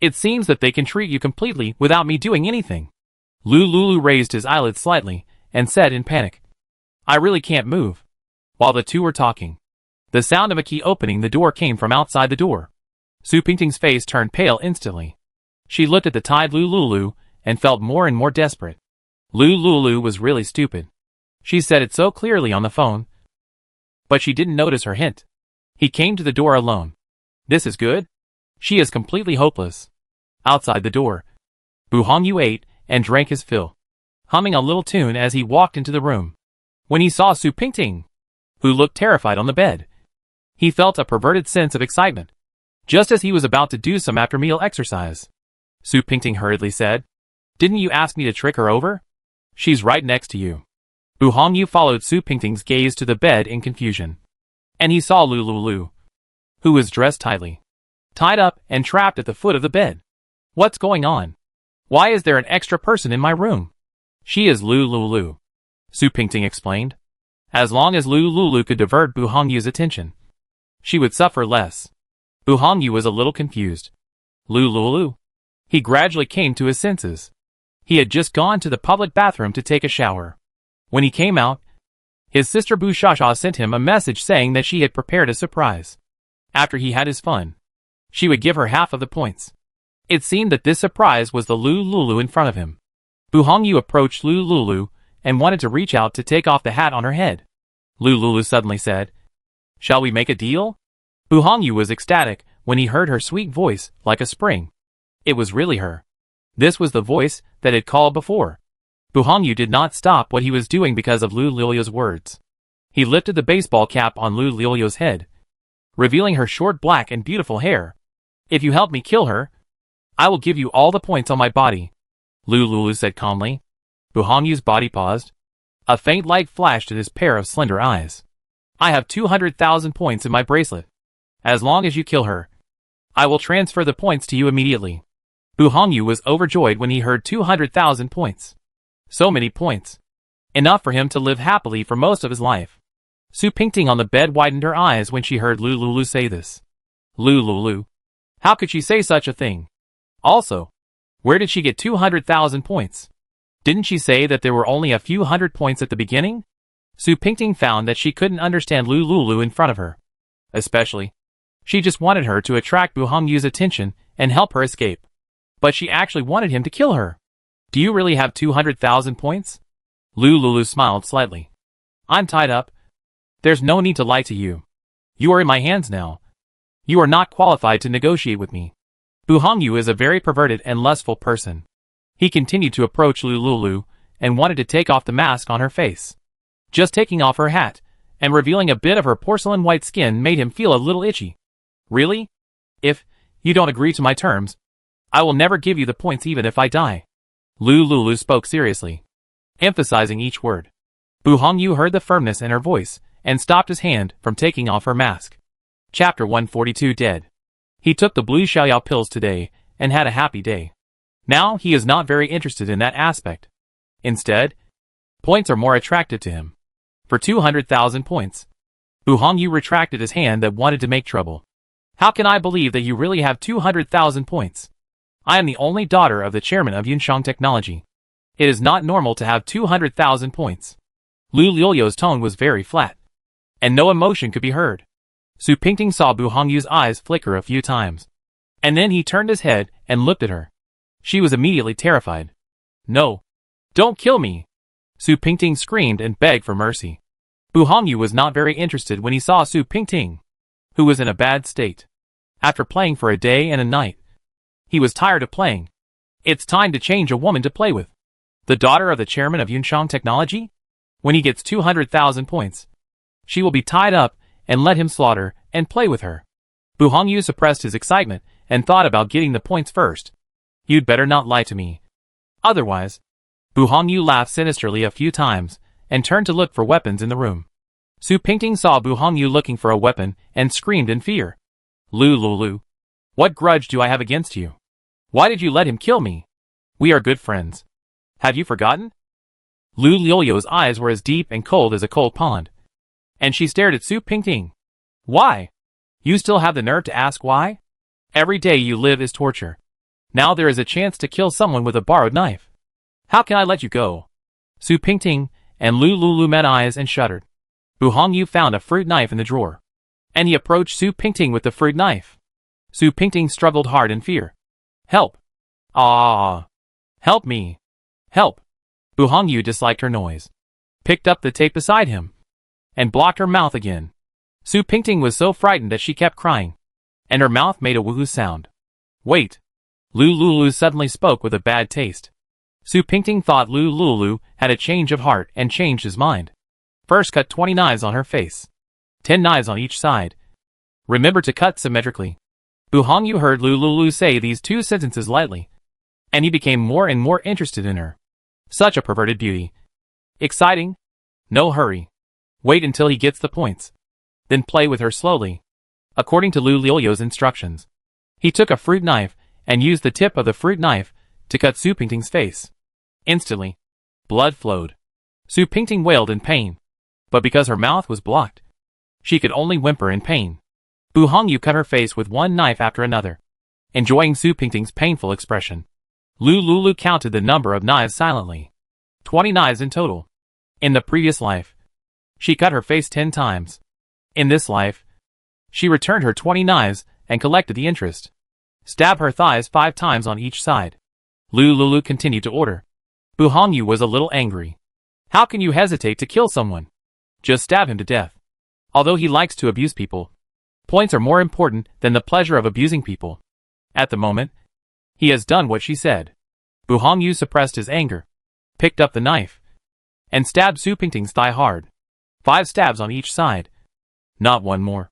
It seems that they can treat you completely without me doing anything. Lulu raised his eyelids slightly and said in panic, I really can't move. While the two were talking, the sound of a key opening the door came from outside the door. Su Pingting's face turned pale instantly. She looked at the tied Lulu and felt more and more desperate. Lulu was really stupid. She said it so clearly on the phone, but she didn't notice her hint. He came to the door alone. This is good? She is completely hopeless. Outside the door, Bu Hongyu ate and drank his fill, humming a little tune as he walked into the room. When he saw Su Pingting, who looked terrified on the bed, he felt a perverted sense of excitement, just as he was about to do some after-meal exercise. Su Pingting hurriedly said, Didn't you ask me to trick her over? She's right next to you. Bu Hongyu followed Su Pingting's gaze to the bed in confusion, and he saw Lulu, who was dressed tightly, tied up and trapped at the foot of the bed. What's going on? Why is there an extra person in my room? She is Lulu, Su Pingting explained. As long as Lulu could divert Bu Hongyu's attention, she would suffer less. Bu Hongyu was a little confused. Lulu. He gradually came to his senses. He had just gone to the public bathroom to take a shower. When he came out, his sister Bu Shasha sent him a message saying that she had prepared a surprise. After he had his fun, she would give her half of the points. It seemed that this surprise was the Lulu in front of him. Bu Hongyu approached Lulu and wanted to reach out to take off the hat on her head. Lulu suddenly said, Shall we make a deal? Bu Hongyu was ecstatic when he heard her sweet voice like a spring. It was really her. This was the voice that had called before. Bu Hongyu did not stop what he was doing because of Lulu's words. He lifted the baseball cap on Lulu's head, revealing her short black and beautiful hair. If you help me kill her, I will give you all the points on my body, Lulu said calmly. Bu Hongyu's body paused. A faint light flashed at his pair of slender eyes. I have 200,000 points in my bracelet. As long as you kill her, I will transfer the points to you immediately. Bu Hongyu was overjoyed when he heard 200,000 points. So many points. Enough for him to live happily for most of his life. Su Pingting on the bed widened her eyes when she heard Lulu say this. Lulu. How could she say such a thing? Also, where did she get 200,000 points? Didn't she say that there were only a few hundred points at the beginning? Su Pingting found that she couldn't understand Lulu in front of her. Especially, she just wanted her to attract Bu Hongyu's attention and help her escape. But she actually wanted him to kill her. Do you really have 200,000 points? Lulu smiled slightly. I'm tied up. There's no need to lie to you. You are in my hands now. You are not qualified to negotiate with me. Bu Hongyu is a very perverted and lustful person. He continued to approach Lulu and wanted to take off the mask on her face. Just taking off her hat and revealing a bit of her porcelain white skin made him feel a little itchy. Really? If you don't agree to my terms, I will never give you the points even if I die. Lulu spoke seriously, emphasizing each word. Bu Hongyu heard the firmness in her voice and stopped his hand from taking off her mask. Chapter 142 Dead. He took the blue xiaoyao pills today and had a happy day. Now he is not very interested in that aspect. Instead, points are more attractive to him. For 200,000 points, Bu Hongyu retracted his hand that wanted to make trouble. How can I believe that you really have 200,000 points? I am the only daughter of the chairman of Yunshang Technology. It is not normal to have 200,000 points. Lulu's tone was very flat, and no emotion could be heard. Su Pingting saw Bu Hongyu's eyes flicker a few times, and then he turned his head and looked at her. She was immediately terrified. No. Don't kill me! Su Pingting screamed and begged for mercy. Bu Hongyu was not very interested when he saw Su Pingting, who was in a bad state. After playing for a day and a night, he was tired of playing. It's time to change a woman to play with. The daughter of the chairman of Yunshang Technology? When he gets 200,000 points, she will be tied up and let him slaughter and play with her. Bu Hongyu suppressed his excitement and thought about getting the points first. You'd better not lie to me. Otherwise, Bu Hongyu laughed sinisterly a few times and turned to look for weapons in the room. Su Pingting saw Bu Hongyu looking for a weapon and screamed in fear. Lulu, what grudge do I have against you? Why did you let him kill me? We are good friends. Have you forgotten? Lulu's eyes were as deep and cold as a cold pond. And she stared at Su Pingting. Why? You still have the nerve to ask why? Every day you live is torture. Now there is a chance to kill someone with a borrowed knife. How can I let you go? Su Pingting and Lu Lulu met eyes and shuddered. Bu Hongyu found a fruit knife in the drawer, and he approached Su Pingting with the fruit knife. Su Pingting struggled hard in fear. Help! Ah! Help me! Help! Bu Hongyu disliked her noise, picked up the tape beside him, and blocked her mouth again. Su Pingting was so frightened that she kept crying, and her mouth made a woohoo sound. Wait! Lu Lulu suddenly spoke with a bad taste. Su Pingting thought Lu Lulu had a change of heart and changed his mind. First cut 20 knives on her face. 10 knives on each side. Remember to cut symmetrically. Bu Hongyu heard Lu Lulu say these 2 sentences lightly, and he became more and more interested in her. Such a perverted beauty. Exciting? No hurry. Wait until he gets the points. Then play with her slowly, according to Lu Lilio's instructions. He took a fruit knife and used the tip of the fruit knife to cut Su Pingting's face. Instantly, blood flowed. Su Pingting wailed in pain, but because her mouth was blocked, she could only whimper in pain. Bu Hongyu cut her face with one knife after another, enjoying Su Pingting's painful expression. Lu Lulu counted the number of knives silently. 20 knives in total. In the previous life, she cut her face 10 times. In this life, she returned her 20 knives and collected the interest. Stab her thighs 5 times on each side. Lu Lulu continued to order. Bu Hongyu was a little angry. How can you hesitate to kill someone? Just stab him to death. Although he likes to abuse people, points are more important than the pleasure of abusing people. At the moment, he has done what she said. Bu Hongyu suppressed his anger, picked up the knife, and stabbed Su Pingting's thigh hard. 5 stabs on each side. Not one more.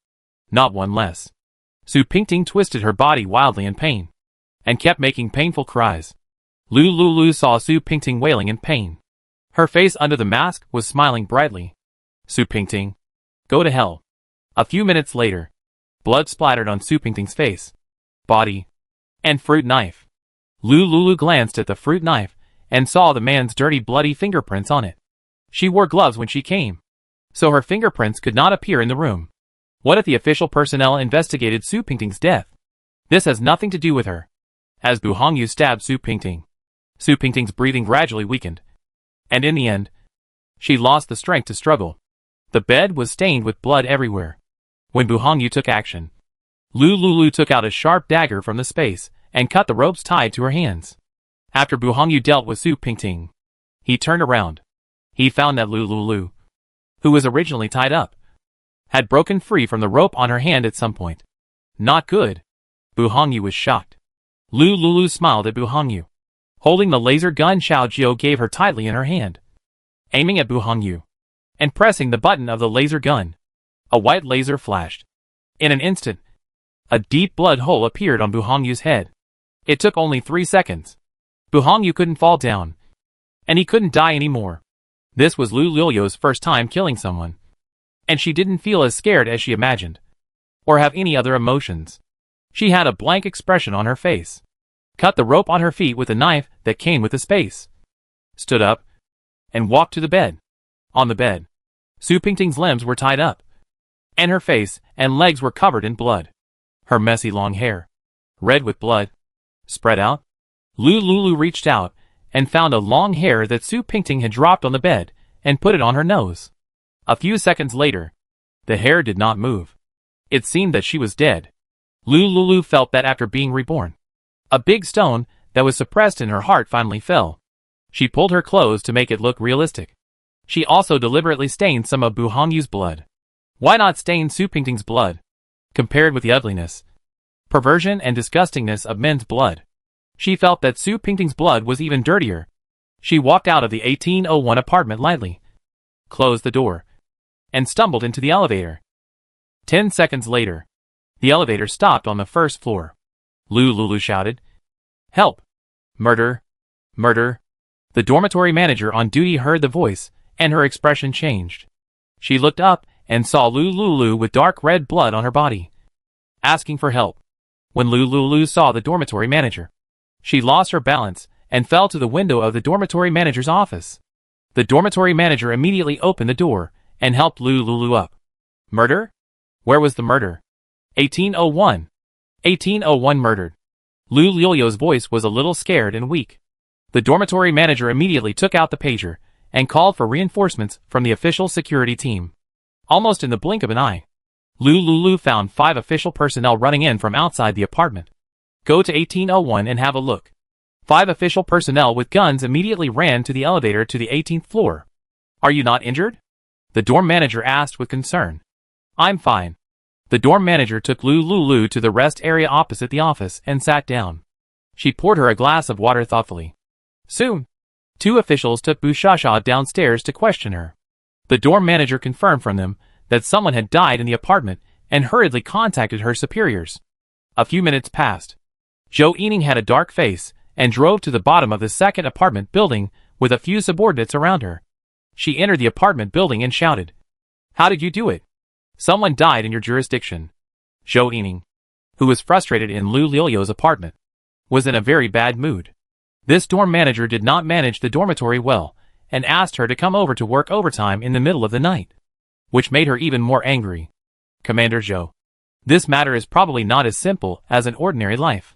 Not one less. Su Pingting twisted her body wildly in pain, and kept making painful cries. Lu Lulu saw Su Pingting wailing in pain. Her face under the mask was smiling brightly. Su Pingting, go to hell. A few minutes later, blood splattered on Su Pingting's face, body, and fruit knife. Lu Lulu glanced at the fruit knife and saw the man's dirty bloody fingerprints on it. She wore gloves when she came, so her fingerprints could not appear in the room. What if the official personnel investigated Su Pingting's death? This has nothing to do with her. As Bu Hongyu stabbed Su Pingting, Su Pingting's breathing gradually weakened, and in the end, she lost the strength to struggle. The bed was stained with blood everywhere. When Bu Hongyu took action, Lu Lulu took out a sharp dagger from the space and cut the ropes tied to her hands. After Bu Hongyu dealt with Su Pingting, he turned around. He found that Lu Lulu, who was originally tied up, had broken free from the rope on her hand at some point. Not good. Bu Hongyu was shocked. Lu Lulu smiled at Bu Hongyu. Holding the laser gun, Xiao Jiu gave her tightly in her hand, aiming at Bu Hongyu, and pressing the button of the laser gun. A white laser flashed. In an instant, a deep blood hole appeared on Bu Hongyu's head. It took only 3 seconds. Bu Hongyu couldn't fall down, and he couldn't die anymore. This was Lu Lilio's first time killing someone, and she didn't feel as scared as she imagined, or have any other emotions. She had a blank expression on her face. Cut the rope on her feet with a knife that came with the space. Stood up, and walked to the bed. On the bed, Su Pingting's limbs were tied up, and her face and legs were covered in blood. Her messy long hair, red with blood, spread out. Lu Lulu reached out and found a long hair that Su Pingting had dropped on the bed and put it on her nose. A few seconds later, the hair did not move. It seemed that she was dead. Lu Lulu felt that after being reborn, a big stone that was suppressed in her heart finally fell. She pulled her clothes to make it look realistic. She also deliberately stained some of Bu Hongyu's blood. Why not stain Su Pingting's blood? Compared with the ugliness, perversion and disgustingness of men's blood, she felt that Su Pingting's blood was even dirtier. She walked out of the 1801 apartment lightly, closed the door, and stumbled into the elevator. 10 seconds later, the elevator stopped on the first floor. Lu Lulu shouted, "Help! Murder! Murder!" The dormitory manager on duty heard the voice, and her expression changed. She looked up and saw Lu Lulu with dark red blood on her body, asking for help. When Lu Lulu saw the dormitory manager, she lost her balance and fell to the window of the dormitory manager's office. The dormitory manager immediately opened the door and helped Lu Lulu up. Murder? Where was the murder? 1801. 1801 murdered. Lu Liu's voice was a little scared and weak. The dormitory manager immediately took out the pager and called for reinforcements from the official security team. Almost in the blink of an eye, Lu found 5 official personnel running in from outside the apartment. Go to 1801 and have a look. 5 official personnel with guns immediately ran to the elevator to the 18th floor. Are you not injured? The dorm manager asked with concern. I'm fine. The dorm manager took Lu to the rest area opposite the office and sat down. She poured her a glass of water thoughtfully. Soon, 2 officials took Bushasha downstairs to question her. The dorm manager confirmed from them that someone had died in the apartment and hurriedly contacted her superiors. A few minutes passed. Zhou Yining had a dark face and drove to the bottom of the second apartment building with a few subordinates around her. She entered the apartment building and shouted, How did you do it? Someone died in your jurisdiction. Zhou Yining, who was frustrated in Lu Liu's apartment, was in a very bad mood. This dorm manager did not manage the dormitory well and asked her to come over to work overtime in the middle of the night, which made her even more angry. Commander Zhou, this matter is probably not as simple as an ordinary life.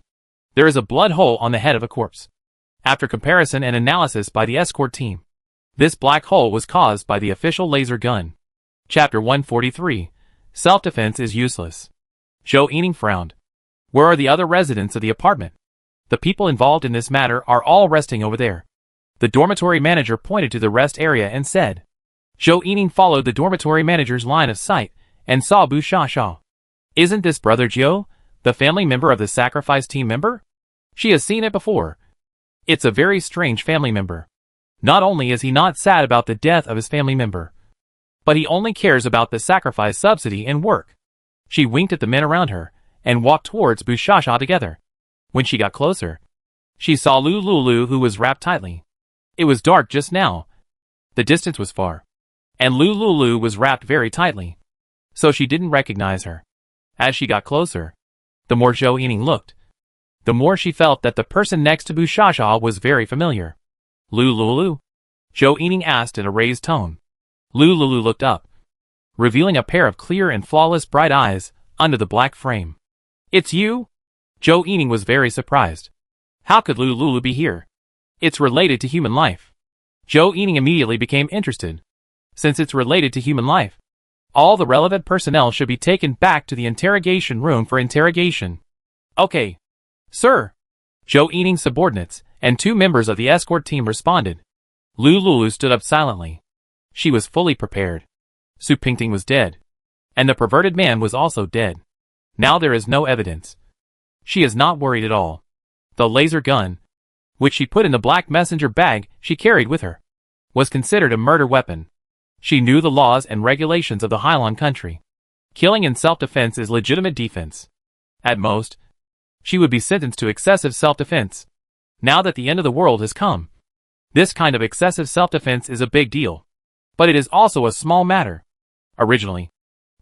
There is a blood hole on the head of a corpse. After comparison and analysis by the escort team, this black hole was caused by the official laser gun. Chapter 143. Self-defense is useless. Zhou Yining frowned. Where are the other residents of the apartment? The people involved in this matter are all resting over there. The dormitory manager pointed to the rest area and said. Zhou Yining followed the dormitory manager's line of sight and saw Bushasha. Isn't this Brother Jiu, the family member of the sacrifice team member? She has seen it before. It's a very strange family member. Not only is he not sad about the death of his family member, but he only cares about the sacrifice subsidy and work. She winked at the men around her and walked towards Bushasha together. When she got closer, she saw Lu who was wrapped tightly. It was dark just now. The distance was far, and Lu was wrapped very tightly, so she didn't recognize her. As she got closer, the more Zhou Yining looked, the more she felt that the person next to Bushasha was very familiar. Lu? Zhou Yining asked in a raised tone. Lu looked up, revealing a pair of clear and flawless bright eyes under the black frame. It's you? Zhou Yining was very surprised. How could Lu be here? It's related to human life. Zhou Yining immediately became interested. Since it's related to human life, all the relevant personnel should be taken back to the interrogation room for interrogation. Okay, sir. Zhou Yining's subordinates and 2 members of the escort team responded. Lu stood up silently. She was fully prepared. Su Pingting was dead, and the perverted man was also dead. Now there is no evidence. She is not worried at all. The laser gun, which she put in the black messenger bag she carried with her, was considered a murder weapon. She knew the laws and regulations of the Hailan country. Killing in self-defense is legitimate defense. At most, she would be sentenced to excessive self-defense. Now that the end of the world has come, this kind of excessive self-defense is a big deal. But it is also a small matter. Originally,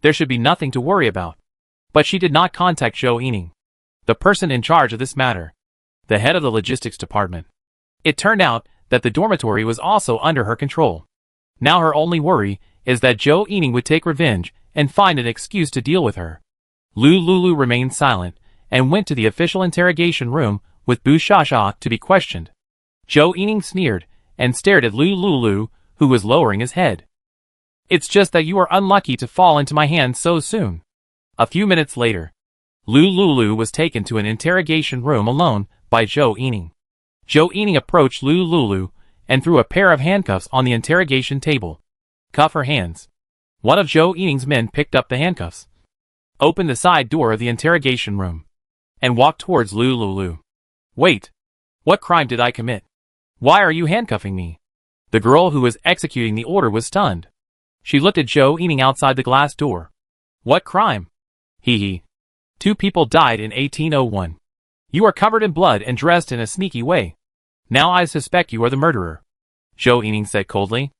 there should be nothing to worry about. But she did not contact Zhou Yining, the person in charge of this matter, the head of the logistics department. It turned out that the dormitory was also under her control. Now her only is that Zhou Yining would take revenge and find an excuse to deal with her. Lu remained silent and went to the official interrogation room with Bushasha to be questioned. Zhou Yining sneered and stared at Lu, who was lowering his head. It's just that you are unlucky to fall into my hands so soon. A few minutes later, Lu was taken to an interrogation room alone by Zhou Yining. Zhou Yining approached Lu and threw a pair of handcuffs on the interrogation table. Cuff her hands. One of Zhou Yining's men picked up the handcuffs, opened the side door of the interrogation room, and walked towards Lu. Wait. What crime did I commit? Why are you handcuffing me? The girl who was executing the order was stunned. She looked at Zhou Yining outside the glass door. What crime? Hee. 2 people died in 1801. You are covered in blood and dressed in a sneaky way. Now I suspect you are the murderer. Zhou Yining said coldly.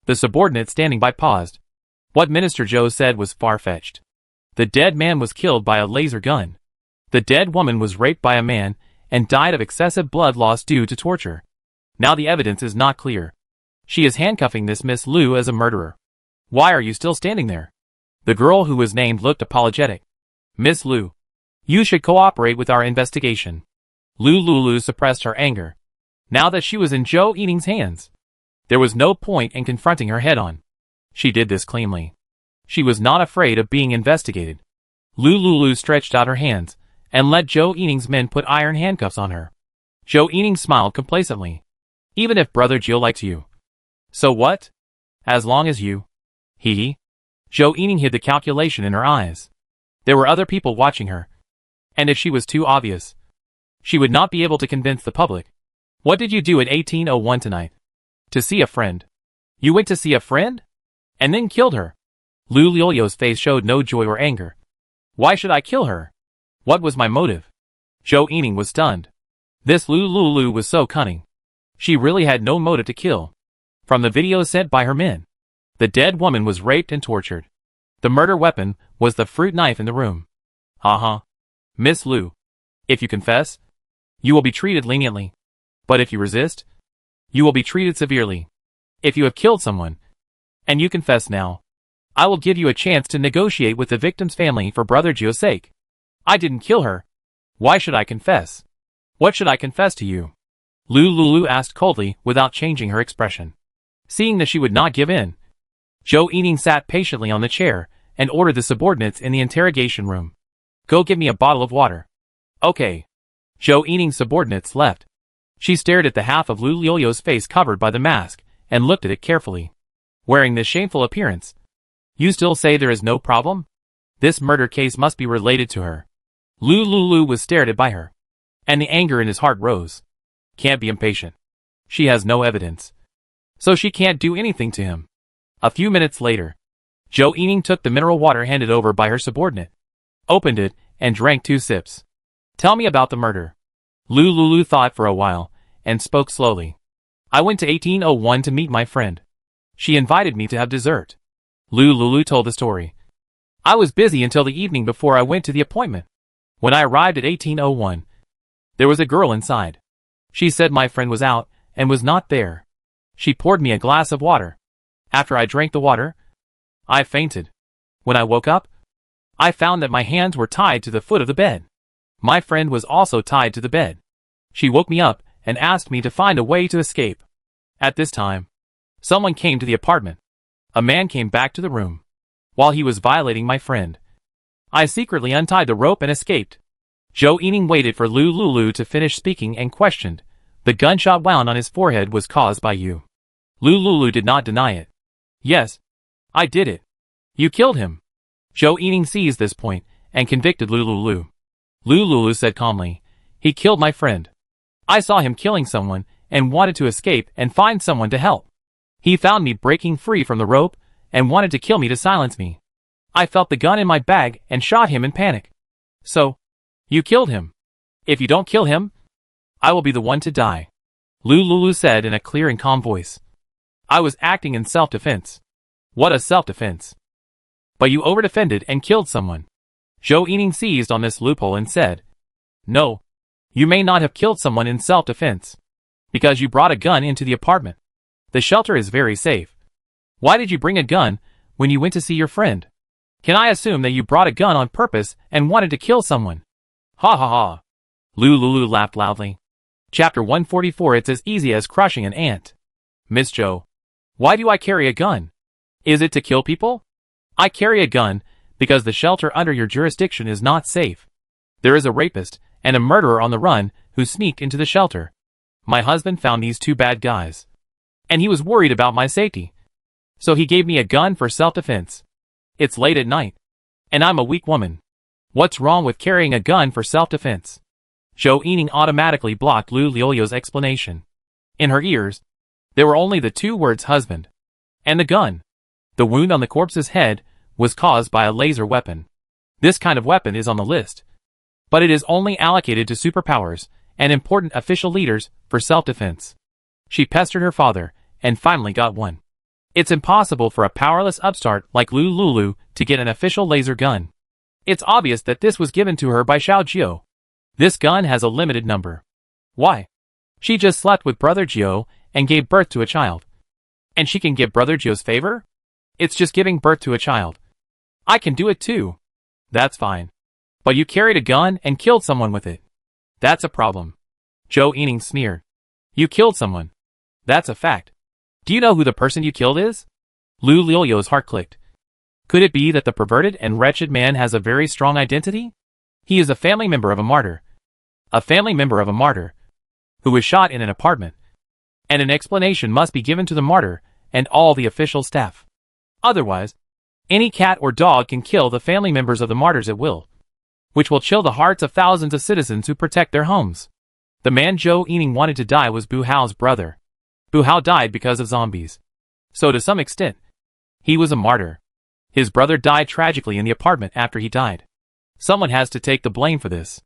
The subordinate standing by paused. What Minister Zhou said was far-fetched. The dead man was killed by a laser gun. The dead woman was raped by a man and died of excessive blood loss due to torture. Now the evidence is not clear. She is handcuffing this Miss Lu as a murderer. Why are you still standing there? The girl who was named looked apologetic. Miss Lu, you should cooperate with our investigation. Lu suppressed her anger. Now that she was in Zhou Yining's hands, there was no point in confronting her head-on. She did this cleanly. She was not afraid of being investigated. Lu stretched out her hands and let Zhou Yining's men put iron handcuffs on her. Zhou Yining smiled complacently. Even if Brother Jiu likes you. So what? As long as you. Hee. Zhou Yining hid the calculation in her eyes. There were other people watching her. And if she was too obvious, she would not be able to convince the public. What did you do at 1801 tonight? To see a friend. You went to see a friend? And then killed her. Lu Liu's face showed no joy or anger. Why should I kill her? What was my motive? Zhou Yining was stunned. This Lu was so cunning. She really had no motive to kill. From the videos sent by her men, the dead woman was raped and tortured. The murder weapon was the fruit knife in the room. Miss Lu, if you confess, you will be treated leniently. But if you resist, you will be treated severely. If you have killed someone, and you confess now, I will give you a chance to negotiate with the victim's family for Brother Jiu's sake. I didn't kill her. Why should I confess? What should I confess to you? Lu asked coldly without changing her expression. Seeing that she would not give in, Zhou Yining sat patiently on the chair and ordered the subordinates in the interrogation room. Go get me a bottle of water. Okay. Zhou Yining's subordinates left. She stared at the half of Lu Liu's face covered by the mask and looked at it carefully. Wearing this shameful appearance, you still say there is no problem? This murder case must be related to her. Lu was stared at by her, and the anger in his heart rose. Can't be impatient. She has no evidence, so she can't do anything to him. A few minutes later, Zhou Yining took the mineral water handed over by her subordinate, opened it, and drank 2 sips. Tell me about the murder. Lu thought for a while, and spoke slowly. I went to 1801 to meet my friend. She invited me to have dessert. Lu told the story. I was busy until the evening before I went to the appointment. When I arrived at 1801, there was a girl inside. She said my friend was out, and was not there. She poured me a glass of water. After I drank the water, I fainted. When I woke up, I found that my hands were tied to the foot of the bed. My friend was also tied to the bed. She woke me up and asked me to find a way to escape. At this time, someone came to the apartment. A man came back to the room. While he was violating my friend, I secretly untied the rope and escaped. Zhou Yining waited for Lu to finish speaking and questioned. The gunshot wound on his forehead was caused by you. Lu did not deny it. Yes, I did it. You killed him. Zhou Yining seized this point and convicted Lu. Lu said calmly, he killed my friend. I saw him killing someone and wanted to escape and find someone to help. He found me breaking free from the rope and wanted to kill me to silence me. I felt the gun in my bag and shot him in panic. So, you killed him. If you don't kill him, I will be the one to die. Lu said in a clear and calm voice. I was acting in self-defense. What a self-defense. But you over-defended and killed someone. Zhou Yining seized on this loophole and said, no, you may not have killed someone in self-defense, because you brought a gun into the apartment. The shelter is very safe. Why did you bring a gun when you went to see your friend? Can I assume that you brought a gun on purpose and wanted to kill someone? Ha ha ha. Lu laughed loudly. Chapter 144. It's as easy as crushing an ant. Miss Zhou, why do I carry a gun? Is it to kill people? I carry a gun because the shelter under your jurisdiction is not safe. There is a rapist and a murderer on the run who sneaked into the shelter. My husband found these 2 bad guys, and he was worried about my safety. So he gave me a gun for self-defense. It's late at night, and I'm a weak woman. What's wrong with carrying a gun for self-defense? Zhou Yining automatically blocked Lu Liu's explanation. In her ears, there were only the 2 words husband and the gun. The wound on the corpse's head was caused by a laser weapon. This kind of weapon is on the list, but it is only allocated to superpowers and important official leaders for self-defense. She pestered her father and finally got one. It's impossible for a powerless upstart like Lu to get an official laser gun. It's obvious that this was given to her by Xiao Jiu. This gun has a limited number. Why? She just slept with Brother Jiu and gave birth to a child. And she can get Brother Jiu's favor? It's just giving birth to a child. I can do it too. That's fine. But you carried a gun and killed someone with it. That's a problem. Zhou Yining sneered. You killed someone. That's a fact. Do you know who the person you killed is? Lu Liuliu's heart clicked. Could it be that the perverted and wretched man has a very strong identity? He is a family member of a martyr. A family member of a martyr who was shot in an apartment. And an explanation must be given to the martyr and all the official staff. Otherwise, any cat or dog can kill the family members of the martyrs at will, which will chill the hearts of thousands of citizens who protect their homes. The man Zhou Yining wanted to die was Bu Hao's brother. Bu Hao died because of zombies. So to some extent, he was a martyr. His brother died tragically in the apartment after he died. Someone has to take the blame for this.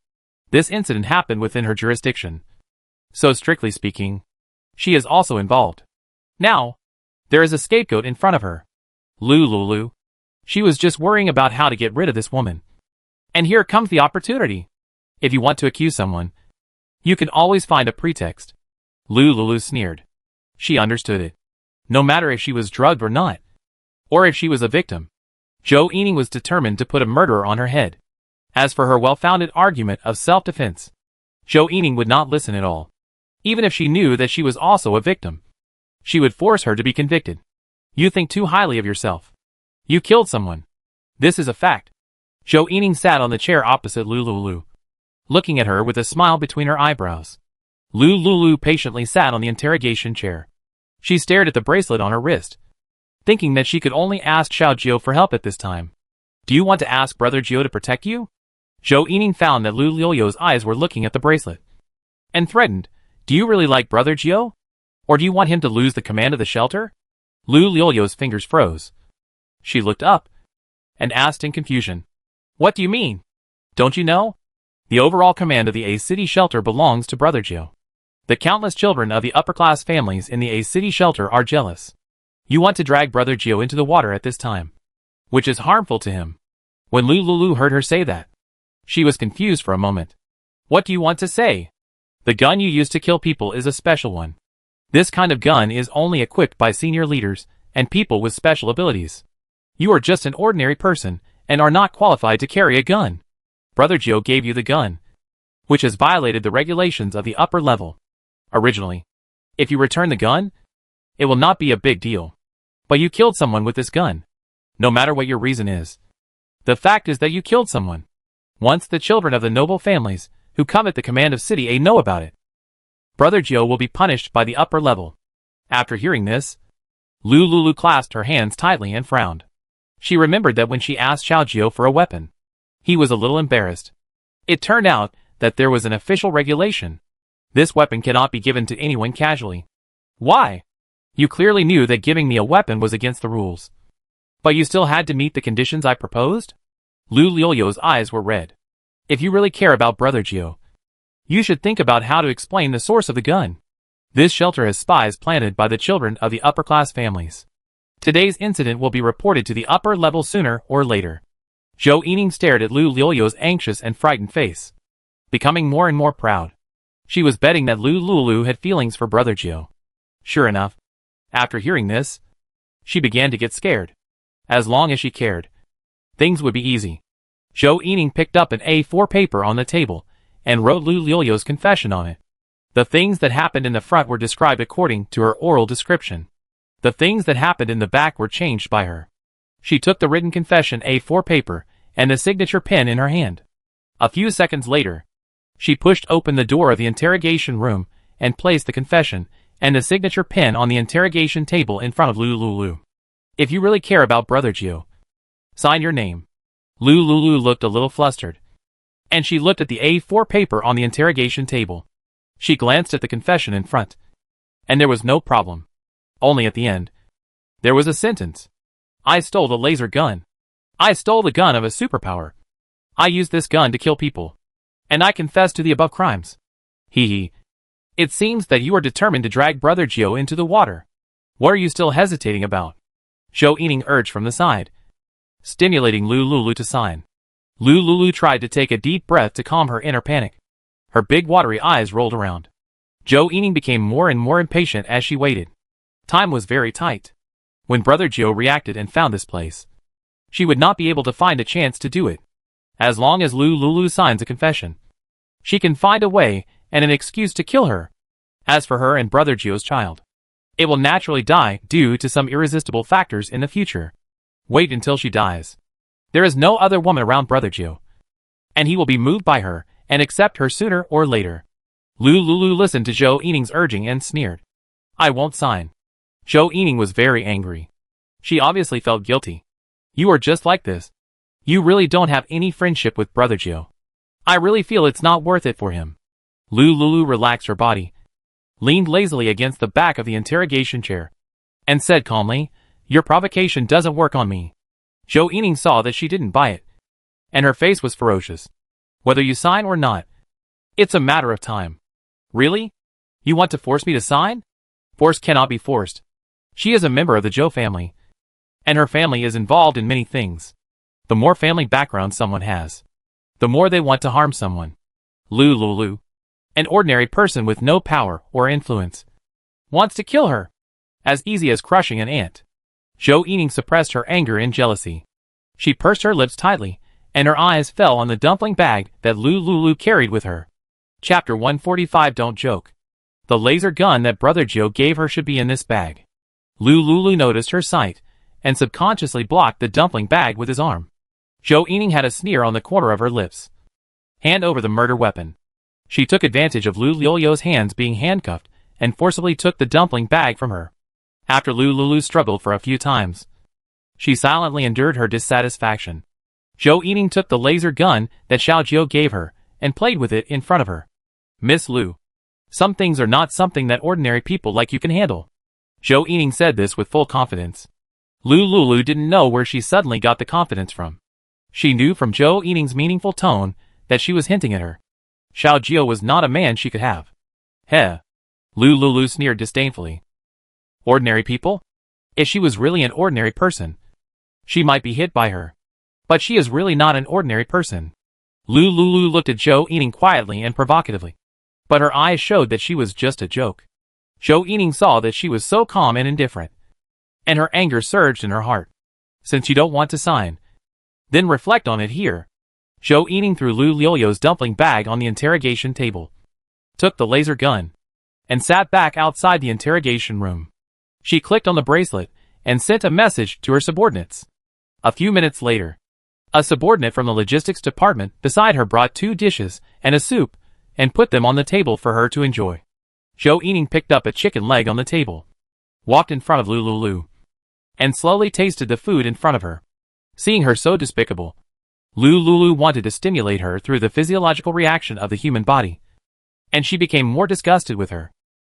This incident happened within her jurisdiction. So strictly speaking, she is also involved. Now, there is a scapegoat in front of her. Lulu. She was just worrying about how to get rid of this woman. And here comes the opportunity. If you want to accuse someone, you can always find a pretext. Lulu sneered. She understood it. No matter if she was drugged or not, or if she was a victim, Zhou Yining was determined to put a murderer on her head. As for her well-founded argument of self-defense, Zhou Yining would not listen at all. Even if she knew that she was also a victim, she would force her to be convicted. You think too highly of yourself. You killed someone. This is a fact. Zhou Yining sat on the chair opposite Lulu, looking at her with a smile between her eyebrows. Lulu patiently sat on the interrogation chair. She stared at the bracelet on her wrist, thinking that she could only ask Xiao Jiu for help at this time. Do you want to ask Brother Jiu to protect you? Zhou Yining found that Lu Liuliu's eyes were looking at the bracelet, and threatened. Do you really like Brother Jiu? Or do you want him to lose the command of the shelter? Lu Liuliu's fingers froze. She looked up, and asked in confusion. What do you mean? Don't you know? The overall command of the A City shelter belongs to Brother Jiu. The countless children of the upper-class families in the A City shelter are jealous. You want to drag Brother Jiu into the water at this time, which is harmful to him. When Lulu heard her say that, she was confused for a moment. What do you want to say? The gun you use to kill people is a special one. This kind of gun is only equipped by senior leaders and people with special abilities. You are just an ordinary person and are not qualified to carry a gun. Brother Jiu gave you the gun, which has violated the regulations of the upper level. Originally, if you return the gun, it will not be a big deal. But you killed someone with this gun. No matter what your reason is. The fact is that you killed someone. Once the children of the noble families who covet the command of City A know about it, Brother Jiu will be punished by the upper level. After hearing this, Lulu clasped her hands tightly and frowned. She remembered that when she asked Xiao Jiu for a weapon, he was a little embarrassed. It turned out that there was an official regulation. This weapon cannot be given to anyone casually. Why? You clearly knew that giving me a weapon was against the rules. But you still had to meet the conditions I proposed? Lu Liuliu's eyes were red. If you really care about Brother Jiu, you should think about how to explain the source of the gun. This shelter has spies planted by the children of the upper-class families. Today's incident will be reported to the upper level sooner or later. Zhou Yining stared at Lu Liuliu's anxious and frightened face, becoming more and more proud. She was betting that Lulu had feelings for Brother Jiu. Sure enough, after hearing this, she began to get scared. As long as she cared, things would be easy. Zhou Yining picked up an A4 paper on the table and wrote Lu Liuliu's confession on it. The things that happened in the front were described according to her oral description. The things that happened in the back were changed by her. She took the written confession A4 paper and the signature pen in her hand. A few seconds later, she pushed open the door of the interrogation room and placed the confession and the signature pen on the interrogation table in front of Lulu. If you really care about Brother Jiu, sign your name. Lulu looked a little flustered, and she looked at the A4 paper on the interrogation table. She glanced at the confession in front, and there was no problem. Only at the end, there was a sentence. I stole the laser gun. I stole the gun of a superpower. I used this gun to kill people. And I confess to the above crimes. Hee. It seems that you are determined to drag Brother Jiu into the water. What are you still hesitating about? Zhou Yining urged from the side, stimulating Lulu to sign. Lulu tried to take a deep breath to calm her inner panic. Her big watery eyes rolled around. Zhou Yining became more and more impatient as she waited. Time was very tight. When Brother Jiu reacted and found this place, She would not be able to find a chance to do it. As long as Lulu signs a confession, she can find a way and an excuse to kill her. As for her and Brother Gio's child, it will naturally die due to some irresistible factors in the future. Wait until she dies. There is no other woman around Brother Gio, and he will be moved by her and accept her sooner or later. Lulu listened to Zhou Yining's urging and sneered. I won't sign. Zhou Yining was very angry. She obviously felt guilty. You are just like this. You really don't have any friendship with Brother Gio. I really feel it's not worth it for him. Lulu relaxed her body, leaned lazily against the back of the interrogation chair, and said calmly, Your provocation doesn't work on me. Zhou Yining saw that she didn't buy it, and her face was ferocious. Whether you sign or not, it's a matter of time. Really? You want to force me to sign? Force cannot be forced. She is a member of the Zhou family, and her family is involved in many things. The more family background someone has, the more they want to harm someone. Lulu, an ordinary person with no power or influence, wants to kill her. As easy as crushing an ant. Zhou Yining suppressed her anger and jealousy. She pursed her lips tightly, and her eyes fell on the dumpling bag that Lulu carried with her. Chapter 145 Don't joke. The laser gun that Brother Gio gave her should be in this bag. Lulu noticed her sight, and subconsciously blocked the dumpling bag with his arm. Zhou Yining had a sneer on the corner of her lips. Hand over the murder weapon. She took advantage of Lulu's hands being handcuffed, and forcibly took the dumpling bag from her. After Lulu struggled for a few times, she silently endured her dissatisfaction. Zhou Yining took the laser gun that Xiaojio gave her, and played with it in front of her. Miss Lu, some things are not something that ordinary people like you can handle. Zhou Yining said this with full confidence. Lulu didn't know where she suddenly got the confidence from. She knew from Zhou Yining's meaningful tone that she was hinting at her. Xiaojio was not a man she could have. Heh. Lulu sneered disdainfully. Ordinary people? If she was really an ordinary person, she might be hit by her. But she is really not an ordinary person. Lulu looked at Zhou Yining quietly and provocatively, but her eyes showed that she was just a joke. Zhou Yining saw that she was so calm and indifferent, and her anger surged in her heart. Since you don't want to sign, then reflect on it here. Zhou Yining threw Lulu's dumpling bag on the interrogation table, took the laser gun, and sat back outside the interrogation room. She clicked on the bracelet and sent a message to her subordinates. A few minutes later, a subordinate from the logistics department beside her brought 2 dishes and a soup and put them on the table for her to enjoy. Zhou Yining picked up a chicken leg on the table, walked in front of Lulu, and slowly tasted the food in front of her. Seeing her so despicable, Lulu wanted to stimulate her through the physiological reaction of the human body, and she became more disgusted with her.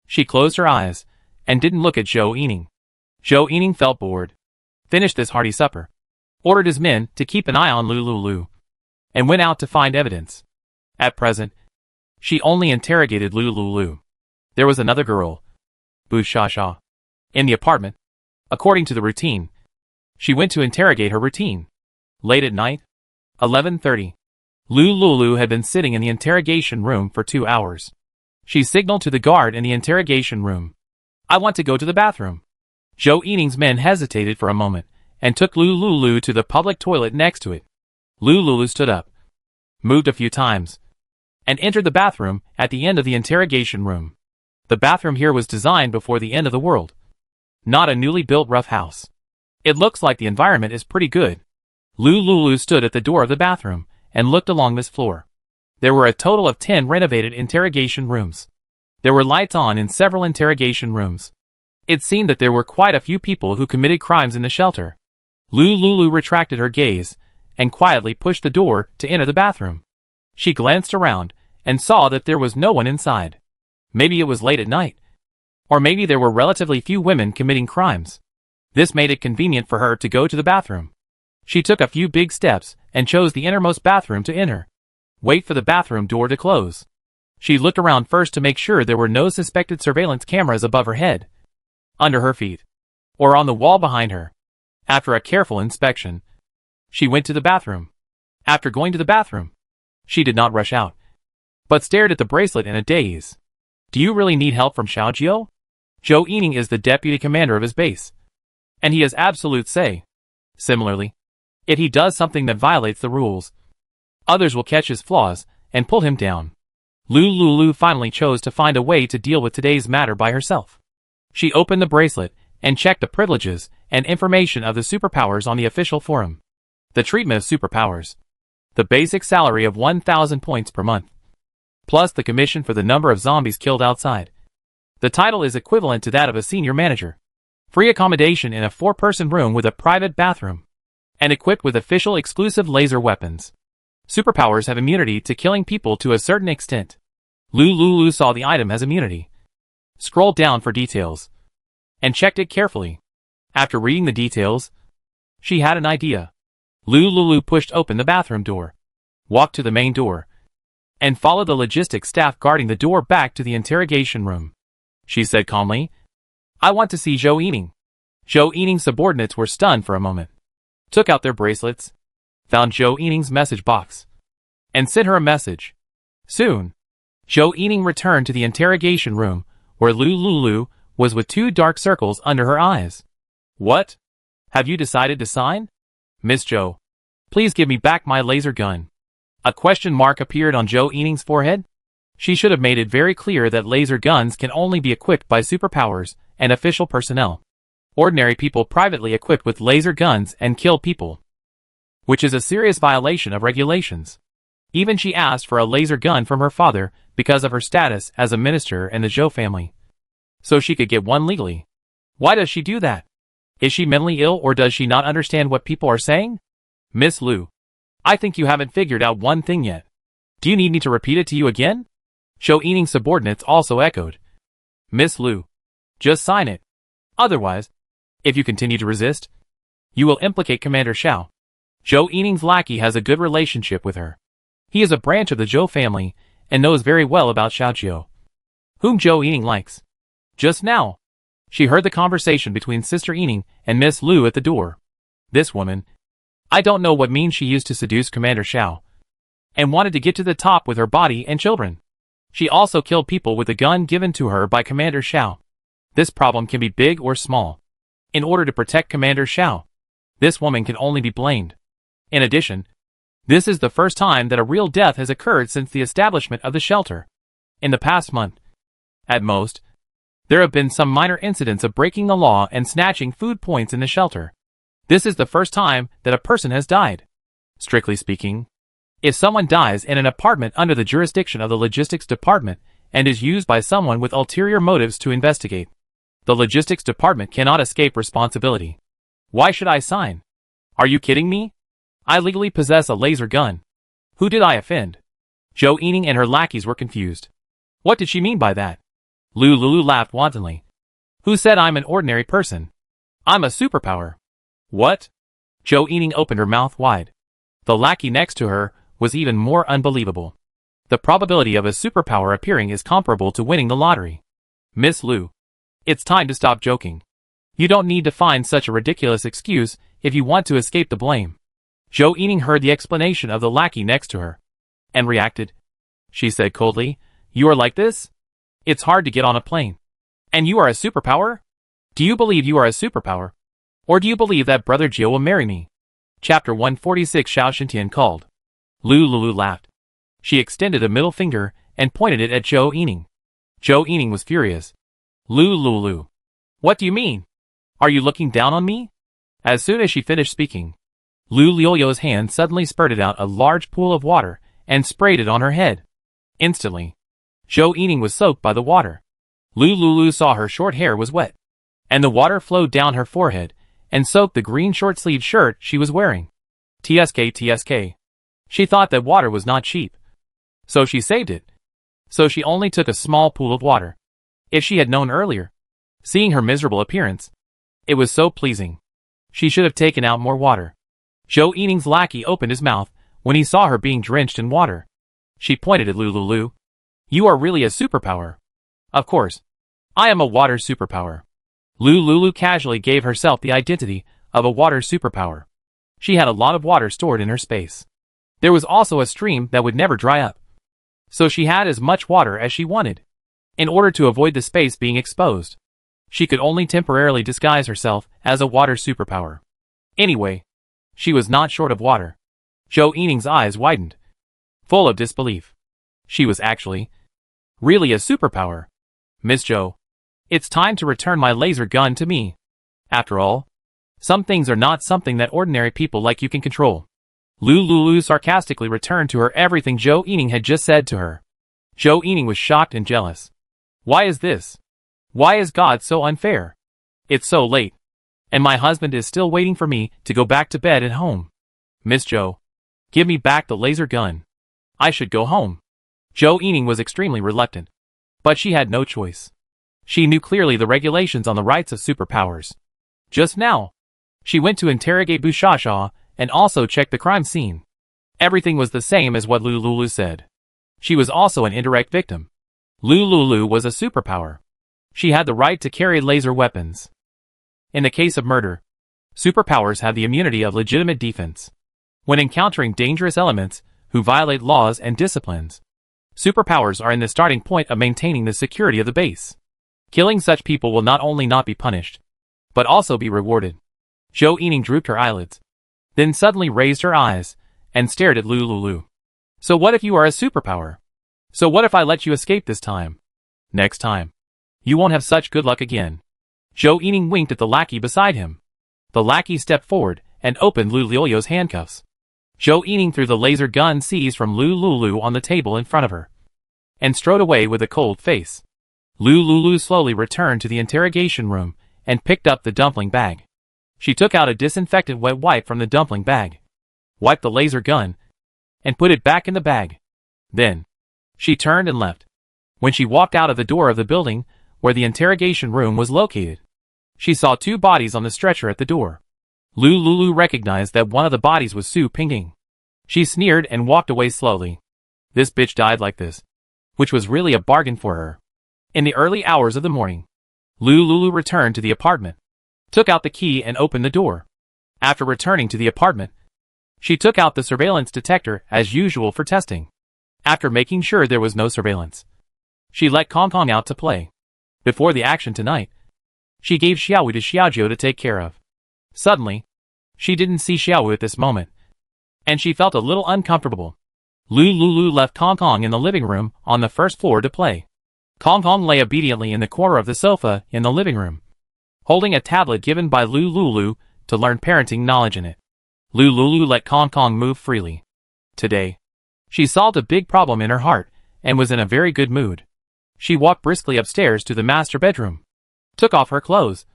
She closed her eyes and didn't look at Zhou Yining. Zhou Yining felt bored, finished this hearty supper, ordered his men to keep an eye on Lulu, and went out to find evidence. At present, she only interrogated Lulu. There was another girl, Bu Shasha, in the apartment. According to the routine, she went to interrogate her routine. Late at night, 11:30, Lulu had been sitting in the interrogation room for 2 hours. She signaled to the guard in the interrogation room. I want to go to the bathroom. Zhou Yining's men hesitated for a moment, and took Lulu to the public toilet next to it. Lulu stood up, moved a few times, and entered the bathroom at the end of the interrogation room. The bathroom here was designed before the end of the world, not a newly built rough house. It looks like the environment is pretty good. Lulu stood at the door of the bathroom and looked along this floor. There were a total of 10 renovated interrogation rooms. There were lights on in several interrogation rooms. It seemed that there were quite a few people who committed crimes in the shelter. Lulu retracted her gaze and quietly pushed the door to enter the bathroom. She glanced around and saw that there was no one inside. Maybe it was late at night. Or maybe there were relatively few women committing crimes. This made it convenient for her to go to the bathroom. She took a few big steps and chose the innermost bathroom to enter. Wait for the bathroom door to close. She looked around first to make sure there were no suspected surveillance cameras above her head, under her feet, or on the wall behind her. After a careful inspection, she went to the bathroom. After going to the bathroom, she did not rush out, but stared at the bracelet in a daze. Do you really need help from Xiaojio? Zhou Yining is the deputy commander of his base, and he has absolute say. Similarly, If he does something that violates the rules, others will catch his flaws and pull him down. Lulu finally chose to find a way to deal with today's matter by herself. She opened the bracelet and checked the privileges and information of the superpowers on the official forum. The treatment of superpowers. The basic salary of 1,000 points per month. Plus the commission for the number of zombies killed outside. The title is equivalent to that of a senior manager. Free accommodation in a 4-person room with a private bathroom. And equipped with official exclusive laser weapons. Superpowers have immunity to killing people to a certain extent. Lulu saw the item as immunity. Scrolled down for details. And checked it carefully. After reading the details, she had an idea. Lulu pushed open the bathroom door. Walked to the main door. And followed the logistics staff guarding the door back to the interrogation room. She said calmly, "I want to see Zhou Yining." Zhou Yining's subordinates were stunned for a moment. Took out their bracelets. Found Zhou Yining's message box. And sent her a message. Soon, Zhou Yining returned to the interrogation room, where Lulu was with 2 dark circles under her eyes. "What? Have you decided to sign? Miss Zhou, please give me back my laser gun." A question mark appeared on Zhou Yining's forehead. She should have made it very clear that laser guns can only be equipped by superpowers and official personnel. Ordinary people privately equipped with laser guns and kill people, which is a serious violation of regulations. Even she asked for a laser gun from her father because of her status as a minister in the Zhou family, so she could get one legally. Why does she do that? Is she mentally ill or does she not understand what people are saying? Miss Lu, I think you haven't figured out one thing yet. Do you need me to repeat it to you again? Zhou Yining's subordinates also echoed. Miss Lu, just sign it. Otherwise, if you continue to resist, you will implicate Commander Xiao. Zhou Yining's lackey has a good relationship with her. He is a branch of the Zhou family and knows very well about Xiaojiu, whom Zhou Yining likes. Just now, she heard the conversation between Sister Yining and Miss Lu at the door. This woman, I don't know what means she used to seduce Commander Xiao, and wanted to get to the top with her body and children. She also killed people with a gun given to her by Commander Xiao. This problem can be big or small. In order to protect Commander Xiao, this woman can only be blamed. In addition, this is the first time that a real death has occurred since the establishment of the shelter. In the past month, at most, there have been some minor incidents of breaking the law and snatching food points in the shelter. This is the first time that a person has died. Strictly speaking, if someone dies in an apartment under the jurisdiction of the logistics department and is used by someone with ulterior motives to investigate, the logistics department cannot escape responsibility. Why should I sign? Are you kidding me? I legally possess a laser gun. Who did I offend? Zhou Yining and her lackeys were confused. What did she mean by that? Lulu laughed wantonly. Who said I'm an ordinary person? I'm a superpower. What? Zhou Yining opened her mouth wide. The lackey next to her was even more unbelievable. The probability of a superpower appearing is comparable to winning the lottery. Miss Lu, it's time to stop joking. You don't need to find such a ridiculous excuse if you want to escape the blame. Zhou Yining heard the explanation of the lackey next to her, and reacted. She said coldly, You are like this? It's hard to get on a plane. And you are a superpower? Do you believe you are a superpower? Or do you believe that Brother Jiu will marry me? Chapter 146 Xiao Shintian called. Lulu laughed. She extended a middle finger and pointed it at Zhou Yining. Zhou Yining was furious. Lulu. What do you mean? Are you looking down on me? As soon as she finished speaking, Lulu's hand suddenly spurted out a large pool of water and sprayed it on her head. Instantly, Zhou Yining was soaked by the water. Lulu saw her short hair was wet, and the water flowed down her forehead and soaked the green short-sleeved shirt she was wearing. TSK. She thought that water was not cheap, so she saved it. So she only took a small pool of water. If she had known earlier, seeing her miserable appearance, it was so pleasing. She should have taken out more water. Zhou Yining's lackey opened his mouth when he saw her being drenched in water. She pointed at Lulu. You are really a superpower. Of course, I am a water superpower. Lulu casually gave herself the identity of a water superpower. She had a lot of water stored in her space. There was also a stream that would never dry up. So she had as much water as she wanted. In order to avoid the space being exposed, she could only temporarily disguise herself as a water superpower. Anyway, She was not short of water. Zhou Yining's eyes widened, full of disbelief. She was actually, really a superpower. Miss Zhou, it's time to return my laser gun to me. After all, some things are not something that ordinary people like you can control. Lu Lulu sarcastically returned to her everything Zhou Yining had just said to her. Zhou Yining was shocked and jealous. Why is this? Why is God so unfair? It's so late, and my husband is still waiting for me to go back to bed at home. Miss Zhou, give me back the laser gun. I should go home. Zhou Yining was extremely reluctant, but she had no choice. She knew clearly the regulations on the rights of superpowers. Just now, she went to interrogate Bu Shasha and also check the crime scene. Everything was the same as what Lu Lulu said. She was also an indirect victim. Lu Lulu was a superpower. She had the right to carry laser weapons. In the case of murder, superpowers have the immunity of legitimate defense. When encountering dangerous elements who violate laws and disciplines, superpowers are in the starting point of maintaining the security of the base. Killing such people will not only not be punished, but also be rewarded. Zhou Yining drooped her eyelids, then suddenly raised her eyes and stared at Lu Lulu. So what if you are a superpower? So what if I let you escape this time? Next time, you won't have such good luck again. Zhou Yining winked at the lackey beside him. The lackey stepped forward and opened Lu Liu's handcuffs. Zhou Yining threw the laser gun seized from Lu Lulu on the table in front of her, and strode away with a cold face. Lu Lulu slowly returned to the interrogation room and picked up the dumpling bag. She took out a disinfectant wet wipe from the dumpling bag, wiped the laser gun, and put it back in the bag. Then, she turned and left. When she walked out of the door of the building where the interrogation room was located, she saw two bodies on the stretcher at the door. Lu Lulu recognized that one of the bodies was Su Pingying. She sneered and walked away slowly. This bitch died like this, which was really a bargain for her. In the early hours of the morning, Lu Lulu returned to the apartment, took out the key and opened the door. After returning to the apartment, she took out the surveillance detector as usual for testing. After making sure there was no surveillance, she let Kong Kong out to play. Before the action tonight, she gave Xiaowu to Xiaojiu to take care of. Suddenly, she didn't see Xiaowu at this moment, and she felt a little uncomfortable. Lu Lulu left Kong Kong in the living room on the first floor to play. Kong Kong lay obediently in the corner of the sofa in the living room, holding a tablet given by Lu Lulu to learn parenting knowledge in it. Lu Lulu let Kong Kong move freely. Today, she solved a big problem in her heart and was in a very good mood. She walked briskly upstairs to the master bedroom, took off her clothes,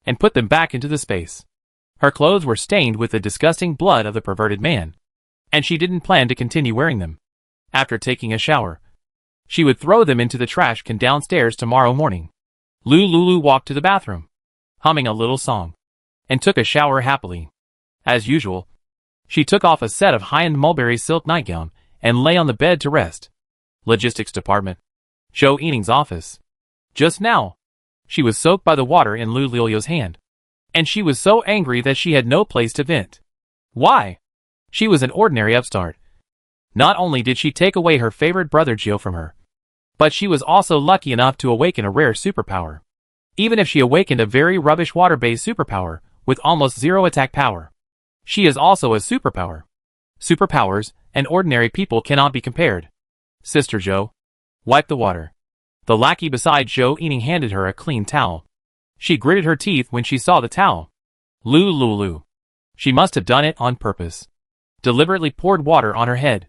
and put them back into the space. Her clothes were stained with the disgusting blood of the perverted man, and she didn't plan to continue wearing them. After taking a shower, she would throw them into the trash can downstairs tomorrow morning. Lu Lulu walked to the bathroom, humming a little song, and took a shower happily. As usual, she took off a set of high-end mulberry silk nightgown and lay on the bed to rest. Logistics Department. Zhou Yining's office. Just now, she was soaked by the water in Lu Liu's hand, and she was so angry that she had no place to vent. Why? She was an ordinary upstart. Not only did she take away her favorite brother Jiu from her, but she was also lucky enough to awaken a rare superpower. Even if she awakened a very rubbish water-based superpower with almost zero attack power, she is also a superpower. Superpowers and ordinary people cannot be compared. Sister Zhou, wipe the water. The lackey beside Zhou Yining handed her a clean towel. She gritted her teeth when she saw the towel. Lu Lulu. She must have done it on purpose. Deliberately poured water on her head.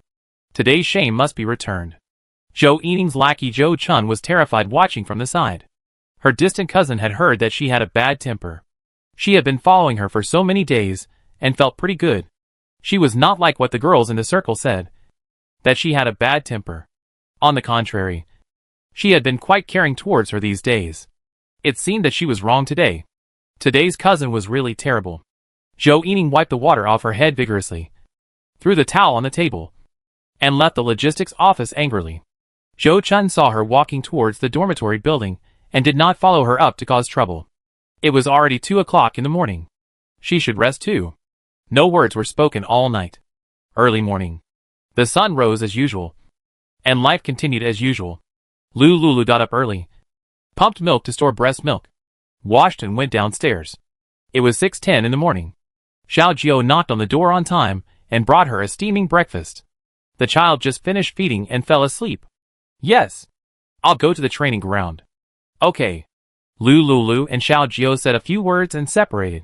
Today's shame must be returned. Zhou Yining's lackey Zhou Chun was terrified watching from the side. Her distant cousin had heard that she had a bad temper. She had been following her for so many days and felt pretty good. She was not like what the girls in the circle said, that she had a bad temper. On the contrary, she had been quite caring towards her these days. It seemed that she was wrong today. Today's cousin was really terrible. Zhou Yining wiped the water off her head vigorously, threw the towel on the table, and left the logistics office angrily. Zhou Chun saw her walking towards the dormitory building and did not follow her up to cause trouble. It was already 2 o'clock in the morning. She should rest too. No words were spoken all night. Early morning. The sun rose as usual, and life continued as usual. Lu Lulu got up early, pumped milk to store breast milk, washed and went downstairs. It was 6:10 in the morning. Xiao Jiao knocked on the door on time and brought her a steaming breakfast. The child just finished feeding and fell asleep. Yes. I'll go to the training ground. Okay. Lulu and Xiao Jiao said a few words and separated.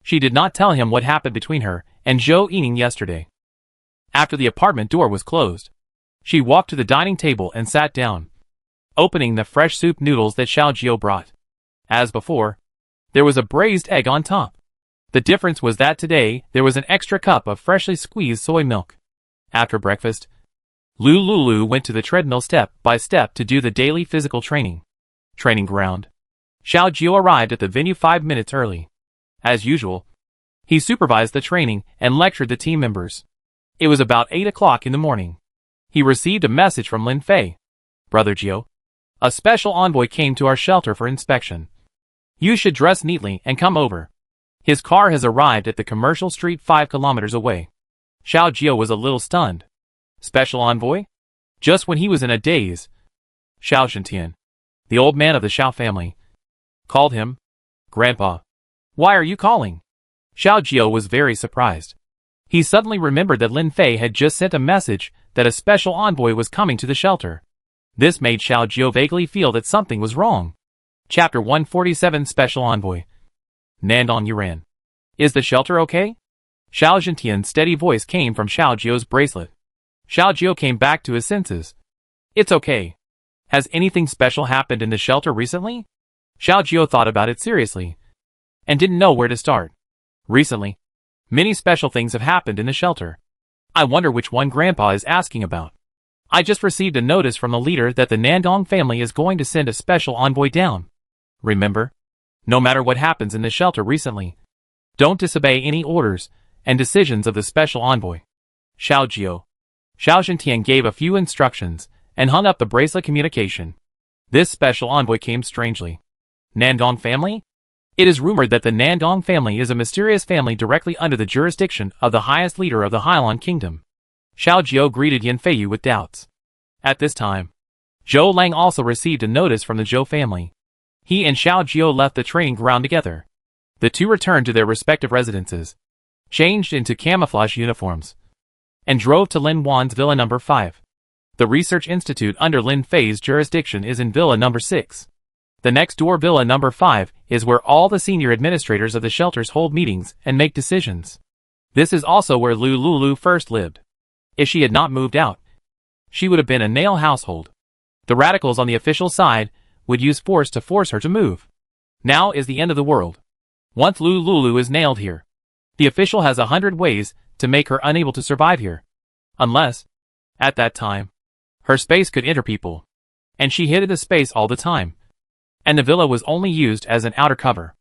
She did not tell him what happened between her and Zhou Yining yesterday. After the apartment door was closed, she walked to the dining table and sat down, opening the fresh soup noodles that Xiao Jiao brought. As before, there was a braised egg on top. The difference was that today there was an extra cup of freshly squeezed soy milk. After breakfast, Lulu went to the treadmill step by step to do the daily physical training. Training ground. Xiao Jiao arrived at the venue 5 minutes early. As usual, he supervised the training and lectured the team members. It was about 8 o'clock in the morning. He received a message from Lin Fei. Brother Jiao, a special envoy came to our shelter for inspection. You should dress neatly and come over. His car has arrived at the commercial street 5 kilometers away. Xiao Jiao was a little stunned. Special envoy? Just when he was in a daze, Xiao Shantian, the old man of the Xiao family, called him, Grandpa. Why are you calling? Xiao Jiao was very surprised. He suddenly remembered that Lin Fei had just sent a message that a special envoy was coming to the shelter. This made Xiao Jiao vaguely feel that something was wrong. Chapter 147 Special Envoy. Nandong Yuran. Is the shelter okay? Xiao Zhentian's steady voice came from Xiao Jiao's bracelet. Xiao Jiao came back to his senses. It's okay. Has anything special happened in the shelter recently? Xiao Jiao thought about it seriously and didn't know where to start. Recently, many special things have happened in the shelter. I wonder which one Grandpa is asking about. I just received a notice from the leader that the Nandong family is going to send a special envoy down. Remember, no matter what happens in the shelter recently, don't disobey any orders and decisions of the special envoy. Xiao Jiao. Xiao Zhentian gave a few instructions and hung up the bracelet communication. This special envoy came strangely. Nandong family? It is rumored that the Nandong family is a mysterious family directly under the jurisdiction of the highest leader of the Hailan Kingdom. Xiao Jiao greeted Yan Feiyu with doubts. At this time, Zhou Lang also received a notice from the Zhou family. He and Xiao Jiao left the training ground together. The two returned to their respective residences, changed into camouflage uniforms, and drove to Lin Wan's Villa No. 5. The research institute under Lin Fei's jurisdiction is in Villa No. 6. The next door Villa No. 5 is where all the senior administrators of the shelters hold meetings and make decisions. This is also where Lulu first lived. If she had not moved out, she would have been a nail household. The radicals on the official side would use force to force her to move. Now is the end of the world. Once Lulu is nailed here, the official has 100 ways to make her unable to survive here. Unless, at that time, her space could enter people, and she hid in the space all the time, and the villa was only used as an outer cover.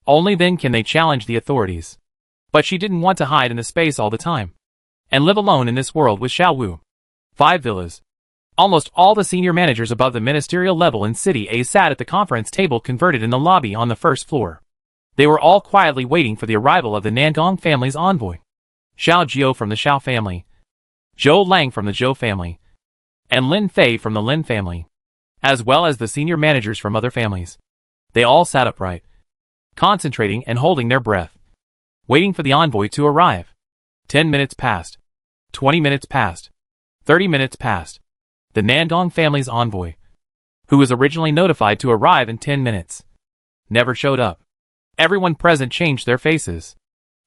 Only then can they challenge the authorities. But she didn't want to hide in the space all the time, and live alone in this world with Xiao Wu. 5 villas. Almost all the senior managers above the ministerial level in City A sat at the conference table converted in the lobby on the first floor. They were all quietly waiting for the arrival of the Nandong family's envoy. Xiao Jiao from the Xiao family, Zhou Lang from the Zhou family, and Lin Fei from the Lin family, as well as the senior managers from other families. They all sat upright, concentrating and holding their breath, waiting for the envoy to arrive. 10 minutes passed. 20 minutes passed. 30 minutes passed. The Nandong family's envoy, who was originally notified to arrive in 10 minutes, never showed up. Everyone present changed their faces.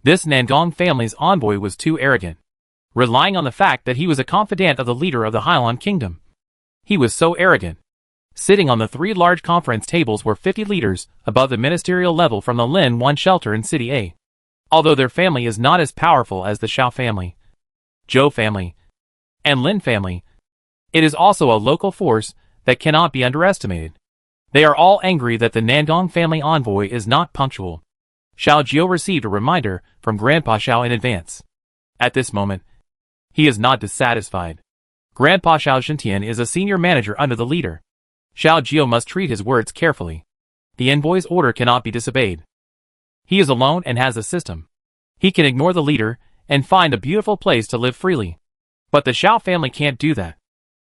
This Nandong family's envoy was too arrogant, relying on the fact that he was a confidant of the leader of the Hailan Kingdom. He was so arrogant. Sitting on the 3 large conference tables were 50 leaders above the ministerial level from the Lin Wan shelter in City A. Although their family is not as powerful as the Xiao family, Zhou family, and Lin family, it is also a local force that cannot be underestimated. They are all angry that the Nandong family envoy is not punctual. Xiao Jiao received a reminder from Grandpa Xiao in advance. At this moment, he is not dissatisfied. Grandpa Xiao Zhentian is a senior manager under the leader. Xiao Jiao must treat his words carefully. The envoy's order cannot be disobeyed. He is alone and has a system. He can ignore the leader and find a beautiful place to live freely. But the Xiao family can't do that.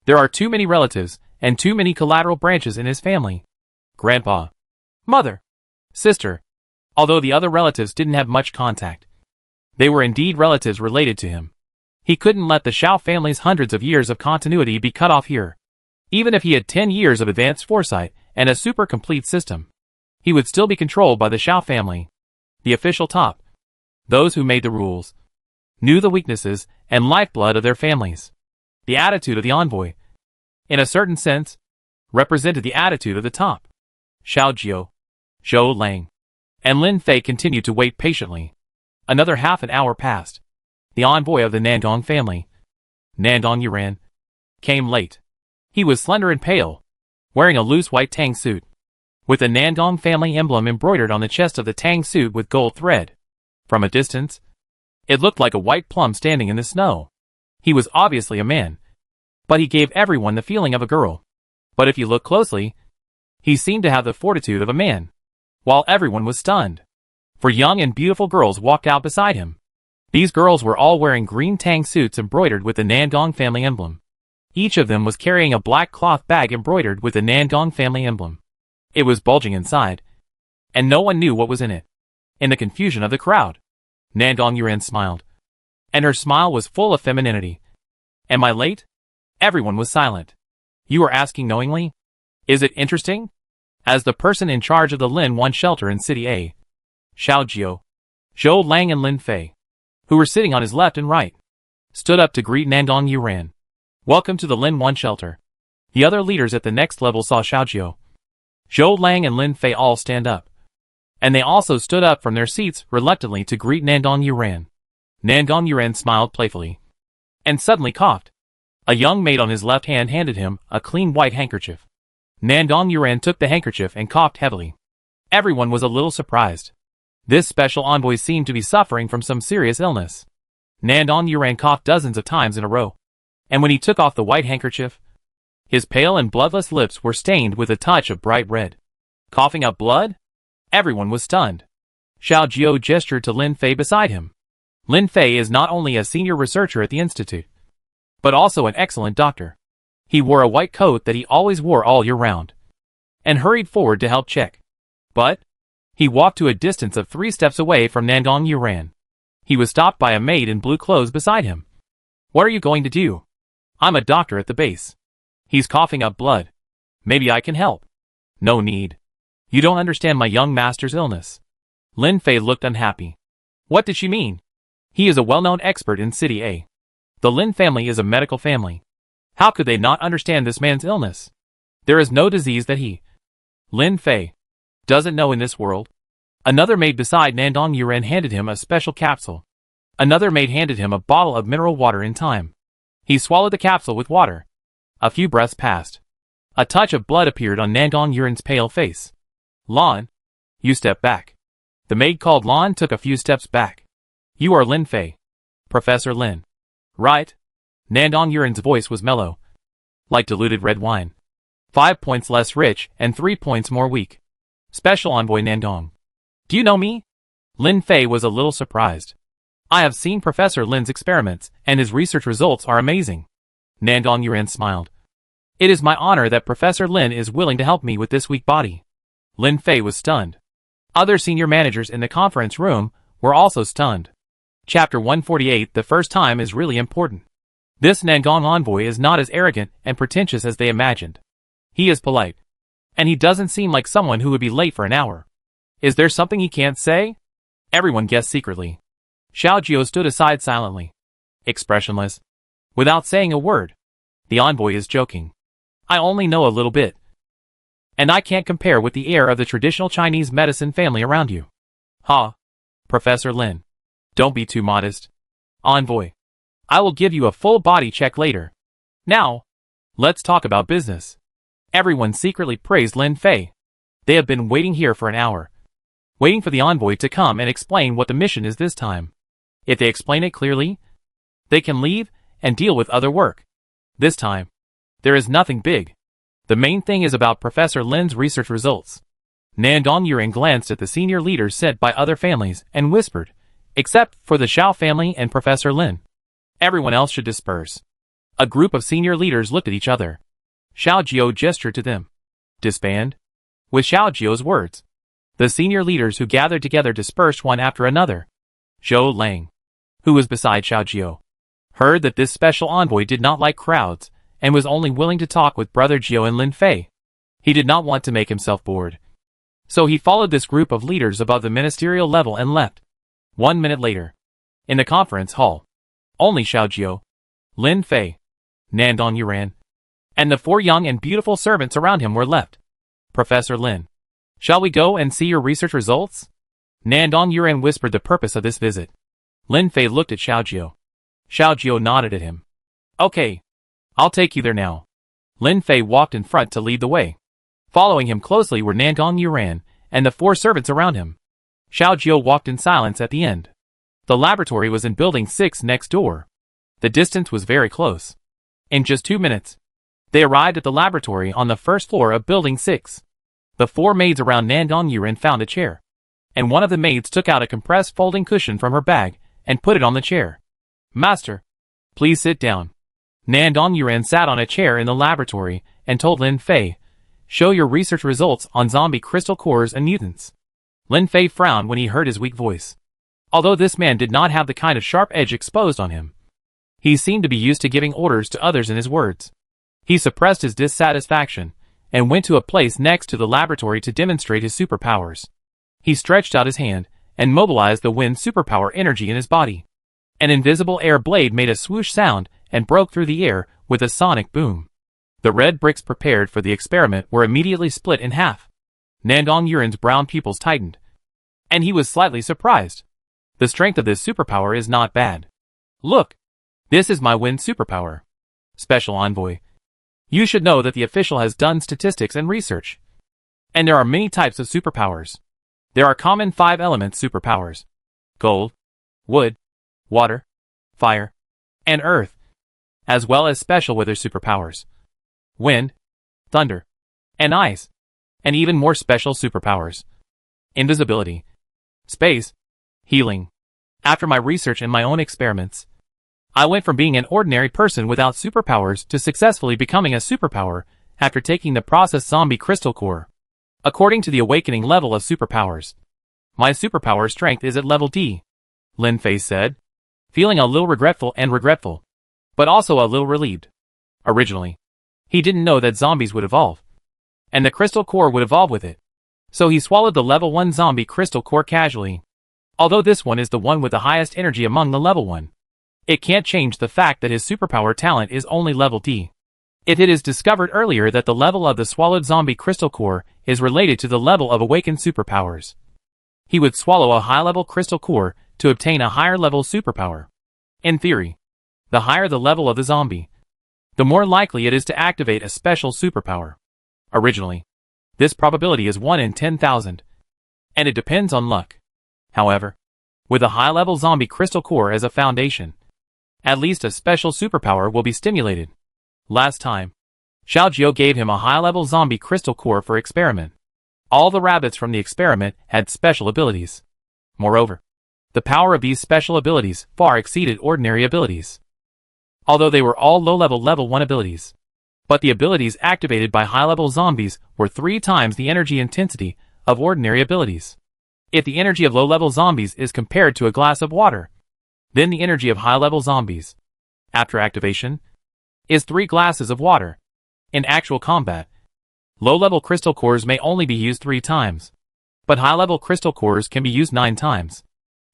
There are too many relatives and too many collateral branches in his family. Grandpa, mother, sister, although the other relatives didn't have much contact. They were indeed relatives related to him. He couldn't let the Xiao family's hundreds of years of continuity be cut off here. Even if he had 10 years of advanced foresight and a super complete system, he would still be controlled by the Xiao family, the official top. Those who made the rules knew the weaknesses and lifeblood of their families. The attitude of the envoy, in a certain sense, represented the attitude of the top. Xiao Jiao, Zhou Lang, and Lin Fei continued to wait patiently. Another half an hour passed. The envoy of the Nandong family, Nandong Yuran, came late. He was slender and pale, wearing a loose white tang suit, with the Nandong family emblem embroidered on the chest of the tang suit with gold thread. From a distance, it looked like a white plum standing in the snow. He was obviously a man, but he gave everyone the feeling of a girl. But if you look closely, he seemed to have the fortitude of a man, while everyone was stunned. For young and beautiful girls walked out beside him. These girls were all wearing green tang suits embroidered with the Nandong family emblem. Each of them was carrying a black cloth bag embroidered with the Nandong family emblem. It was bulging inside, and no one knew what was in it. In the confusion of the crowd, Nandong Yuran smiled, and her smile was full of femininity. Am I late? Everyone was silent. You are asking knowingly? Is it interesting? As the person in charge of the Lin 1 shelter in City A, Xiao Jiao, Zhou Lang and Lin Fei, who were sitting on his left and right, stood up to greet Nandong Yuran. Welcome to the Lin 1 shelter. The other leaders at the next level saw Xiao Jiao, Zhou Lang and Lin Fei all stand up, and they also stood up from their seats reluctantly to greet Nandong Yuran. Nandong Yuran smiled playfully, and suddenly coughed. A young maid on his left hand handed him a clean white handkerchief. Nandong Yuran took the handkerchief and coughed heavily. Everyone was a little surprised. This special envoy seemed to be suffering from some serious illness. Nandong Yuran coughed dozens of times in a row, and when he took off the white handkerchief, his pale and bloodless lips were stained with a touch of bright red. Coughing up blood? Everyone was stunned. Xiao Jiao gestured to Lin Fei beside him. Lin Fei is not only a senior researcher at the institute, but also an excellent doctor. He wore a white coat that he always wore all year round, and hurried forward to help check. But he walked to a distance of 3 steps away from Nandong Yuran. He was stopped by a maid in blue clothes beside him. What are you going to do? I'm a doctor at the base. He's coughing up blood. Maybe I can help. No need. You don't understand my young master's illness. Lin Fei looked unhappy. What did she mean? He is a well-known expert in City A. The Lin family is a medical family. How could they not understand this man's illness? There is no disease that he, Lin Fei, doesn't know in this world. Another maid beside Nandong Yuran handed him a special capsule. Another maid handed him a bottle of mineral water in time. He swallowed the capsule with water. A few breaths passed. A touch of blood appeared on Nandong Yuran's pale face. Lan, you step back. The maid called Lan took a few steps back. You are Lin Fei. Professor Lin. Right? Nandong Yuran's voice was mellow, like diluted red wine. 5 points less rich and 3 points more weak. Special Envoy Nandong. Do you know me? Lin Fei was a little surprised. I have seen Professor Lin's experiments, and his research results are amazing. Nandong Yuran smiled. It is my honor that Professor Lin is willing to help me with this weak body. Lin Fei was stunned. Other senior managers in the conference room were also stunned. Chapter 148. The first time is really important. This Nandong envoy is not as arrogant and pretentious as they imagined. He is polite, and he doesn't seem like someone who would be late for an hour. Is there something he can't say? Everyone guessed secretly. Xiao Jiao stood aside silently, expressionless, without saying a word. The envoy is joking. I only know a little bit, and I can't compare with the air of the traditional Chinese medicine family around you. Ha! Professor Lin. Don't be too modest. Envoy. I will give you a full body check later. Now, let's talk about business. Everyone secretly praised Lin Fei. They have been waiting here for an hour, waiting for the envoy to come and explain what the mission is this time. If they explain it clearly, they can leave and deal with other work. This time, there is nothing big. The main thing is about Professor Lin's research results. Nandong Yuran glanced at the senior leaders sent by other families and whispered, except for the Xiao family and Professor Lin. Everyone else should disperse. A group of senior leaders looked at each other. Xiao Jiao gestured to them. Disband? With Xiao Jiao's words, the senior leaders who gathered together dispersed one after another. Zhou Lang, who was beside Xiaojio, heard that this special envoy did not like crowds and was only willing to talk with Brother Jiao and Lin Fei. He did not want to make himself bored. So he followed this group of leaders above the ministerial level and left. 1 minute later, in the conference hall, only Xiaojio, Lin Fei, Nandong Yuran, and the 4 young and beautiful servants around him were left. Professor Lin, shall we go and see your research results? Nandong Yuran whispered the purpose of this visit. Lin Fei looked at Xiaojio. Xiaojio nodded at him. Okay, I'll take you there now. Lin Fei walked in front to lead the way. Following him closely were Nandong Yuran and the 4 servants around him. Xiaojio walked in silence at the end. The laboratory was in building 6 next door. The distance was very close. In just 2 minutes, they arrived at the laboratory on the first floor of building 6. The 4 maids around Nandong Yuran found a chair, and one of the maids took out a compressed folding cushion from her bag and put it on the chair. Master, please sit down. Nandong Yuran sat on a chair in the laboratory and told Lin Fei, show your research results on zombie crystal cores and mutants. Lin Fei frowned when he heard his weak voice. Although this man did not have the kind of sharp edge exposed on him, he seemed to be used to giving orders to others in his words. He suppressed his dissatisfaction and went to a place next to the laboratory to demonstrate his superpowers. He stretched out his hand and mobilized the wind superpower energy in his body. An invisible air blade made a swoosh sound and broke through the air with a sonic boom. The red bricks prepared for the experiment were immediately split in half. Nandong Yuran's brown pupils tightened, and he was slightly surprised. The strength of this superpower is not bad. Look, this is my wind superpower. Special Envoy. You should know that the official has done statistics and research. And there are many types of superpowers. There are common 5-element superpowers: gold, wood, water, fire, and earth, as well as special weather superpowers: wind, thunder, and ice, and even more special superpowers: invisibility, space, healing. After my research and my own experiments, I went from being an ordinary person without superpowers to successfully becoming a superpower after taking the process zombie crystal core. According to the awakening level of superpowers, my superpower strength is at level D, Lin Fei said, feeling a little regretful, but also a little relieved. Originally, he didn't know that zombies would evolve, and the crystal core would evolve with it. So he swallowed the level 1 zombie crystal core casually. Although this one is the one with the highest energy among the level 1, it can't change the fact that his superpower talent is only level D. It is discovered earlier that the level of the swallowed zombie crystal core is related to the level of awakened superpowers. He would swallow a high-level crystal core to obtain a higher-level superpower. In theory, the higher the level of the zombie, the more likely it is to activate a special superpower. Originally, this probability is 1 in 10,000, and it depends on luck. However, with a high-level zombie crystal core as a foundation, at least a special superpower will be stimulated. Last time, Xiaojio gave him a high-level zombie crystal core for experiment. All the rabbits from the experiment had special abilities. Moreover, the power of these special abilities far exceeded ordinary abilities. Although they were all low-level level 1 abilities, but the abilities activated by high-level zombies were 3 times the energy intensity of ordinary abilities. If the energy of low-level zombies is compared to a glass of water, then the energy of high-level zombies, after activation, is 3 glasses of water. In actual combat, low-level crystal cores may only be used 3 times, but high-level crystal cores can be used 9 times,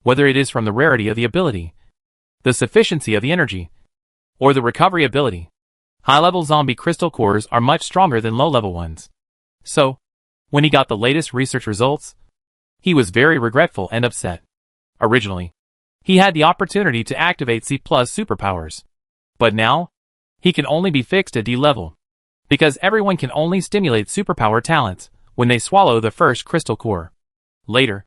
whether it is from the rarity of the ability, the sufficiency of the energy, or the recovery ability. High-level zombie crystal cores are much stronger than low-level ones. So, when he got the latest research results, he was very regretful and upset. Originally, he had the opportunity to activate C+ superpowers, but now, he can only be fixed at D level, because everyone can only stimulate superpower talents when they swallow the first crystal core. Later,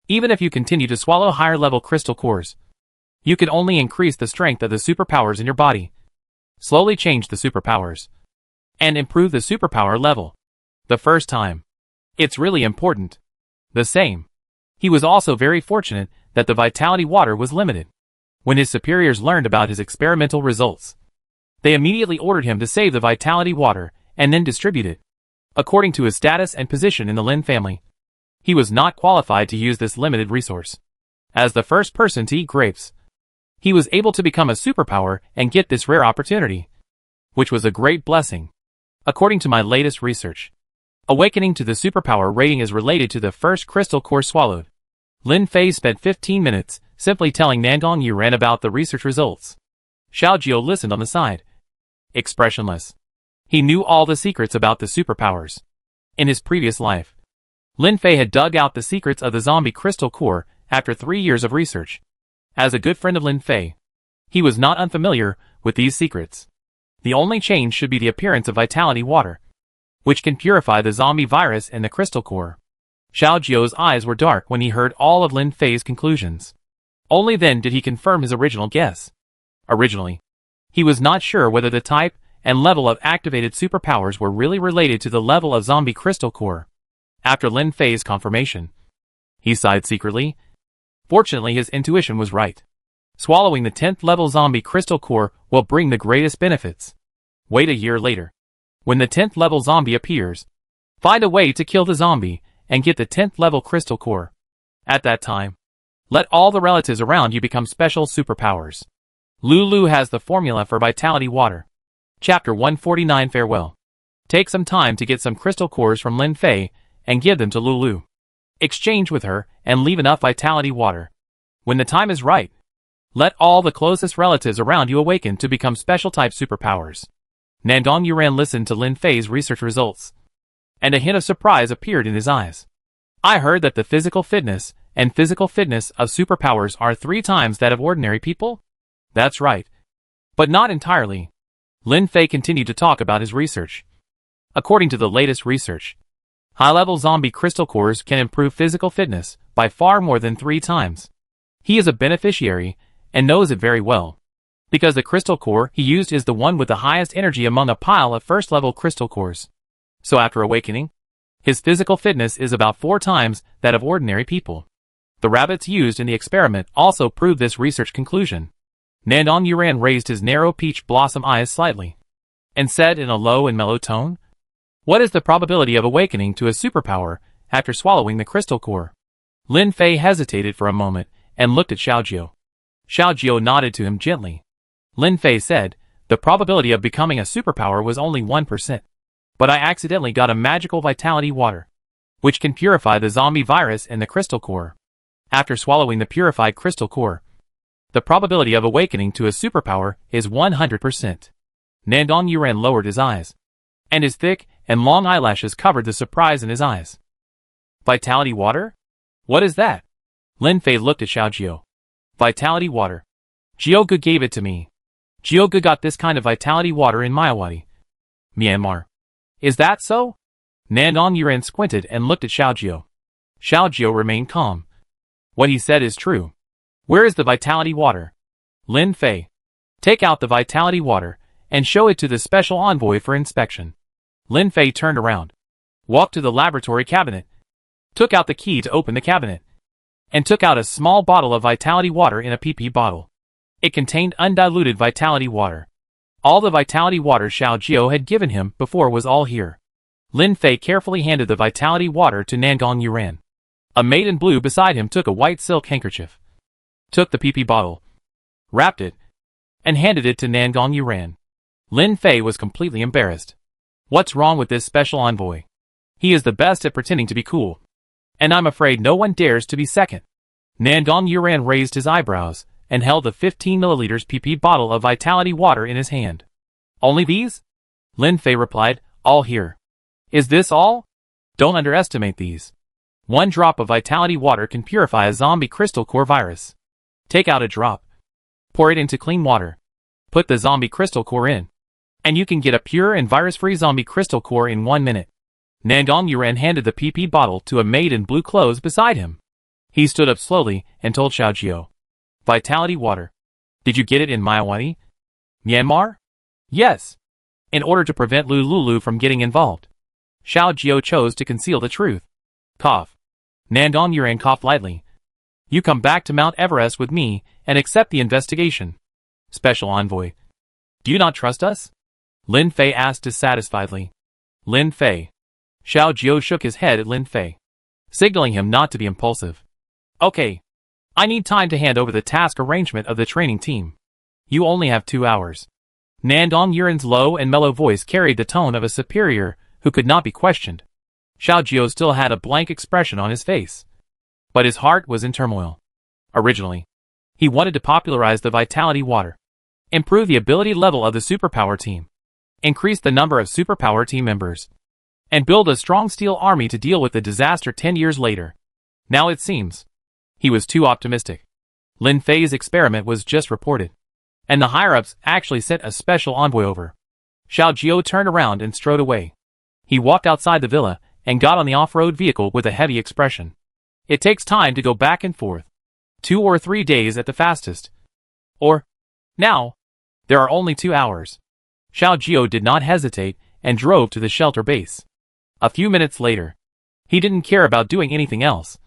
even if you continue to swallow higher level crystal cores, you can only increase the strength of the superpowers in your body, slowly change the superpowers, and improve the superpower level. The first time. It's really important. The same. He was also very fortunate that the vitality water was limited. When his superiors learned about his experimental results, they immediately ordered him to save the vitality water and then distribute it. According to his status and position in the Lin family, he was not qualified to use this limited resource. As the first person to eat grapes, He was able to become a superpower and get this rare opportunity, which was a great blessing. According to my latest research, awakening to the superpower rating is related to the first crystal core swallowed. Lin Fei spent 15 minutes simply telling Nangong Yuran about the research results. Xiao Jiao listened on the side, expressionless. He knew all the secrets about the superpowers. In his previous life, Lin Fei had dug out the secrets of the zombie crystal core after 3 years of research. As a good friend of Lin Fei, he was not unfamiliar with these secrets. The only change should be the appearance of vitality water, which can purify the zombie virus in the crystal core. Xiao Jiao's eyes were dark when he heard all of Lin Fei's conclusions. Only then did he confirm his original guess. Originally, he was not sure whether the type and level of activated superpowers were really related to the level of zombie crystal core. After Lin Fei's confirmation, he sighed secretly. Fortunately, his intuition was right. Swallowing the 10th level zombie crystal core will bring the greatest benefits. Wait a year later. When the 10th level zombie appears, find a way to kill the zombie and get the 10th level crystal core. At that time, let all the relatives around you become special superpowers. Lulu has the formula for vitality water. Chapter 149 Farewell. Take some time to get some crystal cores from Lin Fei and give them to Lulu. Exchange with her and leave enough vitality water. When the time is right, let all the closest relatives around you awaken to become special type superpowers. Nandong Yuran listened to Lin Fei's research results, and a hint of surprise appeared in his eyes. I heard that the physical fitness and physical fitness of superpowers are 3 times that of ordinary people? That's right. But not entirely. Lin Fei continued to talk about his research. According to the latest research, high-level zombie crystal cores can improve physical fitness by far more than 3 times. He is a beneficiary and knows it very well, because the crystal core he used is the one with the highest energy among a pile of first-level crystal cores. So after awakening, his physical fitness is about 4 times that of ordinary people. The rabbits used in the experiment also proved this research conclusion. Nandong Yuran raised his narrow peach blossom eyes slightly, and said in a low and mellow tone, "What is the probability of awakening to a superpower after swallowing the crystal core?" Lin Fei hesitated for a moment and looked at Xiao Jiao. Xiao Jiao nodded to him gently. Lin Fei said, "The probability of becoming a superpower was only 1%. But I accidentally got a magical vitality water, which can purify the zombie virus in the crystal core. After swallowing the purified crystal core, the probability of awakening to a superpower is 100%. Nandong Yuran lowered his eyes, and his thick and long eyelashes covered the surprise in his eyes. Vitality water? What is that? Lin Fei looked at Xiao Jiao. Vitality water. Jiaogu gave it to me. Jiaogu got this kind of vitality water in Mayawati, Myanmar. Is that so? Nandong Yuran squinted and looked at Xiao Jiao. Xiao Jiao remained calm. What he said is true. Where is the vitality water? Lin Fei. Take out the vitality water and show it to the special envoy for inspection. Lin Fei turned around, walked to the laboratory cabinet, took out the key to open the cabinet, and took out a small bottle of vitality water in a PP bottle. It contained undiluted vitality water. All the vitality water Xiao Jiao had given him before was all here. Lin Fei carefully handed the vitality water to Nangong Yuran. A maid in blue beside him took a white silk handkerchief, took the PP bottle, wrapped it, and handed it to Nangong Yuran. Lin Fei was completely embarrassed. What's wrong with this special envoy? He is the best at pretending to be cool, and I'm afraid no one dares to be second. Nangong Yuran raised his eyebrows and held the 15 milliliters PP bottle of vitality water in his hand. Only these? Lin Fei replied, all here. Is this all? Don't underestimate these. 1 drop of vitality water can purify a zombie crystal core virus. Take out a drop. Pour it into clean water. Put the zombie crystal core in, and you can get a pure and virus-free zombie crystal core in 1 minute. Nandong Yuran handed the PP bottle to a maid in blue clothes beside him. He stood up slowly and told Xiao Jiao. Vitality water. Did you get it in Mayawati, Myanmar? Yes. In order to prevent Lulu from getting involved. Xiao Jiao chose to conceal the truth. Cough. Nandong Yuran coughed lightly. You come back to Mount Everest with me and accept the investigation. Special envoy. Do you not trust us? Lin Fei asked dissatisfiedly. Lin Fei. Xiao Jiao shook his head at Lin Fei, signaling him not to be impulsive. Okay. I need time to hand over the task arrangement of the training team. You only have 2 hours. Nandong Yuren's low and mellow voice carried the tone of a superior who could not be questioned. Xiao Jiao still had a blank expression on his face. But his heart was in turmoil. Originally, he wanted to popularize the vitality water, improve the ability level of the superpower team, increase the number of superpower team members, and build a strong steel army to deal with the disaster 10 years later. Now it seems he was too optimistic. Lin Fei's experiment was just reported, and the higher-ups actually sent a special envoy over. Xiao Jiao turned around and strode away. He walked outside the villa and got on the off-road vehicle with a heavy expression. It takes time to go back and forth. 2 or 3 days at the fastest. Or, now, there are only 2 hours. Xiao Jiao did not hesitate and drove to the shelter base. A few minutes later, he didn't care about doing anything else,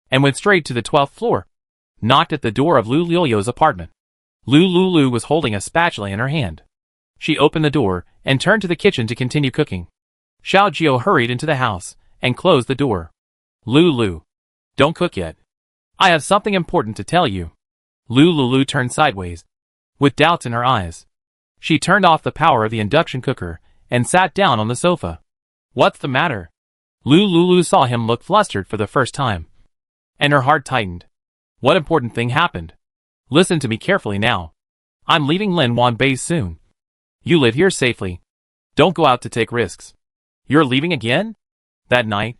and went straight to the 12th floor, knocked at the door of Lu Liu's apartment. Lu Lulu was holding a spatula in her hand. She opened the door and turned to the kitchen to continue cooking. Xiao Jiao hurried into the house and closed the door. Lulu, don't cook yet. I have something important to tell you. Lu Lulu turned sideways, with doubts in her eyes. She turned off the power of the induction cooker and sat down on the sofa. What's the matter? Lu Lulu saw him look flustered for the first time, and her heart tightened. What important thing happened? Listen to me carefully now. I'm leaving Lin Wan Base soon. You live here safely. Don't go out to take risks. You're leaving again? That night,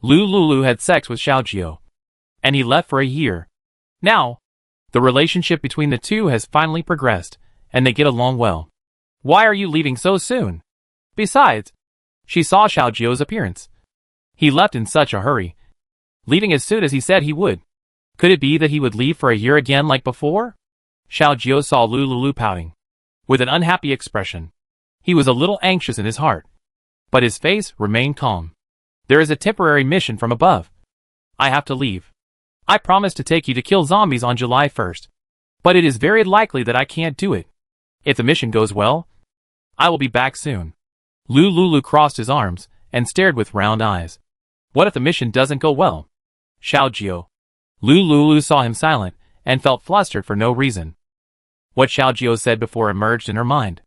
Lu Lulu had sex with Xiao Jiao, and he left for a year. Now, the relationship between the two has finally progressed, and they get along well. Why are you leaving so soon? Besides, she saw Xiao Jiao's appearance. He left in such a hurry, leaving as soon as he said he would. Could it be that he would leave for a year again like before? Xiao Jiao saw Lu Lulu pouting, with an unhappy expression. He was a little anxious in his heart, but his face remained calm. There is a temporary mission from above. I have to leave. I promised to take you to kill zombies on July 1st, but it is very likely that I can't do it. If the mission goes well, I will be back soon. Lu Lulu crossed his arms and stared with round eyes. What if the mission doesn't go well? Xiao Jiao. Lu Lulu saw him silent and felt flustered for no reason. What Xiao Jiao said before emerged in her mind.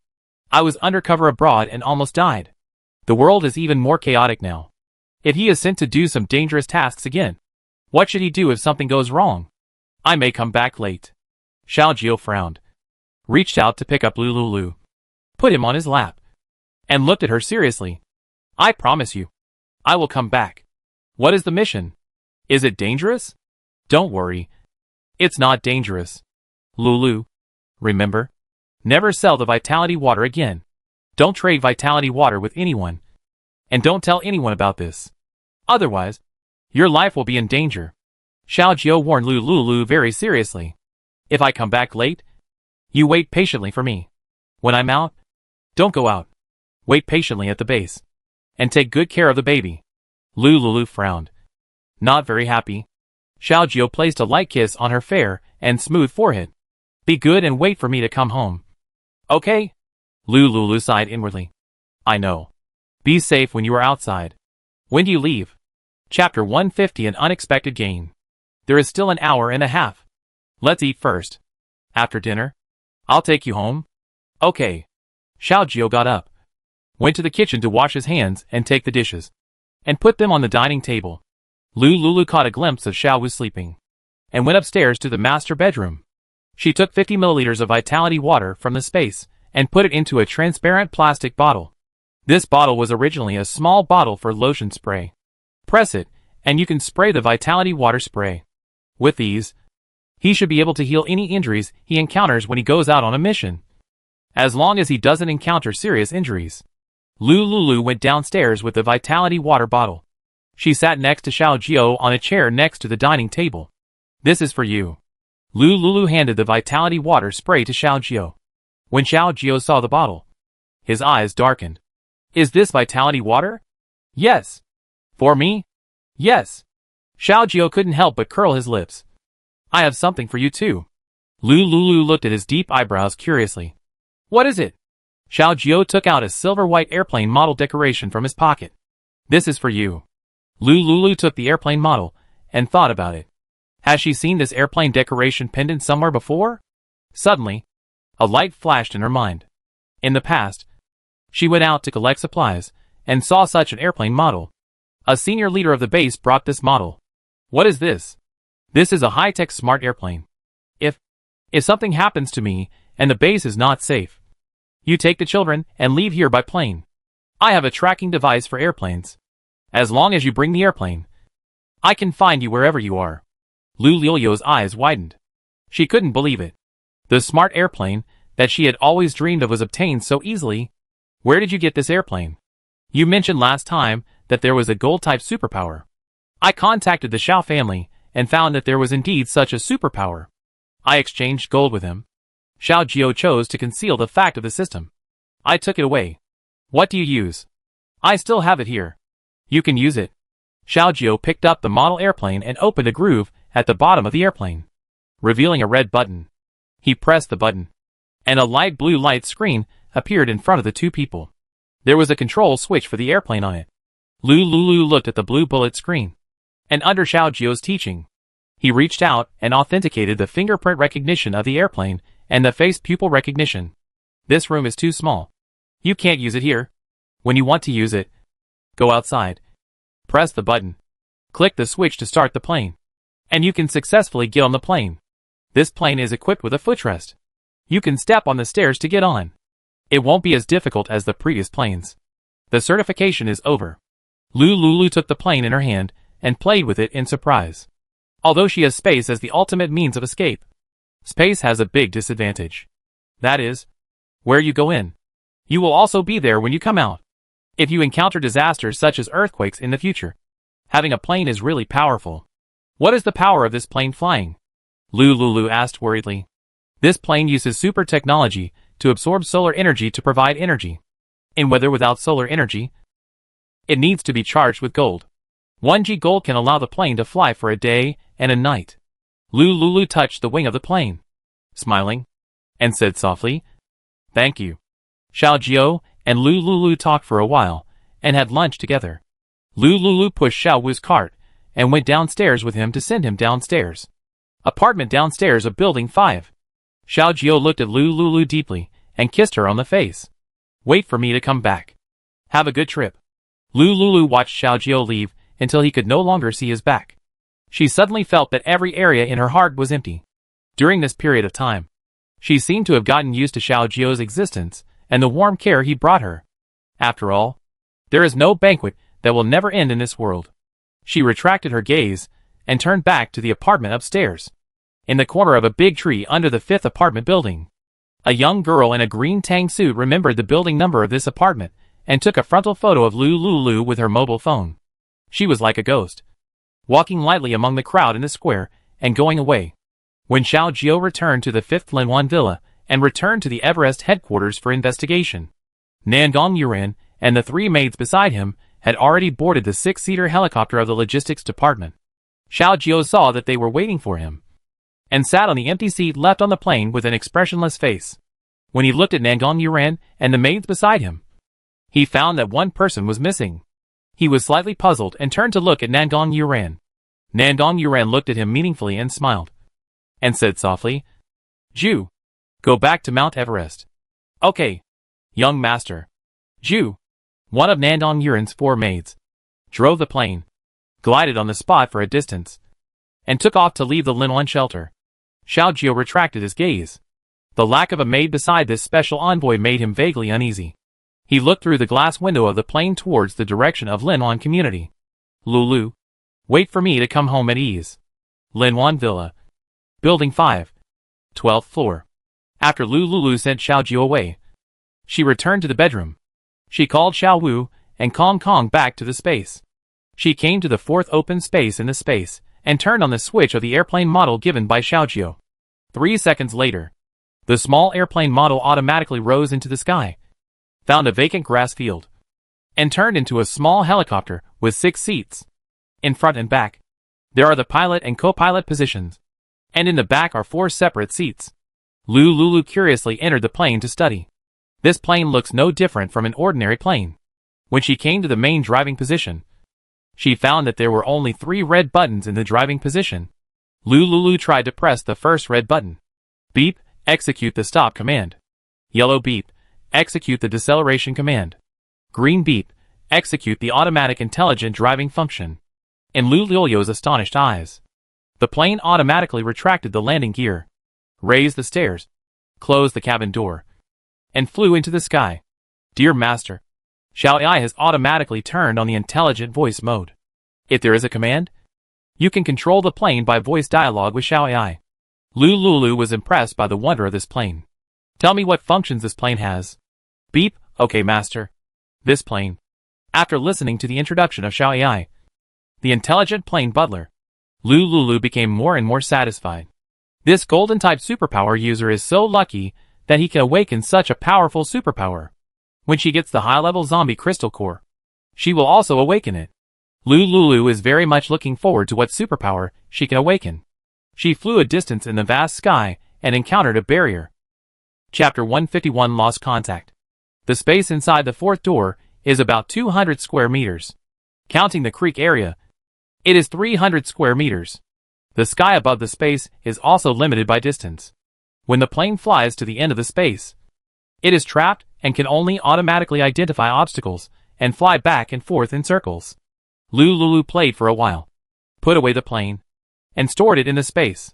I was undercover abroad and almost died. The world is even more chaotic now. If he is sent to do some dangerous tasks again, what should he do if something goes wrong? I may come back late. Xiao Jiao frowned, reached out to pick up Lu Lulu, put him on his lap, and looked at her seriously. I promise you, I will come back. What is the mission? Is it dangerous? Don't worry. It's not dangerous. Lulu, remember? Never sell the vitality water again. Don't trade vitality water with anyone. And don't tell anyone about this. Otherwise, your life will be in danger. Xiao Jiao warned Lu Lulu very seriously. If I come back late, you wait patiently for me. When I'm out, don't go out. Wait patiently at the base. And take good care of the baby. Lu Lulu frowned, not very happy. Xiao Jiao placed a light kiss on her fair and smooth forehead. Be good and wait for me to come home. Okay? Lu Lulu sighed inwardly. I know. Be safe when you are outside. When do you leave? Chapter 150 An Unexpected Gain. There is still an hour and a half. Let's eat first. After dinner, I'll take you home. Okay. Xiao Jiao got up, went to the kitchen to wash his hands and take the dishes, and put them on the dining table. Lu Lulu caught a glimpse of Xiao Wu sleeping, and went upstairs to the master bedroom. She took 50 milliliters of vitality water from the space and put it into a transparent plastic bottle. This bottle was originally a small bottle for lotion spray. Press it, and you can spray the vitality water spray. With these, he should be able to heal any injuries he encounters when he goes out on a mission, as long as he doesn't encounter serious injuries. Lu Lulu went downstairs with the vitality water bottle. She sat next to Xiao Jiao on a chair next to the dining table. This is for you. Lu Lulu handed the vitality water spray to Xiao Jiao. When Xiao Jiao saw the bottle, his eyes darkened. Is this vitality water? Yes. For me? Yes. Xiao Jiao couldn't help but curl his lips. I have something for you too. Lu Lulu looked at his deep eyebrows curiously. What is it? Xiao Jiao took out a silver-white airplane model decoration from his pocket. This is for you. Lu Lulu took the airplane model and thought about it. Has she seen this airplane decoration pendant somewhere before? Suddenly, a light flashed in her mind. In the past, she went out to collect supplies and saw such an airplane model. A senior leader of the base brought this model. What is this? This is a high-tech smart airplane. If something happens to me and the base is not safe, you take the children and leave here by plane. I have a tracking device for airplanes. As long as you bring the airplane, I can find you wherever you are. Lu Lilio's eyes widened. She couldn't believe it. The smart airplane that she had always dreamed of was obtained so easily. Where did you get this airplane? You mentioned last time that there was a gold-type superpower. I contacted the Xiao family and found that there was indeed such a superpower. I exchanged gold with him. Xiao Jiao chose to conceal the fact of the system. I took it away. What do you use? I still have it here. You can use it. Xiao Jiao picked up the model airplane and opened a groove at the bottom of the airplane, revealing a red button. He pressed the button, and a light blue light screen appeared in front of the two people. There was a control switch for the airplane on it. Lu Lulu looked at the blue bullet screen, and under Xiao Jiao's teaching, he reached out and authenticated the fingerprint recognition of the airplane and the face pupil recognition. This room is too small. You can't use it here. When you want to use it, go outside. Press the button. Click the switch to start the plane, and you can successfully get on the plane. This plane is equipped with a footrest. You can step on the stairs to get on. It won't be as difficult as the previous planes. The certification is over. Lu Lulu took the plane in her hand and played with it in surprise. Although she has space as the ultimate means of escape, space has a big disadvantage. That is, where you go in, you will also be there when you come out. If you encounter disasters such as earthquakes in the future, having a plane is really powerful. What is the power of this plane flying? Lu Lulu asked worriedly. This plane uses super technology to absorb solar energy to provide energy. In weather without solar energy, it needs to be charged with gold. 1G gold can allow the plane to fly for a day and a night. Lu Lulu touched the wing of the plane, smiling, and said softly, "Thank you." Xiao Jiao and Lu Lulu talked for a while and had lunch together. Lu Lulu pushed Xiao Wu's cart and went downstairs with him to send him downstairs. Apartment downstairs of Building 5. Xiao Jiao looked at Lu Lulu deeply and kissed her on the face. "Wait for me to come back. Have a good trip." Lu Lulu watched Xiao Jiao leave until he could no longer see his back. She suddenly felt that every area in her heart was empty. During this period of time, she seemed to have gotten used to Xiao Jiao's existence and the warm care he brought her. After all, there is no banquet that will never end in this world. She retracted her gaze and turned back to the apartment upstairs. In the corner of a big tree under the 5th apartment building, a young girl in a green tang suit remembered the building number of this apartment and took a frontal photo of Lu Lulu with her mobile phone. She was like a ghost, walking lightly among the crowd in the square and going away. When Xiao Jiao returned to the 5th Linwan Villa and returned to the Everest headquarters for investigation, Nangong Yuran and the 3 maids beside him had already boarded the 6-seater helicopter of the logistics department. Xiao Jiao saw that they were waiting for him, and sat on the empty seat left on the plane with an expressionless face. When he looked at Nangong Yuran and the maids beside him, he found that one person was missing. He was slightly puzzled and turned to look at Nangong Yuran. Nangong Yuran looked at him meaningfully and smiled, and said softly, "Ju, go back to Mount Everest." "Okay, young master." Ju, one of Nangong Yuran's 4 maids, drove the plane, glided on the spot for a distance, and took off to leave the Linwan shelter. Xiao Jiao retracted his gaze. The lack of a maid beside this special envoy made him vaguely uneasy. He looked through the glass window of the plane towards the direction of Linwan community. "Lulu, wait for me to come home at ease." Linwan Villa, Building 5, 12th floor. After Lu Lulu sent Xiao Jiao away, she returned to the bedroom. She called Xiao Wu and Kong Kong back to the space. She came to the 4th open space in the space and turned on the switch of the airplane model given by Xiao Jiao. 3 seconds later, the small airplane model automatically rose into the sky, found a vacant grass field, and turned into a small helicopter with 6 seats. In front and back, there are the pilot and co-pilot positions, and in the back are 4 separate seats. Lu Lulu curiously entered the plane to study. This plane looks no different from an ordinary plane. When she came to the main driving position, she found that there were only 3 red buttons in the driving position. Lulu tried to press the first red button. Beep, execute the stop command. Yellow beep, execute the deceleration command. Green beep, execute the automatic intelligent driving function. In Lulu's astonished eyes, the plane automatically retracted the landing gear, raised the stairs, closed the cabin door, and flew into the sky. Dear Master, Xiao AI has automatically turned on the intelligent voice mode. If there is a command, you can control the plane by voice dialogue with Xiao AI. Lulu was impressed by the wonder of this plane. Tell me what functions this plane has. Beep, okay Master. This plane. After listening to the introduction of Xiao AI, the intelligent plane butler, Lulu became more and more satisfied. This golden-type superpower user is so lucky that he can awaken such a powerful superpower. When she gets the high-level zombie crystal core, she will also awaken it. Lulu is very much looking forward to what superpower she can awaken. She flew a distance in the vast sky and encountered a barrier. Chapter 151 Lost Contact. The space inside the fourth door is about 200 square meters. Counting the creek area, it is 300 square meters. The sky above the space is also limited by distance. When the plane flies to the end of the space, it is trapped and can only automatically identify obstacles and fly back and forth in circles. Lulu played for a while, put away the plane, and stored it in the space.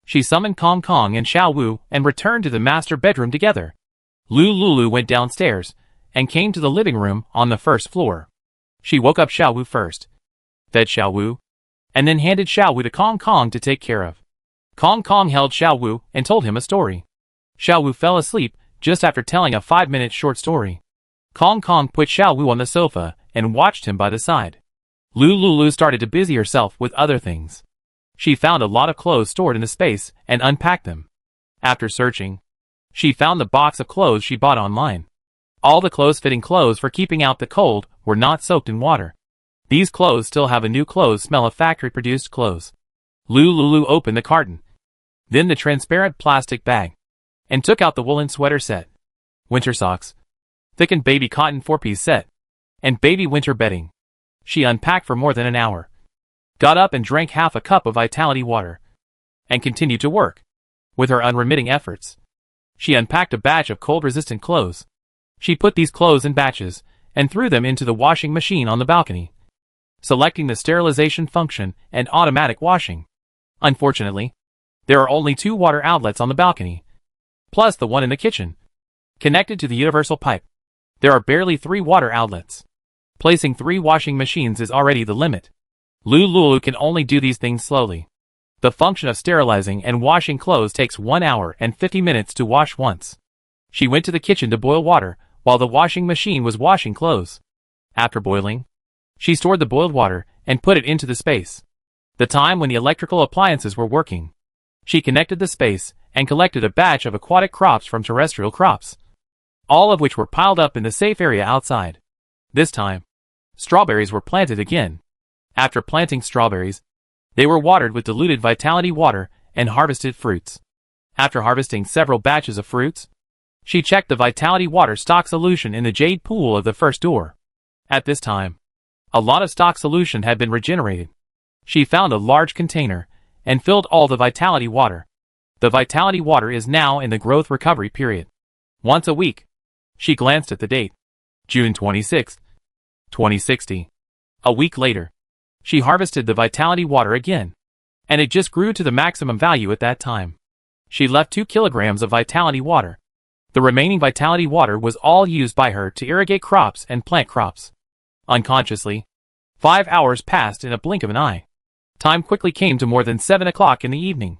She summoned Kong Kong and Xiao Wu and returned to the master bedroom together. Lulu went downstairs and came to the living room on the first floor. She woke up Xiao Wu first, fed Xiao Wu, and then handed Xiao Wu to Kong Kong to take care of. Kong Kong held Xiao Wu and told him a story. Xiao Wu fell asleep just after telling a 5-minute short story. Kong Kong put Xiao Wu on the sofa and watched him by the side. Lulu started to busy herself with other things. She found a lot of clothes stored in the space and unpacked them. After searching, she found the box of clothes she bought online. All the clothes-fitting clothes for keeping out the cold were not soaked in water. These clothes still have a new clothes smell of factory-produced clothes. Lulu opened the carton, then the transparent plastic bag, and took out the woolen sweater set, winter socks, thickened baby cotton 4-piece set, and baby winter bedding. She unpacked for more than an hour, got up and drank half a cup of vitality water, and continued to work. With her unremitting efforts, she unpacked a batch of cold-resistant clothes. She put these clothes in batches and threw them into the washing machine on the balcony, selecting the sterilization function and automatic washing. Unfortunately, there are only 2 water outlets on the balcony, plus the one in the kitchen, connected to the universal pipe. There are barely 3 water outlets. Placing 3 washing machines is already the limit. Lulu can only do these things slowly. The function of sterilizing and washing clothes takes 1 hour and 50 minutes to wash once. She went to the kitchen to boil water while the washing machine was washing clothes. After boiling, she stored the boiled water and put it into the space. The time when the electrical appliances were working, she connected the space and collected a batch of aquatic crops from terrestrial crops, all of which were piled up in the safe area outside. This time, strawberries were planted again. After planting strawberries, they were watered with diluted vitality water and harvested fruits. After harvesting several batches of fruits, she checked the vitality water stock solution in the jade pool of the first door. At this time, a lot of stock solution had been regenerated. She found a large container and filled all the vitality water. The vitality water is now in the growth recovery period. Once a week, she glanced at the date, June 26, 2060. A week later, she harvested the vitality water again, and it just grew to the maximum value at that time. She left 2 kilograms of vitality water. The remaining vitality water was all used by her to irrigate crops and plant crops. Unconsciously, 5 hours passed in a blink of an eye. Time quickly came to more than 7 o'clock in the evening.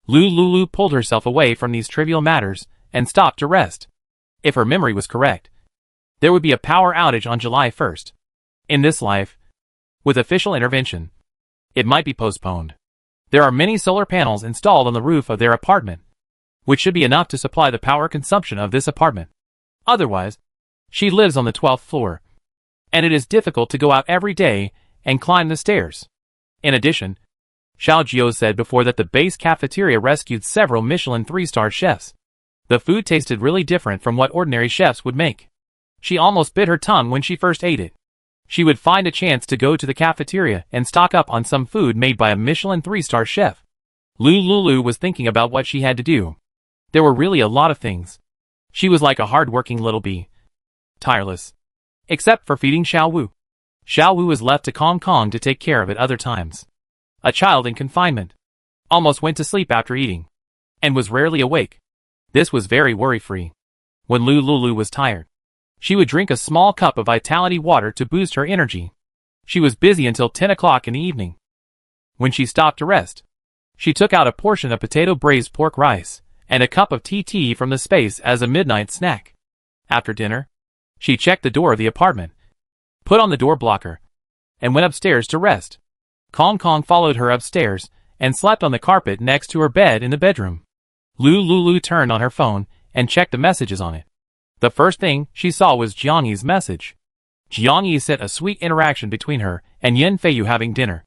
Lulu pulled herself away from these trivial matters and stopped to rest. If her memory was correct, there would be a power outage on July 1st. In this life, with official intervention, it might be postponed. There are many solar panels installed on the roof of their apartment, which should be enough to supply the power consumption of this apartment. Otherwise, she lives on the 12th floor, and it is difficult to go out every day and climb the stairs. In addition, Xiao Jiu said before that the base cafeteria rescued several Michelin 3-star chefs. The food tasted really different from what ordinary chefs would make. She almost bit her tongue when she first ate it. She would find a chance to go to the cafeteria and stock up on some food made by a Michelin 3-star chef. Lulu was thinking about what she had to do. There were really a lot of things. She was like a hard-working little bee. Tireless. Except for feeding Xiao Wu. Xiao Wu was left to Kong Kong to take care of at other times. A child in confinement. Almost went to sleep after eating. And was rarely awake. This was very worry-free. When Lulu was tired, she would drink a small cup of vitality water to boost her energy. She was busy until 10 o'clock in the evening. When she stopped to rest, she took out a portion of potato braised pork rice and a cup of tea from the space as a midnight snack. After dinner, she checked the door of the apartment, put on the door blocker, and went upstairs to rest. Kong Kong followed her upstairs and slept on the carpet next to her bed in the bedroom. Lulu turned on her phone and checked the messages on it. The first thing she saw was Jiang Yi's message. Jiang Yi sent a sweet interaction between her and Yan Feiyu having dinner,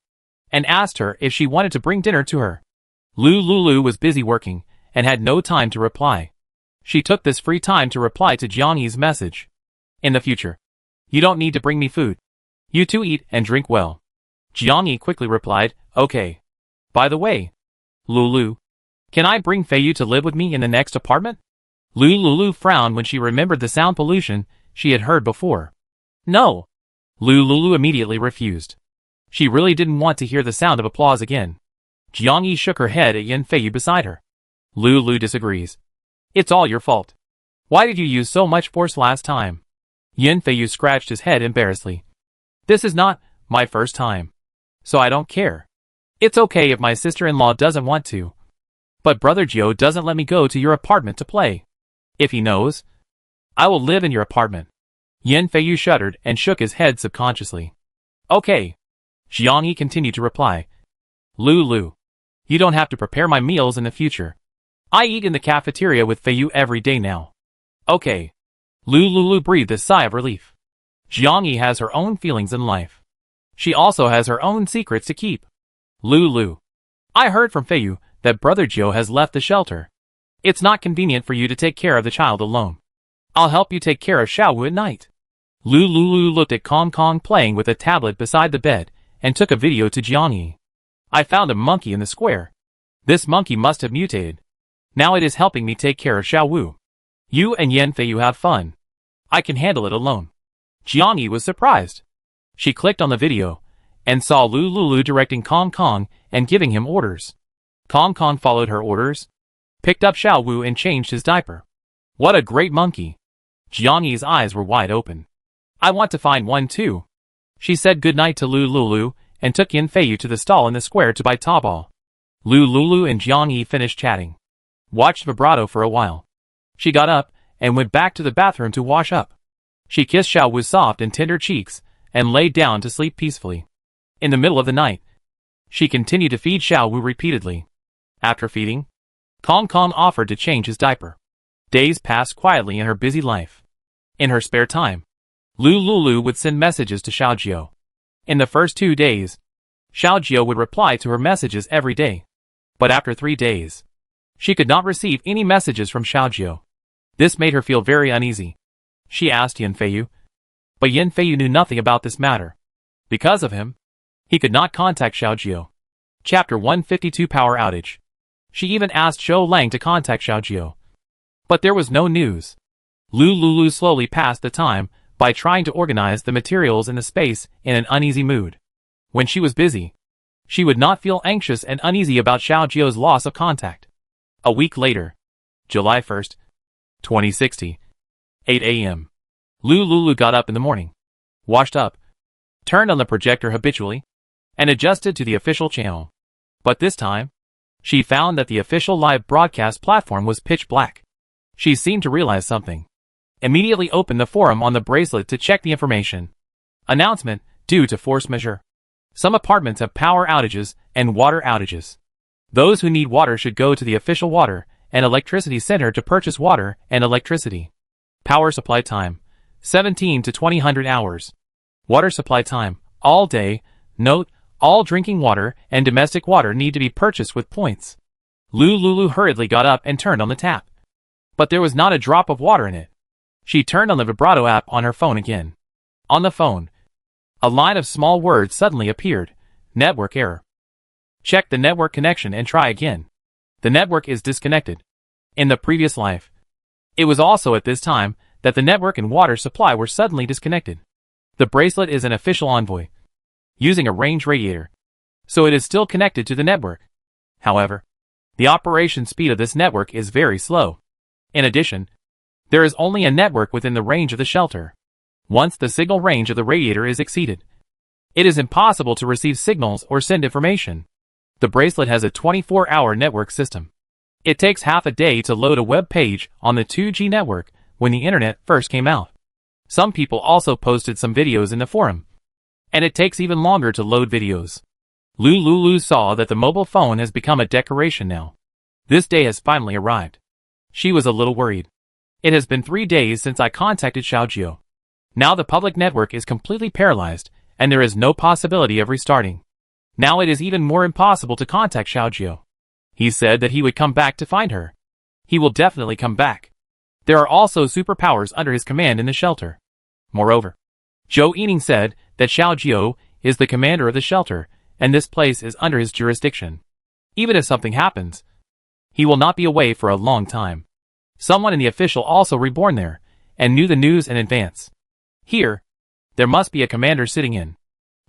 and asked her if she wanted to bring dinner to her. Lulu was busy working and had no time to reply. She took this free time to reply to Jiang Yi's message. In the future, you don't need to bring me food. You two eat and drink well. Jiang Yi quickly replied, okay. By the way, Lulu, can I bring Feiyu to live with me in the next apartment? Lulu frowned when she remembered the sound pollution she had heard before. No. Lulu immediately refused. She really didn't want to hear the sound of applause again. Jiang Yi shook her head at Yan Feiyu beside her. Lulu disagrees. It's all your fault. Why did you use so much force last time? Yan Feiyu scratched his head embarrassedly. This is not my first time, so I don't care. It's okay if my sister-in-law doesn't want to. But Brother Jiu doesn't let me go to your apartment to play. If he knows, I will live in your apartment. Yan Feiyu shuddered and shook his head subconsciously. Okay. Jiang Yi continued to reply. Lulu, you don't have to prepare my meals in the future. I eat in the cafeteria with Feiyu every day now. Okay. Lulu breathed a sigh of relief. Jiang Yi has her own feelings in life. She also has her own secrets to keep. Lulu, I heard from Feiyu that Brother Jiu has left the shelter. It's not convenient for you to take care of the child alone. I'll help you take care of Xiao Wu at night. Lulu looked at Kong Kong playing with a tablet beside the bed and took a video to Jiang Yi. I found a monkey in the square. This monkey must have mutated. Now it is helping me take care of Xiao Wu. You and Yan Feiyu have fun. I can handle it alone. Jiang Yi was surprised. She clicked on the video and saw Lulu directing Kong Kong and giving him orders. Kong Kong followed her orders, picked up Xiao Wu and changed his diaper. What a great monkey. Jiang Yi's eyes were wide open. I want to find one too. She said goodnight to Lulu and took Yan Feiyu to the stall in the square to buy Taobao. Lulu and Jiang Yi finished chatting. Watched vibrato for a while. She got up and went back to the bathroom to wash up. She kissed Xiao Wu's soft and tender cheeks and laid down to sleep peacefully. In the middle of the night, she continued to feed Xiao Wu repeatedly. After feeding, Kong Kong offered to change his diaper. Days passed quietly in her busy life. In her spare time, Lulu would send messages to Xiao Jiu. In the first 2 days, Xiao Jiu would reply to her messages every day. But after 3 days, she could not receive any messages from Xiao Jiu. This made her feel very uneasy. She asked Yan Feiyu, but Yan Feiyu knew nothing about this matter. Because of him, he could not contact Xiao Jiu. Chapter 152 Power Outage. She even asked Zhou Lang to contact Xiao Jiu. But there was no news. Lulu slowly passed the time by trying to organize the materials in the space in an uneasy mood. When she was busy, she would not feel anxious and uneasy about Xiao Jiu's loss of contact. A week later, July 1st, 2060, 8 a.m. Lulu got up in the morning, washed up, turned on the projector habitually, and adjusted to the official channel. But this time, she found that the official live broadcast platform was pitch black. She seemed to realize something. Immediately opened the forum on the bracelet to check the information. Announcement, due to force majeure. Some apartments have power outages and water outages. Those who need water should go to the official water and electricity center to purchase water and electricity. Power supply time, 17 to 2000 hours. Water supply time, all day. Note, all drinking water and domestic water need to be purchased with points. Lulu hurriedly got up and turned on the tap. But there was not a drop of water in it. She turned on the vibrato app on her phone again. On the phone, a line of small words suddenly appeared. Network error. Check the network connection and try again. The network is disconnected. In the previous life, it was also at this time that the network and water supply were suddenly disconnected. The bracelet is an official envoy, using a range radiator, so it is still connected to the network. However, the operation speed of this network is very slow. In addition, there is only a network within the range of the shelter. Once the signal range of the radiator is exceeded, it is impossible to receive signals or send information. The bracelet has a 24-hour network system. It takes half a day to load a web page on the 2G network when the internet first came out. Some people also posted some videos in the forum, and it takes even longer to load videos. Lulu saw that the mobile phone has become a decoration now. This day has finally arrived. She was a little worried. It has been 3 days since I contacted Xiaojio. Now the public network is completely paralyzed, and there is no possibility of restarting. Now it is even more impossible to contact Xiaojio. He said that he would come back to find her. He will definitely come back. There are also superpowers under his command in the shelter. Moreover, Zhou Yining said that Xiaojio is the commander of the shelter, and this place is under his jurisdiction. Even if something happens, he will not be away for a long time. Someone in the official also reborn there, and knew the news in advance. Here, there must be a commander sitting in.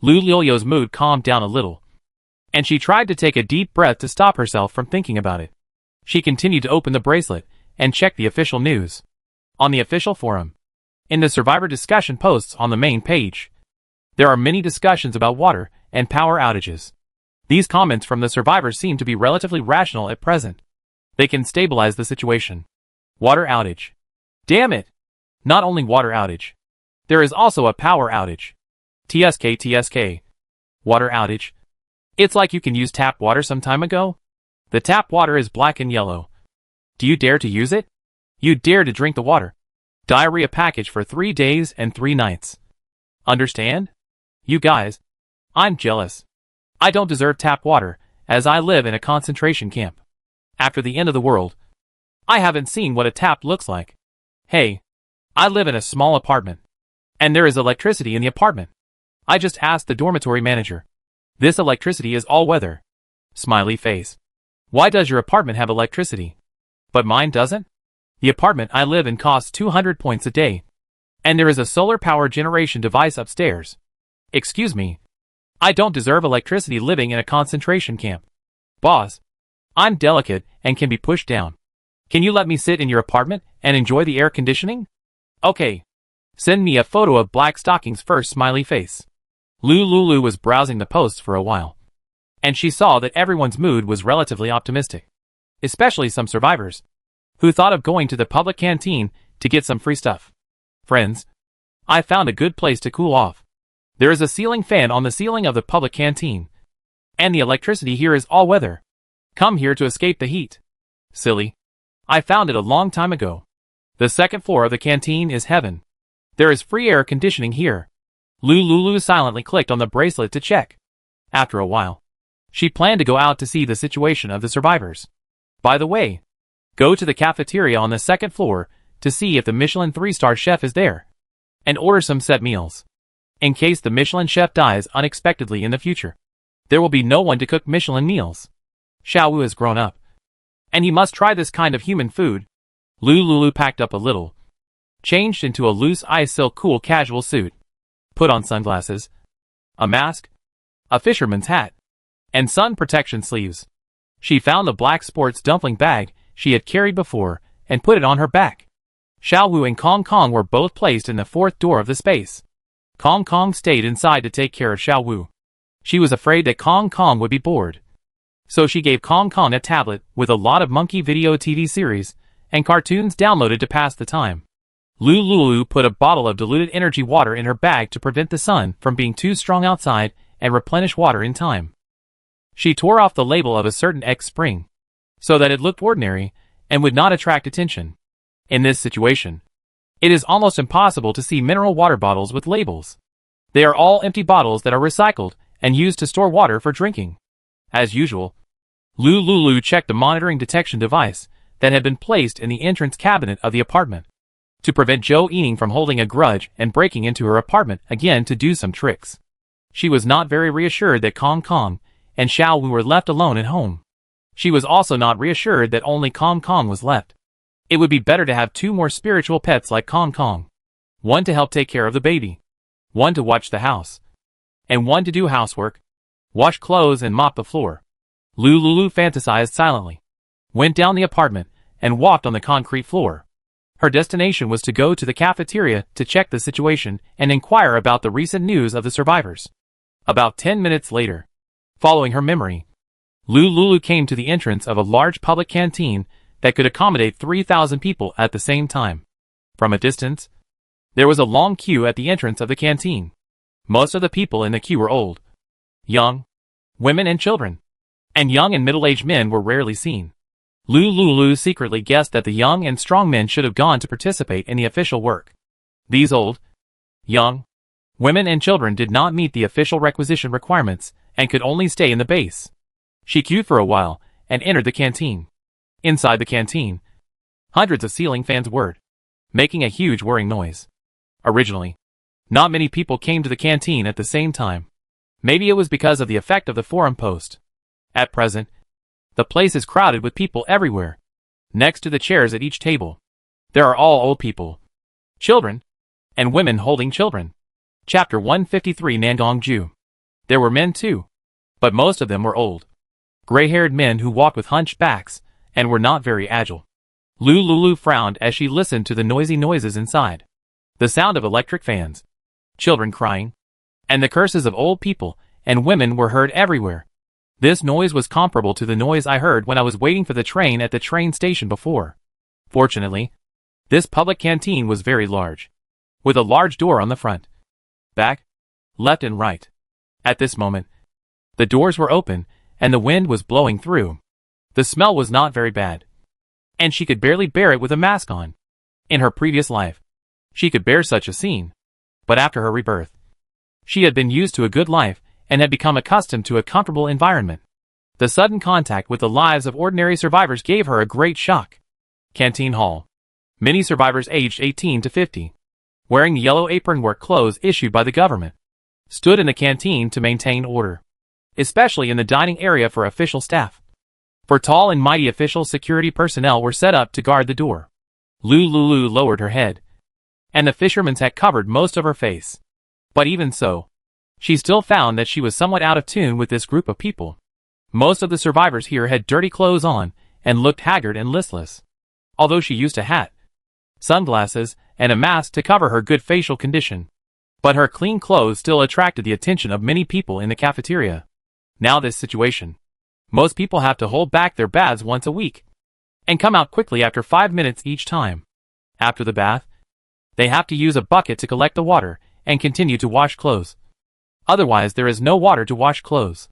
Lu Lilio's mood calmed down a little, and she tried to take a deep breath to stop herself from thinking about it. She continued to open the bracelet and check the official news. On the official forum, in the survivor discussion posts on the main page, there are many discussions about water and power outages. These comments from the survivors seem to be relatively rational at present. They can stabilize the situation. Water outage. Damn it! Not only water outage. There is also a power outage. TSK. Water outage. It's like you can use tap water some time ago. The tap water is black and yellow. Do you dare to use it? You dare to drink the water. Diarrhea package for 3 days and 3 nights. Understand? You guys. I'm jealous. I don't deserve tap water, as I live in a concentration camp. After the end of the world, I haven't seen what a tap looks like. Hey, I live in a small apartment, and there is electricity in the apartment. I just asked the dormitory manager. This electricity is all weather. Smiley face. Why does your apartment have electricity? But mine doesn't? The apartment I live in costs 200 points a day, and there is a solar power generation device upstairs. Excuse me. I don't deserve electricity living in a concentration camp. Boss, I'm delicate and can be pushed down. Can you let me sit in your apartment and enjoy the air conditioning? Okay. Send me a photo of black stockings first, smiley face. Lulu was browsing the posts for a while, and she saw that everyone's mood was relatively optimistic, especially some survivors, who thought of going to the public canteen to get some free stuff. Friends, I found a good place to cool off. There is a ceiling fan on the ceiling of the public canteen, and the electricity here is all weather. Come here to escape the heat. Silly. I found it a long time ago. The second floor of the canteen is heaven. There is free air conditioning here. Lulu silently clicked on the bracelet to check. After a while, she planned to go out to see the situation of the survivors. By the way, go to the cafeteria on the second floor to see if the Michelin 3-star chef is there, and order some set meals. In case the Michelin chef dies unexpectedly in the future, there will be no one to cook Michelin meals. Xiaowu has grown up, and he must try this kind of human food. Lulu packed up a little, changed into a loose ice silk cool casual suit, put on sunglasses, a mask, a fisherman's hat, and sun protection sleeves. She found the black sports dumpling bag she had carried before and put it on her back. Xiaowu and Kong Kong were both placed in the fourth door of the space. Kong Kong stayed inside to take care of Xiaowu. She was afraid that Kong Kong would be bored, so she gave Kong Kong a tablet with a lot of monkey video TV series and cartoons downloaded to pass the time. Lulu put a bottle of diluted energy water in her bag to prevent the sun from being too strong outside and replenish water in time. She tore off the label of a certain X spring, so that it looked ordinary and would not attract attention. In this situation, it is almost impossible to see mineral water bottles with labels. They are all empty bottles that are recycled and used to store water for drinking. As usual, Lulu checked the monitoring detection device that had been placed in the entrance cabinet of the apartment, to prevent Zhou Yining from holding a grudge and breaking into her apartment again to do some tricks. She was not very reassured that Kong Kong and Xiao Wu were left alone at home. She was also not reassured that only Kong Kong was left. It would be better to have 2 more spiritual pets like Kong Kong. One to help take care of the baby. One to watch the house. And one to do housework. Wash clothes and mop the floor. Lulu fantasized silently. Went down the apartment and walked on the concrete floor. Her destination was to go to the cafeteria to check the situation and inquire about the recent news of the survivors. About 10 minutes later, following her memory, Lulu came to the entrance of a large public canteen that could accommodate 3,000 people at the same time. From a distance, there was a long queue at the entrance of the canteen. Most of the people in the queue were old, young, women and children, and young and middle-aged men were rarely seen. Lulu secretly guessed that the young and strong men should have gone to participate in the official work. These old, young, women and children did not meet the official requisition requirements and could only stay in the base. She queued for a while and entered the canteen. Inside the canteen, hundreds of ceiling fans whirred, making a huge whirring noise. Originally, not many people came to the canteen at the same time. Maybe it was because of the effect of the forum post. At present, the place is crowded with people everywhere. Next to the chairs at each table, there are all old people, children, and women holding children. Chapter 153 Nangongju. There were men too, but most of them were old, gray-haired men who walked with hunched backs and were not very agile. Lulu frowned as she listened to the noisy noises inside. The sound of electric fans, children crying, and the curses of old people and women were heard everywhere. This noise was comparable to the noise I heard when I was waiting for the train at the train station before. Fortunately, this public canteen was very large, with a large door on the front, back, left and right. At this moment, the doors were open and the wind was blowing through. The smell was not very bad, and she could barely bear it with a mask on. In her previous life, she could bear such a scene, but after her rebirth, she had been used to a good life and had become accustomed to a comfortable environment. The sudden contact with the lives of ordinary survivors gave her a great shock. Canteen Hall. Many survivors aged 18 to 50, wearing the yellow apron work clothes issued by the government, stood in the canteen to maintain order, especially in the dining area for official staff. For tall and mighty official security personnel were set up to guard the door. Lulu lowered her head, and the fisherman's hat covered most of her face. But even so, she still found that she was somewhat out of tune with this group of people. Most of the survivors here had dirty clothes on and looked haggard and listless. Although she used a hat, sunglasses, and a mask to cover her good facial condition, but her clean clothes still attracted the attention of many people in the cafeteria. Now this situation. Most people have to hold back their baths once a week and come out quickly after 5 minutes each time. After the bath, they have to use a bucket to collect the water and continue to wash clothes. Otherwise there is no water to wash clothes.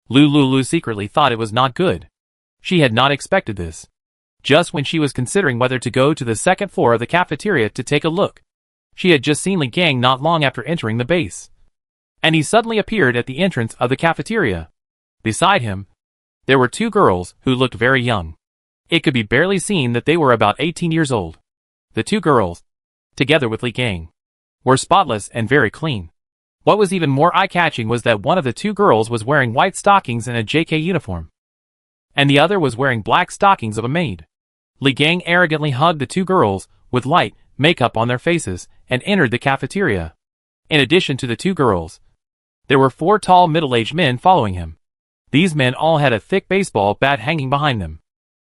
Lulu secretly thought it was not good. She had not expected this. Just when she was considering whether to go to the second floor of the cafeteria to take a look, she had just seen Li Gang not long after entering the base. And he suddenly appeared at the entrance of the cafeteria. Beside him, there were 2 girls who looked very young. It could be barely seen that they were about 18 years old. The 2 girls, together with Li Gang, were spotless and very clean. What was even more eye-catching was that one of the 2 girls was wearing white stockings and a JK uniform, and the other was wearing black stockings of a maid. Li Gang arrogantly hugged the 2 girls with light makeup on their faces and entered the cafeteria. In addition to the 2 girls, there were 4 tall middle-aged men following him. These men all had a thick baseball bat hanging behind them.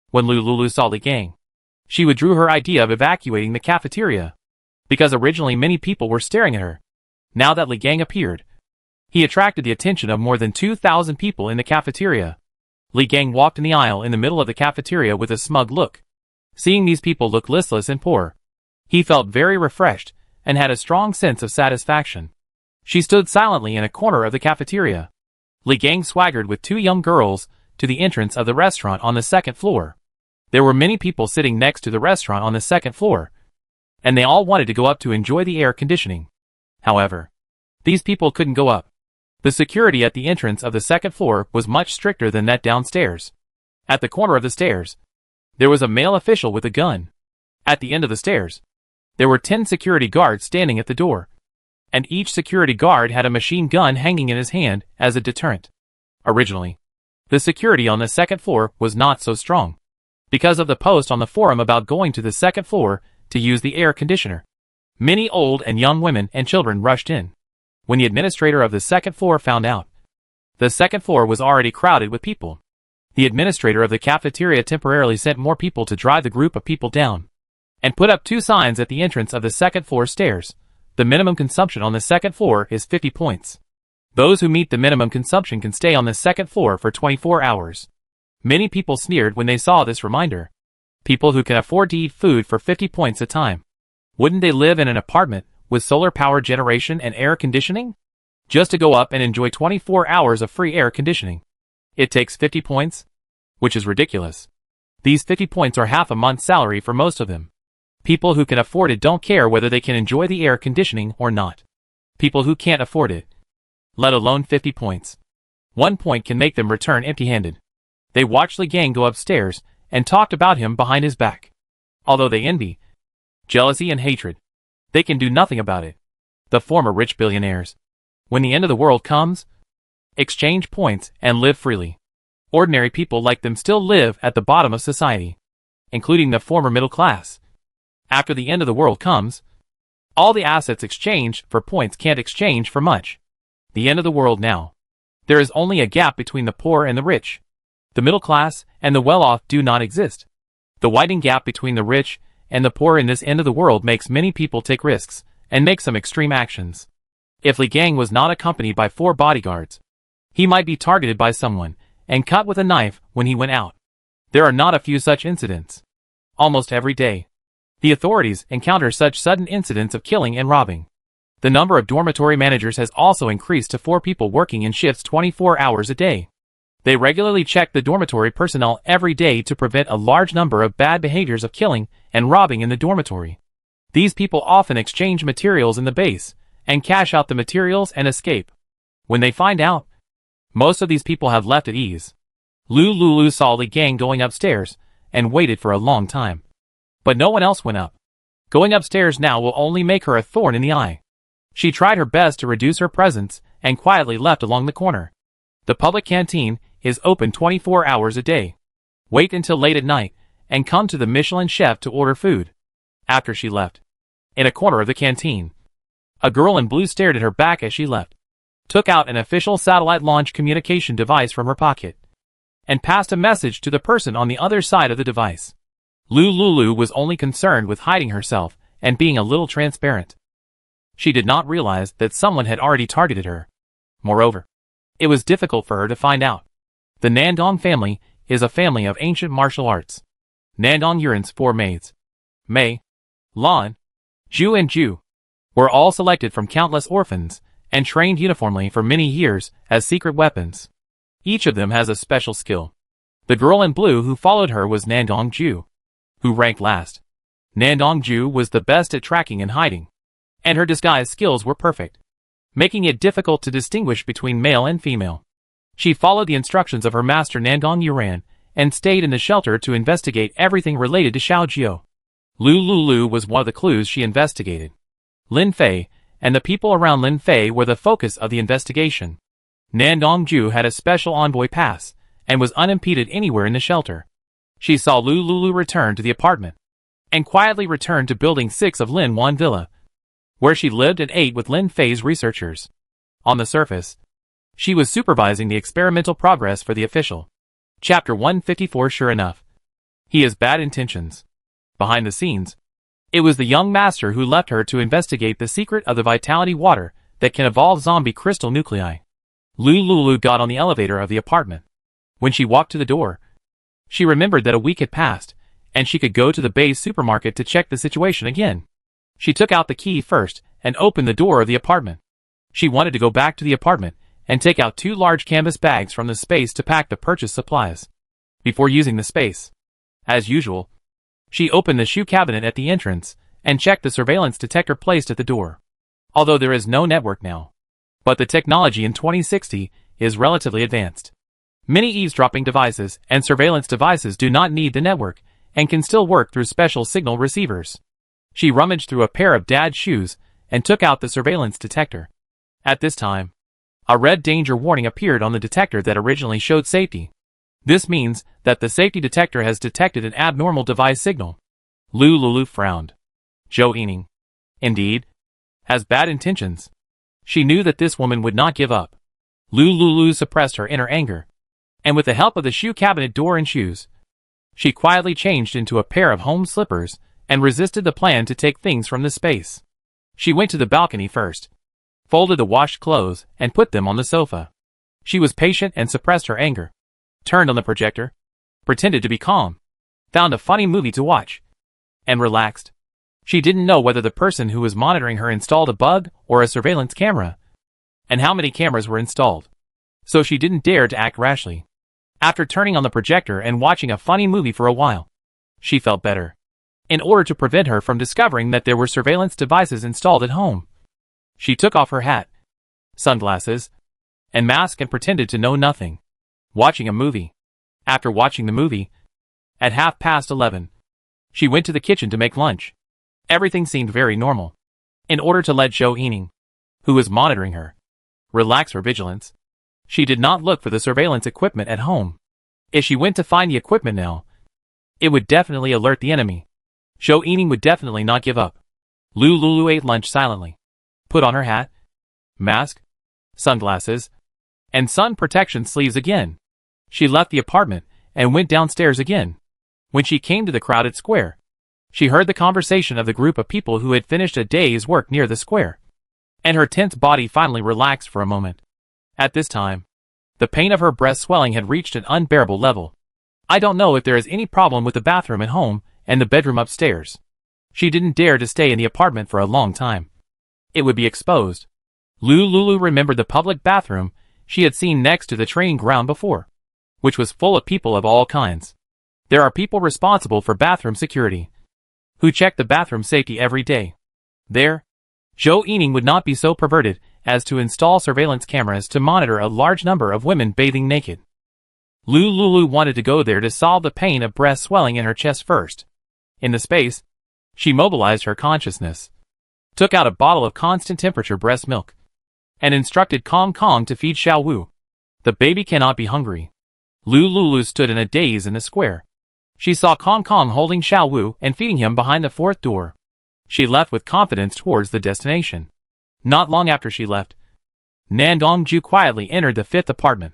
When Lulu saw Li Gang, she withdrew her idea of evacuating the cafeteria, because originally many people were staring at her. Now that Li Gang appeared, he attracted the attention of more than 2,000 people in the cafeteria. Li Gang walked in the aisle in the middle of the cafeteria with a smug look. Seeing these people look listless and poor, he felt very refreshed and had a strong sense of satisfaction. She stood silently in a corner of the cafeteria. Li Gang swaggered with 2 young girls to the entrance of the restaurant on the second floor. There were many people sitting next to the restaurant on the second floor, and they all wanted to go up to enjoy the air conditioning. However, these people couldn't go up. The security at the entrance of the second floor was much stricter than that downstairs. At the corner of the stairs, there was a male official with a gun. At the end of the stairs, there were 10 security guards standing at the door, and each security guard had a machine gun hanging in his hand as a deterrent. Originally, The security on the second floor was not so strong, because of the post on the forum about going to the second floor to use the air conditioner. Many old and young women and children rushed in. When the administrator of the second floor found out, the second floor was already crowded with people. The administrator of the cafeteria temporarily sent more people to drive the group of people down, and put up 2 signs at the entrance of the second floor stairs. The minimum consumption on the second floor is 50 points. Those who meet the minimum consumption can stay on the second floor for 24 hours. Many people sneered when they saw this reminder. People who can afford to eat food for 50 points a time. Wouldn't they live in an apartment with solar power generation and air conditioning? Just to go up and enjoy 24 hours of free air conditioning. It takes 50 points? Which is ridiculous. These 50 points are half a month's salary for most of them. People who can afford it don't care whether they can enjoy the air conditioning or not. People who can't afford it, let alone 50 points. 1 point can make them return empty-handed. They watched the gang go upstairs and talked about him behind his back. Although they envy, jealousy and hatred, they can do nothing about it. The former rich billionaires. When the end of the world comes, exchange points and live freely. Ordinary people like them still live at the bottom of society, including the former middle class. After the end of the world comes, all the assets exchanged for points can't exchange for much. The end of the world now. There is only a gap between the poor and the rich. The middle class and the well-off do not exist. The widening gap between the rich and the poor in this end of the world makes many people take risks and make some extreme actions. If Li Gang was not accompanied by 4 bodyguards, he might be targeted by someone and cut with a knife when he went out. There are not a few such incidents. Almost every day, the authorities encounter such sudden incidents of killing and robbing. The number of dormitory managers has also increased to 4 people working in shifts 24 hours a day. They regularly check the dormitory personnel every day to prevent a large number of bad behaviors of killing and robbing in the dormitory. These people often exchange materials in the base and cash out the materials and escape. When they find out, most of these people have left at ease. Lulu saw Li Gang going upstairs and waited for a long time. But no one else went up. Going upstairs now will only make her a thorn in the eye. She tried her best to reduce her presence and quietly left along the corner. The public canteen is open 24 hours a day. Wait until late at night and come to the Michelin chef to order food. After she left, in a corner of the canteen, a girl in blue stared at her back as she left, took out an official satellite launch communication device from her pocket, and passed a message to the person on the other side of the device. Lulu was only concerned with hiding herself and being a little transparent. She did not realize that someone had already targeted her. Moreover, it was difficult for her to find out. The Nandong family is a family of ancient martial arts. Nandong Yuran's 4 maids, Mei, Lan, Zhu and Ju, were all selected from countless orphans and trained uniformly for many years as secret weapons. Each of them has a special skill. The girl in blue who followed her was Nandong Ju, who ranked last. Nandong Ju was the best at tracking and hiding, and her disguise skills were perfect, making it difficult to distinguish between male and female. She followed the instructions of her master Nandong Yuran and stayed in the shelter to investigate everything related to Xiaojiu. Lulu was one of the clues she investigated. Lin Fei and the people around Lin Fei were the focus of the investigation. Nandong Ju had a special envoy pass and was unimpeded anywhere in the shelter. She saw Lulu return to the apartment and quietly returned to Building 6 of Lin Wan Villa, where she lived and ate with Lin Fei's researchers. On the surface, she was supervising the experimental progress for the official. Chapter 154. Sure enough, he has bad intentions. Behind the scenes, it was the young master who left her to investigate the secret of the vitality water that can evolve zombie crystal nuclei. Lulu got on the elevator of the apartment. When she walked to the door, she remembered that a week had passed, and she could go to the Bay's supermarket to check the situation again. She took out the key first and opened the door of the apartment. She wanted to go back to the apartment and take out 2 large canvas bags from the space to pack the purchased supplies. Before using the space, as usual, she opened the shoe cabinet at the entrance and checked the surveillance detector placed at the door. Although there is no network now, but the technology in 2060 is relatively advanced. Many eavesdropping devices and surveillance devices do not need the network and can still work through special signal receivers. She rummaged through a pair of Dad's shoes and took out the surveillance detector. At this time, a red danger warning appeared on the detector that originally showed safety. This means that the safety detector has detected an abnormal device signal. Lulu frowned. Zhou Yining, indeed, has bad intentions. She knew that this woman would not give up. Lulu suppressed her inner anger, and with the help of the shoe cabinet door and shoes, she quietly changed into a pair of home slippers and resisted the plan to take things from the space. She went to the balcony first, folded the washed clothes, and put them on the sofa. She was patient and suppressed her anger. Turned on the projector, pretended to be calm, found a funny movie to watch, and relaxed. She didn't know whether the person who was monitoring her installed a bug or a surveillance camera, and how many cameras were installed. So she didn't dare to act rashly. After turning on the projector and watching a funny movie for a while, she felt better. In order to prevent her from discovering that there were surveillance devices installed at home, she took off her hat, sunglasses, and mask and pretended to know nothing. Watching a movie. After watching the movie, at 11:30, she went to the kitchen to make lunch. Everything seemed very normal. In order to let Zhou Yining, who was monitoring her, relax her vigilance, she did not look for the surveillance equipment at home. If she went to find the equipment now, it would definitely alert the enemy. Zhou Yining would definitely not give up. Lulu ate lunch silently, put on her hat, mask, sunglasses, and sun protection sleeves again. She left the apartment and went downstairs again. When she came to the crowded square, she heard the conversation of the group of people who had finished a day's work near the square, and her tense body finally relaxed for a moment. At this time, the pain of her breast swelling had reached an unbearable level. I don't know if there is any problem with the bathroom at home and the bedroom upstairs. She didn't dare to stay in the apartment for a long time. It would be exposed. Lulu remembered the public bathroom she had seen next to the training ground before, which was full of people of all kinds. There are people responsible for bathroom security, who check the bathroom safety every day. There, Zhou Yining would not be so perverted as to install surveillance cameras to monitor a large number of women bathing naked. Lulu wanted to go there to solve the pain of breast swelling in her chest first. In the space, she mobilized her consciousness, took out a bottle of constant temperature breast milk, and instructed Kong Kong to feed Xiao Wu. The baby cannot be hungry. Lulu stood in a daze in the square. She saw Kong Kong holding Xiao Wu and feeding him behind the fourth door. She left with confidence towards the destination. Not long after she left, Nan Dongju quietly entered the fifth apartment.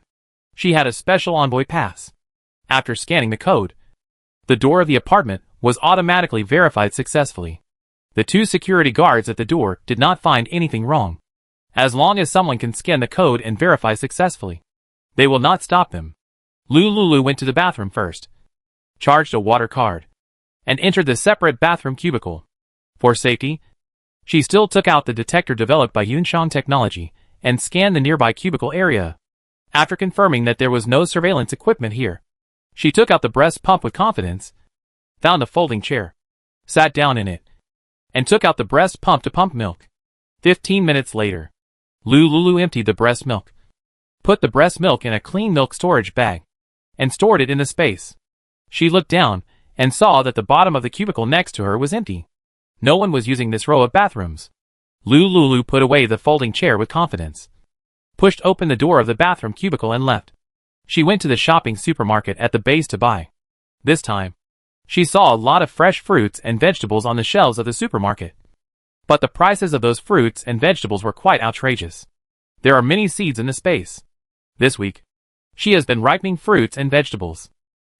She had a special envoy pass. After scanning the code, the door of the apartment was automatically verified successfully. The two security guards at the door did not find anything wrong. As long as someone can scan the code and verify successfully, they will not stop them. Lulu went to the bathroom first, charged a water card, and entered the separate bathroom cubicle. For safety, she still took out the detector developed by Yunshang Technology and scanned the nearby cubicle area. After confirming that there was no surveillance equipment here, she took out the breast pump with confidence, found a folding chair, sat down in it, and took out the breast pump to pump milk. 15 minutes later, Lulu emptied the breast milk, put the breast milk in a clean milk storage bag, and stored it in the space. She looked down and saw that the bottom of the cubicle next to her was empty. No one was using this row of bathrooms. Lulu put away the folding chair with confidence, pushed open the door of the bathroom cubicle and left. She went to the shopping supermarket at the base to buy. This time, she saw a lot of fresh fruits and vegetables on the shelves of the supermarket. But the prices of those fruits and vegetables were quite outrageous. There are many seeds in the space. This week, she has been ripening fruits and vegetables.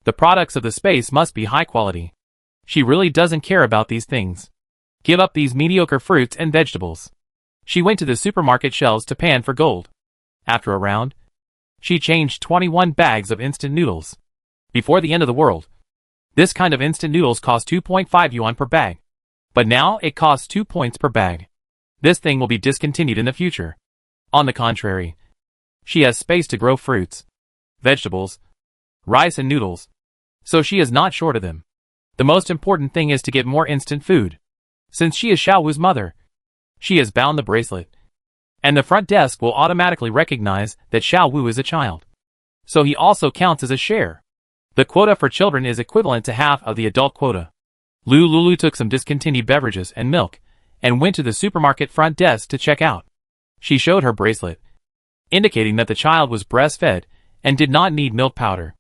The products of the space must be high quality. She really doesn't care about these things. Give up these mediocre fruits and vegetables. She went to the supermarket shelves to pan for gold. After a round, she changed 21 bags of instant noodles. Before the end of the world, this kind of instant noodles cost 2.5 yuan per bag. But now it costs 2 points per bag. This thing will be discontinued in the future. On the contrary, she has space to grow fruits, vegetables, rice and noodles, so she is not short of them. The most important thing is to get more instant food. Since she is Xiao Wu's mother, she has bound the bracelet, and the front desk will automatically recognize that Xiao Wu is a child. So he also counts as a share. The quota for children is equivalent to half of the adult quota. Lulu took some discontinued beverages and milk, and went to the supermarket front desk to check out. She showed her bracelet, indicating that the child was breastfed and did not need milk powder.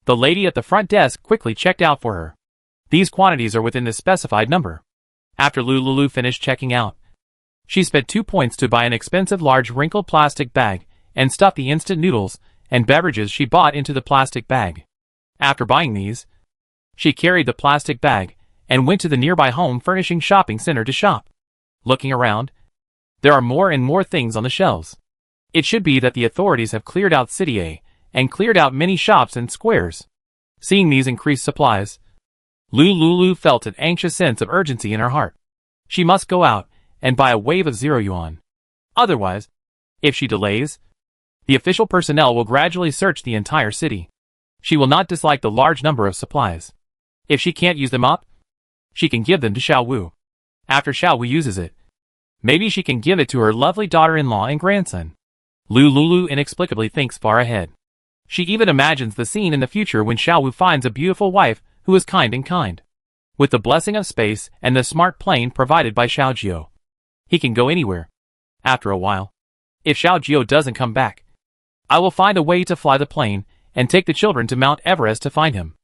The lady at the front desk quickly checked out for her. These quantities are within the specified number. After Lulu finished checking out, she spent 2 points to buy an expensive large wrinkled plastic bag and stuffed the instant noodles and beverages she bought into the plastic bag. After buying these, she carried the plastic bag and went to the nearby home furnishing shopping center to shop. Looking around, there are more and more things on the shelves. It should be that the authorities have cleared out City A and cleared out many shops and squares. Seeing these increased supplies, Lulu felt an anxious sense of urgency in her heart. She must go out and buy a wave of 0 yuan. Otherwise, if she delays, the official personnel will gradually search the entire city. She will not dislike the large number of supplies. If she can't use them up, she can give them to Xiao Wu. After Xiao Wu uses it, maybe she can give it to her lovely daughter-in-law and grandson. Lulu inexplicably thinks far ahead. She even imagines the scene in the future when Xiao Wu finds a beautiful wife who is kind and kind. With the blessing of space and the smart plane provided by Xiao Jiao, he can go anywhere. After a while, if Xiao Jiao doesn't come back, I will find a way to fly the plane and take the children to Mount Everest to find him.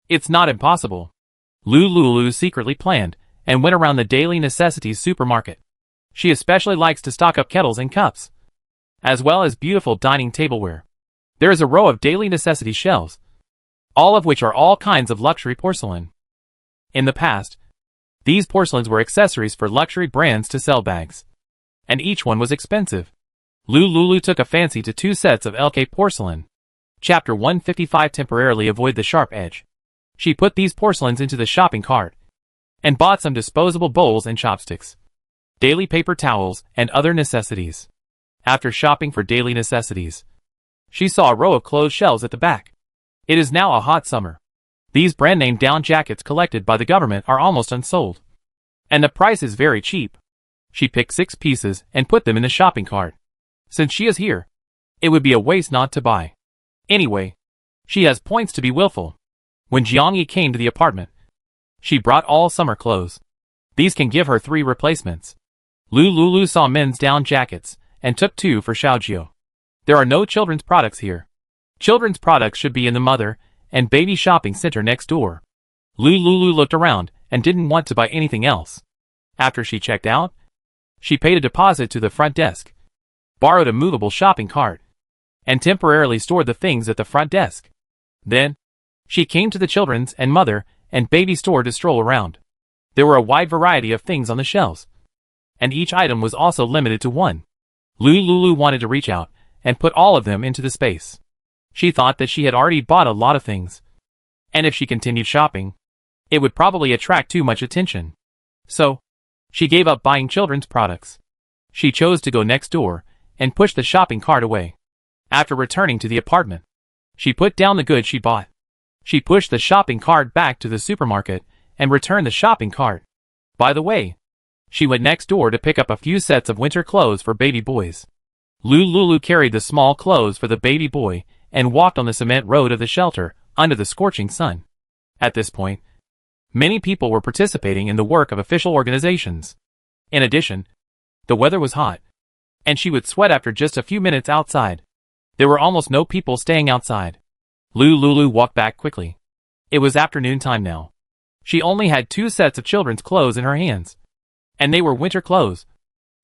It's not impossible. Lulu secretly planned and went around the daily necessities supermarket. She especially likes to stock up kettles and cups, as well as beautiful dining tableware. There is a row of daily necessity shelves, all of which are all kinds of luxury porcelain. In the past, these porcelains were accessories for luxury brands to sell bags, and each one was expensive. Lulu took a fancy to 2 sets of LK porcelain. Chapter 155 Temporarily avoid the sharp edge. She put these porcelains into the shopping cart and bought some disposable bowls and chopsticks, daily paper towels, and other necessities. After shopping for daily necessities, she saw a row of closed shelves at the back. It is now a hot summer. These brand-name down jackets collected by the government are almost unsold, and the price is very cheap. She picked 6 pieces and put them in the shopping cart. Since she is here, it would be a waste not to buy. Anyway, she has points to be willful. When Jiangyi came to the apartment, she brought all summer clothes. These can give her 3 replacements. Lulu saw men's down jackets and took 2 for Xiaojiu. There are no children's products here. Children's products should be in the mother and baby shopping center next door. Lulu looked around and didn't want to buy anything else. After she checked out, she paid a deposit to the front desk, borrowed a movable shopping cart, and temporarily stored the things at the front desk. Then, she came to the children's and mother and baby store to stroll around. There were a wide variety of things on the shelves, and each item was also limited to 1. Lulu wanted to reach out and put all of them into the space. She thought that she had already bought a lot of things, and if she continued shopping, it would probably attract too much attention. So, she gave up buying children's products. She chose to go next door and push the shopping cart away. After returning to the apartment, she put down the goods she bought. She pushed the shopping cart back to the supermarket and returned the shopping cart. By the way, she went next door to pick up a few sets of winter clothes for baby boys. Lulu carried the small clothes for the baby boy and walked on the cement road of the shelter under the scorching sun. At this point, many people were participating in the work of official organizations. In addition, the weather was hot, and she would sweat after just a few minutes outside. There were almost no people staying outside. Lulu walked back quickly. It was afternoon time now. She only had 2 sets of children's clothes in her hands, and they were winter clothes,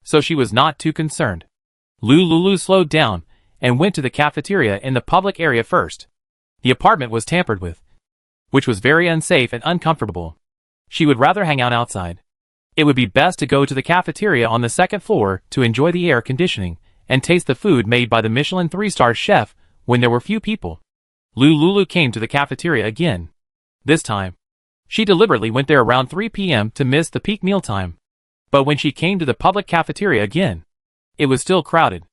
so she was not too concerned. Lulu slowed down and went to the cafeteria in the public area first. The apartment was tampered with, which was very unsafe and uncomfortable. She would rather hang out outside. It would be best to go to the cafeteria on the 2nd floor to enjoy the air conditioning and taste the food made by the Michelin 3-star chef when there were few people. Lulu came to the cafeteria again. This time, she deliberately went there around 3 p.m. to miss the peak mealtime. But when she came to the public cafeteria again, it was still crowded.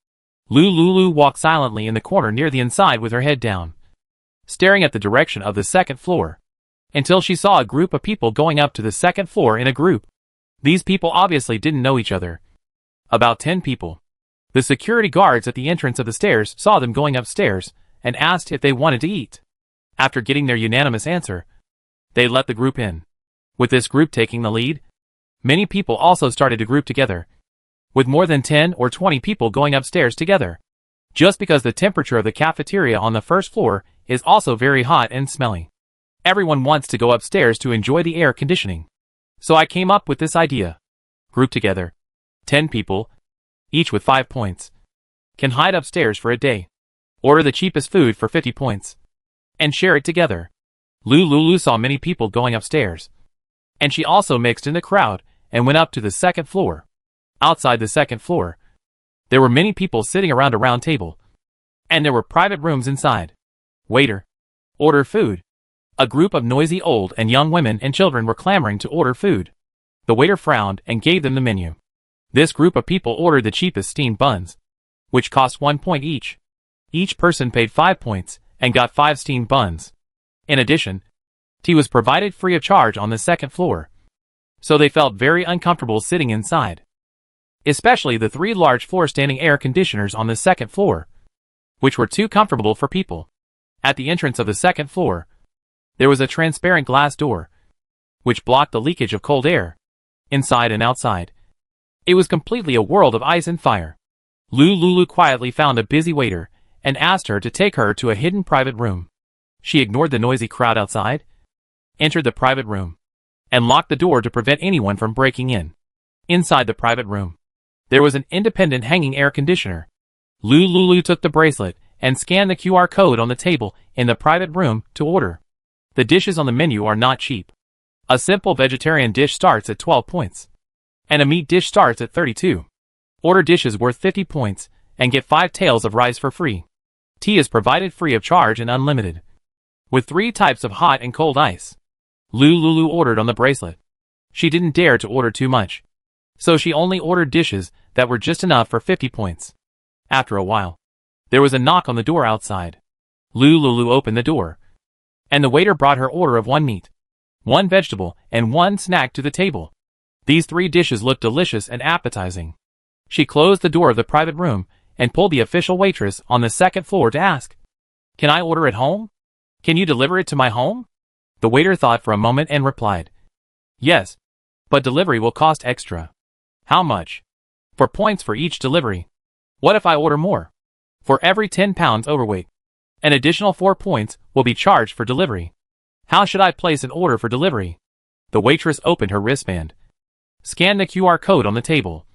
Lulu walked silently in the corner near the inside with her head down, staring at the direction of the 2nd floor, until she saw a group of people going up to the 2nd floor in a group. These people obviously didn't know each other. About 10 people. The security guards at the entrance of the stairs saw them going upstairs and asked if they wanted to eat. After getting their unanimous answer, they let the group in. With this group taking the lead, many people also started to group together, with more than 10 or 20 people going upstairs together. Just because the temperature of the cafeteria on the 1st floor is also very hot and smelly. Everyone wants to go upstairs to enjoy the air conditioning. So I came up with this idea. Group together. 10 people, each with 5 points, can hide upstairs for a day. Order the cheapest food for 50 points. And share it together. Lulu saw many people going upstairs. And she also mixed in the crowd and went up to the second floor. Outside the second floor, there were many people sitting around a round table. And there were private rooms inside. Waiter, order food. A group of noisy old and young women and children were clamoring to order food. The waiter frowned and gave them the menu. This group of people ordered the cheapest steamed buns, which cost 1 point each. Each person paid 5 points and got 5 steamed buns. In addition, tea was provided free of charge on the second floor. So they felt very uncomfortable sitting inside. Especially the 3 large floor-standing air conditioners on the second floor, which were too comfortable for people. At the entrance of the second floor, there was a transparent glass door, which blocked the leakage of cold air, inside and outside. It was completely a world of ice and fire. Lulu quietly found a busy waiter and asked her to take her to a hidden private room. She ignored the noisy crowd outside, entered the private room, and locked the door to prevent anyone from breaking in. Inside the private room, there was an independent hanging air conditioner. Lulu took the bracelet and scanned the QR code on the table in the private room to order. The dishes on the menu are not cheap. A simple vegetarian dish starts at 12 points. And a meat dish starts at 32. Order dishes worth 50 points and get 5 tails of rice for free. Tea is provided free of charge and unlimited, with 3 types of hot and cold ice. Lulu ordered on the bracelet. She didn't dare to order too much, so she only ordered dishes that were just enough for 50 points. After a while, there was a knock on the door outside. Lulu opened the door, and the waiter brought her order of 1 meat, 1 vegetable, and 1 snack to the table. These 3 dishes looked delicious and appetizing. She closed the door of the private room and pulled the official waitress on the second floor to ask, "Can I order at home? Can you deliver it to my home?" The waiter thought for a moment and replied, "Yes, but delivery will cost extra." "How much?" "4 points for each delivery." "What if I order more?" "For every 10 pounds overweight, an additional 4 points will be charged for delivery." "How should I place an order for delivery?" The waitress opened her wristband, scanned the QR code on the table,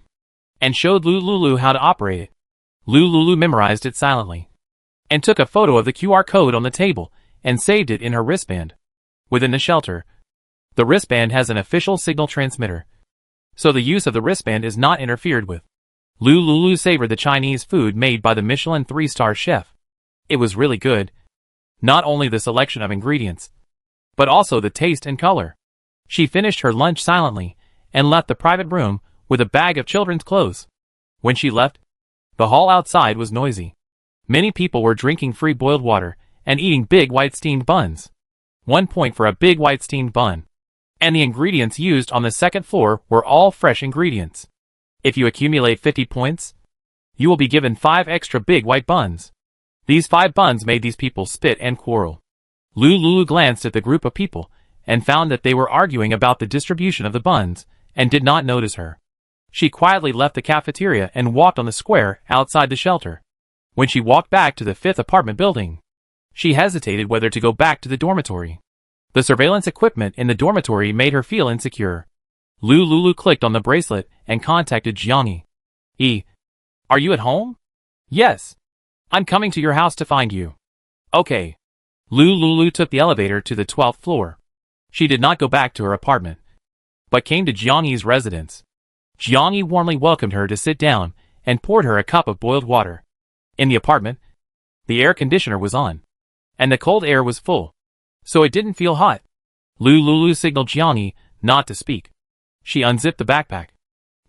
and showed Lulu how to operate it. Lulu memorized it silently, and took a photo of the QR code on the table and saved it in her wristband. Within the shelter, the wristband has an official signal transmitter, so the use of the wristband is not interfered with. Lulu savored the Chinese food made by the Michelin 3-star chef. It was really good. Not only the selection of ingredients, but also the taste and color. She finished her lunch silently and left the private room with a bag of children's clothes. When she left, the hall outside was noisy. Many people were drinking free boiled water and eating big white steamed buns. 1 point for a big white steamed bun. And the ingredients used on the second floor were all fresh ingredients. If you accumulate 50 points, you will be given 5 extra big white buns. These 5 buns made these people spit and quarrel. Lulu glanced at the group of people and found that they were arguing about the distribution of the buns and did not notice her. She quietly left the cafeteria and walked on the square outside the shelter. When she walked back to the 5th apartment building, she hesitated whether to go back to the dormitory. The surveillance equipment in the dormitory made her feel insecure. Lulu clicked on the bracelet and contacted Jiangyi. "Are you at home?" "Yes. I'm coming to your house to find you." "Okay." Lulu took the elevator to the 12th floor. She did not go back to her apartment, but came to Jiangyi's residence. Jiangyi warmly welcomed her to sit down and poured her a cup of boiled water. In the apartment, the air conditioner was on, and the cold air was full, so it didn't feel hot. Lulu signaled Jiangyi not to speak. She unzipped the backpack,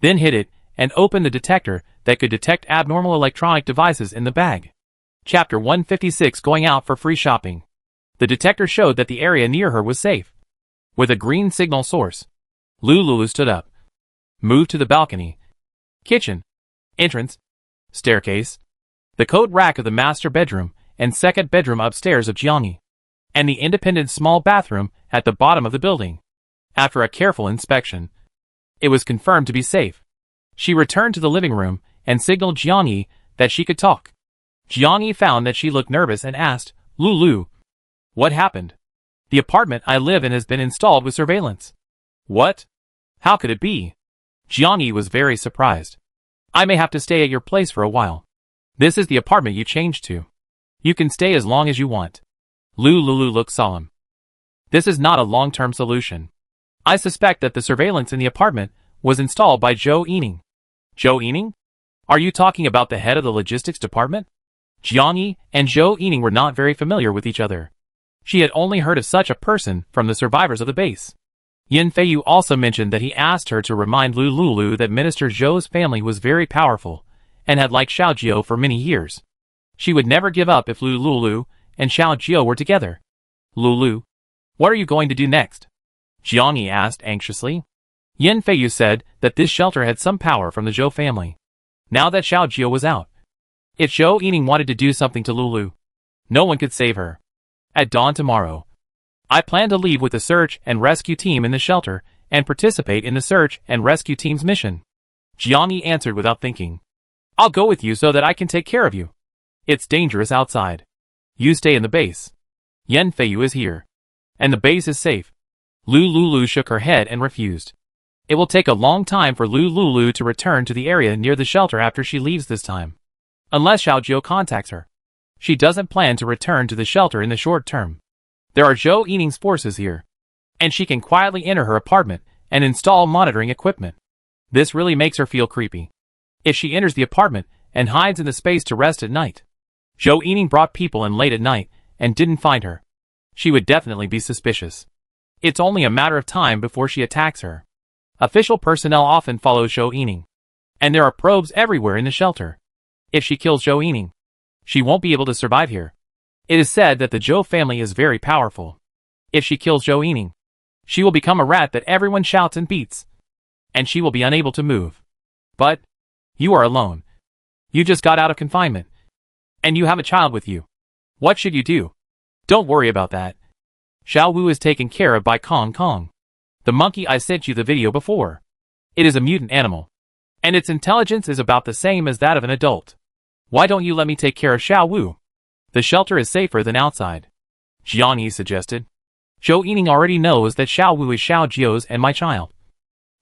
then hid it and opened the detector that could detect abnormal electronic devices in the bag. Chapter 156, Going Out for Free Shopping. The detector showed that the area near her was safe, with a green signal source. Lulu stood up, moved to the balcony, kitchen, entrance, staircase, the coat rack of the master bedroom and second bedroom upstairs of Jiangyi, and the independent small bathroom at the bottom of the building. After a careful inspection, it was confirmed to be safe. She returned to the living room and signaled Jiangyi that she could talk. Jiangyi found that she looked nervous and asked, "Lulu, What happened? The apartment I live in has been installed with surveillance. What? How could it be? Jiangyi was very surprised. I may have to stay at your place for a while. This is the apartment you changed to. You can stay as long as you want. Lulu looked solemn. This is not a long-term solution. I suspect that the surveillance in the apartment was installed by Zhou Yining. Zhou Yining? Are you talking about the head of the logistics department? Jiangyi and Zhou Yining were not very familiar with each other. She had only heard of such a person from the survivors of the base. Yin Feiyu also mentioned that he asked her to remind Lulu that Minister Zhou's family was very powerful and had liked Xiao Jiao for many years. She would never give up if Lulu and Xiao Jiao were together. Lulu, what are you going to do next? Jiangyi asked anxiously. Yin Feiyu said that this shelter had some power from the Zhou family. Now that Xiao Jiao was out, if Zhou Yining wanted to do something to Lulu, no one could save her. At dawn tomorrow, I plan to leave with the search and rescue team in the shelter and participate in the search and rescue team's mission. Jiangyi answered without thinking. I'll go with you so that I can take care of you. It's dangerous outside. You stay in the base. Yin Feiyu is here. And the base is safe. Lulu shook her head and refused. It will take a long time for Lulu to return to the area near the shelter after she leaves this time. Unless Xiao Jiao contacts her. She doesn't plan to return to the shelter in the short term. There are Zhou Yining's forces here. And she can quietly enter her apartment and install monitoring equipment. This really makes her feel creepy. If she enters the apartment and hides in the space to rest at night, Zhou Yining brought people in late at night and didn't find her, she would definitely be suspicious. It's only a matter of time before she attacks her. Official personnel often follow Zhou Yining. And there are probes everywhere in the shelter. If she kills Zhou Yining, she won't be able to survive here. It is said that the Zhou family is very powerful. If she kills Zhou Yining, she will become a rat that everyone shouts and beats. And she will be unable to move. But you are alone. You just got out of confinement. And you have a child with you. What should you do? Don't worry about that. Xiao Wu is taken care of by Kong Kong. The monkey I sent you the video before. It is a mutant animal. And its intelligence is about the same as that of an adult. Why don't you let me take care of Xiao Wu? The shelter is safer than outside. Jiangyi suggested. Zhou Yining already knows that Xiao Wu is Xiao Jiao's and my child.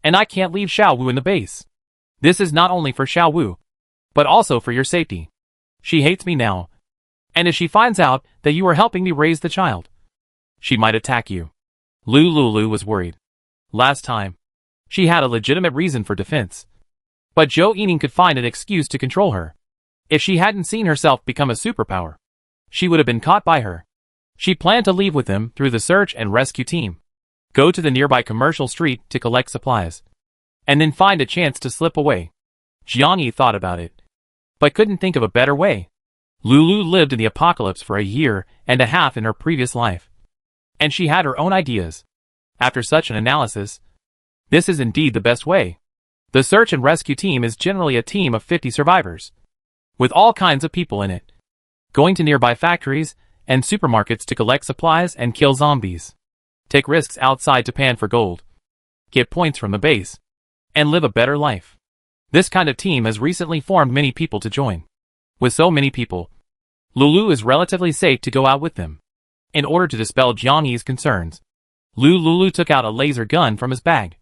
And I can't leave Xiao Wu in the base. This is not only for Xiao Wu, but also for your safety. She hates me now. And if she finds out that you are helping me raise the child, she might attack you. Lulu was worried. Last time, she had a legitimate reason for defense. But Zhou Yining could find an excuse to control her. If she hadn't seen herself become a superpower, she would have been caught by her. She planned to leave with them through the search and rescue team, go to the nearby commercial street to collect supplies, and then find a chance to slip away. Jiangyi thought about it, but couldn't think of a better way. Lulu lived in the apocalypse for a year and a half in her previous life, and she had her own ideas. After such an analysis, this is indeed the best way. The search and rescue team is generally a team of 50 survivors, with all kinds of people in it, going to nearby factories and supermarkets to collect supplies and kill zombies, take risks outside to pan for gold, get points from the base, and live a better life. This kind of team has recently formed many people to join. With so many people, Lulu is relatively safe to go out with them. In order to dispel Jiangyi's concerns, Lulu took out a laser gun from his bag.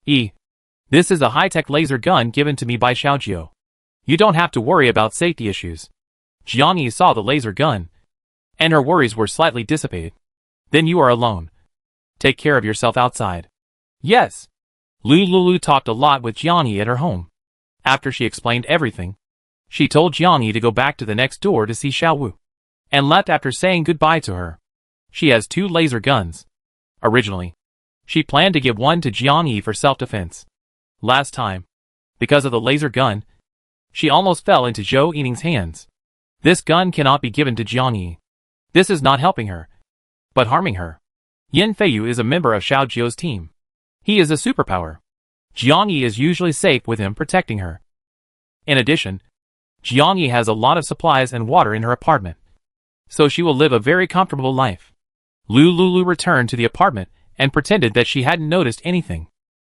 This is a high-tech laser gun given to me by Xiao Jiao. You don't have to worry about safety issues. Jiangyi saw the laser gun, and her worries were slightly dissipated. Then you are alone. Take care of yourself outside. Yes. Lulu talked a lot with Jiangyi at her home. After she explained everything, she told Jiangyi to go back to the next door to see Xiao Wu, and left after saying goodbye to her. She has 2 laser guns. Originally, she planned to give one to Jiangyi for self-defense. Last time, because of the laser gun, she almost fell into Zhou Yining's hands. This gun cannot be given to Jiangyi. This is not helping her, but harming her. Yin Feiyu is a member of Xiao Jiao's team. He is a superpower. Jiangyi is usually safe with him protecting her. In addition, Jiangyi has a lot of supplies and water in her apartment, so she will live a very comfortable life. Lulu returned to the apartment and pretended that she hadn't noticed anything.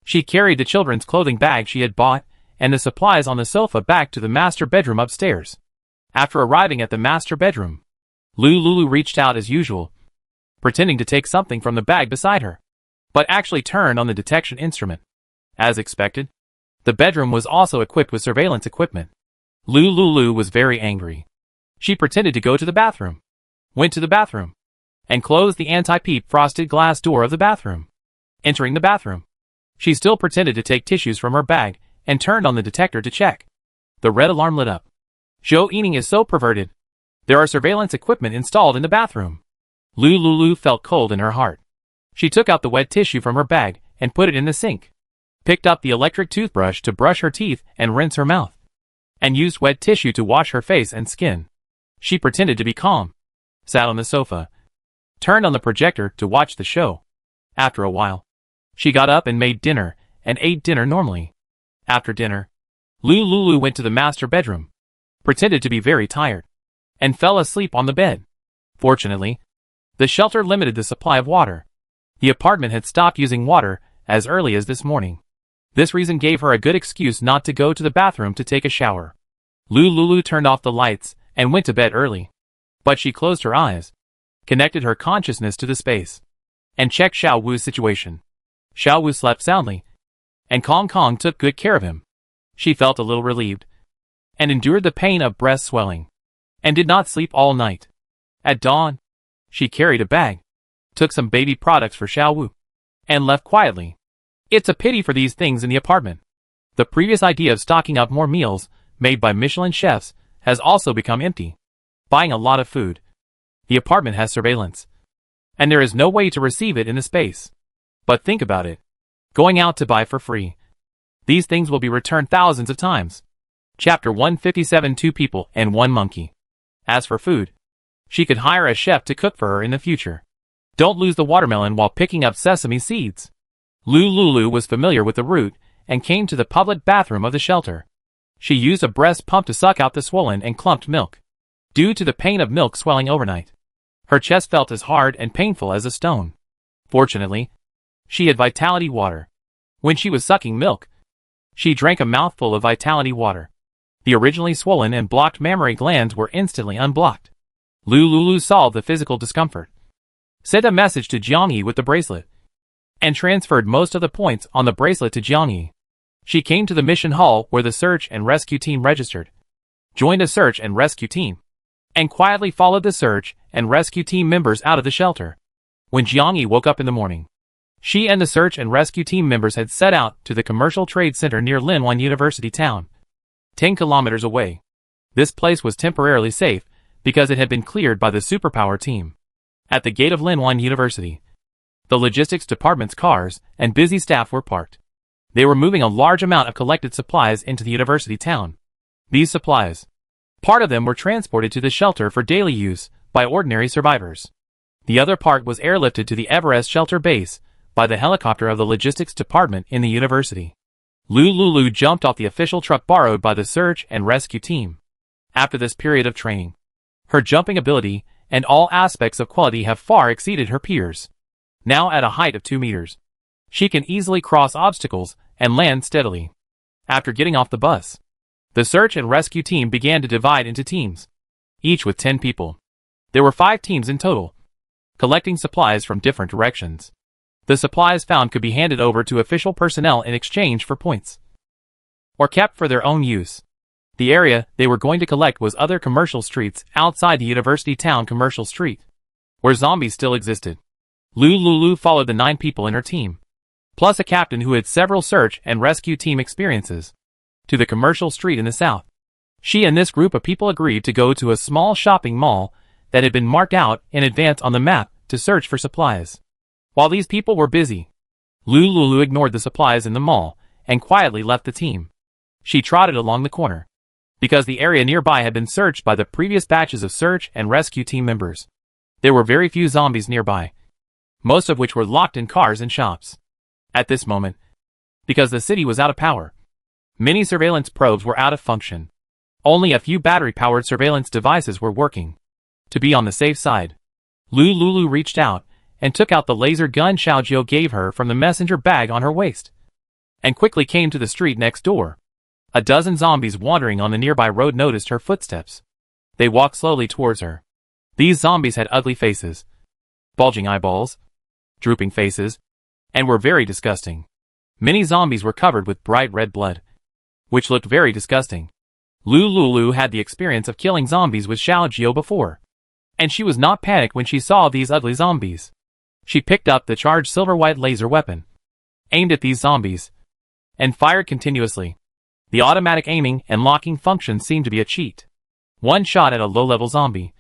She carried the children's clothing bag she had bought and the supplies on the sofa back to the master bedroom upstairs. After arriving at the master bedroom, Lulu reached out as usual pretending to take something from the bag beside her, but actually turned on the detection instrument. As expected, the bedroom was also equipped with surveillance equipment. Lulu was very angry. She pretended to go to the bathroom, went to the bathroom, and closed the anti-peep frosted glass door of the bathroom. Entering the bathroom, she still pretended to take tissues from her bag and turned on the detector to check. The red alarm lit up. Zhou Yining is so perverted. There are surveillance equipment installed in the bathroom. Lulu felt cold in her heart. She took out the wet tissue from her bag and put it in the sink, picked up the electric toothbrush to brush her teeth and rinse her mouth, and used wet tissue to wash her face and skin. She pretended to be calm, sat on the sofa, turned on the projector to watch the show. After a while, she got up and made dinner and ate dinner normally. After dinner, Lulu went to the master bedroom, pretended to be very tired, and fell asleep on the bed. Fortunately, the shelter limited the supply of water. The apartment had stopped using water as early as this morning. This reason gave her a good excuse not to go to the bathroom to take a shower. Lulu turned off the lights and went to bed early. But she closed her eyes, connected her consciousness to the space, and checked Xiao Wu's situation. Xiao Wu slept soundly, and Kong took good care of him. She felt a little relieved, and endured the pain of breast swelling, and did not sleep all night. At dawn, she carried a bag, took some baby products for Xiao Wu, and left quietly. It's a pity for these things in the apartment. The previous idea of stocking up more meals, made by Michelin chefs, has also become empty. Buying a lot of food. The apartment has surveillance, and there is no way to receive it in the space. But think about it. Going out to buy for free. These things will be returned thousands of times. Chapter 157. 2 People and 1 Monkey. As for food, she could hire a chef to cook for her in the future. Don't lose the watermelon while picking up sesame seeds. Lulu was familiar with the route and came to the public bathroom of the shelter. She used a breast pump to suck out the swollen and clumped milk. Due to the pain of milk swelling overnight, her chest felt as hard and painful as a stone. Fortunately, she had Vitality water. When she was sucking milk, she drank a mouthful of Vitality water. The originally swollen and blocked mammary glands were instantly unblocked. Lulu solved the physical discomfort, sent a message to Jiangyi with the bracelet, and transferred most of the points on the bracelet to Jiangyi. She came to the mission hall where the search and rescue team registered, joined a search and rescue team, and quietly followed the search and rescue team members out of the shelter. When Jiangyi woke up in the morning, she and the search and rescue team members had set out to the commercial trade center near Linwan University town, 10 kilometers away. This place was temporarily safe because it had been cleared by the superpower team. At the gate of Linwan University, the logistics department's cars and busy staff were parked. They were moving a large amount of collected supplies into the university town. These supplies, part of them were transported to the shelter for daily use by ordinary survivors. The other part was airlifted to the Everest shelter base by the helicopter of the logistics department in the university. Lulu jumped off the official truck borrowed by the search and rescue team. After this period of training, her jumping ability and all aspects of quality have far exceeded her peers. Now at a height of 2 meters, she can easily cross obstacles and land steadily. After getting off the bus, the search and rescue team began to divide into teams, each with 10 people. There were 5 teams in total, collecting supplies from different directions. The supplies found could be handed over to official personnel in exchange for points, or kept for their own use. The area they were going to collect was other commercial streets outside the university town commercial street, where zombies still existed. Lulu followed the 9 people in her team, plus a captain who had several search and rescue team experiences, to the commercial street in the south. She and this group of people agreed to go to a small shopping mall that had been marked out in advance on the map to search for supplies. While these people were busy, Lulu ignored the supplies in the mall and quietly left the team. She trotted along the corner, because the area nearby had been searched by the previous batches of search and rescue team members. There were very few zombies nearby, most of which were locked in cars and shops. At this moment, because the city was out of power, many surveillance probes were out of function. Only a few battery-powered surveillance devices were working. To be on the safe side, Lulu reached out and took out the laser gun Xiaojiu gave her from the messenger bag on her waist, and quickly came to the street next door. A dozen zombies wandering on the nearby road noticed her footsteps. They walked slowly towards her. These zombies had ugly faces, bulging eyeballs, drooping faces, and were very disgusting. Many zombies were covered with bright red blood, which looked very disgusting. Lulu had the experience of killing zombies with Xiaojio before, and she was not panicked when she saw these ugly zombies. She picked up the charged silver-white laser weapon, aimed at these zombies, and fired continuously. The automatic aiming and locking function seemed to be a cheat. One shot at a low-level zombie.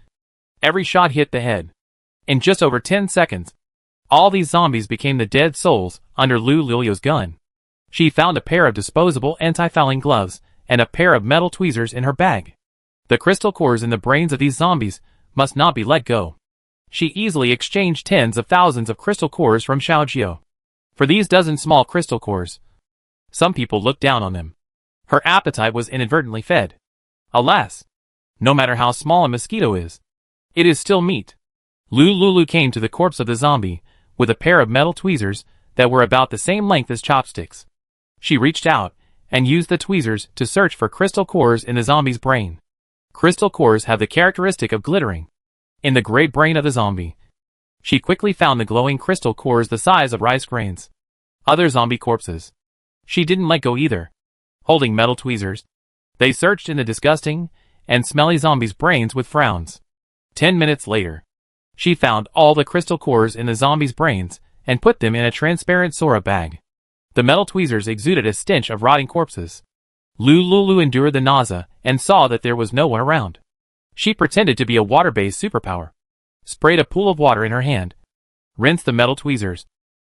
Every shot hit the head. In just over 10 seconds, all these zombies became the dead souls under Lulu's gun. She found a pair of disposable anti-fouling gloves and a pair of metal tweezers in her bag. The crystal cores in the brains of these zombies must not be let go. She easily exchanged tens of thousands of crystal cores from Xiaojio for these dozen small crystal cores. Some people looked down on them. Her appetite was inadvertently fed. Alas, no matter how small a mosquito is, it is still meat. Lulu came to the corpse of the zombie with a pair of metal tweezers that were about the same length as chopsticks. She reached out and used the tweezers to search for crystal cores in the zombie's brain. Crystal cores have the characteristic of glittering in the great brain of the zombie. She quickly found the glowing crystal cores the size of rice grains. Other zombie corpses. She didn't let go either. Holding metal tweezers, they searched in the disgusting and smelly zombie's brains with frowns. 10 minutes later, she found all the crystal cores in the zombie's brains and put them in a transparent Sora bag. The metal tweezers exuded a stench of rotting corpses. Lulu endured the nausea and saw that there was no one around. She pretended to be a water-based superpower, sprayed a pool of water in her hand, rinsed the metal tweezers,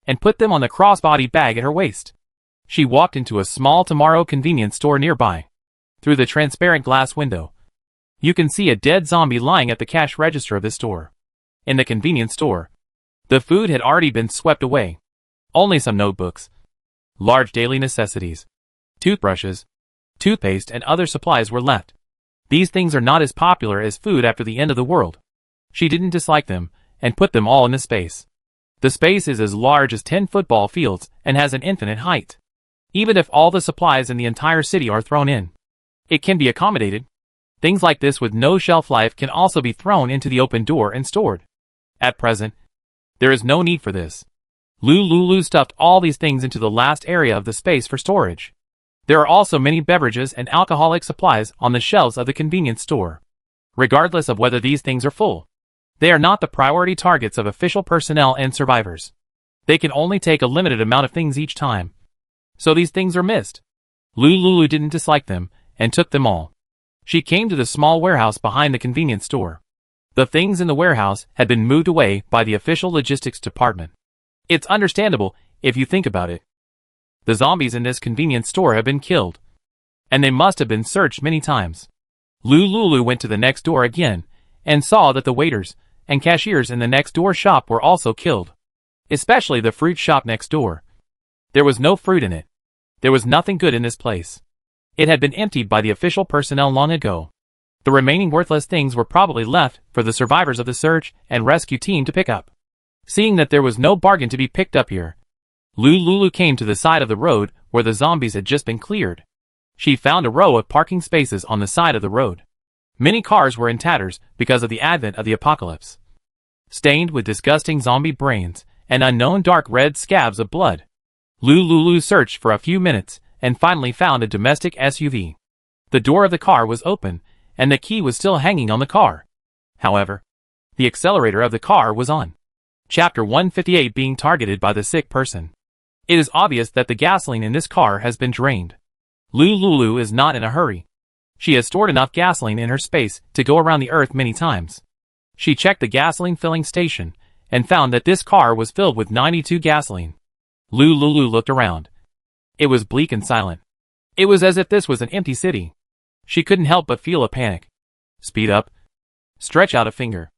and put them on the crossbody bag at her waist. She walked into a small Tomorrow convenience store nearby. Through the transparent glass window, you can see a dead zombie lying at the cash register of the store. In the convenience store, the food had already been swept away. Only some notebooks, large daily necessities, toothbrushes, toothpaste, and other supplies were left. These things are not as popular as food after the end of the world. She didn't dislike them, and put them all in the space. The space is as large as 10 football fields and has an infinite height. Even if all the supplies in the entire city are thrown in, it can be accommodated. Things like this with no shelf life can also be thrown into the open door and stored. At present, there is no need for this. Lulu stuffed all these things into the last area of the space for storage. There are also many beverages and alcoholic supplies on the shelves of the convenience store. Regardless of whether these things are full, they are not the priority targets of official personnel and survivors. They can only take a limited amount of things each time, so these things are missed. Lulu didn't dislike them, and took them all. She came to the small warehouse behind the convenience store. The things in the warehouse had been moved away by the official logistics department. It's understandable if you think about it. The zombies in this convenience store have been killed, and they must have been searched many times. Lulu went to the next door again, and saw that the waiters and cashiers in the next door shop were also killed. Especially the fruit shop next door. There was no fruit in it. There was nothing good in this place. It had been emptied by the official personnel long ago. The remaining worthless things were probably left for the survivors of the search and rescue team to pick up. Seeing that there was no bargain to be picked up here, Lulu came to the side of the road where the zombies had just been cleared. She found a row of parking spaces on the side of the road. Many cars were in tatters because of the advent of the apocalypse. Stained with disgusting zombie brains and unknown dark red scabs of blood. Lulu searched for a few minutes and finally found a domestic SUV. The door of the car was open and the key was still hanging on the car. However, the accelerator of the car was on. Chapter 158 being targeted by the sick person. It is obvious that the gasoline in this car has been drained. Lulu is not in a hurry. She has stored enough gasoline in her space to go around the earth many times. She checked the gasoline filling station and found that this car was filled with 92 gasoline. Lulu looked around. It was bleak and silent. It was as if this was an empty city. She couldn't help but feel a panic. Speed up. Stretch out a finger.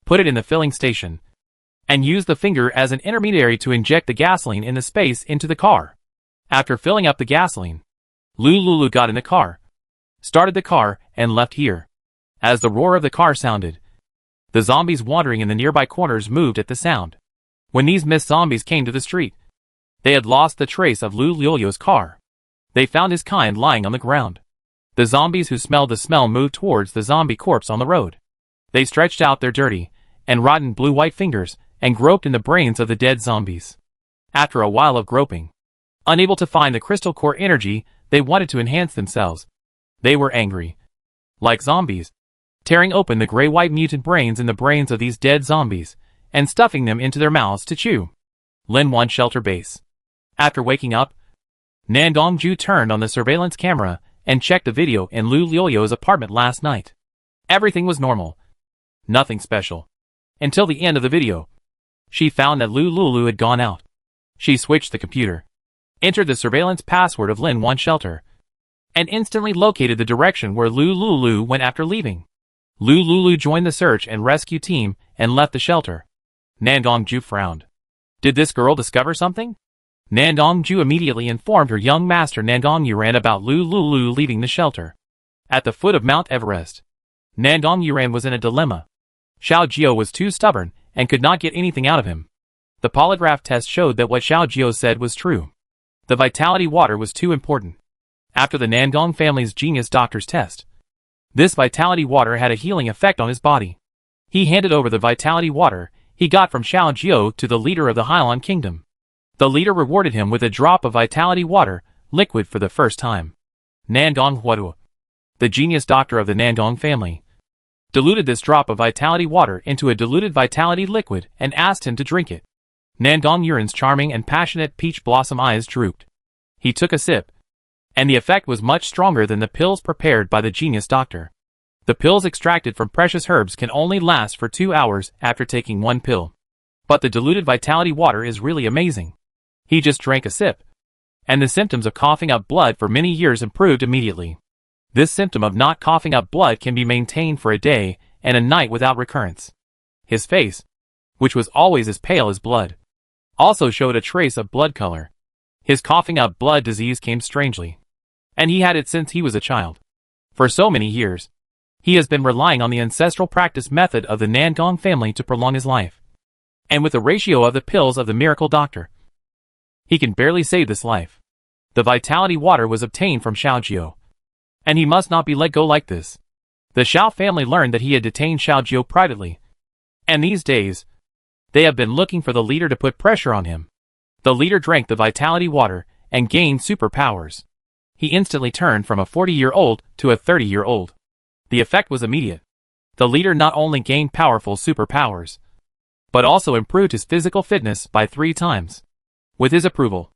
Put it in the filling station. And use the finger as an intermediary to inject the gasoline in the space into the car. After filling up the gasoline, Lulu got in the car, started the car, and left here. As the roar of the car sounded, the zombies wandering in the nearby corners moved at the sound. When these missed zombies came to the street, they had lost the trace of Lulu's car. They found his kind lying on the ground. The zombies who smelled the smell moved towards the zombie corpse on the road. They stretched out their dirty and rotten blue-white fingers and groped in the brains of the dead zombies. After a while of groping, unable to find the crystal core energy, they wanted to enhance themselves. They were angry. Like zombies, tearing open the gray-white mutant brains in the brains of these dead zombies, and stuffing them into their mouths to chew. Lin 1 Shelter Base. After waking up, Nan Dongju turned on the surveillance camera and checked the video in Lu Liuyo's apartment last night. Everything was normal. Nothing special. Until the end of the video. She found that Lu Lulu had gone out. She switched the computer, entered the surveillance password of Lin 1 Shelter, and instantly located the direction where Lu Lulu went after leaving. Lu Lulu joined the search and rescue team and left the shelter. Nan Dongju frowned. Did this girl discover something? Nan Dongju immediately informed her young master Nan Dongyuan about Lu Lulu leaving the shelter. At the foot of Mount Everest, Nan Dongyuan was in a dilemma. Xiao Jiao was too stubborn and could not get anything out of him. The polygraph test showed that what Xiao Jiao said was true. The vitality water was too important. After the Nandong family's genius doctor's test, this vitality water had a healing effect on his body. He handed over the vitality water he got from Xiao Jiao to the leader of the Hailan Kingdom. The leader rewarded him with a drop of vitality water, liquid for the first time. Nandong Huadu, the genius doctor of the Nandong family, diluted this drop of vitality water into a diluted vitality liquid and asked him to drink it. Nandong Yuren's charming and passionate peach blossom eyes drooped. He took a sip, and the effect was much stronger than the pills prepared by the genius doctor. The pills extracted from precious herbs can only last for 2 hours after taking one pill. But the diluted vitality water is really amazing. He just drank a sip, and the symptoms of coughing up blood for many years improved immediately. This symptom of not coughing up blood can be maintained for a day and a night without recurrence. His face, which was always as pale as blood, also showed a trace of blood color. His coughing up blood disease came strangely, and he had it since he was a child. For so many years, he has been relying on the ancestral practice method of the Nandong family to prolong his life. And with the ratio of the pills of the miracle doctor, he can barely save this life. The vitality water was obtained from Xiao Jiao, and he must not be let go like this. The Xiao family learned that he had detained Xiao Jiao privately, and these days, they have been looking for the leader to put pressure on him. The leader drank the vitality water and gained superpowers. He instantly turned from a 40-year-old to a 30-year-old. The effect was immediate. The leader not only gained powerful superpowers, but also improved his physical fitness by 3 times. With his approval,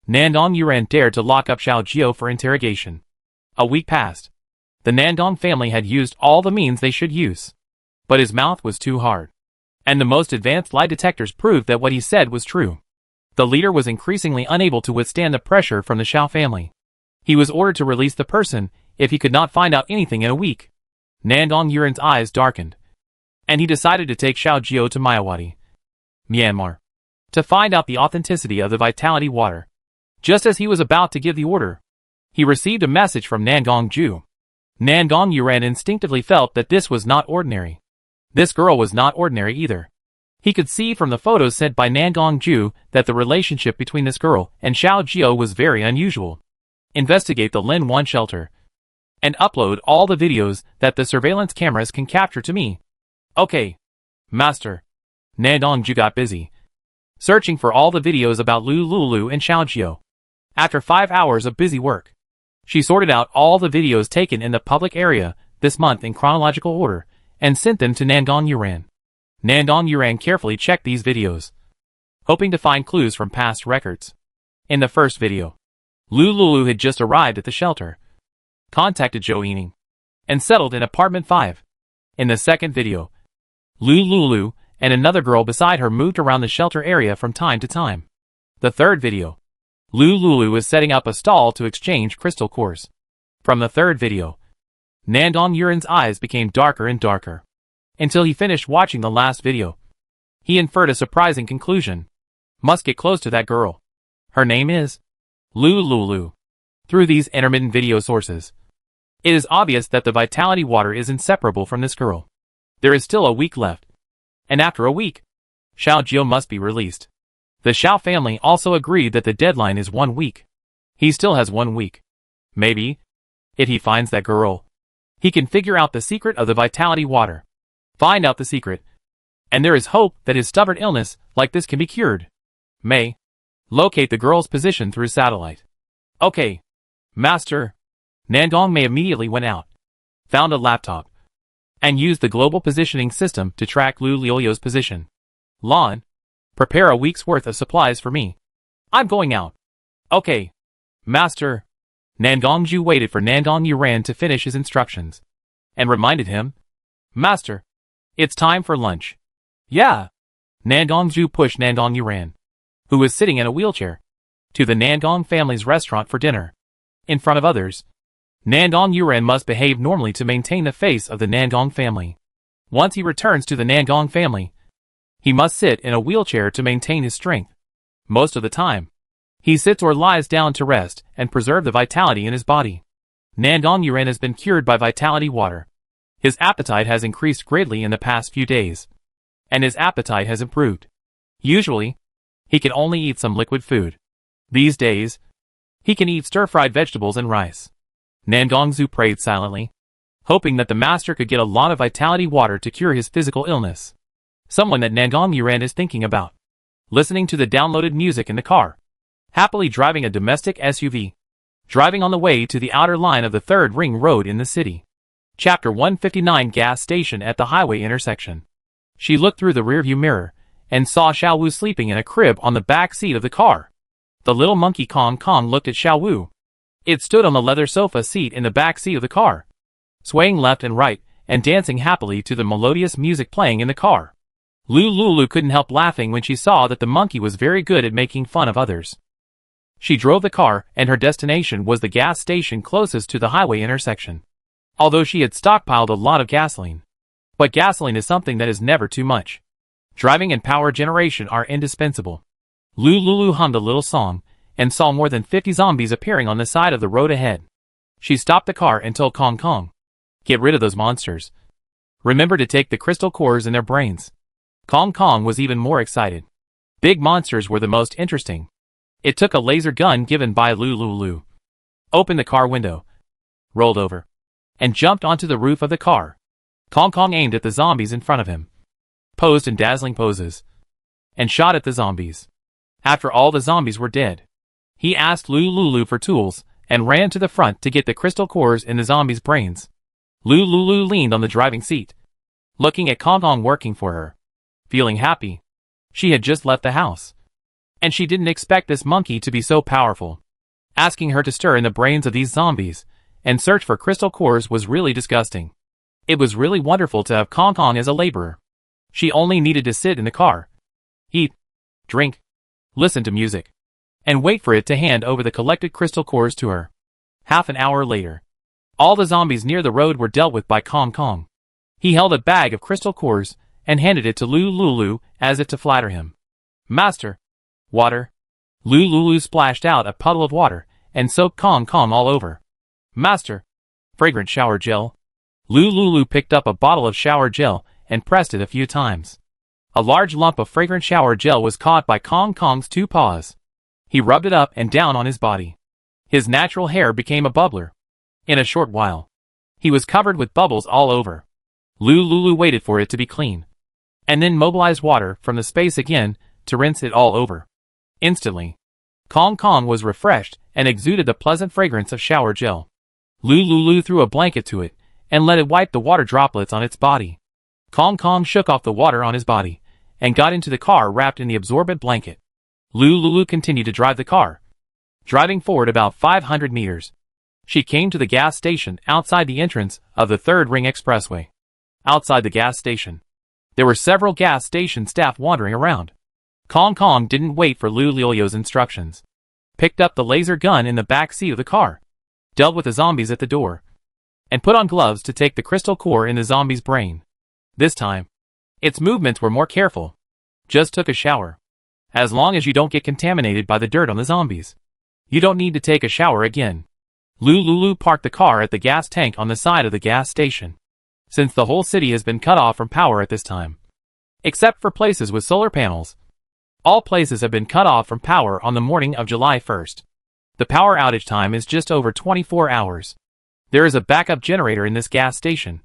Nandong Yuran dared to lock up Xiao Jiao for interrogation. A week passed. The Nandong family had used all the means they should use, but his mouth was too hard, and the most advanced lie detectors proved that what he said was true. The leader was increasingly unable to withstand the pressure from the Xiao family. He was ordered to release the person if he could not find out anything in a week. Nandong Yuran's eyes darkened, and he decided to take Xiao Jiao to Mayawati, Myanmar, to find out the authenticity of the vitality water. Just as he was about to give the order, he received a message from Nandong Ju. Nandong Yuran instinctively felt that this was not ordinary. This girl was not ordinary either. He could see from the photos sent by Nandong Ju that the relationship between this girl and Xiao Jiao was very unusual. Investigate the Lin 1 shelter, and upload all the videos that the surveillance cameras can capture to me. Okay, master. Nandong Ju got busy, searching for all the videos about Lu Lulu and Xiao Jiao. After 5 hours of busy work, she sorted out all the videos taken in the public area this month in chronological order, and sent them to Nandong Yuran. Nandong Yuran carefully checked these videos, hoping to find clues from past records. In the first video, Lu Lulu had just arrived at the shelter, contacted Zhou Yining, and settled in apartment 5. In the second video, Lu Lulu and another girl beside her moved around the shelter area from time to time. The third video, Lu Lulu was setting up a stall to exchange crystal cores. From the third video, Nandong Yuran's eyes became darker and darker, until he finished watching the last video. He inferred a surprising conclusion. Must get close to that girl. Her name is Lu Lulu. Through these intermittent video sources, it is obvious that the vitality water is inseparable from this girl. There is still a week left, and after a week, Xiao Jiao must be released. The Xiao family also agreed that the deadline is 1 week. He still has 1 week. Maybe, if he finds that girl, he can figure out the secret of the vitality water. Find out the secret, And there is hope that his stubborn illness like this can be cured. May. Locate the girl's position through satellite. Okay. Master. Nandong May immediately went out, found a laptop, and used the global positioning system to track Lu Liuliu's position. Lon. Prepare a week's worth of supplies for me. I'm going out. Okay. Master. Nandongju waited for Nandong Yuran to finish his instructions, and reminded him, Master. It's time for lunch. Yeah. Nandongju pushed Nandong Yuran, who was sitting in a wheelchair, to the Nandong family's restaurant for dinner. In front of others, Nandong Yuran must behave normally to maintain the face of the Nandong family. Once he returns to the Nandong family, he must sit in a wheelchair to maintain his strength. Most of the time, he sits or lies down to rest and preserve the vitality in his body. Nandong Yuran has been cured by vitality water. His appetite has increased greatly in the past few days, and his appetite has improved. Usually, he can only eat some liquid food. These days, he can eat stir-fried vegetables and rice. Nandongzu prayed silently, hoping that the master could get a lot of vitality water to cure his physical illness. Someone that Nandong Yuran is thinking about. Listening to the downloaded music in the car. Happily driving a domestic SUV. Driving on the way to the outer line of the third ring road in the city. Chapter 159 Gas Station at the highway intersection. She looked through the rearview mirror and saw Xiao Wu sleeping in a crib on the back seat of the car. The little monkey Kong Kong looked at Xiao Wu. It stood on the leather sofa seat in the back seat of the car, swaying left and right and dancing happily to the melodious music playing in the car. Lu Lulu couldn't help laughing when she saw that the monkey was very good at making fun of others. She drove the car, and her destination was the gas station closest to the highway intersection. Although she had stockpiled a lot of gasoline. But gasoline is something that is never too much. Driving and power generation are indispensable. Lu Lulu hummed a little song, and saw more than 50 zombies appearing on the side of the road ahead. She stopped the car and told Kong Kong, "Get rid of those monsters. Remember to take the crystal cores in their brains." Kong Kong was even more excited. Big monsters were the most interesting. It took a laser gun given by Lu Lulu, opened the car window, rolled over, and jumped onto the roof of the car. Kong Kong aimed at the zombies in front of him, posed in dazzling poses, and shot at the zombies. After all the zombies were dead, he asked Lu Lulu for tools and ran to the front to get the crystal cores in the zombies' brains. Lu Lulu leaned on the driving seat, looking at Kong Kong working for her, feeling happy. She had just left the house, and she didn't expect this monkey to be so powerful. Asking her to stir in the brains of these zombies and search for crystal cores was really disgusting. It was really wonderful to have Kong Kong as a laborer. She only needed to sit in the car, eat, drink, listen to music, and wait for it to hand over the collected crystal cores to her. Half an hour later, all the zombies near the road were dealt with by Kong Kong. He held a bag of crystal cores and handed it to Lu Lulu as if to flatter him. "Master, water." Lu Lulu splashed out a puddle of water and soaked Kong Kong all over. "Master, fragrant shower gel." Lu Lulu picked up a bottle of shower gel and pressed it a few times. A large lump of fragrant shower gel was caught by Kong Kong's 2 paws. He rubbed it up and down on his body. His natural hair became a bubbler. In a short while, he was covered with bubbles all over. Lu Lulu waited for it to be clean, and then mobilized water from the space again to rinse it all over. Instantly, Kong Kong was refreshed and exuded the pleasant fragrance of shower gel. Lu Lulu threw a blanket to it and let it wipe the water droplets on its body. Kong Kong shook off the water on his body and got into the car wrapped in the absorbent blanket. Lu Lulu continued to drive the car, driving forward about 500 meters. She came to the gas station outside the entrance of the Third Ring Expressway. Outside the gas station, there were several gas station staff wandering around. Kong Kong didn't wait for Lu Liuliu's instructions. Picked up the laser gun in the back seat of the car, dealt with the zombies at the door, and put on gloves to take the crystal core in the zombie's brain. This time, its movements were more careful. Just took a shower. As long as you don't get contaminated by the dirt on the zombies, you don't need to take a shower again. Lu Lulu parked the car at the gas tank on the side of the gas station. Since the whole city has been cut off from power at this time, except for places with solar panels, all places have been cut off from power on the morning of July 1st. The power outage time is just over 24 hours. There is a backup generator in this gas station,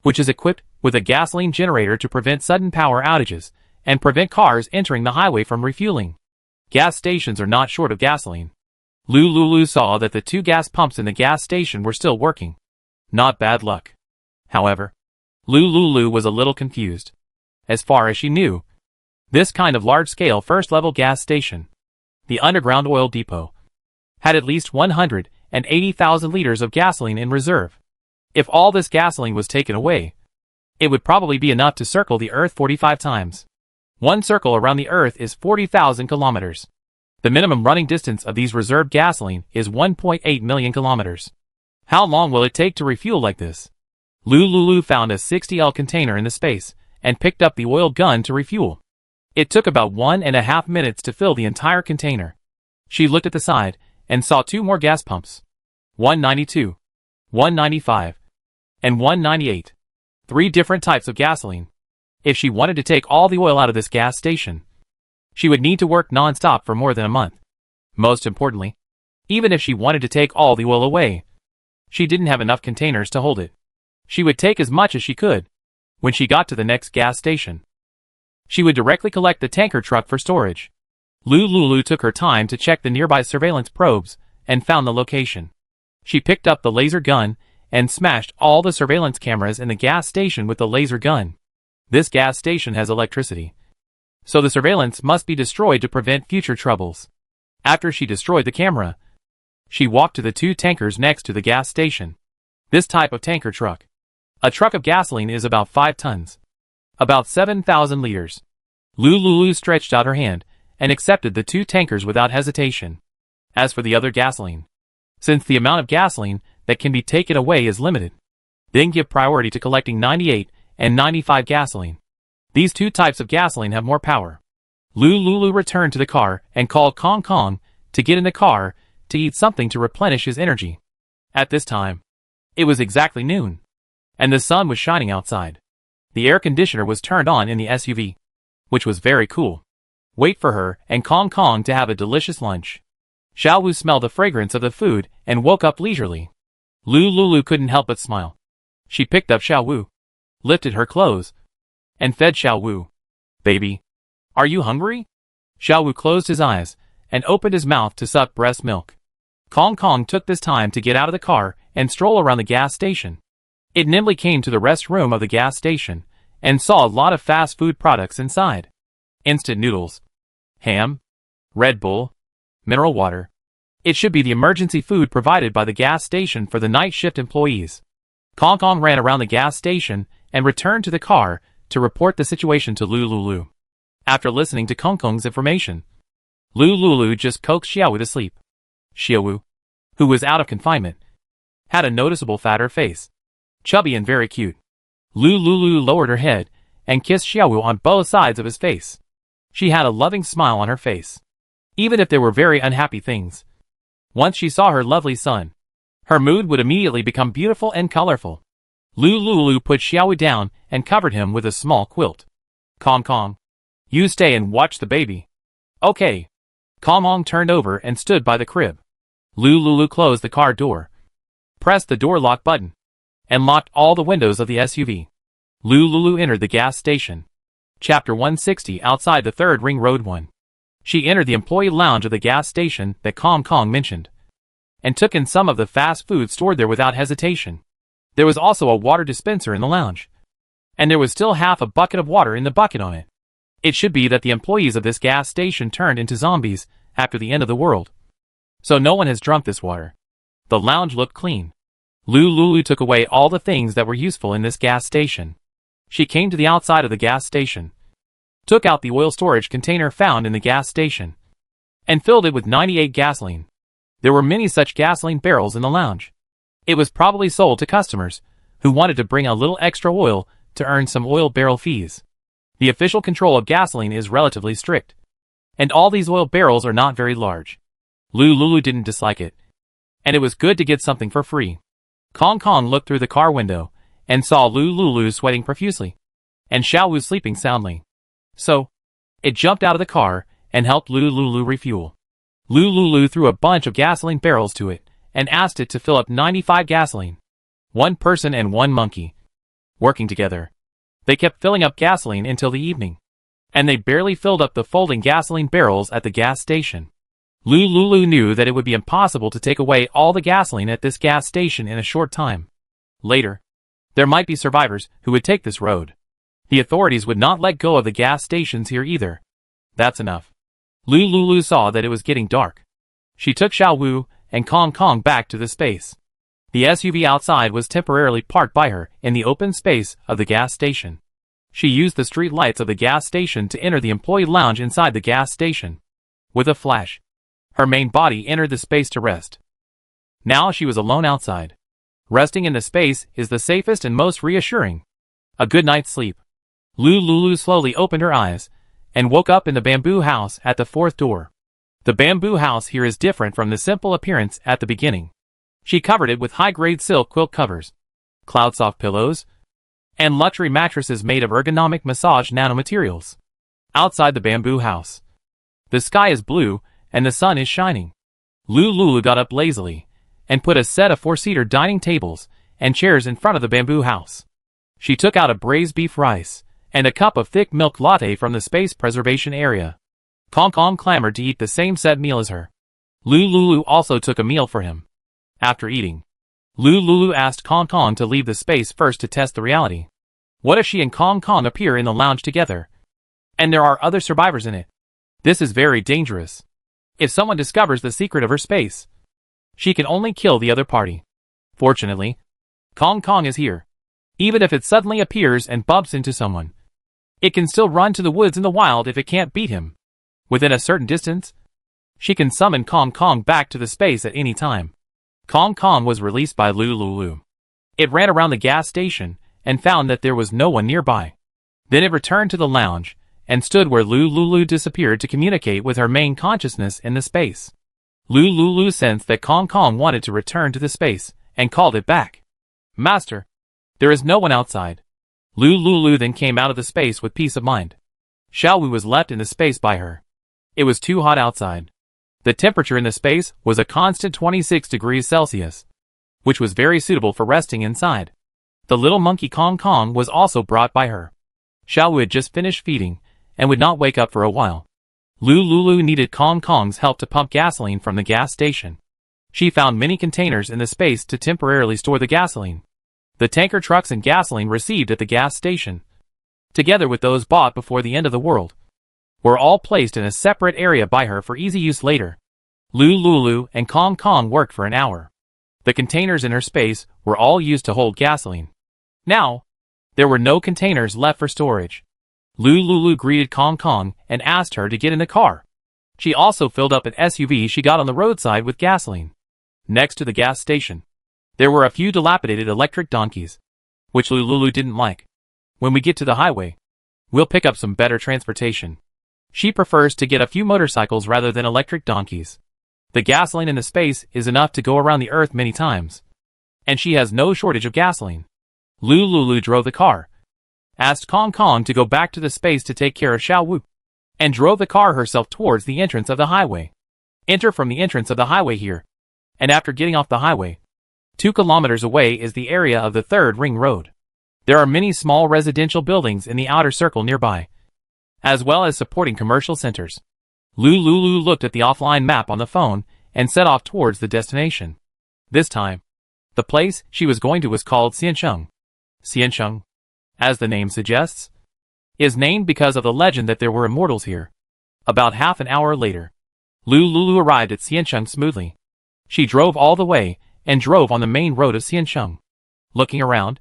which is equipped with a gasoline generator to prevent sudden power outages and prevent cars entering the highway from refueling. Gas stations are not short of gasoline. Lulu saw that the 2 gas pumps in the gas station were still working. Not bad luck. However, Lulu was a little confused. As far as she knew, this kind of large-scale first-level gas station, the underground oil depot, had at least 180,000 liters of gasoline in reserve. If all this gasoline was taken away, it would probably be enough to circle the Earth 45 times. One circle around the Earth is 40,000 kilometers. The minimum running distance of these reserved gasoline is 1.8 million kilometers. How long will it take to refuel like this? Lulu found a 60L container in the space and picked up the oil gun to refuel. It took about 1.5 minutes to fill the entire container. She looked at the side and saw 2 more gas pumps. 192, 195, and 198. 3 different types of gasoline. If she wanted to take all the oil out of this gas station, she would need to work non-stop for more than a month. Most importantly, even if she wanted to take all the oil away, she didn't have enough containers to hold it. She would take as much as she could. When she got to the next gas station, she would directly collect the tanker truck for storage. Lulu took her time to check the nearby surveillance probes and found the location. She picked up the laser gun and smashed all the surveillance cameras in the gas station with the laser gun. This gas station has electricity, so the surveillance must be destroyed to prevent future troubles. After she destroyed the camera, she walked to the 2 tankers next to the gas station. This type of tanker truck, a truck of gasoline, is about 5 tons. About 7,000 liters. Lulu stretched out her hand and accepted the 2 tankers without hesitation. As for the other gasoline, since the amount of gasoline that can be taken away is limited, then give priority to collecting 98 and 95 gasoline. These 2 types of gasoline have more power. Lulu returned to the car and called Kong to get in the car to eat something to replenish his energy. At this time, it was exactly noon, and the sun was shining outside. The air conditioner was turned on in the SUV, which was very cool. Wait for her and Kong to have a delicious lunch. Xiaowu smelled the fragrance of the food and woke up leisurely. Lulu couldn't help but smile. She picked up Xiaowu, lifted her clothes, and fed Xiaowu. Baby, are you hungry? Xiaowu closed his eyes and opened his mouth to suck breast milk. Kong took this time to get out of the car and stroll around the gas station. It nimbly came to the restroom of the gas station and saw a lot of fast food products inside. Instant noodles, ham, Red Bull, mineral water. It should be the emergency food provided by the gas station for the night shift employees. Kong ran around the gas station and returned to the car to report the situation to Lulu. After listening to Kong's information, Lulu just coaxed Xiaowu to sleep. Xiaowu, who was out of confinement, had a noticeable fatter face. Chubby and very cute. Lulu lowered her head and kissed Xiaowu on both sides of his face. She had a loving smile on her face, even if there were very unhappy things. Once she saw her lovely son, her mood would immediately become beautiful and colorful. Lulu put Xiaowu down and covered him with a small quilt. Kong, you stay and watch the baby. Okay. Kong turned over and stood by the crib. Lulu closed the car door, pressed the door lock button, and locked all the windows of the SUV. Lulu entered the gas station. Chapter 160 outside the 3rd Ring Road 1. She entered the employee lounge of the gas station that Kong mentioned, and took in some of the fast food stored there without hesitation. There was also a water dispenser in the lounge, and there was still half a bucket of water in the bucket on it. It should be that the employees of this gas station turned into zombies after the end of the world, so no one has drunk this water. The lounge looked clean. Lulu took away all the things that were useful in this gas station. She came to the outside of the gas station, took out the oil storage container found in the gas station, and filled it with 98 gasoline. There were many such gasoline barrels in the lounge. It was probably sold to customers who wanted to bring a little extra oil to earn some oil barrel fees. The official control of gasoline is relatively strict, and all these oil barrels are not very large. Lulu didn't dislike it, and it was good to get something for free. Kong looked through the car window and saw Lulu sweating profusely, and Xiaowu sleeping soundly. So, it jumped out of the car and helped Lulu refuel. Lulu threw a bunch of gasoline barrels to it and asked it to fill up 95 gasoline. 1 person and 1 monkey. Working together, they kept filling up gasoline until the evening. And they barely filled up the folding gasoline barrels at the gas station. Lulu knew that it would be impossible to take away all the gasoline at this gas station in a short time. Later, there might be survivors who would take this road. The authorities would not let go of the gas stations here either. That's enough. Lulu saw that it was getting dark. She took Xiao Wu and Kong Kong back to the space. The SUV outside was temporarily parked by her in the open space of the gas station. She used the street lights of the gas station to enter the employee lounge inside the gas station. With a flash, her main body entered the space to rest. Now she was alone outside. Resting in the space is the safest and most reassuring. A good night's sleep. Lulu slowly opened her eyes and woke up in the bamboo house at the fourth door. The bamboo house here is different from the simple appearance at the beginning. She covered it with high-grade silk quilt covers, cloud-soft pillows, and luxury mattresses made of ergonomic massage nanomaterials. Outside the bamboo house, the sky is blue and the sun is shining. Lulu got up lazily and put a set of four-seater dining tables and chairs in front of the bamboo house. She took out a braised beef rice and a cup of thick milk latte from the space preservation area. Kong Kong clamored to eat the same set meal as her. Lulu also took a meal for him. After eating, Lulu asked Kong Kong to leave the space first to test the reality. What if she and Kong Kong appear in the lounge together, and there are other survivors in it? This is very dangerous. If someone discovers the secret of her space, she can only kill the other party. Fortunately, Kong Kong is here. Even if it suddenly appears and bumps into someone, it can still run to the woods in the wild if it can't beat him. Within a certain distance, she can summon Kong Kong back to the space at any time. Kong Kong was released by Lulu. It ran around the gas station and found that there was no one nearby. Then it returned to the lounge and stood where Lulu disappeared to communicate with her main consciousness in the space. Lulu sensed that Kong Kong wanted to return to the space and called it back. Master, there is no one outside. Lulu then came out of the space with peace of mind. Xiao Wu was left in the space by her. It was too hot outside. The temperature in the space was a constant 26 degrees Celsius, which was very suitable for resting inside. The little monkey Kong Kong was also brought by her. Xiao Wu had just finished feeding and would not wake up for a while. Lulu needed Kong Kong's help to pump gasoline from the gas station. She found many containers in the space to temporarily store the gasoline. The tanker trucks and gasoline received at the gas station, together with those bought before the end of the world, were all placed in a separate area by her for easy use later. Lulu and Kong Kong worked for an hour. The containers in her space were all used to hold gasoline. Now, there were no containers left for storage. Lulu greeted Kong Kong and asked her to get in the car. She also filled up an SUV she got on the roadside with gasoline. Next to the gas station, there were a few dilapidated electric donkeys, which Lulu didn't like. When we get to the highway, we'll pick up some better transportation. She prefers to get a few motorcycles rather than electric donkeys. The gasoline in the space is enough to go around the earth many times, and she has no shortage of gasoline. Lulu drove the car, asked Kong Kong to go back to the space to take care of Xiao Wu, and drove the car herself towards the entrance of the highway. Enter from the entrance of the highway here, and after getting off the highway, 2 kilometers away is the area of the 3rd ring road. There are many small residential buildings in the outer circle nearby, as well as supporting commercial centers. Lulu looked at the offline map on the phone and set off towards the destination. This time, the place she was going to was called Xiansheng. Xiansheng, as the name suggests, is named because of the legend that there were immortals here. About half an hour later, Lulu arrived at Xiansheng smoothly. She drove all the way and drove on the main road of Xiansheng. Looking around,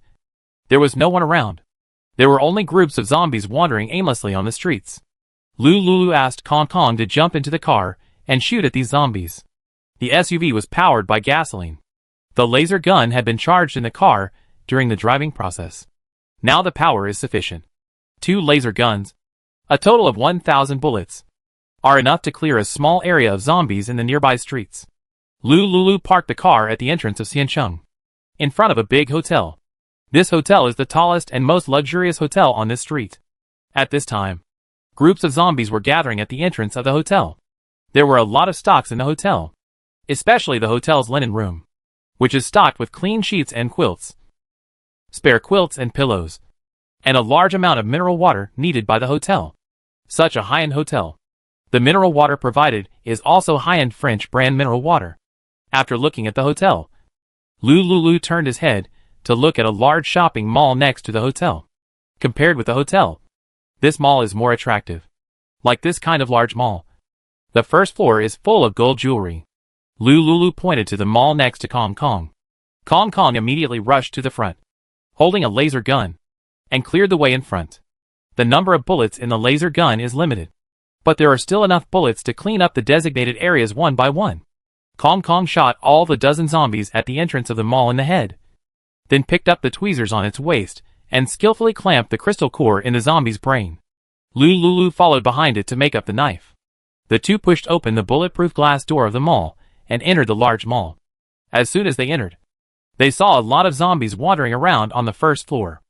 there was no one around. There were only groups of zombies wandering aimlessly on the streets. Lulu asked Kong Kong to jump into the car and shoot at these zombies. The SUV was powered by gasoline. The laser gun had been charged in the car during the driving process. Now the power is sufficient. 2 laser guns, a total of 1,000 bullets, are enough to clear a small area of zombies in the nearby streets. Lulu parked the car at the entrance of Xiansheng, in front of a big hotel. This hotel is the tallest and most luxurious hotel on this street. At this time, groups of zombies were gathering at the entrance of the hotel. There were a lot of stocks in the hotel, especially the hotel's linen room, which is stocked with clean sheets and quilts. spare quilts and pillows, and a large amount of mineral water needed by the hotel. Such a high-end hotel. The mineral water provided is also high-end French brand mineral water. After looking at the hotel, Lulu turned his head to look at a large shopping mall next to the hotel. Compared with the hotel, this mall is more attractive. Like this kind of large mall, the first floor is full of gold jewelry. Lulu pointed to the mall next to Kong Kong. Kong Kong immediately rushed to the front, holding a laser gun, and cleared the way in front. The number of bullets in the laser gun is limited, but there are still enough bullets to clean up the designated areas one by one. Kong Kong shot all the dozen zombies at the entrance of the mall in the head, then picked up the tweezers on its waist and skillfully clamped the crystal core in the zombie's brain. Lulu followed behind it to make up the knife. The two pushed open the bulletproof glass door of the mall and entered the large mall. As soon as they entered, they saw a lot of zombies wandering around on the first floor.